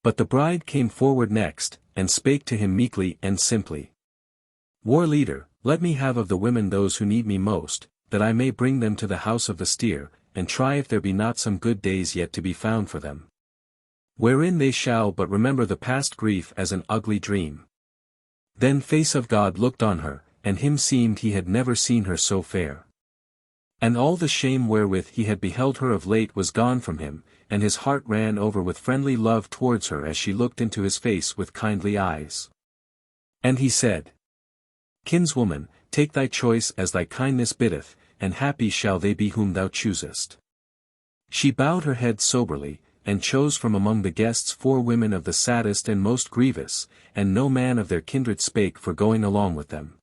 But the bride came forward next, and spake to him meekly and simply. War leader, let me have of the women those who need me most, that I may bring them to the house of the steer, and try if there be not some good days yet to be found for them. Wherein they shall but remember the past grief as an ugly dream. Then Face of God looked on her, and him seemed he had never seen her so fair. And all the shame wherewith he had beheld her of late was gone from him, and his heart ran over with friendly love towards her as she looked into his face with kindly eyes. And he said, Kinswoman, take thy choice as thy kindness biddeth, and happy shall they be whom thou choosest. She bowed her head soberly, and chose from among the guests 4 women of the saddest and most grievous, and no man of their kindred spake for going along with them.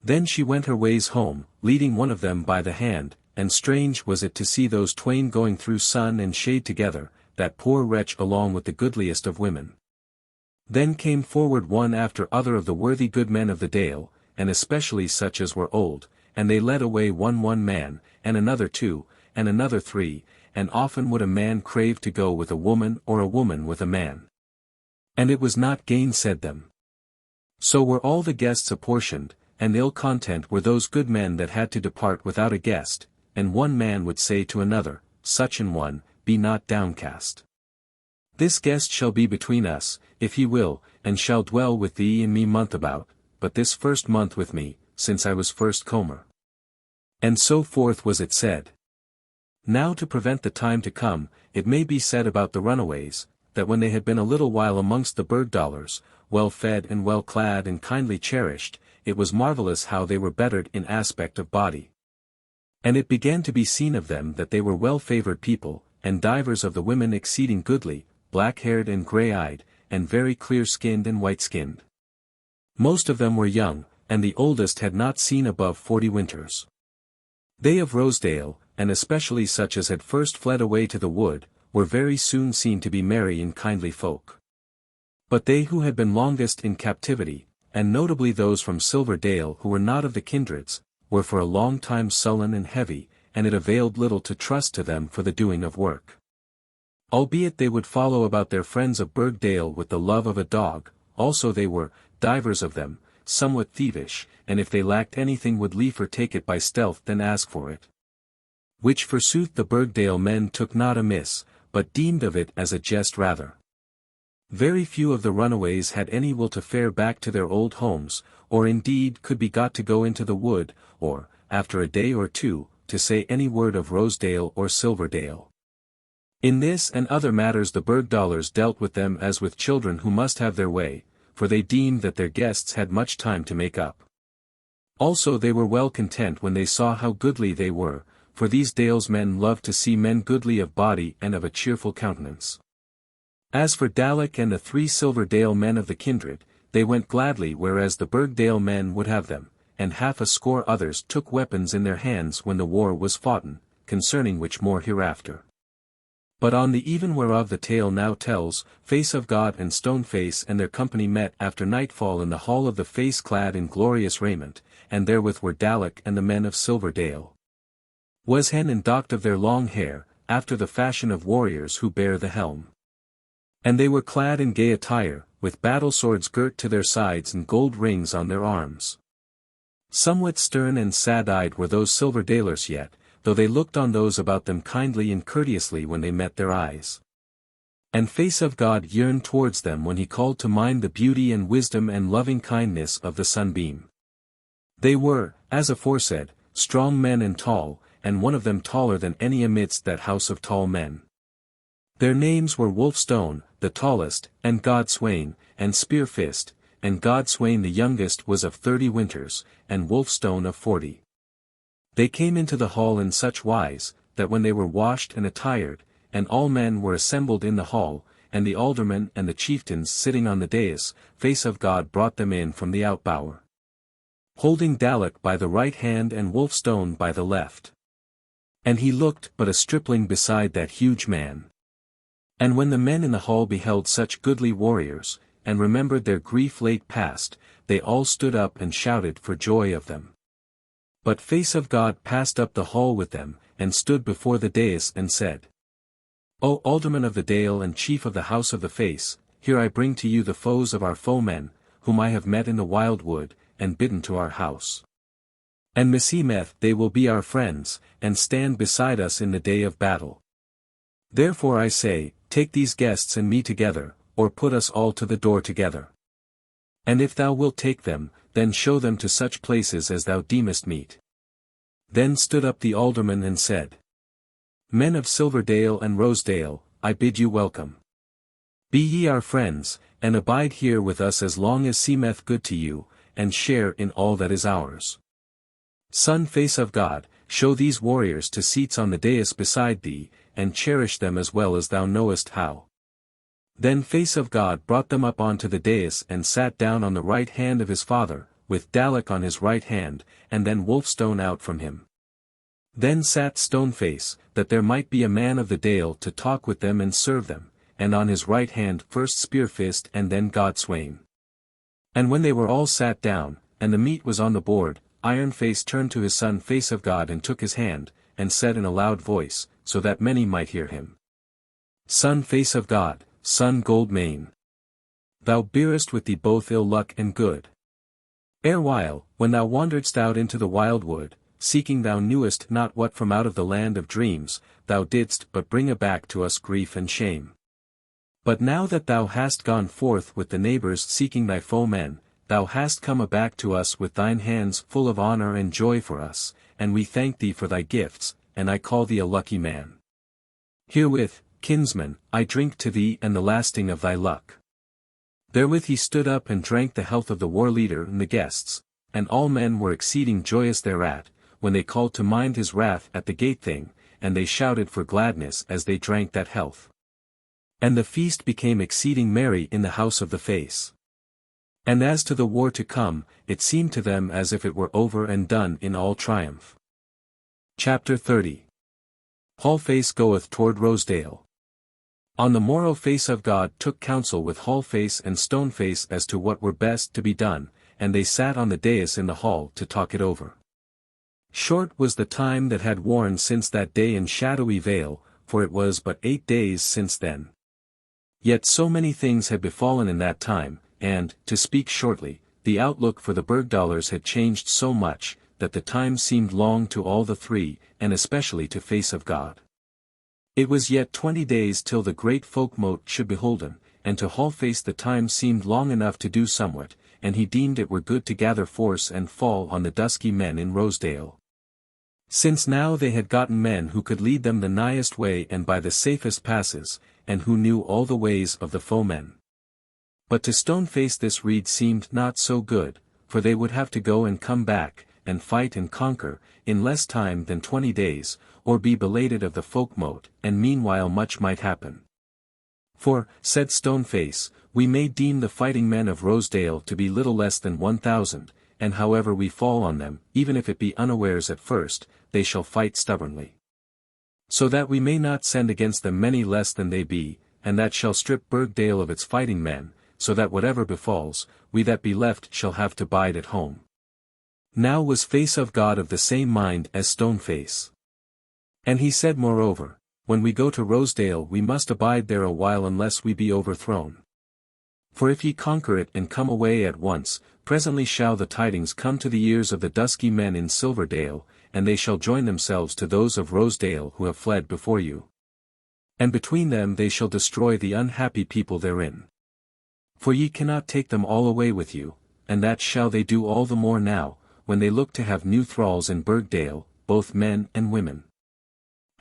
Then she went her ways home, leading one of them by the hand, and strange was it to see those twain going through sun and shade together, that poor wretch along with the goodliest of women. Then came forward one after other of the worthy good men of the Dale, and especially such as were old, and they led away one man, and another 2, and another 3, and often would a man crave to go with a woman or a woman with a man. And it was not gainsaid them. So were all the guests apportioned, and ill content were those good men that had to depart without a guest, and one man would say to another, Such an one, be not downcast. This guest shall be between us, if he will, and shall dwell with thee and me month about, but this first month with me, since I was first comer. And so forth was it said. Now to prevent the time to come, it may be said about the runaways, that when they had been a little while amongst the Burgdalers, well fed and well clad and kindly cherished, it was marvellous how they were bettered in aspect of body. And it began to be seen of them that they were well-favoured people, and divers of the women exceeding goodly, black-haired and grey-eyed, and very clear-skinned and white-skinned. Most of them were young, and the oldest had not seen above 40 winters. They of Rosedale, and especially such as had first fled away to the wood, were very soon seen to be merry and kindly folk. But they who had been longest in captivity, and notably those from Silverdale who were not of the kindreds, were for a long time sullen and heavy, and it availed little to trust to them for the doing of work. Albeit they would follow about their friends of Burgdale with the love of a dog, also they were, divers of them, somewhat thievish, and if they lacked anything would liefer take it by stealth than ask for it. Which forsooth the Burgdale men took not amiss, but deemed of it as a jest rather. Very few of the runaways had any will to fare back to their old homes, or indeed could be got to go into the wood, or, after a day or 2, to say any word of Rosedale or Silverdale. In this and other matters the Burgdalers dealt with them as with children who must have their way, for they deemed that their guests had much time to make up. Also they were well content when they saw how goodly they were, for these Dales men loved to see men goodly of body and of a cheerful countenance. As for Dalek and the 3 silver Dalemen of the Kindred, they went gladly whereas the Burgdale men would have them, and 50 others took weapons in their hands when the war was foughten, concerning which more hereafter. But on the even whereof the tale now tells, Face of God and Stoneface and their company met after nightfall in the hall of the Face clad in glorious raiment, and therewith were Dalek and the men of Silverdale. Was hen and docked of their long hair, after the fashion of warriors who bear the helm. And they were clad in gay attire, with battle swords girt to their sides and gold rings on their arms. Somewhat stern and sad-eyed were those Silverdalers yet, though they looked on those about them kindly and courteously when they met their eyes. And Face of God yearned towards them when he called to mind the beauty and wisdom and loving kindness of the sunbeam. They were, as aforesaid, strong men and tall, and one of them taller than any amidst that house of tall men. Their names were Wolfstone, the tallest, and Godswain, and Spearfist, and Godswain the youngest was of 30 winters, and Wolfstone of 40. They came into the hall in such wise, that when they were washed and attired, and all men were assembled in the hall, and the aldermen and the chieftains sitting on the dais, Face of God brought them in from the outbower, holding Dalek by the right hand and Wolfstone by the left. And he looked but a stripling beside that huge man. And when the men in the hall beheld such goodly warriors, and remembered their grief late past, they all stood up and shouted for joy of them. But Face of God passed up the hall with them, and stood before the dais and said, O alderman of the Dale and chief of the house of the Face, here I bring to you the foes of our foemen, whom I have met in the wild wood, and bidden to our house. And meseemeth they will be our friends, and stand beside us in the day of battle. Therefore I say, take these guests and me together, or put us all to the door together. And if thou wilt take them, then show them to such places as thou deemest meet. Then stood up the alderman and said, Men of Silverdale and Rosedale, I bid you welcome. Be ye our friends, and abide here with us as long as seemeth good to you, and share in all that is ours. Son Face of God, show these warriors to seats on the dais beside thee, and cherish them as well as thou knowest how. Then Face of God brought them up onto the dais and sat down on the right hand of his father, with Dalek on his right hand, and then Wolfstone out from him. Then sat Stoneface, that there might be a man of the Dale to talk with them and serve them, and on his right hand first Spearfist and then Godswain. And when they were all sat down, and the meat was on the board, Ironface turned to his son Face of God and took his hand, and said in a loud voice, so that many might hear him. Son Face of God, son Goldmane, thou bearest with thee both ill luck and good. Erewhile, when thou wanderedst out into the wild wood, seeking thou knewest not what from out of the land of dreams, thou didst but bring aback to us grief and shame. But now that thou hast gone forth with the neighbours seeking thy foemen, thou hast come aback to us with thine hands full of honour and joy for us, and we thank thee for thy gifts, and I call thee a lucky man. Herewith, kinsman, I drink to thee and the lasting of thy luck. Therewith he stood up and drank the health of the war leader and the guests, and all men were exceeding joyous thereat, when they called to mind his wrath at the gate thing, and they shouted for gladness as they drank that health. And the feast became exceeding merry in the house of the Face. And as to the war to come, it seemed to them as if it were over and done in all triumph. Chapter 30. Hallface goeth toward Rosedale. On the morrow Face of God took counsel with Hallface and Stoneface as to what were best to be done, and they sat on the dais in the hall to talk it over. Short was the time that had worn since that day in Shadowy Vale, for it was but 8 days since then. Yet so many things had befallen in that time, and, to speak shortly, the outlook for the Burgdalers had changed so much, that the time seemed long to all the 3, and especially to Face of God. It was yet 20 days till the great Folk-Mote should be holden, and to Hallface the time seemed long enough to do somewhat, and he deemed it were good to gather force and fall on the Dusky Men in Rosedale. Since now they had gotten men who could lead them the nighest way and by the safest passes, and who knew all the ways of the foemen. But to Stoneface this rede seemed not so good, for they would have to go and come back, and fight and conquer, in less time than 20 days, or be belated of the Folk-Mote, and meanwhile much might happen. For, said Stoneface, we may deem the fighting men of Rosedale to be little less than 1,000, and however we fall on them, even if it be unawares at first, they shall fight stubbornly. So that we may not send against them many less than they be, and that shall strip Burgdale of its fighting men, so that whatever befalls, we that be left shall have to bide at home. Now was Face of God of the same mind as Stoneface. And he said moreover, when we go to Rosedale we must abide there a while unless we be overthrown. For if ye conquer it and come away at once, presently shall the tidings come to the ears of the Dusky Men in Silverdale, and they shall join themselves to those of Rosedale who have fled before you. And between them they shall destroy the unhappy people therein. For ye cannot take them all away with you, and that shall they do all the more now, when they look to have new thralls in Burgdale, both men and women.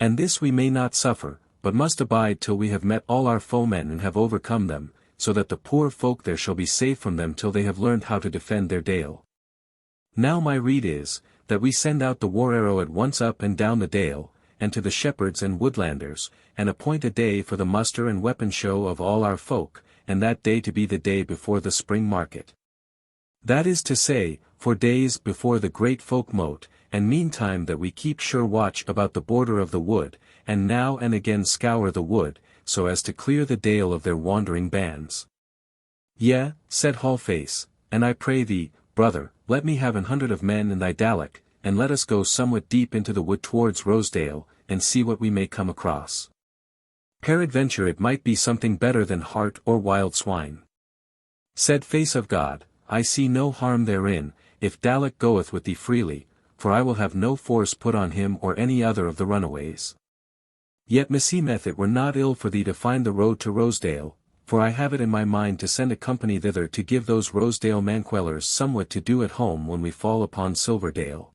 And this we may not suffer, but must abide till we have met all our foemen and have overcome them, so that the poor folk there shall be safe from them till they have learned how to defend their dale. Now my rede is, that we send out the war arrow at once up and down the dale, and to the shepherds and woodlanders, and appoint a day for the muster and weapon show of all our folk, and that day to be the day before the spring market. That is to say, 4 days before the great Folk-Mote, and meantime that we keep sure watch about the border of the wood, and now and again scour the wood, so as to clear the dale of their wandering bands. Yea, said Hallface, and I pray thee, brother, let me have 100 of men in thy Dalek, and let us go somewhat deep into the wood towards Rosedale, and see what we may come across. Peradventure it might be something better than hart or wild swine. Said Face of God, I see no harm therein, if Dalek goeth with thee freely, for I will have no force put on him or any other of the runaways. Yet meseemeth it were not ill for thee to find the road to Rosedale, for I have it in my mind to send a company thither to give those Rosedale manquellers somewhat to do at home when we fall upon Silverdale.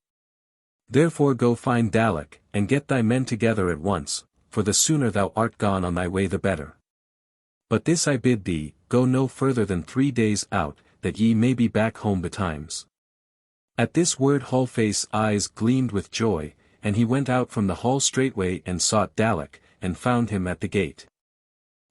Therefore go find Dalek, and get thy men together at once, for the sooner thou art gone on thy way the better. But this I bid thee, go no further than 3 days out, that ye may be back home betimes. At this word Hallface's eyes gleamed with joy, and he went out from the hall straightway and sought Dalek, and found him at the gate.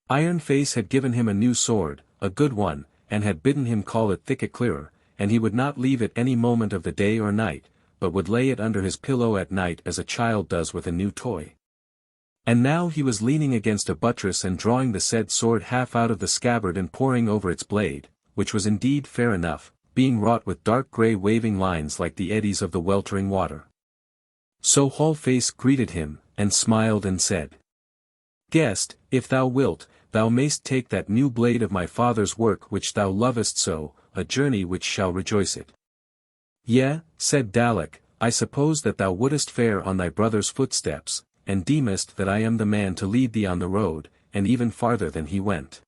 Iron Face had given him a new sword, a good one, and had bidden him call it Thicket Clearer, and he would not leave it any moment of the day or night, but would lay it under his pillow at night as a child does with a new toy. And now he was leaning against a buttress and drawing the said sword half out of the scabbard and poring over its blade, which was indeed fair enough, being wrought with dark grey waving lines like the eddies of the weltering water. So Hallface greeted him, and smiled and said, Guest, if thou wilt, thou mayst take that new blade of my father's work which thou lovest so, a journey which shall rejoice it. Yea, said Dalek, I suppose that thou wouldest fare on thy brother's footsteps, and deemest that I am the man to lead thee on the road, and even farther than he went.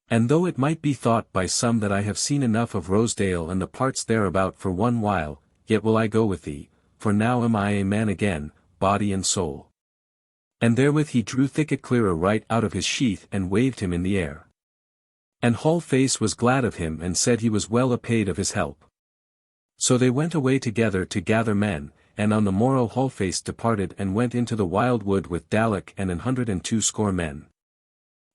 And though it might be thought by some that I have seen enough of Rosedale and the parts thereabout for one while, yet will I go with thee, for now am I a man again, body and soul. And therewith he drew Thicket Clearer right out of his sheath and waved him in the air. And Hallface was glad of him and said he was well apaid of his help. So they went away together to gather men, and on the morrow Hallface departed and went into the wild wood with Dalek and 120 men.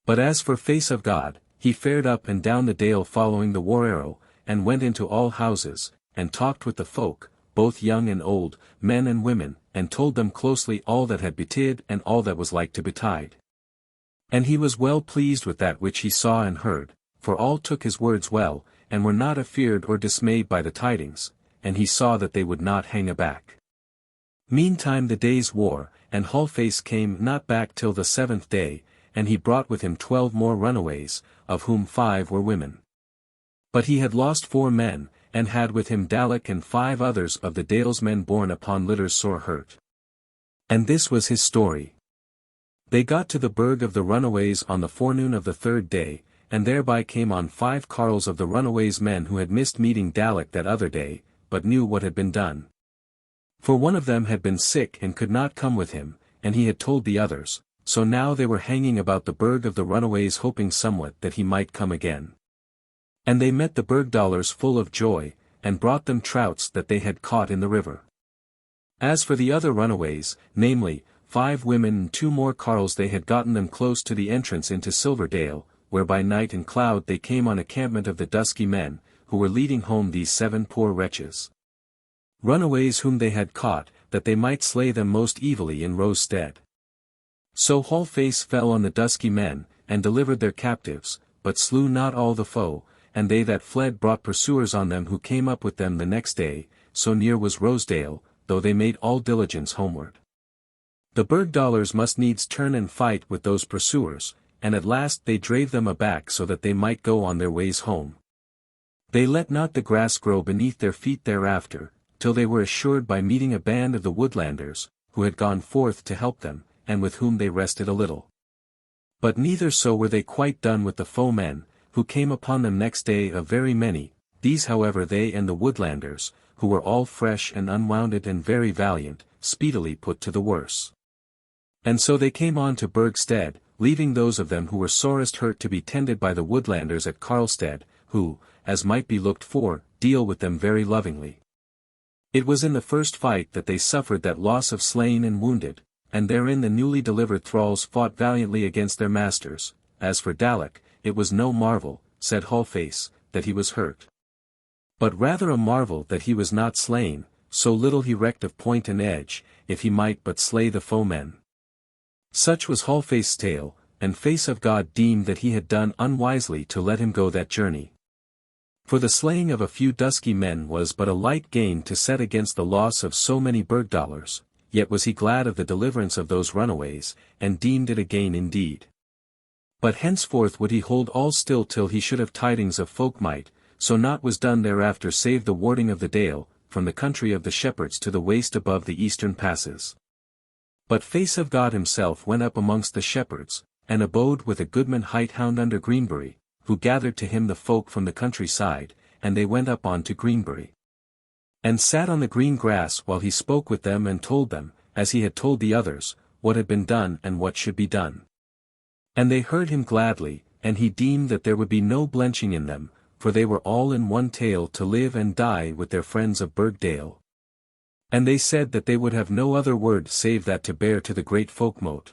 But as for Face of God, he fared up and down the dale following the war arrow, and went into all houses, and talked with the folk, both young and old, men and women, and told them closely all that had betid and all that was like to betide. And he was well pleased with that which he saw and heard, for all took his words well, and were not afeared or dismayed by the tidings, and he saw that they would not hang aback. Meantime the days wore, and Hallface came not back till the 7th day, and he brought with him 12 more runaways, of whom 5 were women. But he had lost 4 men, and had with him Dalek and 5 others of the dalesmen borne upon litters sore hurt. And this was his story. They got to the burg of the runaways on the forenoon of the 3rd day, and thereby came on 5 carles of the runaways' men who had missed meeting Dalek that other day, but knew what had been done. For one of them had been sick and could not come with him, and he had told the others, so now they were hanging about the burg of the runaways hoping somewhat that he might come again. And they met the Burgdalers full of joy, and brought them trouts that they had caught in the river. As for the other runaways, namely, 5 women and 2 more carles. They had gotten them close to the entrance into Silverdale, where by night and cloud they came on encampment of the Dusky Men, who were leading home these 7 poor wretches. Runaways whom they had caught, that they might slay them most evilly in Rose's stead. So Whole-Face fell on the Dusky Men, and delivered their captives, but slew not all the foe, and they that fled brought pursuers on them who came up with them the next day, so near was Rosedale, though they made all diligence homeward. The Burgdalers must needs turn and fight with those pursuers, and at last they drave them aback so that they might go on their ways home. They let not the grass grow beneath their feet thereafter, till they were assured by meeting a band of the Woodlanders, who had gone forth to help them, and with whom they rested a little. But neither so were they quite done with the foemen, who came upon them next day a very many. These however they and the Woodlanders, who were all fresh and unwounded and very valiant, speedily put to the worse. And so they came on to Burgstead, leaving those of them who were sorest hurt to be tended by the Woodlanders at Carlstead, who, as might be looked for, deal with them very lovingly. It was in the first fight that they suffered that loss of slain and wounded, and therein the newly delivered thralls fought valiantly against their masters. As for Dalek, it was no marvel, said Whole-Face, that he was hurt. But rather a marvel that he was not slain, so little he recked of point and edge, if he might but slay the foemen. Such was Whole-Face's tale, and Face of God deemed that he had done unwisely to let him go that journey. For the slaying of a few Dusky Men was but a light gain to set against the loss of so many Burgdalers, yet was he glad of the deliverance of those runaways, and deemed it a gain indeed. But henceforth would he hold all still till he should have tidings of Folk-Mote, so naught was done thereafter save the warding of the Dale, from the country of the shepherds to the waste above the eastern passes. But Face of God himself went up amongst the shepherds, and abode with a goodman hight Hound under Greenbury, who gathered to him the folk from the countryside, and they went up on to Greenbury. And sat on the green grass while he spoke with them and told them, as he had told the others, what had been done and what should be done. And they heard him gladly, and he deemed that there would be no blenching in them, for they were all in one tale to live and die with their friends of Burgdale. And they said that they would have no other word save that to bear to the great Folk-Mote.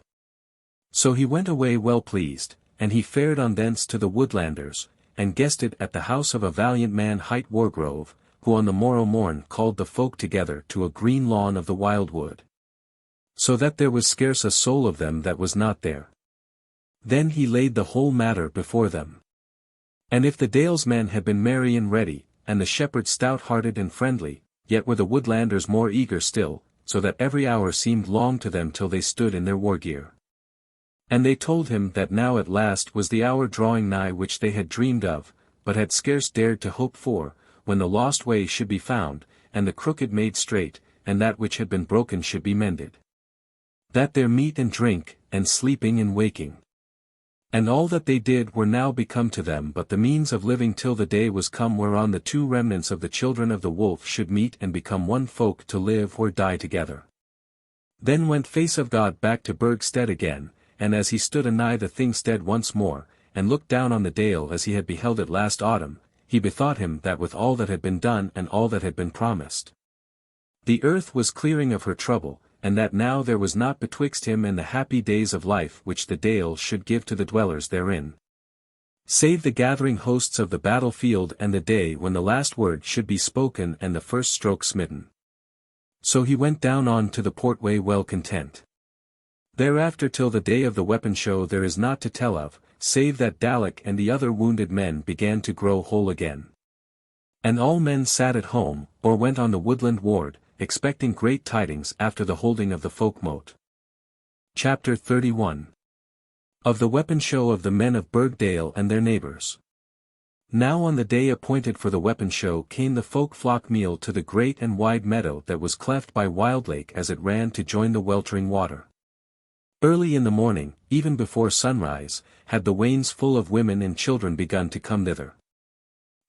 So he went away well pleased, and he fared on thence to the Woodlanders, and guested at the house of a valiant man hight Wargrove, who on the morrow morn called the folk together to a green lawn of the wildwood. So that there was scarce a soul of them that was not there. Then he laid the whole matter before them. And if the Dalesmen had been merry and ready, and the shepherds stout-hearted and friendly, yet were the Woodlanders more eager still, so that every hour seemed long to them till they stood in their war-gear. And they told him that now at last was the hour drawing nigh which they had dreamed of, but had scarce dared to hope for, when the lost way should be found, and the crooked made straight, and that which had been broken should be mended. That their meat and drink, and sleeping and waking, and all that they did were now become to them but the means of living till the day was come whereon the 2 remnants of the children of the wolf should meet and become one folk to live or die together. Then went Face of God back to Burgstead again, and as he stood anigh the Thingstead once more, and looked down on the Dale as he had beheld it last autumn, he bethought him that with all that had been done and all that had been promised, the earth was clearing of her trouble, and that now there was naught betwixt him and the happy days of life which the Dale should give to the dwellers therein, save the gathering hosts of the battlefield and the day when the last word should be spoken and the first stroke smitten. So he went down on to the portway well content. Thereafter till the day of the weapon show there is naught to tell of, save that Dalek and the other wounded men began to grow whole again. And all men sat at home, or went on the woodland ward, expecting great tidings after the holding of the Folk-Mote. Chapter 31. Of the weapon show of the men of Burgdale and their neighbours. Now on the day appointed for the weapon show came the folk flock meal to the great and wide meadow that was cleft by Wildlake as it ran to join the weltering water. Early in the morning, even before sunrise, had the wains full of women and children begun to come thither.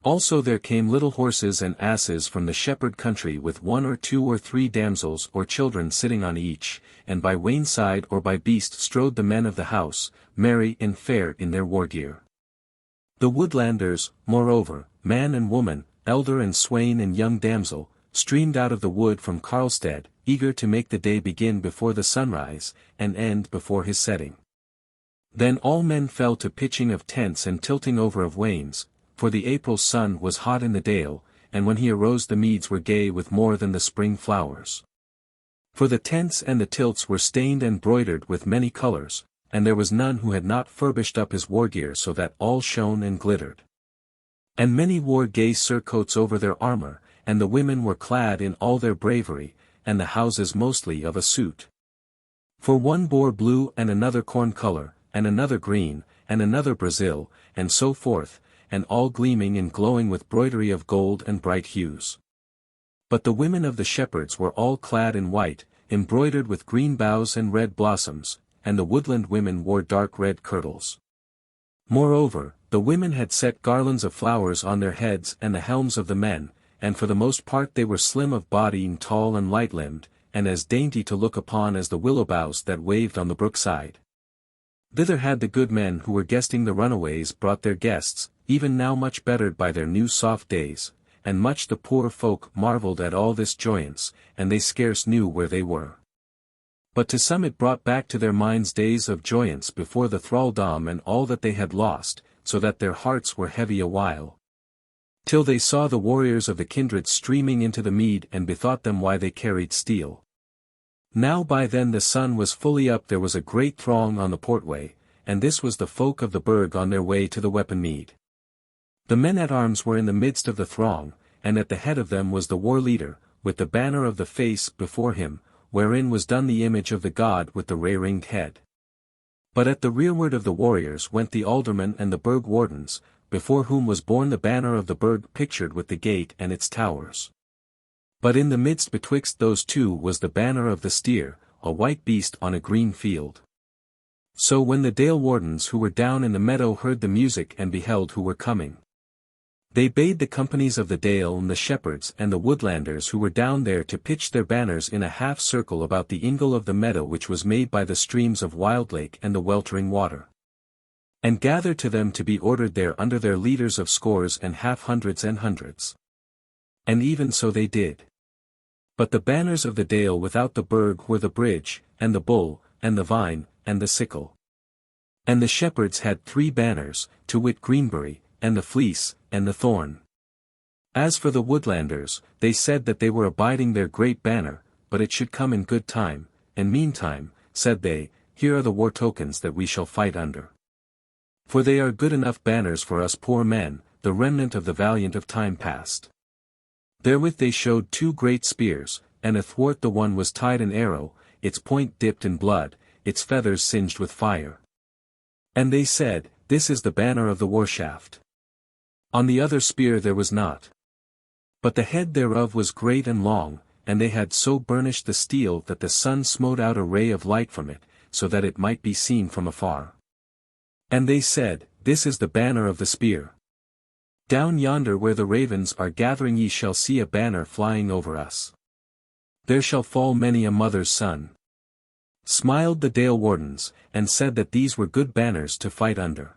Also there came little horses and asses from the shepherd country with 1 or 2 or 3 damsels or children sitting on each, and by wainside or by beast strode the men of the house, merry and fair in their war-gear. The Woodlanders, moreover, man and woman, elder and swain and young damsel, streamed out of the wood from Carlstead, eager to make the day begin before the sunrise, and end before his setting. Then all men fell to pitching of tents and tilting over of wains, for the April sun was hot in the dale, and when he arose the meads were gay with more than the spring flowers. For the tents and the tilts were stained and broidered with many colours, and there was none who had not furbished up his war-gear so that all shone and glittered. And many wore gay surcoats over their armour, and the women were clad in all their bravery, and the houses mostly of a suit. For one bore blue and another corn colour, and another green, and another Brazil, and so forth, and all gleaming and glowing with broidery of gold and bright hues. But the women of the shepherds were all clad in white, embroidered with green boughs and red blossoms, and the woodland women wore dark red kirtles. Moreover, the women had set garlands of flowers on their heads and the helms of the men, and for the most part they were slim of body and tall and light-limbed, and as dainty to look upon as the willow boughs that waved on the brookside. Thither had the good men who were guesting the runaways brought their guests, even now much bettered by their new soft days, and much the poor folk marvelled at all this joyance, and they scarce knew where they were. But to some it brought back to their minds days of joyance before the thraldom and all that they had lost, so that their hearts were heavy a while. Till they saw the warriors of the kindred streaming into the mead and bethought them why they carried steel. Now by then the sun was fully up, there was a great throng on the portway, and this was the folk of the burg on their way to the weapon mead. The men-at-arms were in the midst of the throng, and at the head of them was the war-leader, with the banner of the face before him, wherein was done the image of the god with the ray-ringed head. But at the rearward of the warriors went the aldermen and the burg wardens, before whom was borne the banner of the burg pictured with the gate and its towers. But in the midst betwixt those two was the banner of the steer, a white beast on a green field. So when the dale wardens who were down in the meadow heard the music and beheld who were coming, they bade the companies of the dale and the shepherds and the woodlanders who were down there to pitch their banners in a half-circle about the ingle of the meadow which was made by the streams of Wildlake and the weltering water. And gather to them to be ordered there under their leaders of scores and half-hundreds and hundreds. And even so they did. But the banners of the dale without the burg were the bridge, and the bull, and the vine, and the sickle. And the shepherds had 3 banners, to wit Greenbury, and the fleece, and the thorn. As for the woodlanders, they said that they were abiding their great banner, but it should come in good time, and meantime, said they, here are the war tokens that we shall fight under. For they are good enough banners for us poor men, the remnant of the valiant of time past. Therewith they showed 2 great spears, and athwart the one was tied an arrow, its point dipped in blood, its feathers singed with fire. And they said, this is the banner of the warshaft. On the other spear there was not. But the head thereof was great and long, and they had so burnished the steel that the sun smote out a ray of light from it, so that it might be seen from afar. And they said, this is the banner of the spear. Down yonder where the ravens are gathering ye shall see a banner flying over us. There shall fall many a mother's son. Smiled the dale wardens, and said that these were good banners to fight under.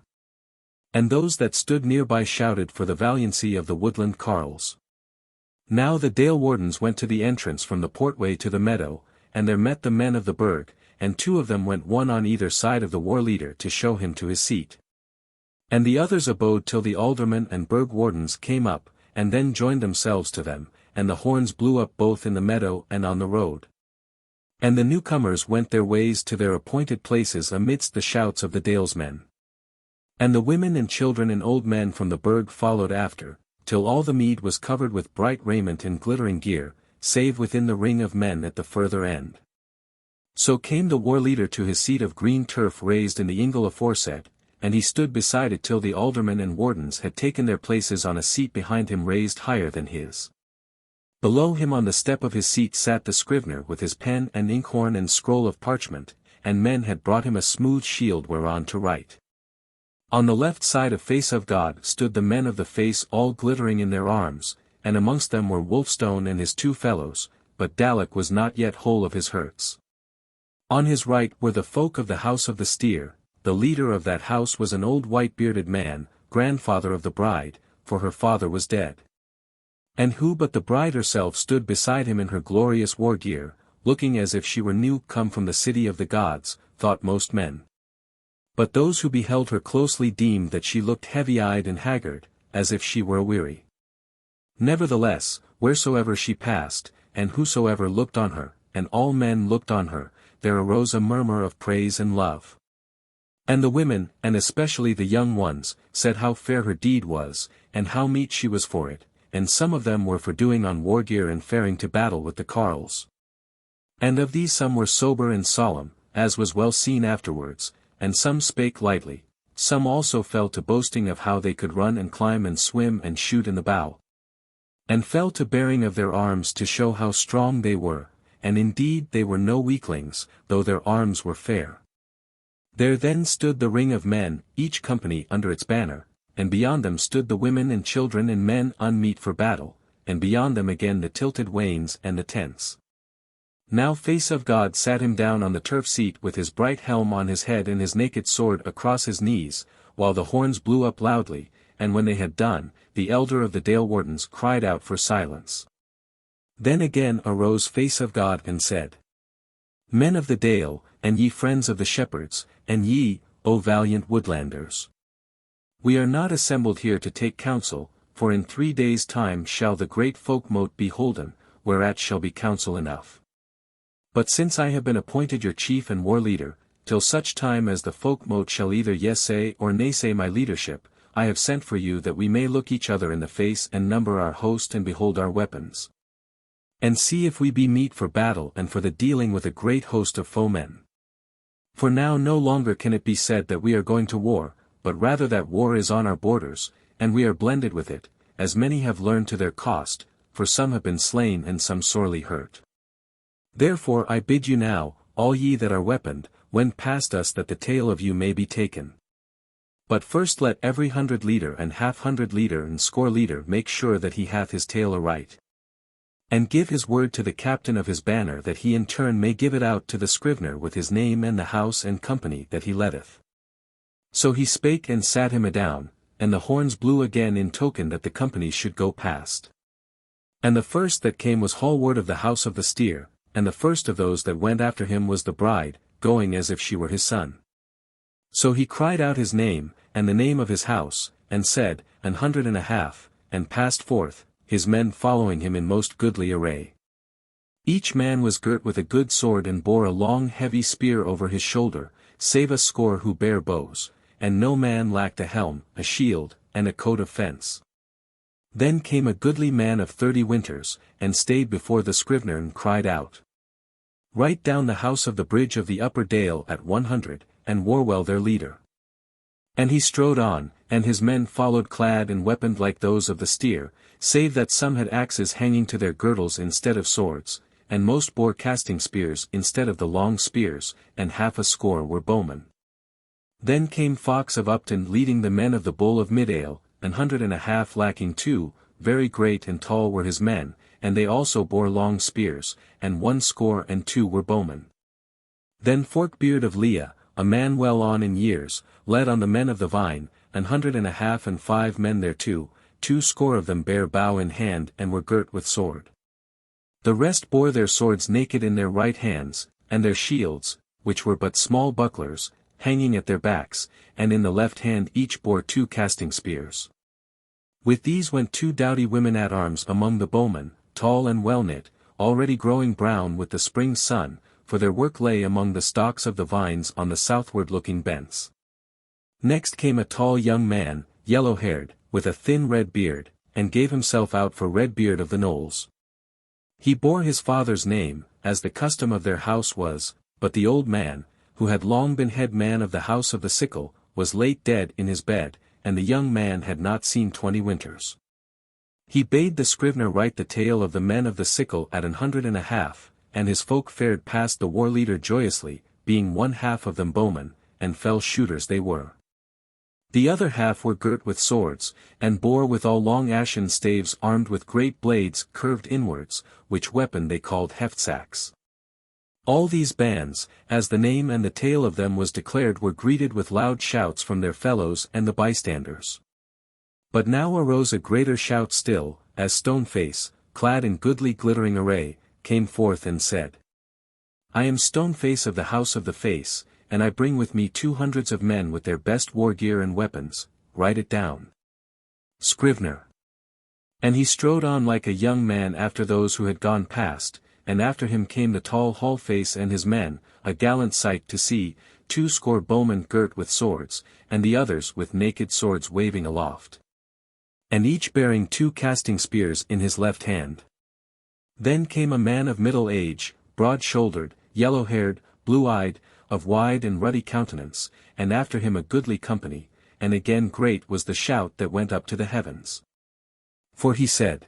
And those that stood nearby shouted for the valiancy of the woodland carles. Now the dale wardens went to the entrance from the portway to the meadow, and there met the men of the burg, and 2 of them went one on either side of the war-leader to show him to his seat. And the others abode till the aldermen and burg wardens came up, and then joined themselves to them, and the horns blew up both in the meadow and on the road. And the newcomers went their ways to their appointed places amidst the shouts of the dalesmen. And the women and children and old men from the burg followed after, till all the mead was covered with bright raiment and glittering gear, save within the ring of men at the further end. So came the war-leader to his seat of green turf raised in the ingle aforesaid, and he stood beside it till the aldermen and wardens had taken their places on a seat behind him raised higher than his. Below him on the step of his seat sat the scrivener with his pen and inkhorn and scroll of parchment, and men had brought him a smooth shield whereon to write. On the left side of face of God stood the men of the face all glittering in their arms, and amongst them were Wulfstone and his 2 fellows, but Dalek was not yet whole of his hurts. On his right were the folk of the house of the steer. The leader of that house was an old white-bearded man, grandfather of the bride, for her father was dead. And who but the bride herself stood beside him in her glorious war gear, looking as if she were new come from the city of the gods, thought most men. But those who beheld her closely deemed that she looked heavy-eyed and haggard, as if she were weary. Nevertheless, wheresoever she passed, and whosoever looked on her, and all men looked on her, there arose a murmur of praise and love. And the women, and especially the young ones, said how fair her deed was, and how meet she was for it, and some of them were for doing on war gear and faring to battle with the carles. And of these some were sober and solemn, as was well seen afterwards, and some spake lightly, some also fell to boasting of how they could run and climb and swim and shoot in the bow. And fell to bearing of their arms to show how strong they were, and indeed they were no weaklings, though their arms were fair. There then stood the ring of men, each company under its banner, and beyond them stood the women and children and men unmeet for battle, and beyond them again the tilted wains and the tents. Now Face of God sat him down on the turf seat with his bright helm on his head and his naked sword across his knees, while the horns blew up loudly, and when they had done, the elder of the Dale wardens cried out for silence. Then again arose Face of God and said, Men of the Dale, and ye friends of the shepherds, and ye, O valiant Woodlanders. We are not assembled here to take counsel, for in 3 days' time shall the great Folk-Mote be holden, whereat shall be counsel enough. But since I have been appointed your chief and war leader, till such time as the Folk-Mote shall either yes say or nay say my leadership, I have sent for you that we may look each other in the face and number our host and behold our weapons. And see if we be meet for battle and for the dealing with a great host of foemen. For now no longer can it be said that we are going to war, but rather that war is on our borders, and we are blended with it, as many have learned to their cost, for some have been slain and some sorely hurt. Therefore I bid you now, all ye that are weaponed, wend past us that the tale of you may be taken. But first let every 100 leader and half-100 leader and score leader make sure that he hath his tale aright. And give his word to the captain of his banner that he in turn may give it out to the scrivener with his name and the house and company that he letteth. So he spake and sat him adown, and the horns blew again in token that the company should go past. And the first that came was Hallward of the house of the steer, and the first of those that went after him was the bride, going as if she were his son. So he cried out his name, and the name of his house, and said, 150, and passed forth, his men following him in most goodly array. Each man was girt with a good sword and bore a long heavy spear over his shoulder, save a score who bare bows, and no man lacked a helm, a shield, and a coat of fence. Then came a goodly man of 30 winters, and stayed before the scrivener and cried out. Write down the house of the bridge of the upper Dale at 100, and Warwell their leader. And he strode on, and his men followed clad and weaponed like those of the steer, save that some had axes hanging to their girdles instead of swords, and most bore casting spears instead of the long spears, and half a score were bowmen. Then came Fox of Upton leading the men of the Bull of Midale, 150 lacking 2, very great and tall were his men, and they also bore long spears, and 102 were bowmen. Then Forkbeard of Leah, a man well on in years, led on the men of the Vine, 150 and 5 men thereto, 2 of them bare bow in hand and were girt with sword. The rest bore their swords naked in their right hands, and their shields, which were but small bucklers, hanging at their backs, and in the left hand each bore 2 casting spears. With these went 2 doughty women at arms among the bowmen, tall and well knit, already growing brown with the spring sun, for their work lay among the stalks of the vines on the southward looking bents. Next came a tall young man, yellow-haired, with a thin red beard, and gave himself out for Redbeard of the Knolls. He bore his father's name, as the custom of their house was, but the old man, who had long been head man of the house of the sickle, was late dead in his bed, and the young man had not seen 20 winters. He bade the scrivener write the tale of the men of the sickle at 150, and his folk fared past the war leader joyously, being 1/2 of them bowmen, and fell shooters they were. The other half were girt with swords, and bore withal long ashen staves armed with great blades curved inwards, which weapon they called heftsacks. All these bands, as the name and the tale of them was declared, were greeted with loud shouts from their fellows and the bystanders. But now arose a greater shout still, as Stoneface, clad in goodly glittering array, came forth and said, I am Stoneface of the House of the Face, and I bring with me 200 of men with their best war gear and weapons, write it down. Scrivener. And he strode on like a young man after those who had gone past, and after him came the tall Hallface and his men, a gallant sight to see, 20 bowmen girt with swords, and the others with naked swords waving aloft. And each bearing 2 casting spears in his left hand. Then came a man of middle age, broad-shouldered, yellow-haired, blue-eyed, of wide and ruddy countenance, and after him a goodly company, and again great was the shout that went up to the heavens. For he said,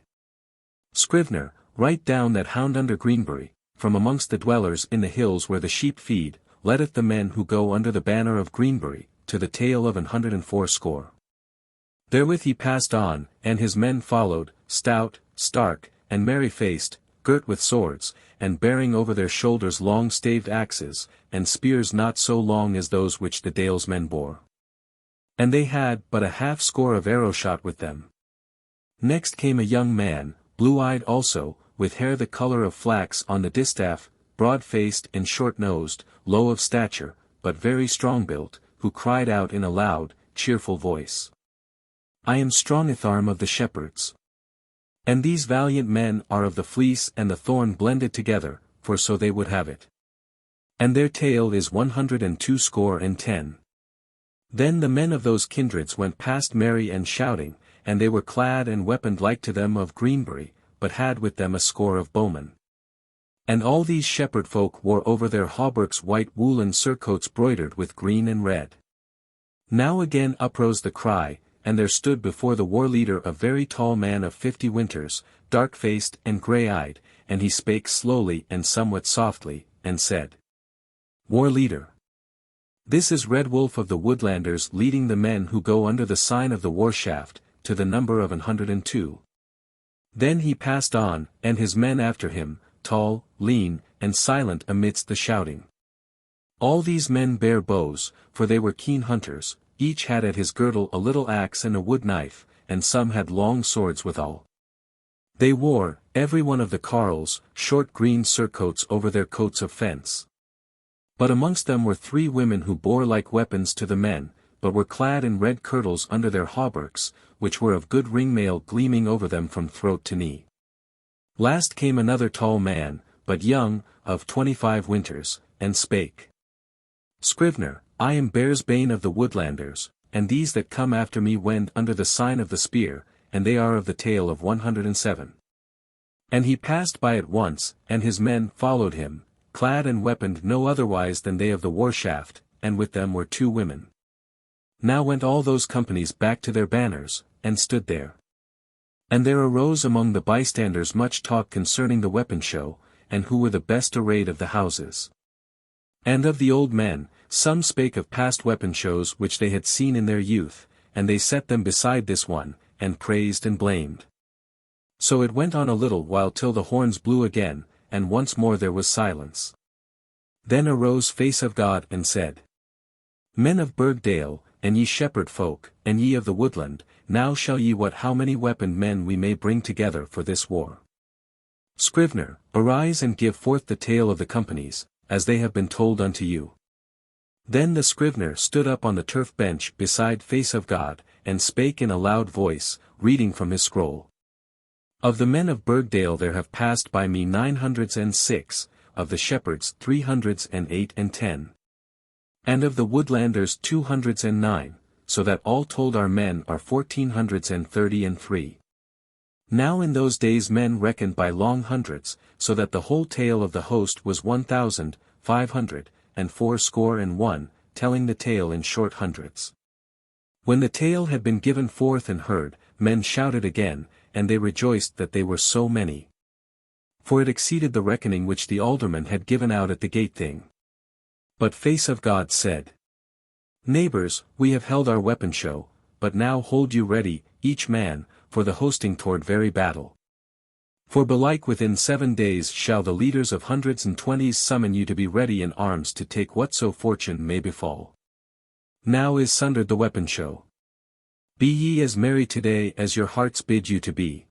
Scrivener, write down that hound under Greenbury, from amongst the dwellers in the hills where the sheep feed, letteth the men who go under the banner of Greenbury, to the tale of 180. Therewith he passed on, and his men followed, stout, stark, and merry-faced, girt with swords, and bearing over their shoulders long staved axes, and spears not so long as those which the Dalesmen bore. And they had but a 50 of arrow-shot with them. Next came a young man, blue-eyed also, with hair the colour of flax on the distaff, broad-faced and short-nosed, low of stature, but very strong-built, who cried out in a loud, cheerful voice. I am Strongitharm of the shepherds. And these valiant men are of the fleece and the thorn blended together, for so they would have it. And their tale is 120. Then the men of those kindreds went past merry and shouting, and they were clad and weaponed like to them of Greenbury, but had with them a 10 of bowmen. And all these shepherd folk wore over their hauberks white woolen surcoats broidered with green and red. Now again uprose the cry, and there stood before the war leader a very tall man of 50 winters, dark-faced and grey-eyed, and he spake slowly and somewhat softly, and said, War leader. This is Red Wolf of the Woodlanders leading the men who go under the sign of the war shaft, to the number of 102. Then he passed on, and his men after him, tall, lean, and silent amidst the shouting. All these men bare bows, for they were keen hunters, each had at his girdle a little axe and a wood knife, and some had long swords withal. They wore, every one of the carles, short green surcoats over their coats of fence. But amongst them were 3 women who bore like weapons to the men, but were clad in red kirtles under their hauberks, which were of good ringmail gleaming over them from throat to knee. Last came another tall man, but young, of 25 winters, and spake. Scrivener, I am Bearsbane of the Woodlanders, and these that come after me wend under the sign of the spear, and they are of the tale of 107. And he passed by at once, and his men followed him, clad and weaponed no otherwise than they of the war shaft, and with them were 2 women. Now went all those companies back to their banners, and stood there. And there arose among the bystanders much talk concerning the weapon show, and who were the best arrayed of the houses. And of the old men, some spake of past weapon shows which they had seen in their youth, and they set them beside this one, and praised and blamed. So it went on a little while till the horns blew again, and once more there was silence. Then arose Face of God and said, Men of Burgdale, and ye shepherd folk, and ye of the woodland, now shall ye wot how many weaponed men we may bring together for this war. Scrivener, arise and give forth the tale of the companies, as they have been told unto you. Then the scrivener stood up on the turf bench beside Face of God, and spake in a loud voice, reading from his scroll. Of the men of Burgdale there have passed by me 906, of the shepherds 308 and 10. And of the woodlanders 209, so that all told our men are 1430 and 3. Now in those days men reckoned by long hundreds, so that the whole tale of the host was 1,541, telling the tale in short hundreds. When the tale had been given forth and heard, men shouted again, and they rejoiced that they were so many. For it exceeded the reckoning which the aldermen had given out at the gate thing. But Face of God said, Neighbours, we have held our weapon show, but now hold you ready, each man, for the hosting toward very battle. For belike within 7 days shall the leaders of hundreds and twenties summon you to be ready in arms to take whatso fortune may befall. Now is sundered the weapon show. Be ye as merry today as your hearts bid you to be.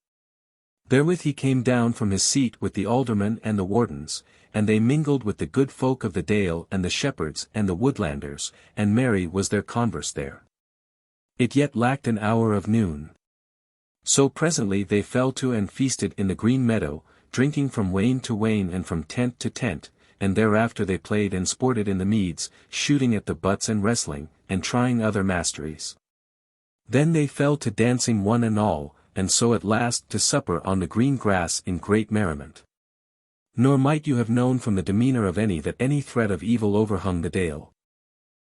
Therewith he came down from his seat with the aldermen and the wardens, and they mingled with the good folk of the Dale and the shepherds and the Woodlanders, and merry was their converse there. It yet lacked an hour of noon. So presently they fell to and feasted in the green meadow, drinking from wain to wain and from tent to tent, and thereafter they played and sported in the meads, shooting at the butts and wrestling, and trying other masteries. Then they fell to dancing one and all, and so at last to supper on the green grass in great merriment. Nor might you have known from the demeanour of any that any threat of evil overhung the Dale.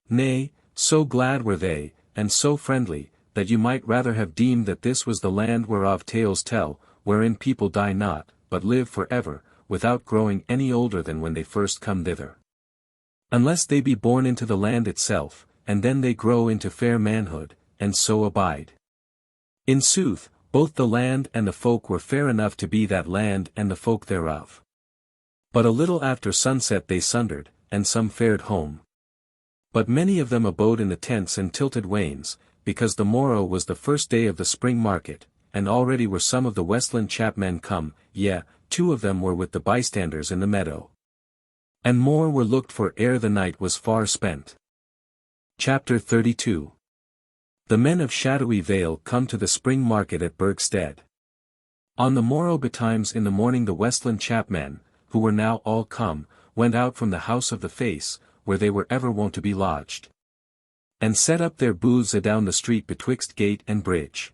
Nay, so glad were they, and so friendly, that you might rather have deemed that this was the land whereof tales tell, wherein people die not, but live for ever, without growing any older than when they first come thither. Unless they be born into the land itself, and then they grow into fair manhood, and so abide. In sooth, both the land and the folk were fair enough to be that land and the folk thereof. But a little after sunset they sundered, and some fared home. But many of them abode in the tents and tilted wains, because the morrow was the first day of the spring market, and already were some of the Westland chapmen come, yea, 2 of them were with the bystanders in the meadow. And more were looked for ere the night was far spent. Chapter 32. The men of Shadowy Vale come to the spring market at Burgstead. On the morrow betimes in the morning the Westland chapmen, who were now all come, went out from the house of the face, where they were ever wont to be lodged, and set up their booths adown the street betwixt gate and bridge.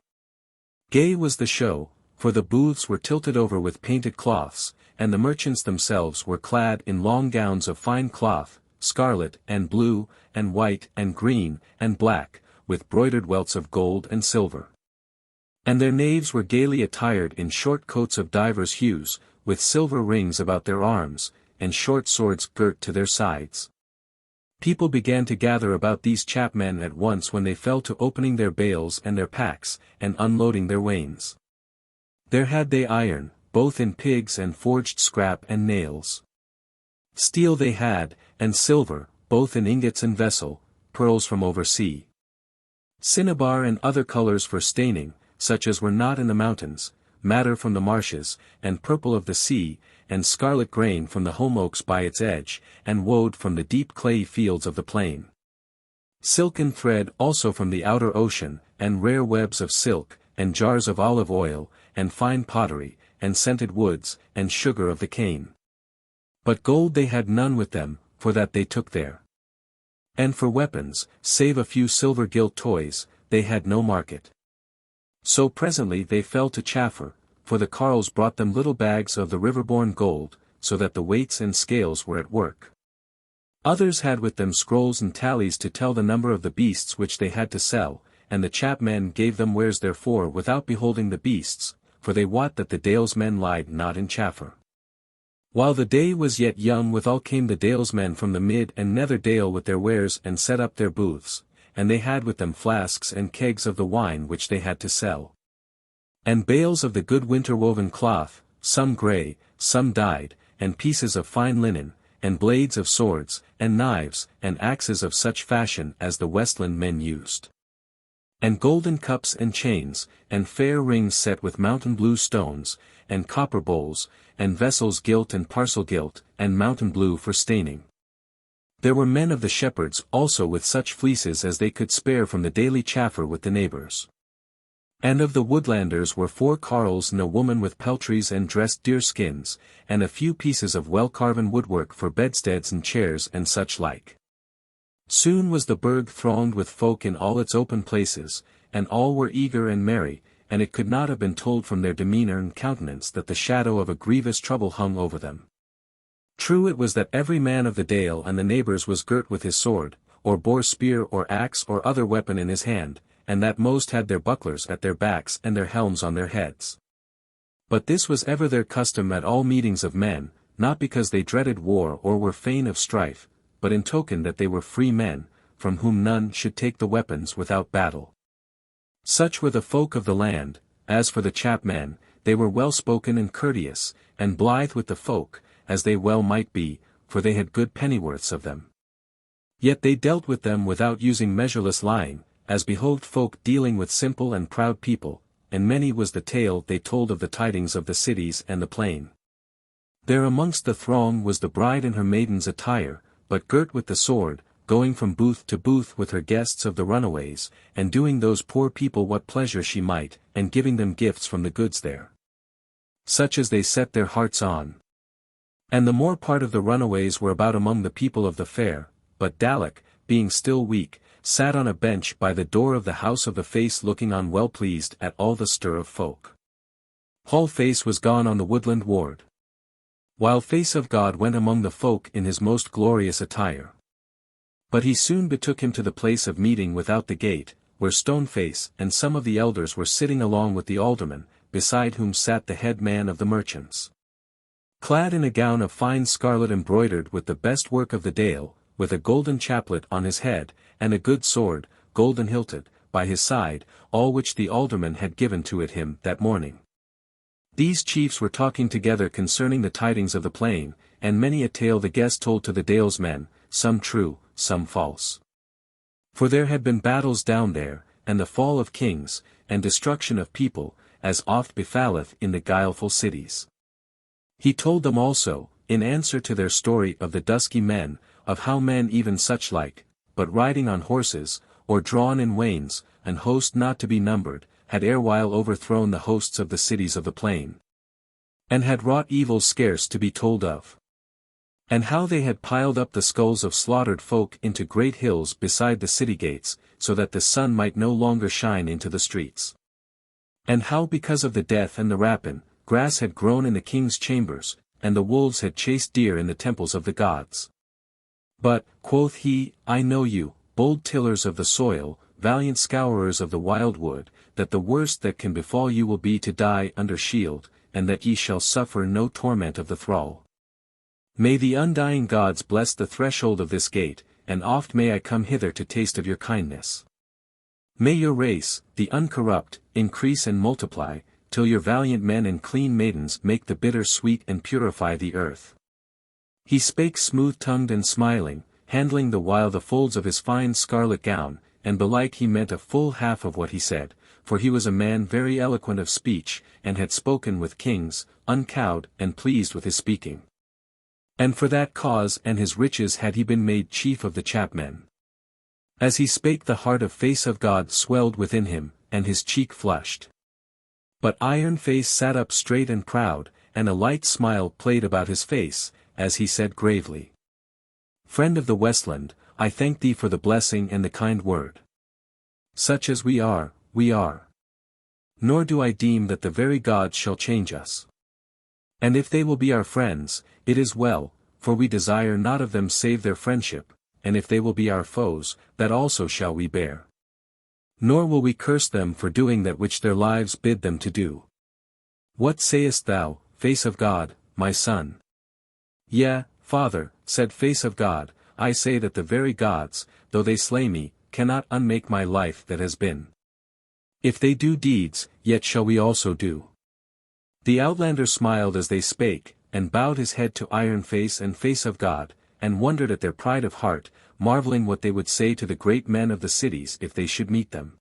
Gay was the show, for the booths were tilted over with painted cloths, and the merchants themselves were clad in long gowns of fine cloth, scarlet and blue, and white and green, and black, with broidered welts of gold and silver. And their knaves were gaily attired in short coats of divers hues, with silver rings about their arms, and short swords girt to their sides. People began to gather about these chapmen at once when they fell to opening their bales and their packs, and unloading their wains. There had they iron, both in pigs and forged scrap and nails. Steel they had, and silver, both in ingots and vessel, pearls from oversea. Cinnabar and other colours for staining, such as were not in the mountains, madder from the marshes, and purple of the sea, and scarlet grain from the holm oaks by its edge, and woad from the deep clayey fields of the plain. Silken thread also from the outer ocean, and rare webs of silk, and jars of olive oil, and fine pottery, and scented woods, and sugar of the cane. But gold they had none with them, for that they took there. And for weapons, save a few silver-gilt toys, they had no market. So presently they fell to chaffer, for the carles brought them little bags of the river-borne gold, so that the weights and scales were at work. Others had with them scrolls and tallies to tell the number of the beasts which they had to sell, and the chapmen gave them wares therefore without beholding the beasts, for they wot that the dalesmen lied not in chaffer. While the day was yet young withal came the dalesmen from the mid and nether dale with their wares and set up their booths, and they had with them flasks and kegs of the wine which they had to sell. And bales of the good winter-woven cloth, some grey, some dyed, and pieces of fine linen, and blades of swords, and knives, and axes of such fashion as the Westland men used. And golden cups and chains, and fair rings set with mountain blue stones, and copper bowls, and vessels gilt and parcel gilt, and mountain blue for staining. There were men of the shepherds also with such fleeces as they could spare from the daily chaffer with the neighbours. And of the Woodlanders were 4 carles and a woman with peltries and dressed deer skins, and a few pieces of well-carven woodwork for bedsteads and chairs and such like. Soon was the burg thronged with folk in all its open places, and all were eager and merry, and it could not have been told from their demeanour and countenance that the shadow of a grievous trouble hung over them. True it was that every man of the Dale and the neighbours was girt with his sword, or bore spear or axe or other weapon in his hand, and that most had their bucklers at their backs and their helms on their heads. But this was ever their custom at all meetings of men, not because they dreaded war or were fain of strife, but in token that they were free men, from whom none should take the weapons without battle. Such were the folk of the land. As for the chapmen, they were well-spoken and courteous, and blithe with the folk, as they well might be, for they had good pennyworths of them. Yet they dealt with them without using measureless lying, as behoved folk dealing with simple and proud people, and many was the tale they told of the tidings of the cities and the plain. There amongst the throng was the bride in her maiden's attire, but girt with the sword, going from booth to booth with her guests of the runaways, and doing those poor people what pleasure she might, and giving them gifts from the goods there, such as they set their hearts on. And the more part of the runaways were about among the people of the fair, but Dalek, being still weak, sat on a bench by the door of the house of the Face, looking on well pleased at all the stir of folk. Hall Face was gone on the woodland ward, while Face of God went among the folk in his most glorious attire. But he soon betook him to the place of meeting without the gate, where Stoneface and some of the elders were sitting along with the alderman, beside whom sat the head man of the merchants, clad in a gown of fine scarlet embroidered with the best work of the Dale, with a golden chaplet on his head, and a good sword, golden hilted, by his side, all which the alderman had given to it him that morning. These chiefs were talking together concerning the tidings of the plain, and many a tale the guest told to the Dalesmen, some true, some false. For there had been battles down there, and the fall of kings, and destruction of people, as oft befalleth in the guileful cities. He told them also, in answer to their story of the Dusky Men, of how men even such like, but riding on horses, or drawn in wains, an host not to be numbered, had erewhile overthrown the hosts of the cities of the plain, and had wrought evils scarce to be told of. And how they had piled up the skulls of slaughtered folk into great hills beside the city gates, so that the sun might no longer shine into the streets. And how because of the death and the rapine, grass had grown in the king's chambers, and the wolves had chased deer in the temples of the gods. But, quoth he, I know you, bold tillers of the soil, valiant scourers of the wild wood, that the worst that can befall you will be to die under shield, and that ye shall suffer no torment of the thrall. May the undying gods bless the threshold of this gate, and oft may I come hither to taste of your kindness. May your race, the uncorrupt, increase and multiply, till your valiant men and clean maidens make the bitter sweet and purify the earth. He spake smooth-tongued and smiling, handling the while the folds of his fine scarlet gown, and belike he meant a full half of what he said, for he was a man very eloquent of speech, and had spoken with kings, uncowed and pleased with his speaking. And for that cause and his riches had he been made chief of the chapmen. As he spake the heart of Face of God swelled within him, and his cheek flushed. But Iron Face sat up straight and proud, and a light smile played about his face, as he said gravely, Friend of the Westland, I thank thee for the blessing and the kind word. Such as we are, we are. Nor do I deem that the very gods shall change us. And if they will be our friends, it is well, for we desire not of them save their friendship, and if they will be our foes, that also shall we bear. Nor will we curse them for doing that which their lives bid them to do. What sayest thou, Face of God, my son? Yea, father, said Face of God, I say that the very gods, though they slay me, cannot unmake my life that has been. If they do deeds, yet shall we also do. The Outlander smiled as they spake, and bowed his head to Iron Face and Face of God, and wondered at their pride of heart, marveling what they would say to the great men of the cities if they should meet them.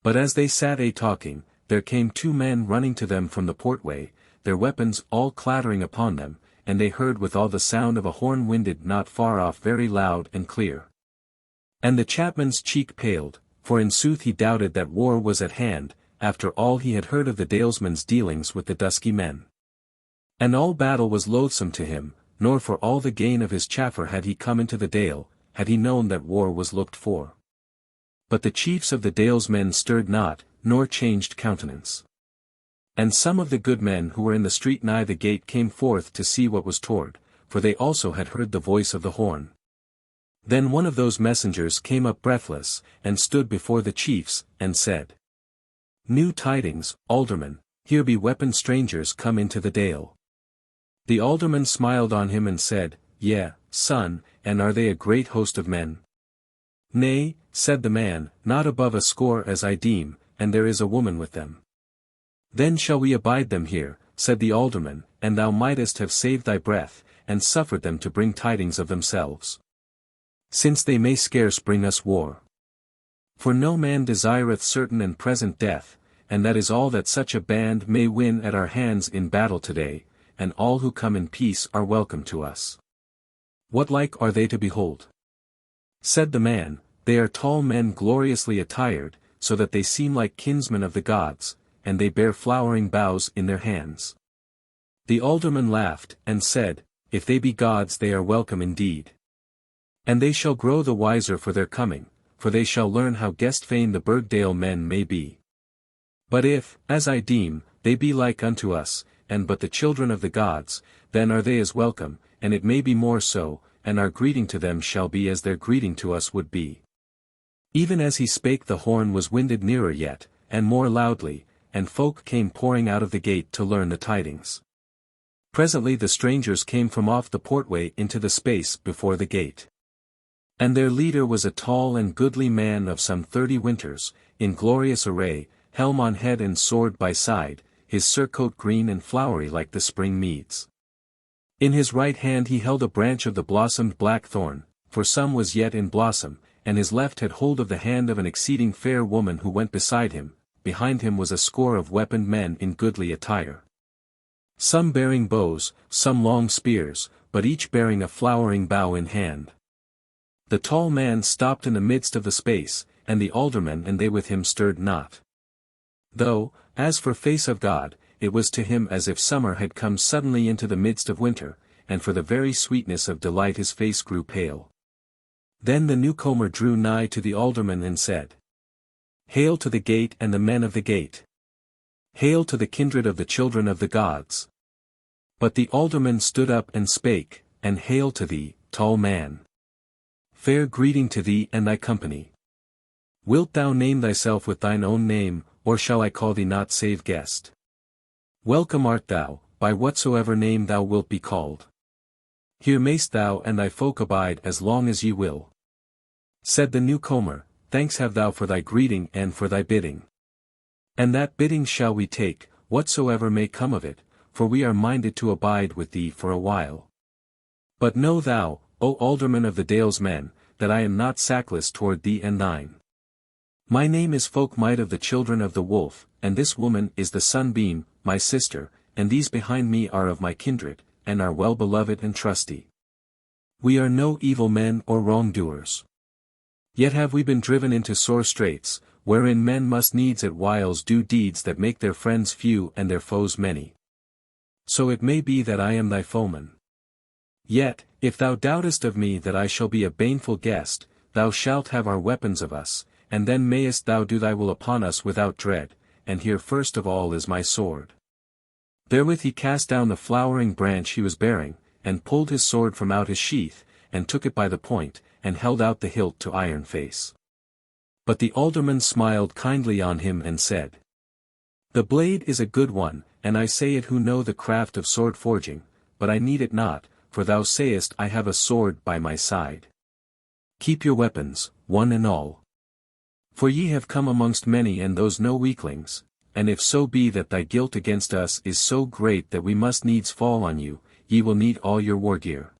But as they sat a-talking, there came two men running to them from the portway, their weapons all clattering upon them, and they heard withal the sound of a horn winded not far off very loud and clear. And the chapman's cheek paled, for in sooth he doubted that war was at hand, after all he had heard of the Dalesmen's dealings with the Dusky Men. And all battle was loathsome to him, nor for all the gain of his chaffer had he come into the Dale, had he known that war was looked for. But the chiefs of the Dalesmen stirred not, nor changed countenance. And some of the good men who were in the street nigh the gate came forth to see what was toward, for they also had heard the voice of the horn. Then one of those messengers came up breathless, and stood before the chiefs, and said, New tidings, alderman, here be weaponed strangers come into the Dale. The alderman smiled on him and said, Yea, son, and are they a great host of men? Nay, said the man, not above a score as I deem, and there is a woman with them. Then shall we abide them here, said the alderman, and thou mightest have saved thy breath, and suffered them to bring tidings of themselves. Since they may scarce bring us war. For no man desireth certain and present death, and that is all that such a band may win at our hands in battle today, and all who come in peace are welcome to us. What like are they to behold? Said the man, they are tall men gloriously attired, so that they seem like kinsmen of the gods, and they bear flowering boughs in their hands. The alderman laughed, and said, if they be gods they are welcome indeed. And they shall grow the wiser for their coming, for they shall learn how guest-fain the Burgdale men may be. But if, as I deem, they be like unto us, and but the children of the gods, then are they as welcome, and it may be more so, and our greeting to them shall be as their greeting to us would be. Even as he spake the horn was winded nearer yet, and more loudly, and folk came pouring out of the gate to learn the tidings. Presently the strangers came from off the portway into the space before the gate. And their leader was a tall and goodly man of some 30 winters, in glorious array, helm on head and sword by side, his surcoat green and flowery like the spring meads. In his right hand he held a branch of the blossomed blackthorn, for some was yet in blossom, and his left had hold of the hand of an exceeding fair woman who went beside him. Behind him was a score of weaponed men in goodly attire. Some bearing bows, some long spears, but each bearing a flowering bough in hand. The tall man stopped in the midst of the space, and the aldermen and they with him stirred not. Though, as for face of God, it was to him as if summer had come suddenly into the midst of winter, and for the very sweetness of delight his face grew pale. Then the newcomer drew nigh to the alderman and said, Hail to the gate and the men of the gate! Hail to the kindred of the children of the gods! But the alderman stood up and spake, and hail to thee, tall man! Fair greeting to thee and thy company! Wilt thou name thyself with thine own name, or shall I call thee not save guest? Welcome art thou, by whatsoever name thou wilt be called. Here mayst thou and thy folk abide as long as ye will. Said the newcomer, Thanks have thou for thy greeting and for thy bidding. And that bidding shall we take, whatsoever may come of it, for we are minded to abide with thee for a while. But know thou, O alderman of the Dalemen, that I am not sackless toward thee and thine. My name is Folk-Mote of the children of the wolf, and this woman is the sunbeam, my sister, and these behind me are of my kindred, and are well beloved and trusty. We are no evil men or wrongdoers. Yet have we been driven into sore straits, wherein men must needs at whiles do deeds that make their friends few and their foes many. So it may be that I am thy foeman. Yet, if thou doubtest of me that I shall be a baneful guest, thou shalt have our weapons of us, and then mayest thou do thy will upon us without dread, and here first of all is my sword. Therewith he cast down the flowering branch he was bearing, and pulled his sword from out his sheath, and took it by the point, and held out the hilt to Iron Face. But the alderman smiled kindly on him and said, The blade is a good one, and I say it who know the craft of sword forging, but I need it not, for thou sayest I have a sword by my side. Keep your weapons, one and all. For ye have come amongst many and those no weaklings, and if so be that thy guilt against us is so great that we must needs fall on you, ye will need all your war gear.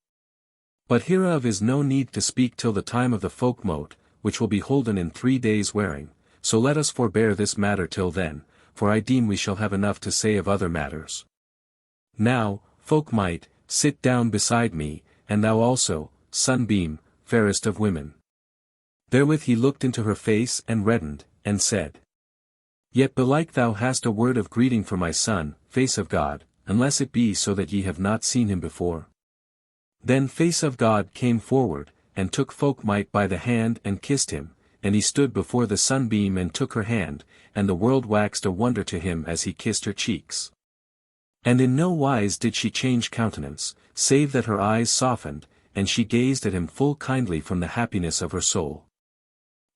But hereof is no need to speak till the time of the Folk-Mote, which will be holden in 3 days' wearing, so let us forbear this matter till then, for I deem we shall have enough to say of other matters. Now, Folk-Mote, sit down beside me, and thou also, Sunbeam, fairest of women. Therewith he looked into her face and reddened, and said, Yet belike thou hast a word of greeting for my son, Face of God, unless it be so that ye have not seen him before. Then Face of God came forward, and took Folk-Mote by the hand and kissed him, and he stood before the Sunbeam and took her hand, and the world waxed a wonder to him as he kissed her cheeks. And in no wise did she change countenance, save that her eyes softened, and she gazed at him full kindly from the happiness of her soul.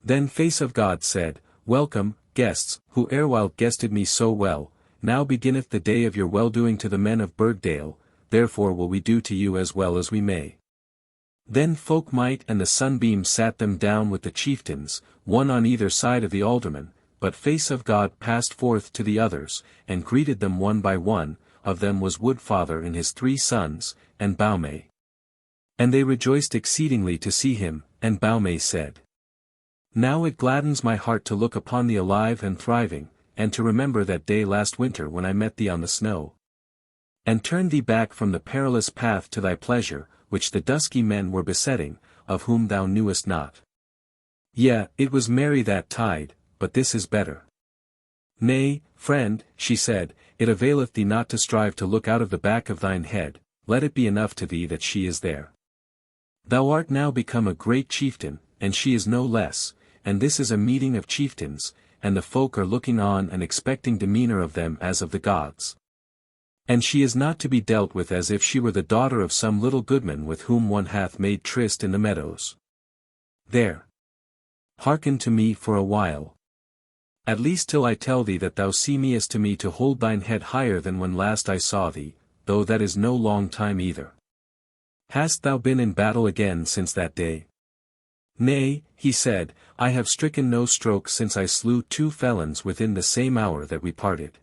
Then Face of God said, Welcome, guests, who erewhile guested me so well, now beginneth the day of your well-doing to the men of Burgdale, therefore will we do to you as well as we may. Then Folk-Mote and the Sunbeam sat them down with the chieftains, one on either side of the alderman, but Face of God passed forth to the others, and greeted them one by one. Of them was Woodfather and his 3 sons, and Baume. And they rejoiced exceedingly to see him, and Baume said, Now it gladdens my heart to look upon thee alive and thriving, and to remember that day last winter when I met thee on the snow. And turn thee back from the perilous path to thy pleasure, which the dusky men were besetting, of whom thou knewest not. Yea, it was merry that tide, but this is better. Nay, friend, she said, it availeth thee not to strive to look out of the back of thine head, let it be enough to thee that she is there. Thou art now become a great chieftain, and she is no less, and this is a meeting of chieftains, and the folk are looking on and expecting demeanour of them as of the gods. And she is not to be dealt with as if she were the daughter of some little goodman with whom one hath made tryst in the meadows. There. Hearken to me for a while. At least till I tell thee that thou seemest to me to hold thine head higher than when last I saw thee, though that is no long time either. Hast thou been in battle again since that day? Nay, he said, I have stricken no stroke since I slew 2 felons within the same hour that we parted.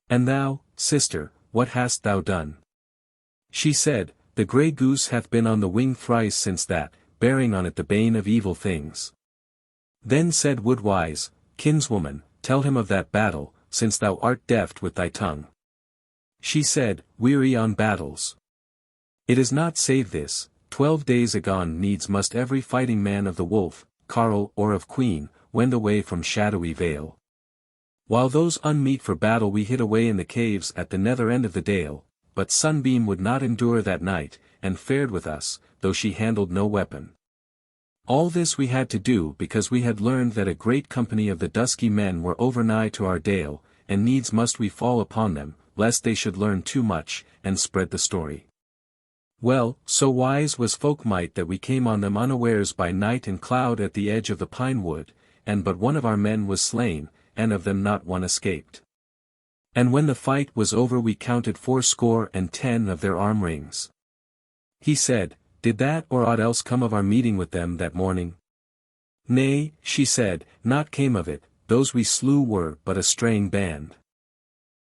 And thou, sister, what hast thou done? She said, the grey goose hath been on the wing thrice since that, bearing on it the bane of evil things. Then said Wood-Wise, kinswoman, tell him of that battle, since thou art deft with thy tongue. She said, weary on battles. It is not save this, 12 days agone needs must every fighting man of the Wolf, Carl or of Queen, wend away from Shadowy Vale. While those unmeet for battle we hid away in the caves at the nether end of the dale, but Sunbeam would not endure that night, and fared with us, though she handled no weapon. All this we had to do because we had learned that a great company of the Dusky Men were overnigh to our dale, and needs must we fall upon them, lest they should learn too much, and spread the story. Well, so wise was Folk-Mote that we came on them unawares by night and cloud at the edge of the pine wood, and but one of our men was slain, and of them not one escaped. And when the fight was over we counted 80 of their arm rings. He said, did that or aught else come of our meeting with them that morning? Nay, she said, naught came of it, those we slew were but a straying band.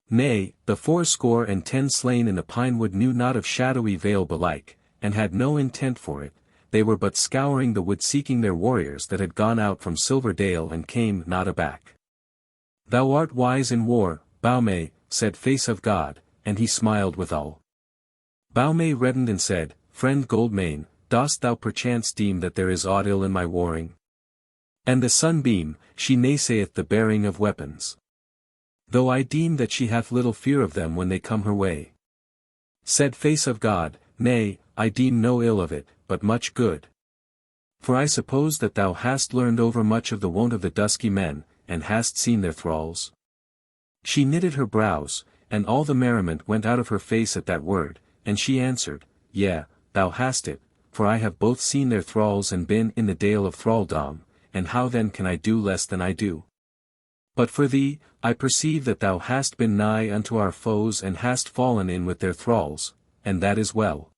Nay, the 80 slain in the pine wood knew not of Shadowy Vale belike, and had no intent for it, they were but scouring the wood seeking their warriors that had gone out from Silverdale and came not aback. Thou art wise in war, Baume, said Face of God, and he smiled withal. Baume reddened and said, Friend Goldmane, dost thou perchance deem that there is aught ill in my warring? And the Sunbeam, she naysayeth the bearing of weapons. Though I deem that she hath little fear of them when they come her way. Said Face of God, Nay, I deem no ill of it, but much good. For I suppose that thou hast learned over much of the wont of the Dusky Men, and hast seen their thralls. She knitted her brows, and all the merriment went out of her face at that word, and she answered, Yea, thou hast it, for I have both seen their thralls and been in the dale of thraldom, and how then can I do less than I do? But for thee, I perceive that thou hast been nigh unto our foes and hast fallen in with their thralls, and that is well.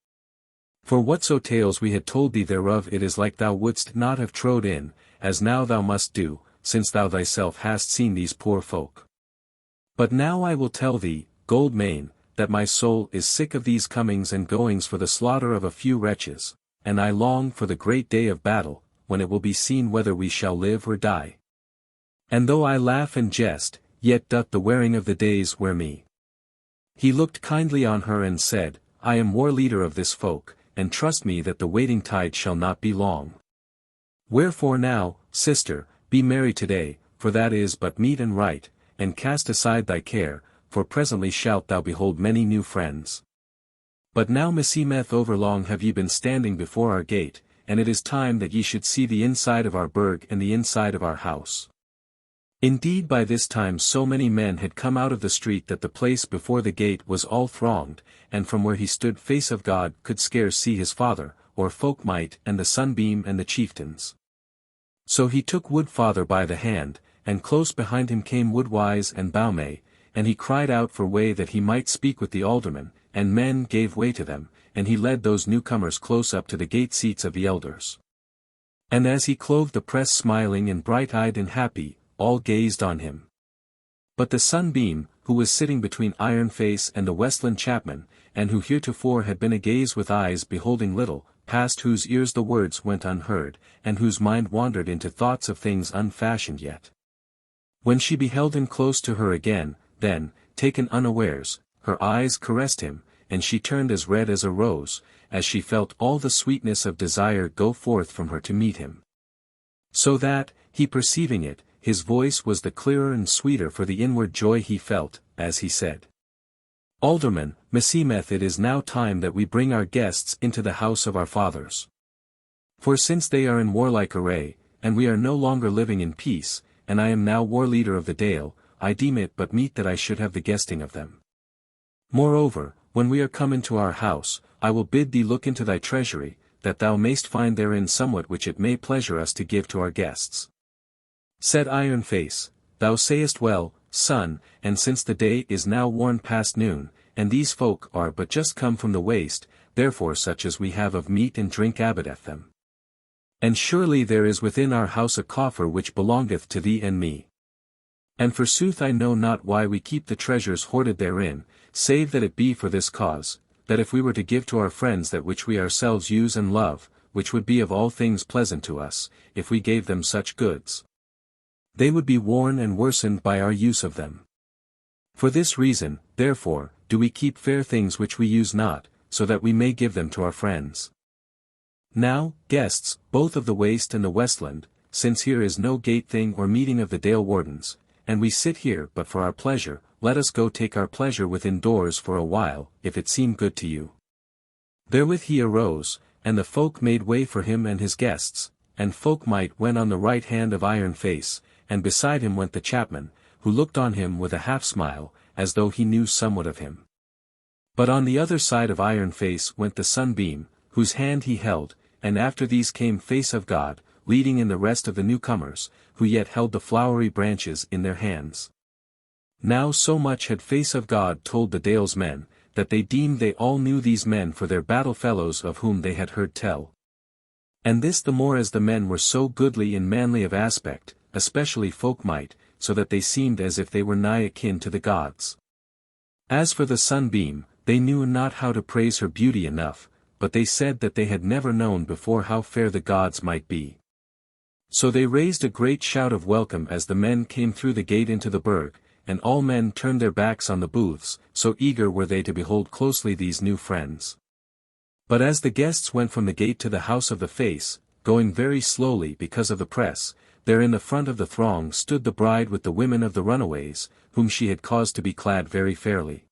For whatso tales we had told thee thereof it is like thou wouldst not have trode in, as now thou must do, since thou thyself hast seen these poor folk. But now I will tell thee, Goldmane, that my soul is sick of these comings and goings for the slaughter of a few wretches, and I long for the great day of battle, when it will be seen whether we shall live or die. And though I laugh and jest, yet doth the wearing of the days wear me. He looked kindly on her and said, I am war leader of this folk, and trust me that the waiting tide shall not be long. Wherefore now, sister, be merry today, for that is but meet and right, and cast aside thy care, for presently shalt thou behold many new friends. But now meseemeth overlong have ye been standing before our gate, and it is time that ye should see the inside of our burg and the inside of our house. Indeed by this time so many men had come out of the street that the place before the gate was all thronged, and from where he stood Face of God could scarce see his father, or Folk-Mote and the Sunbeam and the chieftains. So he took Woodfather by the hand, and close behind him came Wood-Wise and Baume, and he cried out for way that he might speak with the aldermen, and men gave way to them, and he led those newcomers close up to the gate seats of the elders. And as he clove the press smiling and bright-eyed and happy, all gazed on him. But the Sunbeam, who was sitting between Iron Face and the Westland chapman, and who heretofore had been agaze with eyes beholding little, past whose ears the words went unheard, and whose mind wandered into thoughts of things unfashioned yet. When she beheld him close to her again, then, taken unawares, her eyes caressed him, and she turned as red as a rose, as she felt all the sweetness of desire go forth from her to meet him. So that, he perceiving it, his voice was the clearer and sweeter for the inward joy he felt, as he said, "Alderman, meseemeth it is now time that we bring our guests into the house of our fathers. For since they are in warlike array, and we are no longer living in peace, and I am now war leader of the Dale, I deem it but meet that I should have the guesting of them. Moreover, when we are come into our house, I will bid thee look into thy treasury, that thou mayst find therein somewhat which it may pleasure us to give to our guests." Said Iron Face, "Thou sayest well, son, and since the day is now worn past noon, and these folk are but just come from the waste, therefore such as we have of meat and drink abideth them. And surely there is within our house a coffer which belongeth to thee and me. And forsooth I know not why we keep the treasures hoarded therein, save that it be for this cause, that if we were to give to our friends that which we ourselves use and love, which would be of all things pleasant to us, if we gave them such goods, they would be worn and worsened by our use of them. For this reason, therefore, do we keep fair things which we use not, so that we may give them to our friends. Now, guests, both of the Waste and the Westland, since here is no gate thing or meeting of the Dale wardens, and we sit here but for our pleasure, let us go take our pleasure within doors for a while, if it seem good to you." Therewith he arose, and the folk made way for him and his guests, and Folk-Mote went on the right hand of Iron Face, and beside him went the chapman, who looked on him with a half-smile, as though he knew somewhat of him. But on the other side of Iron Face went the Sunbeam, whose hand he held, and after these came Face of God, leading in the rest of the newcomers, who yet held the flowery branches in their hands. Now so much had Face of God told the Dale's men, that they deemed they all knew these men for their battle-fellows of whom they had heard tell. And this the more as the men were so goodly and manly of aspect, especially Folk-Mote, so that they seemed as if they were nigh akin to the gods. As for the Sunbeam, they knew not how to praise her beauty enough, but they said that they had never known before how fair the gods might be. So they raised a great shout of welcome as the men came through the gate into the burg, and all men turned their backs on the booths, so eager were they to behold closely these new friends. But as the guests went from the gate to the house of the Face, going very slowly because of the press, there in the front of the throng stood the bride with the women of the runaways, whom she had caused to be clad very fairly.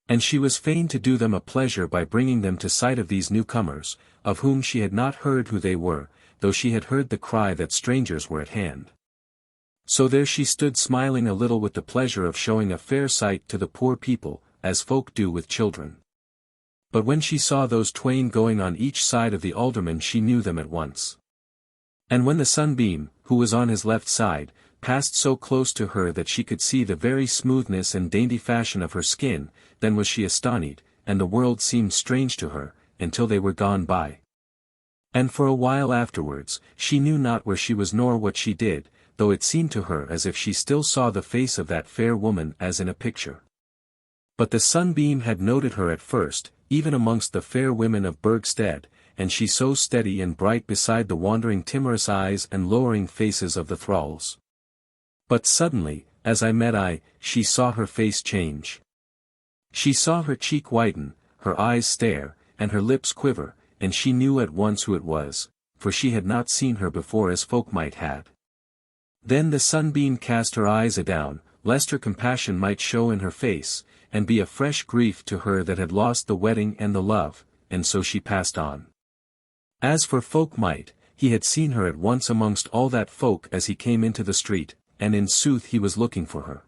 And she was fain to do them a pleasure by bringing them to sight of these newcomers, of whom she had not heard who they were, though she had heard the cry that strangers were at hand. So there she stood smiling a little with the pleasure of showing a fair sight to the poor people, as folk do with children. But when she saw those twain going on each side of the alderman she knew them at once. And when the Sunbeam, who was on his left side, passed so close to her that she could see the very smoothness and dainty fashion of her skin, then was she astonied, and the world seemed strange to her, until they were gone by. And for a while afterwards, she knew not where she was nor what she did, though it seemed to her as if she still saw the face of that fair woman as in a picture. But the Sunbeam had noted her at first, even amongst the fair women of Burgstead, and she so steady and bright beside the wandering timorous eyes and lowering faces of the thralls. But suddenly, as I met eye, she saw her face change. She saw her cheek whiten, her eyes stare, and her lips quiver, and she knew at once who it was, for she had not seen her before as Folk-Mote had. Then the Sunbeam cast her eyes adown, lest her compassion might show in her face, and be a fresh grief to her that had lost the wedding and the love, and so she passed on. As for Folk-Mote, he had seen her at once amongst all that folk as he came into the street, and in sooth he was looking for her.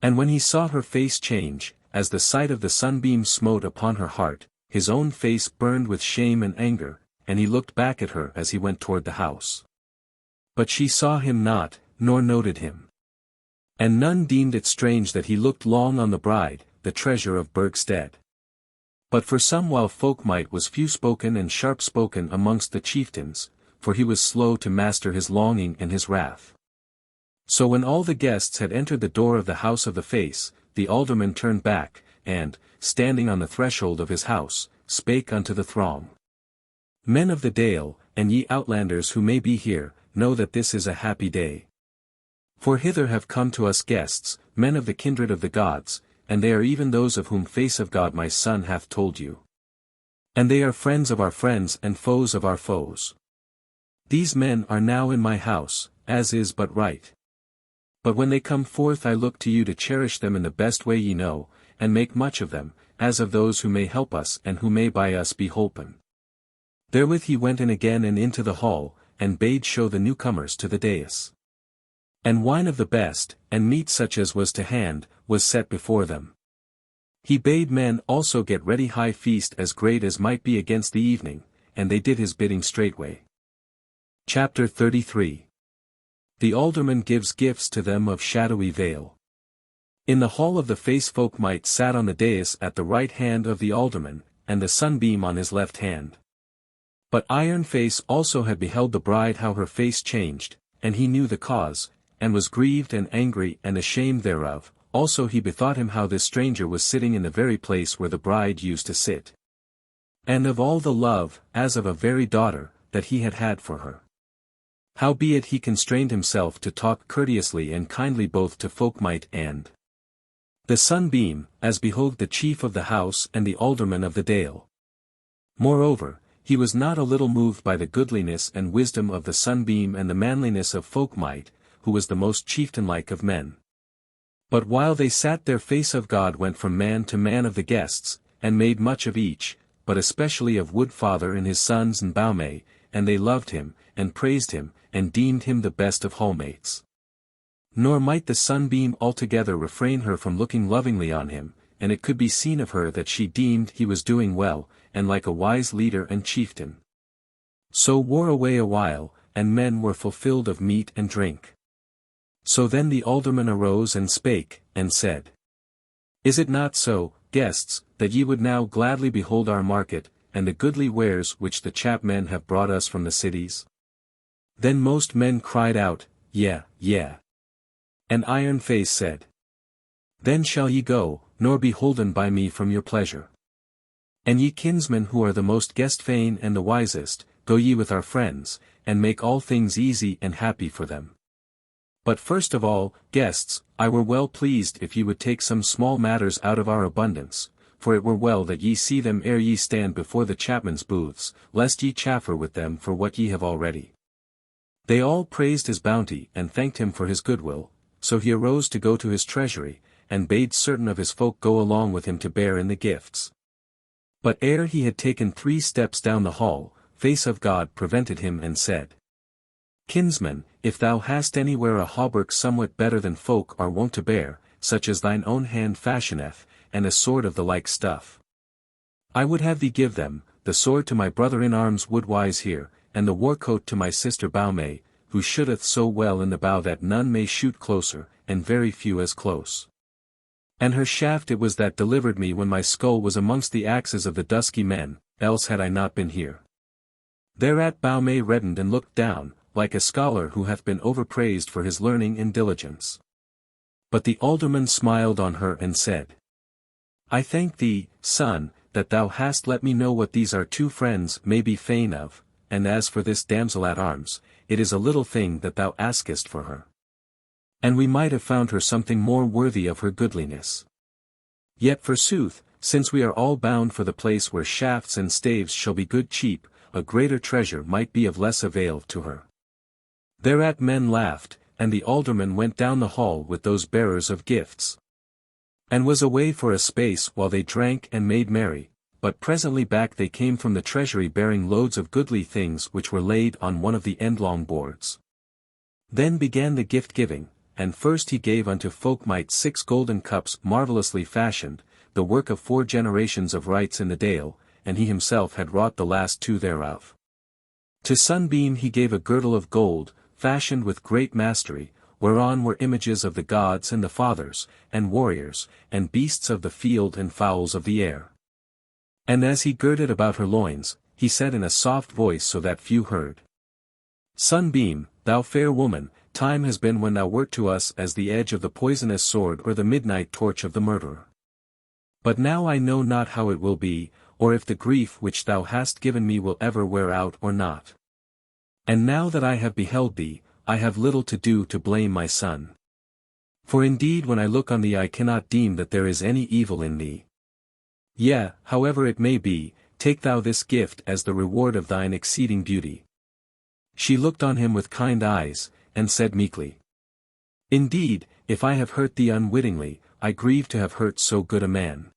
And when he saw her face change, as the sight of the Sunbeam smote upon her heart, his own face burned with shame and anger, and he looked back at her as he went toward the house. But she saw him not, nor noted him. And none deemed it strange that he looked long on the bride, the treasure of Burgstead. But for some while Folk-Mote was few-spoken and sharp-spoken amongst the chieftains, for he was slow to master his longing and his wrath. So when all the guests had entered the door of the house of the Face, the alderman turned back, and, standing on the threshold of his house, spake unto the throng. Men of the Dale, and ye outlanders who may be here, know that this is a happy day. For hither have come to us guests, men of the kindred of the gods, and they are even those of whom face of God my son hath told you. And they are friends of our friends and foes of our foes. These men are now in my house, as is but right. But when they come forth I look to you to cherish them in the best way ye know, and make much of them, as of those who may help us and who may by us be holpen. Therewith he went in again and into the hall, and bade show the newcomers to the dais. And wine of the best, and meat such as was to hand, was set before them. He bade men also get ready high feast as great as might be against the evening, and they did his bidding straightway. Chapter 33. The alderman gives gifts to them of Shadowy Vale. In the hall of the Folk-Mote sat on the dais at the right hand of the alderman, and the sunbeam on his left hand. But Iron Face also had beheld the bride how her face changed, and he knew the cause, and was grieved and angry and ashamed thereof. Also he bethought him how this stranger was sitting in the very place where the bride used to sit. And of all the love, as of a very daughter, that he had had for her. Howbeit he constrained himself to talk courteously and kindly both to Folk-Mote and the sunbeam, as behoved the chief of the house and the alderman of the dale. Moreover, he was not a little moved by the goodliness and wisdom of the sunbeam and the manliness of Folk-Mote, who was the most chieftain-like of men. But while they sat there face of God went from man to man of the guests, and made much of each, but especially of Wood-Father and his sons and Bowmay, and they loved him, and praised him, and deemed him the best of hallmates. Nor might the sunbeam altogether refrain her from looking lovingly on him, and it could be seen of her that she deemed he was doing well, and like a wise leader and chieftain. So wore away a while, and men were fulfilled of meat and drink. So then the alderman arose and spake, and said, Is it not so, guests, that ye would now gladly behold our market, and the goodly wares which the chapmen have brought us from the cities? Then most men cried out, Yea, yea. And Iron Face said, Then shall ye go, nor be holden by me from your pleasure. And ye kinsmen who are the most guest-fain and the wisest, go ye with our friends, and make all things easy and happy for them. But first of all, guests, I were well pleased if ye would take some small matters out of our abundance, for it were well that ye see them ere ye stand before the chapmen's booths, lest ye chaffer with them for what ye have already. They all praised his bounty and thanked him for his goodwill, so he arose to go to his treasury, and bade certain of his folk go along with him to bear in the gifts. But ere he had taken 3 steps down the hall, Face of God prevented him and said, Kinsman, if thou hast anywhere a hauberk somewhat better than folk are wont to bear, such as thine own hand fashioneth, and a sword of the like stuff, I would have thee give them, the sword to my brother-in-arms Wood-Wights here, and the war-coat to my sister Bowmay, who shooteth so well in the bow that none may shoot closer, and very few as close. And her shaft it was that delivered me when my skull was amongst the axes of the Dusky Men, else had I not been here. Thereat Bowmay reddened and looked down, like a scholar who hath been overpraised for his learning and diligence. But the alderman smiled on her and said, I thank thee, son, that thou hast let me know what these our 2 friends may be fain of, and as for this damsel at arms, it is a little thing that thou askest for her. And we might have found her something more worthy of her goodliness. Yet forsooth, since we are all bound for the place where shafts and staves shall be good cheap, a greater treasure might be of less avail to her. Thereat men laughed, and the alderman went down the hall with those bearers of gifts. And was away for a space while they drank and made merry, but presently back they came from the treasury bearing loads of goodly things which were laid on one of the endlong boards. Then began the gift-giving, and first he gave unto Folk-Mote 6 golden cups marvellously fashioned, the work of 4 generations of wrights in the dale, and he himself had wrought the last 2 thereof. To Sunbeam he gave a girdle of gold, fashioned with great mastery, whereon were images of the gods and the fathers, and warriors, and beasts of the field and fowls of the air. And as he girded about her loins, he said in a soft voice so that few heard, Sunbeam, thou fair woman, time has been when thou wert to us as the edge of the poisonous sword or the midnight torch of the murderer. But now I know not how it will be, or if the grief which thou hast given me will ever wear out or not. And now that I have beheld thee, I have little to do to blame my son. For indeed when I look on thee I cannot deem that there is any evil in thee. Yea, however it may be, take thou this gift as the reward of thine exceeding beauty. She looked on him with kind eyes, and said meekly, Indeed, if I have hurt thee unwittingly, I grieve to have hurt so good a man.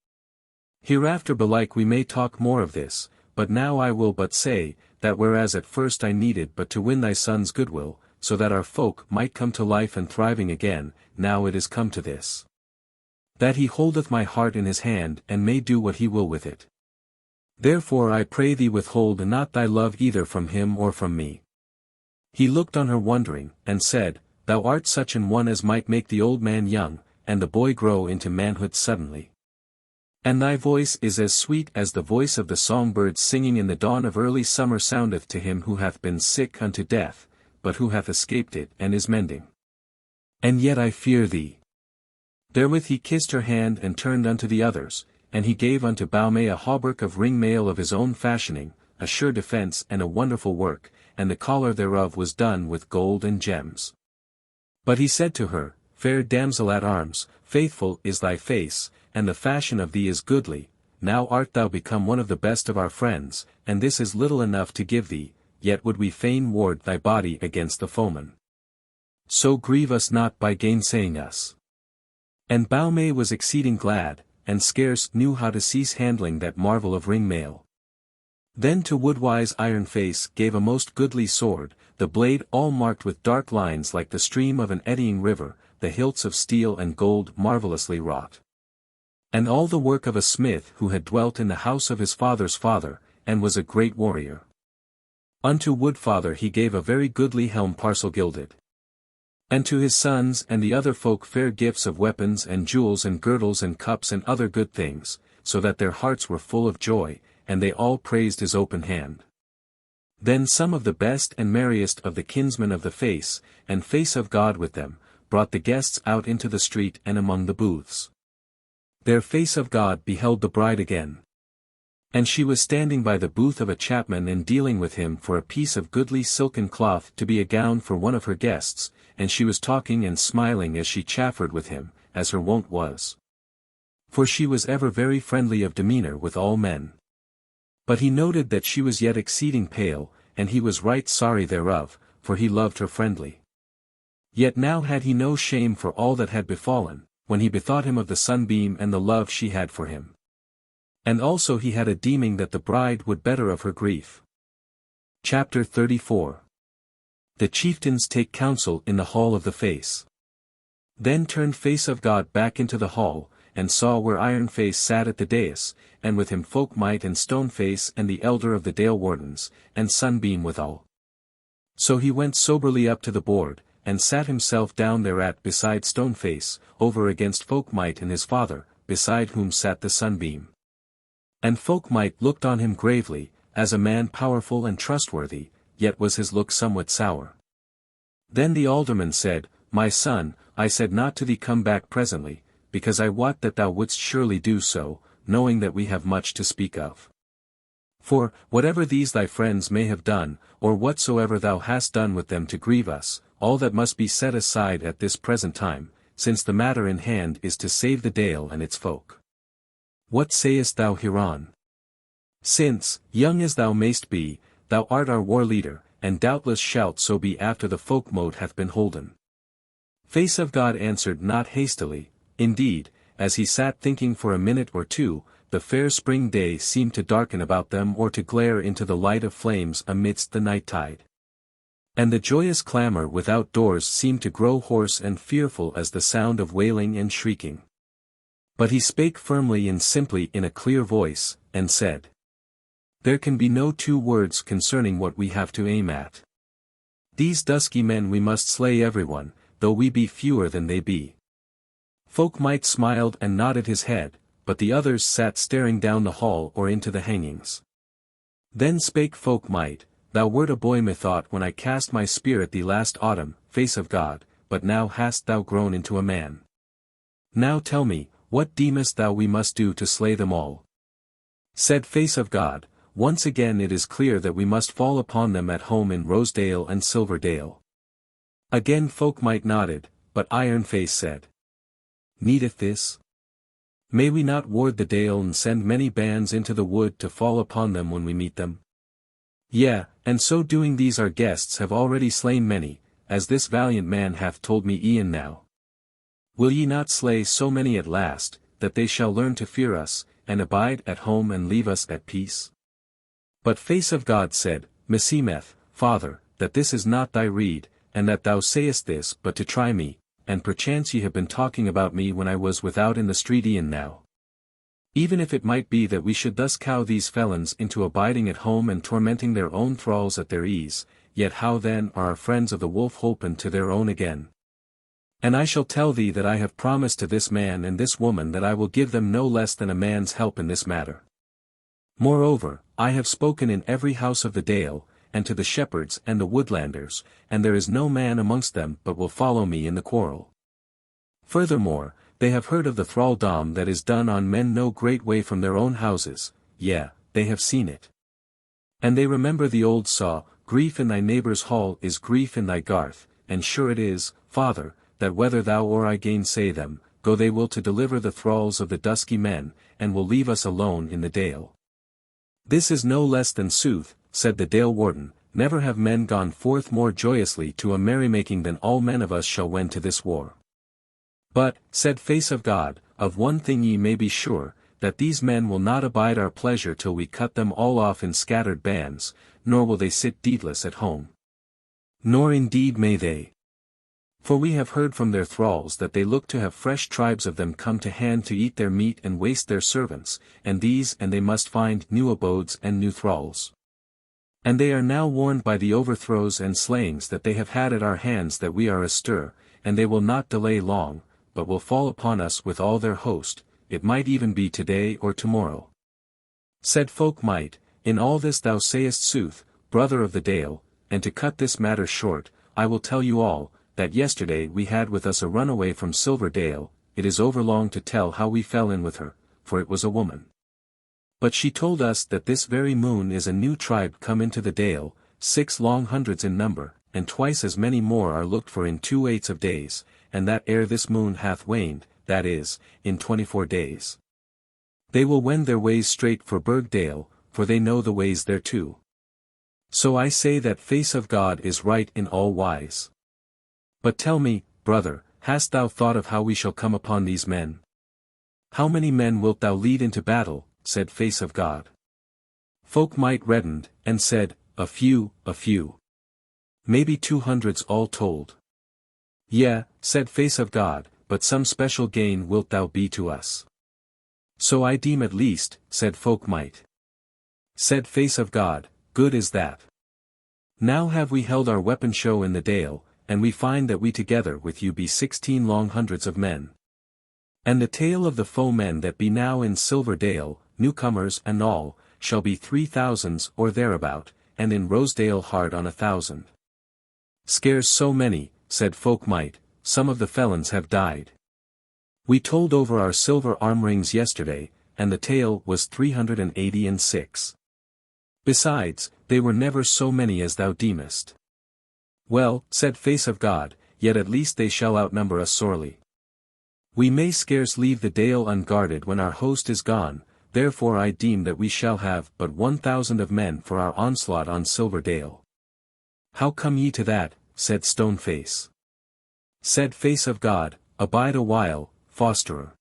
Hereafter belike we may talk more of this, but now I will but say, that whereas at first I needed but to win thy son's goodwill, so that our folk might come to life and thriving again, now it is come to this. That he holdeth my heart in his hand and may do what he will with it. Therefore I pray thee withhold not thy love either from him or from me. He looked on her wondering, and said, Thou art such an one as might make the old man young, and the boy grow into manhood suddenly. And thy voice is as sweet as the voice of the songbirds singing in the dawn of early summer soundeth to him who hath been sick unto death, but who hath escaped it and is mending. And yet I fear thee. Therewith he kissed her hand and turned unto the others, and he gave unto Baume a hauberk of ring mail of his own fashioning, a sure defence and a wonderful work, and the collar thereof was done with gold and gems. But he said to her, Fair damsel at arms, faithful is thy face, and the fashion of thee is goodly, now art thou become one of the best of our friends, and this is little enough to give thee, yet would we fain ward thy body against the foeman. So grieve us not by gainsaying us. And Baume was exceeding glad, and scarce knew how to cease handling that marvel of ring mail. Then to Woodwise Iron Face gave a most goodly sword, the blade all marked with dark lines like the stream of an eddying river, the hilts of steel and gold marvellously wrought. And all the work of a smith who had dwelt in the house of his father's father, and was a great warrior. Unto Woodfather he gave a very goodly helm parcel gilded. And to his sons and the other folk fair gifts of weapons and jewels and girdles and cups and other good things, so that their hearts were full of joy, and they all praised his open hand. Then some of the best and merriest of the kinsmen of the face, and face of God with them, brought the guests out into the street and among the booths. Their face of God beheld the bride again. And she was standing by the booth of a chapman and dealing with him for a piece of goodly silken cloth to be a gown for one of her guests, and she was talking and smiling as she chaffered with him, as her wont was. For she was ever very friendly of demeanour with all men. But he noted that she was yet exceeding pale, and he was right sorry thereof, for he loved her friendly. Yet now had he no shame for all that had befallen, when he bethought him of the sunbeam and the love she had for him. And also he had a deeming that the bride would better of her grief. Chapter 34. The chieftains take counsel in the hall of the face. Then turned Face of God back into the hall, and saw where Iron Face sat at the dais, and with him Folk-Mote and Stone Face and the elder of the Dale wardens, and Sunbeam withal. So he went soberly up to the board, and sat himself down thereat beside Stone Face, over against Folk-Mote and his father, beside whom sat the Sunbeam. And Folk-Mote looked on him gravely, as a man powerful and trustworthy, yet was his look somewhat sour. Then the alderman said, My son, I said not to thee come back presently, because I wot that thou wouldst surely do so, knowing that we have much to speak of. For, whatever these thy friends may have done, or whatsoever thou hast done with them to grieve us, all that must be set aside at this present time, since the matter in hand is to save the Dale and its folk. What sayest thou hereon? Since, young as thou mayst be, thou art our war leader, and doubtless shalt so be after the Folk-Mote hath been holden. Face of God answered not hastily. Indeed, as he sat thinking for a minute or two, the fair spring day seemed to darken about them or to glare into the light of flames amidst the night tide. And the joyous clamour without doors seemed to grow hoarse and fearful as the sound of wailing and shrieking. But he spake firmly and simply in a clear voice, and said, There can be no two words concerning what we have to aim at. These dusky men we must slay everyone, though we be fewer than they be. Folk-Mote smiled and nodded his head, but the others sat staring down the hall or into the hangings. Then spake Folk-Mote, Thou wert a boy methought when I cast my spear at thee last autumn, Face of God, but now hast thou grown into a man. Now tell me, what deemest thou we must do to slay them all? Said Face of God, Once again it is clear that we must fall upon them at home in Rosedale and Silverdale. Again Folk-Mote nodded, but Iron Face said, Needeth this? May we not ward the dale and send many bands into the wood to fall upon them when we meet them? Yea, and so doing these our guests have already slain many, as this valiant man hath told me e'en now. Will ye not slay so many at last, that they shall learn to fear us, and abide at home and leave us at peace? But Face of God said, Meseemeth, Father, that this is not thy rede, and that thou sayest this but to try me, and perchance ye have been talking about me when I was without in the street e'en now. Even if it might be that we should thus cow these felons into abiding at home and tormenting their own thralls at their ease, yet how then are our friends of the wolf holpen to their own again? And I shall tell thee that I have promised to this man and this woman that I will give them no less than a man's help in this matter. Moreover, I have spoken in every house of the Dale, and to the shepherds and the Woodlanders, and there is no man amongst them but will follow me in the quarrel. Furthermore, they have heard of the thraldom that is done on men no great way from their own houses, yea, they have seen it. And they remember the old saw, grief in thy neighbour's hall is grief in thy garth, and sure it is, Father, that whether thou or I gainsay them, go they will to deliver the thralls of the Dusky Men, and will leave us alone in the Dale. This is no less than sooth, said the Dale warden, never have men gone forth more joyously to a merrymaking than all men of us shall wend to this war. But, said Face of God, of one thing ye may be sure, that these men will not abide our pleasure till we cut them all off in scattered bands, nor will they sit deedless at home. Nor indeed may they. For we have heard from their thralls that they look to have fresh tribes of them come to hand to eat their meat and waste their servants, and they must find new abodes and new thralls. And they are now warned by the overthrows and slayings that they have had at our hands that we are astir, and they will not delay long, but will fall upon us with all their host, it might even be today or tomorrow. Said Folk-Mote, in all this thou sayest sooth, brother of the Dale, and to cut this matter short, I will tell you all, that yesterday we had with us a runaway from Silverdale, it is overlong to tell how we fell in with her, for it was a woman. But she told us that this very moon is a new tribe come into the Dale, 6 long hundreds in number, and twice as many more are looked for in 2/8 of days, and that ere this moon hath waned, that is, in 24 days. They will wend their ways straight for Burgdale, for they know the ways thereto. So I say that Face of God is right in all wise. But tell me, brother, hast thou thought of how we shall come upon these men? How many men wilt thou lead into battle, said Face of God. Folk-Mote reddened, and said, a few. Maybe 200s all told. Yea, said Face of God, but some special gain wilt thou be to us. So I deem at least, said Folk-Mote. Said Face of God, good is that. Now have we held our weapon show in the Dale, and we find that we together with you be 16 long hundreds of men. And the tale of the foemen that be now in Silverdale, newcomers and all, shall be 3,000s or thereabout, and in Rosedale hard on 1,000. Scarce so many, said Folk-Mote, some of the felons have died. We told over our silver arm rings yesterday, and the tale was 386. Besides, they were never so many as thou deemest. Well, said Face of God, yet at least they shall outnumber us sorely. We may scarce leave the Dale unguarded when our host is gone, therefore I deem that we shall have but 1,000 of men for our onslaught on Silverdale. How come ye to that, said Stone-Face. Said Face of God, abide a while, fosterer.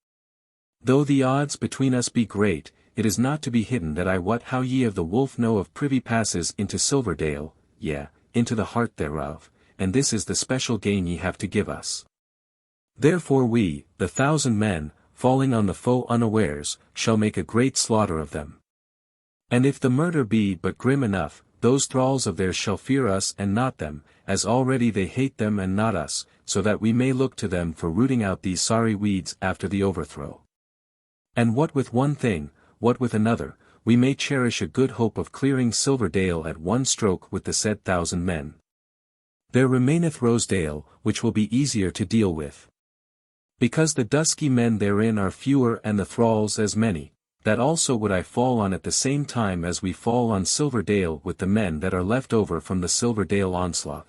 Though the odds between us be great, it is not to be hidden that I wot how ye of the wolf know of privy passes into Silverdale, yea, into the heart thereof, and this is the special gain ye have to give us. Therefore we, the 1,000 men, falling on the foe unawares, shall make a great slaughter of them. And if the murder be but grim enough, those thralls of theirs shall fear us and not them, as already they hate them and not us, so that we may look to them for rooting out these sorry weeds after the overthrow. And what with one thing, what with another, we may cherish a good hope of clearing Silverdale at one stroke with the said 1,000 men. There remaineth Rosedale, which will be easier to deal with. Because the Dusky Men therein are fewer and the thralls as many, that also would I fall on at the same time as we fall on Silverdale with the men that are left over from the Silverdale onslaught.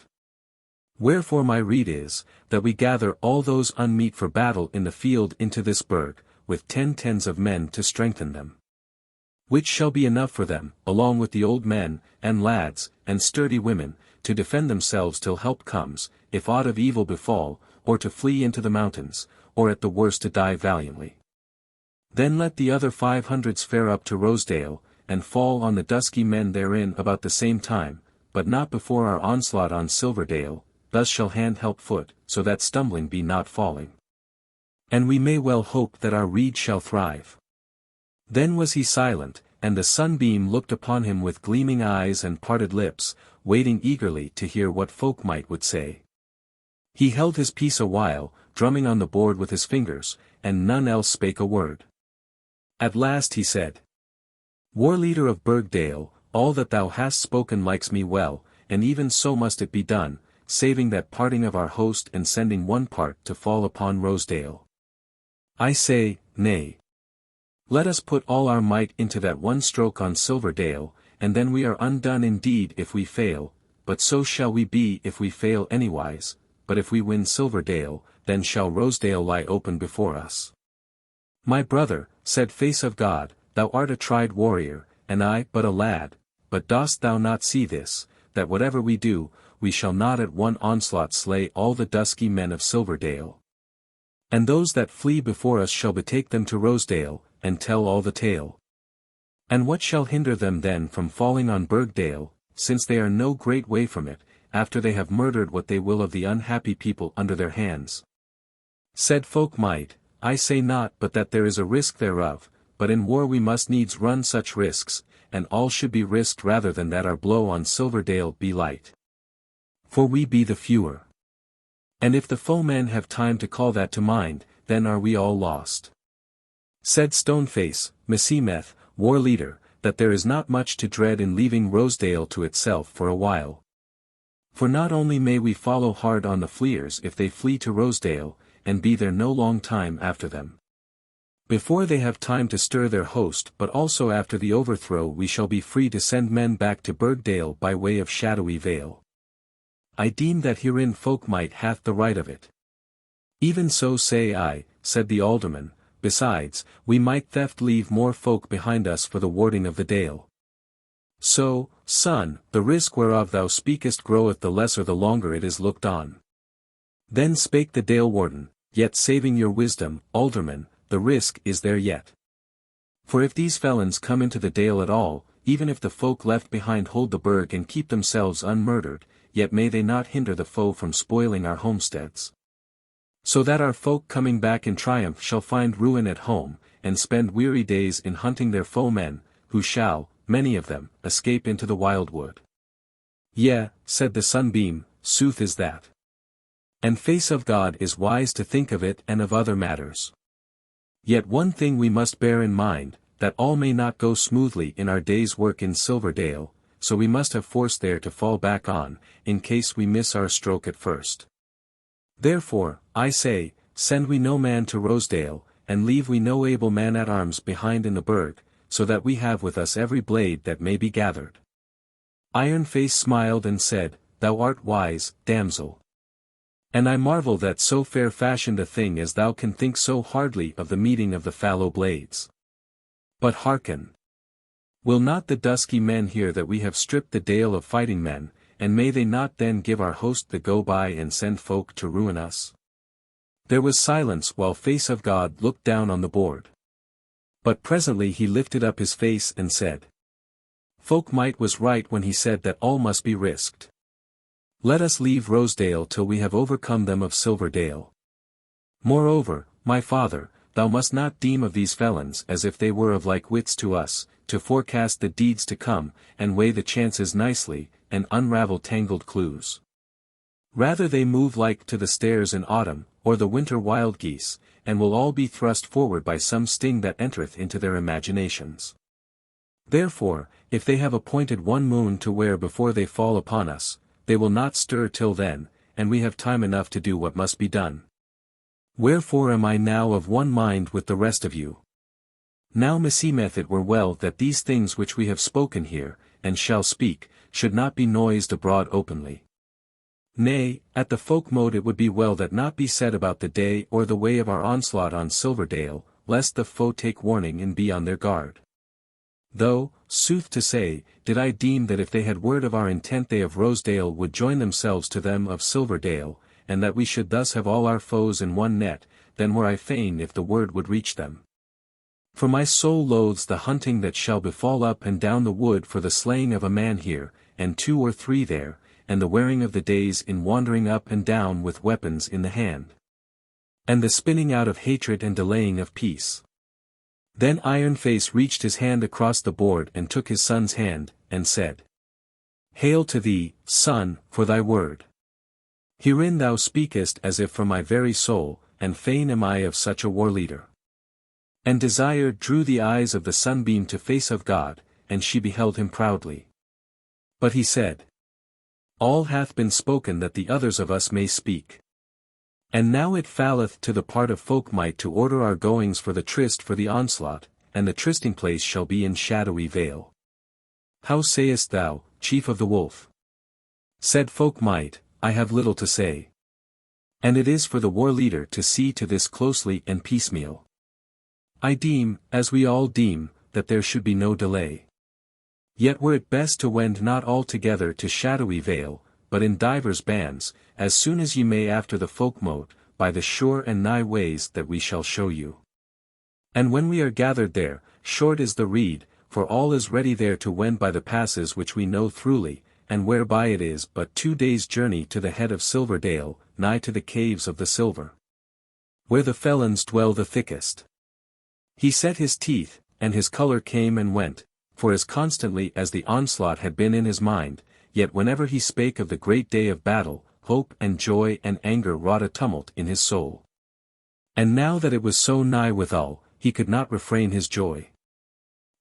Wherefore my rede is, that we gather all those unmeet for battle in the field into this burg, with 10 tens of men to strengthen them. Which shall be enough for them, along with the old men, and lads, and sturdy women, to defend themselves till help comes, if aught of evil befall, or to flee into the mountains, or at the worst to die valiantly. Then let the other 500s fare up to Rosedale, and fall on the Dusky Men therein about the same time, but not before our onslaught on Silverdale, thus shall hand help foot, so that stumbling be not falling. And we may well hope that our rede shall thrive. Then was he silent, and the sunbeam looked upon him with gleaming eyes and parted lips, waiting eagerly to hear what Folk-Mote would say. He held his peace a while, drumming on the board with his fingers, and none else spake a word. At last he said, War leader of Burgdale, all that thou hast spoken likes me well, and even so must it be done, saving that parting of our host and sending one part to fall upon Rosedale. I say, nay. Let us put all our might into that one stroke on Silverdale, and then we are undone indeed if we fail, but so shall we be if we fail anywise, but if we win Silverdale, then shall Rosedale lie open before us. My brother, said Face of God, thou art a tried warrior, and I but a lad, but dost thou not see this, that whatever we do, we shall not at one onslaught slay all the Dusky Men of Silverdale? And those that flee before us shall betake them to Rosedale, and tell all the tale. And what shall hinder them then from falling on Burgdale, since they are no great way from it, after they have murdered what they will of the unhappy people under their hands? Said Folk-Mote, I say not but that there is a risk thereof, but in war we must needs run such risks, and all should be risked rather than that our blow on Silverdale be light. For we be the fewer. And if the foemen have time to call that to mind, then are we all lost. Said Stoneface, Meseemeth, war leader, that there is not much to dread in leaving Rosedale to itself for a while. For not only may we follow hard on the fleers if they flee to Rosedale, and be there no long time after them, before they have time to stir their host, but also after the overthrow we shall be free to send men back to Burgdale by way of Shadowy Vale. I deem that herein Folk-Mote hath the right of it. Even so say I, said the alderman, besides, we might theft leave more folk behind us for the warding of the dale. So, son, the risk whereof thou speakest groweth the lesser the longer it is looked on. Then spake the dale warden, yet saving your wisdom, alderman, the risk is there yet. For if these felons come into the dale at all, even if the folk left behind hold the burg and keep themselves unmurdered, yet may they not hinder the foe from spoiling our homesteads. So that our folk coming back in triumph shall find ruin at home, and spend weary days in hunting their foemen, who shall, many of them, escape into the wildwood. Yea, said the sunbeam, sooth is that. And Face of God is wise to think of it and of other matters. Yet one thing we must bear in mind, that all may not go smoothly in our day's work in Silverdale, so we must have force there to fall back on, in case we miss our stroke at first. Therefore, I say, send we no man to Rosedale, and leave we no able man-at-arms behind in the burg, so that we have with us every blade that may be gathered. Iron Face smiled and said, Thou art wise, damsel. And I marvel that so fair-fashioned a thing as thou can think so hardly of the meeting of the fallow blades. But hearken. Will not the Dusky Men hear that we have stripped the dale of fighting men, and may they not then give our host the go-by and send folk to ruin us? There was silence while Face of God looked down on the board. But presently he lifted up his face and said, Folk-Mote was right when he said that all must be risked. Let us leave Rosedale till we have overcome them of Silverdale. Moreover, my father, thou must not deem of these felons as if they were of like wits to us, to forecast the deeds to come, and weigh the chances nicely, and unravel tangled clues. Rather they move like to the stairs in autumn, or the winter wild geese, and will all be thrust forward by some sting that entereth into their imaginations. Therefore, if they have appointed one moon to wear before they fall upon us, they will not stir till then, and we have time enough to do what must be done. Wherefore am I now of one mind with the rest of you. Now meseemeth it were well that these things which we have spoken here, and shall speak, should not be noised abroad openly. Nay, at the Folk-Mote it would be well that not be said about the day or the way of our onslaught on Silverdale, lest the foe take warning and be on their guard. Though, sooth to say, did I deem that if they had word of our intent they of Rosedale would join themselves to them of Silverdale, and that we should thus have all our foes in one net, then were I fain if the word would reach them. For my soul loathes the hunting that shall befall up and down the wood for the slaying of a man here, and 2 or 3 there, and the wearing of the days in wandering up and down with weapons in the hand. And the spinning out of hatred and delaying of peace. Then Ironface reached his hand across the board and took his son's hand, and said, Hail to thee, son, for thy word. Herein thou speakest as if from my very soul, and fain am I of such a war leader. And Desire drew the eyes of the sunbeam to face of God, and she beheld him proudly. But he said, All hath been spoken that the others of us may speak. And now it falleth to the part of Folk-Mote to order our goings for the tryst for the onslaught, and the trysting place shall be in Shadowy Vale. How sayest thou, chief of the wolf? Said Folk-Mote, I have little to say. And it is for the war leader to see to this closely and piecemeal. I deem, as we all deem, that there should be no delay. Yet were it best to wend not altogether to Shadowy Vale, but in divers bands, as soon as ye may after the Folk-Mote, by the sure and nigh ways that we shall show you. And when we are gathered there, short is the rede, for all is ready there to wend by the passes which we know throughly, and whereby it is but 2 days' journey to the head of Silverdale, nigh to the caves of the silver. Where the felons dwell the thickest. He set his teeth, and his colour came and went, for as constantly as the onslaught had been in his mind, yet whenever he spake of the great day of battle, hope and joy and anger wrought a tumult in his soul. And now that it was so nigh withal, he could not refrain his joy.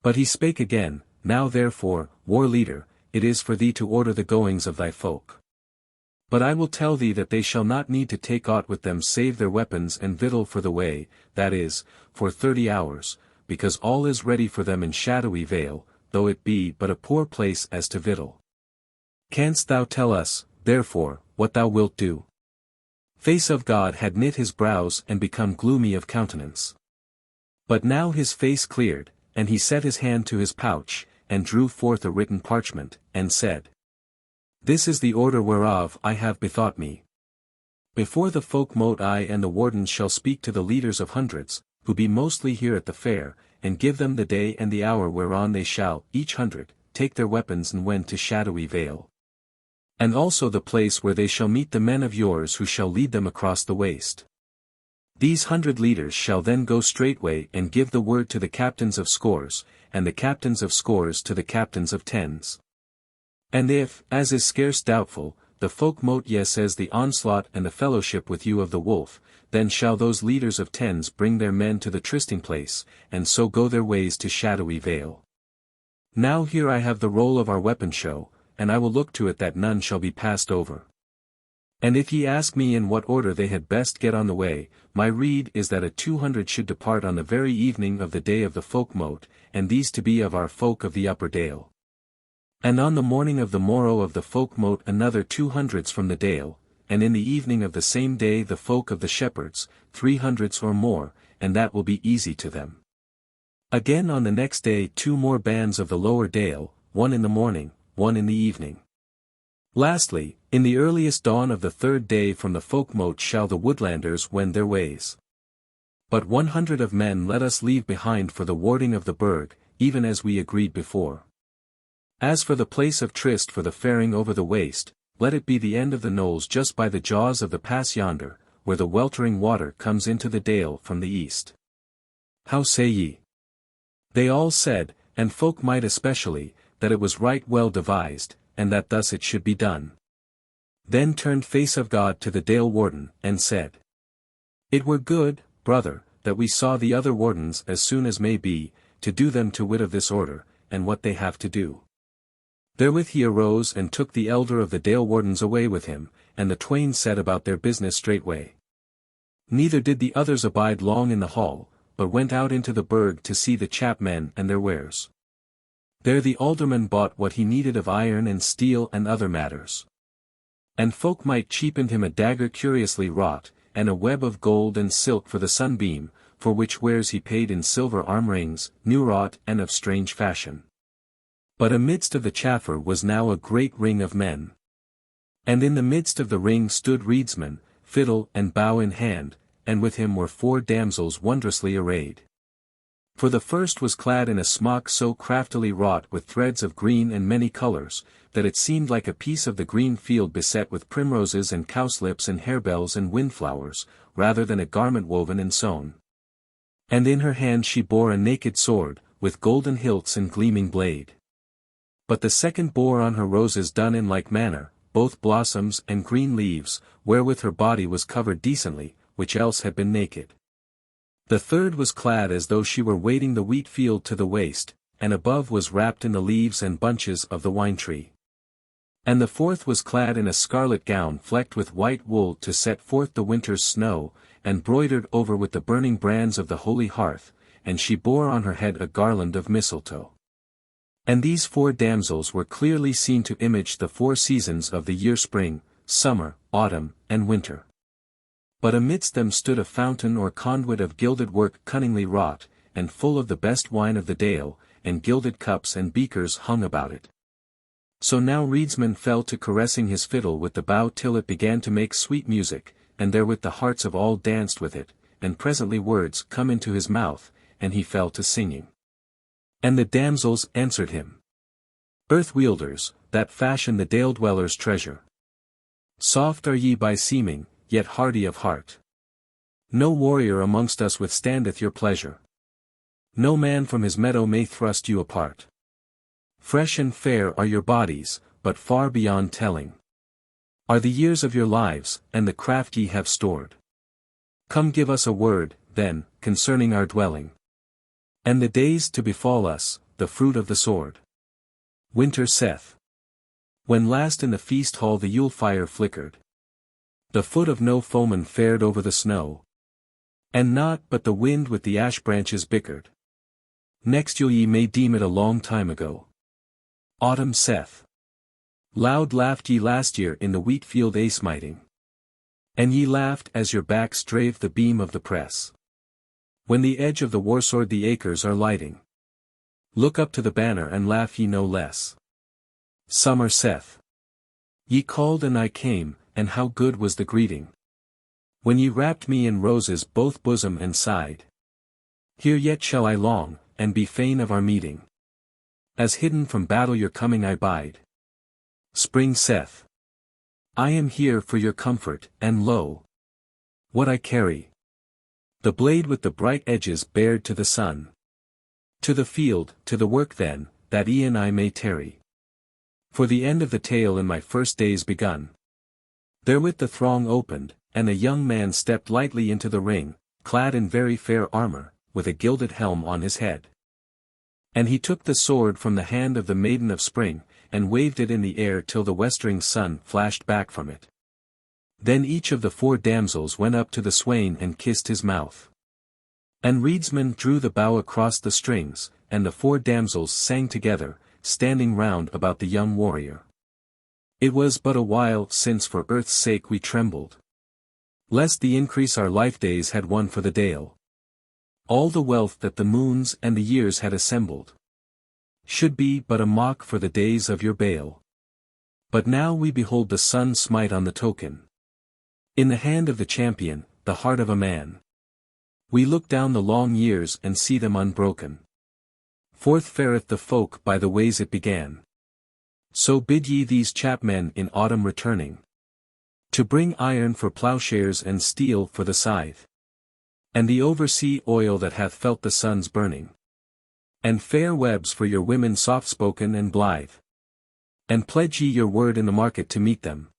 But he spake again, Now therefore, war leader, it is for thee to order the goings of thy folk. But I will tell thee that they shall not need to take aught with them save their weapons and victual for the way, that is, for 30 hours, because all is ready for them in Shadowy Vale, though it be but a poor place as to victual. Canst thou tell us, therefore, what thou wilt do? Face of God had knit his brows and become gloomy of countenance. But now his face cleared, and he set his hand to his pouch, and drew forth a written parchment, and said, This is the order whereof I have bethought me. Before the Folk-Mote I and the wardens shall speak to the leaders of hundreds, who be mostly here at the fair, and give them the day and the hour whereon they shall, each 100, take their weapons and wend to Shadowy Vale. And also the place where they shall meet the men of yours who shall lead them across the waste. These 100 leaders shall then go straightway and give the word to the captains of scores, and the captains of scores to the captains of tens. And if, as is scarce doubtful, the Folk-Mote says the onslaught and the fellowship with you of the wolf, then shall those leaders of tens bring their men to the trysting place, and so go their ways to Shadowy Vale. Now here I have the roll of our weapon show, and I will look to it that none shall be passed over. And if ye ask me in what order they had best get on the way, my rede is that a 200 should depart on the very evening of the day of the Folk-Mote, and these to be of our folk of the upper dale. And on the morning of the morrow of the Folk-Mote another 200s from the dale, and in the evening of the same day the folk of the shepherds, 300s or more, and that will be easy to them. Again on the next day 2 more bands of the lower dale, 1 in the morning, 1 in the evening. Lastly, in the earliest dawn of the 3rd day from the Folk-Mote shall the Woodlanders wend their ways. But 100 of men let us leave behind for the warding of the burg, even as we agreed before. As for the place of tryst for the faring over the waste, let it be the end of the knolls just by the jaws of the pass yonder, where the weltering water comes into the dale from the east. How say ye? They all said, and Folk-Mote especially, that it was right well devised, and that thus it should be done. Then turned Face of God to the Dale warden, and said, It were good, brother, that we saw the other wardens as soon as may be, to do them to wit of this order, and what they have to do. Therewith he arose and took the elder of the Dale wardens away with him, and the twain set about their business straightway. Neither did the others abide long in the hall, but went out into the burg to see the chapmen and their wares. There the alderman bought what he needed of iron and steel and other matters. And Folk-Mote cheapened him a dagger curiously wrought, and a web of gold and silk for the sunbeam, for which wares he paid in silver arm rings, new wrought and of strange fashion. But amidst of the chaffer was now a great ring of men. And in the midst of the ring stood reedsman, fiddle and bow in hand, and with him were 4 damsels wondrously arrayed. For the first was clad in a smock so craftily wrought with threads of green and many colours, that it seemed like a piece of the green field beset with primroses and cowslips and harebells and windflowers, rather than a garment woven and sewn. And in her hand she bore a naked sword, with golden hilts and gleaming blade. But the second bore on her roses done in like manner, both blossoms and green leaves, wherewith her body was covered decently, which else had been naked. The third was clad as though she were wading the wheat field to the waist, and above was wrapped in the leaves and bunches of the wine tree. And the fourth was clad in a scarlet gown flecked with white wool to set forth the winter's snow, and broidered over with the burning brands of the holy hearth, and she bore on her head a garland of mistletoe. And these 4 damsels were clearly seen to image the 4 seasons of the year: spring, summer, autumn, and winter. But amidst them stood a fountain or conduit of gilded work cunningly wrought, and full of the best wine of the Dale, and gilded cups and beakers hung about it. So now reedsman fell to caressing his fiddle with the bow till it began to make sweet music, and therewith the hearts of all danced with it, and presently words come into his mouth, and he fell to singing. And the damsels answered him. Earth-wielders, that fashion the Dale-dwellers' treasure. Soft are ye by seeming, yet hardy of heart. No warrior amongst us withstandeth your pleasure. No man from his meadow may thrust you apart. Fresh and fair are your bodies, but far beyond telling are the years of your lives, and the craft ye have stored. Come give us a word, then, concerning our dwelling, and the days to befall us, the fruit of the sword. Winter saith. When last in the feast hall the Yule fire flickered, the foot of no foeman fared over the snow, and naught but the wind with the ash branches bickered. Next Yule ye may deem it a long time ago. Autumn saith. Loud laughed ye last year in the wheat field a-smiting, and ye laughed as your backs drave the beam of the press. When the edge of the warsword the acres are lighting, look up to the banner and laugh ye no less. Summer saith. Ye called and I came, and how good was the greeting, when ye wrapped me in roses both bosom and side. Here yet shall I long, and be fain of our meeting, as hidden from battle your coming I bide. Spring saith. I am here for your comfort, and lo, what I carry, the blade with the bright edges bared to the sun. To the field, to the work then, that e'en I may tarry, for the end of the tale in my first days begun. Therewith the throng opened, and a young man stepped lightly into the ring, clad in very fair armour, with a gilded helm on his head. And he took the sword from the hand of the maiden of spring, and waved it in the air till the westering sun flashed back from it. Then each of the 4 damsels went up to the swain and kissed his mouth. And reedsman drew the bow across the strings, and the 4 damsels sang together, standing round about the young warrior. It was but a while since for earth's sake we trembled, lest the increase our life days had won for the Dale. All the wealth that the moons and the years had assembled should be but a mock for the days of your bale. But now we behold the sun smite on the token, in the hand of the champion, the heart of a man. We look down the long years and see them unbroken. Forth fareth the folk by the ways it began. So bid ye these chapmen in autumn returning, to bring iron for ploughshares and steel for the scythe, and the oversea oil that hath felt the sun's burning, and fair webs for your women soft-spoken and blithe. And pledge ye your word in the market to meet them,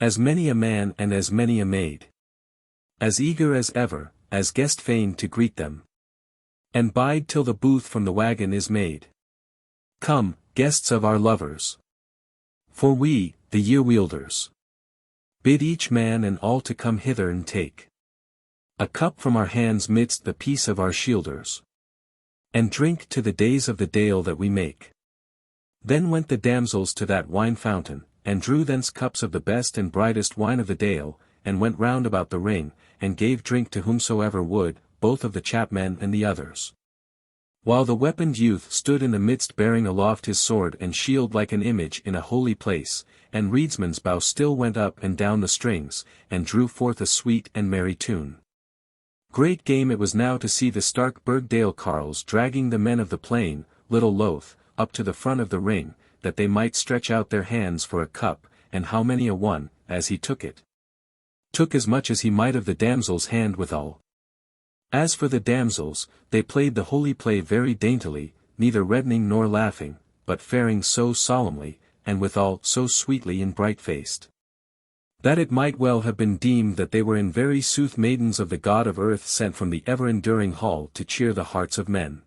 as many a man and as many a maid, as eager as ever, as guest fain to greet them, and bide till the booth from the wagon is made. Come, guests of our lovers, for we, the year-wielders, bid each man and all to come hither and take a cup from our hands midst the peace of our shielders, and drink to the days of the Dale that we make. Then went the damsels to that wine fountain, and drew thence cups of the best and brightest wine of the Dale, and went round about the ring, and gave drink to whomsoever would, both of the chapmen and the others. While the weaponed youth stood in the midst bearing aloft his sword and shield like an image in a holy place, and Reedsman's bow still went up and down the strings, and drew forth a sweet and merry tune. Great game it was now to see the stark Burgdale carles dragging the men of the plain, little loath, up to the front of the ring, that they might stretch out their hands for a cup, and how many a one, as he took it, took as much as he might of the damsel's hand withal. As for the damsels, they played the holy play very daintily, neither reddening nor laughing, but faring so solemnly, and withal so sweetly and bright-faced, that it might well have been deemed that they were in very sooth maidens of the god of earth sent from the ever-enduring hall to cheer the hearts of men.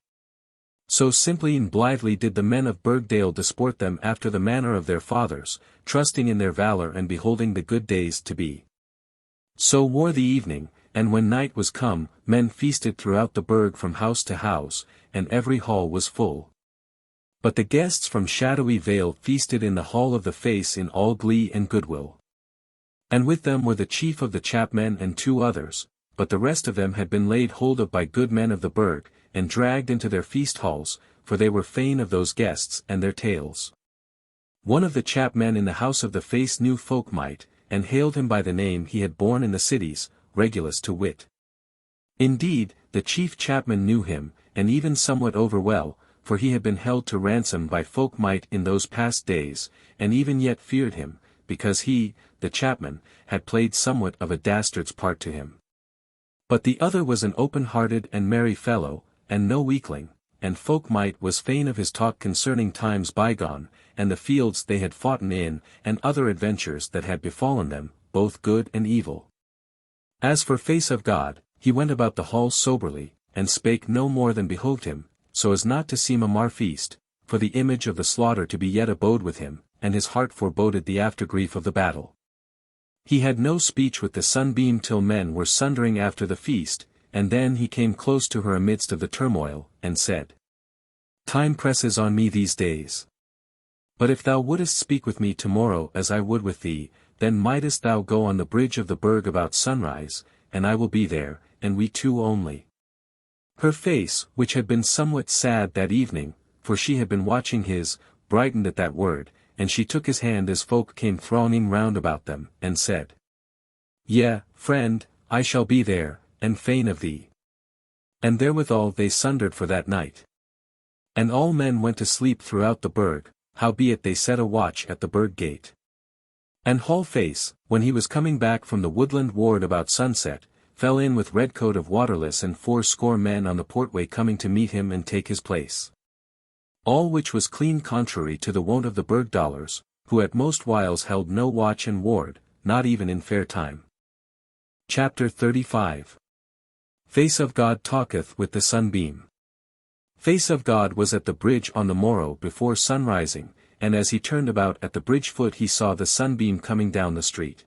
So simply and blithely did the men of Burgdale disport them after the manner of their fathers, trusting in their valour and beholding the good days to be. So wore the evening, and when night was come, men feasted throughout the burg from house to house, and every hall was full. But the guests from Shadowy Vale feasted in the hall of the Face in all glee and goodwill. And with them were the chief of the chapmen and 2 others, but the rest of them had been laid hold of by good men of the burg, and dragged into their feast halls, for they were fain of those guests and their tales. One of the chapmen in the house of the Face knew Folk-Mote, and hailed him by the name he had borne in the cities, Regulus to wit. Indeed, the chief chapman knew him, and even somewhat over well, for he had been held to ransom by Folk-Mote in those past days, and even yet feared him, because he, the chapman, had played somewhat of a dastard's part to him. But the other was an open-hearted and merry fellow, and no weakling, and Folk-Mote was fain of his talk concerning times bygone, and the fields they had foughten in, and other adventures that had befallen them, both good and evil. As for Face of God, he went about the hall soberly, and spake no more than behoved him, so as not to seem a mar-feast, for the image of the slaughter to be yet abode with him, and his heart foreboded the aftergrief of the battle. He had no speech with the sunbeam till men were sundering after the feast, and then he came close to her amidst of the turmoil, and said, "Time presses on me these days. But if thou wouldest speak with me tomorrow as I would with thee, then mightest thou go on the bridge of the burg about sunrise, and I will be there, and we 2 only." Her face, which had been somewhat sad that evening, for she had been watching his, brightened at that word, and she took his hand as folk came thronging round about them, and said, "Yea, friend, I shall be there, and fain of thee." And therewithal they sundered for that night. And all men went to sleep throughout the burg, howbeit they set a watch at the burg gate. And Hall Face, when he was coming back from the woodland ward about sunset, fell in with Redcoat of Waterless and 80 men on the portway coming to meet him and take his place. All which was clean contrary to the wont of the Burgdalers, who at most whiles held no watch and ward, not even in fair time. Chapter 35. Face of God talketh with the sunbeam. Face of God was at the bridge on the morrow before sunrising, and as he turned about at the bridge foot he saw the sunbeam coming down the street.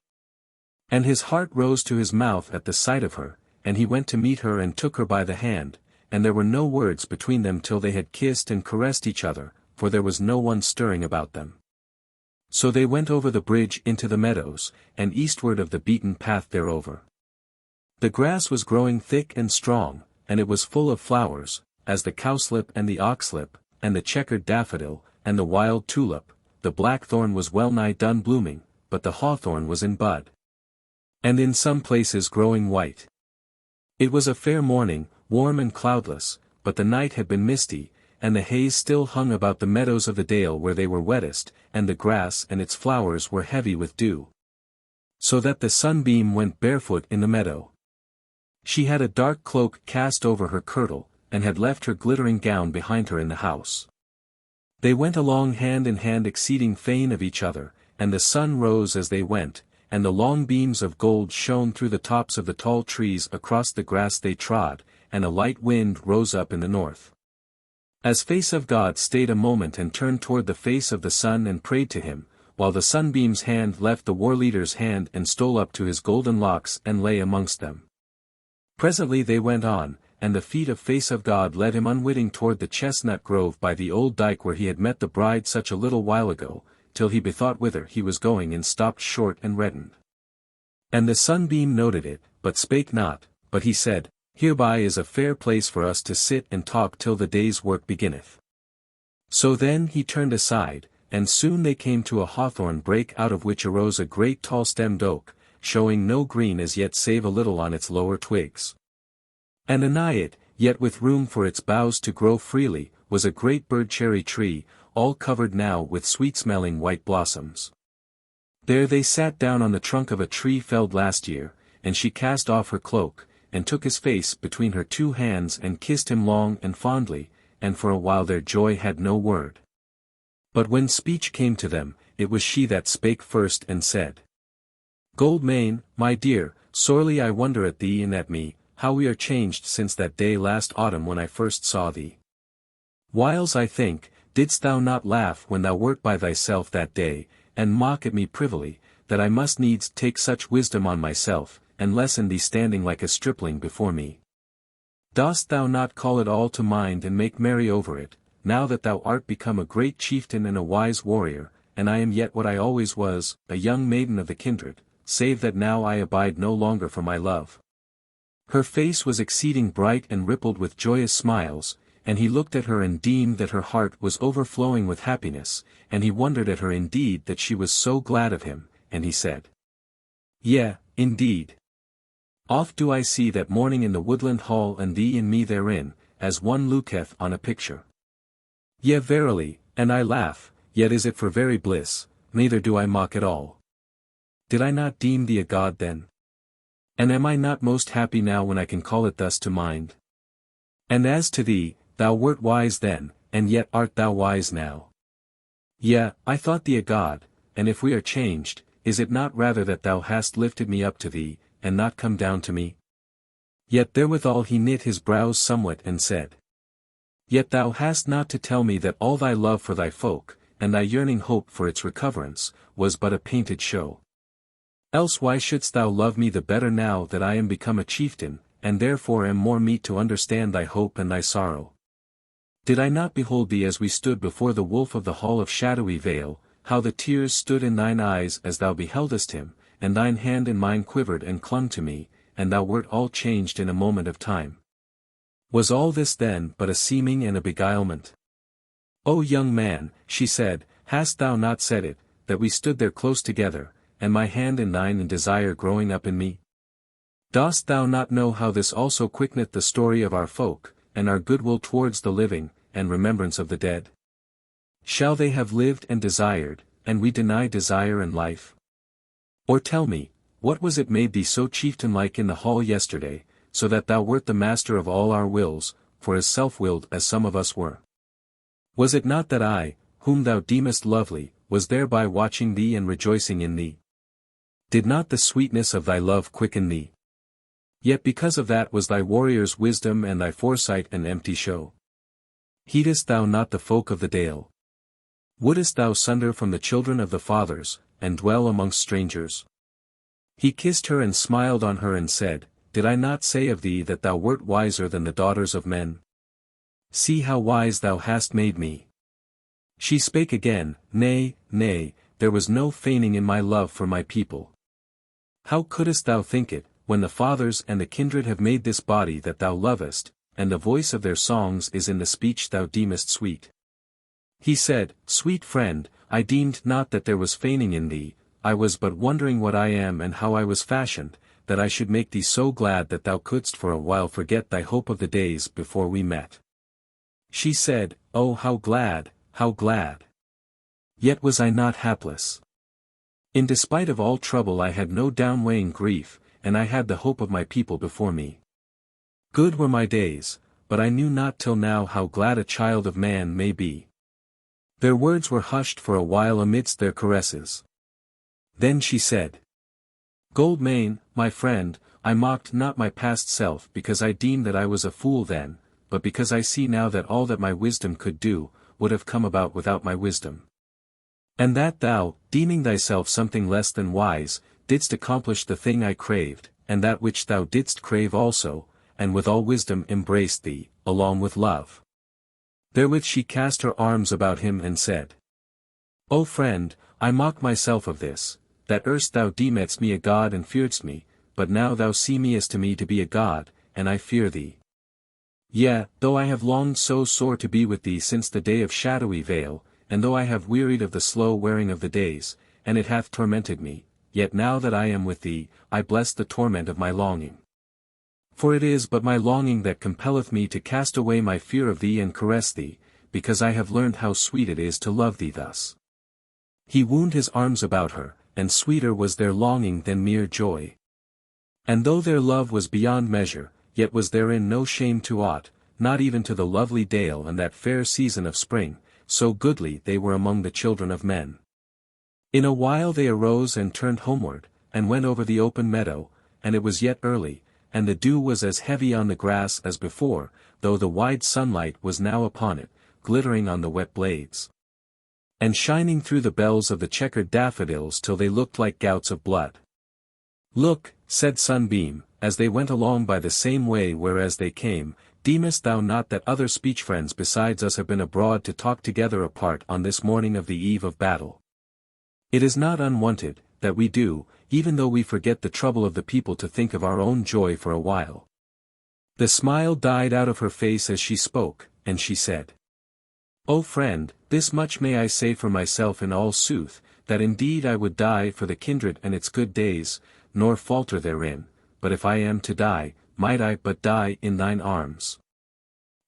And his heart rose to his mouth at the sight of her, and he went to meet her and took her by the hand, and there were no words between them till they had kissed and caressed each other, for there was no one stirring about them. So they went over the bridge into the meadows, and eastward of the beaten path thereover. The grass was growing thick and strong, and it was full of flowers, as the cowslip and the oxlip, and the checkered daffodil, and the wild tulip. The blackthorn was well nigh done blooming, but the hawthorn was in bud, and in some places growing white. It was a fair morning, warm and cloudless, but the night had been misty, and the haze still hung about the meadows of the dale where they were wettest, and the grass and its flowers were heavy with dew, so that the sunbeam went barefoot in the meadow. She had a dark cloak cast over her kirtle, and had left her glittering gown behind her in the house. They went along hand in hand exceeding fain of each other, and the sun rose as they went, and the long beams of gold shone through the tops of the tall trees across the grass they trod, and a light wind rose up in the north. As Face of God stayed a moment and turned toward the face of the sun and prayed to him, while the sunbeam's hand left the war leader's hand and stole up to his golden locks and lay amongst them. Presently they went on, and the feet of Face of God led him unwitting toward the chestnut grove by the old dyke where he had met the bride such a little while ago, till he bethought whither he was going and stopped short and reddened. And the sunbeam noted it, but spake not, but he said, Hereby is a fair place for us to sit and talk till the day's work beginneth. So then he turned aside, and soon they came to a hawthorn brake out of which arose a great tall-stemmed oak, showing no green as yet save a little on its lower twigs. And anigh it, yet with room for its boughs to grow freely, was a great bird-cherry tree, all covered now with sweet-smelling white blossoms. There they sat down on the trunk of a tree felled last year, and she cast off her cloak, and took his face between her two hands and kissed him long and fondly, and for a while their joy had no word. But when speech came to them, it was she that spake first and said, Goldmane, my dear, sorely I wonder at thee and at me, how we are changed since that day last autumn when I first saw thee. Whiles I think, didst thou not laugh when thou wert by thyself that day, and mock at me privily, that I must needs take such wisdom on myself, and lessen thee standing like a stripling before me? Dost thou not call it all to mind and make merry over it, now that thou art become a great chieftain and a wise warrior, and I am yet what I always was, a young maiden of the kindred, save that now I abide no longer for my love? Her face was exceeding bright and rippled with joyous smiles, and he looked at her and deemed that her heart was overflowing with happiness, and he wondered at her indeed that she was so glad of him, and he said, Yea, indeed. Oft do I see that morning in the woodland hall and thee and me therein, as one looketh on a picture. Yea verily, and I laugh, yet is it for very bliss, neither do I mock at all. Did I not deem thee a god then? And am I not most happy now when I can call it thus to mind? And as to thee, thou wert wise then, and yet art thou wise now. Yea, I thought thee a god, and if we are changed, is it not rather that thou hast lifted me up to thee, and not come down to me? Yet therewithal he knit his brows somewhat and said, Yet thou hast not to tell me that all thy love for thy folk, and thy yearning hope for its recoverance, was but a painted show. Else why shouldst thou love me the better now that I am become a chieftain, and therefore am more meet to understand thy hope and thy sorrow? Did I not behold thee as we stood before the wolf of the hall of Shadowy Vale, how the tears stood in thine eyes as thou beheldest him, and thine hand in mine quivered and clung to me, and thou wert all changed in a moment of time? Was all this then but a seeming and a beguilement? O young man, she said, hast thou not said it, that we stood there close together, and my hand in thine and desire growing up in me? Dost thou not know how this also quickeneth the story of our folk, and our goodwill towards the living, and remembrance of the dead? Shall they have lived and desired, and we deny desire and life? Or tell me, what was it made thee so chieftain-like in the hall yesterday, so that thou wert the master of all our wills, for as self-willed as some of us were? Was it not that I, whom thou deemest lovely, was thereby watching thee and rejoicing in thee? Did not the sweetness of thy love quicken thee? Yet because of that was thy warrior's wisdom and thy foresight an empty show. Heedest thou not the folk of the Dale? Wouldest thou sunder from the children of the fathers, and dwell amongst strangers? He kissed her and smiled on her and said, Did I not say of thee that thou wert wiser than the daughters of men? See how wise thou hast made me. She spake again, Nay, nay, there was no feigning in my love for my people. How couldst thou think it, when the fathers and the kindred have made this body that thou lovest, and the voice of their songs is in the speech thou deemest sweet? He said, Sweet friend, I deemed not that there was feigning in thee, I was but wondering what I am and how I was fashioned, that I should make thee so glad that thou couldst for a while forget thy hope of the days before we met. She said, Oh how glad, how glad! Yet was I not hapless. In despite of all trouble I had no downweighing grief, and I had the hope of my people before me. Good were my days, but I knew not till now how glad a child of man may be. Their words were hushed for a while amidst their caresses. Then she said, Goldmane, my friend, I mocked not my past self because I deemed that I was a fool then, but because I see now that all that my wisdom could do, would have come about without my wisdom. And that thou, deeming thyself something less than wise, didst accomplish the thing I craved, and that which thou didst crave also, and with all wisdom embraced thee, along with love. Therewith she cast her arms about him and said, O friend, I mock myself of this, that erst thou deemedst me a god and fearedst me, but now thou seemest to me to be a god, and I fear thee. Yea, though I have longed so sore to be with thee since the day of shadowy Vale, and though I have wearied of the slow wearing of the days, and it hath tormented me, yet now that I am with thee, I bless the torment of my longing. For it is but my longing that compelleth me to cast away my fear of thee and caress thee, because I have learned how sweet it is to love thee thus. He wound his arms about her, and sweeter was their longing than mere joy. And though their love was beyond measure, yet was therein no shame to aught, not even to the lovely Dale and that fair season of spring, so goodly they were among the children of men. In a while they arose and turned homeward, and went over the open meadow, and it was yet early, and the dew was as heavy on the grass as before, though the wide sunlight was now upon it, glittering on the wet blades, and shining through the bells of the checkered daffodils till they looked like gouts of blood. Look, said Sunbeam, as they went along by the same way whereas they came, deemest thou not that other speech friends besides us have been abroad to talk together apart on this morning of the eve of battle? It is not unwonted, that we do, even though we forget the trouble of the people, to think of our own joy for a while. The smile died out of her face as she spoke, and she said, O friend, this much may I say for myself in all sooth, that indeed I would die for the kindred and its good days, nor falter therein, but if I am to die, might I but die in thine arms.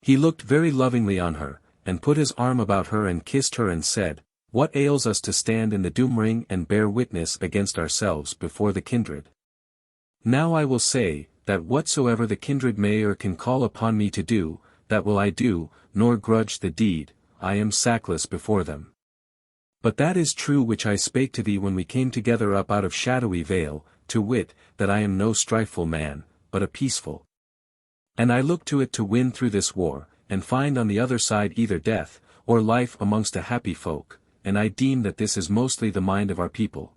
He looked very lovingly on her, and put his arm about her and kissed her and said, What ails us to stand in the doom ring and bear witness against ourselves before the kindred? Now I will say, that whatsoever the kindred may or can call upon me to do, that will I do, nor grudge the deed, I am sackless before them. But that is true which I spake to thee when we came together up out of shadowy Vale, to wit, that I am no strifeful man, but a peaceful. And I look to it to win through this war, and find on the other side either death, or life amongst a happy folk, and I deem that this is mostly the mind of our people.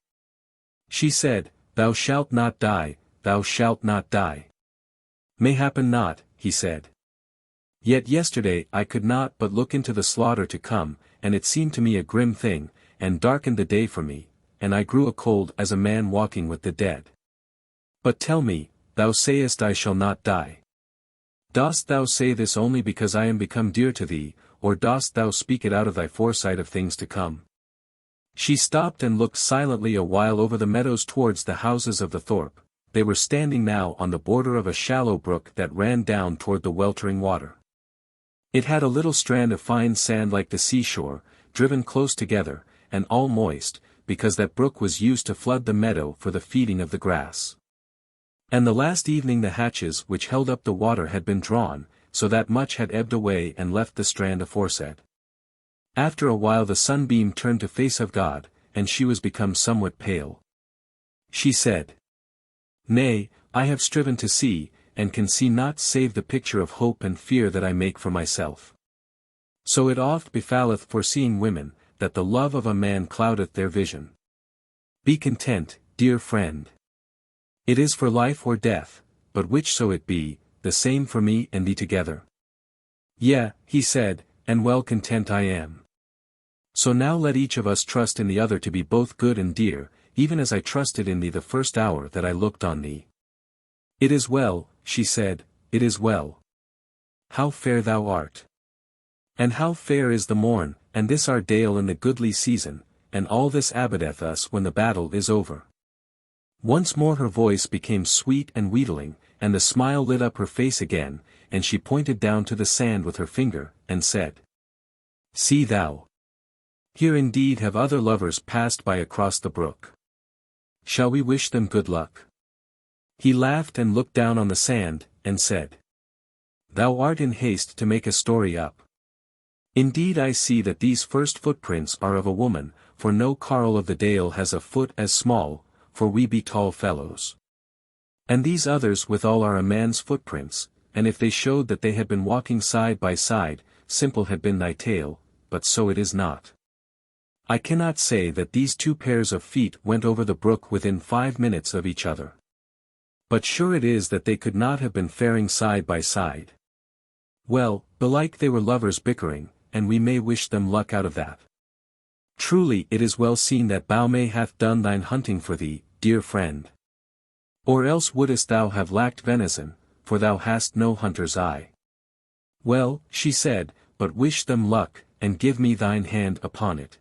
She said, Thou shalt not die, thou shalt not die. Mayhappen not, he said. Yet yesterday I could not but look into the slaughter to come, and it seemed to me a grim thing, and darkened the day for me, and I grew a cold as a man walking with the dead. But tell me, thou sayest I shall not die. Dost thou say this only because I am become dear to thee, or dost thou speak it out of thy foresight of things to come? She stopped and looked silently a while over the meadows towards the houses of the thorp. They were standing now on the border of a shallow brook that ran down toward the weltering water. It had a little strand of fine sand like the seashore, driven close together, and all moist, because that brook was used to flood the meadow for the feeding of the grass. And the last evening the hatches which held up the water had been drawn, so that much had ebbed away and left the strand aforesaid. After a while the sunbeam turned to face of God, and she was become somewhat pale. She said, Nay, I have striven to see, and can see not save the picture of hope and fear that I make for myself. So it oft befalleth for seeing women, that the love of a man cloudeth their vision. Be content, dear friend. It is for life or death, but which so it be, the same for me and thee together. Yea, he said, and well content I am. So now let each of us trust in the other to be both good and dear, even as I trusted in thee the first hour that I looked on thee. It is well, she said, it is well. How fair thou art! And how fair is the morn, and this our Dale in the goodly season, and all this abideth us when the battle is over. Once more her voice became sweet and wheedling, and the smile lit up her face again, and she pointed down to the sand with her finger, and said, See thou! Here indeed have other lovers passed by across the brook. Shall we wish them good luck? He laughed and looked down on the sand, and said, Thou art in haste to make a story up. Indeed I see that these first footprints are of a woman, for no carle of the Dale has a foot as small, for we be tall fellows. And these others withal are a man's footprints, and if they showed that they had been walking side by side, simple had been thy tale, but so it is not. I cannot say that these two pairs of feet went over the brook within 5 minutes of each other. But sure it is that they could not have been faring side by side. Well, belike they were lovers bickering, and we may wish them luck out of that. Truly it is well seen that Baume hath done thine hunting for thee, dear friend. Or else wouldest thou have lacked venison, for thou hast no hunter's eye. Well, she said, but wish them luck, and give me thine hand upon it.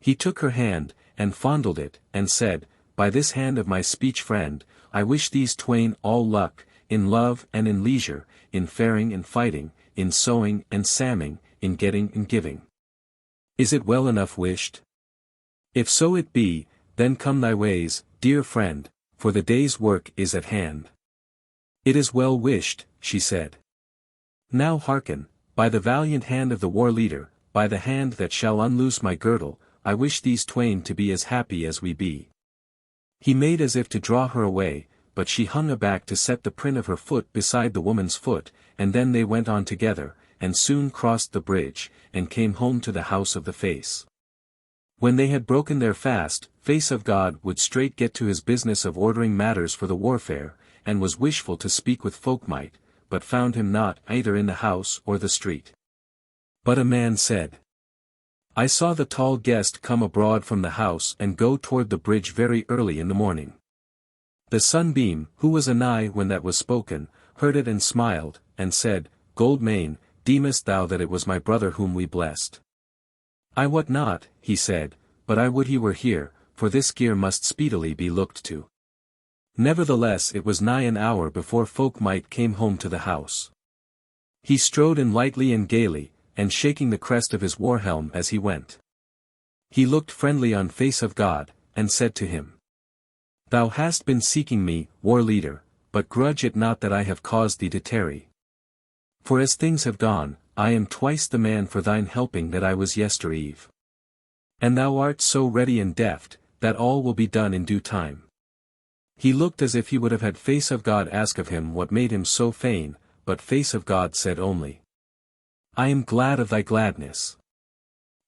He took her hand, and fondled it, and said, By this hand of my speech friend, I wish these twain all luck, in love and in leisure, in faring and fighting, in sowing and samming, in getting and giving. Is it well enough wished? If so it be, then come thy ways, dear friend, for the day's work is at hand. It is well wished, she said. Now hearken, by the valiant hand of the war leader, by the hand that shall unloose my girdle, I wish these twain to be as happy as we be. He made as if to draw her away, but she hung aback to set the print of her foot beside the woman's foot, and then they went on together, and soon crossed the bridge, and came home to the house of the Face. When they had broken their fast, Face of God would straight get to his business of ordering matters for the warfare, and was wishful to speak with Folk-Mote, but found him not either in the house or the street. But a man said, I saw the tall guest come abroad from the house and go toward the bridge very early in the morning. The sunbeam, who was anigh when that was spoken, heard it and smiled, and said, Goldmane, deemest thou that it was my brother whom we blessed? I wot not, he said, but I would he were here, for this gear must speedily be looked to. Nevertheless it was nigh an hour before Folk-Mote came home to the house. He strode in lightly and gaily, and shaking the crest of his war-helm as he went. He looked friendly on Face of God, and said to him, Thou hast been seeking me, war leader, but grudge it not that I have caused thee to tarry. For as things have gone, I am twice the man for thine helping that I was yestereve. And thou art so ready and deft, that all will be done in due time. He looked as if he would have had Face of God ask of him what made him so fain, but Face of God said only, I am glad of thy gladness.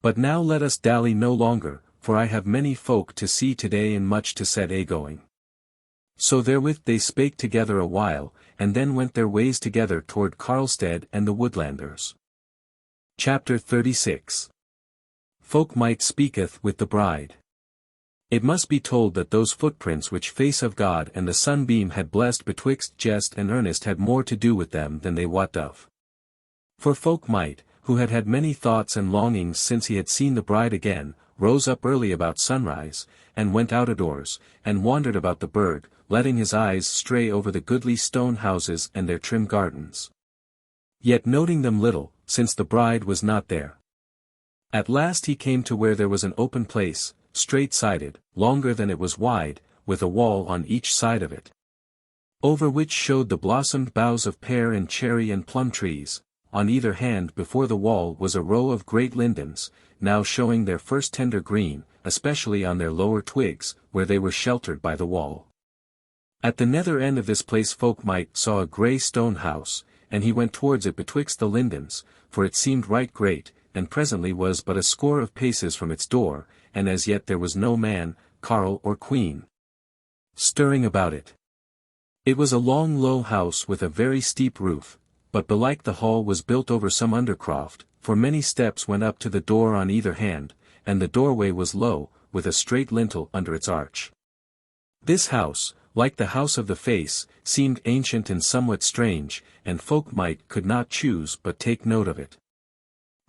But now let us dally no longer, for I have many folk to see today and much to set a-going. So therewith they spake together a while, and then went their ways together toward Burgstead and the Woodlanders. Chapter 36. Folk-Mote speaketh with the bride. It must be told that those footprints which Face of God and the sunbeam had blessed betwixt jest and earnest had more to do with them than they wot of. For Folk-Mote, who had had many thoughts and longings since he had seen the bride again, rose up early about sunrise, and went out a-doors, and wandered about the burg, letting his eyes stray over the goodly stone houses and their trim gardens. Yet noting them little, since the bride was not there. At last he came to where there was an open place, straight-sided, longer than it was wide, with a wall on each side of it, over which showed the blossomed boughs of pear and cherry and plum trees. On either hand before the wall was a row of great lindens, now showing their first tender green, especially on their lower twigs, where they were sheltered by the wall. At the nether end of this place Folk-Mote saw a grey stone house, and he went towards it betwixt the lindens, for it seemed right great, and presently was but a score of paces from its door, and as yet there was no man, carle or queen, stirring about it. It was a long low house with a very steep roof, but belike the hall was built over some undercroft, for many steps went up to the door on either hand, and the doorway was low, with a straight lintel under its arch. This house, like the house of the Face, seemed ancient and somewhat strange, and Folk-Mote could not choose but take note of it.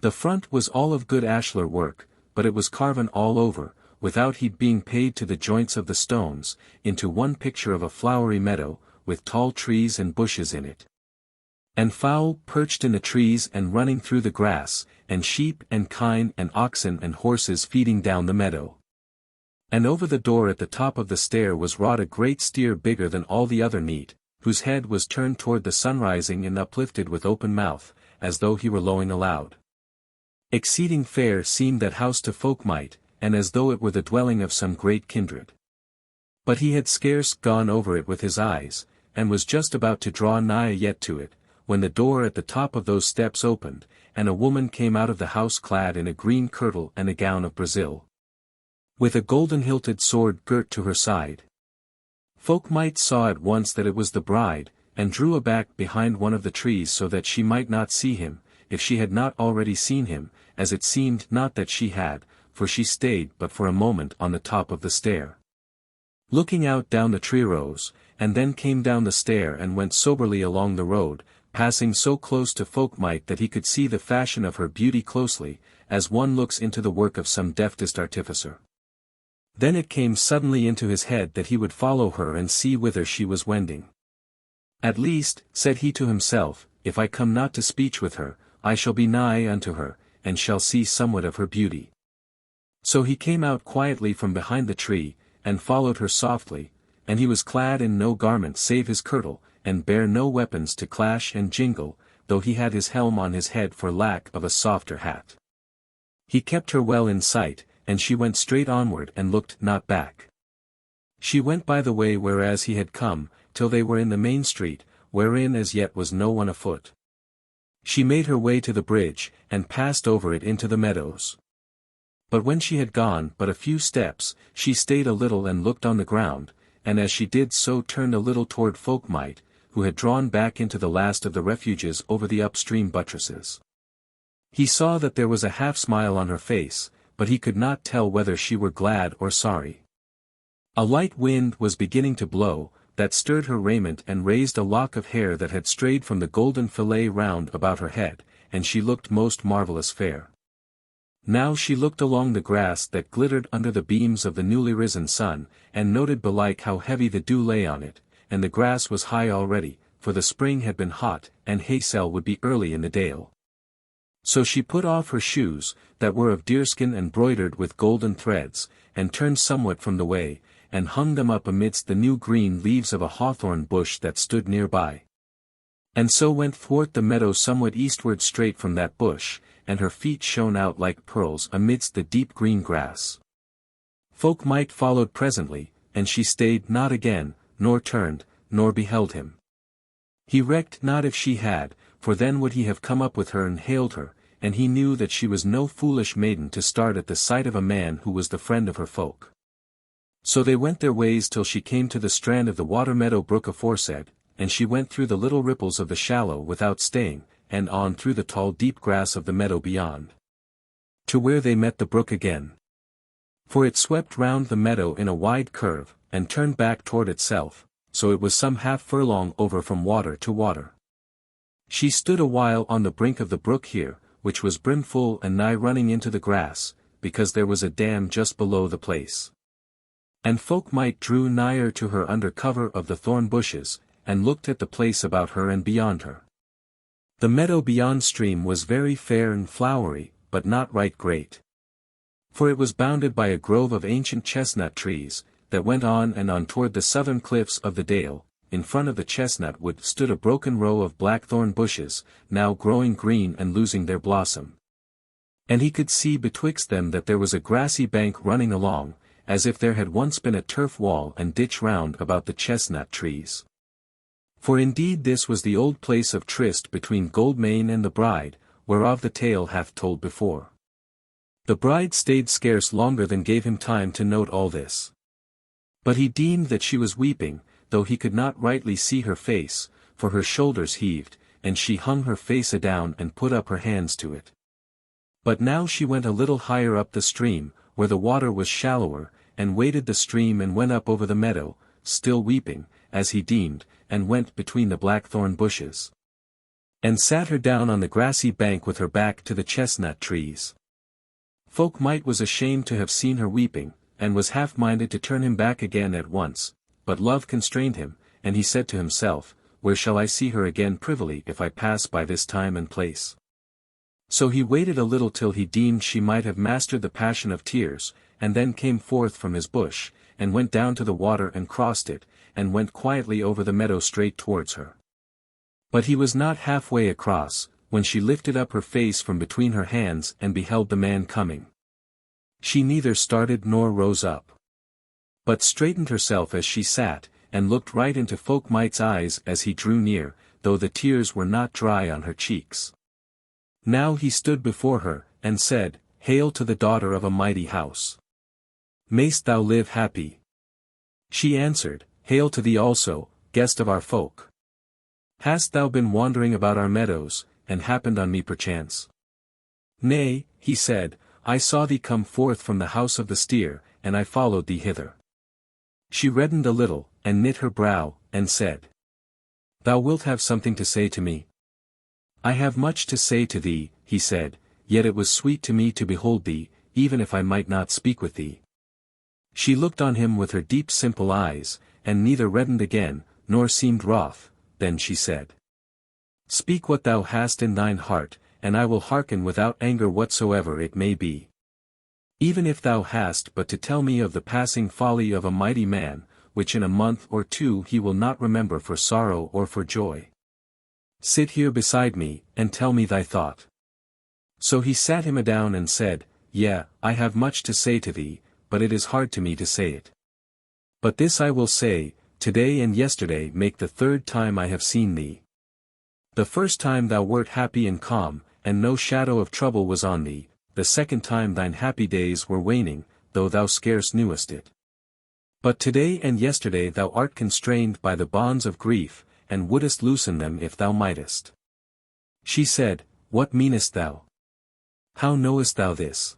The front was all of good ashlar work, but it was carven all over, without heed being paid to the joints of the stones, into one picture of a flowery meadow, with tall trees and bushes in it, and fowl perched in the trees and running through the grass, and sheep and kine and oxen and horses feeding down the meadow. And over the door at the top of the stair was wrought a great steer bigger than all the other neat, whose head was turned toward the sun rising and uplifted with open mouth, as though he were lowing aloud. Exceeding fair seemed that house to Folk-Mote, and as though it were the dwelling of some great kindred. But he had scarce gone over it with his eyes, and was just about to draw nigh yet to it, when the door at the top of those steps opened, and a woman came out of the house clad in a green kirtle and a gown of Brazil, with a golden-hilted sword girt to her side. Folk-Mote saw at once that it was the bride, and drew aback behind one of the trees so that she might not see him, if she had not already seen him, as it seemed not that she had, for she stayed but for a moment on the top of the stair. Looking out down the tree rose, and then came down the stair and went soberly along the road, passing so close to Folk-Mote that he could see the fashion of her beauty closely, as one looks into the work of some deftest artificer. Then it came suddenly into his head that he would follow her and see whither she was wending. At least, said he to himself, if I come not to speech with her, I shall be nigh unto her, and shall see somewhat of her beauty. So he came out quietly from behind the tree, and followed her softly, and he was clad in no garment save his kirtle, and bare no weapons to clash and jingle, though he had his helm on his head for lack of a softer hat. He kept her well in sight, and she went straight onward and looked not back. She went by the way whereas he had come, till they were in the main street, wherein as yet was no one afoot. She made her way to the bridge, and passed over it into the meadows. But when she had gone but a few steps, she stayed a little and looked on the ground, and as she did so turned a little toward Folk-Mote, who had drawn back into the last of the refuges over the upstream buttresses. He saw that there was a half-smile on her face, but he could not tell whether she were glad or sorry. A light wind was beginning to blow, that stirred her raiment and raised a lock of hair that had strayed from the golden fillet round about her head, and she looked most marvellous fair. Now she looked along the grass that glittered under the beams of the newly risen sun, and noted belike how heavy the dew lay on it, and the grass was high already, for the spring had been hot, and haysel would be early in the dale. So she put off her shoes, that were of deerskin and broidered with golden threads, and turned somewhat from the way, and hung them up amidst the new green leaves of a hawthorn bush that stood near by. And so went thwart the meadow somewhat eastward straight from that bush, and her feet shone out like pearls amidst the deep green grass. Folk-Mote followed presently, and she stayed not again, nor turned, nor beheld him. He recked not if she had, for then would he have come up with her and hailed her, and he knew that she was no foolish maiden to start at the sight of a man who was the friend of her folk. So they went their ways till she came to the strand of the water-meadow brook aforesaid, and she went through the little ripples of the shallow without staying, and on through the tall deep grass of the meadow beyond, to where they met the brook again. For it swept round the meadow in a wide curve, and turned back toward itself, so it was some half furlong over from water to water. She stood a while on the brink of the brook here, which was brimful and nigh running into the grass, because there was a dam just below the place. And Folk-Mote drew nigher to her under cover of the thorn bushes, and looked at the place about her and beyond her. The meadow beyond stream was very fair and flowery, but not right great. For it was bounded by a grove of ancient chestnut trees, that went on and on toward the southern cliffs of the dale. In front of the chestnut wood stood a broken row of blackthorn bushes, now growing green and losing their blossom. And he could see betwixt them that there was a grassy bank running along, as if there had once been a turf wall and ditch round about the chestnut trees. For indeed this was the old place of tryst between Goldmane and the bride, whereof the tale hath told before. The bride stayed scarce longer than gave him time to note all this. But he deemed that she was weeping, though he could not rightly see her face, for her shoulders heaved, and she hung her face adown and put up her hands to it. But now she went a little higher up the stream, where the water was shallower, and waded the stream and went up over the meadow, still weeping, as he deemed, and went between the blackthorn bushes. And sat her down on the grassy bank with her back to the chestnut trees. Folk-Mote was ashamed to have seen her weeping, and was half-minded to turn him back again at once, but love constrained him, and he said to himself, Where shall I see her again privily if I pass by this time and place? So he waited a little till he deemed she might have mastered the passion of tears, and then came forth from his bush, and went down to the water and crossed it, and went quietly over the meadow straight towards her. But he was not halfway across, when she lifted up her face from between her hands and beheld the man coming. She neither started nor rose up, but straightened herself as she sat, and looked right into Folk-Mote's eyes as he drew near, though the tears were not dry on her cheeks. Now he stood before her, and said, Hail to the daughter of a mighty house. Mayst thou live happy. She answered, Hail to thee also, guest of our folk. Hast thou been wandering about our meadows, and happened on me perchance? Nay, he said, I saw thee come forth from the house of the steer, and I followed thee hither. She reddened a little, and knit her brow, and said, Thou wilt have something to say to me? I have much to say to thee, he said, yet it was sweet to me to behold thee, even if I might not speak with thee. She looked on him with her deep simple eyes, and neither reddened again, nor seemed wroth. Then she said, Speak what thou hast in thine heart, and I will hearken without anger whatsoever it may be. Even if thou hast but to tell me of the passing folly of a mighty man, which in a month or two he will not remember for sorrow or for joy. Sit here beside me, and tell me thy thought. So he sat him adown and said, Yea, I have much to say to thee, but it is hard to me to say it. But this I will say, today and yesterday make the third time I have seen thee. The first time thou wert happy and calm, and no shadow of trouble was on thee, the second time thine happy days were waning, though thou scarce knewest it. But today and yesterday thou art constrained by the bonds of grief, and wouldest loosen them if thou mightest. She said, What meanest thou? How knowest thou this?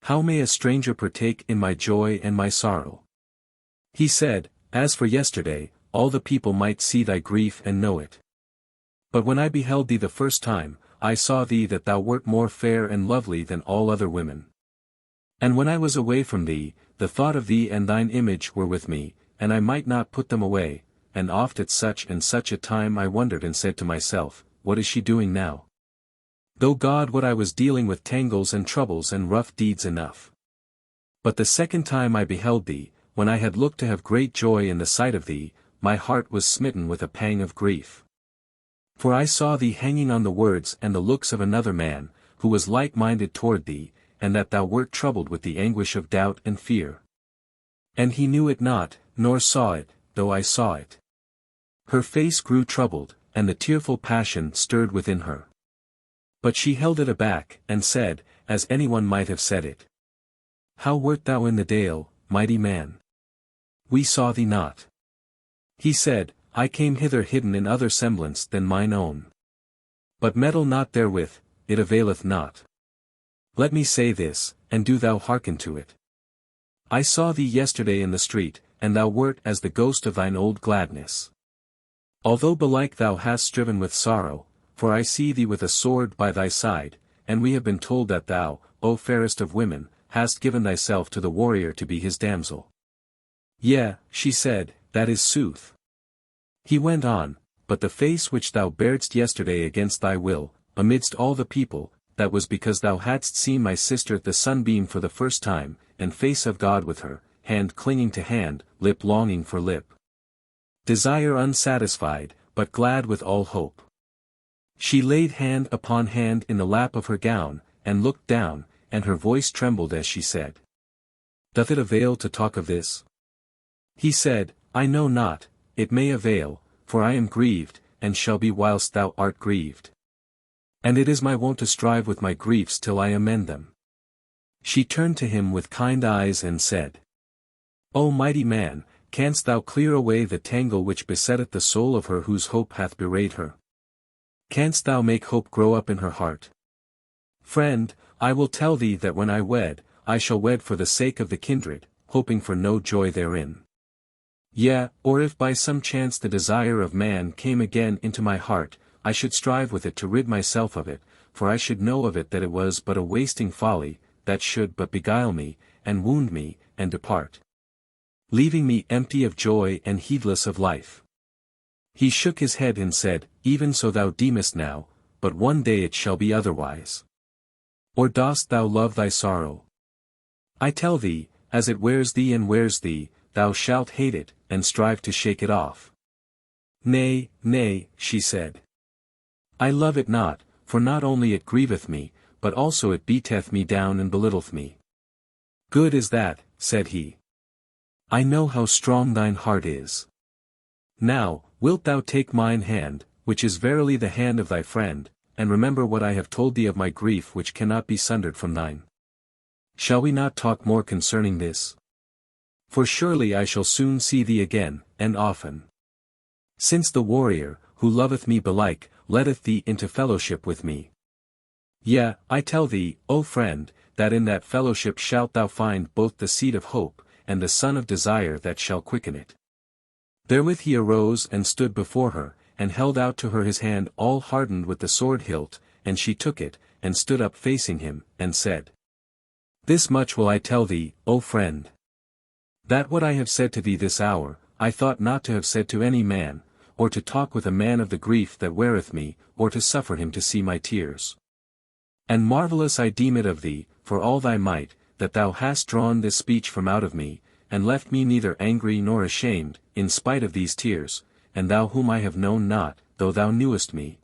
How may a stranger partake in my joy and my sorrow? He said, As for yesterday, all the people might see thy grief and know it. But when I beheld thee the first time, I saw thee that thou wert more fair and lovely than all other women. And when I was away from thee, the thought of thee and thine image were with me, and I might not put them away, and oft at such and such a time I wondered and said to myself, What is she doing now? Though God would I was dealing with tangles and troubles and rough deeds enough. But the second time I beheld thee, when I had looked to have great joy in the sight of thee, my heart was smitten with a pang of grief. For I saw thee hanging on the words and the looks of another man, who was like-minded toward thee, and that thou wert troubled with the anguish of doubt and fear. And he knew it not, nor saw it, though I saw it. Her face grew troubled, and the tearful passion stirred within her. But she held it aback, and said, as anyone might have said it, How wert thou in the dale, mighty man? We saw thee not. He said, I came hither hidden in other semblance than mine own. But meddle not therewith, it availeth not. Let me say this, and do thou hearken to it. I saw thee yesterday in the street, and thou wert as the ghost of thine old gladness. Although belike thou hast striven with sorrow, for I see thee with a sword by thy side, and we have been told that thou, O fairest of women, hast given thyself to the warrior to be his damsel. Yea, she said, that is sooth. He went on, but the face which thou baredst yesterday against thy will, amidst all the people, that was because thou hadst seen my sister the sunbeam for the first time, and face of God with her, hand clinging to hand, lip longing for lip. Desire unsatisfied, but glad with all hope. She laid hand upon hand in the lap of her gown, and looked down, and her voice trembled as she said, Doth it avail to talk of this? He said, I know not, it may avail, for I am grieved, and shall be whilst thou art grieved. And it is my wont to strive with my griefs till I amend them. She turned to him with kind eyes and said, O mighty man, canst thou clear away the tangle which besetteth the soul of her whose hope hath bewrayed her? Canst thou make hope grow up in her heart? Friend, I will tell thee that when I wed, I shall wed for the sake of the kindred, hoping for no joy therein. Yea, or if by some chance the desire of man came again into my heart, I should strive with it to rid myself of it, for I should know of it that it was but a wasting folly, that should but beguile me, and wound me, and depart, leaving me empty of joy and heedless of life. He shook his head and said, Even so thou deemest now, but one day it shall be otherwise. Or dost thou love thy sorrow? I tell thee, as it wears thee and wears thee, thou shalt hate it, and strive to shake it off. Nay, nay, she said. I love it not, for not only it grieveth me, but also it beateth me down and belittleth me. Good is that, said he. I know how strong thine heart is. Now, wilt thou take mine hand, which is verily the hand of thy friend, and remember what I have told thee of my grief which cannot be sundered from thine? Shall we not talk more concerning this? For surely I shall soon see thee again, and often. Since the warrior, who loveth me belike, letteth thee into fellowship with me. Yea, I tell thee, O friend, that in that fellowship shalt thou find both the seed of hope, and the sun of desire that shall quicken it. Therewith he arose and stood before her, and held out to her his hand all hardened with the sword hilt, and she took it, and stood up facing him, and said, This much will I tell thee, O friend. That what I have said to thee this hour, I thought not to have said to any man, or to talk with a man of the grief that weareth me, or to suffer him to see my tears. And marvellous I deem it of thee, for all thy might, that thou hast drawn this speech from out of me, and left me neither angry nor ashamed, in spite of these tears, and thou whom I have known not, though thou knewest me.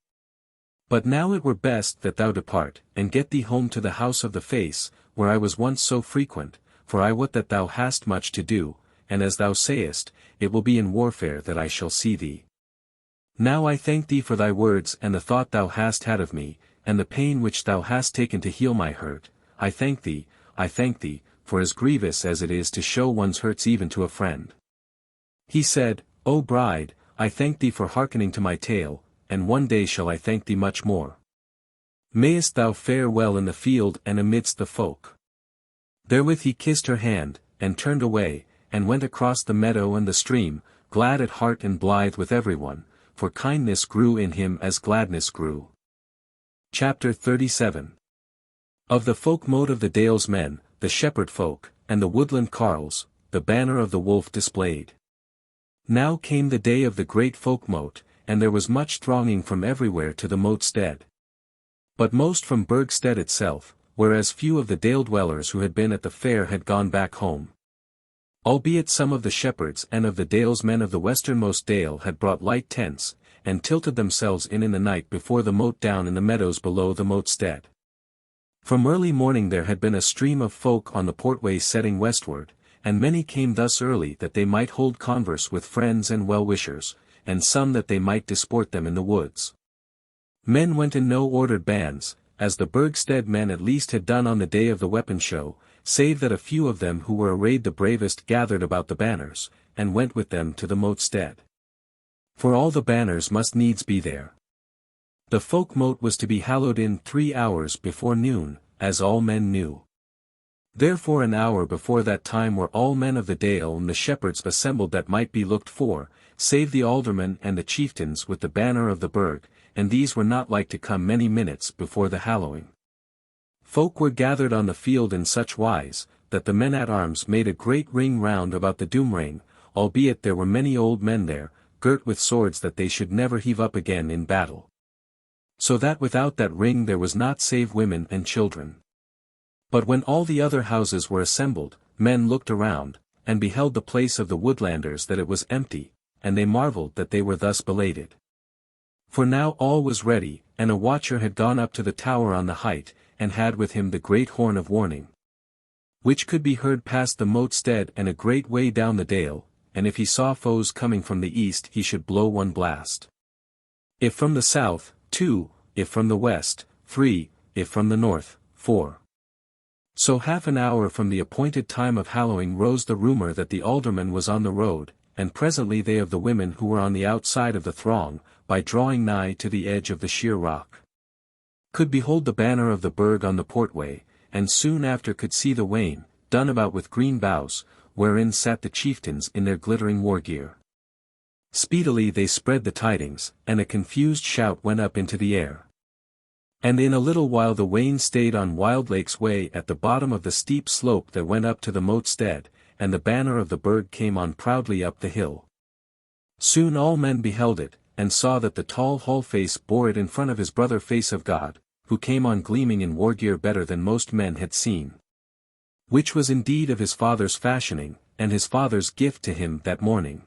But now it were best that thou depart, and get thee home to the house of the face, where I was once so frequent, for I wot that thou hast much to do, and as thou sayest, it will be in warfare that I shall see thee. Now I thank thee for thy words and the thought thou hast had of me, and the pain which thou hast taken to heal my hurt. I thank thee, for as grievous as it is to show one's hurts even to a friend. He said, O bride, I thank thee for hearkening to my tale, and one day shall I thank thee much more. Mayest thou fare well in the field and amidst the folk. Therewith he kissed her hand, and turned away, and went across the meadow and the stream, glad at heart and blithe with everyone, for kindness grew in him as gladness grew. Chapter 37. Of the Folk-Mote of the Dalemen, the shepherd folk, and the woodland carles, the banner of the wolf displayed. Now came the day of the great Folk-Mote, and there was much thronging from everywhere to the Mote-stead. But most from Burgstead itself, whereas few of the dale dwellers who had been at the fair had gone back home. Albeit some of the shepherds and of the dalesmen of the westernmost dale had brought light tents, and tilted themselves in the night before the mote down in the meadows below the Mote-stead. From early morning there had been a stream of folk on the portway setting westward, and many came thus early that they might hold converse with friends and well-wishers, and some that they might disport them in the woods. Men went in no ordered bands, as the Burgstead men at least had done on the day of the weapon show, save that a few of them who were arrayed the bravest gathered about the banners, and went with them to the Mote-stead. For all the banners must needs be there. The Folk-Mote was to be hallowed in 3 hours before noon, as all men knew. Therefore an hour before that time were all men of the dale and the shepherds assembled that might be looked for, save the aldermen and the chieftains with the banner of the burg, and these were not like to come many minutes before the hallowing. Folk were gathered on the field in such wise, that the men-at-arms made a great ring round about the doom-ring, albeit there were many old men there, girt with swords that they should never heave up again in battle. So that without that ring there was naught save women and children. But when all the other houses were assembled, men looked around, and beheld the place of the Woodlanders that it was empty, and they marvelled that they were thus belated. For now all was ready, and a watcher had gone up to the tower on the height, and had with him the great horn of warning, which could be heard past the Mote-stead and a great way down the dale, and if he saw foes coming from the east he should blow one blast. If from the south, 2, if from the west, 3, if from the north, 4. So half an hour from the appointed time of hallowing rose the rumour that the alderman was on the road, and presently they of the women who were on the outside of the throng, by drawing nigh to the edge of the sheer rock, could behold the banner of the burg on the portway, and soon after could see the wain, done about with green boughs, wherein sat the chieftains in their glittering war gear. Speedily they spread the tidings, and a confused shout went up into the air. And in a little while the wain stayed on Wildlake's way at the bottom of the steep slope that went up to the Mote-stead, and the banner of the burg came on proudly up the hill. Soon all men beheld it, and saw that the tall Hall-face bore it in front of his brother Face of God, who came on gleaming in war gear better than most men had seen. Which was indeed of his father's fashioning, and his father's gift to him that morning.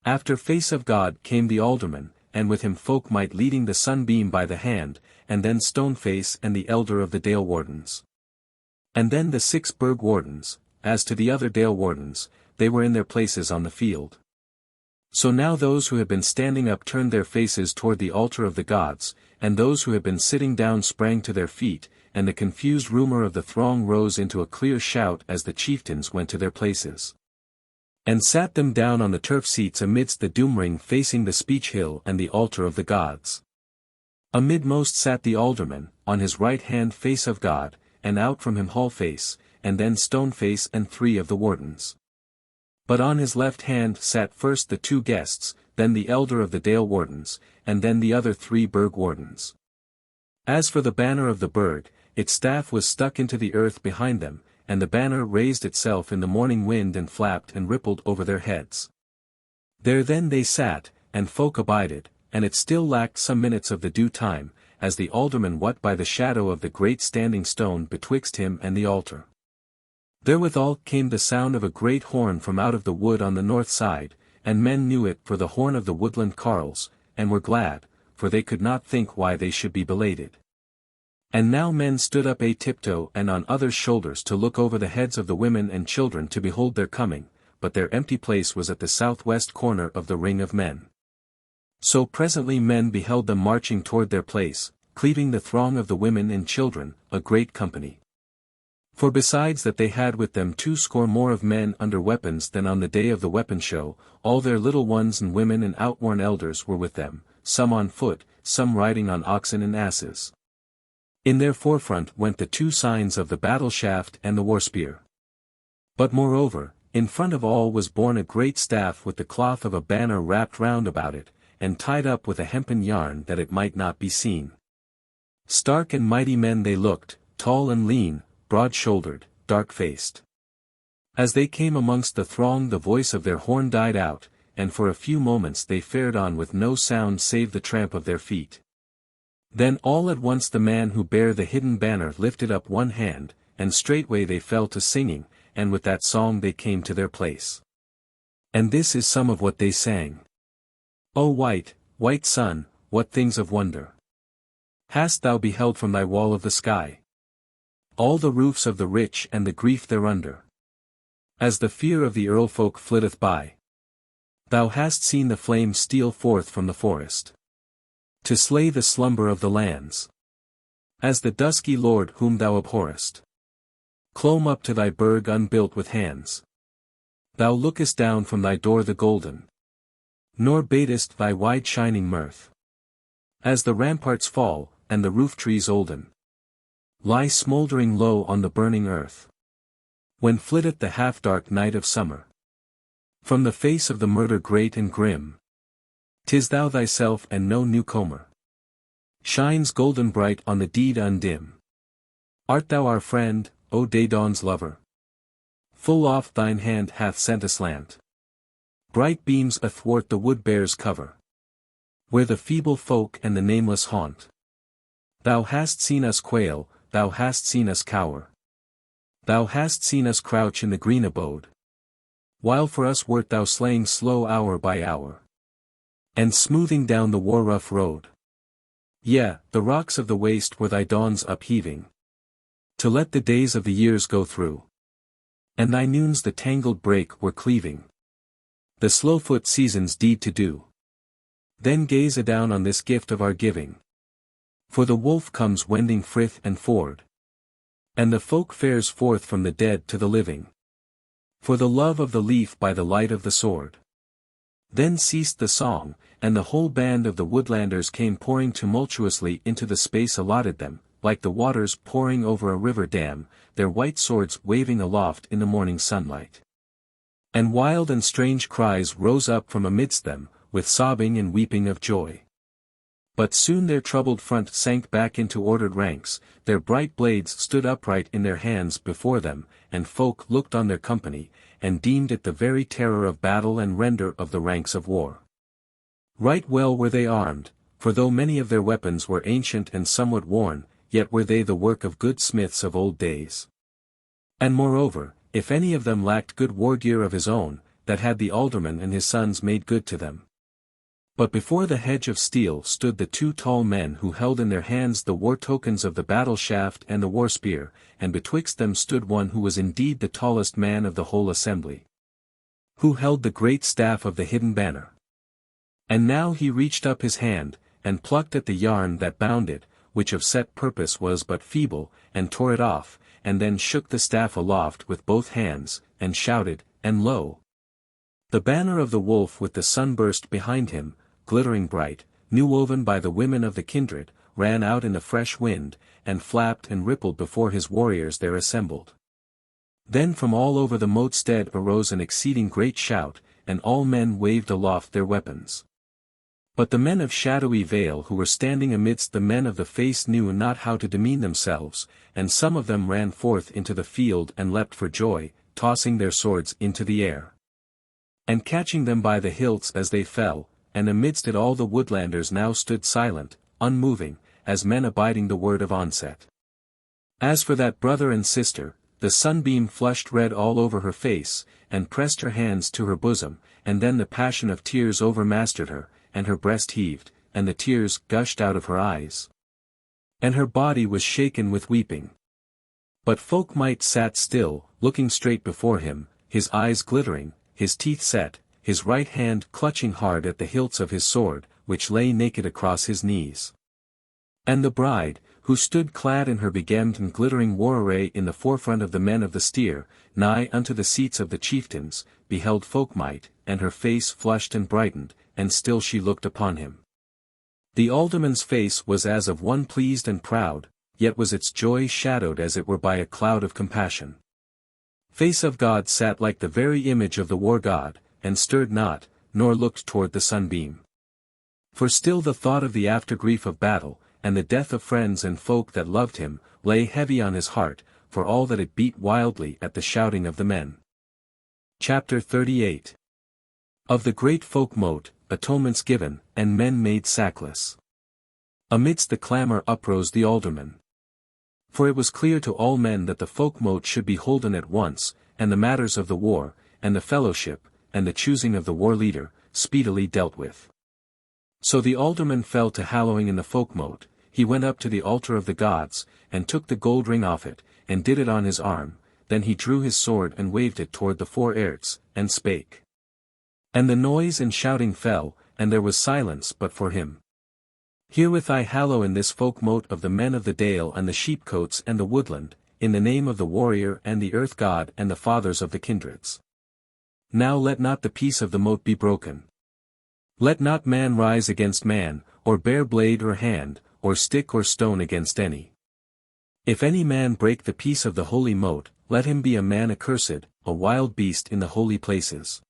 After Face of God came the alderman, and with him Folk-Mote leading the sunbeam by the hand, and then Stoneface and the elder of the dale wardens. And then the 6 burg wardens. As to the other dale wardens, they were in their places on the field. So now those who had been standing up turned their faces toward the altar of the gods, and those who had been sitting down sprang to their feet, and the confused rumour of the throng rose into a clear shout as the chieftains went to their places, and sat them down on the turf seats amidst the doom-ring facing the speech hill and the altar of the gods. Amidmost sat the alderman, on his right hand Face of God, and out from him Hallface, and then Stoneface and 3 of the wardens. But on his left hand sat first the 2 guests, then the elder of the Dale wardens, and then the other 3 burg wardens. As for the banner of the burg, its staff was stuck into the earth behind them, and the banner raised itself in the morning wind and flapped and rippled over their heads. There then they sat, and folk abided, and it still lacked some minutes of the due time, as the alderman wat by the shadow of the great standing stone betwixt him and the altar. Therewithal came the sound of a great horn from out of the wood on the north side, and men knew it for the horn of the woodland carles, and were glad, for they could not think why they should be belated. And now men stood up a tiptoe and on others' shoulders to look over the heads of the women and children to behold their coming, but their empty place was at the southwest corner of the ring of men. So presently men beheld them marching toward their place, cleaving the throng of the women and children, a great company. For besides that they had with them 20 more of men under weapons than on the day of the weapon show, all their little ones and women and outworn elders were with them, some on foot, some riding on oxen and asses. In their forefront went the 2 signs of the battle shaft and the war spear. But moreover, in front of all was borne a great staff with the cloth of a banner wrapped round about it, and tied up with a hempen yarn that it might not be seen. Stark and mighty men they looked, tall and lean, broad-shouldered, dark-faced. As they came amongst the throng the voice of their horn died out, and for a few moments they fared on with no sound save the tramp of their feet. Then all at once the man who bare the hidden banner lifted up one hand, and straightway they fell to singing, and with that song they came to their place. And this is some of what they sang. O white, white sun, what things of wonder hast thou beheld from thy wall of the sky? All the roofs of the rich and the grief thereunder. As the fear of the earl folk flitteth by. Thou hast seen the flame steal forth from the forest, to slay the slumber of the lands. As the dusky lord whom thou abhorrest clomb up to thy burg unbuilt with hands. Thou lookest down from thy door the golden, nor badest thy wide shining mirth. As the ramparts fall, and the roof trees olden lie smouldering low on the burning earth. When flitteth the half-dark night of summer from the face of the murder great and grim, 'tis thou thyself and no newcomer shines golden bright on the deed undim. Art thou our friend, O day dawn's lover? Full oft thine hand hath sent aslant bright beams athwart the wood-bear's cover, where the feeble folk and the nameless haunt. Thou hast seen us quail, thou hast seen us cower. Thou hast seen us crouch in the green abode, while for us wert thou slaying slow hour by hour, and smoothing down the war-rough road. Yea, the rocks of the waste were thy dawns upheaving, to let the days of the years go through, and thy noons the tangled brake were cleaving, the slow-foot season's deed to do. Then gaze adown on this gift of our giving. For the wolf comes wending frith and ford, and the folk fares forth from the dead to the living, for the love of the leaf by the light of the sword. Then ceased the song, and the whole band of the Woodlanders came pouring tumultuously into the space allotted them, like the waters pouring over a river dam, their white swords waving aloft in the morning sunlight. And wild and strange cries rose up from amidst them, with sobbing and weeping of joy. But soon their troubled front sank back into ordered ranks, their bright blades stood upright in their hands before them, and folk looked on their company, and deemed it the very terror of battle and render of the ranks of war. Right well were they armed, for though many of their weapons were ancient and somewhat worn, yet were they the work of good smiths of old days. And moreover, if any of them lacked good war gear of his own, that had the alderman and his sons made good to them. But before the hedge of steel stood the 2 tall men who held in their hands the war tokens of the battle shaft and the war spear, and betwixt them stood one who was indeed the tallest man of the whole assembly, who held the great staff of the hidden banner. And now he reached up his hand, and plucked at the yarn that bound it, which of set purpose was but feeble, and tore it off, and then shook the staff aloft with both hands, and shouted, and lo! The banner of the wolf with the sunburst behind him, glittering bright, new woven by the women of the kindred, ran out in the fresh wind, and flapped and rippled before his warriors there assembled. Then from all over the moat stead arose an exceeding great shout, and all men waved aloft their weapons. But the men of Shadowy Vale who were standing amidst the men of the face knew not how to demean themselves, and some of them ran forth into the field and leapt for joy, tossing their swords into the air, and catching them by the hilts as they fell, and amidst it all the Woodlanders now stood silent, unmoving, as men abiding the word of onset. As for that brother and sister, the sunbeam flushed red all over her face, and pressed her hands to her bosom, and then the passion of tears overmastered her, and her breast heaved, and the tears gushed out of her eyes, and her body was shaken with weeping. But Folk-Mote sat still, looking straight before him, his eyes glittering, his teeth set, his right hand clutching hard at the hilts of his sword, which lay naked across his knees. And the bride, who stood clad in her begemmed and glittering war array in the forefront of the men of the steer, nigh unto the seats of the chieftains, beheld Folk-Mote, and her face flushed and brightened, and still she looked upon him. The alderman's face was as of one pleased and proud, yet was its joy shadowed as it were by a cloud of compassion. Face of God sat like the very image of the war god, and stirred not, nor looked toward the sunbeam. For still the thought of the after-grief of battle, and the death of friends and folk that loved him, lay heavy on his heart, for all that it beat wildly at the shouting of the men. Chapter 38. Of the great Folk-Mote, atonements given, and men made sackless. Amidst the clamour uprose the aldermen. For it was clear to all men that the Folk-Mote should be holden at once, and the matters of the war, and the fellowship, and the choosing of the war leader, speedily dealt with. So the alderman fell to hallowing in the Folk-Mote. He went up to the altar of the gods, and took the gold ring off it, and did it on his arm, then he drew his sword and waved it toward the four Erts, and spake. And the noise and shouting fell, and there was silence but for him. Herewith I hallow in this Folk-Mote of the men of the dale and the sheepcotes and the woodland, in the name of the warrior and the earth god and the fathers of the kindreds. Now let not the peace of the mote be broken. Let not man rise against man, or bear blade or hand, or stick or stone against any. If any man break the peace of the holy mote, let him be a man accursed, a wild beast in the holy places.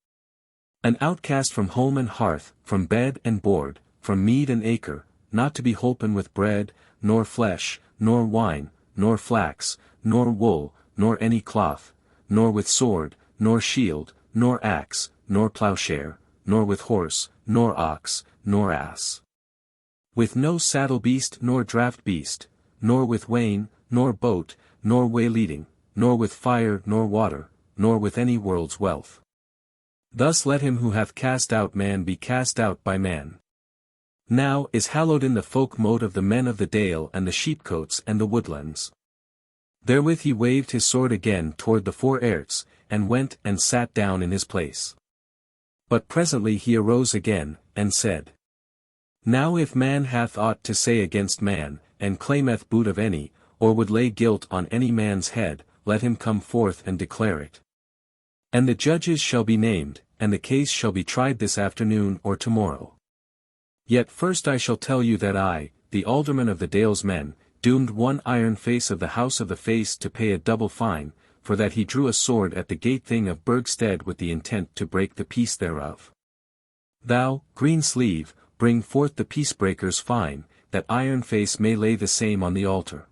An outcast from home and hearth, from bed and board, from mead and acre, not to be holpen with bread, nor flesh, nor wine, nor flax, nor wool, nor any cloth, nor with sword, nor shield, nor axe, nor plowshare, nor with horse, nor ox, nor ass. With no saddle beast nor draught beast, nor with wain, nor boat, nor way-leading, nor with fire nor water, nor with any world's wealth. Thus let him who hath cast out man be cast out by man. Now is hallowed in the Folk-Mote of the men of the dale and the sheepcotes and the woodlands. Therewith he waved his sword again toward the four Erts, and went and sat down in his place. But presently he arose again, and said, Now if man hath aught to say against man, and claimeth boot of any, or would lay guilt on any man's head, let him come forth and declare it. And the judges shall be named, and the case shall be tried this afternoon or tomorrow. Yet first I shall tell you that I, the alderman of the Dale's men, doomed one iron face of the house of the face to pay a double fine, for that he drew a sword at the gate thing of Burgstead with the intent to break the peace thereof. Thou, green sleeve, bring forth the peacebreaker's fine, that iron face may lay the same on the altar.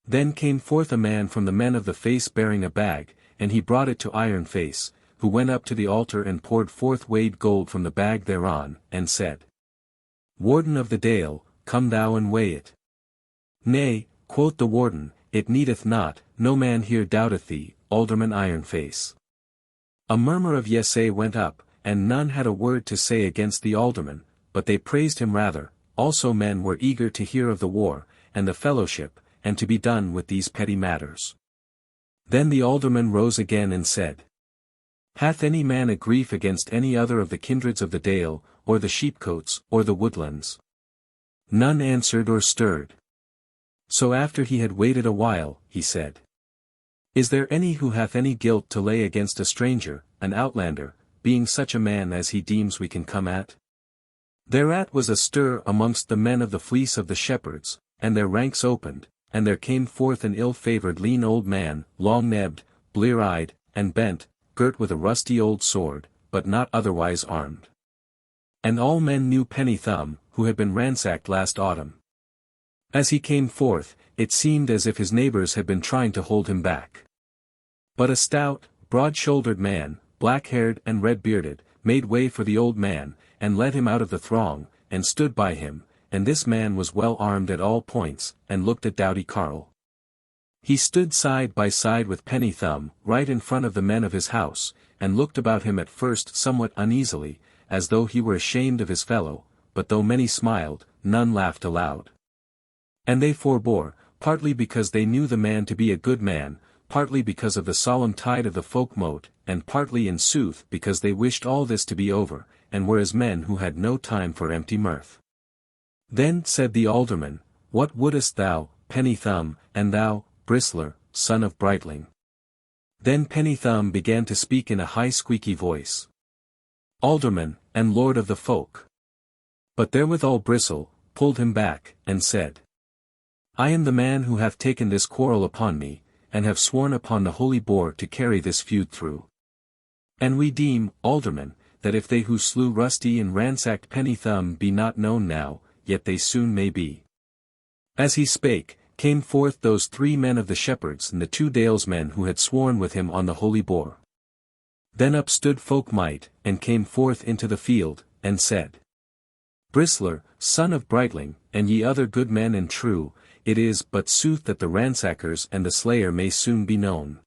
Then came forth a man from the men of the face bearing a bag, and he brought it to Iron Face, who went up to the altar and poured forth weighed gold from the bag thereon, and said, Warden of the Dale, come thou and weigh it. Nay, quoth the warden, it needeth not, no man here doubteth thee, Alderman Iron Face. A murmur of yea went up, and none had a word to say against the alderman, but they praised him rather. Also men were eager to hear of the war, and the fellowship, and to be done with these petty matters. Then the alderman rose again and said, Hath any man a grief against any other of the kindreds of the dale, or the sheepcotes, or the woodlands? None answered or stirred. So after he had waited a while, he said, Is there any who hath any guilt to lay against a stranger, an outlander, being such a man as he deems we can come at? Thereat was a stir amongst the men of the fleece of the shepherds, and their ranks opened, and there came forth an ill-favoured lean old man, long-nebbed, blear-eyed, and bent, girt with a rusty old sword, but not otherwise armed. And all men knew Penny Thumb, who had been ransacked last autumn. As he came forth, it seemed as if his neighbours had been trying to hold him back. But a stout, broad-shouldered man, black-haired and red-bearded, made way for the old man, and led him out of the throng, and stood by him, and this man was well armed at all points, and looked at doughty Carl. He stood side by side with Penny Thumb, right in front of the men of his house, and looked about him at first somewhat uneasily, as though he were ashamed of his fellow, but though many smiled, none laughed aloud. And they forbore, partly because they knew the man to be a good man, partly because of the solemn tide of the Folk-Mote, and partly in sooth because they wished all this to be over, and were as men who had no time for empty mirth. Then said the alderman, "What wouldest thou, Penny Thumb, and thou, Bristler, son of Brightling?" Then Penny Thumb began to speak in a high squeaky voice. "Alderman, and lord of the folk." But therewithal Bristle pulled him back, and said, "I am the man who hath taken this quarrel upon me, and have sworn upon the holy Boar to carry this feud through. And we deem, alderman, that if they who slew Rusty and ransacked Penny Thumb be not known now, yet they soon may be." As he spake, came forth those 3 men of the shepherds and the 2 Dalesmen who had sworn with him on the holy Boar. Then up stood Folk-Mote, and came forth into the field, and said, "Bristler, son of Brightling, and ye other good men and true, it is but sooth that the ransackers and the slayer may soon be known.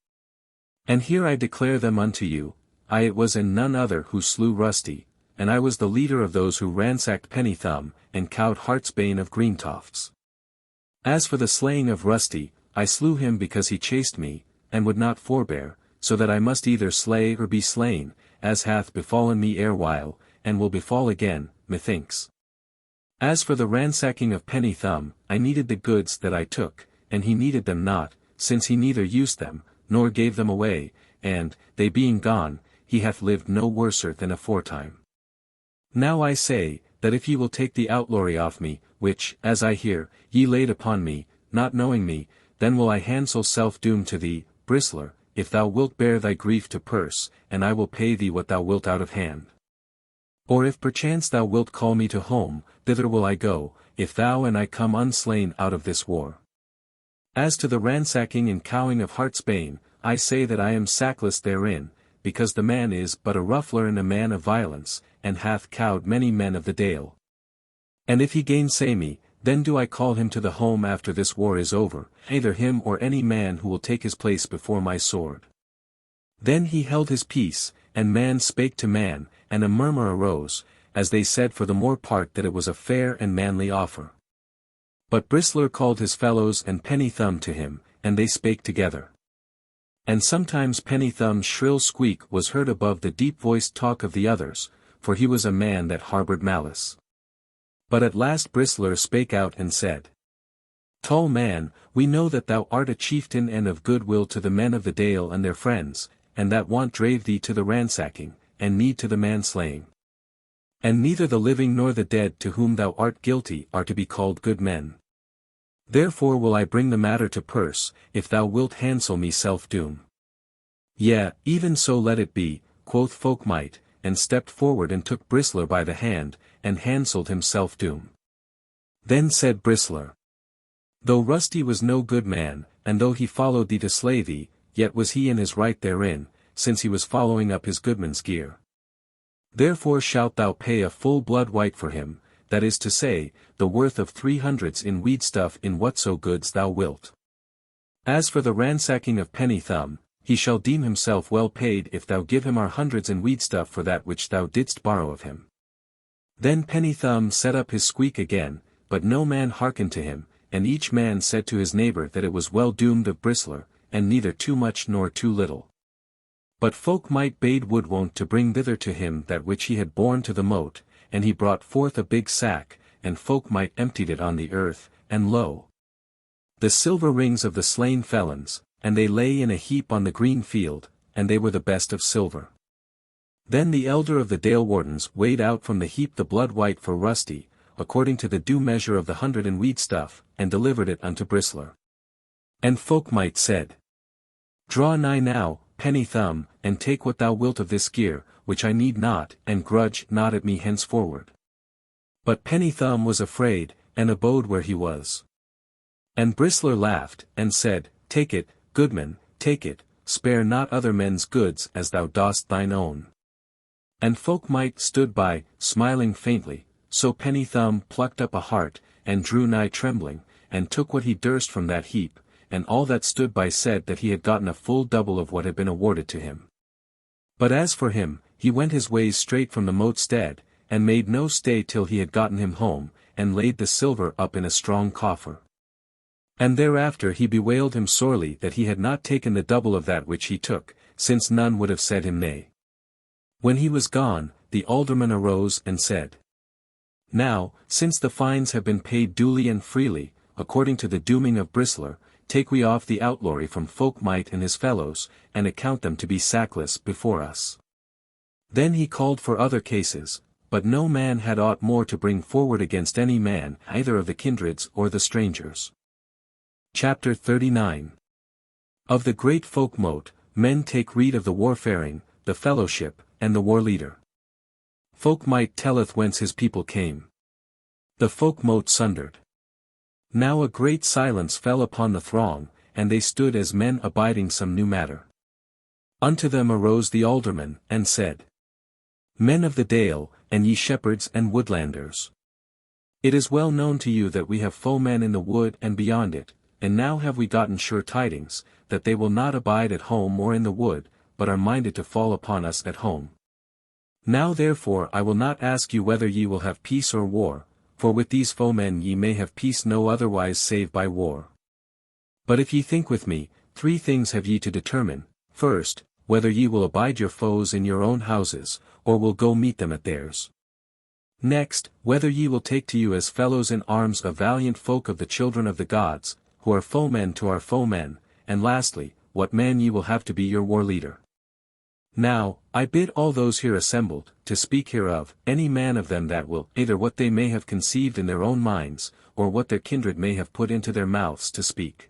And here I declare them unto you, I it was and none other who slew Rusty, and I was the leader of those who ransacked Penny Thumb, and cowed Heartsbane of Greentofts. As for the slaying of Rusty, I slew him because he chased me, and would not forbear, so that I must either slay or be slain, as hath befallen me erewhile, and will befall again, methinks. As for the ransacking of Penny Thumb, I needed the goods that I took, and he needed them not, since he neither used them, nor gave them away, and, they being gone, he hath lived no worser than aforetime. Now I say, that if ye will take the outlawry off me, which, as I hear, ye laid upon me, not knowing me, then will I handsel self-doom to thee, Bristler, if thou wilt bear thy grief to purse, and I will pay thee what thou wilt out of hand. Or if perchance thou wilt call me to home, thither will I go, if thou and I come unslain out of this war. As to the ransacking and cowing of Heartsbane, I say that I am sackless therein, because the man is but a ruffler and a man of violence, and hath cowed many men of the Dale. And if he gainsay me, then do I call him to the home after this war is over, either him or any man who will take his place before my sword." Then he held his peace, and man spake to man, and a murmur arose, as they said for the more part that it was a fair and manly offer. But Bristler called his fellows and Penny Thumb to him, and they spake together. And sometimes Penny Thumb's shrill squeak was heard above the deep-voiced talk of the others, for he was a man that harboured malice. But at last Bristler spake out and said, "Tall man, we know that thou art a chieftain and of good will to the men of the Dale and their friends, and that want drave thee to the ransacking, and need to the manslaying. And neither the living nor the dead to whom thou art guilty are to be called good men. Therefore will I bring the matter to purse, if thou wilt handsel me self-doom." "Yea, even so let it be," quoth Folk-Mote, and stepped forward and took Bristler by the hand, and handselled him self-doom. Then said Bristler, "Though Rusty was no good man, and though he followed thee to slay thee, yet was he in his right therein, since he was following up his goodman's gear. Therefore shalt thou pay a full blood white for him, that is to say, the worth of 300s in weedstuff in whatso goods thou wilt. As for the ransacking of Penny Thumb, he shall deem himself well paid if thou give him our hundreds in weedstuff for that which thou didst borrow of him." Then Penny Thumb set up his squeak again, but no man hearkened to him, and each man said to his neighbour that it was well doomed of Bristler, and neither too much nor too little. But Folk-Mote bade Woodwonte to bring thither to him that which he had borne to the moat, and he brought forth a big sack, and Folk-Mote emptied it on the earth, and lo! the silver rings of the slain felons, and they lay in a heap on the green field, and they were the best of silver. Then the elder of the Dale wardens weighed out from the heap the blood white for rusty, according to the due measure of the 100 and wheat stuff, and delivered it unto Bristler. And Folk-Mote said, Draw nigh now, Penny Thumb, and take what thou wilt of this gear, which I need not, and grudge not at me henceforward. But Penny Thumb was afraid, and abode where he was. And Bristler laughed, and said, Take it, goodman, take it, spare not other men's goods as thou dost thine own. And Folk-Mote stood by, smiling faintly, so Penny Thumb plucked up a heart, and drew nigh trembling, and took what he durst from that heap, and all that stood by said that he had gotten a full double of what had been awarded to him. But as for him, he went his ways straight from the moat stead, and made no stay till he had gotten him home, and laid the silver up in a strong coffer. And thereafter he bewailed him sorely that he had not taken the double of that which he took, since none would have said him nay. When he was gone, the alderman arose and said, Now, since the fines have been paid duly and freely, according to the dooming of Bristler, take we off the outlawry from Folk-Mote and his fellows, and account them to be sackless before us. Then he called for other cases, but no man had aught more to bring forward against any man, either of the kindreds or the strangers. Chapter 39. Of the great Folk-Mote, men take rede of the warfaring, the fellowship, and the war leader. Folk-Mote telleth whence his people came. The Folk-Mote sundered. Now a great silence fell upon the throng, and they stood as men abiding some new matter. Unto them arose the alderman, and said, Men of the Dale, and ye shepherds and woodlanders. It is well known to you that we have foemen in the wood and beyond it, and now have we gotten sure tidings, that they will not abide at home or in the wood, but are minded to fall upon us at home. Now therefore I will not ask you whether ye will have peace or war, for with these foemen ye may have peace no otherwise save by war. But if ye think with me, 3 things have ye to determine: first, whether ye will abide your foes in your own houses, or will go meet them at theirs. Next, whether ye will take to you as fellows in arms a valiant folk of the children of the gods, who are foemen to our foemen, and lastly, what man ye will have to be your war leader. Now, I bid all those here assembled, to speak hereof, any man of them that will, either what they may have conceived in their own minds, or what their kindred may have put into their mouths to speak.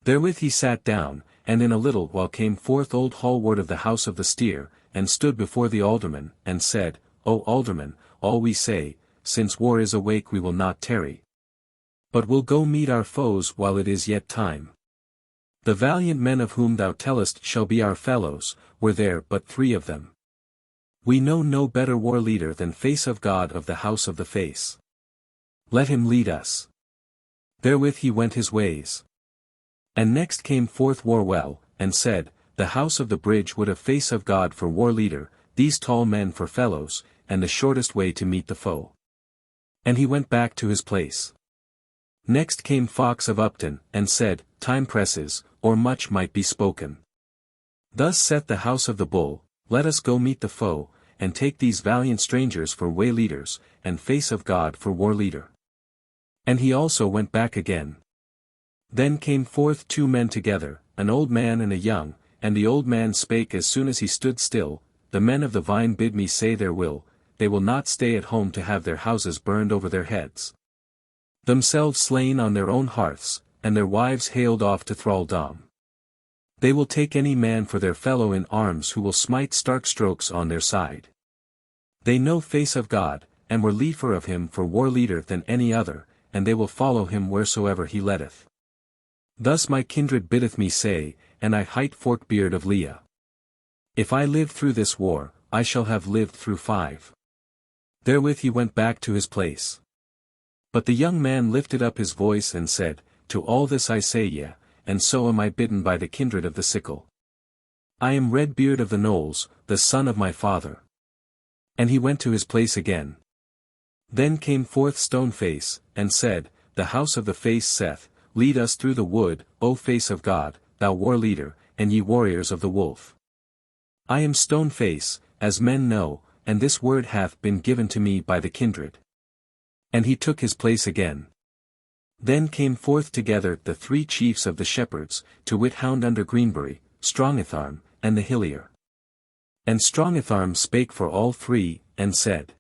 Therewith he sat down, and in a little while came forth old Hallward of the house of the Steer, and stood before the alderman, and said, O alderman, all we say, since war is awake we will not tarry. But will go meet our foes while it is yet time. The valiant men of whom thou tellest shall be our fellows, were there but 3 of them. We know no better war leader than Face of God of the house of the Face. Let him lead us. Therewith he went his ways. And next came forth Warwell, and said, The house of the bridge would have Face of God for war leader, these tall men for fellows, and the shortest way to meet the foe. And he went back to his place. Next came Fox of Upton, and said, Time presses, or much might be spoken. Thus saith the house of the Bull, Let us go meet the foe, and take these valiant strangers for way leaders, and Face of God for war leader. And he also went back again. Then came forth 2 men together, an old man and a young, and the old man spake as soon as he stood still, The men of the vine bid me say their will, they will not stay at home to have their houses burned over their heads. Themselves slain on their own hearths, and their wives haled off to thraldom. They will take any man for their fellow in arms who will smite stark strokes on their side. They know Face of God, and were liefer of him for war leader than any other, and they will follow him wheresoever he letteth. Thus my kindred biddeth me say, and I hight Forkbeard of Leah. If I live through this war, I shall have lived through 5. Therewith he went back to his place. But the young man lifted up his voice and said, To all this I say ye, and so am I bidden by the kindred of the sickle. I am Redbeard of the Knolls, the son of my father. And he went to his place again. Then came forth Stoneface, and said, The house of the Face saith, Lead us through the wood, O Face of God, thou war leader, and ye warriors of the wolf. I am Stoneface, as men know, and this word hath been given to me by the kindred. And he took his place again. Then came forth together the 3 chiefs of the shepherds, to wit Hound under Greenbury, Strongatharm, and the Hillier. And Strongatharm spake for all three, and said,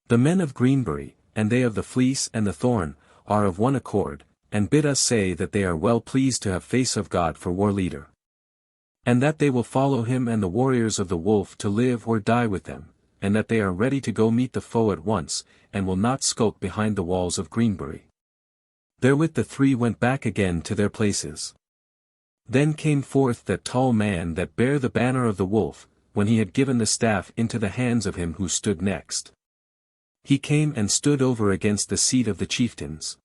The men of Greenbury, and they of the Fleece and the Thorn, are of one accord, and bid us say that they are well pleased to have Face of God for war leader. And that they will follow him and the warriors of the Wolf to live or die with them, and that they are ready to go meet the foe at once, and will not skulk behind the walls of Greenbury. Therewith the three went back again to their places. Then came forth that tall man that bare the banner of the Wolf, when he had given the staff into the hands of him who stood next. He came and stood over against the seat of the chieftains.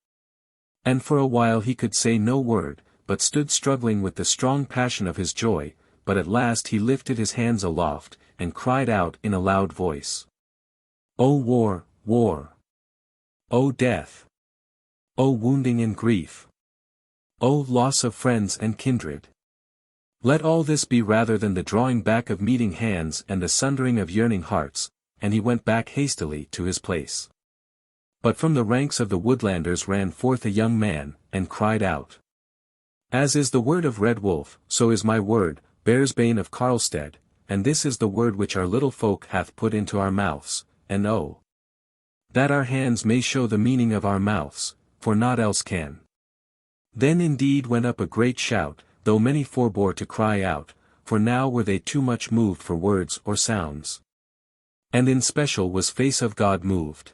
And for a while he could say no word, but stood struggling with the strong passion of his joy, but at last he lifted his hands aloft, and cried out in a loud voice. O war, war! O death! O wounding and grief! O loss of friends and kindred! Let all this be rather than the drawing back of meeting hands and the sundering of yearning hearts, and he went back hastily to his place. But from the ranks of the Woodlanders ran forth a young man, and cried out. As is the word of Red Wolf, so is my word, Bearsbane of Carlstead, and this is the word which our little folk hath put into our mouths, and oh! That our hands may show the meaning of our mouths, for naught else can. Then indeed went up a great shout, though many forbore to cry out, for now were they too much moved for words or sounds. And in special was Face of God moved.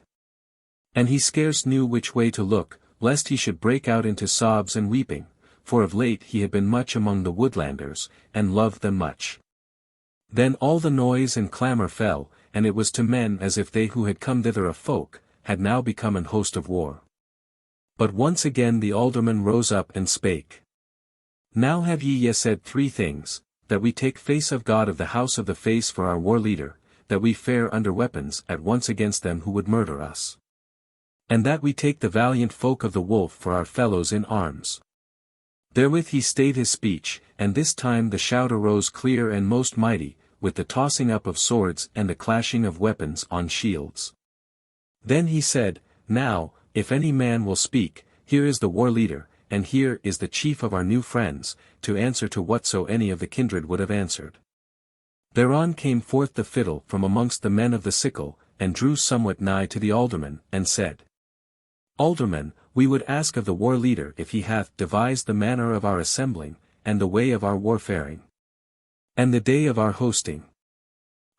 And he scarce knew which way to look, lest he should break out into sobs and weeping, for of late he had been much among the Woodlanders, and loved them much. Then all the noise and clamour fell, and it was to men as if they who had come thither a folk, had now become an host of war. But once again the alderman rose up and spake. Now have ye said three things, that we take Face of God of the house of the Face for our war leader, that we fare under weapons at once against them who would murder us. And that we take the valiant folk of the Wolf for our fellows in arms. Therewith he stayed his speech, and this time the shout arose clear and most mighty, with the tossing up of swords and the clashing of weapons on shields. Then he said, Now, if any man will speak, here is the war leader, and here is the chief of our new friends, to answer to whatso any of the kindred would have answered. Thereon came forth the fiddle from amongst the men of the sickle, and drew somewhat nigh to the alderman, and said, Alderman, we would ask of the war leader if he hath devised the manner of our assembling, and the way of our warfaring, and the day of our hosting.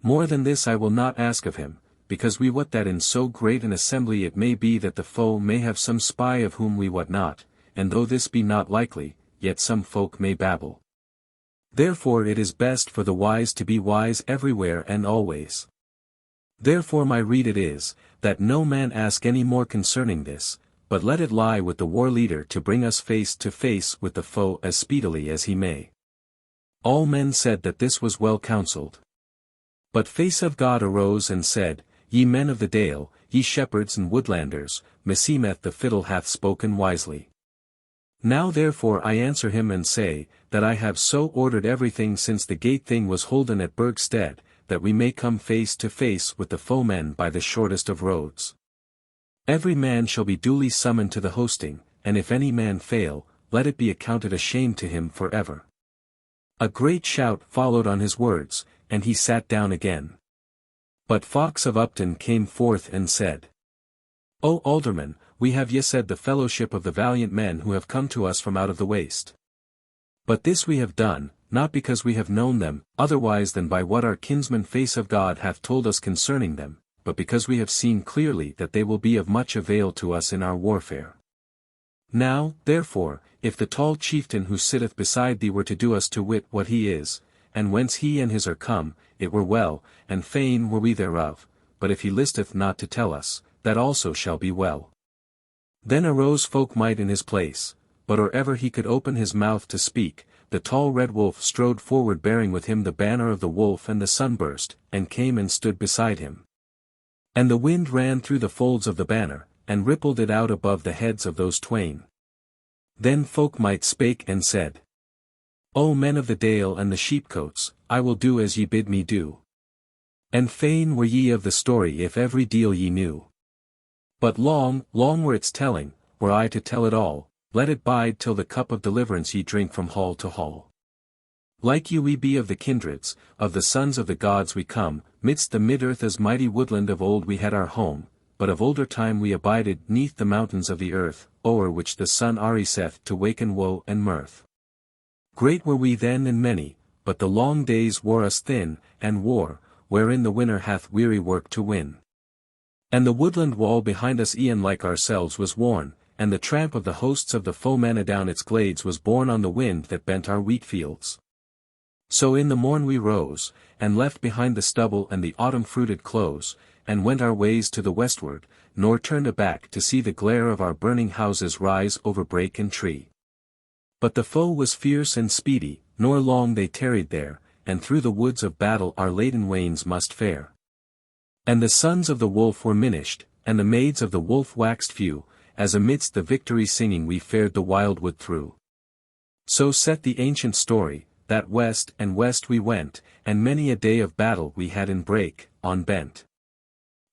More than this I will not ask of him, because we wot that in so great an assembly it may be that the foe may have some spy of whom we wot not, and though this be not likely, yet some folk may babble. Therefore it is best for the wise to be wise everywhere and always. Therefore my rede it is, that no man ask any more concerning this, but let it lie with the war leader to bring us face to face with the foe as speedily as he may. All men said that this was well counselled. But Face of God arose and said, Ye men of the Dale, ye shepherds and woodlanders, meseemeth the fiddle hath spoken wisely. Now therefore I answer him and say, that I have so ordered everything since the gate thing was holden at Burgstead, that we may come face to face with the foemen by the shortest of roads. Every man shall be duly summoned to the hosting, and if any man fail, let it be accounted a shame to him for ever. A great shout followed on his words, and he sat down again. But Fawkes of Upton came forth and said, O alderman, we have said the fellowship of the valiant men who have come to us from out of the waste. But this we have done, not because we have known them, otherwise than by what our kinsman Face of God hath told us concerning them, but because we have seen clearly that they will be of much avail to us in our warfare. Now, therefore, if the tall chieftain who sitteth beside thee were to do us to wit what he is, and whence he and his are come, it were well, and fain were we thereof, but if he listeth not to tell us, that also shall be well. Then arose Folk-Mote in his place, but or ever he could open his mouth to speak, the tall red wolf strode forward bearing with him the banner of the wolf and the sunburst, and came and stood beside him. And the wind ran through the folds of the banner, and rippled it out above the heads of those twain. Then Folk-Mote spake and said, O men of the Dale and the sheepcotes, I will do as ye bid me do. And fain were ye of the story if every deal ye knew. But long, long were its telling, were I to tell it all, let it bide till the cup of deliverance ye drink from hall to hall. Like you we be of the kindreds, of the sons of the gods we come, midst the mid-earth as mighty woodland of old we had our home, but of older time we abided neath the mountains of the earth, o'er which the sun ariseth to waken woe and mirth. Great were we then and many, but the long days wore us thin, and war, wherein the winner hath weary work to win. And the woodland wall behind us e'en like ourselves was worn, and the tramp of the hosts of the foemen adown its glades was borne on the wind that bent our wheat fields. So in the morn we rose, and left behind the stubble and the autumn-fruited close, and went our ways to the westward, nor turned aback to see the glare of our burning houses rise over brake and tree. But the foe was fierce and speedy, nor long they tarried there, and through the woods of battle our laden wains must fare. And the sons of the wolf were minished, and the maids of the wolf waxed few, as amidst the victory singing we fared the wild wood through. So saith the ancient story, that west and west we went, and many a day of battle we had in brake, on bent.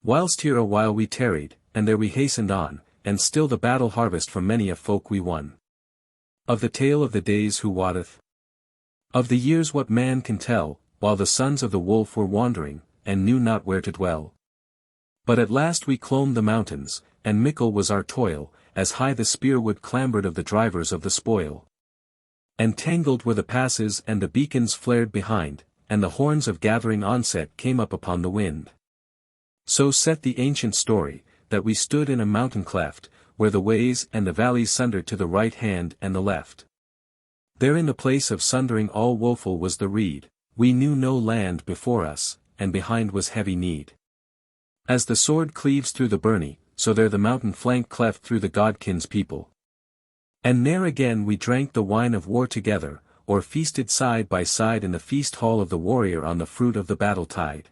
Whilst here a while we tarried, and there we hastened on, and still the battle harvest from many a folk we won. Of the tale of the days who wotteth? Of the years what man can tell, while the sons of the wolf were wandering, and knew not where to dwell? But at last we clomb the mountains, and mickle was our toil, as high the spearwood clambered of the drivers of the spoil. And tangled were the passes and the beacons flared behind, and the horns of gathering onset came up upon the wind. So saith the ancient story, that we stood in a mountain cleft, where the ways and the valleys sundered to the right hand and the left. There in the place of sundering all woeful was the reed, we knew no land before us, and behind was heavy need. As the sword cleaves through the byrnie, so there the mountain flank cleft through the godkin's people. And ne'er again we drank the wine of war together, or feasted side by side in the feast hall of the warrior on the fruit of the battle tide.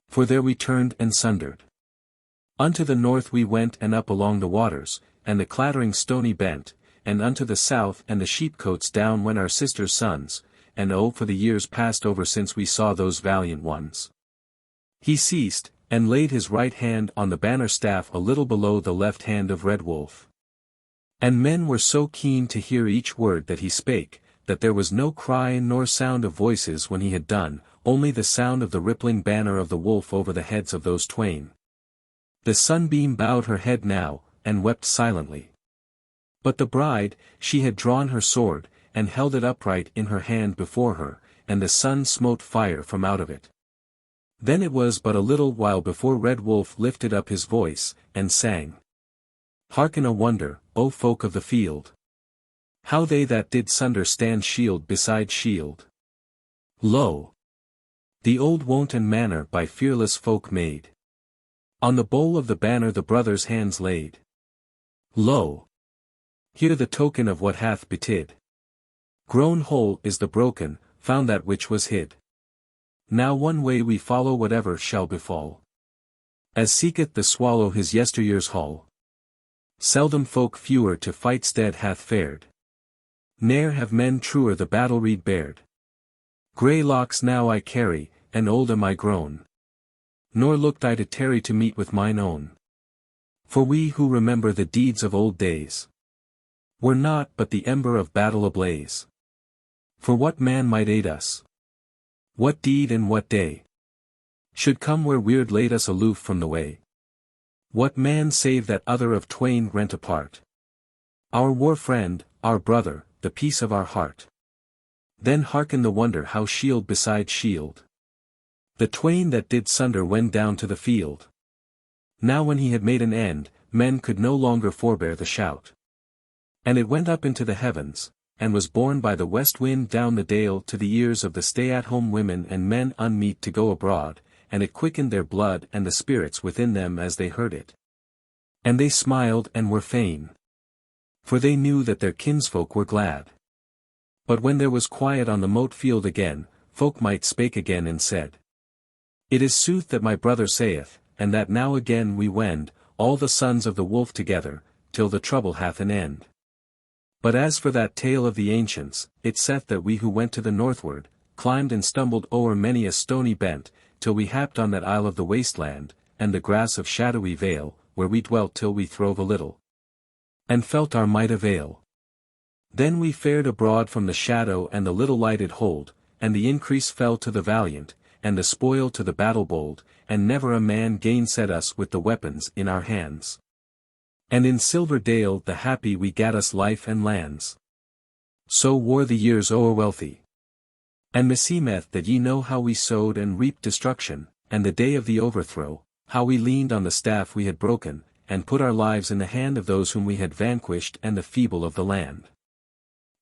For there we turned and sundered. Unto the north we went and up along the waters, and the clattering stony bent, and unto the south and the sheepcotes down went our sisters' sons, and oh for the years passed over since we saw those valiant ones. He ceased, and laid his right hand on the banner staff a little below the left hand of Red Wolf. And men were so keen to hear each word that he spake, that there was no cry nor sound of voices when he had done, only the sound of the rippling banner of the wolf over the heads of those twain. The sunbeam bowed her head now, and wept silently. But the bride, she had drawn her sword, and held it upright in her hand before her, and the sun smote fire from out of it. Then it was but a little while before Red Wolf lifted up his voice, and sang. Hearken a wonder, O folk of the field! How they that did sunder stand shield beside shield! Lo! The old wont and manner by fearless folk made. On the bowl of the banner the brothers' hands laid. Lo! Here the token of what hath betid. Grown whole is the broken, found that which was hid. Now one way we follow whatever shall befall. As seeketh the swallow his yesteryear's haul. Seldom folk fewer to fight stead hath fared. Ne'er have men truer the battle reed bared. Grey locks now I carry, and old am I grown. Nor looked I to tarry to meet with mine own. For we who remember the deeds of old days were not but the ember of battle ablaze. For what man might aid us? What deed and what day should come where weird laid us aloof from the way? What man save that other of twain rent apart? Our war friend, our brother, the peace of our heart. Then hearken the wonder how shield beside shield. The twain that did sunder went down to the field. Now when he had made an end, men could no longer forbear the shout. And it went up into the heavens, and was borne by the west wind down the dale to the ears of the stay-at-home women and men unmeet to go abroad, and it quickened their blood and the spirits within them as they heard it. And they smiled and were fain. For they knew that their kinsfolk were glad. But when there was quiet on the moat field again, Folk-Mote spake again and said, It is sooth that my brother saith, and that now again we wend, all the sons of the wolf together, till the trouble hath an end. But as for that tale of the ancients, it saith that we who went to the northward, climbed and stumbled o'er many a stony bent, till we happed on that isle of the wasteland, and the grass of shadowy Vale, where we dwelt till we throve a little, and felt our might avail. Then we fared abroad from the shadow and the little light it hold, and the increase fell to the valiant, and the spoil to the battle bold, and never a man gainsaid us with the weapons in our hands. And in Silverdale the happy we gat us life and lands. So wore the years o'er wealthy. And meseemeth that ye know how we sowed and reaped destruction, and the day of the overthrow, how we leaned on the staff we had broken, and put our lives in the hand of those whom we had vanquished and the feeble of the land.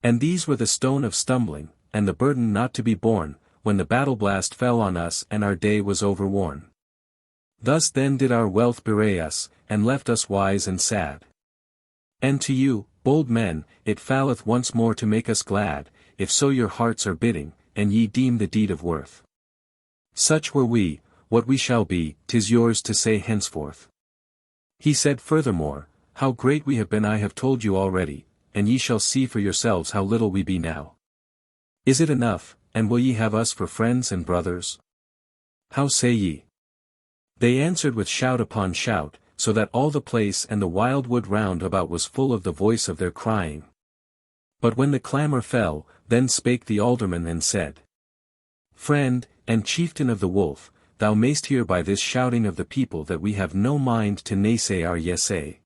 And these were the stone of stumbling, and the burden not to be borne, when the battle blast fell on us and our day was overworn. Thus then did our wealth bewray us, and left us wise and sad. And to you, bold men, it falleth once more to make us glad, if so your hearts are bidding, and ye deem the deed of worth. Such were we, what we shall be, 'tis yours to say henceforth. He said furthermore, how great we have been I have told you already, and ye shall see for yourselves how little we be now. Is it enough, and will ye have us for friends and brothers? How say ye? They answered with shout upon shout, so that all the place and the wild wood round about was full of the voice of their crying. But when the clamour fell, then spake the alderman and said, Friend, and chieftain of the wolf, thou mayst hear by this shouting of the people that we have no mind to naysay our yesay.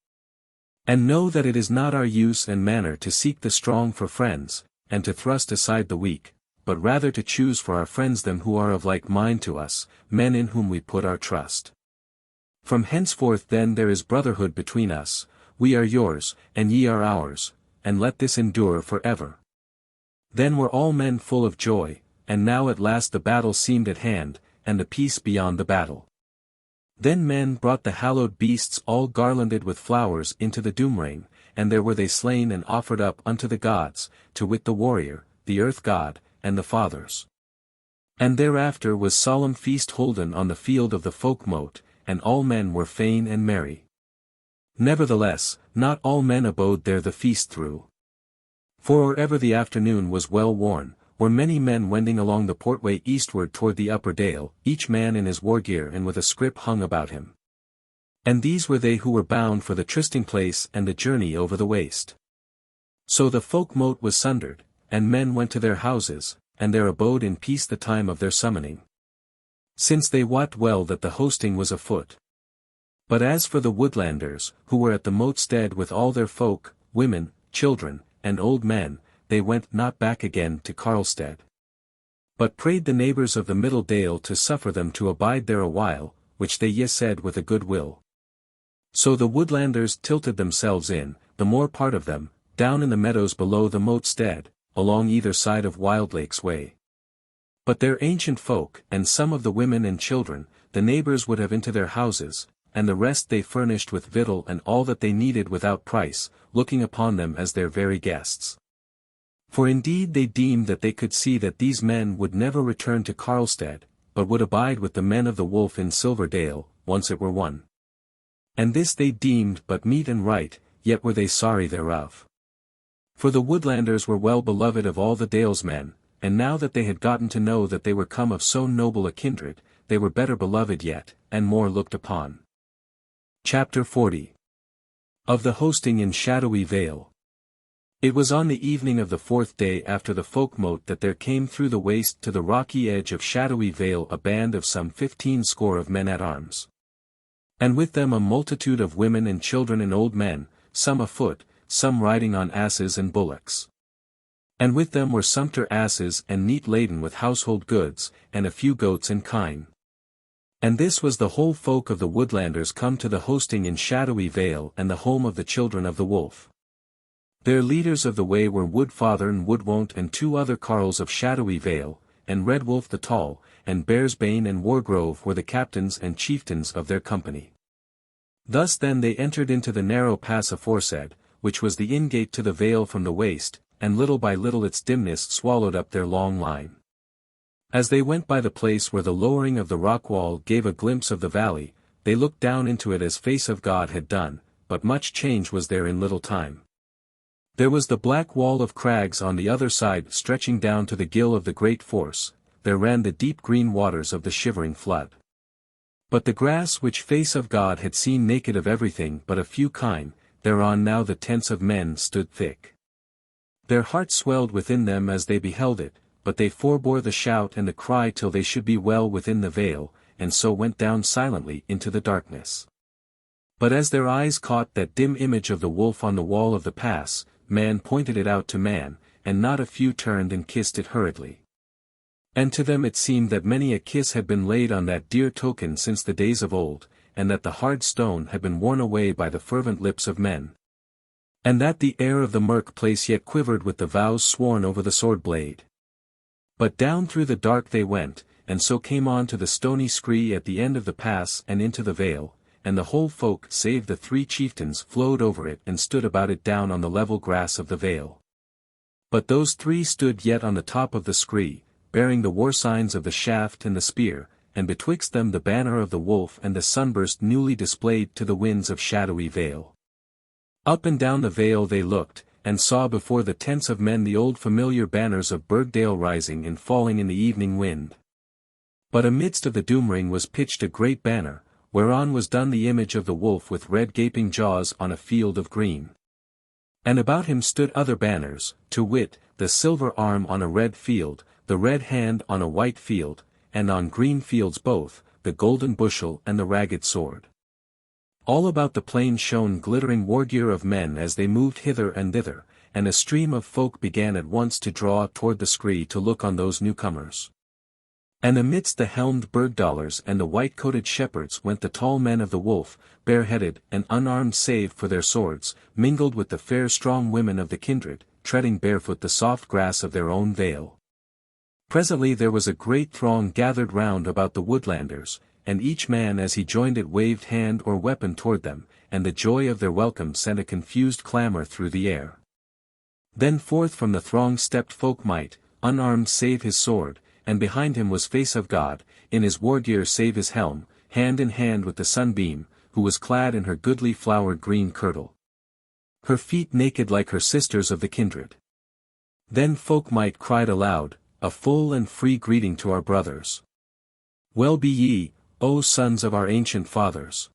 And know that it is not our use and manner to seek the strong for friends, and to thrust aside the weak, but rather to choose for our friends them who are of like mind to us, men in whom we put our trust. From henceforth then there is brotherhood between us, we are yours, and ye are ours, and let this endure for ever. Then were all men full of joy, and now at last the battle seemed at hand, and the peace beyond the battle. Then men brought the hallowed beasts all garlanded with flowers into the doomrain, and there were they slain and offered up unto the gods, to wit the warrior, the earth god, and the fathers. And thereafter was solemn feast holden on the field of the Folk-Mote, and all men were fain and merry. Nevertheless, not all men abode there the feast through. For or ever the afternoon was well worn, were many men wending along the portway eastward toward the upper dale, each man in his war gear and with a scrip hung about him. And these were they who were bound for the trysting place and the journey over the waste. So the Folk-Mote was sundered, and men went to their houses, and there abode in peace the time of their summoning. Since they wot well that the hosting was afoot. But as for the Woodlanders, who were at the Mote-stead with all their folk, women, children, and old men, they went not back again to Carlstead. But prayed the neighbours of the middle dale to suffer them to abide there a while, which they said with a good will. So the Woodlanders tilted themselves in, the more part of them, down in the meadows below the Mote-stead, along either side of Wildlake's way. But their ancient folk, and some of the women and children, the neighbours would have into their houses, and the rest they furnished with victual and all that they needed without price, looking upon them as their very guests. For indeed they deemed that they could see that these men would never return to Carlstead, but would abide with the men of the Wolf in Silverdale, once it were won. And this they deemed but meet and right, yet were they sorry thereof. For the Woodlanders were well beloved of all the dalesmen, and now that they had gotten to know that they were come of so noble a kindred, they were better beloved yet, and more looked upon. Chapter 40. Of the hosting in Shadowy Vale. It was on the evening of the 4th day after the Folk-Mote that there came through the waste to the rocky edge of Shadowy Vale a band of some 15 score of men at arms. And with them a multitude of women and children and old men, some afoot, some riding on asses and bullocks. And with them were sumpter asses and neat laden with household goods, and a few goats and kine. And this was the whole folk of the Woodlanders come to the hosting in Shadowy Vale and the home of the children of the Wolf. Their leaders of the way were Woodfather and Woodwonte and 2 other carles of Shadowy Vale, and Red Wolf the Tall, and Bearsbane and Wargrove were the captains and chieftains of their company. Thus then they entered into the narrow pass aforesaid, which was the in-gate to the vale from the waste, and little by little its dimness swallowed up their long line. As they went by the place where the lowering of the rock wall gave a glimpse of the valley, they looked down into it as face of God had done, but much change was there in little time. There was the black wall of crags on the other side stretching down to the gill of the great force, there ran the deep green waters of the shivering flood. But the grass which face of God had seen naked of everything but a few kine, thereon now the tents of men stood thick. Their hearts swelled within them as they beheld it, but they forbore the shout and the cry till they should be well within the vale, and so went down silently into the darkness. But as their eyes caught that dim image of the wolf on the wall of the pass, man pointed it out to man, and not a few turned and kissed it hurriedly. And to them it seemed that many a kiss had been laid on that dear token since the days of old, and that the hard stone had been worn away by the fervent lips of men. And that the air of the murk place yet quivered with the vows sworn over the sword blade. But down through the dark they went, and so came on to the stony scree at the end of the pass and into the vale, and the whole folk save the 3 chieftains flowed over it and stood about it down on the level grass of the vale. But those 3 stood yet on the top of the scree, bearing the war signs of the shaft and the spear, and betwixt them the banner of the wolf and the sunburst newly displayed to the winds of Shadowy Vale. Up and down the vale they looked, and saw before the tents of men the old familiar banners of Burgdale rising and falling in the evening wind. But amidst of the doomring was pitched a great banner, whereon was done the image of the wolf with red gaping jaws on a field of green. And about him stood other banners, to wit, the silver arm on a red field, the red hand on a white field, and on green fields both, the golden bushel and the ragged sword. All about the plain shone glittering war gear of men as they moved hither and thither, and a stream of folk began at once to draw toward the scree to look on those newcomers. And amidst the helmed Burgdalers and the white-coated shepherds went the tall men of the wolf, bareheaded and unarmed save for their swords, mingled with the fair strong women of the kindred, treading barefoot the soft grass of their own vale. Presently there was a great throng gathered round about the Woodlanders, and each man as he joined it waved hand or weapon toward them, and the joy of their welcome sent a confused clamour through the air. Then forth from the throng stepped Folk-Mote, unarmed save his sword, and behind him was Face of God, in his war gear save his helm, hand in hand with the sunbeam, who was clad in her goodly flowered green kirtle. Her feet naked like her sisters of the kindred. Then Folk-Mote cried aloud, a full and free greeting to our brothers. Well be ye, O sons of our ancient fathers.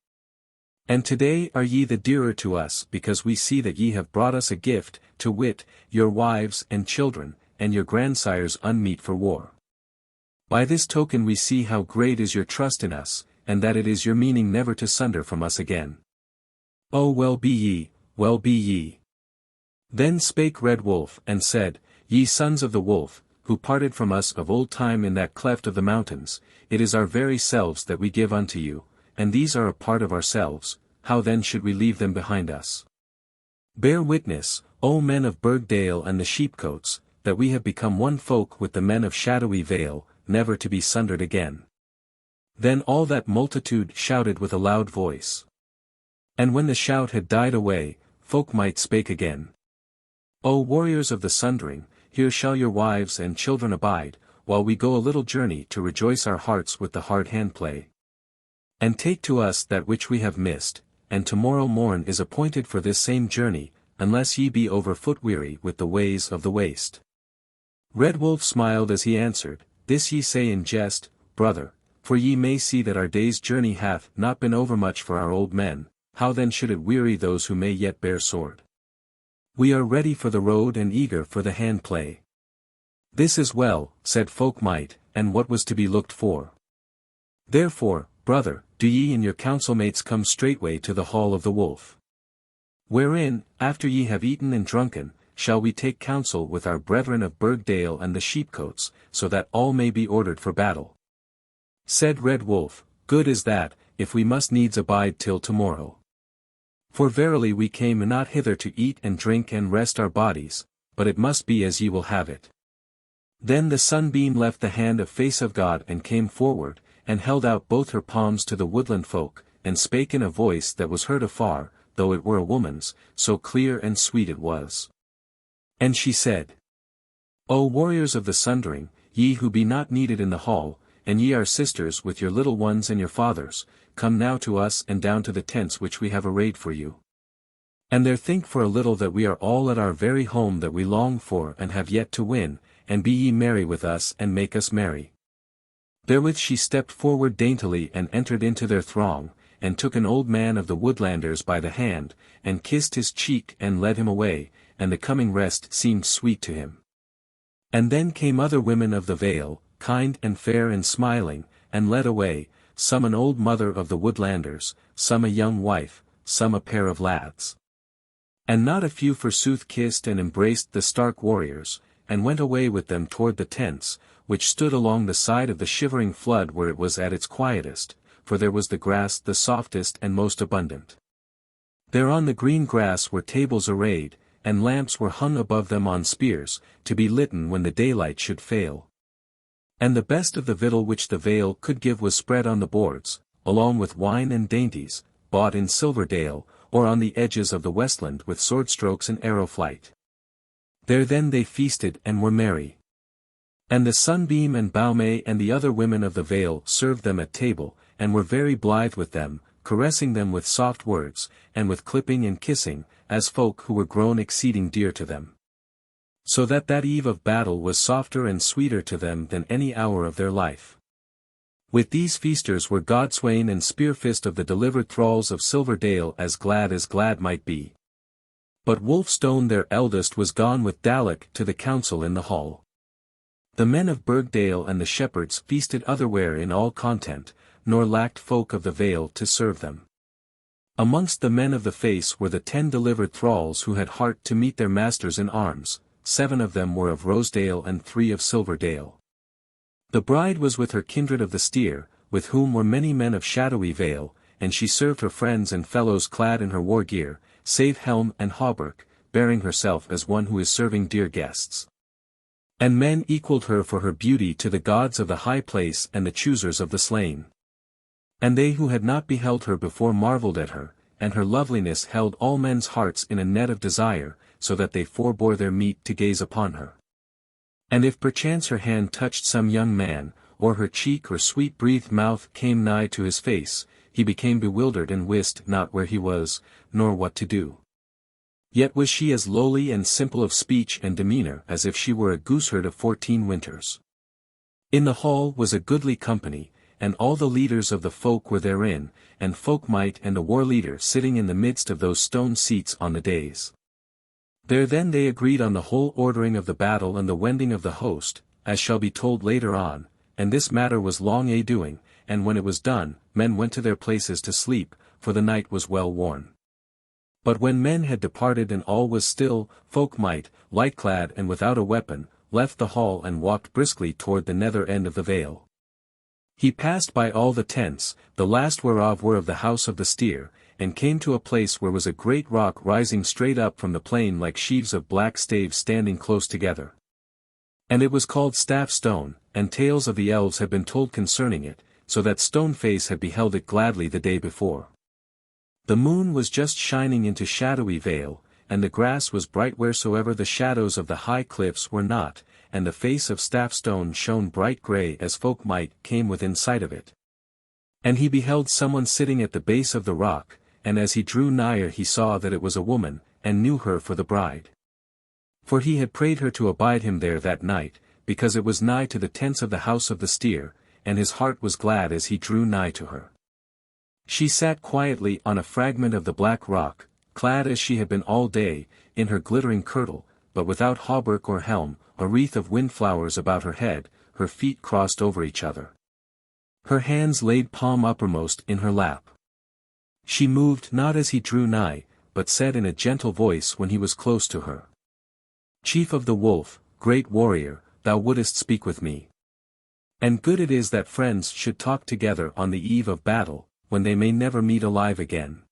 And today are ye the dearer to us because we see that ye have brought us a gift, to wit, your wives and children, and your grandsires unmeet for war. By this token we see how great is your trust in us, and that it is your meaning never to sunder from us again. O well be ye, well be ye. Then spake Red Wolf and said, Ye sons of the wolf, who parted from us of old time in that cleft of the mountains, it is our very selves that we give unto you, and these are a part of ourselves, how then should we leave them behind us? Bear witness, O men of Burgdale and the sheepcotes, that we have become one folk with the men of Shadowy Vale, never to be sundered again. Then all that multitude shouted with a loud voice. And when the shout had died away, Folk-Mote spake again. O warriors of the sundering, here shall your wives and children abide, while we go a little journey to rejoice our hearts with the hard hand play. And take to us that which we have missed, and tomorrow morn is appointed for this same journey, unless ye be over foot weary with the ways of the waste. Red Wolf smiled as he answered, This ye say in jest, brother, for ye may see that our day's journey hath not been overmuch for our old men, how then should it weary those who may yet bear sword? We are ready for the road and eager for the hand play. This is well, said Folk-Mote, and what was to be looked for. Therefore, brother, do ye and your council-mates come straightway to the hall of the wolf. Wherein, after ye have eaten and drunken, shall we take counsel with our brethren of Burgdale and the sheepcotes, so that all may be ordered for battle. Said Red Wolf, Good is that, if we must needs abide till tomorrow. For verily we came not hither to eat and drink and rest our bodies, but it must be as ye will have it. Then the sunbeam left the hand of Face of God and came forward, and held out both her palms to the woodland folk, and spake in a voice that was heard afar, though it were a woman's, so clear and sweet it was. And she said, O warriors of the sundering, ye who be not needed in the hall, and ye our sisters with your little ones and your fathers, come now to us and down to the tents which we have arrayed for you. And there think for a little that we are all at our very home that we long for and have yet to win, and be ye merry with us and make us merry. Therewith she stepped forward daintily and entered into their throng, and took an old man of the Woodlanders by the hand, and kissed his cheek and led him away, and the coming rest seemed sweet to him. And then came other women of the Vale, kind and fair and smiling, and led away, some an old mother of the Woodlanders, some a young wife, some a pair of lads. And not a few forsooth kissed and embraced the stark warriors, and went away with them toward the tents, which stood along the side of the shivering flood where it was at its quietest, for there was the grass the softest and most abundant. There on the green grass were tables arrayed, and lamps were hung above them on spears, to be litten when the daylight should fail. And the best of the victual which the Vale could give was spread on the boards, along with wine and dainties, bought in Silverdale, or on the edges of the westland with sword-strokes and arrow-flight. There then they feasted and were merry. And the Sunbeam and Baume and the other women of the Vale served them at table, and were very blithe with them, caressing them with soft words, and with clipping and kissing, as folk who were grown exceeding dear to them. So that eve of battle was softer and sweeter to them than any hour of their life. With these feasters were Godswain and Spearfist of the delivered thralls of Silverdale as glad might be. But Wolfstone their eldest was gone with Dalek to the council in the hall. The men of Burgdale and the shepherds feasted otherwhere in all content, nor lacked folk of the Vale to serve them. Amongst the men of the face were the 10 delivered thralls who had heart to meet their masters in arms, 7 of them were of Rosedale and 3 of Silverdale. The bride was with her kindred of the steer, with whom were many men of Shadowy Vale, and she served her friends and fellows clad in her war gear, save helm and hauberk, bearing herself as one who is serving dear guests. And men equalled her for her beauty to the gods of the high place and the choosers of the slain. And they who had not beheld her before marvelled at her, and her loveliness held all men's hearts in a net of desire, so that they forbore their meat to gaze upon her. And if perchance her hand touched some young man, or her cheek or sweet-breathed mouth came nigh to his face, he became bewildered and wist not where he was, nor what to do. Yet was she as lowly and simple of speech and demeanour as if she were a gooseherd of 14 winters. In the hall was a goodly company, and all the leaders of the folk were therein, and Folk-Mote and a war leader sitting in the midst of those stone seats on the dais. There then they agreed on the whole ordering of the battle and the wending of the host, as shall be told later on, and this matter was long a-doing, and when it was done, men went to their places to sleep, for the night was well worn. But when men had departed and all was still, Folk-Mote, light-clad and without a weapon, left the hall and walked briskly toward the nether end of the Vale. He passed by all the tents, the last whereof were of the house of the steer, and came to a place where was a great rock rising straight up from the plain like sheaves of black staves standing close together. And it was called Staff Stone, and tales of the elves had been told concerning it, so that Stoneface had beheld it gladly the day before. The moon was just shining into Shadowy Vale, and the grass was bright wheresoever the shadows of the high cliffs were not, and the face of Staff Stone shone bright grey as Folk-Mote came within sight of it. And he beheld someone sitting at the base of the rock, and as he drew nigher he saw that it was a woman, and knew her for the bride. For he had prayed her to abide him there that night, because it was nigh to the tents of the house of the steer, and his heart was glad as he drew nigh to her. She sat quietly on a fragment of the black rock, clad as she had been all day, in her glittering kirtle, but without hauberk or helm, a wreath of windflowers about her head, her feet crossed over each other. Her hands laid palm uppermost in her lap. She moved not as he drew nigh, but said in a gentle voice when he was close to her. Chief of the Wolf, great warrior, thou wouldest speak with me. And good it is that friends should talk together on the eve of battle, when they may never meet alive again.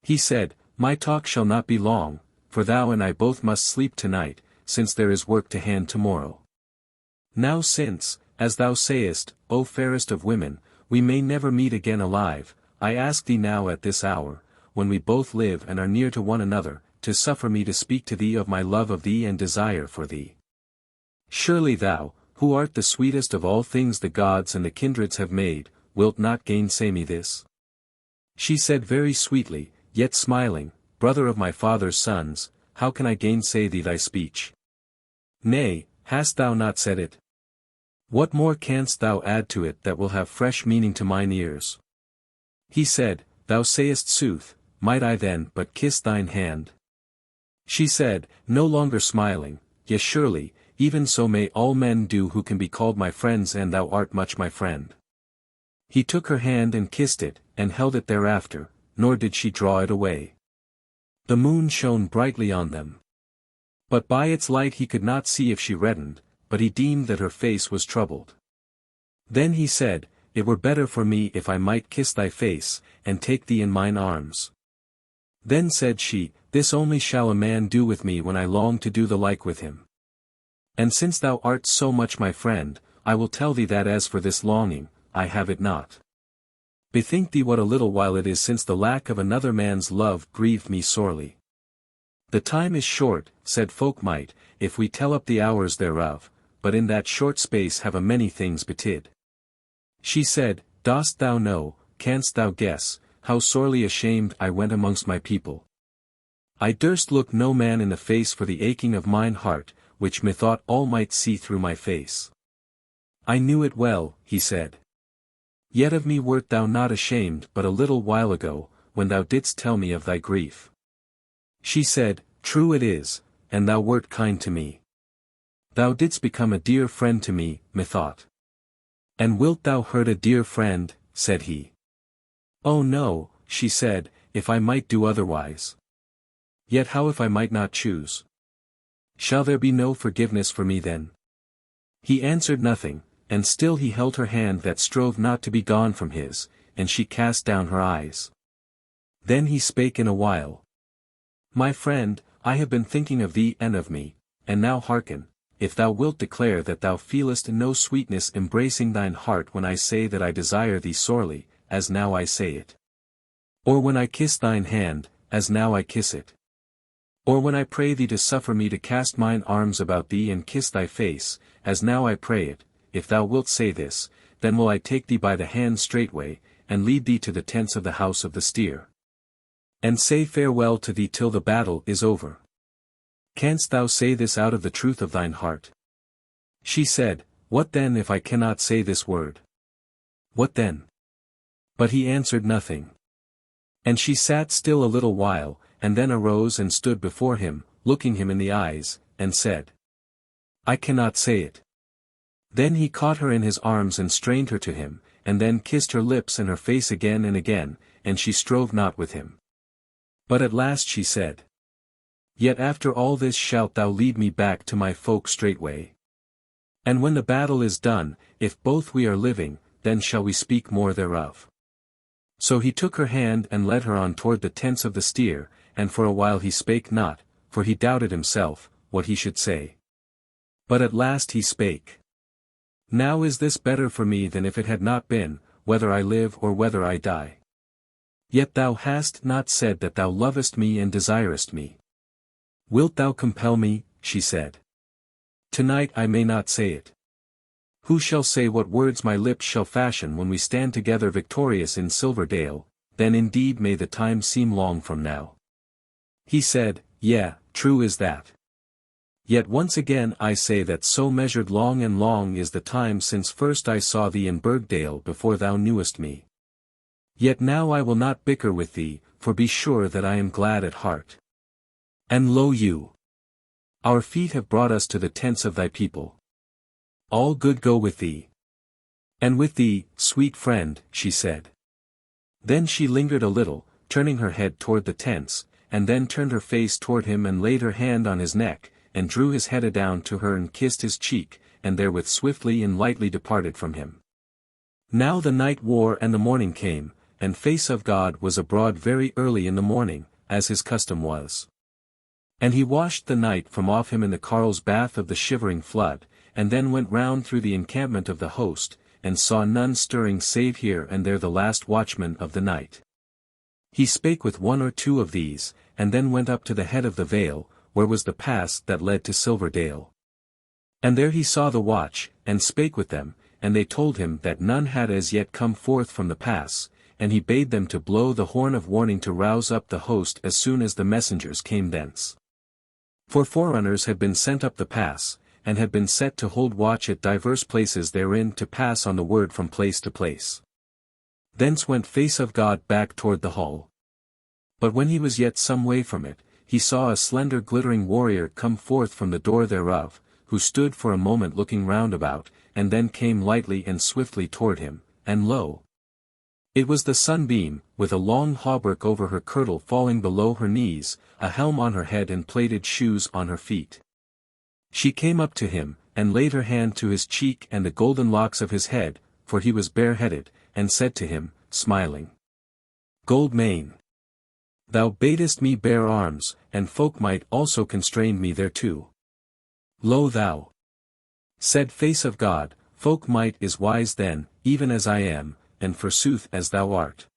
He said, My talk shall not be long, for thou and I both must sleep tonight, since there is work to hand tomorrow. Now since, as thou sayest, O fairest of women, we may never meet again alive, I ask thee now at this hour, when we both live and are near to one another, to suffer me to speak to thee of my love of thee and desire for thee. Surely thou, who art the sweetest of all things the gods and the kindreds have made, wilt not gainsay me this? She said very sweetly, yet smiling, Brother of my father's sons, how can I gainsay thee thy speech? Nay, hast thou not said it? What more canst thou add to it that will have fresh meaning to mine ears? He said, Thou sayest sooth, might I then but kiss thine hand? She said, no longer smiling, Yes surely, even so may all men do who can be called my friends, and thou art much my friend. He took her hand and kissed it, and held it thereafter, nor did she draw it away. The moon shone brightly on them. But by its light he could not see if she reddened, but he deemed that her face was troubled. Then he said, It were better for me if I might kiss thy face, and take thee in mine arms. Then said she, This only shall a man do with me when I long to do the like with him. And since thou art so much my friend, I will tell thee that as for this longing, I have it not. Bethink thee what a little while it is since the lack of another man's love grieved me sorely. The time is short, said Folk-Mote, if we tell up the hours thereof, but in that short space have a many things betid. She said, Dost thou know, canst thou guess, how sorely ashamed I went amongst my people? I durst look no man in the face for the aching of mine heart, which methought all might see through my face. I knew it well, he said. Yet of me wert thou not ashamed but a little while ago, when thou didst tell me of thy grief. She said, True it is, and thou wert kind to me. Thou didst become a dear friend to me, methought. And wilt thou hurt a dear friend, said he. Oh no, she said, if I might do otherwise. Yet how if I might not choose? Shall there be no forgiveness for me then? He answered nothing, and still he held her hand that strove not to be gone from his, and she cast down her eyes. Then he spake in a while. My friend, I have been thinking of thee and of me, and now hearken, if thou wilt declare that thou feelest no sweetness embracing thine heart when I say that I desire thee sorely, as now I say it. Or when I kiss thine hand, as now I kiss it. Or when I pray thee to suffer me to cast mine arms about thee and kiss thy face, as now I pray it, if thou wilt say this, then will I take thee by the hand straightway, and lead thee to the tents of the house of the steer. And say farewell to thee till the battle is over. Canst thou say this out of the truth of thine heart? She said, What then if I cannot say this word? What then? But he answered nothing. And she sat still a little while, and then arose and stood before him, looking him in the eyes, and said, I cannot say it. Then he caught her in his arms and strained her to him, and then kissed her lips and her face again and again, and she strove not with him. But at last she said, Yet after all this shalt thou lead me back to my folk straightway. And when the battle is done, if both we are living, then shall we speak more thereof. So he took her hand and led her on toward the tents of the steer, and for a while he spake not, for he doubted himself, what he should say. But at last he spake. Now is this better for me than if it had not been, whether I live or whether I die. Yet thou hast not said that thou lovest me and desirest me. Wilt thou compel me, she said. Tonight I may not say it. Who shall say what words my lips shall fashion when we stand together victorious in Silverdale, then indeed may the time seem long from now. He said, Yea, true is that. Yet once again I say that so measured long and long is the time since first I saw thee in Burgdale before thou knewest me. Yet now I will not bicker with thee, for be sure that I am glad at heart. And lo you! Our feet have brought us to the tents of thy people. All good go with thee. And with thee, sweet friend, she said. Then she lingered a little, turning her head toward the tents, and then turned her face toward him and laid her hand on his neck, and drew his head adown to her and kissed his cheek, and therewith swiftly and lightly departed from him. Now the night wore and the morning came, and Face of God was abroad very early in the morning, as his custom was. And he washed the night from off him in the Carl's bath of the shivering flood, and then went round through the encampment of the host, and saw none stirring save here and there the last watchman of the night. He spake with one or two of these, and then went up to the head of the vale, where was the pass that led to Silverdale. And there he saw the watch, and spake with them, and they told him that none had as yet come forth from the pass, and he bade them to blow the horn of warning to rouse up the host as soon as the messengers came thence. For forerunners had been sent up the pass, and had been set to hold watch at divers places therein to pass on the word from place to place. Thence went Face of God back toward the hall. But when he was yet some way from it, he saw a slender glittering warrior come forth from the door thereof, who stood for a moment looking round about, and then came lightly and swiftly toward him, and lo! It was the Sunbeam, with a long hauberk over her kirtle falling below her knees, a helm on her head and plated shoes on her feet. She came up to him, and laid her hand to his cheek and the golden locks of his head, for he was bareheaded, and said to him, smiling, Goldmane, thou badest me bear arms, and Folk-Mote also constrained me thereto. Lo thou! Said Face of God, Folk-Mote is wise then, even as I am, and forsooth as thou art.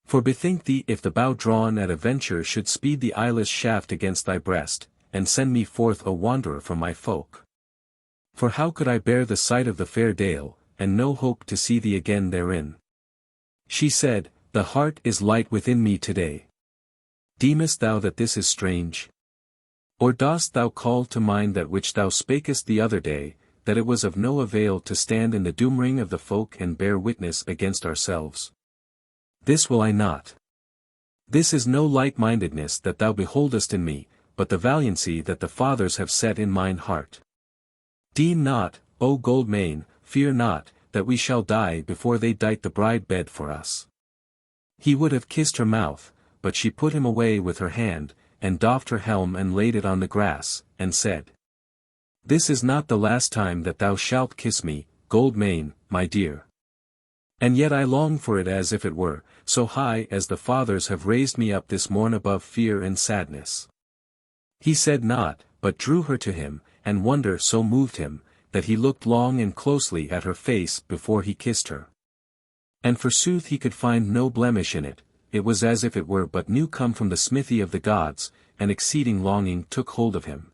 For bethink thee if the bow drawn at a venture should speed the eyeless shaft against thy breast, and send me forth a wanderer from my folk. For how could I bear the sight of the fair dale, and no hope to see thee again therein? She said, The heart is light within me today. Deemest thou that this is strange? Or dost thou call to mind that which thou spakest the other day, that it was of no avail to stand in the doomring of the folk and bear witness against ourselves? This will I not. This is no light-mindedness that thou beholdest in me, but the valiancy that the fathers have set in mine heart. Deem not, O Goldmane, fear not, that we shall die before they dight the bride bed for us. He would have kissed her mouth, but she put him away with her hand, and doffed her helm and laid it on the grass, and said, This is not the last time that thou shalt kiss me, Goldmane, my dear. And yet I long for it as if it were, so high as the fathers have raised me up this morn above fear and sadness. He said not, but drew her to him, and wonder so moved him, that he looked long and closely at her face before he kissed her. And forsooth he could find no blemish in it, it was as if it were but new come from the smithy of the gods, and exceeding longing took hold of him.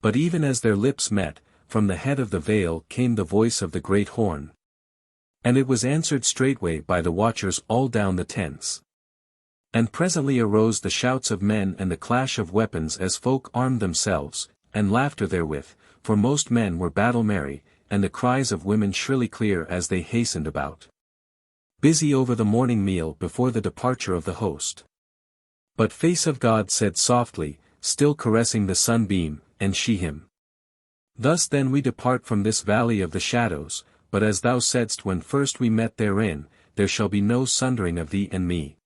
But even as their lips met, from the head of the vale came the voice of the great horn. And it was answered straightway by the watchers all down the tents. And presently arose the shouts of men and the clash of weapons as folk armed themselves, and laughter therewith, for most men were battle-merry, and the cries of women shrilly clear as they hastened about, busy over the morning meal before the departure of the host. But Face of God said softly, still caressing the sunbeam, and she him, Thus then we depart from this valley of the shadows, but as thou saidst when first we met therein, there shall be no sundering of thee and me.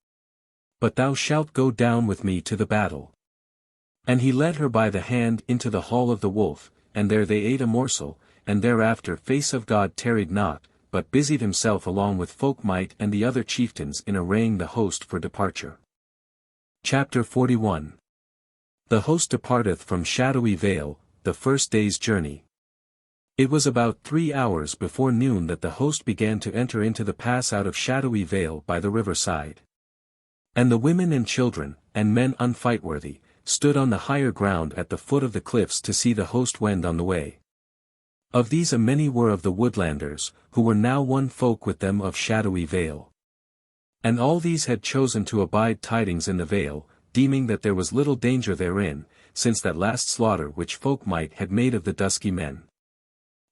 But thou shalt go down with me to the battle. And he led her by the hand into the hall of the wolf, and there they ate a morsel, and thereafter Face of God tarried not, but busied himself along with Folk-Mote and the other chieftains in arraying the host for departure. Chapter 41. The host departeth from Shadowy Vale, the first day's journey. It was about 3 hours before noon that the host began to enter into the pass out of Shadowy Vale by the riverside. And the women and children, and men unfightworthy, stood on the higher ground at the foot of the cliffs to see the host wend on the way. Of these a many were of the Woodlanders, who were now one folk with them of Shadowy Vale. And all these had chosen to abide Tidings in the Vale, deeming that there was little danger therein, since that last slaughter which Folk-Mote had made of the Dusky Men.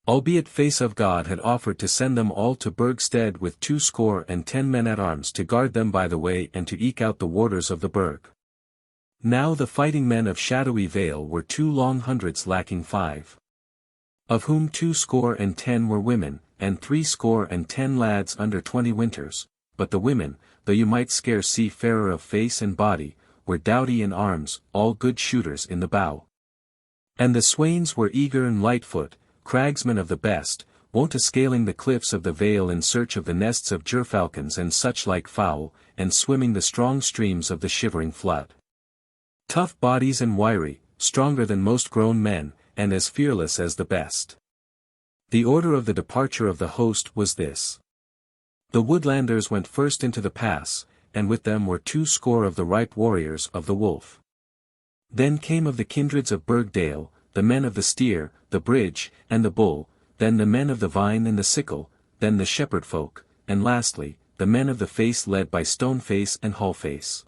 Albeit Face of God had offered to send them all to Burgstead with 210 men at arms to guard them by the way and to eke out the warders of the burg. Now the fighting men of Shadowy Vale were 200 lacking 5. Of whom 210 were women, and 310 lads under 20 winters, but the women, though you might scarce see fairer of face and body, were doughty in arms, all good shooters in the bow. And the swains were eager and lightfoot, cragsmen of the best, wont to scaling the cliffs of the vale in search of the nests of gerfalcons and such like fowl, and swimming the strong streams of the shivering flood. Tough bodies and wiry, stronger than most grown men, and as fearless as the best. The order of the departure of the host was this. The Woodlanders went first into the pass, and with them were 200 of the ripe warriors of the wolf. Then came of the kindreds of Burgdale, the men of the steer, the bridge, and the bull, then the men of the vine and the sickle, then the shepherd folk, and lastly, the men of the face led by Stoneface and Hallface.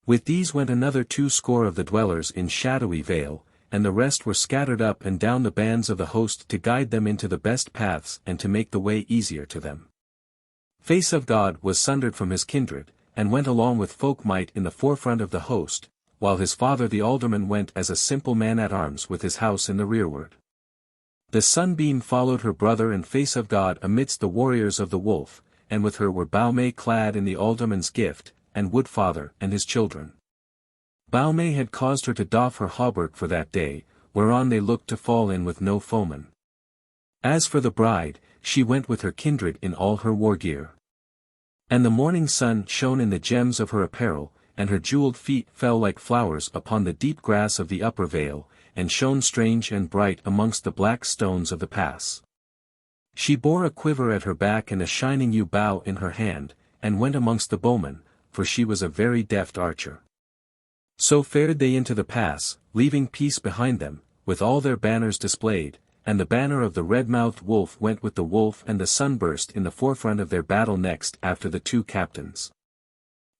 With these went another 200 of the dwellers in Shadowy Vale, and the rest were scattered up and down the bands of the host to guide them into the best paths and to make the way easier to them. Face of God was sundered from his kindred, and went along with Folk-Mote in the forefront of the host, while his father the alderman went as a simple man-at-arms with his house in the rearward. The sunbeam followed her brother and face of God amidst the warriors of the wolf, and with her were Baume clad in the alderman's gift, and Wood-father and his children. Baume had caused her to doff her hauberk for that day, whereon they looked to fall in with no foeman. As for the bride, she went with her kindred in all her war gear. And the morning sun shone in the gems of her apparel, and her jewelled feet fell like flowers upon the deep grass of the upper vale, and shone strange and bright amongst the black stones of the pass. She bore a quiver at her back and a shining yew bow in her hand, and went amongst the bowmen, for she was a very deft archer. So fared they into the pass, leaving peace behind them, with all their banners displayed, and the banner of the red-mouthed wolf went with the wolf and the sunburst in the forefront of their battle next after the two captains.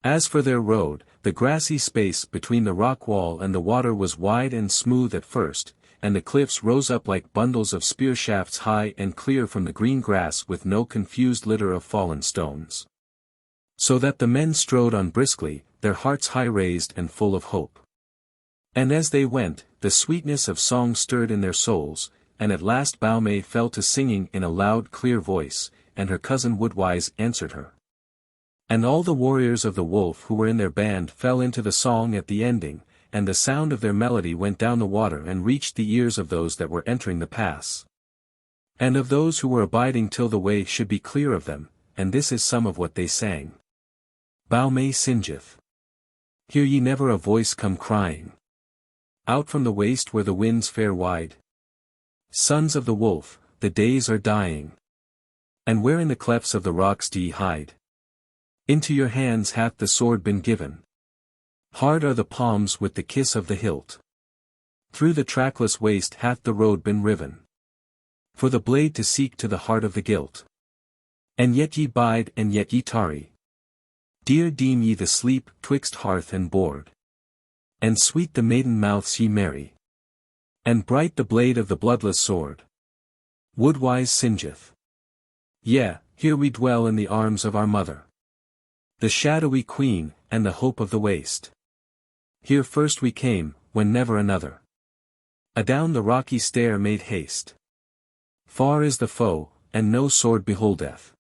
As for their road, the grassy space between the rock wall and the water was wide and smooth at first, and the cliffs rose up like bundles of spear shafts high and clear from the green grass with no confused litter of fallen stones. So that the men strode on briskly, their hearts high raised and full of hope. And as they went, the sweetness of song stirred in their souls, and at last Baume fell to singing in a loud clear voice, and her cousin Wood-Wights answered her. And all the warriors of the wolf who were in their band fell into the song at the ending, and the sound of their melody went down the water and reached the ears of those that were entering the pass. And of those who were abiding till the way should be clear of them, and this is some of what they sang. Baume singeth. Hear ye never a voice come crying out from the waste where the winds fare wide? Sons of the wolf, the days are dying. And where in the clefts of the rocks do ye hide? Into your hands hath the sword been given. Hard are the palms with the kiss of the hilt. Through the trackless waste hath the road been riven, for the blade to seek to the heart of the guilt. And yet ye bide and yet ye tarry. Dear deem ye the sleep twixt hearth and board. And sweet the maiden mouths ye marry. And bright the blade of the bloodless sword. Wood-Wights singeth. Yea, here we dwell in the arms of our mother, the shadowy queen, and the hope of the waste. Here first we came, when never another adown the rocky stair made haste. Far is the foe, and no sword beholdeth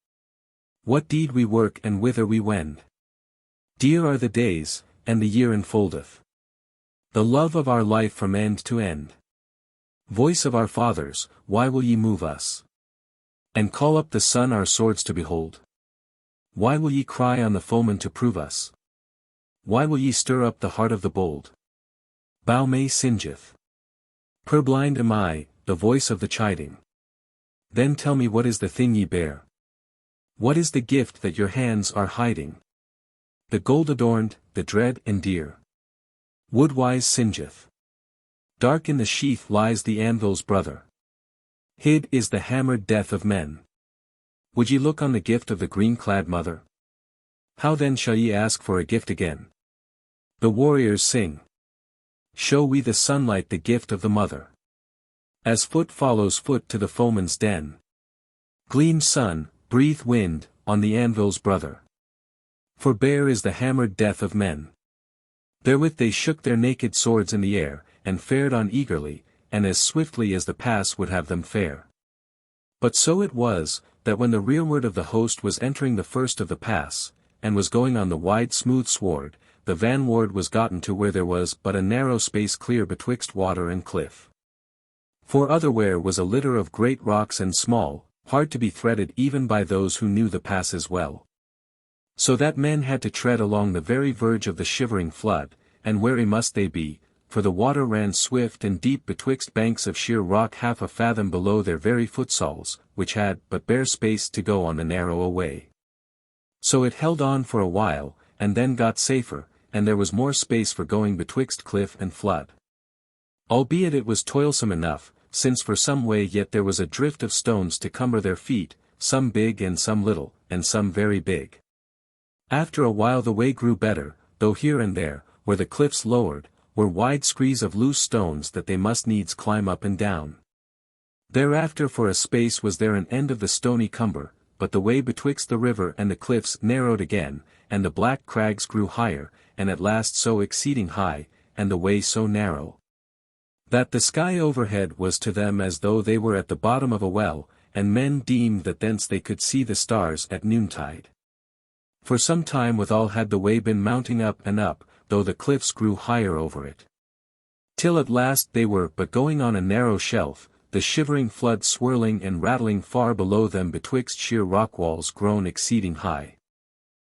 what deed we work and whither we wend. Dear are the days, and the year enfoldeth the love of our life from end to end. Voice of our fathers, why will ye move us, and call up the sun our swords to behold? Why will ye cry on the foeman to prove us? Why will ye stir up the heart of the bold? Baume singeth. Purblind am I, the voice of the chiding. Then tell me what is the thing ye bear? What is the gift that your hands are hiding? The gold adorned, the dread and dear. Wood-Wights singeth. Dark in the sheath lies the anvil's brother. Hid is the hammered death of men. Would ye look on the gift of the green-clad mother? How then shall ye ask for a gift again? The warriors sing. Show we the sunlight the gift of the mother. As foot follows foot to the foeman's den. Gleam sun, breathe wind, on the anvil's brother. For bare is the hammered death of men. Therewith they shook their naked swords in the air, and fared on eagerly, and as swiftly as the pass would have them fare. But so it was, that when the rearward of the host was entering the first of the pass, and was going on the wide smooth sward, the vanward was gotten to where there was but a narrow space clear betwixt water and cliff. For otherwhere was a litter of great rocks and small, hard to be threaded even by those who knew the passes well. So that men had to tread along the very verge of the shivering flood, and wary must they be, for the water ran swift and deep betwixt banks of sheer rock half a fathom below their very footsoles, which had but bare space to go on the narrow way. So it held on for a while, and then got safer, and there was more space for going betwixt cliff and flood. Albeit it was toilsome enough, since for some way yet there was a drift of stones to cumber their feet, some big and some little, and some very big. After a while the way grew better, though here and there, where the cliffs lowered, were wide screes of loose stones that they must needs climb up and down. Thereafter for a space was there an end of the stony cumber, but the way betwixt the river and the cliffs narrowed again, and the black crags grew higher, and at last so exceeding high, and the way so narrow, that the sky overhead was to them as though they were at the bottom of a well, and men deemed that thence they could see the stars at noontide. For some time withal had the way been mounting up and up, though the cliffs grew higher over it, till at last they were but going on a narrow shelf, the shivering flood swirling and rattling far below them betwixt sheer rock walls grown exceeding high,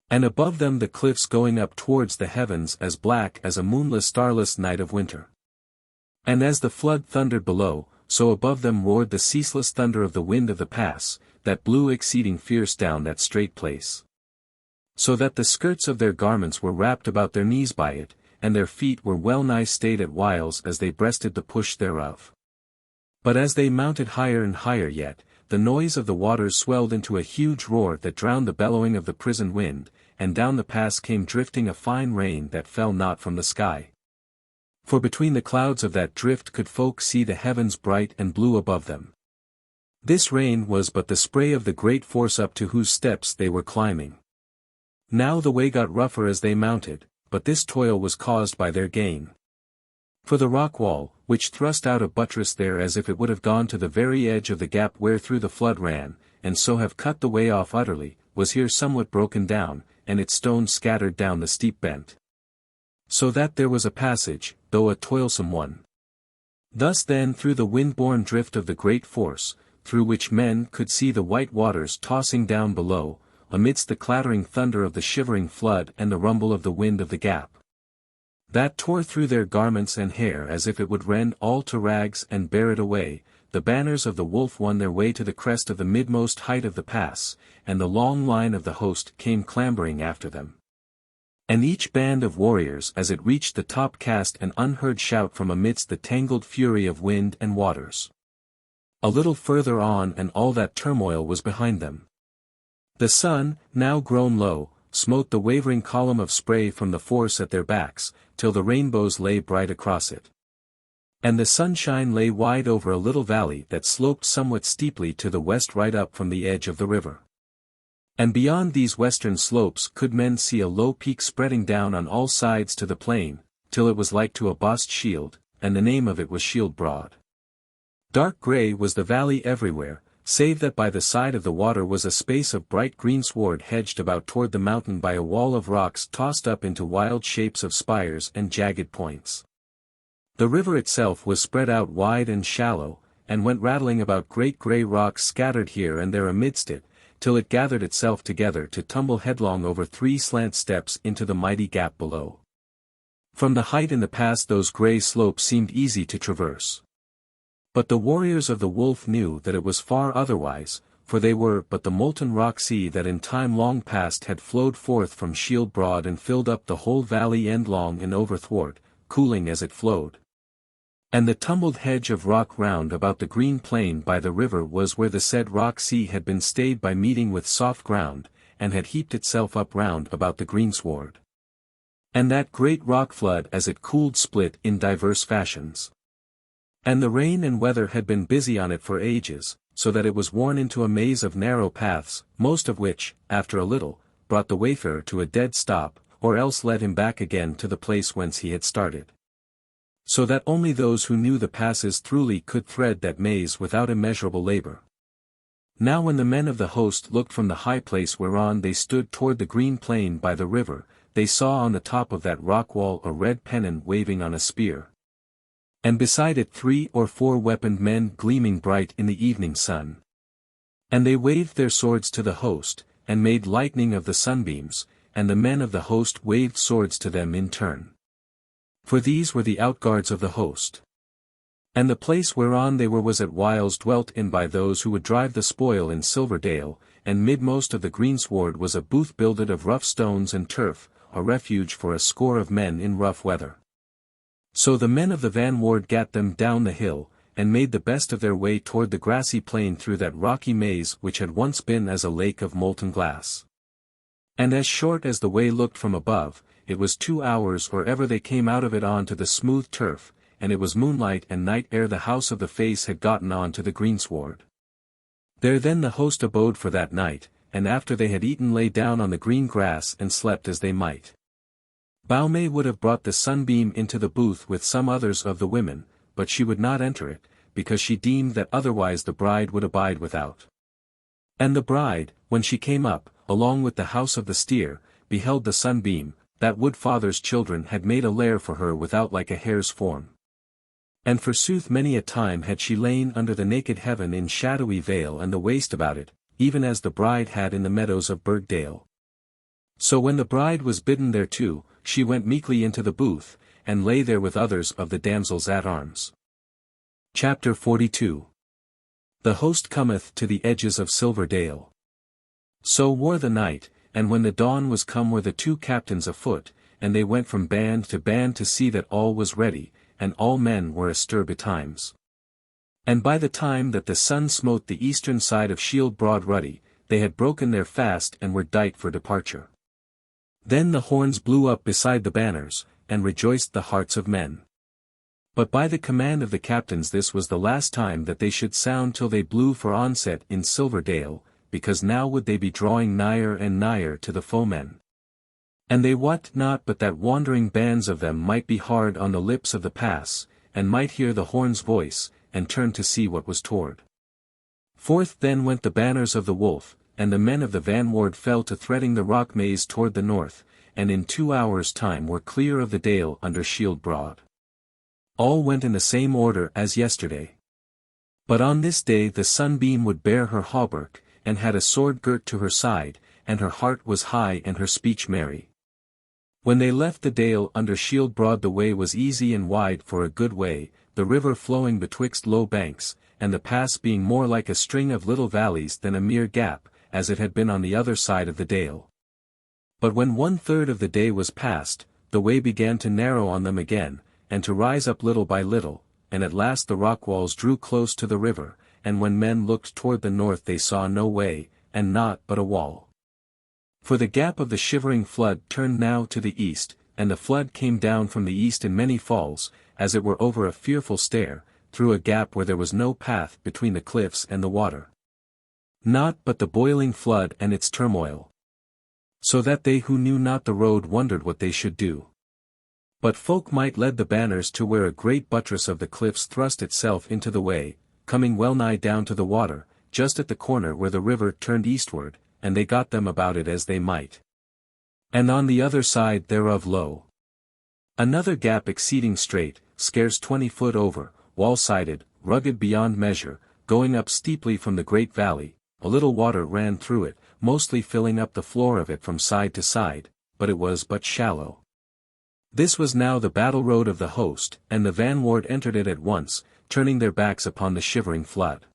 and above them the cliffs going up towards the heavens as black as a moonless starless night of winter. And as the flood thundered below, so above them roared the ceaseless thunder of the wind of the pass, that blew exceeding fierce down that strait place, so that the skirts of their garments were wrapped about their knees by it, and their feet were well nigh stayed at whiles as they breasted the push thereof. But as they mounted higher and higher yet, the noise of the waters swelled into a huge roar that drowned the bellowing of the prison wind, and down the pass came drifting a fine rain that fell not from the sky. For between the clouds of that drift could folk see the heavens bright and blue above them. This rain was but the spray of the great force up to whose steps they were climbing. Now the way got rougher as they mounted, but this toil was caused by their gain. For the rock wall, which thrust out a buttress there as if it would have gone to the very edge of the gap wherethrough the flood ran, and so have cut the way off utterly, was here somewhat broken down, and its stones scattered down the steep bent, so that there was a passage, though a toilsome one. Thus then through the wind-borne drift of the great force, through which men could see the white waters tossing down below, amidst the clattering thunder of the shivering flood and the rumble of the wind of the gap, that tore through their garments and hair as if it would rend all to rags and bear it away, the banners of the wolf won their way to the crest of the midmost height of the pass, and the long line of the host came clambering after them. And each band of warriors as it reached the top cast an unheard shout from amidst the tangled fury of wind and waters. A little further on and all that turmoil was behind them. The sun, now grown low, smote the wavering column of spray from the force at their backs, till the rainbows lay bright across it. And the sunshine lay wide over a little valley that sloped somewhat steeply to the west right up from the edge of the river. And beyond these western slopes could men see a low peak spreading down on all sides to the plain, till it was like to a bossed shield, and the name of it was Shield Broad. Dark grey was the valley everywhere, save that by the side of the water was a space of bright greensward hedged about toward the mountain by a wall of rocks tossed up into wild shapes of spires and jagged points. The river itself was spread out wide and shallow, and went rattling about great grey rocks scattered here and there amidst it, till it gathered itself together to tumble headlong over 3 slant steps into the mighty gap below. From the height in the pass those grey slopes seemed easy to traverse. But the warriors of the wolf knew that it was far otherwise, for they were but the molten rock sea that in time long past had flowed forth from Shield Broad and filled up the whole valley endlong and overthwart, cooling as it flowed. And the tumbled hedge of rock round about the green plain by the river was where the said rock sea had been stayed by meeting with soft ground, and had heaped itself up round about the greensward. And that great rock flood as it cooled split in diverse fashions. And the rain and weather had been busy on it for ages, so that it was worn into a maze of narrow paths, most of which, after a little, brought the wayfarer to a dead stop, or else led him back again to the place whence he had started. So that only those who knew the passes thoroughly could thread that maze without immeasurable labor. Now when the men of the host looked from the high place whereon they stood toward the green plain by the river, they saw on the top of that rock wall a red pennon waving on a spear, and beside it 3 or 4 weaponed men gleaming bright in the evening sun. And they waved their swords to the host, and made lightning of the sunbeams, and the men of the host waved swords to them in turn. For these were the outguards of the host. And the place whereon they were was at whiles dwelt in by those who would drive the spoil in Silverdale, and midmost of the greensward was a booth builded of rough stones and turf, a refuge for a score of men in rough weather. So the men of the vanward gat them down the hill, and made the best of their way toward the grassy plain through that rocky maze which had once been as a lake of molten glass. And as short as the way looked from above, it was 2 hours or ever they came out of it on to the smooth turf, and it was moonlight and night ere the house of the face had gotten on to the greensward. There then the host abode for that night, and after they had eaten lay down on the green grass and slept as they might. Baume would have brought the sunbeam into the booth with some others of the women, but she would not enter it, because she deemed that otherwise the bride would abide without. And the bride, when she came up, along with the house of the steer, beheld the sunbeam, that Wood-Father's children had made a lair for her without like a hare's form. And forsooth many a time had she lain under the naked heaven in Shadowy Vale and the waste about it, even as the bride had in the meadows of Burgdale. So when the bride was bidden thereto, she went meekly into the booth, and lay there with others of the damsels at arms. Chapter 42. The host cometh to the edges of Silverdale. So wore the night, and when the dawn was come were the two captains afoot, and they went from band to see that all was ready, and all men were astir betimes. And by the time that the sun smote the eastern side of Shield Broad Ruddy, they had broken their fast and were dight for departure. Then the horns blew up beside the banners, and rejoiced the hearts of men. But by the command of the captains this was the last time that they should sound till they blew for onset in Silverdale, because now would they be drawing nigher and nigher to the foemen. And they wot not but that wandering bands of them might be hard on the lips of the pass, and might hear the horn's voice, and turn to see what was toward. Forth then went the banners of the wolf, and the men of the vanward fell to threading the rock maze toward the north, and in 2 hours' time were clear of the dale under Shield Broad. All went in the same order as yesterday. But on this day the sunbeam would bear her hauberk, and had a sword girt to her side, and her heart was high and her speech merry. When they left the dale under Shield Broad the way was easy and wide for a good way, the river flowing betwixt low banks, and the pass being more like a string of little valleys than a mere gap, as it had been on the other side of the dale. But when 1/3 of the day was past, the way began to narrow on them again, and to rise up little by little, and at last the rock walls drew close to the river, and when men looked toward the north they saw no way, and naught but a wall. For the gap of the shivering flood turned now to the east, and the flood came down from the east in many falls, as it were over a fearful stair, through a gap where there was no path between the cliffs and the water. Naught but the boiling flood and its turmoil. So that they who knew not the road wondered what they should do. But Folk-Mote led the banners to where a great buttress of the cliffs thrust itself into the way, coming well nigh down to the water, just at the corner where the river turned eastward, and they got them about it as they might. And on the other side thereof lo! Another gap exceeding straight, scarce 20 foot over, wall-sided, rugged beyond measure, going up steeply from the great valley. A little water ran through it, mostly filling up the floor of it from side to side, but it was but shallow. This was now the battle road of the host, and the vanward entered it at once, turning their backs upon the shivering flood.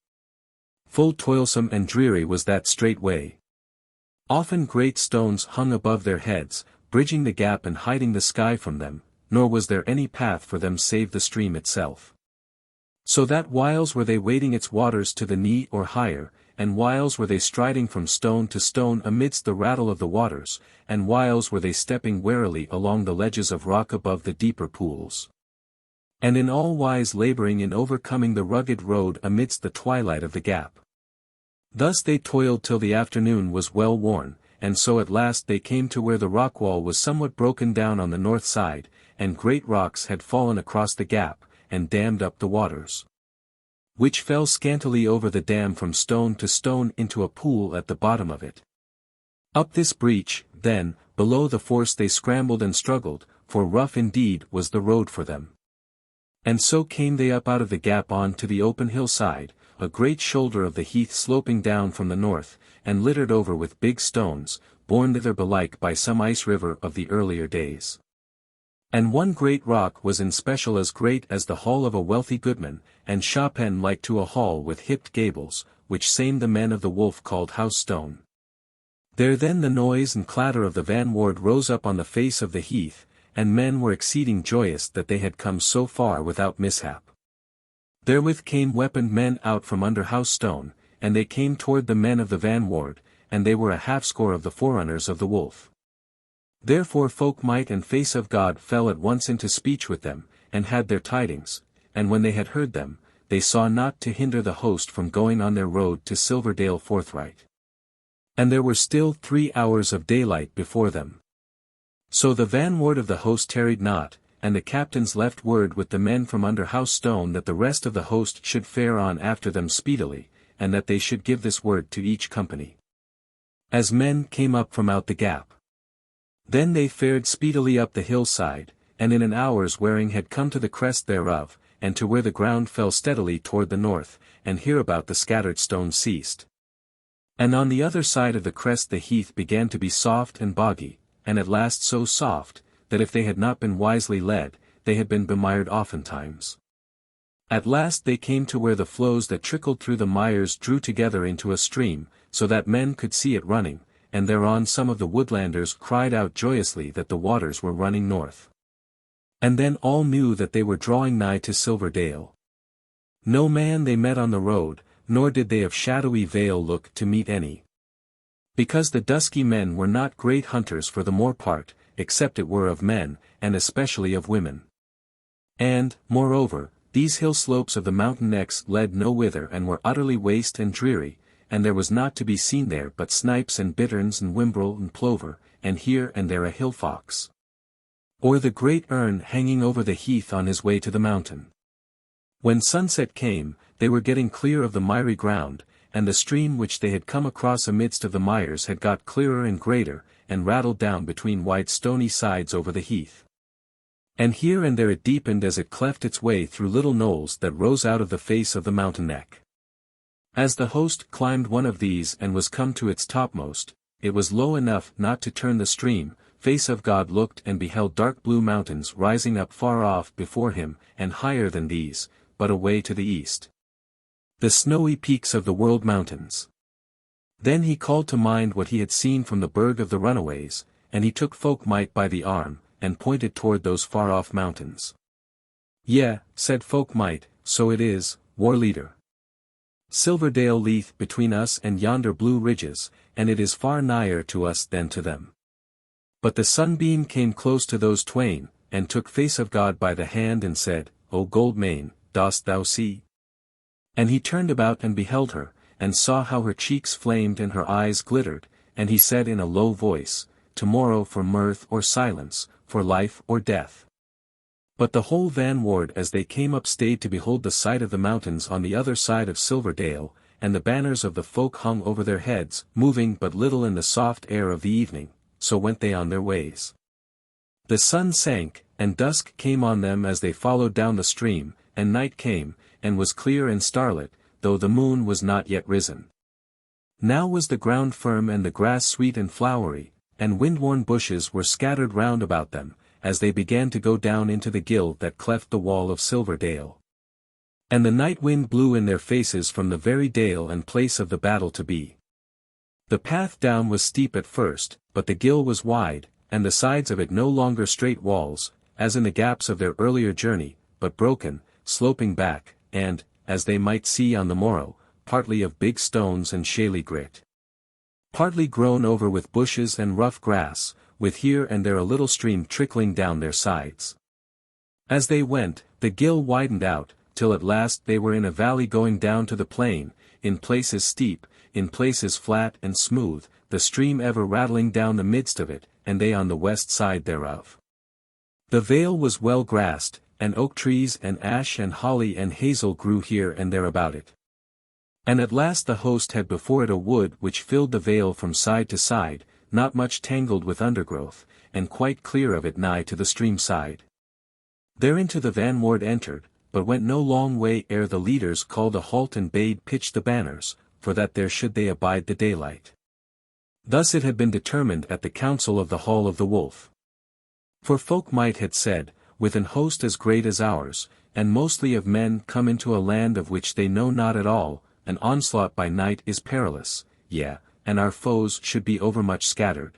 Full toilsome and dreary was that straight way. Often great stones hung above their heads, bridging the gap and hiding the sky from them, nor was there any path for them save the stream itself. So that whiles were they wading its waters to the knee or higher, and whiles were they striding from stone to stone amidst the rattle of the waters, and whiles were they stepping warily along the ledges of rock above the deeper pools. And in all wise labouring in overcoming the rugged road amidst the twilight of the gap. Thus they toiled till the afternoon was well worn, and so at last they came to where the rock wall was somewhat broken down on the north side, and great rocks had fallen across the gap, and dammed up the waters, which fell scantily over the dam from stone to stone into a pool at the bottom of it. Up this breach, then, below the force they scrambled and struggled, for rough indeed was the road for them. And so came they up out of the gap on to the open hillside, a great shoulder of the heath sloping down from the north, and littered over with big stones, borne thither belike by some ice river of the earlier days. And one great rock was in special as great as the hall of a wealthy goodman, and shapen like to a hall with hipped gables, which same the men of the wolf called house stone. There then the noise and clatter of the vanward rose up on the face of the heath, and men were exceeding joyous that they had come so far without mishap. Therewith came weaponed men out from under house stone, and they came toward the men of the vanward, and they were a half-score of the forerunners of the wolf. Therefore Folk-Mote and Face of God fell at once into speech with them, and had their tidings, and when they had heard them, they saw not to hinder the host from going on their road to Silverdale forthright. And there were still 3 hours of daylight before them. So the vanward of the host tarried not, and the captains left word with the men from under House Stone that the rest of the host should fare on after them speedily, and that they should give this word to each company. As men came up from out the gap. Then they fared speedily up the hillside, and in an hour's wearing had come to the crest thereof, and to where the ground fell steadily toward the north, and hereabout the scattered stones ceased. And on the other side of the crest the heath began to be soft and boggy, and at last so soft, that if they had not been wisely led, they had been bemired oftentimes. At last they came to where the flows that trickled through the mires drew together into a stream, so that men could see it running, and thereon some of the Woodlanders cried out joyously that the waters were running north. And then all knew that they were drawing nigh to Silverdale. No man they met on the road, nor did they of Shadowy Vale look to meet any. Because the Dusky Men were not great hunters for the more part, except it were of men, and especially of women. And, moreover, these hill slopes of the mountain necks led no whither and were utterly waste and dreary, and there was not to be seen there but snipes and bitterns and wimbrel and plover, and here and there a hill fox. Or the great ern hanging over the heath on his way to the mountain. When sunset came, they were getting clear of the miry ground, and the stream which they had come across amidst of the mires had got clearer and greater, and rattled down between wide stony sides over the heath. And here and there it deepened as it cleft its way through little knolls that rose out of the face of the mountain neck. As the host climbed one of these and was come to its topmost, it was low enough not to turn the stream. Face of God looked and beheld dark blue mountains rising up far off before him, and higher than these, but away to the east. The snowy peaks of the world mountains. Then he called to mind what he had seen from the Burg of the Runaways, and he took Folk-Mote by the arm, and pointed toward those far-off mountains. Yea, said Folk-Mote, so it is, war leader. Silverdale lieth between us and yonder blue ridges, and it is far nigher to us than to them. But the sunbeam came close to those twain, and took Face of God by the hand and said, O gold mane, dost thou see? And he turned about and beheld her, and saw how her cheeks flamed and her eyes glittered, and he said in a low voice, Tomorrow for mirth or silence, for life or death. But the whole vanward as they came up stayed to behold the sight of the mountains on the other side of Silverdale, and the banners of the folk hung over their heads, moving but little in the soft air of the evening, so went they on their ways. The sun sank, and dusk came on them as they followed down the stream, and night came, and was clear and starlit, though the moon was not yet risen. Now was the ground firm and the grass sweet and flowery, and wind-worn bushes were scattered round about them, as they began to go down into the gill that cleft the wall of Silverdale. And the night wind blew in their faces from the very dale and place of the battle to be. The path down was steep at first, but the gill was wide, and the sides of it no longer straight walls, as in the gaps of their earlier journey, but broken, sloping back, and, as they might see on the morrow, partly of big stones and shaly grit. Partly grown over with bushes and rough grass, with here and there a little stream trickling down their sides. As they went, the gill widened out, till at last they were in a valley going down to the plain, in places steep, in places flat and smooth, the stream ever rattling down the midst of it, and they on the west side thereof. The vale was well grassed, and oak trees and ash and holly and hazel grew here and there about it. And at last the host had before it a wood which filled the vale from side to side, not much tangled with undergrowth, and quite clear of it nigh to the stream side. Thereinto the vanward entered, but went no long way ere the leaders called a halt and bade pitch the banners, for that there should they abide the daylight. Thus it had been determined at the council of the Hall of the Wolf. For Folk-Mote had said, with an host as great as ours, and mostly of men come into a land of which they know not at all, an onslaught by night is perilous, yea, and our foes should be overmuch scattered.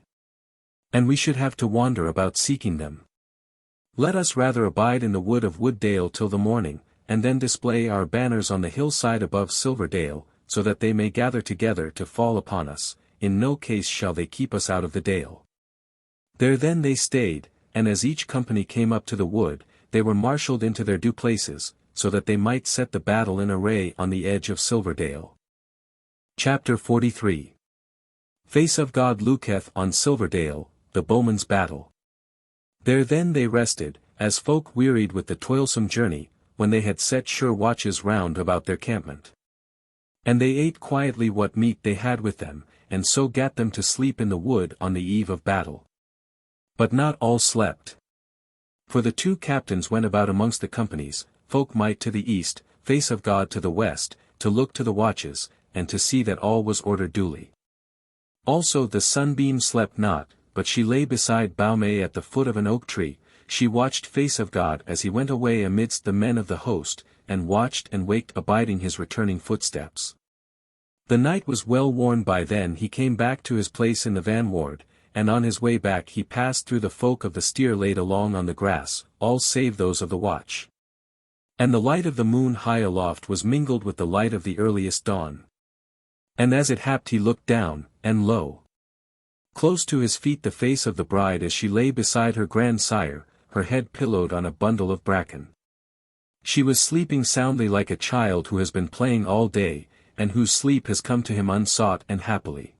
And we should have to wander about seeking them. Let us rather abide in the wood of Wooddale till the morning, and then display our banners on the hillside above Silverdale, so that they may gather together to fall upon us, in no case shall they keep us out of the dale. There then they stayed, and as each company came up to the wood, they were marshalled into their due places, so that they might set the battle in array on the edge of Silverdale. Chapter 43. Face of God looketh on Silverdale, the bowman's battle. There then they rested, as folk wearied with the toilsome journey, when they had set sure watches round about their campment. And they ate quietly what meat they had with them, and so gat them to sleep in the wood on the eve of battle. But not all slept. For the two captains went about amongst the companies, Folk-Mote to the east, Face of God to the west, to look to the watches, and to see that all was ordered duly. Also the sunbeam slept not, but she lay beside Baume at the foot of an oak tree. She watched Face of God as he went away amidst the men of the host, and watched and waked abiding his returning footsteps. The night was well worn by then he came back to his place in the vanward, and on his way back he passed through the folk of the steer laid along on the grass, all save those of the watch. And the light of the moon high aloft was mingled with the light of the earliest dawn. And as it happed he looked down, and lo! Close to his feet the face of the bride as she lay beside her grandsire, her head pillowed on a bundle of bracken. She was sleeping soundly like a child who has been playing all day, and whose sleep has come to him unsought and happily.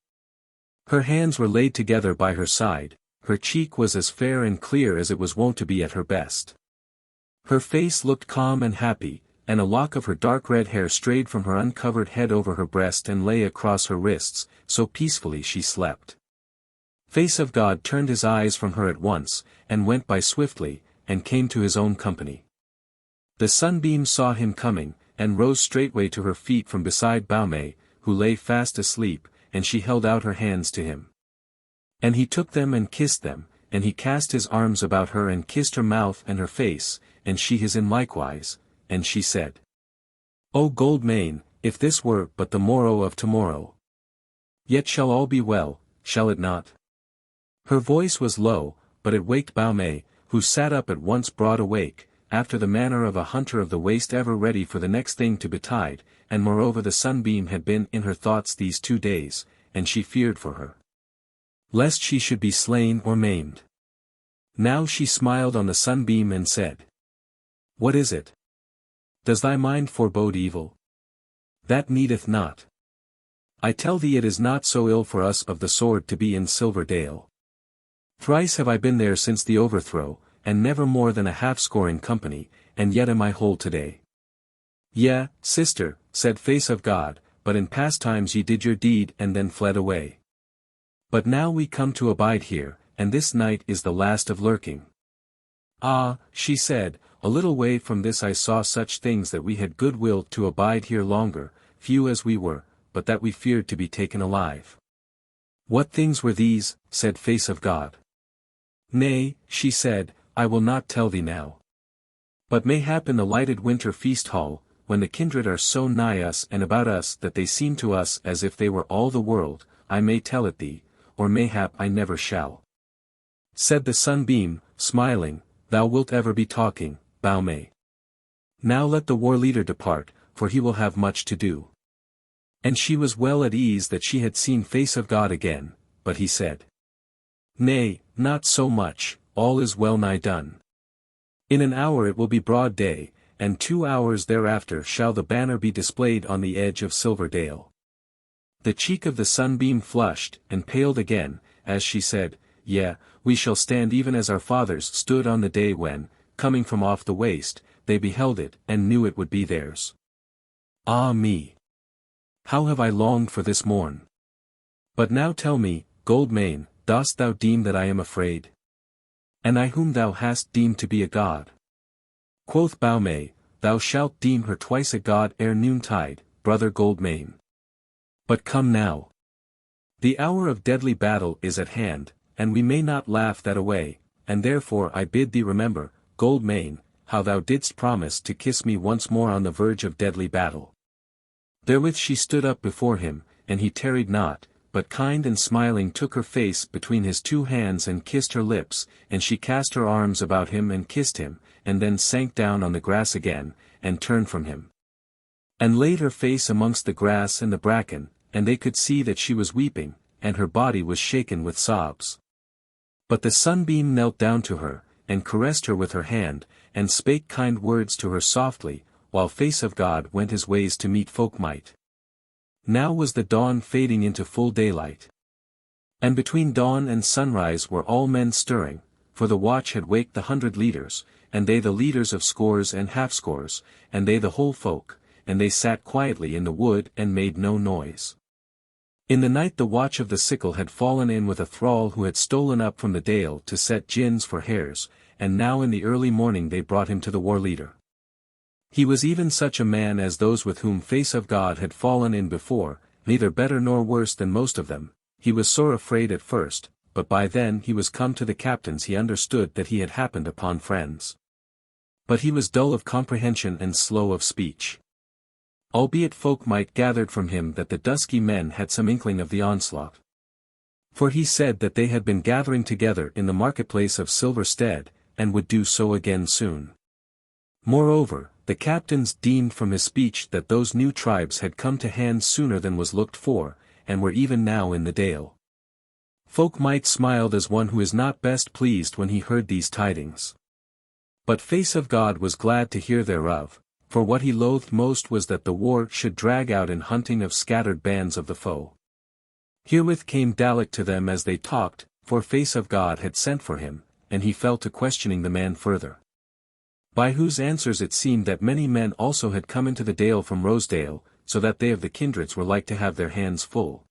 Her hands were laid together by her side, her cheek was as fair and clear as it was wont to be at her best. Her face looked calm and happy, and a lock of her dark red hair strayed from her uncovered head over her breast and lay across her wrists, so peacefully she slept. Face of God turned his eyes from her at once, and went by swiftly, and came to his own company. The sunbeam saw him coming, and rose straightway to her feet from beside Baume, who lay fast asleep, and she held out her hands to him. And he took them and kissed them, and he cast his arms about her and kissed her mouth and her face, and she his in likewise, and she said, O gold mane, if this were but the morrow of tomorrow! Yet shall all be well, shall it not? Her voice was low, but it waked Baume, who sat up at once broad awake, after the manner of a hunter of the waste ever ready for the next thing to betide, and moreover the sunbeam had been in her thoughts these 2 days, and she feared for her, lest she should be slain or maimed. Now she smiled on the sunbeam and said, What is it? Does thy mind forebode evil? That needeth not. I tell thee it is not so ill for us of the sword to be in Silverdale. Thrice have I been there since the overthrow, and never more than a half-score in company, and yet am I whole today. Yea, sister, said Face of God, but in past times ye did your deed and then fled away. But now we come to abide here, and this night is the last of lurking. Ah, she said, a little way from this I saw such things that we had good will to abide here longer, few as we were, but that we feared to be taken alive. What things were these? Said Face of God. Nay, she said, I will not tell thee now. But mayhap in the lighted winter feast hall, when the kindred are so nigh us and about us that they seem to us as if they were all the world, I may tell it thee, or mayhap I never shall. Said the sunbeam, smiling, Thou wilt ever be talking, Baume. Now let the war leader depart, for he will have much to do. And she was well at ease that she had seen Face of God again, but he said, Nay, not so much, all is well nigh done. In an hour it will be broad day, and 2 hours thereafter shall the banner be displayed on the edge of Silverdale. The cheek of the sunbeam flushed, and paled again, as she said, Yea, we shall stand even as our fathers stood on the day when, coming from off the waste, they beheld it and knew it would be theirs. Ah me! How have I longed for this morn! But now tell me, Gold Mane, dost thou deem that I am afraid? And I whom thou hast deemed to be a god? Quoth Baume, Thou shalt deem her twice a god ere noontide, brother Gold Mane. But come now. The hour of deadly battle is at hand, and we may not laugh that away, and therefore I bid thee remember, Gold Mane, how thou didst promise to kiss me once more on the verge of deadly battle. Therewith she stood up before him, and he tarried not, but kind and smiling took her face between his 2 hands and kissed her lips, and she cast her arms about him and kissed him, and then sank down on the grass again, and turned from him. And laid her face amongst the grass and the bracken, and they could see that she was weeping, and her body was shaken with sobs. But the sunbeam knelt down to her, and caressed her with her hand, and spake kind words to her softly, while Face of God went his ways to meet Folk-Mote. Now was the dawn fading into full daylight. And between dawn and sunrise were all men stirring, for the watch had waked the 100 leaders, and they the leaders of scores and half-scores, and they the whole folk, and they sat quietly in the wood and made no noise. In the night the watch of the sickle had fallen in with a thrall who had stolen up from the dale to set gins for hares, and now in the early morning they brought him to the war leader. He was even such a man as those with whom face of God had fallen in before, neither better nor worse than most of them. He was sore afraid at first, but by then he was come to the captains he understood that he had happened upon friends. But he was dull of comprehension and slow of speech. Albeit Folk-Mote gathered from him that the Dusky Men had some inkling of the onslaught. For he said that they had been gathering together in the marketplace of Silverstead, and would do so again soon. Moreover, the captains deemed from his speech that those new tribes had come to hand sooner than was looked for, and were even now in the dale. Folk-Mote smiled as one who is not best pleased when he heard these tidings. But face of God was glad to hear thereof, for what he loathed most was that the war should drag out in hunting of scattered bands of the foe. Herewith came Dalemen to them as they talked, for face of God had sent for him, and he fell to questioning the man further. By whose answers it seemed that many men also had come into the dale from Rosedale, so that they of the kindreds were like to have their hands full.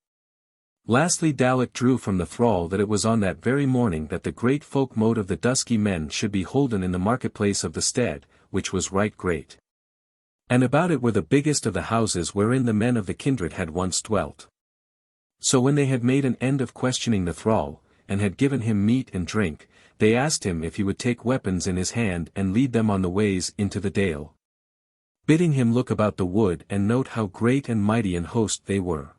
Lastly Dalemen drew from the thrall that it was on that very morning that the great Folk-Mote of the Dusky Men should be holden in the marketplace of the stead, which was right great. And about it were the biggest of the houses wherein the men of the kindred had once dwelt. So when they had made an end of questioning the thrall, and had given him meat and drink, they asked him if he would take weapons in his hand and lead them on the ways into the dale. Bidding him look about the wood and note how great and mighty an host they were.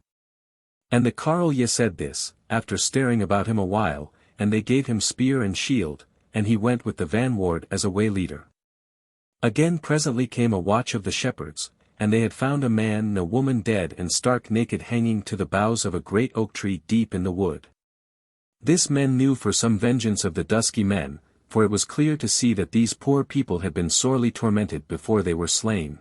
And the carle said this, after staring about him a while, and they gave him spear and shield, and he went with the vanward as a way leader. Again presently came a watch of the shepherds, and they had found a man and a woman dead and stark naked hanging to the boughs of a great oak tree deep in the wood. This men knew for some vengeance of the Dusky Men, for it was clear to see that these poor people had been sorely tormented before they were slain.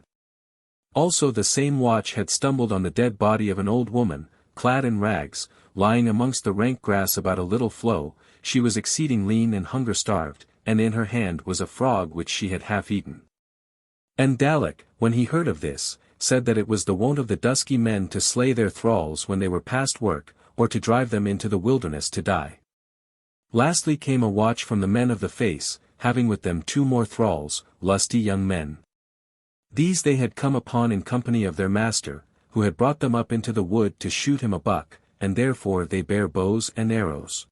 Also the same watch had stumbled on the dead body of an old woman, clad in rags, lying amongst the rank grass about a little flow. She was exceeding lean and hunger-starved, and in her hand was a frog which she had half eaten. And Dalemen, when he heard of this, said that it was the wont of the Dusky Men to slay their thralls when they were past work, or to drive them into the wilderness to die. Lastly came a watch from the men of the face, having with them 2 more thralls, lusty young men. These they had come upon in company of their master, who had brought them up into the wood to shoot him a buck, and therefore they bare bows and arrows.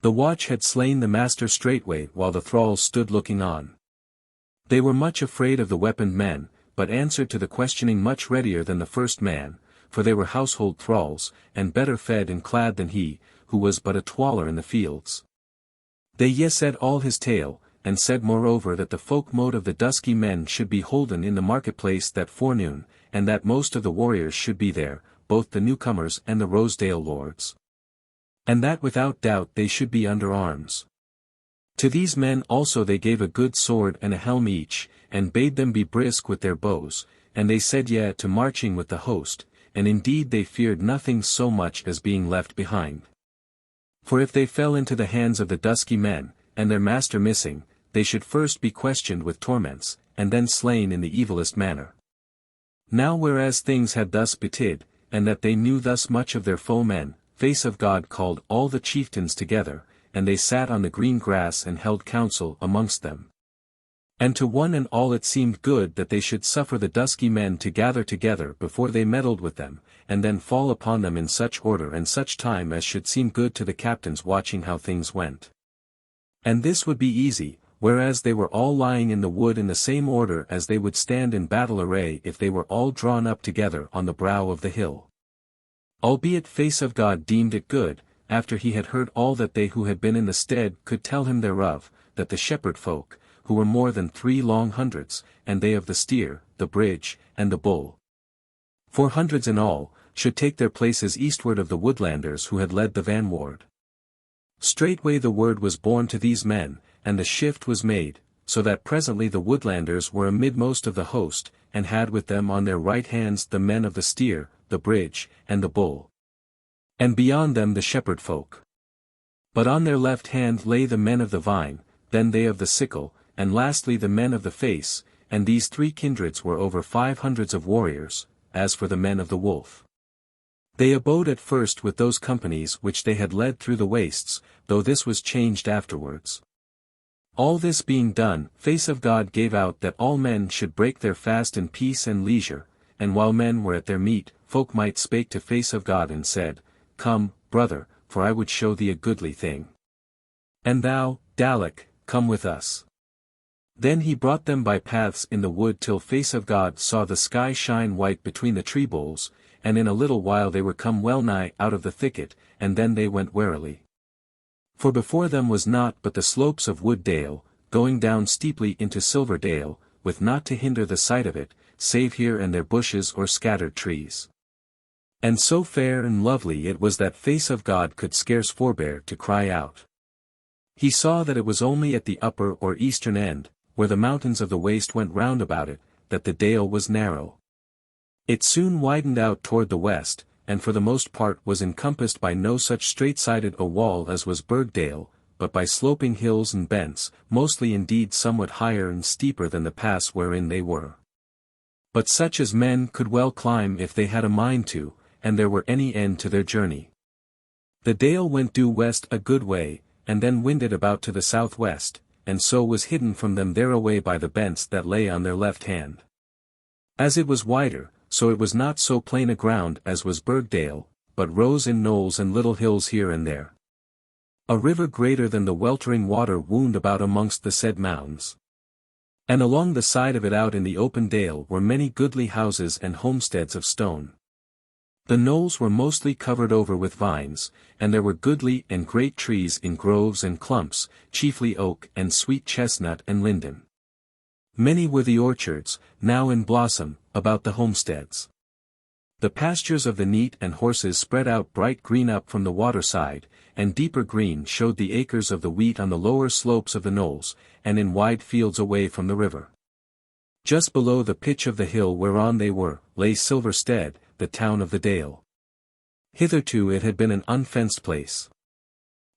The watch had slain the master straightway while the thralls stood looking on. They were much afraid of the weaponed men, but answered to the questioning much readier than the first man, for they were household thralls, and better fed and clad than he, who was but a twaller in the fields. They said all his tale, and said moreover that the Folk-Mote of the Dusky Men should be holden in the marketplace that forenoon, and that most of the warriors should be there, both the newcomers and the Rosedale lords. And that without doubt they should be under arms. To these men also they gave a good sword and a helm each, and bade them be brisk with their bows, and they said yea to marching with the host, and indeed they feared nothing so much as being left behind. For if they fell into the hands of the Dusky Men, and their master missing, they should first be questioned with torments, and then slain in the evilest manner. Now whereas things had thus betid, and that they knew thus much of their foemen, face of God called all the chieftains together, and they sat on the green grass and held counsel amongst them. And to one and all it seemed good that they should suffer the Dusky Men to gather together before they meddled with them, and then fall upon them in such order and such time as should seem good to the captains watching how things went. And this would be easy, whereas they were all lying in the wood in the same order as they would stand in battle array if they were all drawn up together on the brow of the hill. Albeit face of God deemed it good, after he had heard all that they who had been in the stead could tell him thereof, that the shepherd folk, who were more than 3 long hundreds, and they of the steer, the bridge, and the bull, 400 in all, should take their places eastward of the Woodlanders who had led the vanward. Straightway the word was borne to these men, and the shift was made, so that presently the Woodlanders were amidmost of the host, and had with them on their right hands the men of the steer, the bridge, and the bull. And beyond them the shepherd folk. But on their left hand lay the men of the vine, then they of the sickle, and lastly the men of the face, and these 3 kindreds were over 500 of warriors. As for the men of the wolf, they abode at first with those companies which they had led through the wastes, though this was changed afterwards. All this being done, Face of God gave out that all men should break their fast in peace and leisure, and while men were at their meat, Folk-Mote spake to Face of God and said, Come, brother, for I would show thee a goodly thing. And thou, Dalek, come with us. Then he brought them by paths in the wood till Face of God saw the sky shine white between the tree boles, and in a little while they were come well nigh out of the thicket, and then they went warily. For before them was naught but the slopes of Wooddale, going down steeply into Silverdale, with naught to hinder the sight of it, save here and there bushes or scattered trees. And so fair and lovely it was that Face of God could scarce forbear to cry out. He saw that it was only at the upper or eastern end, where the mountains of the waste went round about it, that the dale was narrow. It soon widened out toward the west, and for the most part was encompassed by no such straight-sided a wall as was Burgdale, but by sloping hills and bents, mostly indeed somewhat higher and steeper than the pass wherein they were. But such as men could well climb if they had a mind to, and there were any end to their journey. The dale went due west a good way, and then winded about to the southwest, and so was hidden from them thereaway by the bents that lay on their left hand. As it was wider, so it was not so plain a ground as was Burgdale, but rose in knolls and little hills here and there. A river greater than the weltering water wound about amongst the said mounds. And along the side of it out in the open dale were many goodly houses and homesteads of stone. The knolls were mostly covered over with vines, and there were goodly and great trees in groves and clumps, chiefly oak and sweet chestnut and linden. Many were the orchards, now in blossom, about the homesteads. The pastures of the neat and horses spread out bright green up from the waterside, and deeper green showed the acres of the wheat on the lower slopes of the knolls, and in wide fields away from the river. Just below the pitch of the hill whereon they were, lay Silverstead, the town of the dale. Hitherto it had been an unfenced place.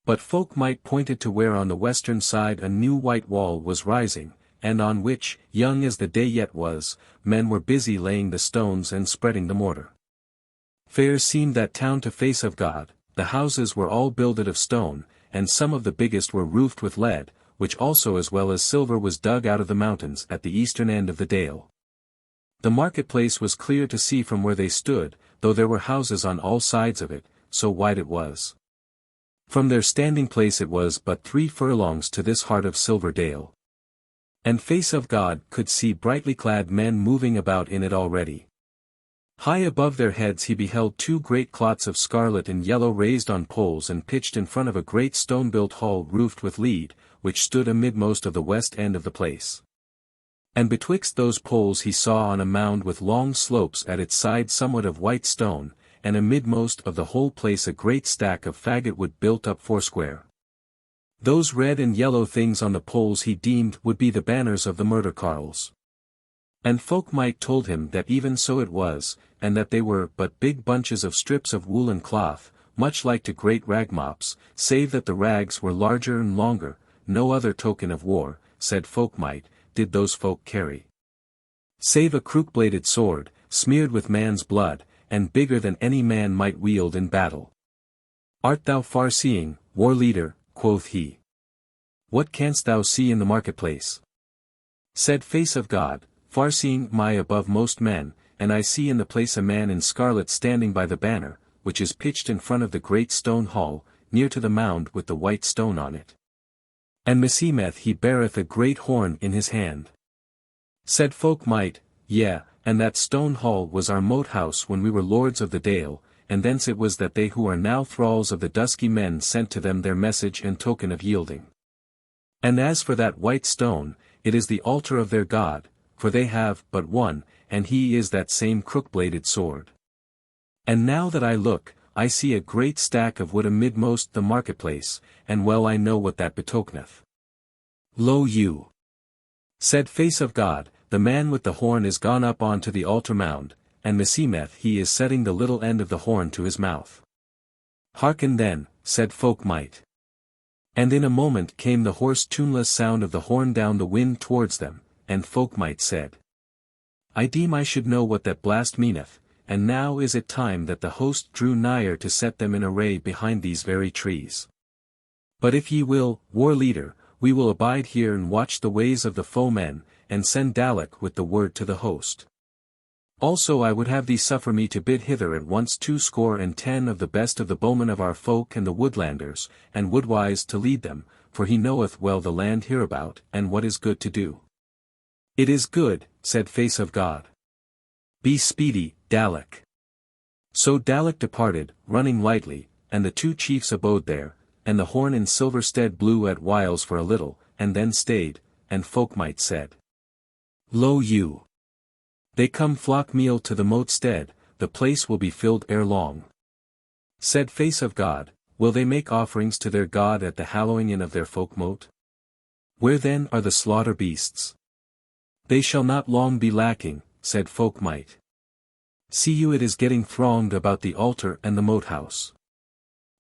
But Folk-Mote pointed to where on the western side a new white wall was rising, and on which, young as the day yet was, men were busy laying the stones and spreading the mortar. Fair seemed that town to Face of God. The houses were all builded of stone, and some of the biggest were roofed with lead, which also as well as silver was dug out of the mountains at the eastern end of the dale. The marketplace was clear to see from where they stood, though there were houses on all sides of it, so wide it was. From their standing place it was but 3 furlongs to this heart of Silverdale. And Face of God could see brightly clad men moving about in it already. High above their heads he beheld 2 great clots of scarlet and yellow raised on poles and pitched in front of a great stone-built hall roofed with lead, which stood amidmost of the west end of the place. And betwixt those poles he saw on a mound with long slopes at its side somewhat of white stone, and amidmost of the whole place a great stack of faggot wood built up foursquare. Those red and yellow things on the poles he deemed would be the banners of the murder carles. And Folk-Mote told him that even so it was, and that they were but big bunches of strips of woolen cloth, much like to great ragmops, save that the rags were larger and longer. No other token of war, said Folk-Mote, did those folk carry. Save a crook-bladed sword, smeared with man's blood, and bigger than any man might wield in battle. Art thou far-seeing, war-leader, quoth he. What canst thou see in the marketplace? Said Face of God, far-seeing am I above most men, and I see in the place a man in scarlet standing by the banner, which is pitched in front of the great stone hall, near to the mound with the white stone on it. And meseemeth he beareth a great horn in his hand. Said Folk-Mote, yea, and that stone hall was our moat house when we were lords of the dale, and thence it was that they who are now thralls of the Dusky Men sent to them their message and token of yielding. And as for that white stone, it is the altar of their god, for they have but one, and he is that same crook-bladed sword. And now that I look, I see a great stack of wood amidmost the marketplace, and well I know what that betokeneth. Lo you! Said Face of God, the man with the horn is gone up on to the altar mound, and meseemeth he is setting the little end of the horn to his mouth. Hearken then, said Folk-Mote. And in a moment came the hoarse tuneless sound of the horn down the wind towards them, and Folk-Mote said, I deem I should know what that blast meaneth, and now is it time that the host drew nigher to set them in array behind these very trees. But if ye will, war leader, we will abide here and watch the ways of the foemen, and send Dalek with the word to the host. Also I would have thee suffer me to bid hither at once 210 of the best of the bowmen of our folk and the Woodlanders, and Wood-Wights to lead them, for he knoweth well the land hereabout, and what is good to do. It is good, said Face of God. Be speedy, Dalek. So Dalek departed, running lightly, and the two chiefs abode there, and the horn in Silverstead blew at whiles for a little, and then stayed, and Folk-Mote said, Lo you! They come flock meal to the Mote stead, the place will be filled ere long. Said Face of God, will they make offerings to their God at the hallowing in of their Folk-Mote? Where then are the slaughter beasts? They shall not long be lacking, said Folk-Mote. See you it is getting thronged about the altar and the Mote house.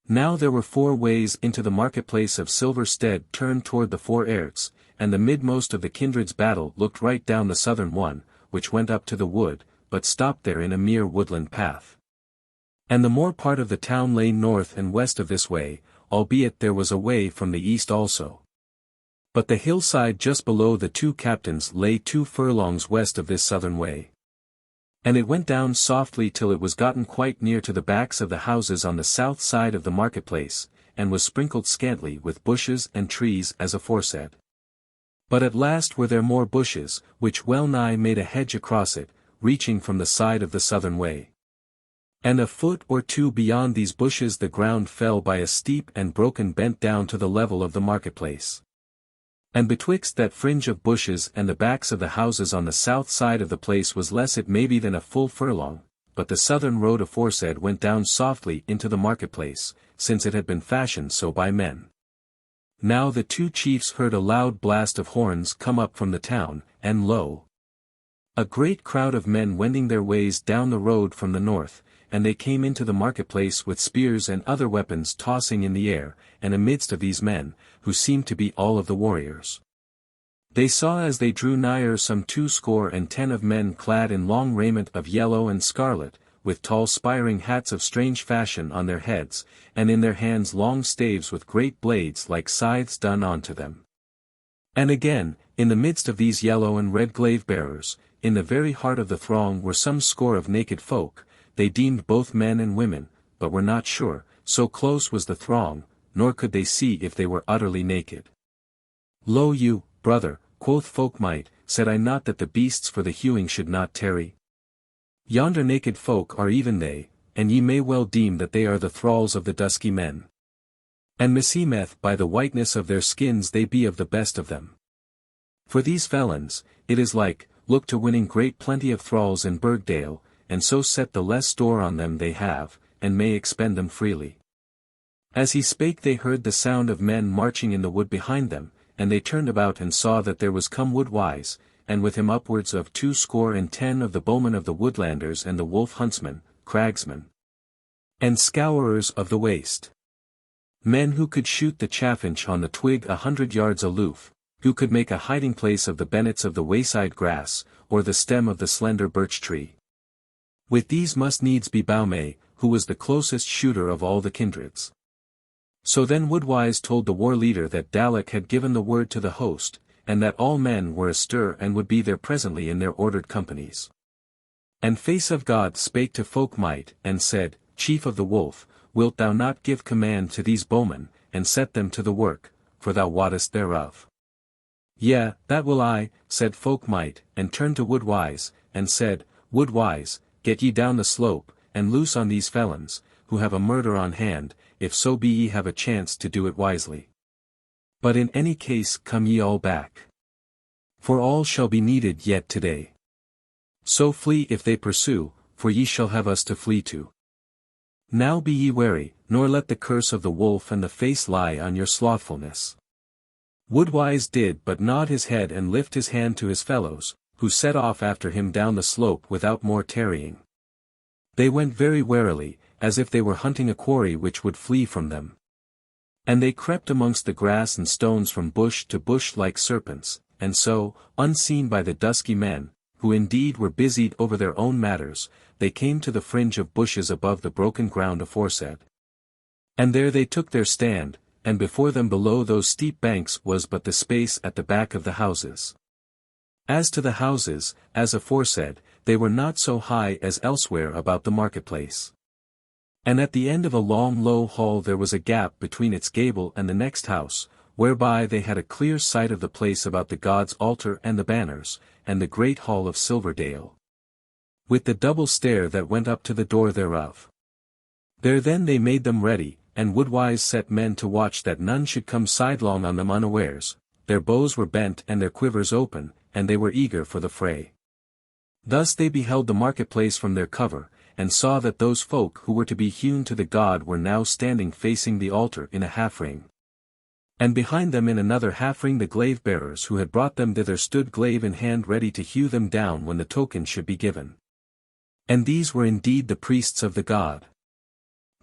Now there were 4 ways into the marketplace of Silverstead turned toward the 4 Erts, and the midmost of the Kindred's battle looked right down the southern one, which went up to the wood, but stopped there in a mere woodland path. And the more part of the town lay north and west of this way, albeit there was a way from the east also. But the hillside just below the 2 captains lay 2 furlongs west of this southern way. And it went down softly till it was gotten quite near to the backs of the houses on the south side of the marketplace, and was sprinkled scantly with bushes and trees as aforesaid. But at last were there more bushes, which well nigh made a hedge across it, reaching from the side of the southern way. And a foot or 2 beyond these bushes the ground fell by a steep and broken bent down to the level of the marketplace. And betwixt that fringe of bushes and the backs of the houses on the south side of the place was less it may be than a full furlong, but the southern road aforesaid went down softly into the marketplace, since it had been fashioned so by men. Now the 2 chiefs heard a loud blast of horns come up from the town, and lo! A great crowd of men wending their ways down the road from the north, and they came into the marketplace with spears and other weapons tossing in the air, and amidst of these men, who seemed to be all of the warriors, they saw as they drew nigher some 210 of men clad in long raiment of yellow and scarlet, with tall spiring hats of strange fashion on their heads, and in their hands long staves with great blades like scythes done onto them. And again, in the midst of these yellow and red glaive-bearers, in the very heart of the throng were some score of naked folk, they deemed both men and women, but were not sure, so close was the throng, nor could they see if they were utterly naked. Lo you, brother, quoth Folk-Mote, said I not that the beasts for the hewing should not tarry? Yonder naked folk are even they, and ye may well deem that they are the thralls of the Dusky Men. And meseemeth by the whiteness of their skins they be of the best of them. For these felons, it is like, look to winning great plenty of thralls in Burgdale, and so set the less store on them they have, and may expend them freely. As he spake they heard the sound of men marching in the wood behind them, and they turned about and saw that there was come Wood-Wights, and with him upwards of 210 of the bowmen of the Woodlanders and the wolf huntsmen, cragsmen, and scourers of the waste. Men who could shoot the chaffinch on the twig 100 yards aloof, who could make a hiding place of the bennets of the wayside grass, or the stem of the slender birch tree. With these must needs be Baume, who was the closest shooter of all the kindreds. So then Wood-Wights told the war leader that Dalek had given the word to the host, and that all men were astir and would be there presently in their ordered companies. And Face of God spake to Folk-Mote, and said, Chief of the Wolf, wilt thou not give command to these bowmen, and set them to the work, for thou wottest thereof? Yea, that will I, said Folk-Mote, and turned to Wood-Wights, and said, Wood-Wights, get ye down the slope, and loose on these felons, who have a murder on hand, if so be ye have a chance to do it wisely. But in any case come ye all back. For all shall be needed yet today. So flee if they pursue, for ye shall have us to flee to. Now be ye wary, nor let the curse of the wolf and the face lie on your slothfulness. Wood-Wights did but nod his head and lift his hand to his fellows, who set off after him down the slope without more tarrying. They went very warily, as if they were hunting a quarry which would flee from them. And they crept amongst the grass and stones from bush to bush like serpents, and so, unseen by the dusky men, who indeed were busied over their own matters, they came to the fringe of bushes above the broken ground aforesaid. And there they took their stand, and before them below those steep banks was but the space at the back of the houses. As to the houses, as aforesaid, they were not so high as elsewhere about the marketplace. And at the end of a long low hall there was a gap between its gable and the next house, whereby they had a clear sight of the place about the God's altar and the banners, and the great hall of Silverdale, with the double stair that went up to the door thereof. There then they made them ready, and woodwise set men to watch that none should come sidelong on them unawares. Their bows were bent and their quivers open, and they were eager for the fray. Thus they beheld the marketplace from their cover, and saw that those folk who were to be hewn to the god were now standing facing the altar in a half-ring. And behind them in another half-ring the glaive-bearers who had brought them thither stood glaive in hand ready to hew them down when the token should be given. And these were indeed the priests of the god.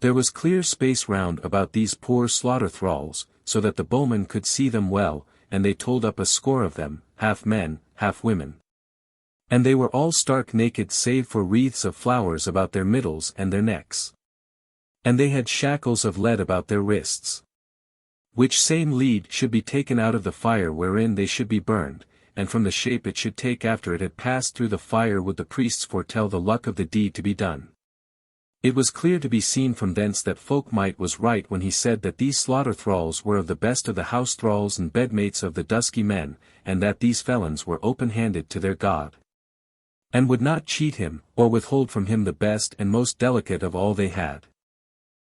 There was clear space round about these poor slaughter thralls, so that the bowmen could see them well, and they told up a score of them, half men, half women. And they were all stark naked save for wreaths of flowers about their middles and their necks. And they had shackles of lead about their wrists. Which same lead should be taken out of the fire wherein they should be burned, and from the shape it should take after it had passed through the fire would the priests foretell the luck of the deed to be done. It was clear to be seen from thence that Folk-Mote was right when he said that these slaughter thralls were of the best of the house thralls and bedmates of the dusky men, and that these felons were open-handed to their god, and would not cheat him, or withhold from him the best and most delicate of all they had.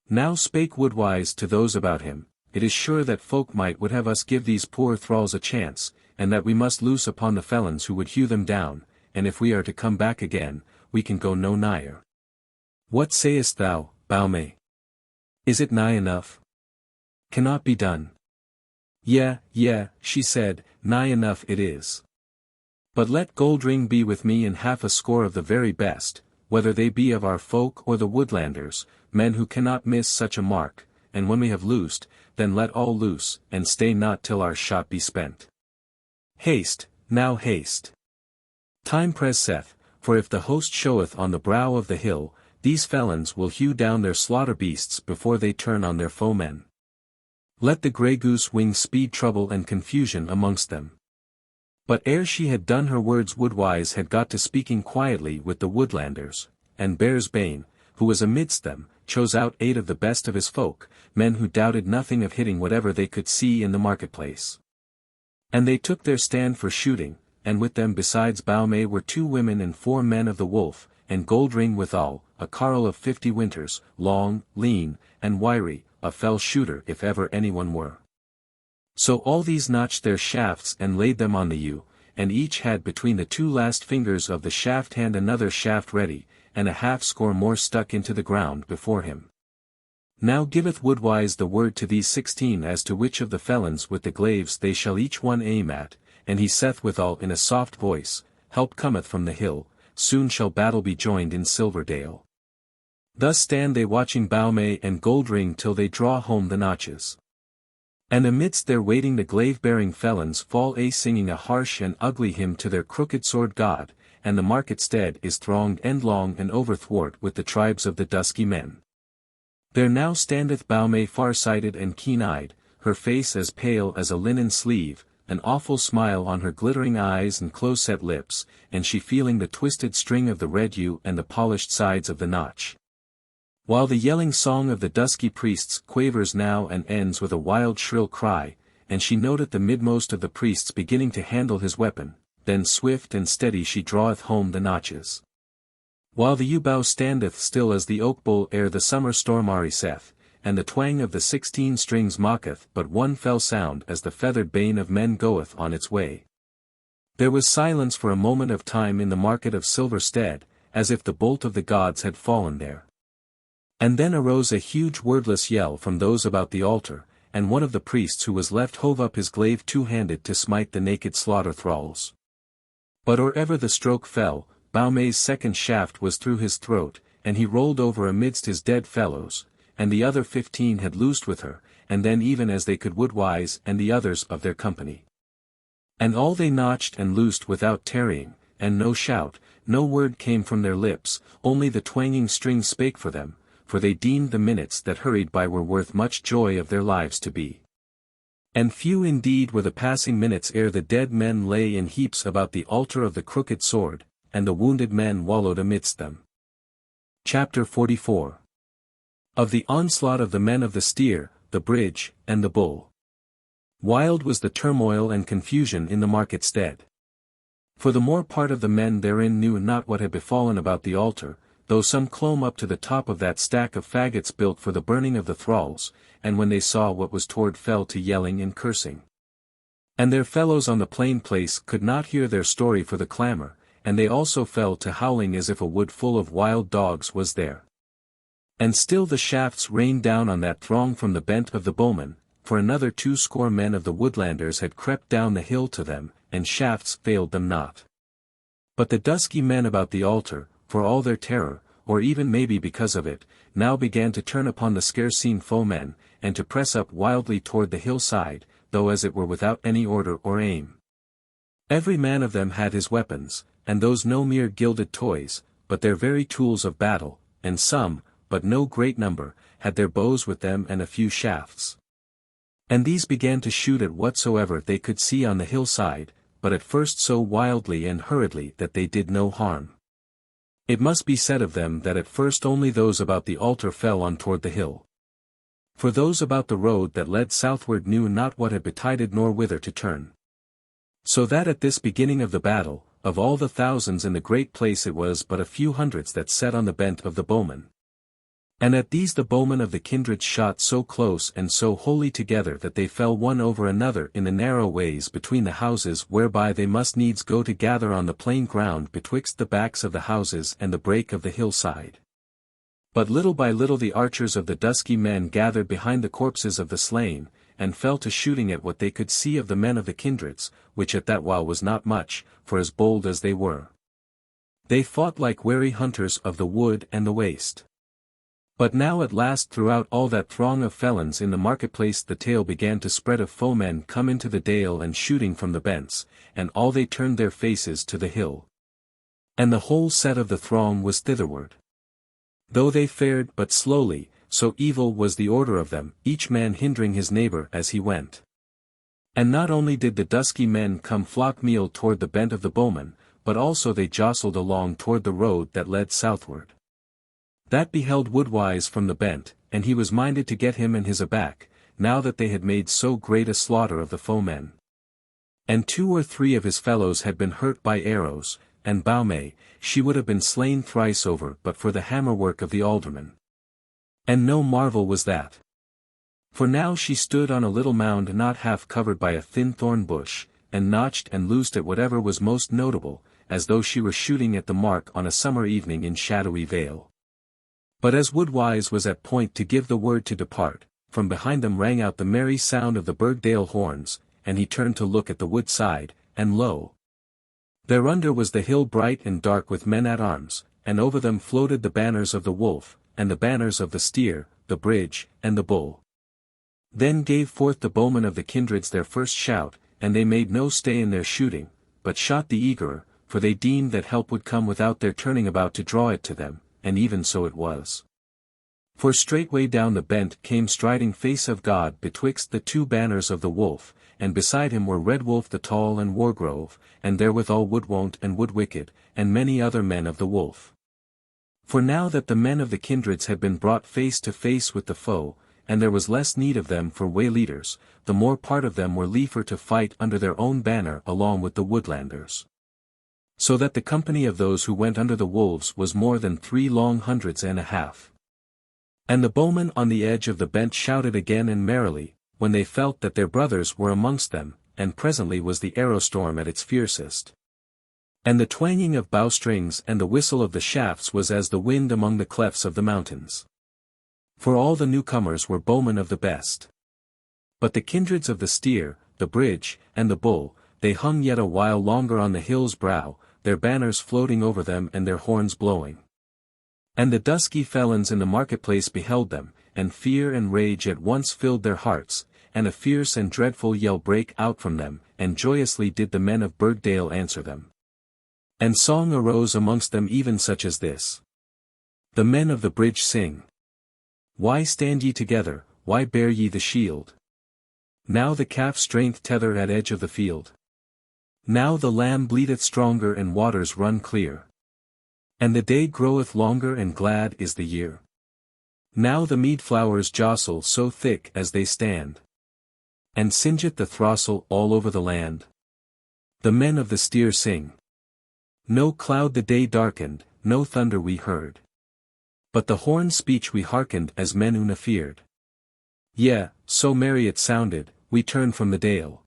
Now spake Woodwise to those about him, it is sure that Folk-Mote would have us give these poor thralls a chance, and that we must loose upon the felons who would hew them down, and if we are to come back again, we can go no nigher. What sayest thou, Baume? Is it nigh enough? Cannot be done. Yea, she said, nigh enough it is. But let Goldring be with me in half a score of the very best, whether they be of our folk or the Woodlanders, men who cannot miss such a mark, and when we have loosed, then let all loose, and stay not till our shot be spent. Haste, now haste. Time presseth, for if the host showeth on the brow of the hill, these felons will hew down their slaughter beasts before they turn on their foemen. Let the grey goose wing speed trouble and confusion amongst them. But ere she had done her words Woodwise had got to speaking quietly with the Woodlanders, and Bearsbane, who was amidst them, chose out 8 of the best of his folk, men who doubted nothing of hitting whatever they could see in the marketplace. And they took their stand for shooting, and with them besides Baume were 2 women and 4 men of the Wolf, and Goldring withal, a carle of 50 winters, long, lean, and wiry, a fell shooter if ever anyone were. So all these notched their shafts and laid them on the yew, and each had between the 2 last fingers of the shaft hand another shaft ready, and a half score more stuck into the ground before him. Now giveth Woodwise the word to these 16 as to which of the felons with the glaives they shall each one aim at, and he saith withal in a soft voice, Help cometh from the hill, soon shall battle be joined in Silverdale. Thus stand they watching Baume and Goldring till they draw home the notches. And amidst their waiting the glaive-bearing felons fall singing a harsh and ugly hymn to their crooked sword god, and the market-stead is thronged endlong and overthwart with the tribes of the dusky men. There now standeth Baume far-sighted and keen-eyed, her face as pale as a linen sleeve, an awful smile on her glittering eyes and close-set lips, and she feeling the twisted string of the red yew and the polished sides of the notch. While the yelling song of the dusky priests quavers now and ends with a wild shrill cry, and she noteth the midmost of the priests beginning to handle his weapon, then swift and steady she draweth home the notches. While the yew bough standeth still as the oak bole ere the summer storm ariseth, and the twang of the 16 strings mocketh but one fell sound as the feathered bane of men goeth on its way. There was silence for a moment of time in the market of Silverstead, as if the bolt of the gods had fallen there. And then arose a huge wordless yell from those about the altar, and one of the priests who was left hove up his glaive two-handed to smite the naked slaughter thralls. But or ever the stroke fell, Baume's second shaft was through his throat, and he rolled over amidst his dead fellows, and the other 15 had loosed with her, and then even as they could Wood-Wights and the others of their company. And all they notched and loosed without tarrying, and no shout, no word came from their lips, only the twanging strings spake for them, for they deemed the minutes that hurried by were worth much joy of their lives to be. And few indeed were the passing minutes ere the dead men lay in heaps about the altar of the crooked sword, and the wounded men wallowed amidst them. Chapter 44. Of the onslaught of the men of the steer, the bridge, and the bull. Wild was the turmoil and confusion in the market-stead. For the more part of the men therein knew not what had befallen about the altar, though some clomb up to the top of that stack of faggots built for the burning of the thralls, and when they saw what was toward fell to yelling and cursing. And their fellows on the plain place could not hear their story for the clamour, and they also fell to howling as if a wood full of wild dogs was there. And still the shafts rained down on that throng from the bent of the bowmen, for another 20 men of the Woodlanders had crept down the hill to them, and shafts failed them not. But the dusky men about the altar, for all their terror, or even maybe because of it, now began to turn upon the scarce-seen foemen, and to press up wildly toward the hillside, though as it were without any order or aim. Every man of them had his weapons, and those no mere gilded toys, but their very tools of battle, and some, but no great number, had their bows with them and a few shafts. And these began to shoot at whatsoever they could see on the hillside, but at first so wildly and hurriedly that they did no harm. It must be said of them that at first only those about the altar fell on toward the hill. For those about the road that led southward knew not what had betided nor whither to turn. So that at this beginning of the battle, of all the thousands in the great place it was but a few hundreds that sat on the bent of the bowmen. And at these the bowmen of the kindred shot so close and so wholly together that they fell one over another in the narrow ways between the houses whereby they must needs go to gather on the plain ground betwixt the backs of the houses and the break of the hillside. But little by little the archers of the dusky men gathered behind the corpses of the slain, and fell to shooting at what they could see of the men of the kindreds, which at that while was not much, for as bold as they were. They fought like wary hunters of the wood and the waste. But now at last throughout all that throng of felons in the marketplace the tale began to spread of foemen come into the dale and shooting from the bents, and all they turned their faces to the hill. And the whole set of the throng was thitherward. Though they fared but slowly, so evil was the order of them, each man hindering his neighbour as he went. And not only did the dusky men come flock-meal toward the bent of the bowmen, but also they jostled along toward the road that led southward. That beheld Wood-Wights from the bent, and he was minded to get him and his aback, now that they had made so great a slaughter of the foemen. And 2 or 3 of his fellows had been hurt by arrows, and Baume, she would have been slain thrice over but for the hammer-work of the alderman. And no marvel was that. For now she stood on a little mound not half covered by a thin thorn bush, and notched and loosed at whatever was most notable, as though she were shooting at the mark on a summer evening in shadowy Vale. But as Wood-Wights was at point to give the word to depart, from behind them rang out the merry sound of the Burgdale horns, and he turned to look at the wood side, and lo! Thereunder was the hill bright and dark with men at arms, and over them floated the banners of the wolf, and the banners of the steer, the bridge, and the bull. Then gave forth the bowmen of the kindreds their first shout, and they made no stay in their shooting, but shot the eagerer, for they deemed that help would come without their turning about to draw it to them, and even so it was. For straightway down the bent came striding face of God betwixt the 2 banners of the wolf, and beside him were Red Wolf the tall and Wargrove, and therewithal Wood-Won't and Wood-Wicked, and many other men of the wolf. For now that the men of the kindreds had been brought face to face with the foe, and there was less need of them for way-leaders, the more part of them were liefer to fight under their own banner along with the Woodlanders. So that the company of those who went under the wolves was more than 3 long hundreds and a half. And the bowmen on the edge of the bent shouted again and merrily, when they felt that their brothers were amongst them, and presently was the arrow-storm at its fiercest. And the twanging of bowstrings and the whistle of the shafts was as the wind among the clefts of the mountains. For all the newcomers were bowmen of the best. But the kindreds of the steer, the bridge, and the bull, they hung yet a while longer on the hill's brow, their banners floating over them and their horns blowing. And the dusky felons in the marketplace beheld them, and fear and rage at once filled their hearts, and a fierce and dreadful yell brake out from them, and joyously did the men of Burgdale answer them. And song arose amongst them even such as this. The men of the bridge sing. Why stand ye together, why bear ye the shield? Now the calf strength tether at edge of the field. Now the lamb bleateth stronger and waters run clear. And the day groweth longer and glad is the year. Now the mead flowers jostle so thick as they stand. And singeth the throstle all over the land. The men of the steer sing. No cloud the day darkened, no thunder we heard. But the horn's speech we hearkened as men una feared. Yea, so merry it sounded, we turned from the dale.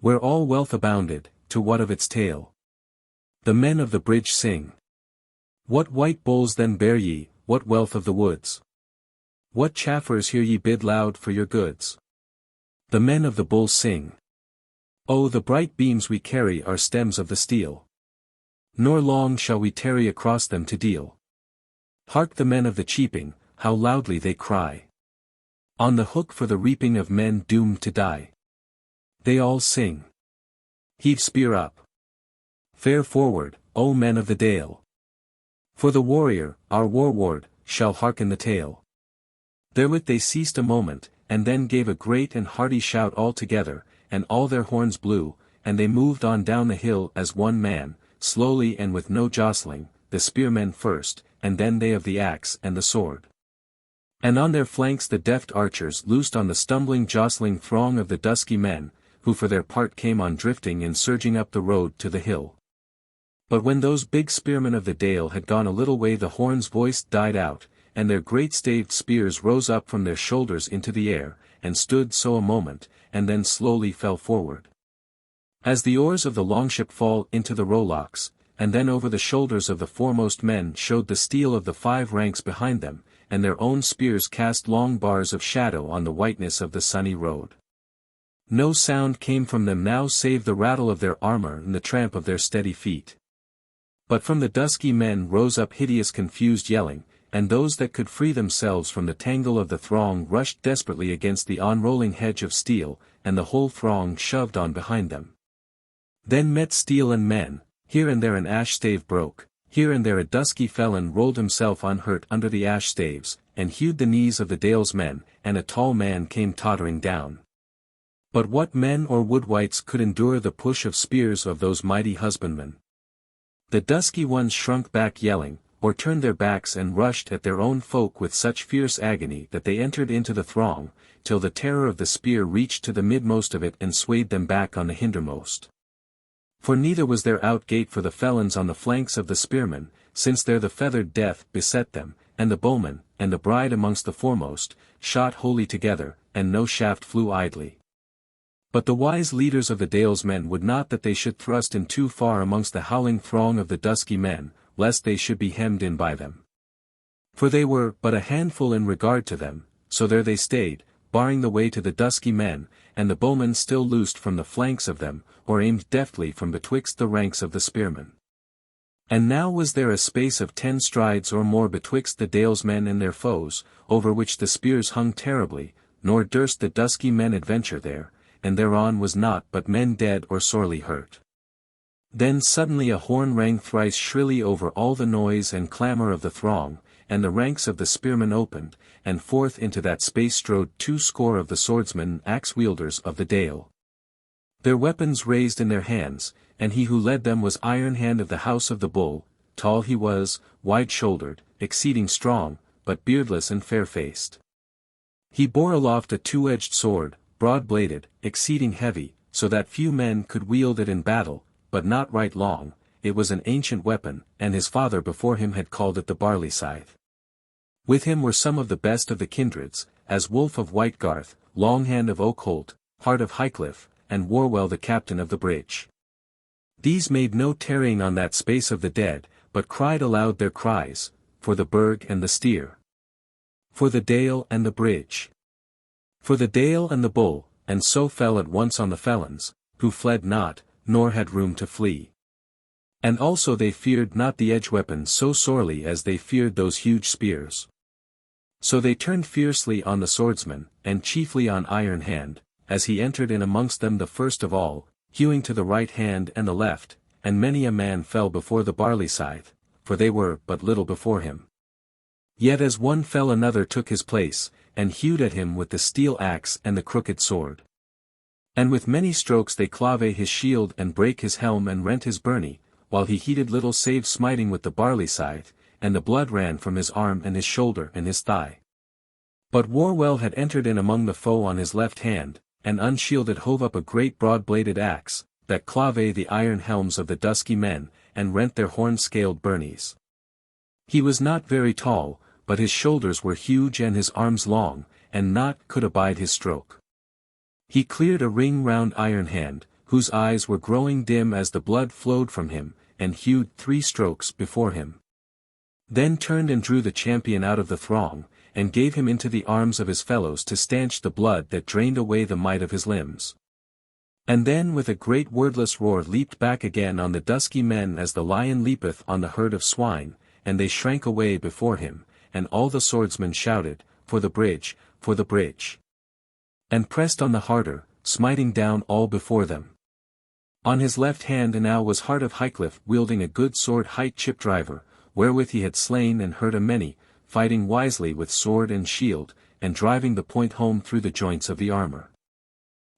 Where all wealth abounded, to what of its tale? The men of the bridge sing. What white bulls then bear ye, what wealth of the woods? What chaffers hear ye bid loud for your goods? The men of the bulls sing. Oh, the bright beams we carry are stems of the steel. Nor long shall we tarry across them to deal. Hark the men of the cheaping, how loudly they cry. On the hook for the reaping of men doomed to die. They all sing. Heave spear up. Fare forward, O men of the dale. For the warrior, our warward, shall hearken the tale. Therewith they ceased a moment, and then gave a great and hearty shout all together, and all their horns blew, and they moved on down the hill as one man, slowly and with no jostling, the spearmen first, and then they of the axe and the sword. And on their flanks the deft archers loosed on the stumbling jostling throng of the Dusky Men, who for their part came on drifting and surging up the road to the hill. But when those big spearmen of the dale had gone a little way the horn's voice died out, and their great staved spears rose up from their shoulders into the air, and stood so a moment, and then slowly fell forward. As the oars of the longship fall into the rowlocks, and then over the shoulders of the foremost men showed the steel of the 5 ranks behind them, and their own spears cast long bars of shadow on the whiteness of the sunny road. No sound came from them now save the rattle of their armor and the tramp of their steady feet. But from the Dusky Men rose up hideous confused yelling, and those that could free themselves from the tangle of the throng rushed desperately against the on-rolling hedge of steel, and the whole throng shoved on behind them. Then met steel and men, here and there an ash stave broke, here and there a dusky felon rolled himself unhurt under the ash staves, and hewed the knees of the Dale's men, and a tall man came tottering down. But what men or Wood-Wights could endure the push of spears of those mighty husbandmen? The dusky ones shrunk back yelling, or turned their backs and rushed at their own folk with such fierce agony that they entered into the throng, till the terror of the spear reached to the midmost of it and swayed them back on the hindermost. For neither was there outgate for the felons on the flanks of the spearmen, since there the feathered death beset them, and the bowman, and the bride amongst the foremost, shot wholly together, and no shaft flew idly. But the wise leaders of the Dale's men would not that they should thrust in too far amongst the howling throng of the Dusky Men, lest they should be hemmed in by them. For they were but a handful in regard to them, so there they stayed, barring the way to the Dusky Men, and the bowmen still loosed from the flanks of them, or aimed deftly from betwixt the ranks of the spearmen. And now was there a space of 10 strides or more betwixt the Dale's men and their foes, over which the spears hung terribly, nor durst the Dusky Men adventure there, and thereon was naught but men dead or sorely hurt. Then suddenly a horn rang thrice shrilly over all the noise and clamour of the throng, and the ranks of the spearmen opened, and forth into that space strode 20 of the swordsmen and axe-wielders of the Dale. Their weapons raised in their hands, and he who led them was Iron Hand of the House of the Bull. Tall he was, wide-shouldered, exceeding strong, but beardless and fair-faced. He bore aloft a 2-edged sword, broad-bladed, exceeding heavy, so that few men could wield it in battle, but not right long. It was an ancient weapon, and his father before him had called it the barley scythe. With him were some of the best of the kindreds, as Wolf of Whitegarth, Longhand of Oakholt, Heart of Highcliffe, and Warwell the captain of the bridge. These made no tarrying on that space of the dead, but cried aloud their cries, for the burg and the steer. For the dale and the bridge. For the dale and the bull, and so fell at once on the felons, who fled not, nor had room to flee. And also they feared not the edge weapons so sorely as they feared those huge spears. So they turned fiercely on the swordsman, and chiefly on Iron Hand, as he entered in amongst them the first of all, hewing to the right hand and the left, and many a man fell before the barley scythe, for they were but little before him. Yet as one fell another took his place, and hewed at him with the steel axe and the crooked sword. And with many strokes they clave his shield and brake his helm and rent his byrnie, while he heeded little save smiting with the barley scythe, and the blood ran from his arm and his shoulder and his thigh. But Warwell had entered in among the foe on his left hand, and unshielded hove up a great broad-bladed axe, that clave the iron helms of the Dusky Men, and rent their horn-scaled byrnies. He was not very tall, but his shoulders were huge and his arms long, and naught could abide his stroke. He cleared a ring round Iron Hand, whose eyes were growing dim as the blood flowed from him, and hewed 3 strokes before him. Then turned and drew the champion out of the throng, and gave him into the arms of his fellows to stanch the blood that drained away the might of his limbs. And then with a great wordless roar leaped back again on the Dusky Men as the lion leapeth on the herd of swine, and they shrank away before him, and all the swordsmen shouted, "For the bridge, for the bridge!" and pressed on the harder, smiting down all before them. On his left hand now was Hart of Highcliffe wielding a good sword hight Chipdriver, wherewith he had slain and hurt a many, fighting wisely with sword and shield, and driving the point home through the joints of the armor.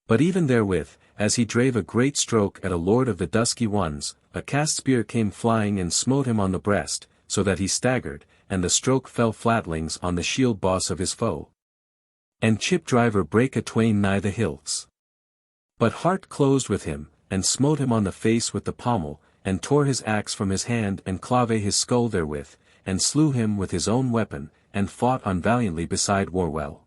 But even therewith, as he drave a great stroke at a lord of the Dusky Ones, a cast spear came flying and smote him on the breast, so that he staggered, and the stroke fell flatlings on the shield boss of his foe. And Chipdriver brake a twain nigh the hilts. But Hart closed with him, and smote him on the face with the pommel, and tore his axe from his hand and clave his skull therewith, and slew him with his own weapon, and fought on valiantly beside Warwell.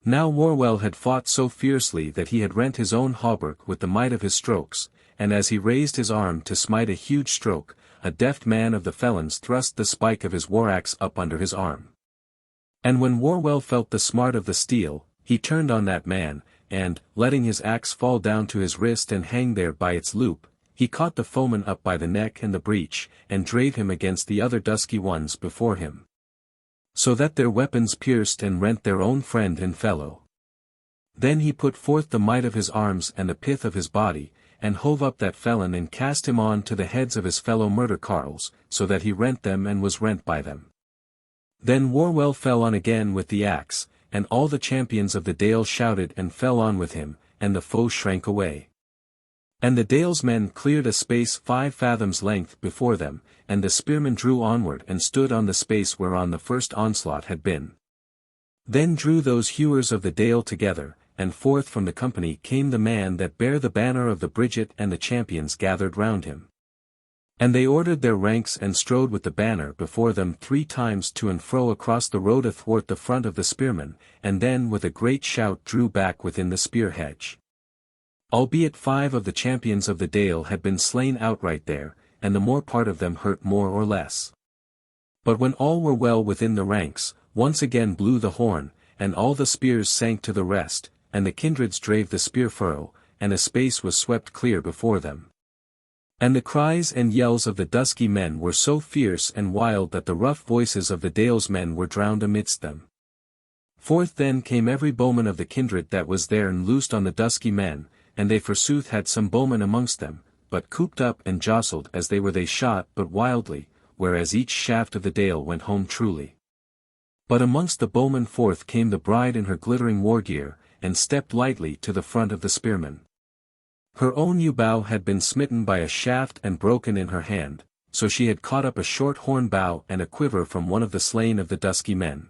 Now Warwell had fought so fiercely that he had rent his own hauberk with the might of his strokes, and as he raised his arm to smite a huge stroke, a deft man of the felons thrust the spike of his war-axe up under his arm. And when Warwell felt the smart of the steel, he turned on that man, and, letting his axe fall down to his wrist and hang there by its loop, he caught the foeman up by the neck and the breech, and drave him against the other Dusky Ones before him. So that their weapons pierced and rent their own friend and fellow. Then he put forth the might of his arms and the pith of his body, and hove up that felon and cast him on to the heads of his fellow murder carles, so that he rent them and was rent by them. Then Warwell fell on again with the axe, and all the champions of the Dale shouted and fell on with him, and the foe shrank away. And the Dale's men cleared a space 5 fathoms length before them, and the spearmen drew onward and stood on the space whereon the first onslaught had been. Then drew those hewers of the Dale together, and forth from the company came the man that bare the banner of the Bridget, and the champions gathered round him. And they ordered their ranks and strode with the banner before them 3 times to and fro across the road athwart the front of the spearmen, and then with a great shout drew back within the spear hedge. Albeit 5 of the champions of the Dale had been slain outright there, and the more part of them hurt more or less. But when all were well within the ranks, once again blew the horn, and all the spears sank to the rest, and the kindreds drave the spear furrow, and a space was swept clear before them. And the cries and yells of the Dusky Men were so fierce and wild that the rough voices of the Dale's men were drowned amidst them. Forth then came every bowman of the kindred that was there and loosed on the Dusky Men, and they forsooth had some bowmen amongst them, but cooped up and jostled as they shot but wildly, whereas each shaft of the Dale went home truly. But amongst the bowmen forth came the bride in her glittering war gear, and stepped lightly to the front of the spearmen. Her own yew-bow had been smitten by a shaft and broken in her hand, so she had caught up a short horn bow and a quiver from one of the slain of the Dusky Men.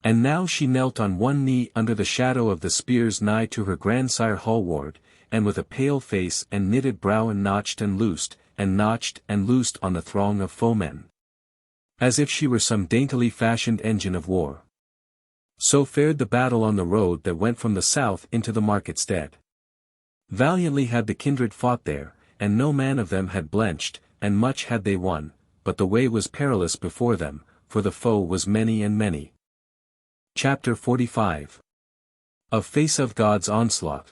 And now she knelt on one knee under the shadow of the spears nigh to her grandsire Hallward, and with a pale face and knitted brow and notched and loosed on the throng of foemen. As if she were some daintily fashioned engine of war. So fared the battle on the road that went from the south into the market-stead. Valiantly had the kindred fought there, and no man of them had blenched, and much had they won, but the way was perilous before them, for the foe was many and many. Chapter 45. Of Face of God's Onslaught.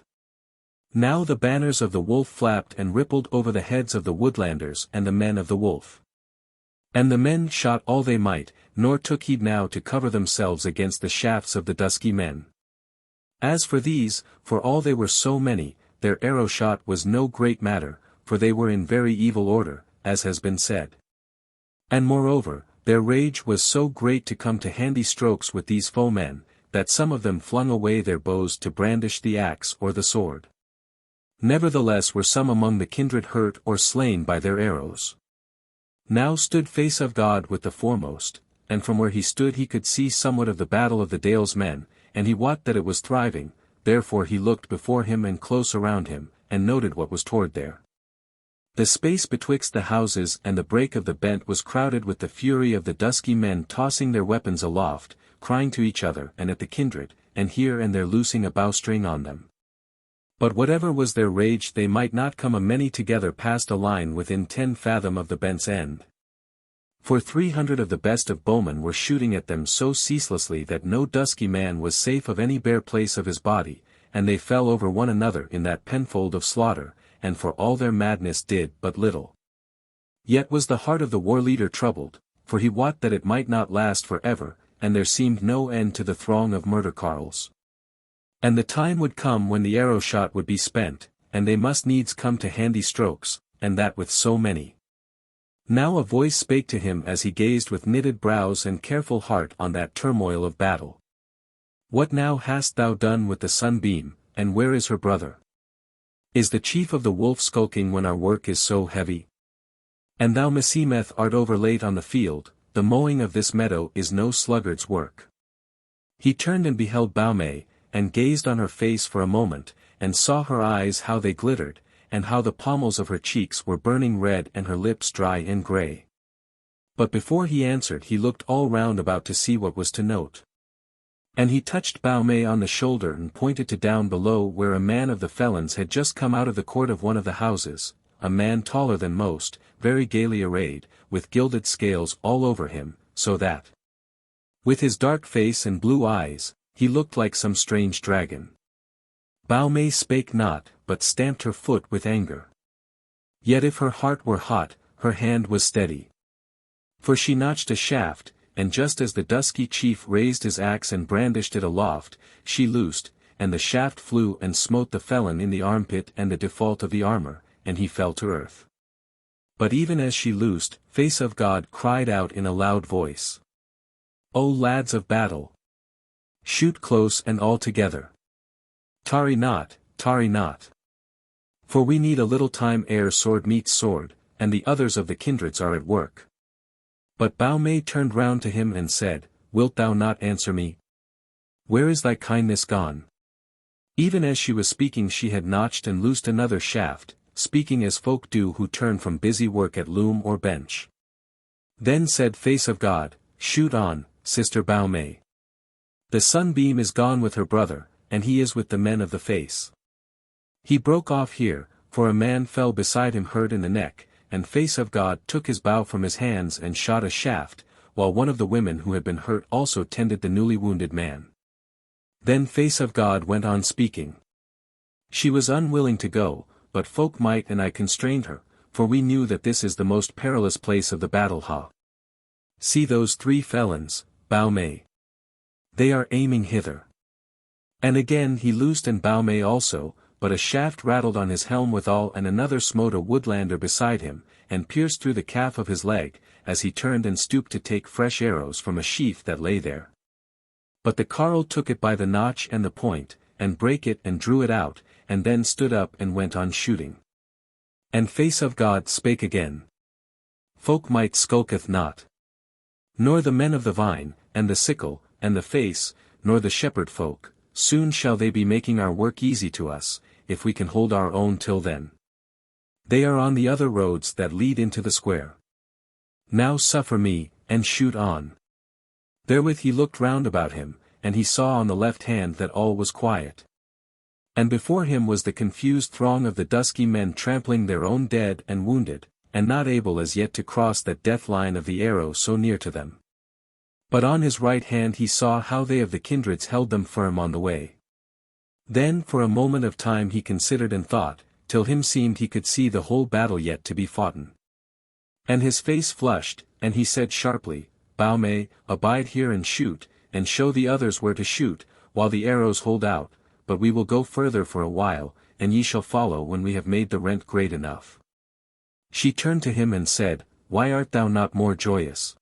Now the banners of the wolf flapped and rippled over the heads of the Woodlanders and the men of the wolf. And the men shot all they might, nor took heed now to cover themselves against the shafts of the Dusky Men. As for these, for all they were so many, their arrow shot was no great matter, for they were in very evil order, as has been said. And moreover, their rage was so great to come to handy strokes with these foemen, that some of them flung away their bows to brandish the axe or the sword. Nevertheless were some among the kindred hurt or slain by their arrows. Now stood Face of God with the foremost, and from where he stood he could see somewhat of the battle of the Dalemen, and he wot that it was thriving, therefore he looked before him and close around him, and noted what was toward there. The space betwixt the houses and the break of the bent was crowded with the fury of the Dusky Men tossing their weapons aloft, crying to each other and at the kindred, and here and there loosing a bowstring on them. But whatever was their rage they might not come a many together past a line within 10 fathom of the bent's end. For 300 of the best of bowmen were shooting at them so ceaselessly that no dusky man was safe of any bare place of his body, and they fell over one another in that penfold of slaughter, and for all their madness did but little. Yet was the heart of the war leader troubled, for he wot that it might not last for ever, and there seemed no end to the throng of murder carles. And the time would come when the arrow shot would be spent, and they must needs come to handy strokes, and that with so many. Now a voice spake to him as he gazed with knitted brows and careful heart on that turmoil of battle. What now hast thou done with the sunbeam, and where is her brother? Is the chief of the wolf skulking when our work is so heavy? And thou meseemeth art over late on the field, the mowing of this meadow is no sluggard's work. He turned and beheld Baume, and gazed on her face for a moment, and saw her eyes how they glittered, and how the pommels of her cheeks were burning red and her lips dry and grey. But before he answered he looked all round about to see what was to note. And he touched Baume on the shoulder and pointed to down below where a man of the felons had just come out of the court of one of the houses, a man taller than most, very gaily arrayed, with gilded scales all over him, so that, with his dark face and blue eyes, he looked like some strange dragon. Baume spake not, but stamped her foot with anger. Yet if her heart were hot, her hand was steady. For she notched a shaft, and just as the dusky chief raised his axe and brandished it aloft, she loosed, and the shaft flew and smote the felon in the armpit and the default of the armor, and he fell to earth. But even as she loosed, Face of God cried out in a loud voice. O lads of battle! Shoot close and all together. Tarry not, tarry not. For we need a little time ere sword meets sword, and the others of the kindreds are at work. But Baume turned round to him and said, Wilt thou not answer me? Where is thy kindness gone? Even as she was speaking she had notched and loosed another shaft, speaking as folk do who turn from busy work at loom or bench. Then said Face of God, Shoot on, sister Baume. The sunbeam is gone with her brother, and he is with the men of the face. He broke off here, for a man fell beside him hurt in the neck, and Face of God took his bow from his hands and shot a shaft, while one of the women who had been hurt also tended the newly wounded man. Then Face of God went on speaking. She was unwilling to go, but Folk-Mote and I constrained her, for we knew that this is the most perilous place of the battle. See those 3 felons, Baume. They are aiming hither. And again he loosed and Baume also, but a shaft rattled on his helm withal and another smote a woodlander beside him, and pierced through the calf of his leg, as he turned and stooped to take fresh arrows from a sheath that lay there. But the carle took it by the notch and the point, and brake it and drew it out, and then stood up and went on shooting. And Face of God spake again. Folk-Mote skulketh not. Nor the men of the vine, and the sickle, and the face, nor the shepherd folk, soon shall they be making our work easy to us, if we can hold our own till then. They are on the other roads that lead into the square. Now suffer me, and shoot on. Therewith he looked round about him, and he saw on the left hand that all was quiet. And before him was the confused throng of the Dusky Men trampling their own dead and wounded, and not able as yet to cross that death line of the arrow so near to them. But on his right hand he saw how they of the kindreds held them firm on the way. Then for a moment of time he considered and thought, till him seemed he could see the whole battle yet to be foughten. And his face flushed, and he said sharply, Baume, abide here and shoot, and show the others where to shoot, while the arrows hold out, but we will go further for a while, and ye shall follow when we have made the rent great enough. She turned to him and said, Why art thou not more joyous?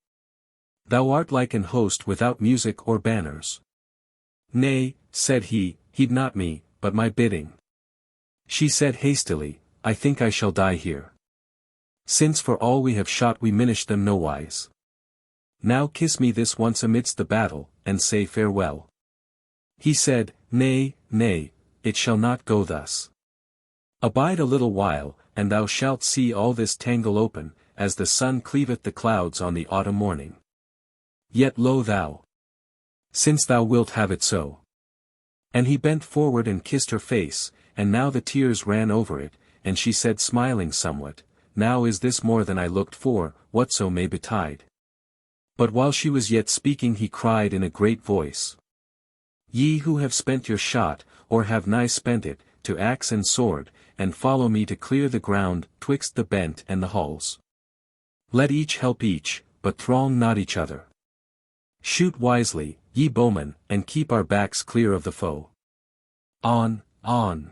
Thou art like an host without music or banners. Nay, said he, heed not me, but my bidding. She said hastily, I think I shall die here. Since for all we have shot we minish them nowise. Now kiss me this once amidst the battle, and say farewell. He said, Nay, nay, it shall not go thus. Abide a little while, and thou shalt see all this tangle open, as the sun cleaveth the clouds on the autumn morning. Yet lo thou! Since thou wilt have it so. And he bent forward and kissed her face, and now the tears ran over it, and she said smiling somewhat, Now is this more than I looked for, whatso may betide. But while she was yet speaking he cried in a great voice. Ye who have spent your shot, or have nigh spent it, to axe and sword, and follow me to clear the ground, twixt the bent and the hulls. Let each help each, but throng not each other. Shoot wisely, ye bowmen, and keep our backs clear of the foe. On, on.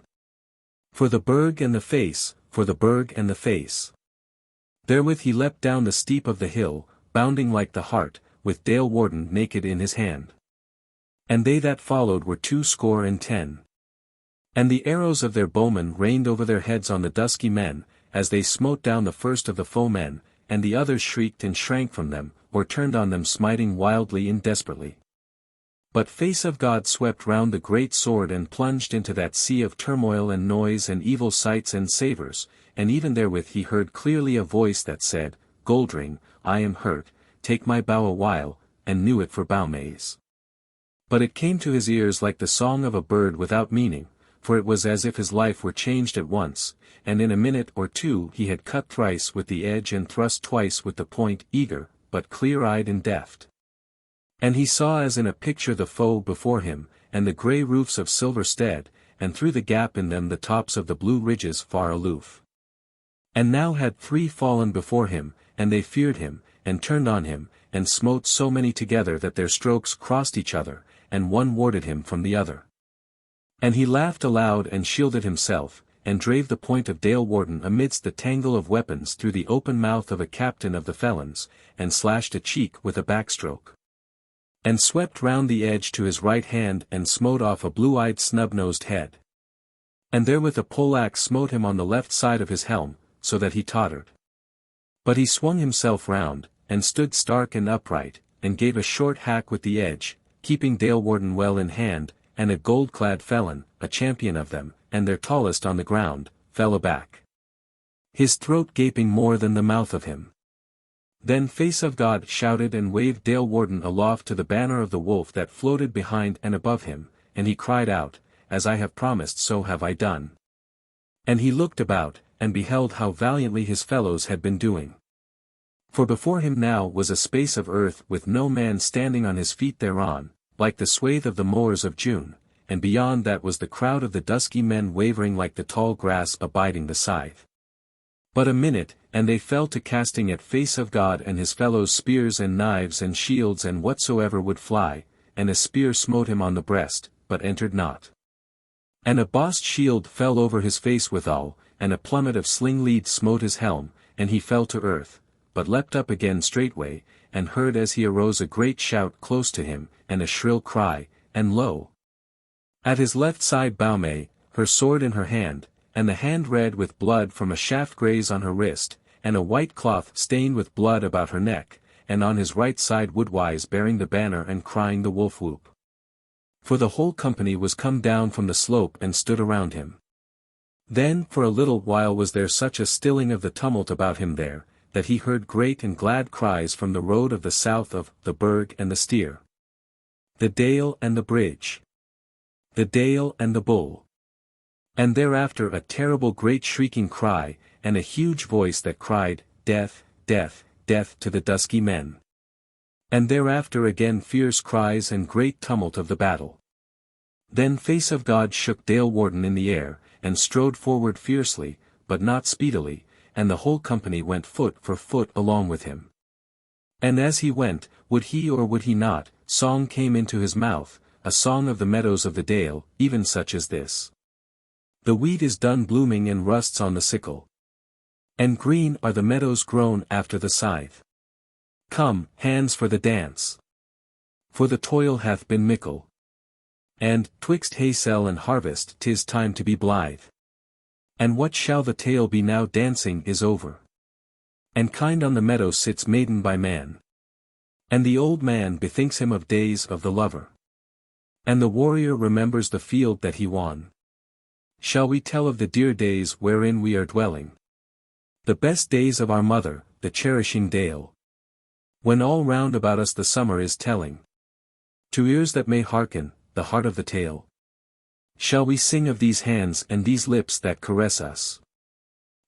For the burg and the face, for the burg and the face. Therewith he leapt down the steep of the hill, bounding like the hart, with Dale Warden naked in his hand. And they that followed were 210. And the arrows of their bowmen rained over their heads on the Dusky Men, as they smote down the first of the foemen, and the others shrieked and shrank from them, or turned on them smiting wildly and desperately. But face of God swept round the great sword and plunged into that sea of turmoil and noise and evil sights and savours, and even therewith he heard clearly a voice that said, Goldring, I am hurt, take my bow a while, and knew it for Baume's. But it came to his ears like the song of a bird without meaning, for it was as if his life were changed at once, and in a minute or two he had cut thrice with the edge and thrust twice with the point, eager, but clear-eyed and deft. And he saw as in a picture the foe before him, and the grey roofs of Silverstead, and through the gap in them the tops of the blue ridges far aloof. And now had 3 fallen before him, and they feared him, and turned on him, and smote so many together that their strokes crossed each other, and one warded him from the other. And he laughed aloud and shielded himself, and drave the point of Dale Warden amidst the tangle of weapons through the open mouth of a captain of the felons, and slashed a cheek with a backstroke. And swept round the edge to his right hand and smote off a blue-eyed snub-nosed head. And therewith a poleaxe smote him on the left side of his helm, so that he tottered. But he swung himself round, and stood stark and upright, and gave a short hack with the edge, keeping Dale Warden well in hand, and a gold-clad felon, a champion of them, and their tallest on the ground, fell aback. His throat gaping more than the mouth of him. Then Face of God shouted and waved Dale Warden aloft to the banner of the wolf that floated behind and above him, and he cried out, As I have promised so have I done. And he looked about, and beheld how valiantly his fellows had been doing. For before him now was a space of earth with no man standing on his feet thereon, like the swathe of the mowers of June, and beyond that was the crowd of the Dusky Men wavering like the tall grass abiding the scythe. But a minute, and they fell to casting at Face of God and his fellows spears and knives and shields and whatsoever would fly, and a spear smote him on the breast, but entered not. And a bossed shield fell over his face withal, and a plummet of sling lead smote his helm, and he fell to earth, but leapt up again straightway, and heard as he arose a great shout close to him, and a shrill cry, and lo! At his left side Baume, her sword in her hand, and the hand red with blood from a shaft graze on her wrist, and a white cloth stained with blood about her neck, and on his right side Wood-Wights bearing the banner and crying the wolf-whoop. For the whole company was come down from the slope and stood around him. Then for a little while was there such a stilling of the tumult about him there, that he heard great and glad cries from the road of the south of the Burg and the Steer. The Dale and the Bridge. The Dale and the Bull. And thereafter a terrible great shrieking cry, and a huge voice that cried, Death, death, death to the Dusky Men. And thereafter again fierce cries and great tumult of the battle. Then Face of God shook Dale Warden in the air, and strode forward fiercely, but not speedily, and the whole company went foot for foot along with him. And as he went, would he or would he not, song came into his mouth, a song of the meadows of the dale, even such as this. The wheat is done blooming and rusts on the sickle. And green are the meadows grown after the scythe. Come, hands for the dance. For the toil hath been mickle. And, twixt haysell and harvest 'tis time to be blithe. And what shall the tale be now dancing is over. And kind on the meadow sits maiden by man. And the old man bethinks him of days of the lover. And the warrior remembers the field that he won. Shall we tell of the dear days wherein we are dwelling? The best days of our mother, the cherishing dale. When all round about us the summer is telling. To ears that may hearken, the heart of the tale. Shall we sing of these hands and these lips that caress us?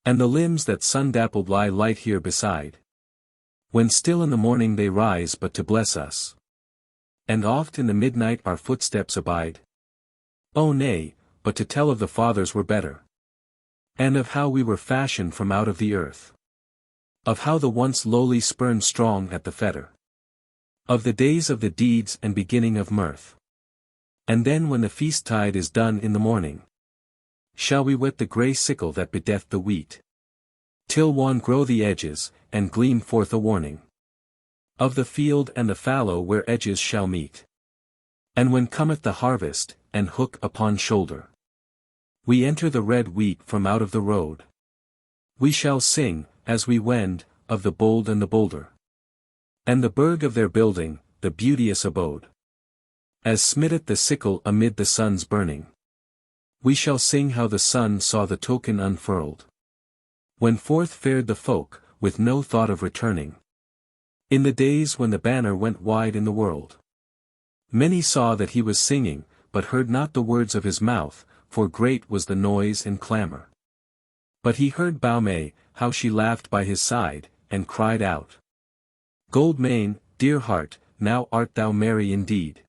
And the limbs that sun-dappled lie light here beside. When still in the morning they rise but to bless us. And oft in the midnight our footsteps abide. Oh nay, but to tell of the fathers were better. And of how we were fashioned from out of the earth. Of how the once lowly spurned strong at the fetter. Of the days of the deeds and beginning of mirth. And then when the feast tide is done in the morning. Shall we whet the grey sickle that bedecked the wheat? Till wan grow the edges, and gleam forth a warning. Of the field and the fallow where edges shall meet. And when cometh the harvest, and hook upon shoulder. We enter the red wheat from out of the road. We shall sing, as we wend, of the bold and the bolder. And the burg of their building, the beauteous abode. As smitteth the sickle amid the sun's burning. We shall sing how the sun saw the token unfurled. When forth fared the folk, with no thought of returning. In the days when the banner went wide in the world. Many saw that he was singing, but heard not the words of his mouth, for great was the noise and clamour. But he heard Baume, how she laughed by his side, and cried out. Gold mane, dear heart, now art thou merry indeed.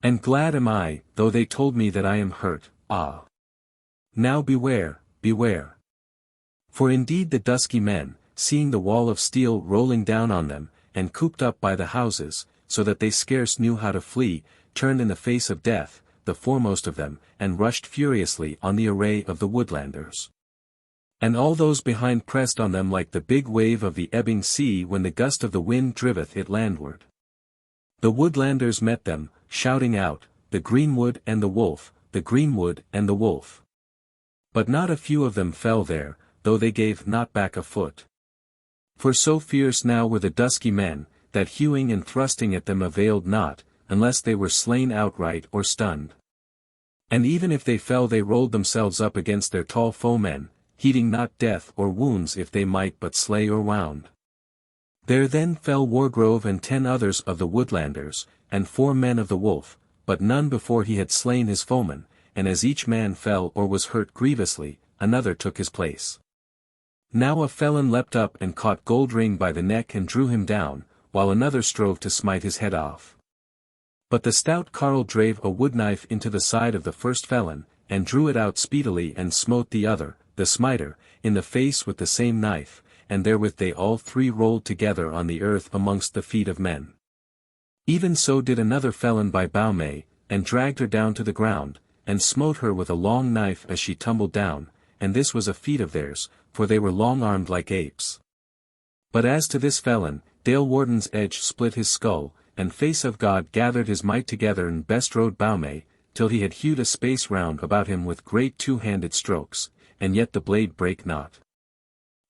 And glad am I, though they told me that I am hurt, ah. Now beware, beware. For indeed the Dusky Men, seeing the wall of steel rolling down on them, and cooped up by the houses, so that they scarce knew how to flee, turned in the face of death, the foremost of them, and rushed furiously on the array of the Woodlanders. And all those behind pressed on them like the big wave of the ebbing sea when the gust of the wind driveth it landward. The Woodlanders met them, shouting out, the greenwood and the wolf, the greenwood and the wolf. But not a few of them fell there, though they gave not back a foot. For so fierce now were the Dusky Men, that hewing and thrusting at them availed not, unless they were slain outright or stunned. And even if they fell they rolled themselves up against their tall foemen, heeding not death or wounds if they might but slay or wound. There then fell Wargrove and 10 others of the Woodlanders, and 4 men of the wolf, but none before he had slain his foeman, and as each man fell or was hurt grievously, another took his place. Now a felon leapt up and caught Goldring by the neck and drew him down, while another strove to smite his head off. But the stout carle drave a wood knife into the side of the first felon, and drew it out speedily and smote the other, the smiter, in the face with the same knife, and therewith they all 3 rolled together on the earth amongst the feet of men. Even so did another felon by Baume, and dragged her down to the ground, and smote her with a long knife as she tumbled down, and this was a feat of theirs, for they were long-armed like apes. But as to this felon, Dale Warden's edge split his skull, and Face of God gathered his might together and bestrode Baume, till he had hewed a space round about him with great 2-handed strokes, and yet the blade brake not.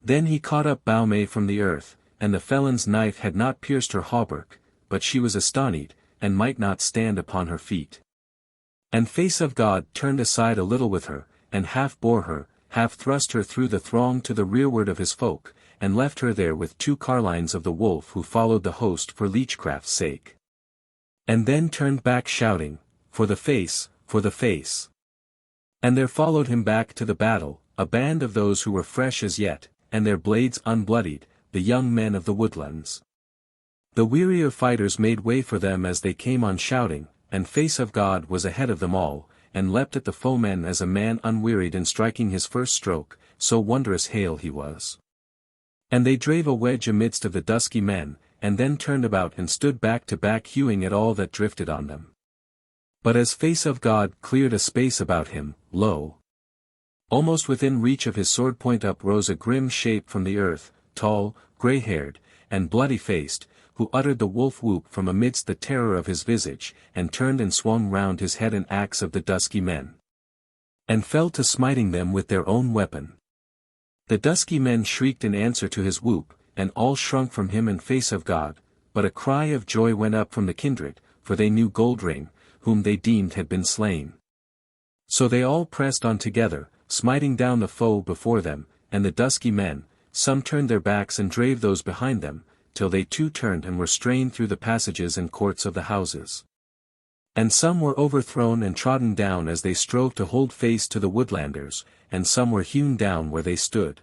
Then he caught up Baume from the earth, and the felon's knife had not pierced her hauberk, but she was astonied, and might not stand upon her feet. And Face of God turned aside a little with her, and half bore her, half thrust her through the throng to the rearward of his folk, and left her there with 2 carlines of the wolf who followed the host for leechcraft's sake. And then turned back shouting, for the face, for the face. And there followed him back to the battle, a band of those who were fresh as yet, and their blades unbloodied, the young men of the woodlands. The wearier fighters made way for them as they came on shouting, and Face of God was ahead of them all, and leapt at the foemen as a man unwearied in striking his first stroke, so wondrous hale he was. And they drave a wedge amidst of the Dusky Men, and then turned about and stood back to back hewing at all that drifted on them. But as face of God cleared a space about him, lo! Almost within reach of his sword point up rose a grim shape from the earth, tall, grey-haired, and bloody-faced, who uttered the wolf whoop from amidst the terror of his visage, and turned and swung round his head an axe of the Dusky Men. And fell to smiting them with their own weapon. The Dusky Men shrieked in answer to his whoop, and all shrunk from him in face of God, but a cry of joy went up from the kindred, for they knew Goldring, whom they deemed had been slain. So they all pressed on together, smiting down the foe before them, and the Dusky Men, some turned their backs and drave those behind them, till they too turned and were strained through the passages and courts of the houses. And some were overthrown and trodden down as they strove to hold face to the Woodlanders, and some were hewn down where they stood.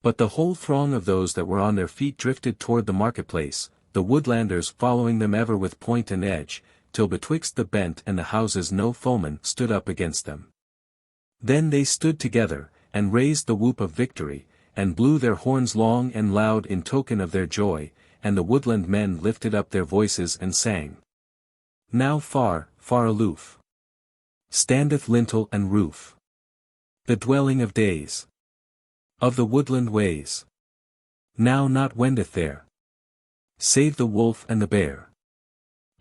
But the whole throng of those that were on their feet drifted toward the marketplace, the Woodlanders following them ever with point and edge, till betwixt the bent and the houses no foeman stood up against them. Then they stood together, and raised the whoop of victory, and blew their horns long and loud in token of their joy, and the woodland men lifted up their voices and sang. Now far, far aloof, standeth lintel and roof, the dwelling of days, of the woodland ways. Now not wendeth there, save the wolf and the bear,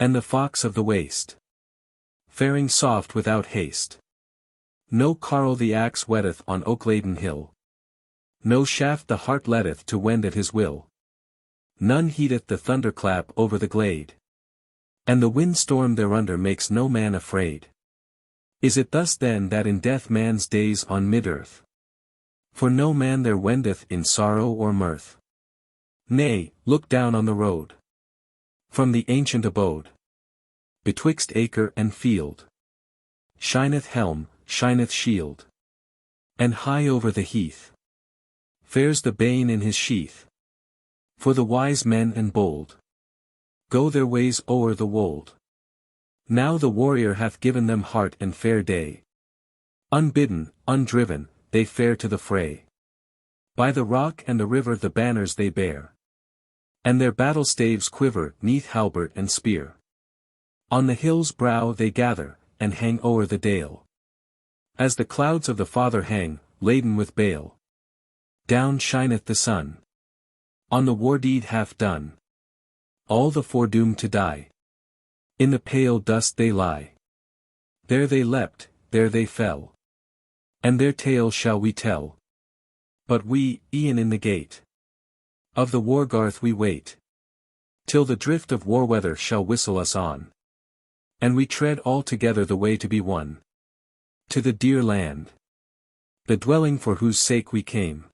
and the fox of the waste, faring soft without haste. No carle the axe whetteth on oak-laden hill, no shaft the heart letteth to wend at his will. None heedeth the thunderclap over the glade, and the wind-storm thereunder makes no man afraid. Is it thus then that in death man's days on mid-earth? For no man there wendeth in sorrow or mirth. Nay, look down on the road, from the ancient abode, betwixt acre and field, shineth helm, shineth shield, and high over the heath fares the bane in his sheath. For the wise men and bold go their ways o'er the wold. Now the warrior hath given them heart and fair day. Unbidden, undriven, they fare to the fray. By the rock and the river the banners they bear, and their battle staves quiver 'neath halbert and spear. On the hill's brow they gather, and hang o'er the dale, as the clouds of the Father hang, laden with bale. Down shineth the sun on the war deed half done. All the foredoomed to die, in the pale dust they lie. There they leapt, there they fell, and their tale shall we tell. But we, e'en in the gate of the Wargarth we wait, till the drift of war weather shall whistle us on, and we tread all together the way to be won to the dear land, the dwelling for whose sake we came,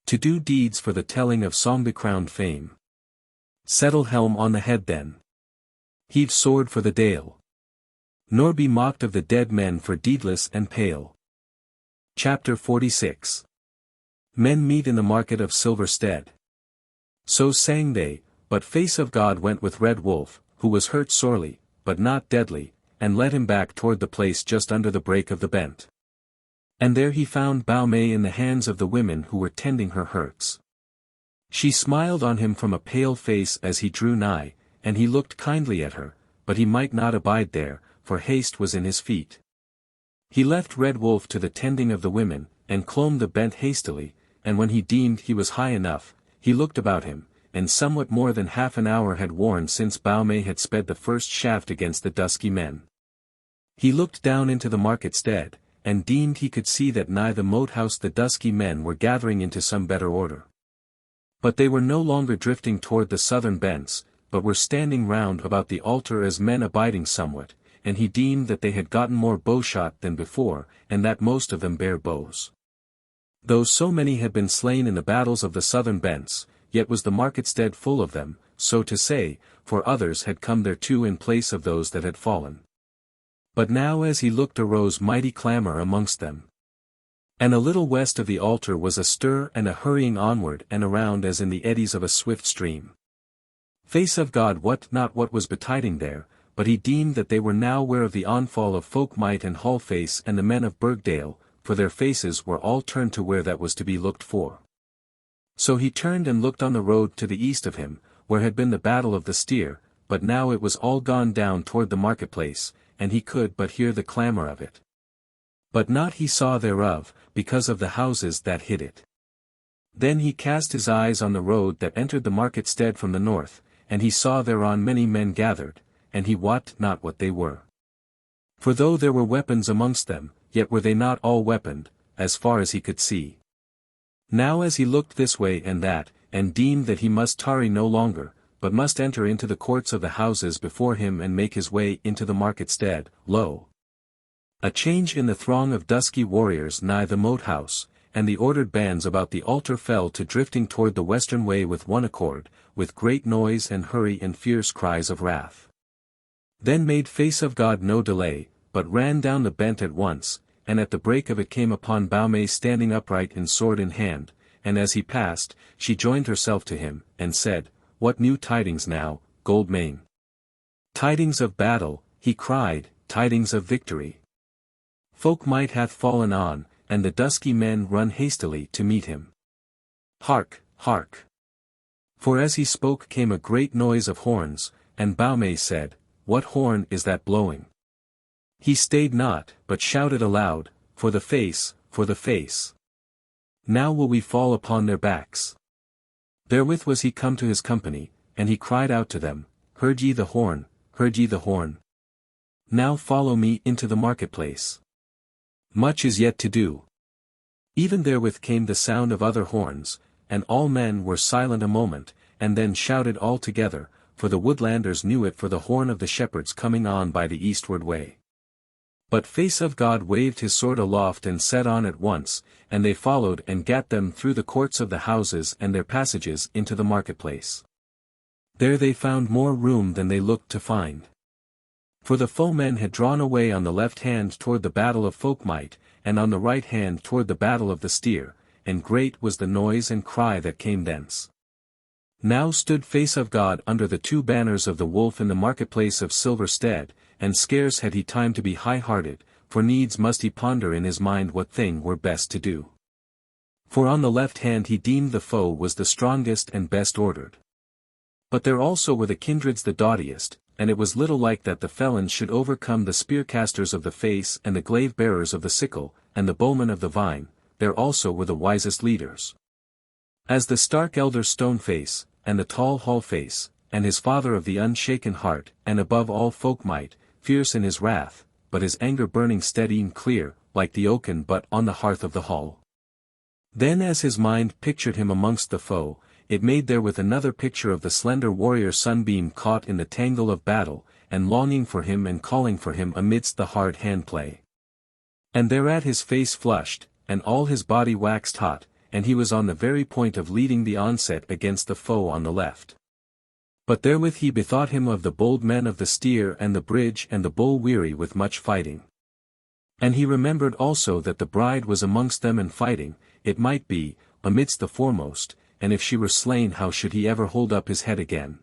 to do deeds for the telling of song-becrowned fame. Settle helm on the head then, heave sword for the dale, nor be mocked of the dead men for deedless and pale. Chapter 46. Men meet in the market of Silverstead. So sang they, but face of God went with Red Wolf, who was hurt sorely, but not deadly, and led him back toward the place just under the break of the bent. And there he found Baume in the hands of the women who were tending her hurts. She smiled on him from a pale face as he drew nigh, and he looked kindly at her, but he might not abide there, for haste was in his feet. He left Red Wolf to the tending of the women, and clomb the bent hastily, and when he deemed he was high enough, he looked about him, and somewhat more than half an hour had worn since Baume had sped the first shaft against the Dusky Men. He looked down into the market stead, and deemed he could see that nigh the moat house the Dusky Men were gathering into some better order. But they were no longer drifting toward the southern bents, but were standing round about the altar as men abiding somewhat, and he deemed that they had gotten more bowshot than before, and that most of them bare bows. Though so many had been slain in the battles of the southern bents, yet was the market-stead full of them, so to say, for others had come thereto in place of those that had fallen. But now as he looked arose mighty clamour amongst them. And a little west of the altar was a stir and a hurrying onward and around as in the eddies of a swift stream. Face of God wot not what was betiding there, but he deemed that they were now ware of the onfall of Folk-Mote and Hallface and the men of Burgdale, for their faces were all turned to where that was to be looked for. So he turned and looked on the road to the east of him, where had been the battle of the steer, but now it was all gone down toward the marketplace, and he could but hear the clamour of it. But not he saw thereof, because of the houses that hid it. Then he cast his eyes on the road that entered the market-stead from the north, and he saw thereon many men gathered, and he wot not what they were. For though there were weapons amongst them, yet were they not all weaponed, as far as he could see. Now as he looked this way and that, and deemed that he must tarry no longer, but must enter into the courts of the houses before him and make his way into the market-stead, lo! A change in the throng of dusky warriors nigh the moat house, and the ordered bands about the altar fell to drifting toward the western way with one accord, with great noise and hurry and fierce cries of wrath. Then made face of God no delay, but ran down the bent at once, and at the break of it came upon Boar standing upright in sword in hand, and as he passed, she joined herself to him, and said, What new tidings now, Goldmane? Tidings of battle, he cried, tidings of victory. Folk-Mote hath fallen on, and the dusky men run hastily to meet him. Hark, hark! For as he spoke came a great noise of horns, and Boar said, What horn is that blowing? He stayed not, but shouted aloud, For the face, for the face! Now will we fall upon their backs. Therewith was he come to his company, and he cried out to them, Heard ye the horn, heard ye the horn? Now follow me into the marketplace. Much is yet to do. Even therewith came the sound of other horns, and all men were silent a moment, and then shouted all together, for the Woodlanders knew it for the horn of the shepherds coming on by the eastward way. But Face of God waved his sword aloft and set on at once, and they followed and gat them through the courts of the houses and their passages into the marketplace. There they found more room than they looked to find. For the foemen had drawn away on the left hand toward the battle of Folk-Mote, and on the right hand toward the battle of the steer, and great was the noise and cry that came thence. Now stood Face of God under the two banners of the wolf in the marketplace of Silverstead, and scarce had he time to be high-hearted, for needs must he ponder in his mind what thing were best to do. For on the left hand he deemed the foe was the strongest and best ordered. But there also were the kindreds the doughtiest, and it was little like that the felons should overcome the spear-casters of the face and the glaive-bearers of the sickle, and the bowmen of the vine, there also were the wisest leaders. As the stark elder Stoneface, and the tall Hall-Face, and his father of the unshaken heart, and above all Folk-Mote, fierce in his wrath, but his anger burning steady and clear, like the oaken butt on the hearth of the hall. Then as his mind pictured him amongst the foe, it made therewith another picture of the slender warrior Sunbeam caught in the tangle of battle, and longing for him and calling for him amidst the hard handplay. And thereat his face flushed, and all his body waxed hot, and he was on the very point of leading the onset against the foe on the left. But therewith he bethought him of the bold men of the steer and the bridge and the bull weary with much fighting. And he remembered also that the bride was amongst them and fighting, it might be, amidst the foremost, and if she were slain how should he ever hold up his head again?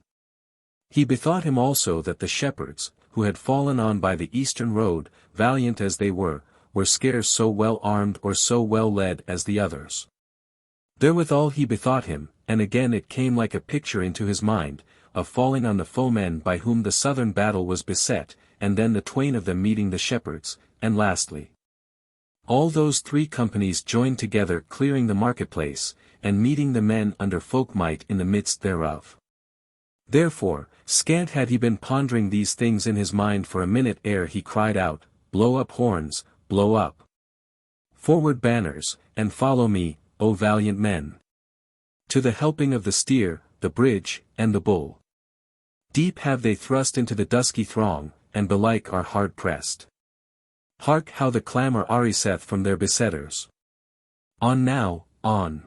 He bethought him also that the shepherds, who had fallen on by the eastern road, valiant as they were scarce so well armed or so well led as the others. Therewithal he bethought him, and again it came like a picture into his mind, of falling on the foemen by whom the southern battle was beset, and then the twain of them meeting the shepherds, and lastly, all those three companies joined together clearing the marketplace, and meeting the men under Folk-Mote in the midst thereof. Therefore, scant had he been pondering these things in his mind for a minute ere he cried out, Blow up horns, blow up! Forward banners, and follow me, O valiant men! To the helping of the steer, the bridge, and the bull. Deep have they thrust into the dusky throng, and belike are hard pressed. Hark how the clamour ariseth from their besetters. On now, on!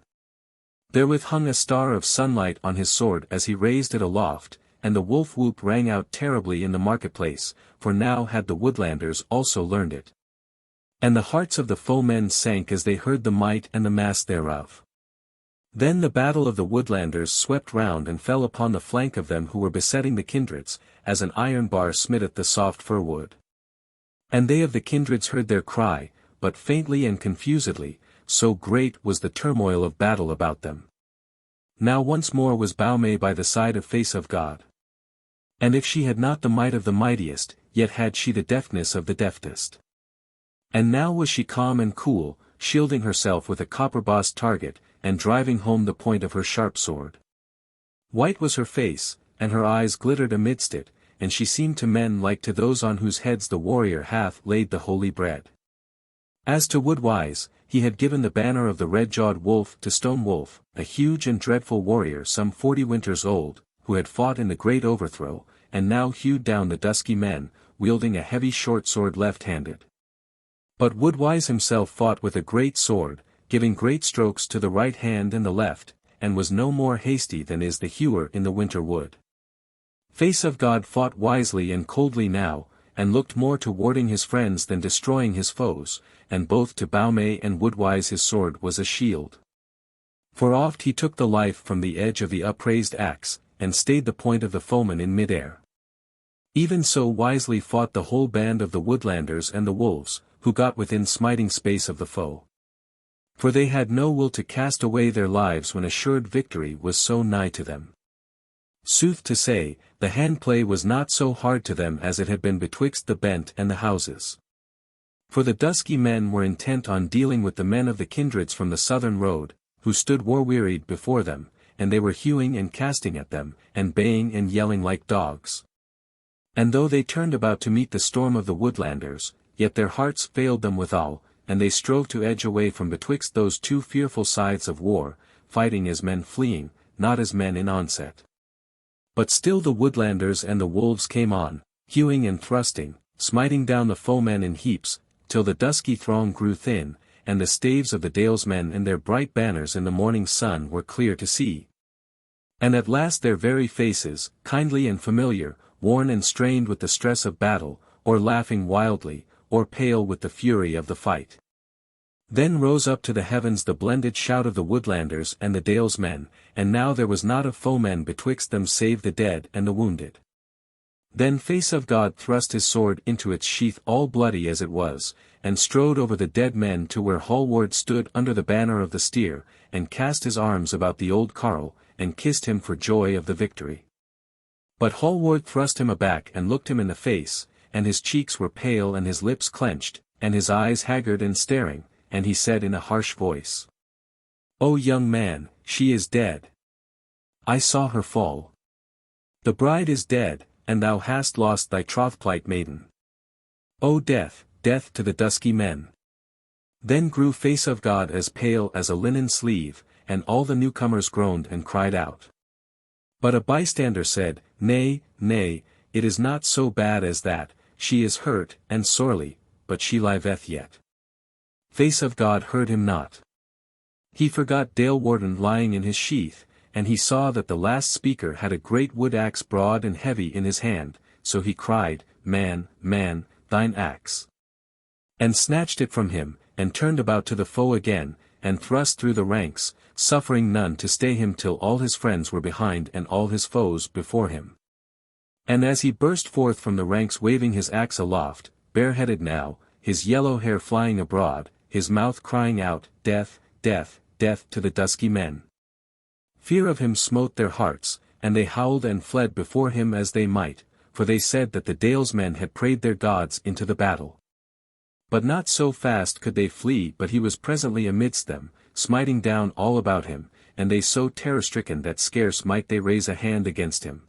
Therewith hung a star of sunlight on his sword as he raised it aloft, and the wolf whoop rang out terribly in the marketplace, for now had the Woodlanders also learned it. And the hearts of the foemen sank as they heard the might and the mass thereof. Then the battle of the Woodlanders swept round and fell upon the flank of them who were besetting the kindreds, as an iron bar smitteth the soft fir wood. And they of the kindreds heard their cry, but faintly and confusedly, so great was the turmoil of battle about them. Now once more was Baume by the side of face of God. And if she had not the might of the mightiest, yet had she the deftness of the deftest. And now was she calm and cool, shielding herself with a copper-bossed target, and driving home the point of her sharp sword. White was her face, and her eyes glittered amidst it, and she seemed to men like to those on whose heads the warrior hath laid the holy bread. As to Wood-Wights, he had given the banner of the red-jawed wolf to Stone Wolf, a huge and dreadful warrior some 40 winters old, who had fought in the great overthrow, and now hewed down the Dusky Men, wielding a heavy short sword left-handed. But Wood-Wights himself fought with a great sword, giving great strokes to the right hand and the left, and was no more hasty than is the hewer in the winter wood. Face of God fought wisely and coldly now, and looked more to warding his friends than destroying his foes, and both to Baume and Wood-Wights his sword was a shield. For oft he took the life from the edge of the upraised axe, and stayed the point of the foeman in mid-air. Even so wisely fought the whole band of the Woodlanders and the wolves, who got within smiting space of the foe. For they had no will to cast away their lives when assured victory was so nigh to them. Sooth to say, the handplay was not so hard to them as it had been betwixt the Bent and the houses. For the Dusky Men were intent on dealing with the men of the Kindreds from the southern road, who stood war-wearied before them, and they were hewing and casting at them, and baying and yelling like dogs. And though they turned about to meet the storm of the Woodlanders, yet their hearts failed them withal, and they strove to edge away from betwixt those two fearful sides of war, fighting as men fleeing, not as men in onset. But still the Woodlanders and the wolves came on, hewing and thrusting, smiting down the foemen in heaps, till the dusky throng grew thin, and the staves of the Dalemen and their bright banners in the morning sun were clear to see. And at last their very faces, kindly and familiar, worn and strained with the stress of battle, or laughing wildly, or pale with the fury of the fight. Then rose up to the heavens the blended shout of the Woodlanders and the Dalemen, and now there was not a foeman betwixt them save the dead and the wounded. Then Face of God thrust his sword into its sheath all bloody as it was, and strode over the dead men to where Hallward stood under the banner of the steer, and cast his arms about the old carle, and kissed him for joy of the victory. But Hallward thrust him aback and looked him in the face, and his cheeks were pale and his lips clenched, and his eyes haggard and staring, and he said in a harsh voice, "O young man, she is dead. I saw her fall. The bride is dead, and thou hast lost thy troth-plight maiden. O death, death to the Dusky Men." Then grew Face of God as pale as a linen sleeve, and all the newcomers groaned and cried out. But a bystander said, "Nay, nay, it is not so bad as that, she is hurt, and sorely, but she liveth yet." Face of God heard him not. He forgot Dale Warden lying in his sheath, and he saw that the last speaker had a great wood axe broad and heavy in his hand, so he cried, "Man, man, thine axe," and snatched it from him, and turned about to the foe again, and thrust through the ranks, suffering none to stay him till all his friends were behind and all his foes before him. And as he burst forth from the ranks waving his axe aloft, bareheaded now, his yellow hair flying abroad, his mouth crying out, "Death, death, death to the Dusky Men." Fear of him smote their hearts, and they howled and fled before him as they might, for they said that the Dalesmen had prayed their gods into the battle. But not so fast could they flee, but he was presently amidst them, smiting down all about him, and they so terror-stricken that scarce might they raise a hand against him.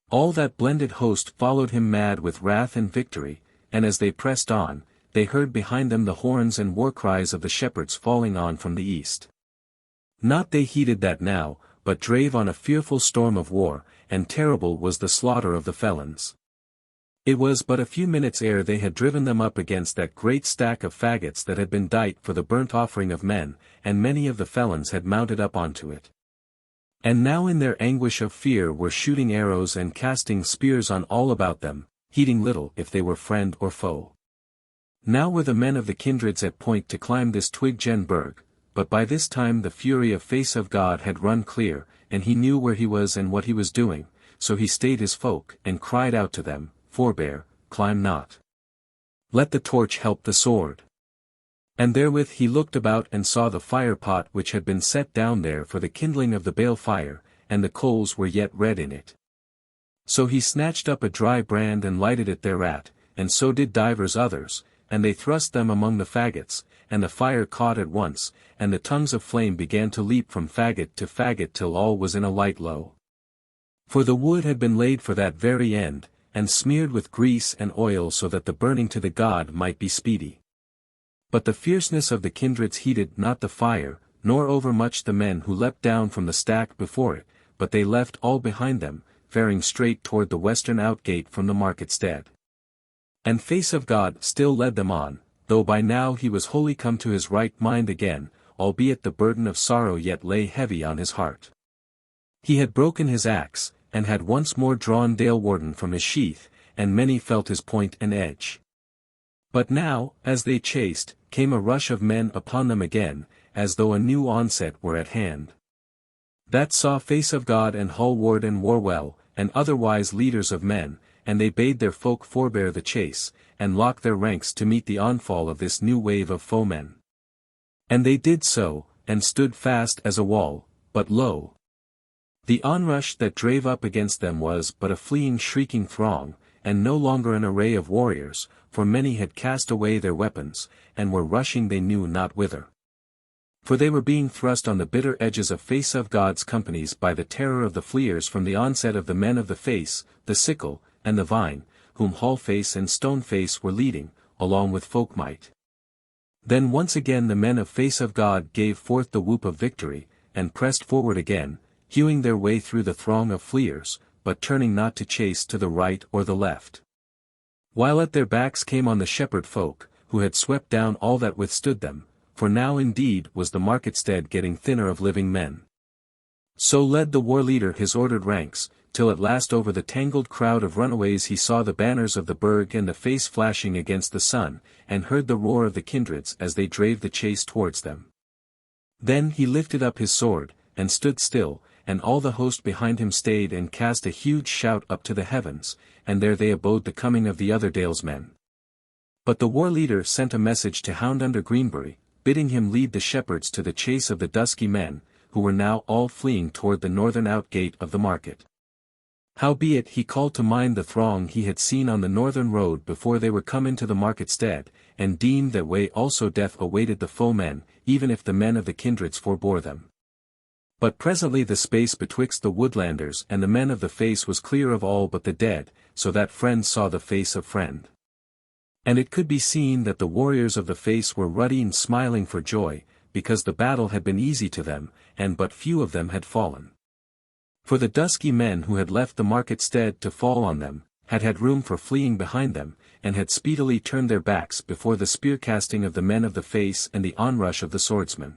All that blended host followed him mad with wrath and victory, and as they pressed on, they heard behind them the horns and war-cries of the shepherds falling on from the east. Not they heeded that now, but drave on a fearful storm of war, and terrible was the slaughter of the felons. It was but a few minutes ere they had driven them up against that great stack of faggots that had been dight for the burnt offering of men, and many of the felons had mounted up onto it. And now in their anguish of fear were shooting arrows and casting spears on all about them, heeding little if they were friend or foe. Now were the men of the Kindreds at point to climb this Twiggen Burg, but by this time the fury of Face of God had run clear, and he knew where he was and what he was doing, so he stayed his folk, and cried out to them, "Forbear, climb not. Let the torch help the sword. And therewith he looked about and saw the fire pot which had been set down there for the kindling of the bale fire, and the coals were yet red in it. So he snatched up a dry brand and lighted it thereat, and so did divers others, and they thrust them among the faggots, and the fire caught at once, and the tongues of flame began to leap from faggot to faggot till all was in a light low. For the wood had been laid for that very end, and smeared with grease and oil so that the burning to the god might be speedy. But the fierceness of the kindreds heated not the fire, nor overmuch the men who leapt down from the stack before it, but they left all behind them, faring straight toward the western outgate from the market-stead. And Face of God still led them on, though by now he was wholly come to his right mind again, albeit the burden of sorrow yet lay heavy on his heart. He had broken his axe, and had once more drawn Dalewarden from his sheath, and many felt his point and edge. But now, as they chased, came a rush of men upon them again, as though a new onset were at hand. That saw Face of God and Hallward and Warwell, and otherwise leaders of men, and they bade their folk forbear the chase, and lock their ranks to meet the onfall of this new wave of foemen. And they did so, and stood fast as a wall, but lo! The onrush that drave up against them was but a fleeing shrieking throng, and no longer an array of warriors, for many had cast away their weapons, and were rushing they knew not whither. For they were being thrust on the bitter edges of Face of God's companies by the terror of the fleers from the onset of the men of the Face, the Sickle, and the Vine, whom Hallface and Stoneface were leading, along with Folk-Mote. Then once again the men of Face of God gave forth the whoop of victory, and pressed forward again, hewing their way through the throng of fleers, but turning not to chase to the right or the left. While at their backs came on the shepherd folk, who had swept down all that withstood them, for now indeed was the market-stead getting thinner of living men. So led the war leader his ordered ranks, till at last over the tangled crowd of runaways he saw the banners of the Burg and the Face flashing against the sun, and heard the roar of the kindreds as they drave the chase towards them. Then he lifted up his sword, and stood still, and all the host behind him stayed and cast a huge shout up to the heavens, and there they abode the coming of the other Dalesmen. But the war leader sent a message to Hound under Greenbury, bidding him lead the shepherds to the chase of the Dusky Men, who were now all fleeing toward the northern outgate of the market. Howbeit he called to mind the throng he had seen on the northern road before they were come into the market-stead, and deemed that way also death awaited the foemen, even if the men of the kindreds forbore them. But presently the space betwixt the Woodlanders and the men of the Face was clear of all but the dead, so that friend saw the face of friend. And it could be seen that the warriors of the Face were ruddy and smiling for joy, because the battle had been easy to them, and but few of them had fallen. For the Dusky Men who had left the market-stead to fall on them, had had room for fleeing behind them, and had speedily turned their backs before the spear-casting of the men of the Face and the onrush of the swordsmen.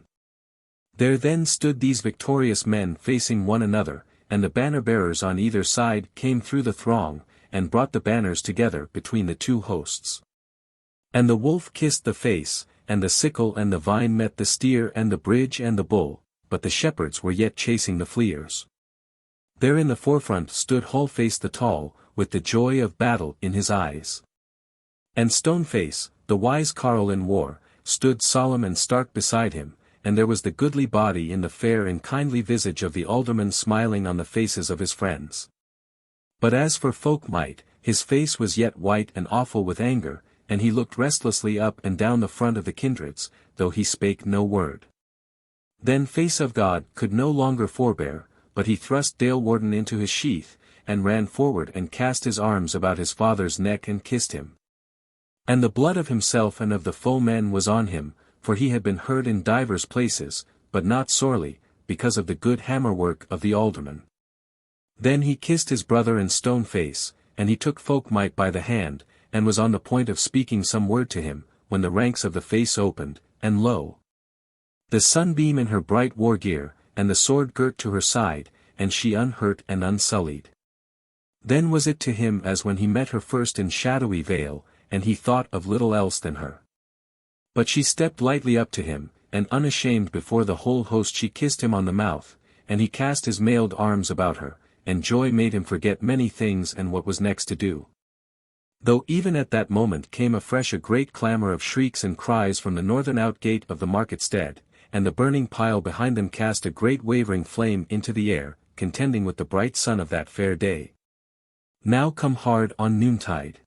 There then stood these victorious men facing one another, and the banner-bearers on either side came through the throng, and brought the banners together between the two hosts. And the wolf kissed the Face, and the Sickle and the Vine met the steer and the bridge and the bull, but the shepherds were yet chasing the fleers. There in the forefront stood Hallface the Tall, with the joy of battle in his eyes. And Stoneface, the wise carle in war, stood solemn and stark beside him, and there was the goodly body in the fair and kindly visage of the alderman smiling on the faces of his friends. But as for Folk-Mote, his face was yet white and awful with anger, and he looked restlessly up and down the front of the kindreds, though he spake no word. Then Face of God could no longer forbear, but he thrust Dalewarden into his sheath, and ran forward and cast his arms about his father's neck and kissed him. And the blood of himself and of the foemen was on him, for he had been hurt in divers places, but not sorely, because of the good hammer-work of the alderman. Then he kissed his brother and Stoneface, and he took Folk-Mote by the hand, and was on the point of speaking some word to him, when the ranks of the Face opened, and lo! The sunbeam in her bright war gear, and the sword girt to her side, and she unhurt and unsullied. Then was it to him as when he met her first in Shadowy Vale, and he thought of little else than her. But she stepped lightly up to him, and unashamed before the whole host she kissed him on the mouth, and he cast his mailed arms about her, and joy made him forget many things and what was next to do. Though even at that moment came afresh a great clamour of shrieks and cries from the northern outgate of the market-stead, and the burning pile behind them cast a great wavering flame into the air, contending with the bright sun of that fair day. Now come hard on noontide.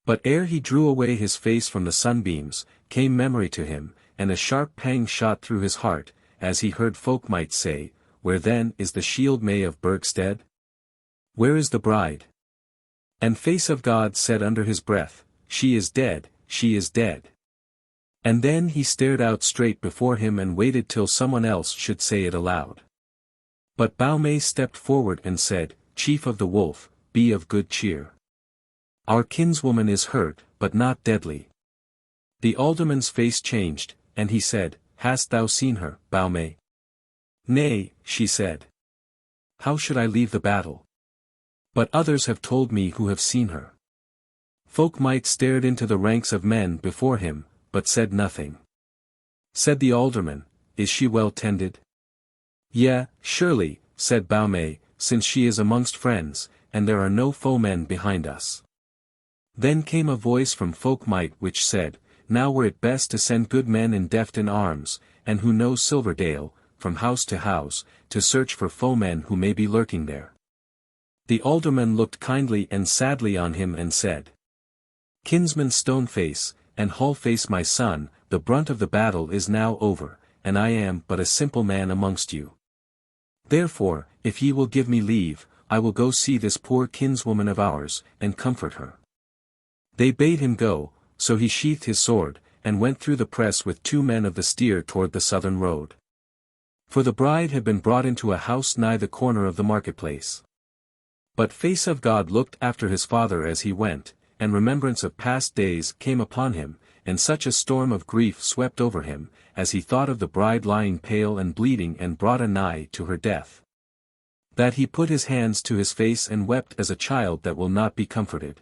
But ere he drew away his face from the sunbeams, came memory to him, and a sharp pang shot through his heart, as he heard Folk-Mote say, Where then is the shield May of Burgstead? Where is the bride? And Face of God said under his breath, She is dead, she is dead. And then he stared out straight before him and waited till someone else should say it aloud. But Bow stepped forward and said, Chief of the Wolf, be of good cheer. Our kinswoman is hurt, but not deadly. The alderman's face changed, and he said, Hast thou seen her, Bow? Nay, she said. How should I leave the battle? But others have told me who have seen her. Folk-Mote stared into the ranks of men before him, but said nothing. Said the alderman, Is she well tended? Yea, surely, said Bow, since she is amongst friends, and there are no foemen behind us. Then came a voice from Folk-Mote which said, Now were it best to send good men and deft in arms, and who know Silverdale, from house, to search for foemen who may be lurking there. The alderman looked kindly and sadly on him and said, Kinsman Stoneface, and Hallface my son, the brunt of the battle is now over, and I am but a simple man amongst you. Therefore, if ye will give me leave, I will go see this poor kinswoman of ours, and comfort her. They bade him go, so he sheathed his sword, and went through the press with 2 men of the steer toward the southern road. For the bride had been brought into a house nigh the corner of the marketplace. But Face of God looked after his father as he went, and remembrance of past days came upon him, and such a storm of grief swept over him, as he thought of the bride lying pale and bleeding and brought anigh to her death, that he put his hands to his face and wept as a child that will not be comforted.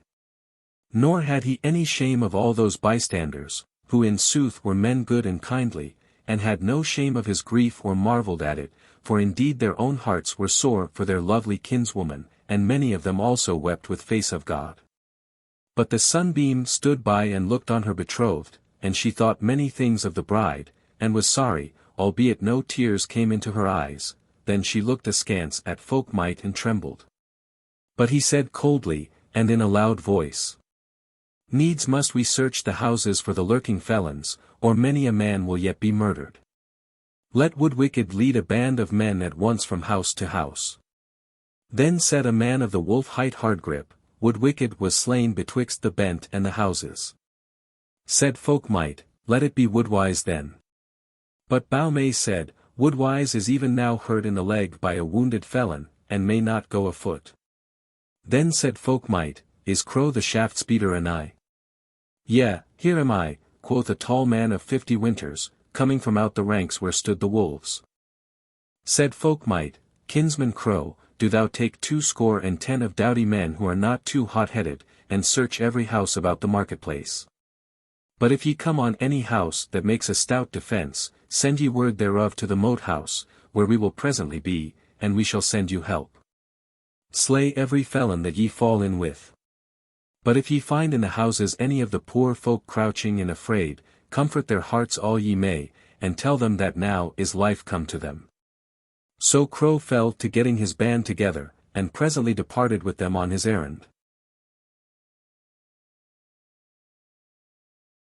Nor had he any shame of all those bystanders, who in sooth were men good and kindly, and had no shame of his grief or marvelled at it, for indeed their own hearts were sore for their lovely kinswoman, and many of them also wept with Face of God. But the sunbeam stood by and looked on her betrothed, and she thought many things of the bride, and was sorry, albeit no tears came into her eyes. Then she looked askance at Folk-Mote and trembled. But he said coldly, and in a loud voice, Needs must we search the houses for the lurking felons, or many a man will yet be murdered. Let Wood-Wicked lead a band of men at once from house to house. Then said a man of the Wolf-Hight Hardgrip, Wood-Wicked was slain betwixt the bent and the houses. Said Folk-Mote, Let it be Wood-Wise then. But Bow said, Wood-Wise is even now hurt in the leg by a wounded felon, and may not go afoot. Then said Folk-Mote, Is Crow the shaft-speeder anigh? Yea, here am I, quoth a tall man of 50 winters, coming from out the ranks where stood the wolves. Said Folk-Mote, Kinsman Crow, do thou take 210 of doughty men who are not too hot-headed, and search every house about the marketplace. But if ye come on any house that makes a stout defence, send ye word thereof to the Mote house, where we will presently be, and we shall send you help. Slay every felon that ye fall in with. But if ye find in the houses any of the poor folk crouching and afraid, comfort their hearts all ye may, and tell them that now is life come to them. So Crow fell to getting his band together, and presently departed with them on his errand.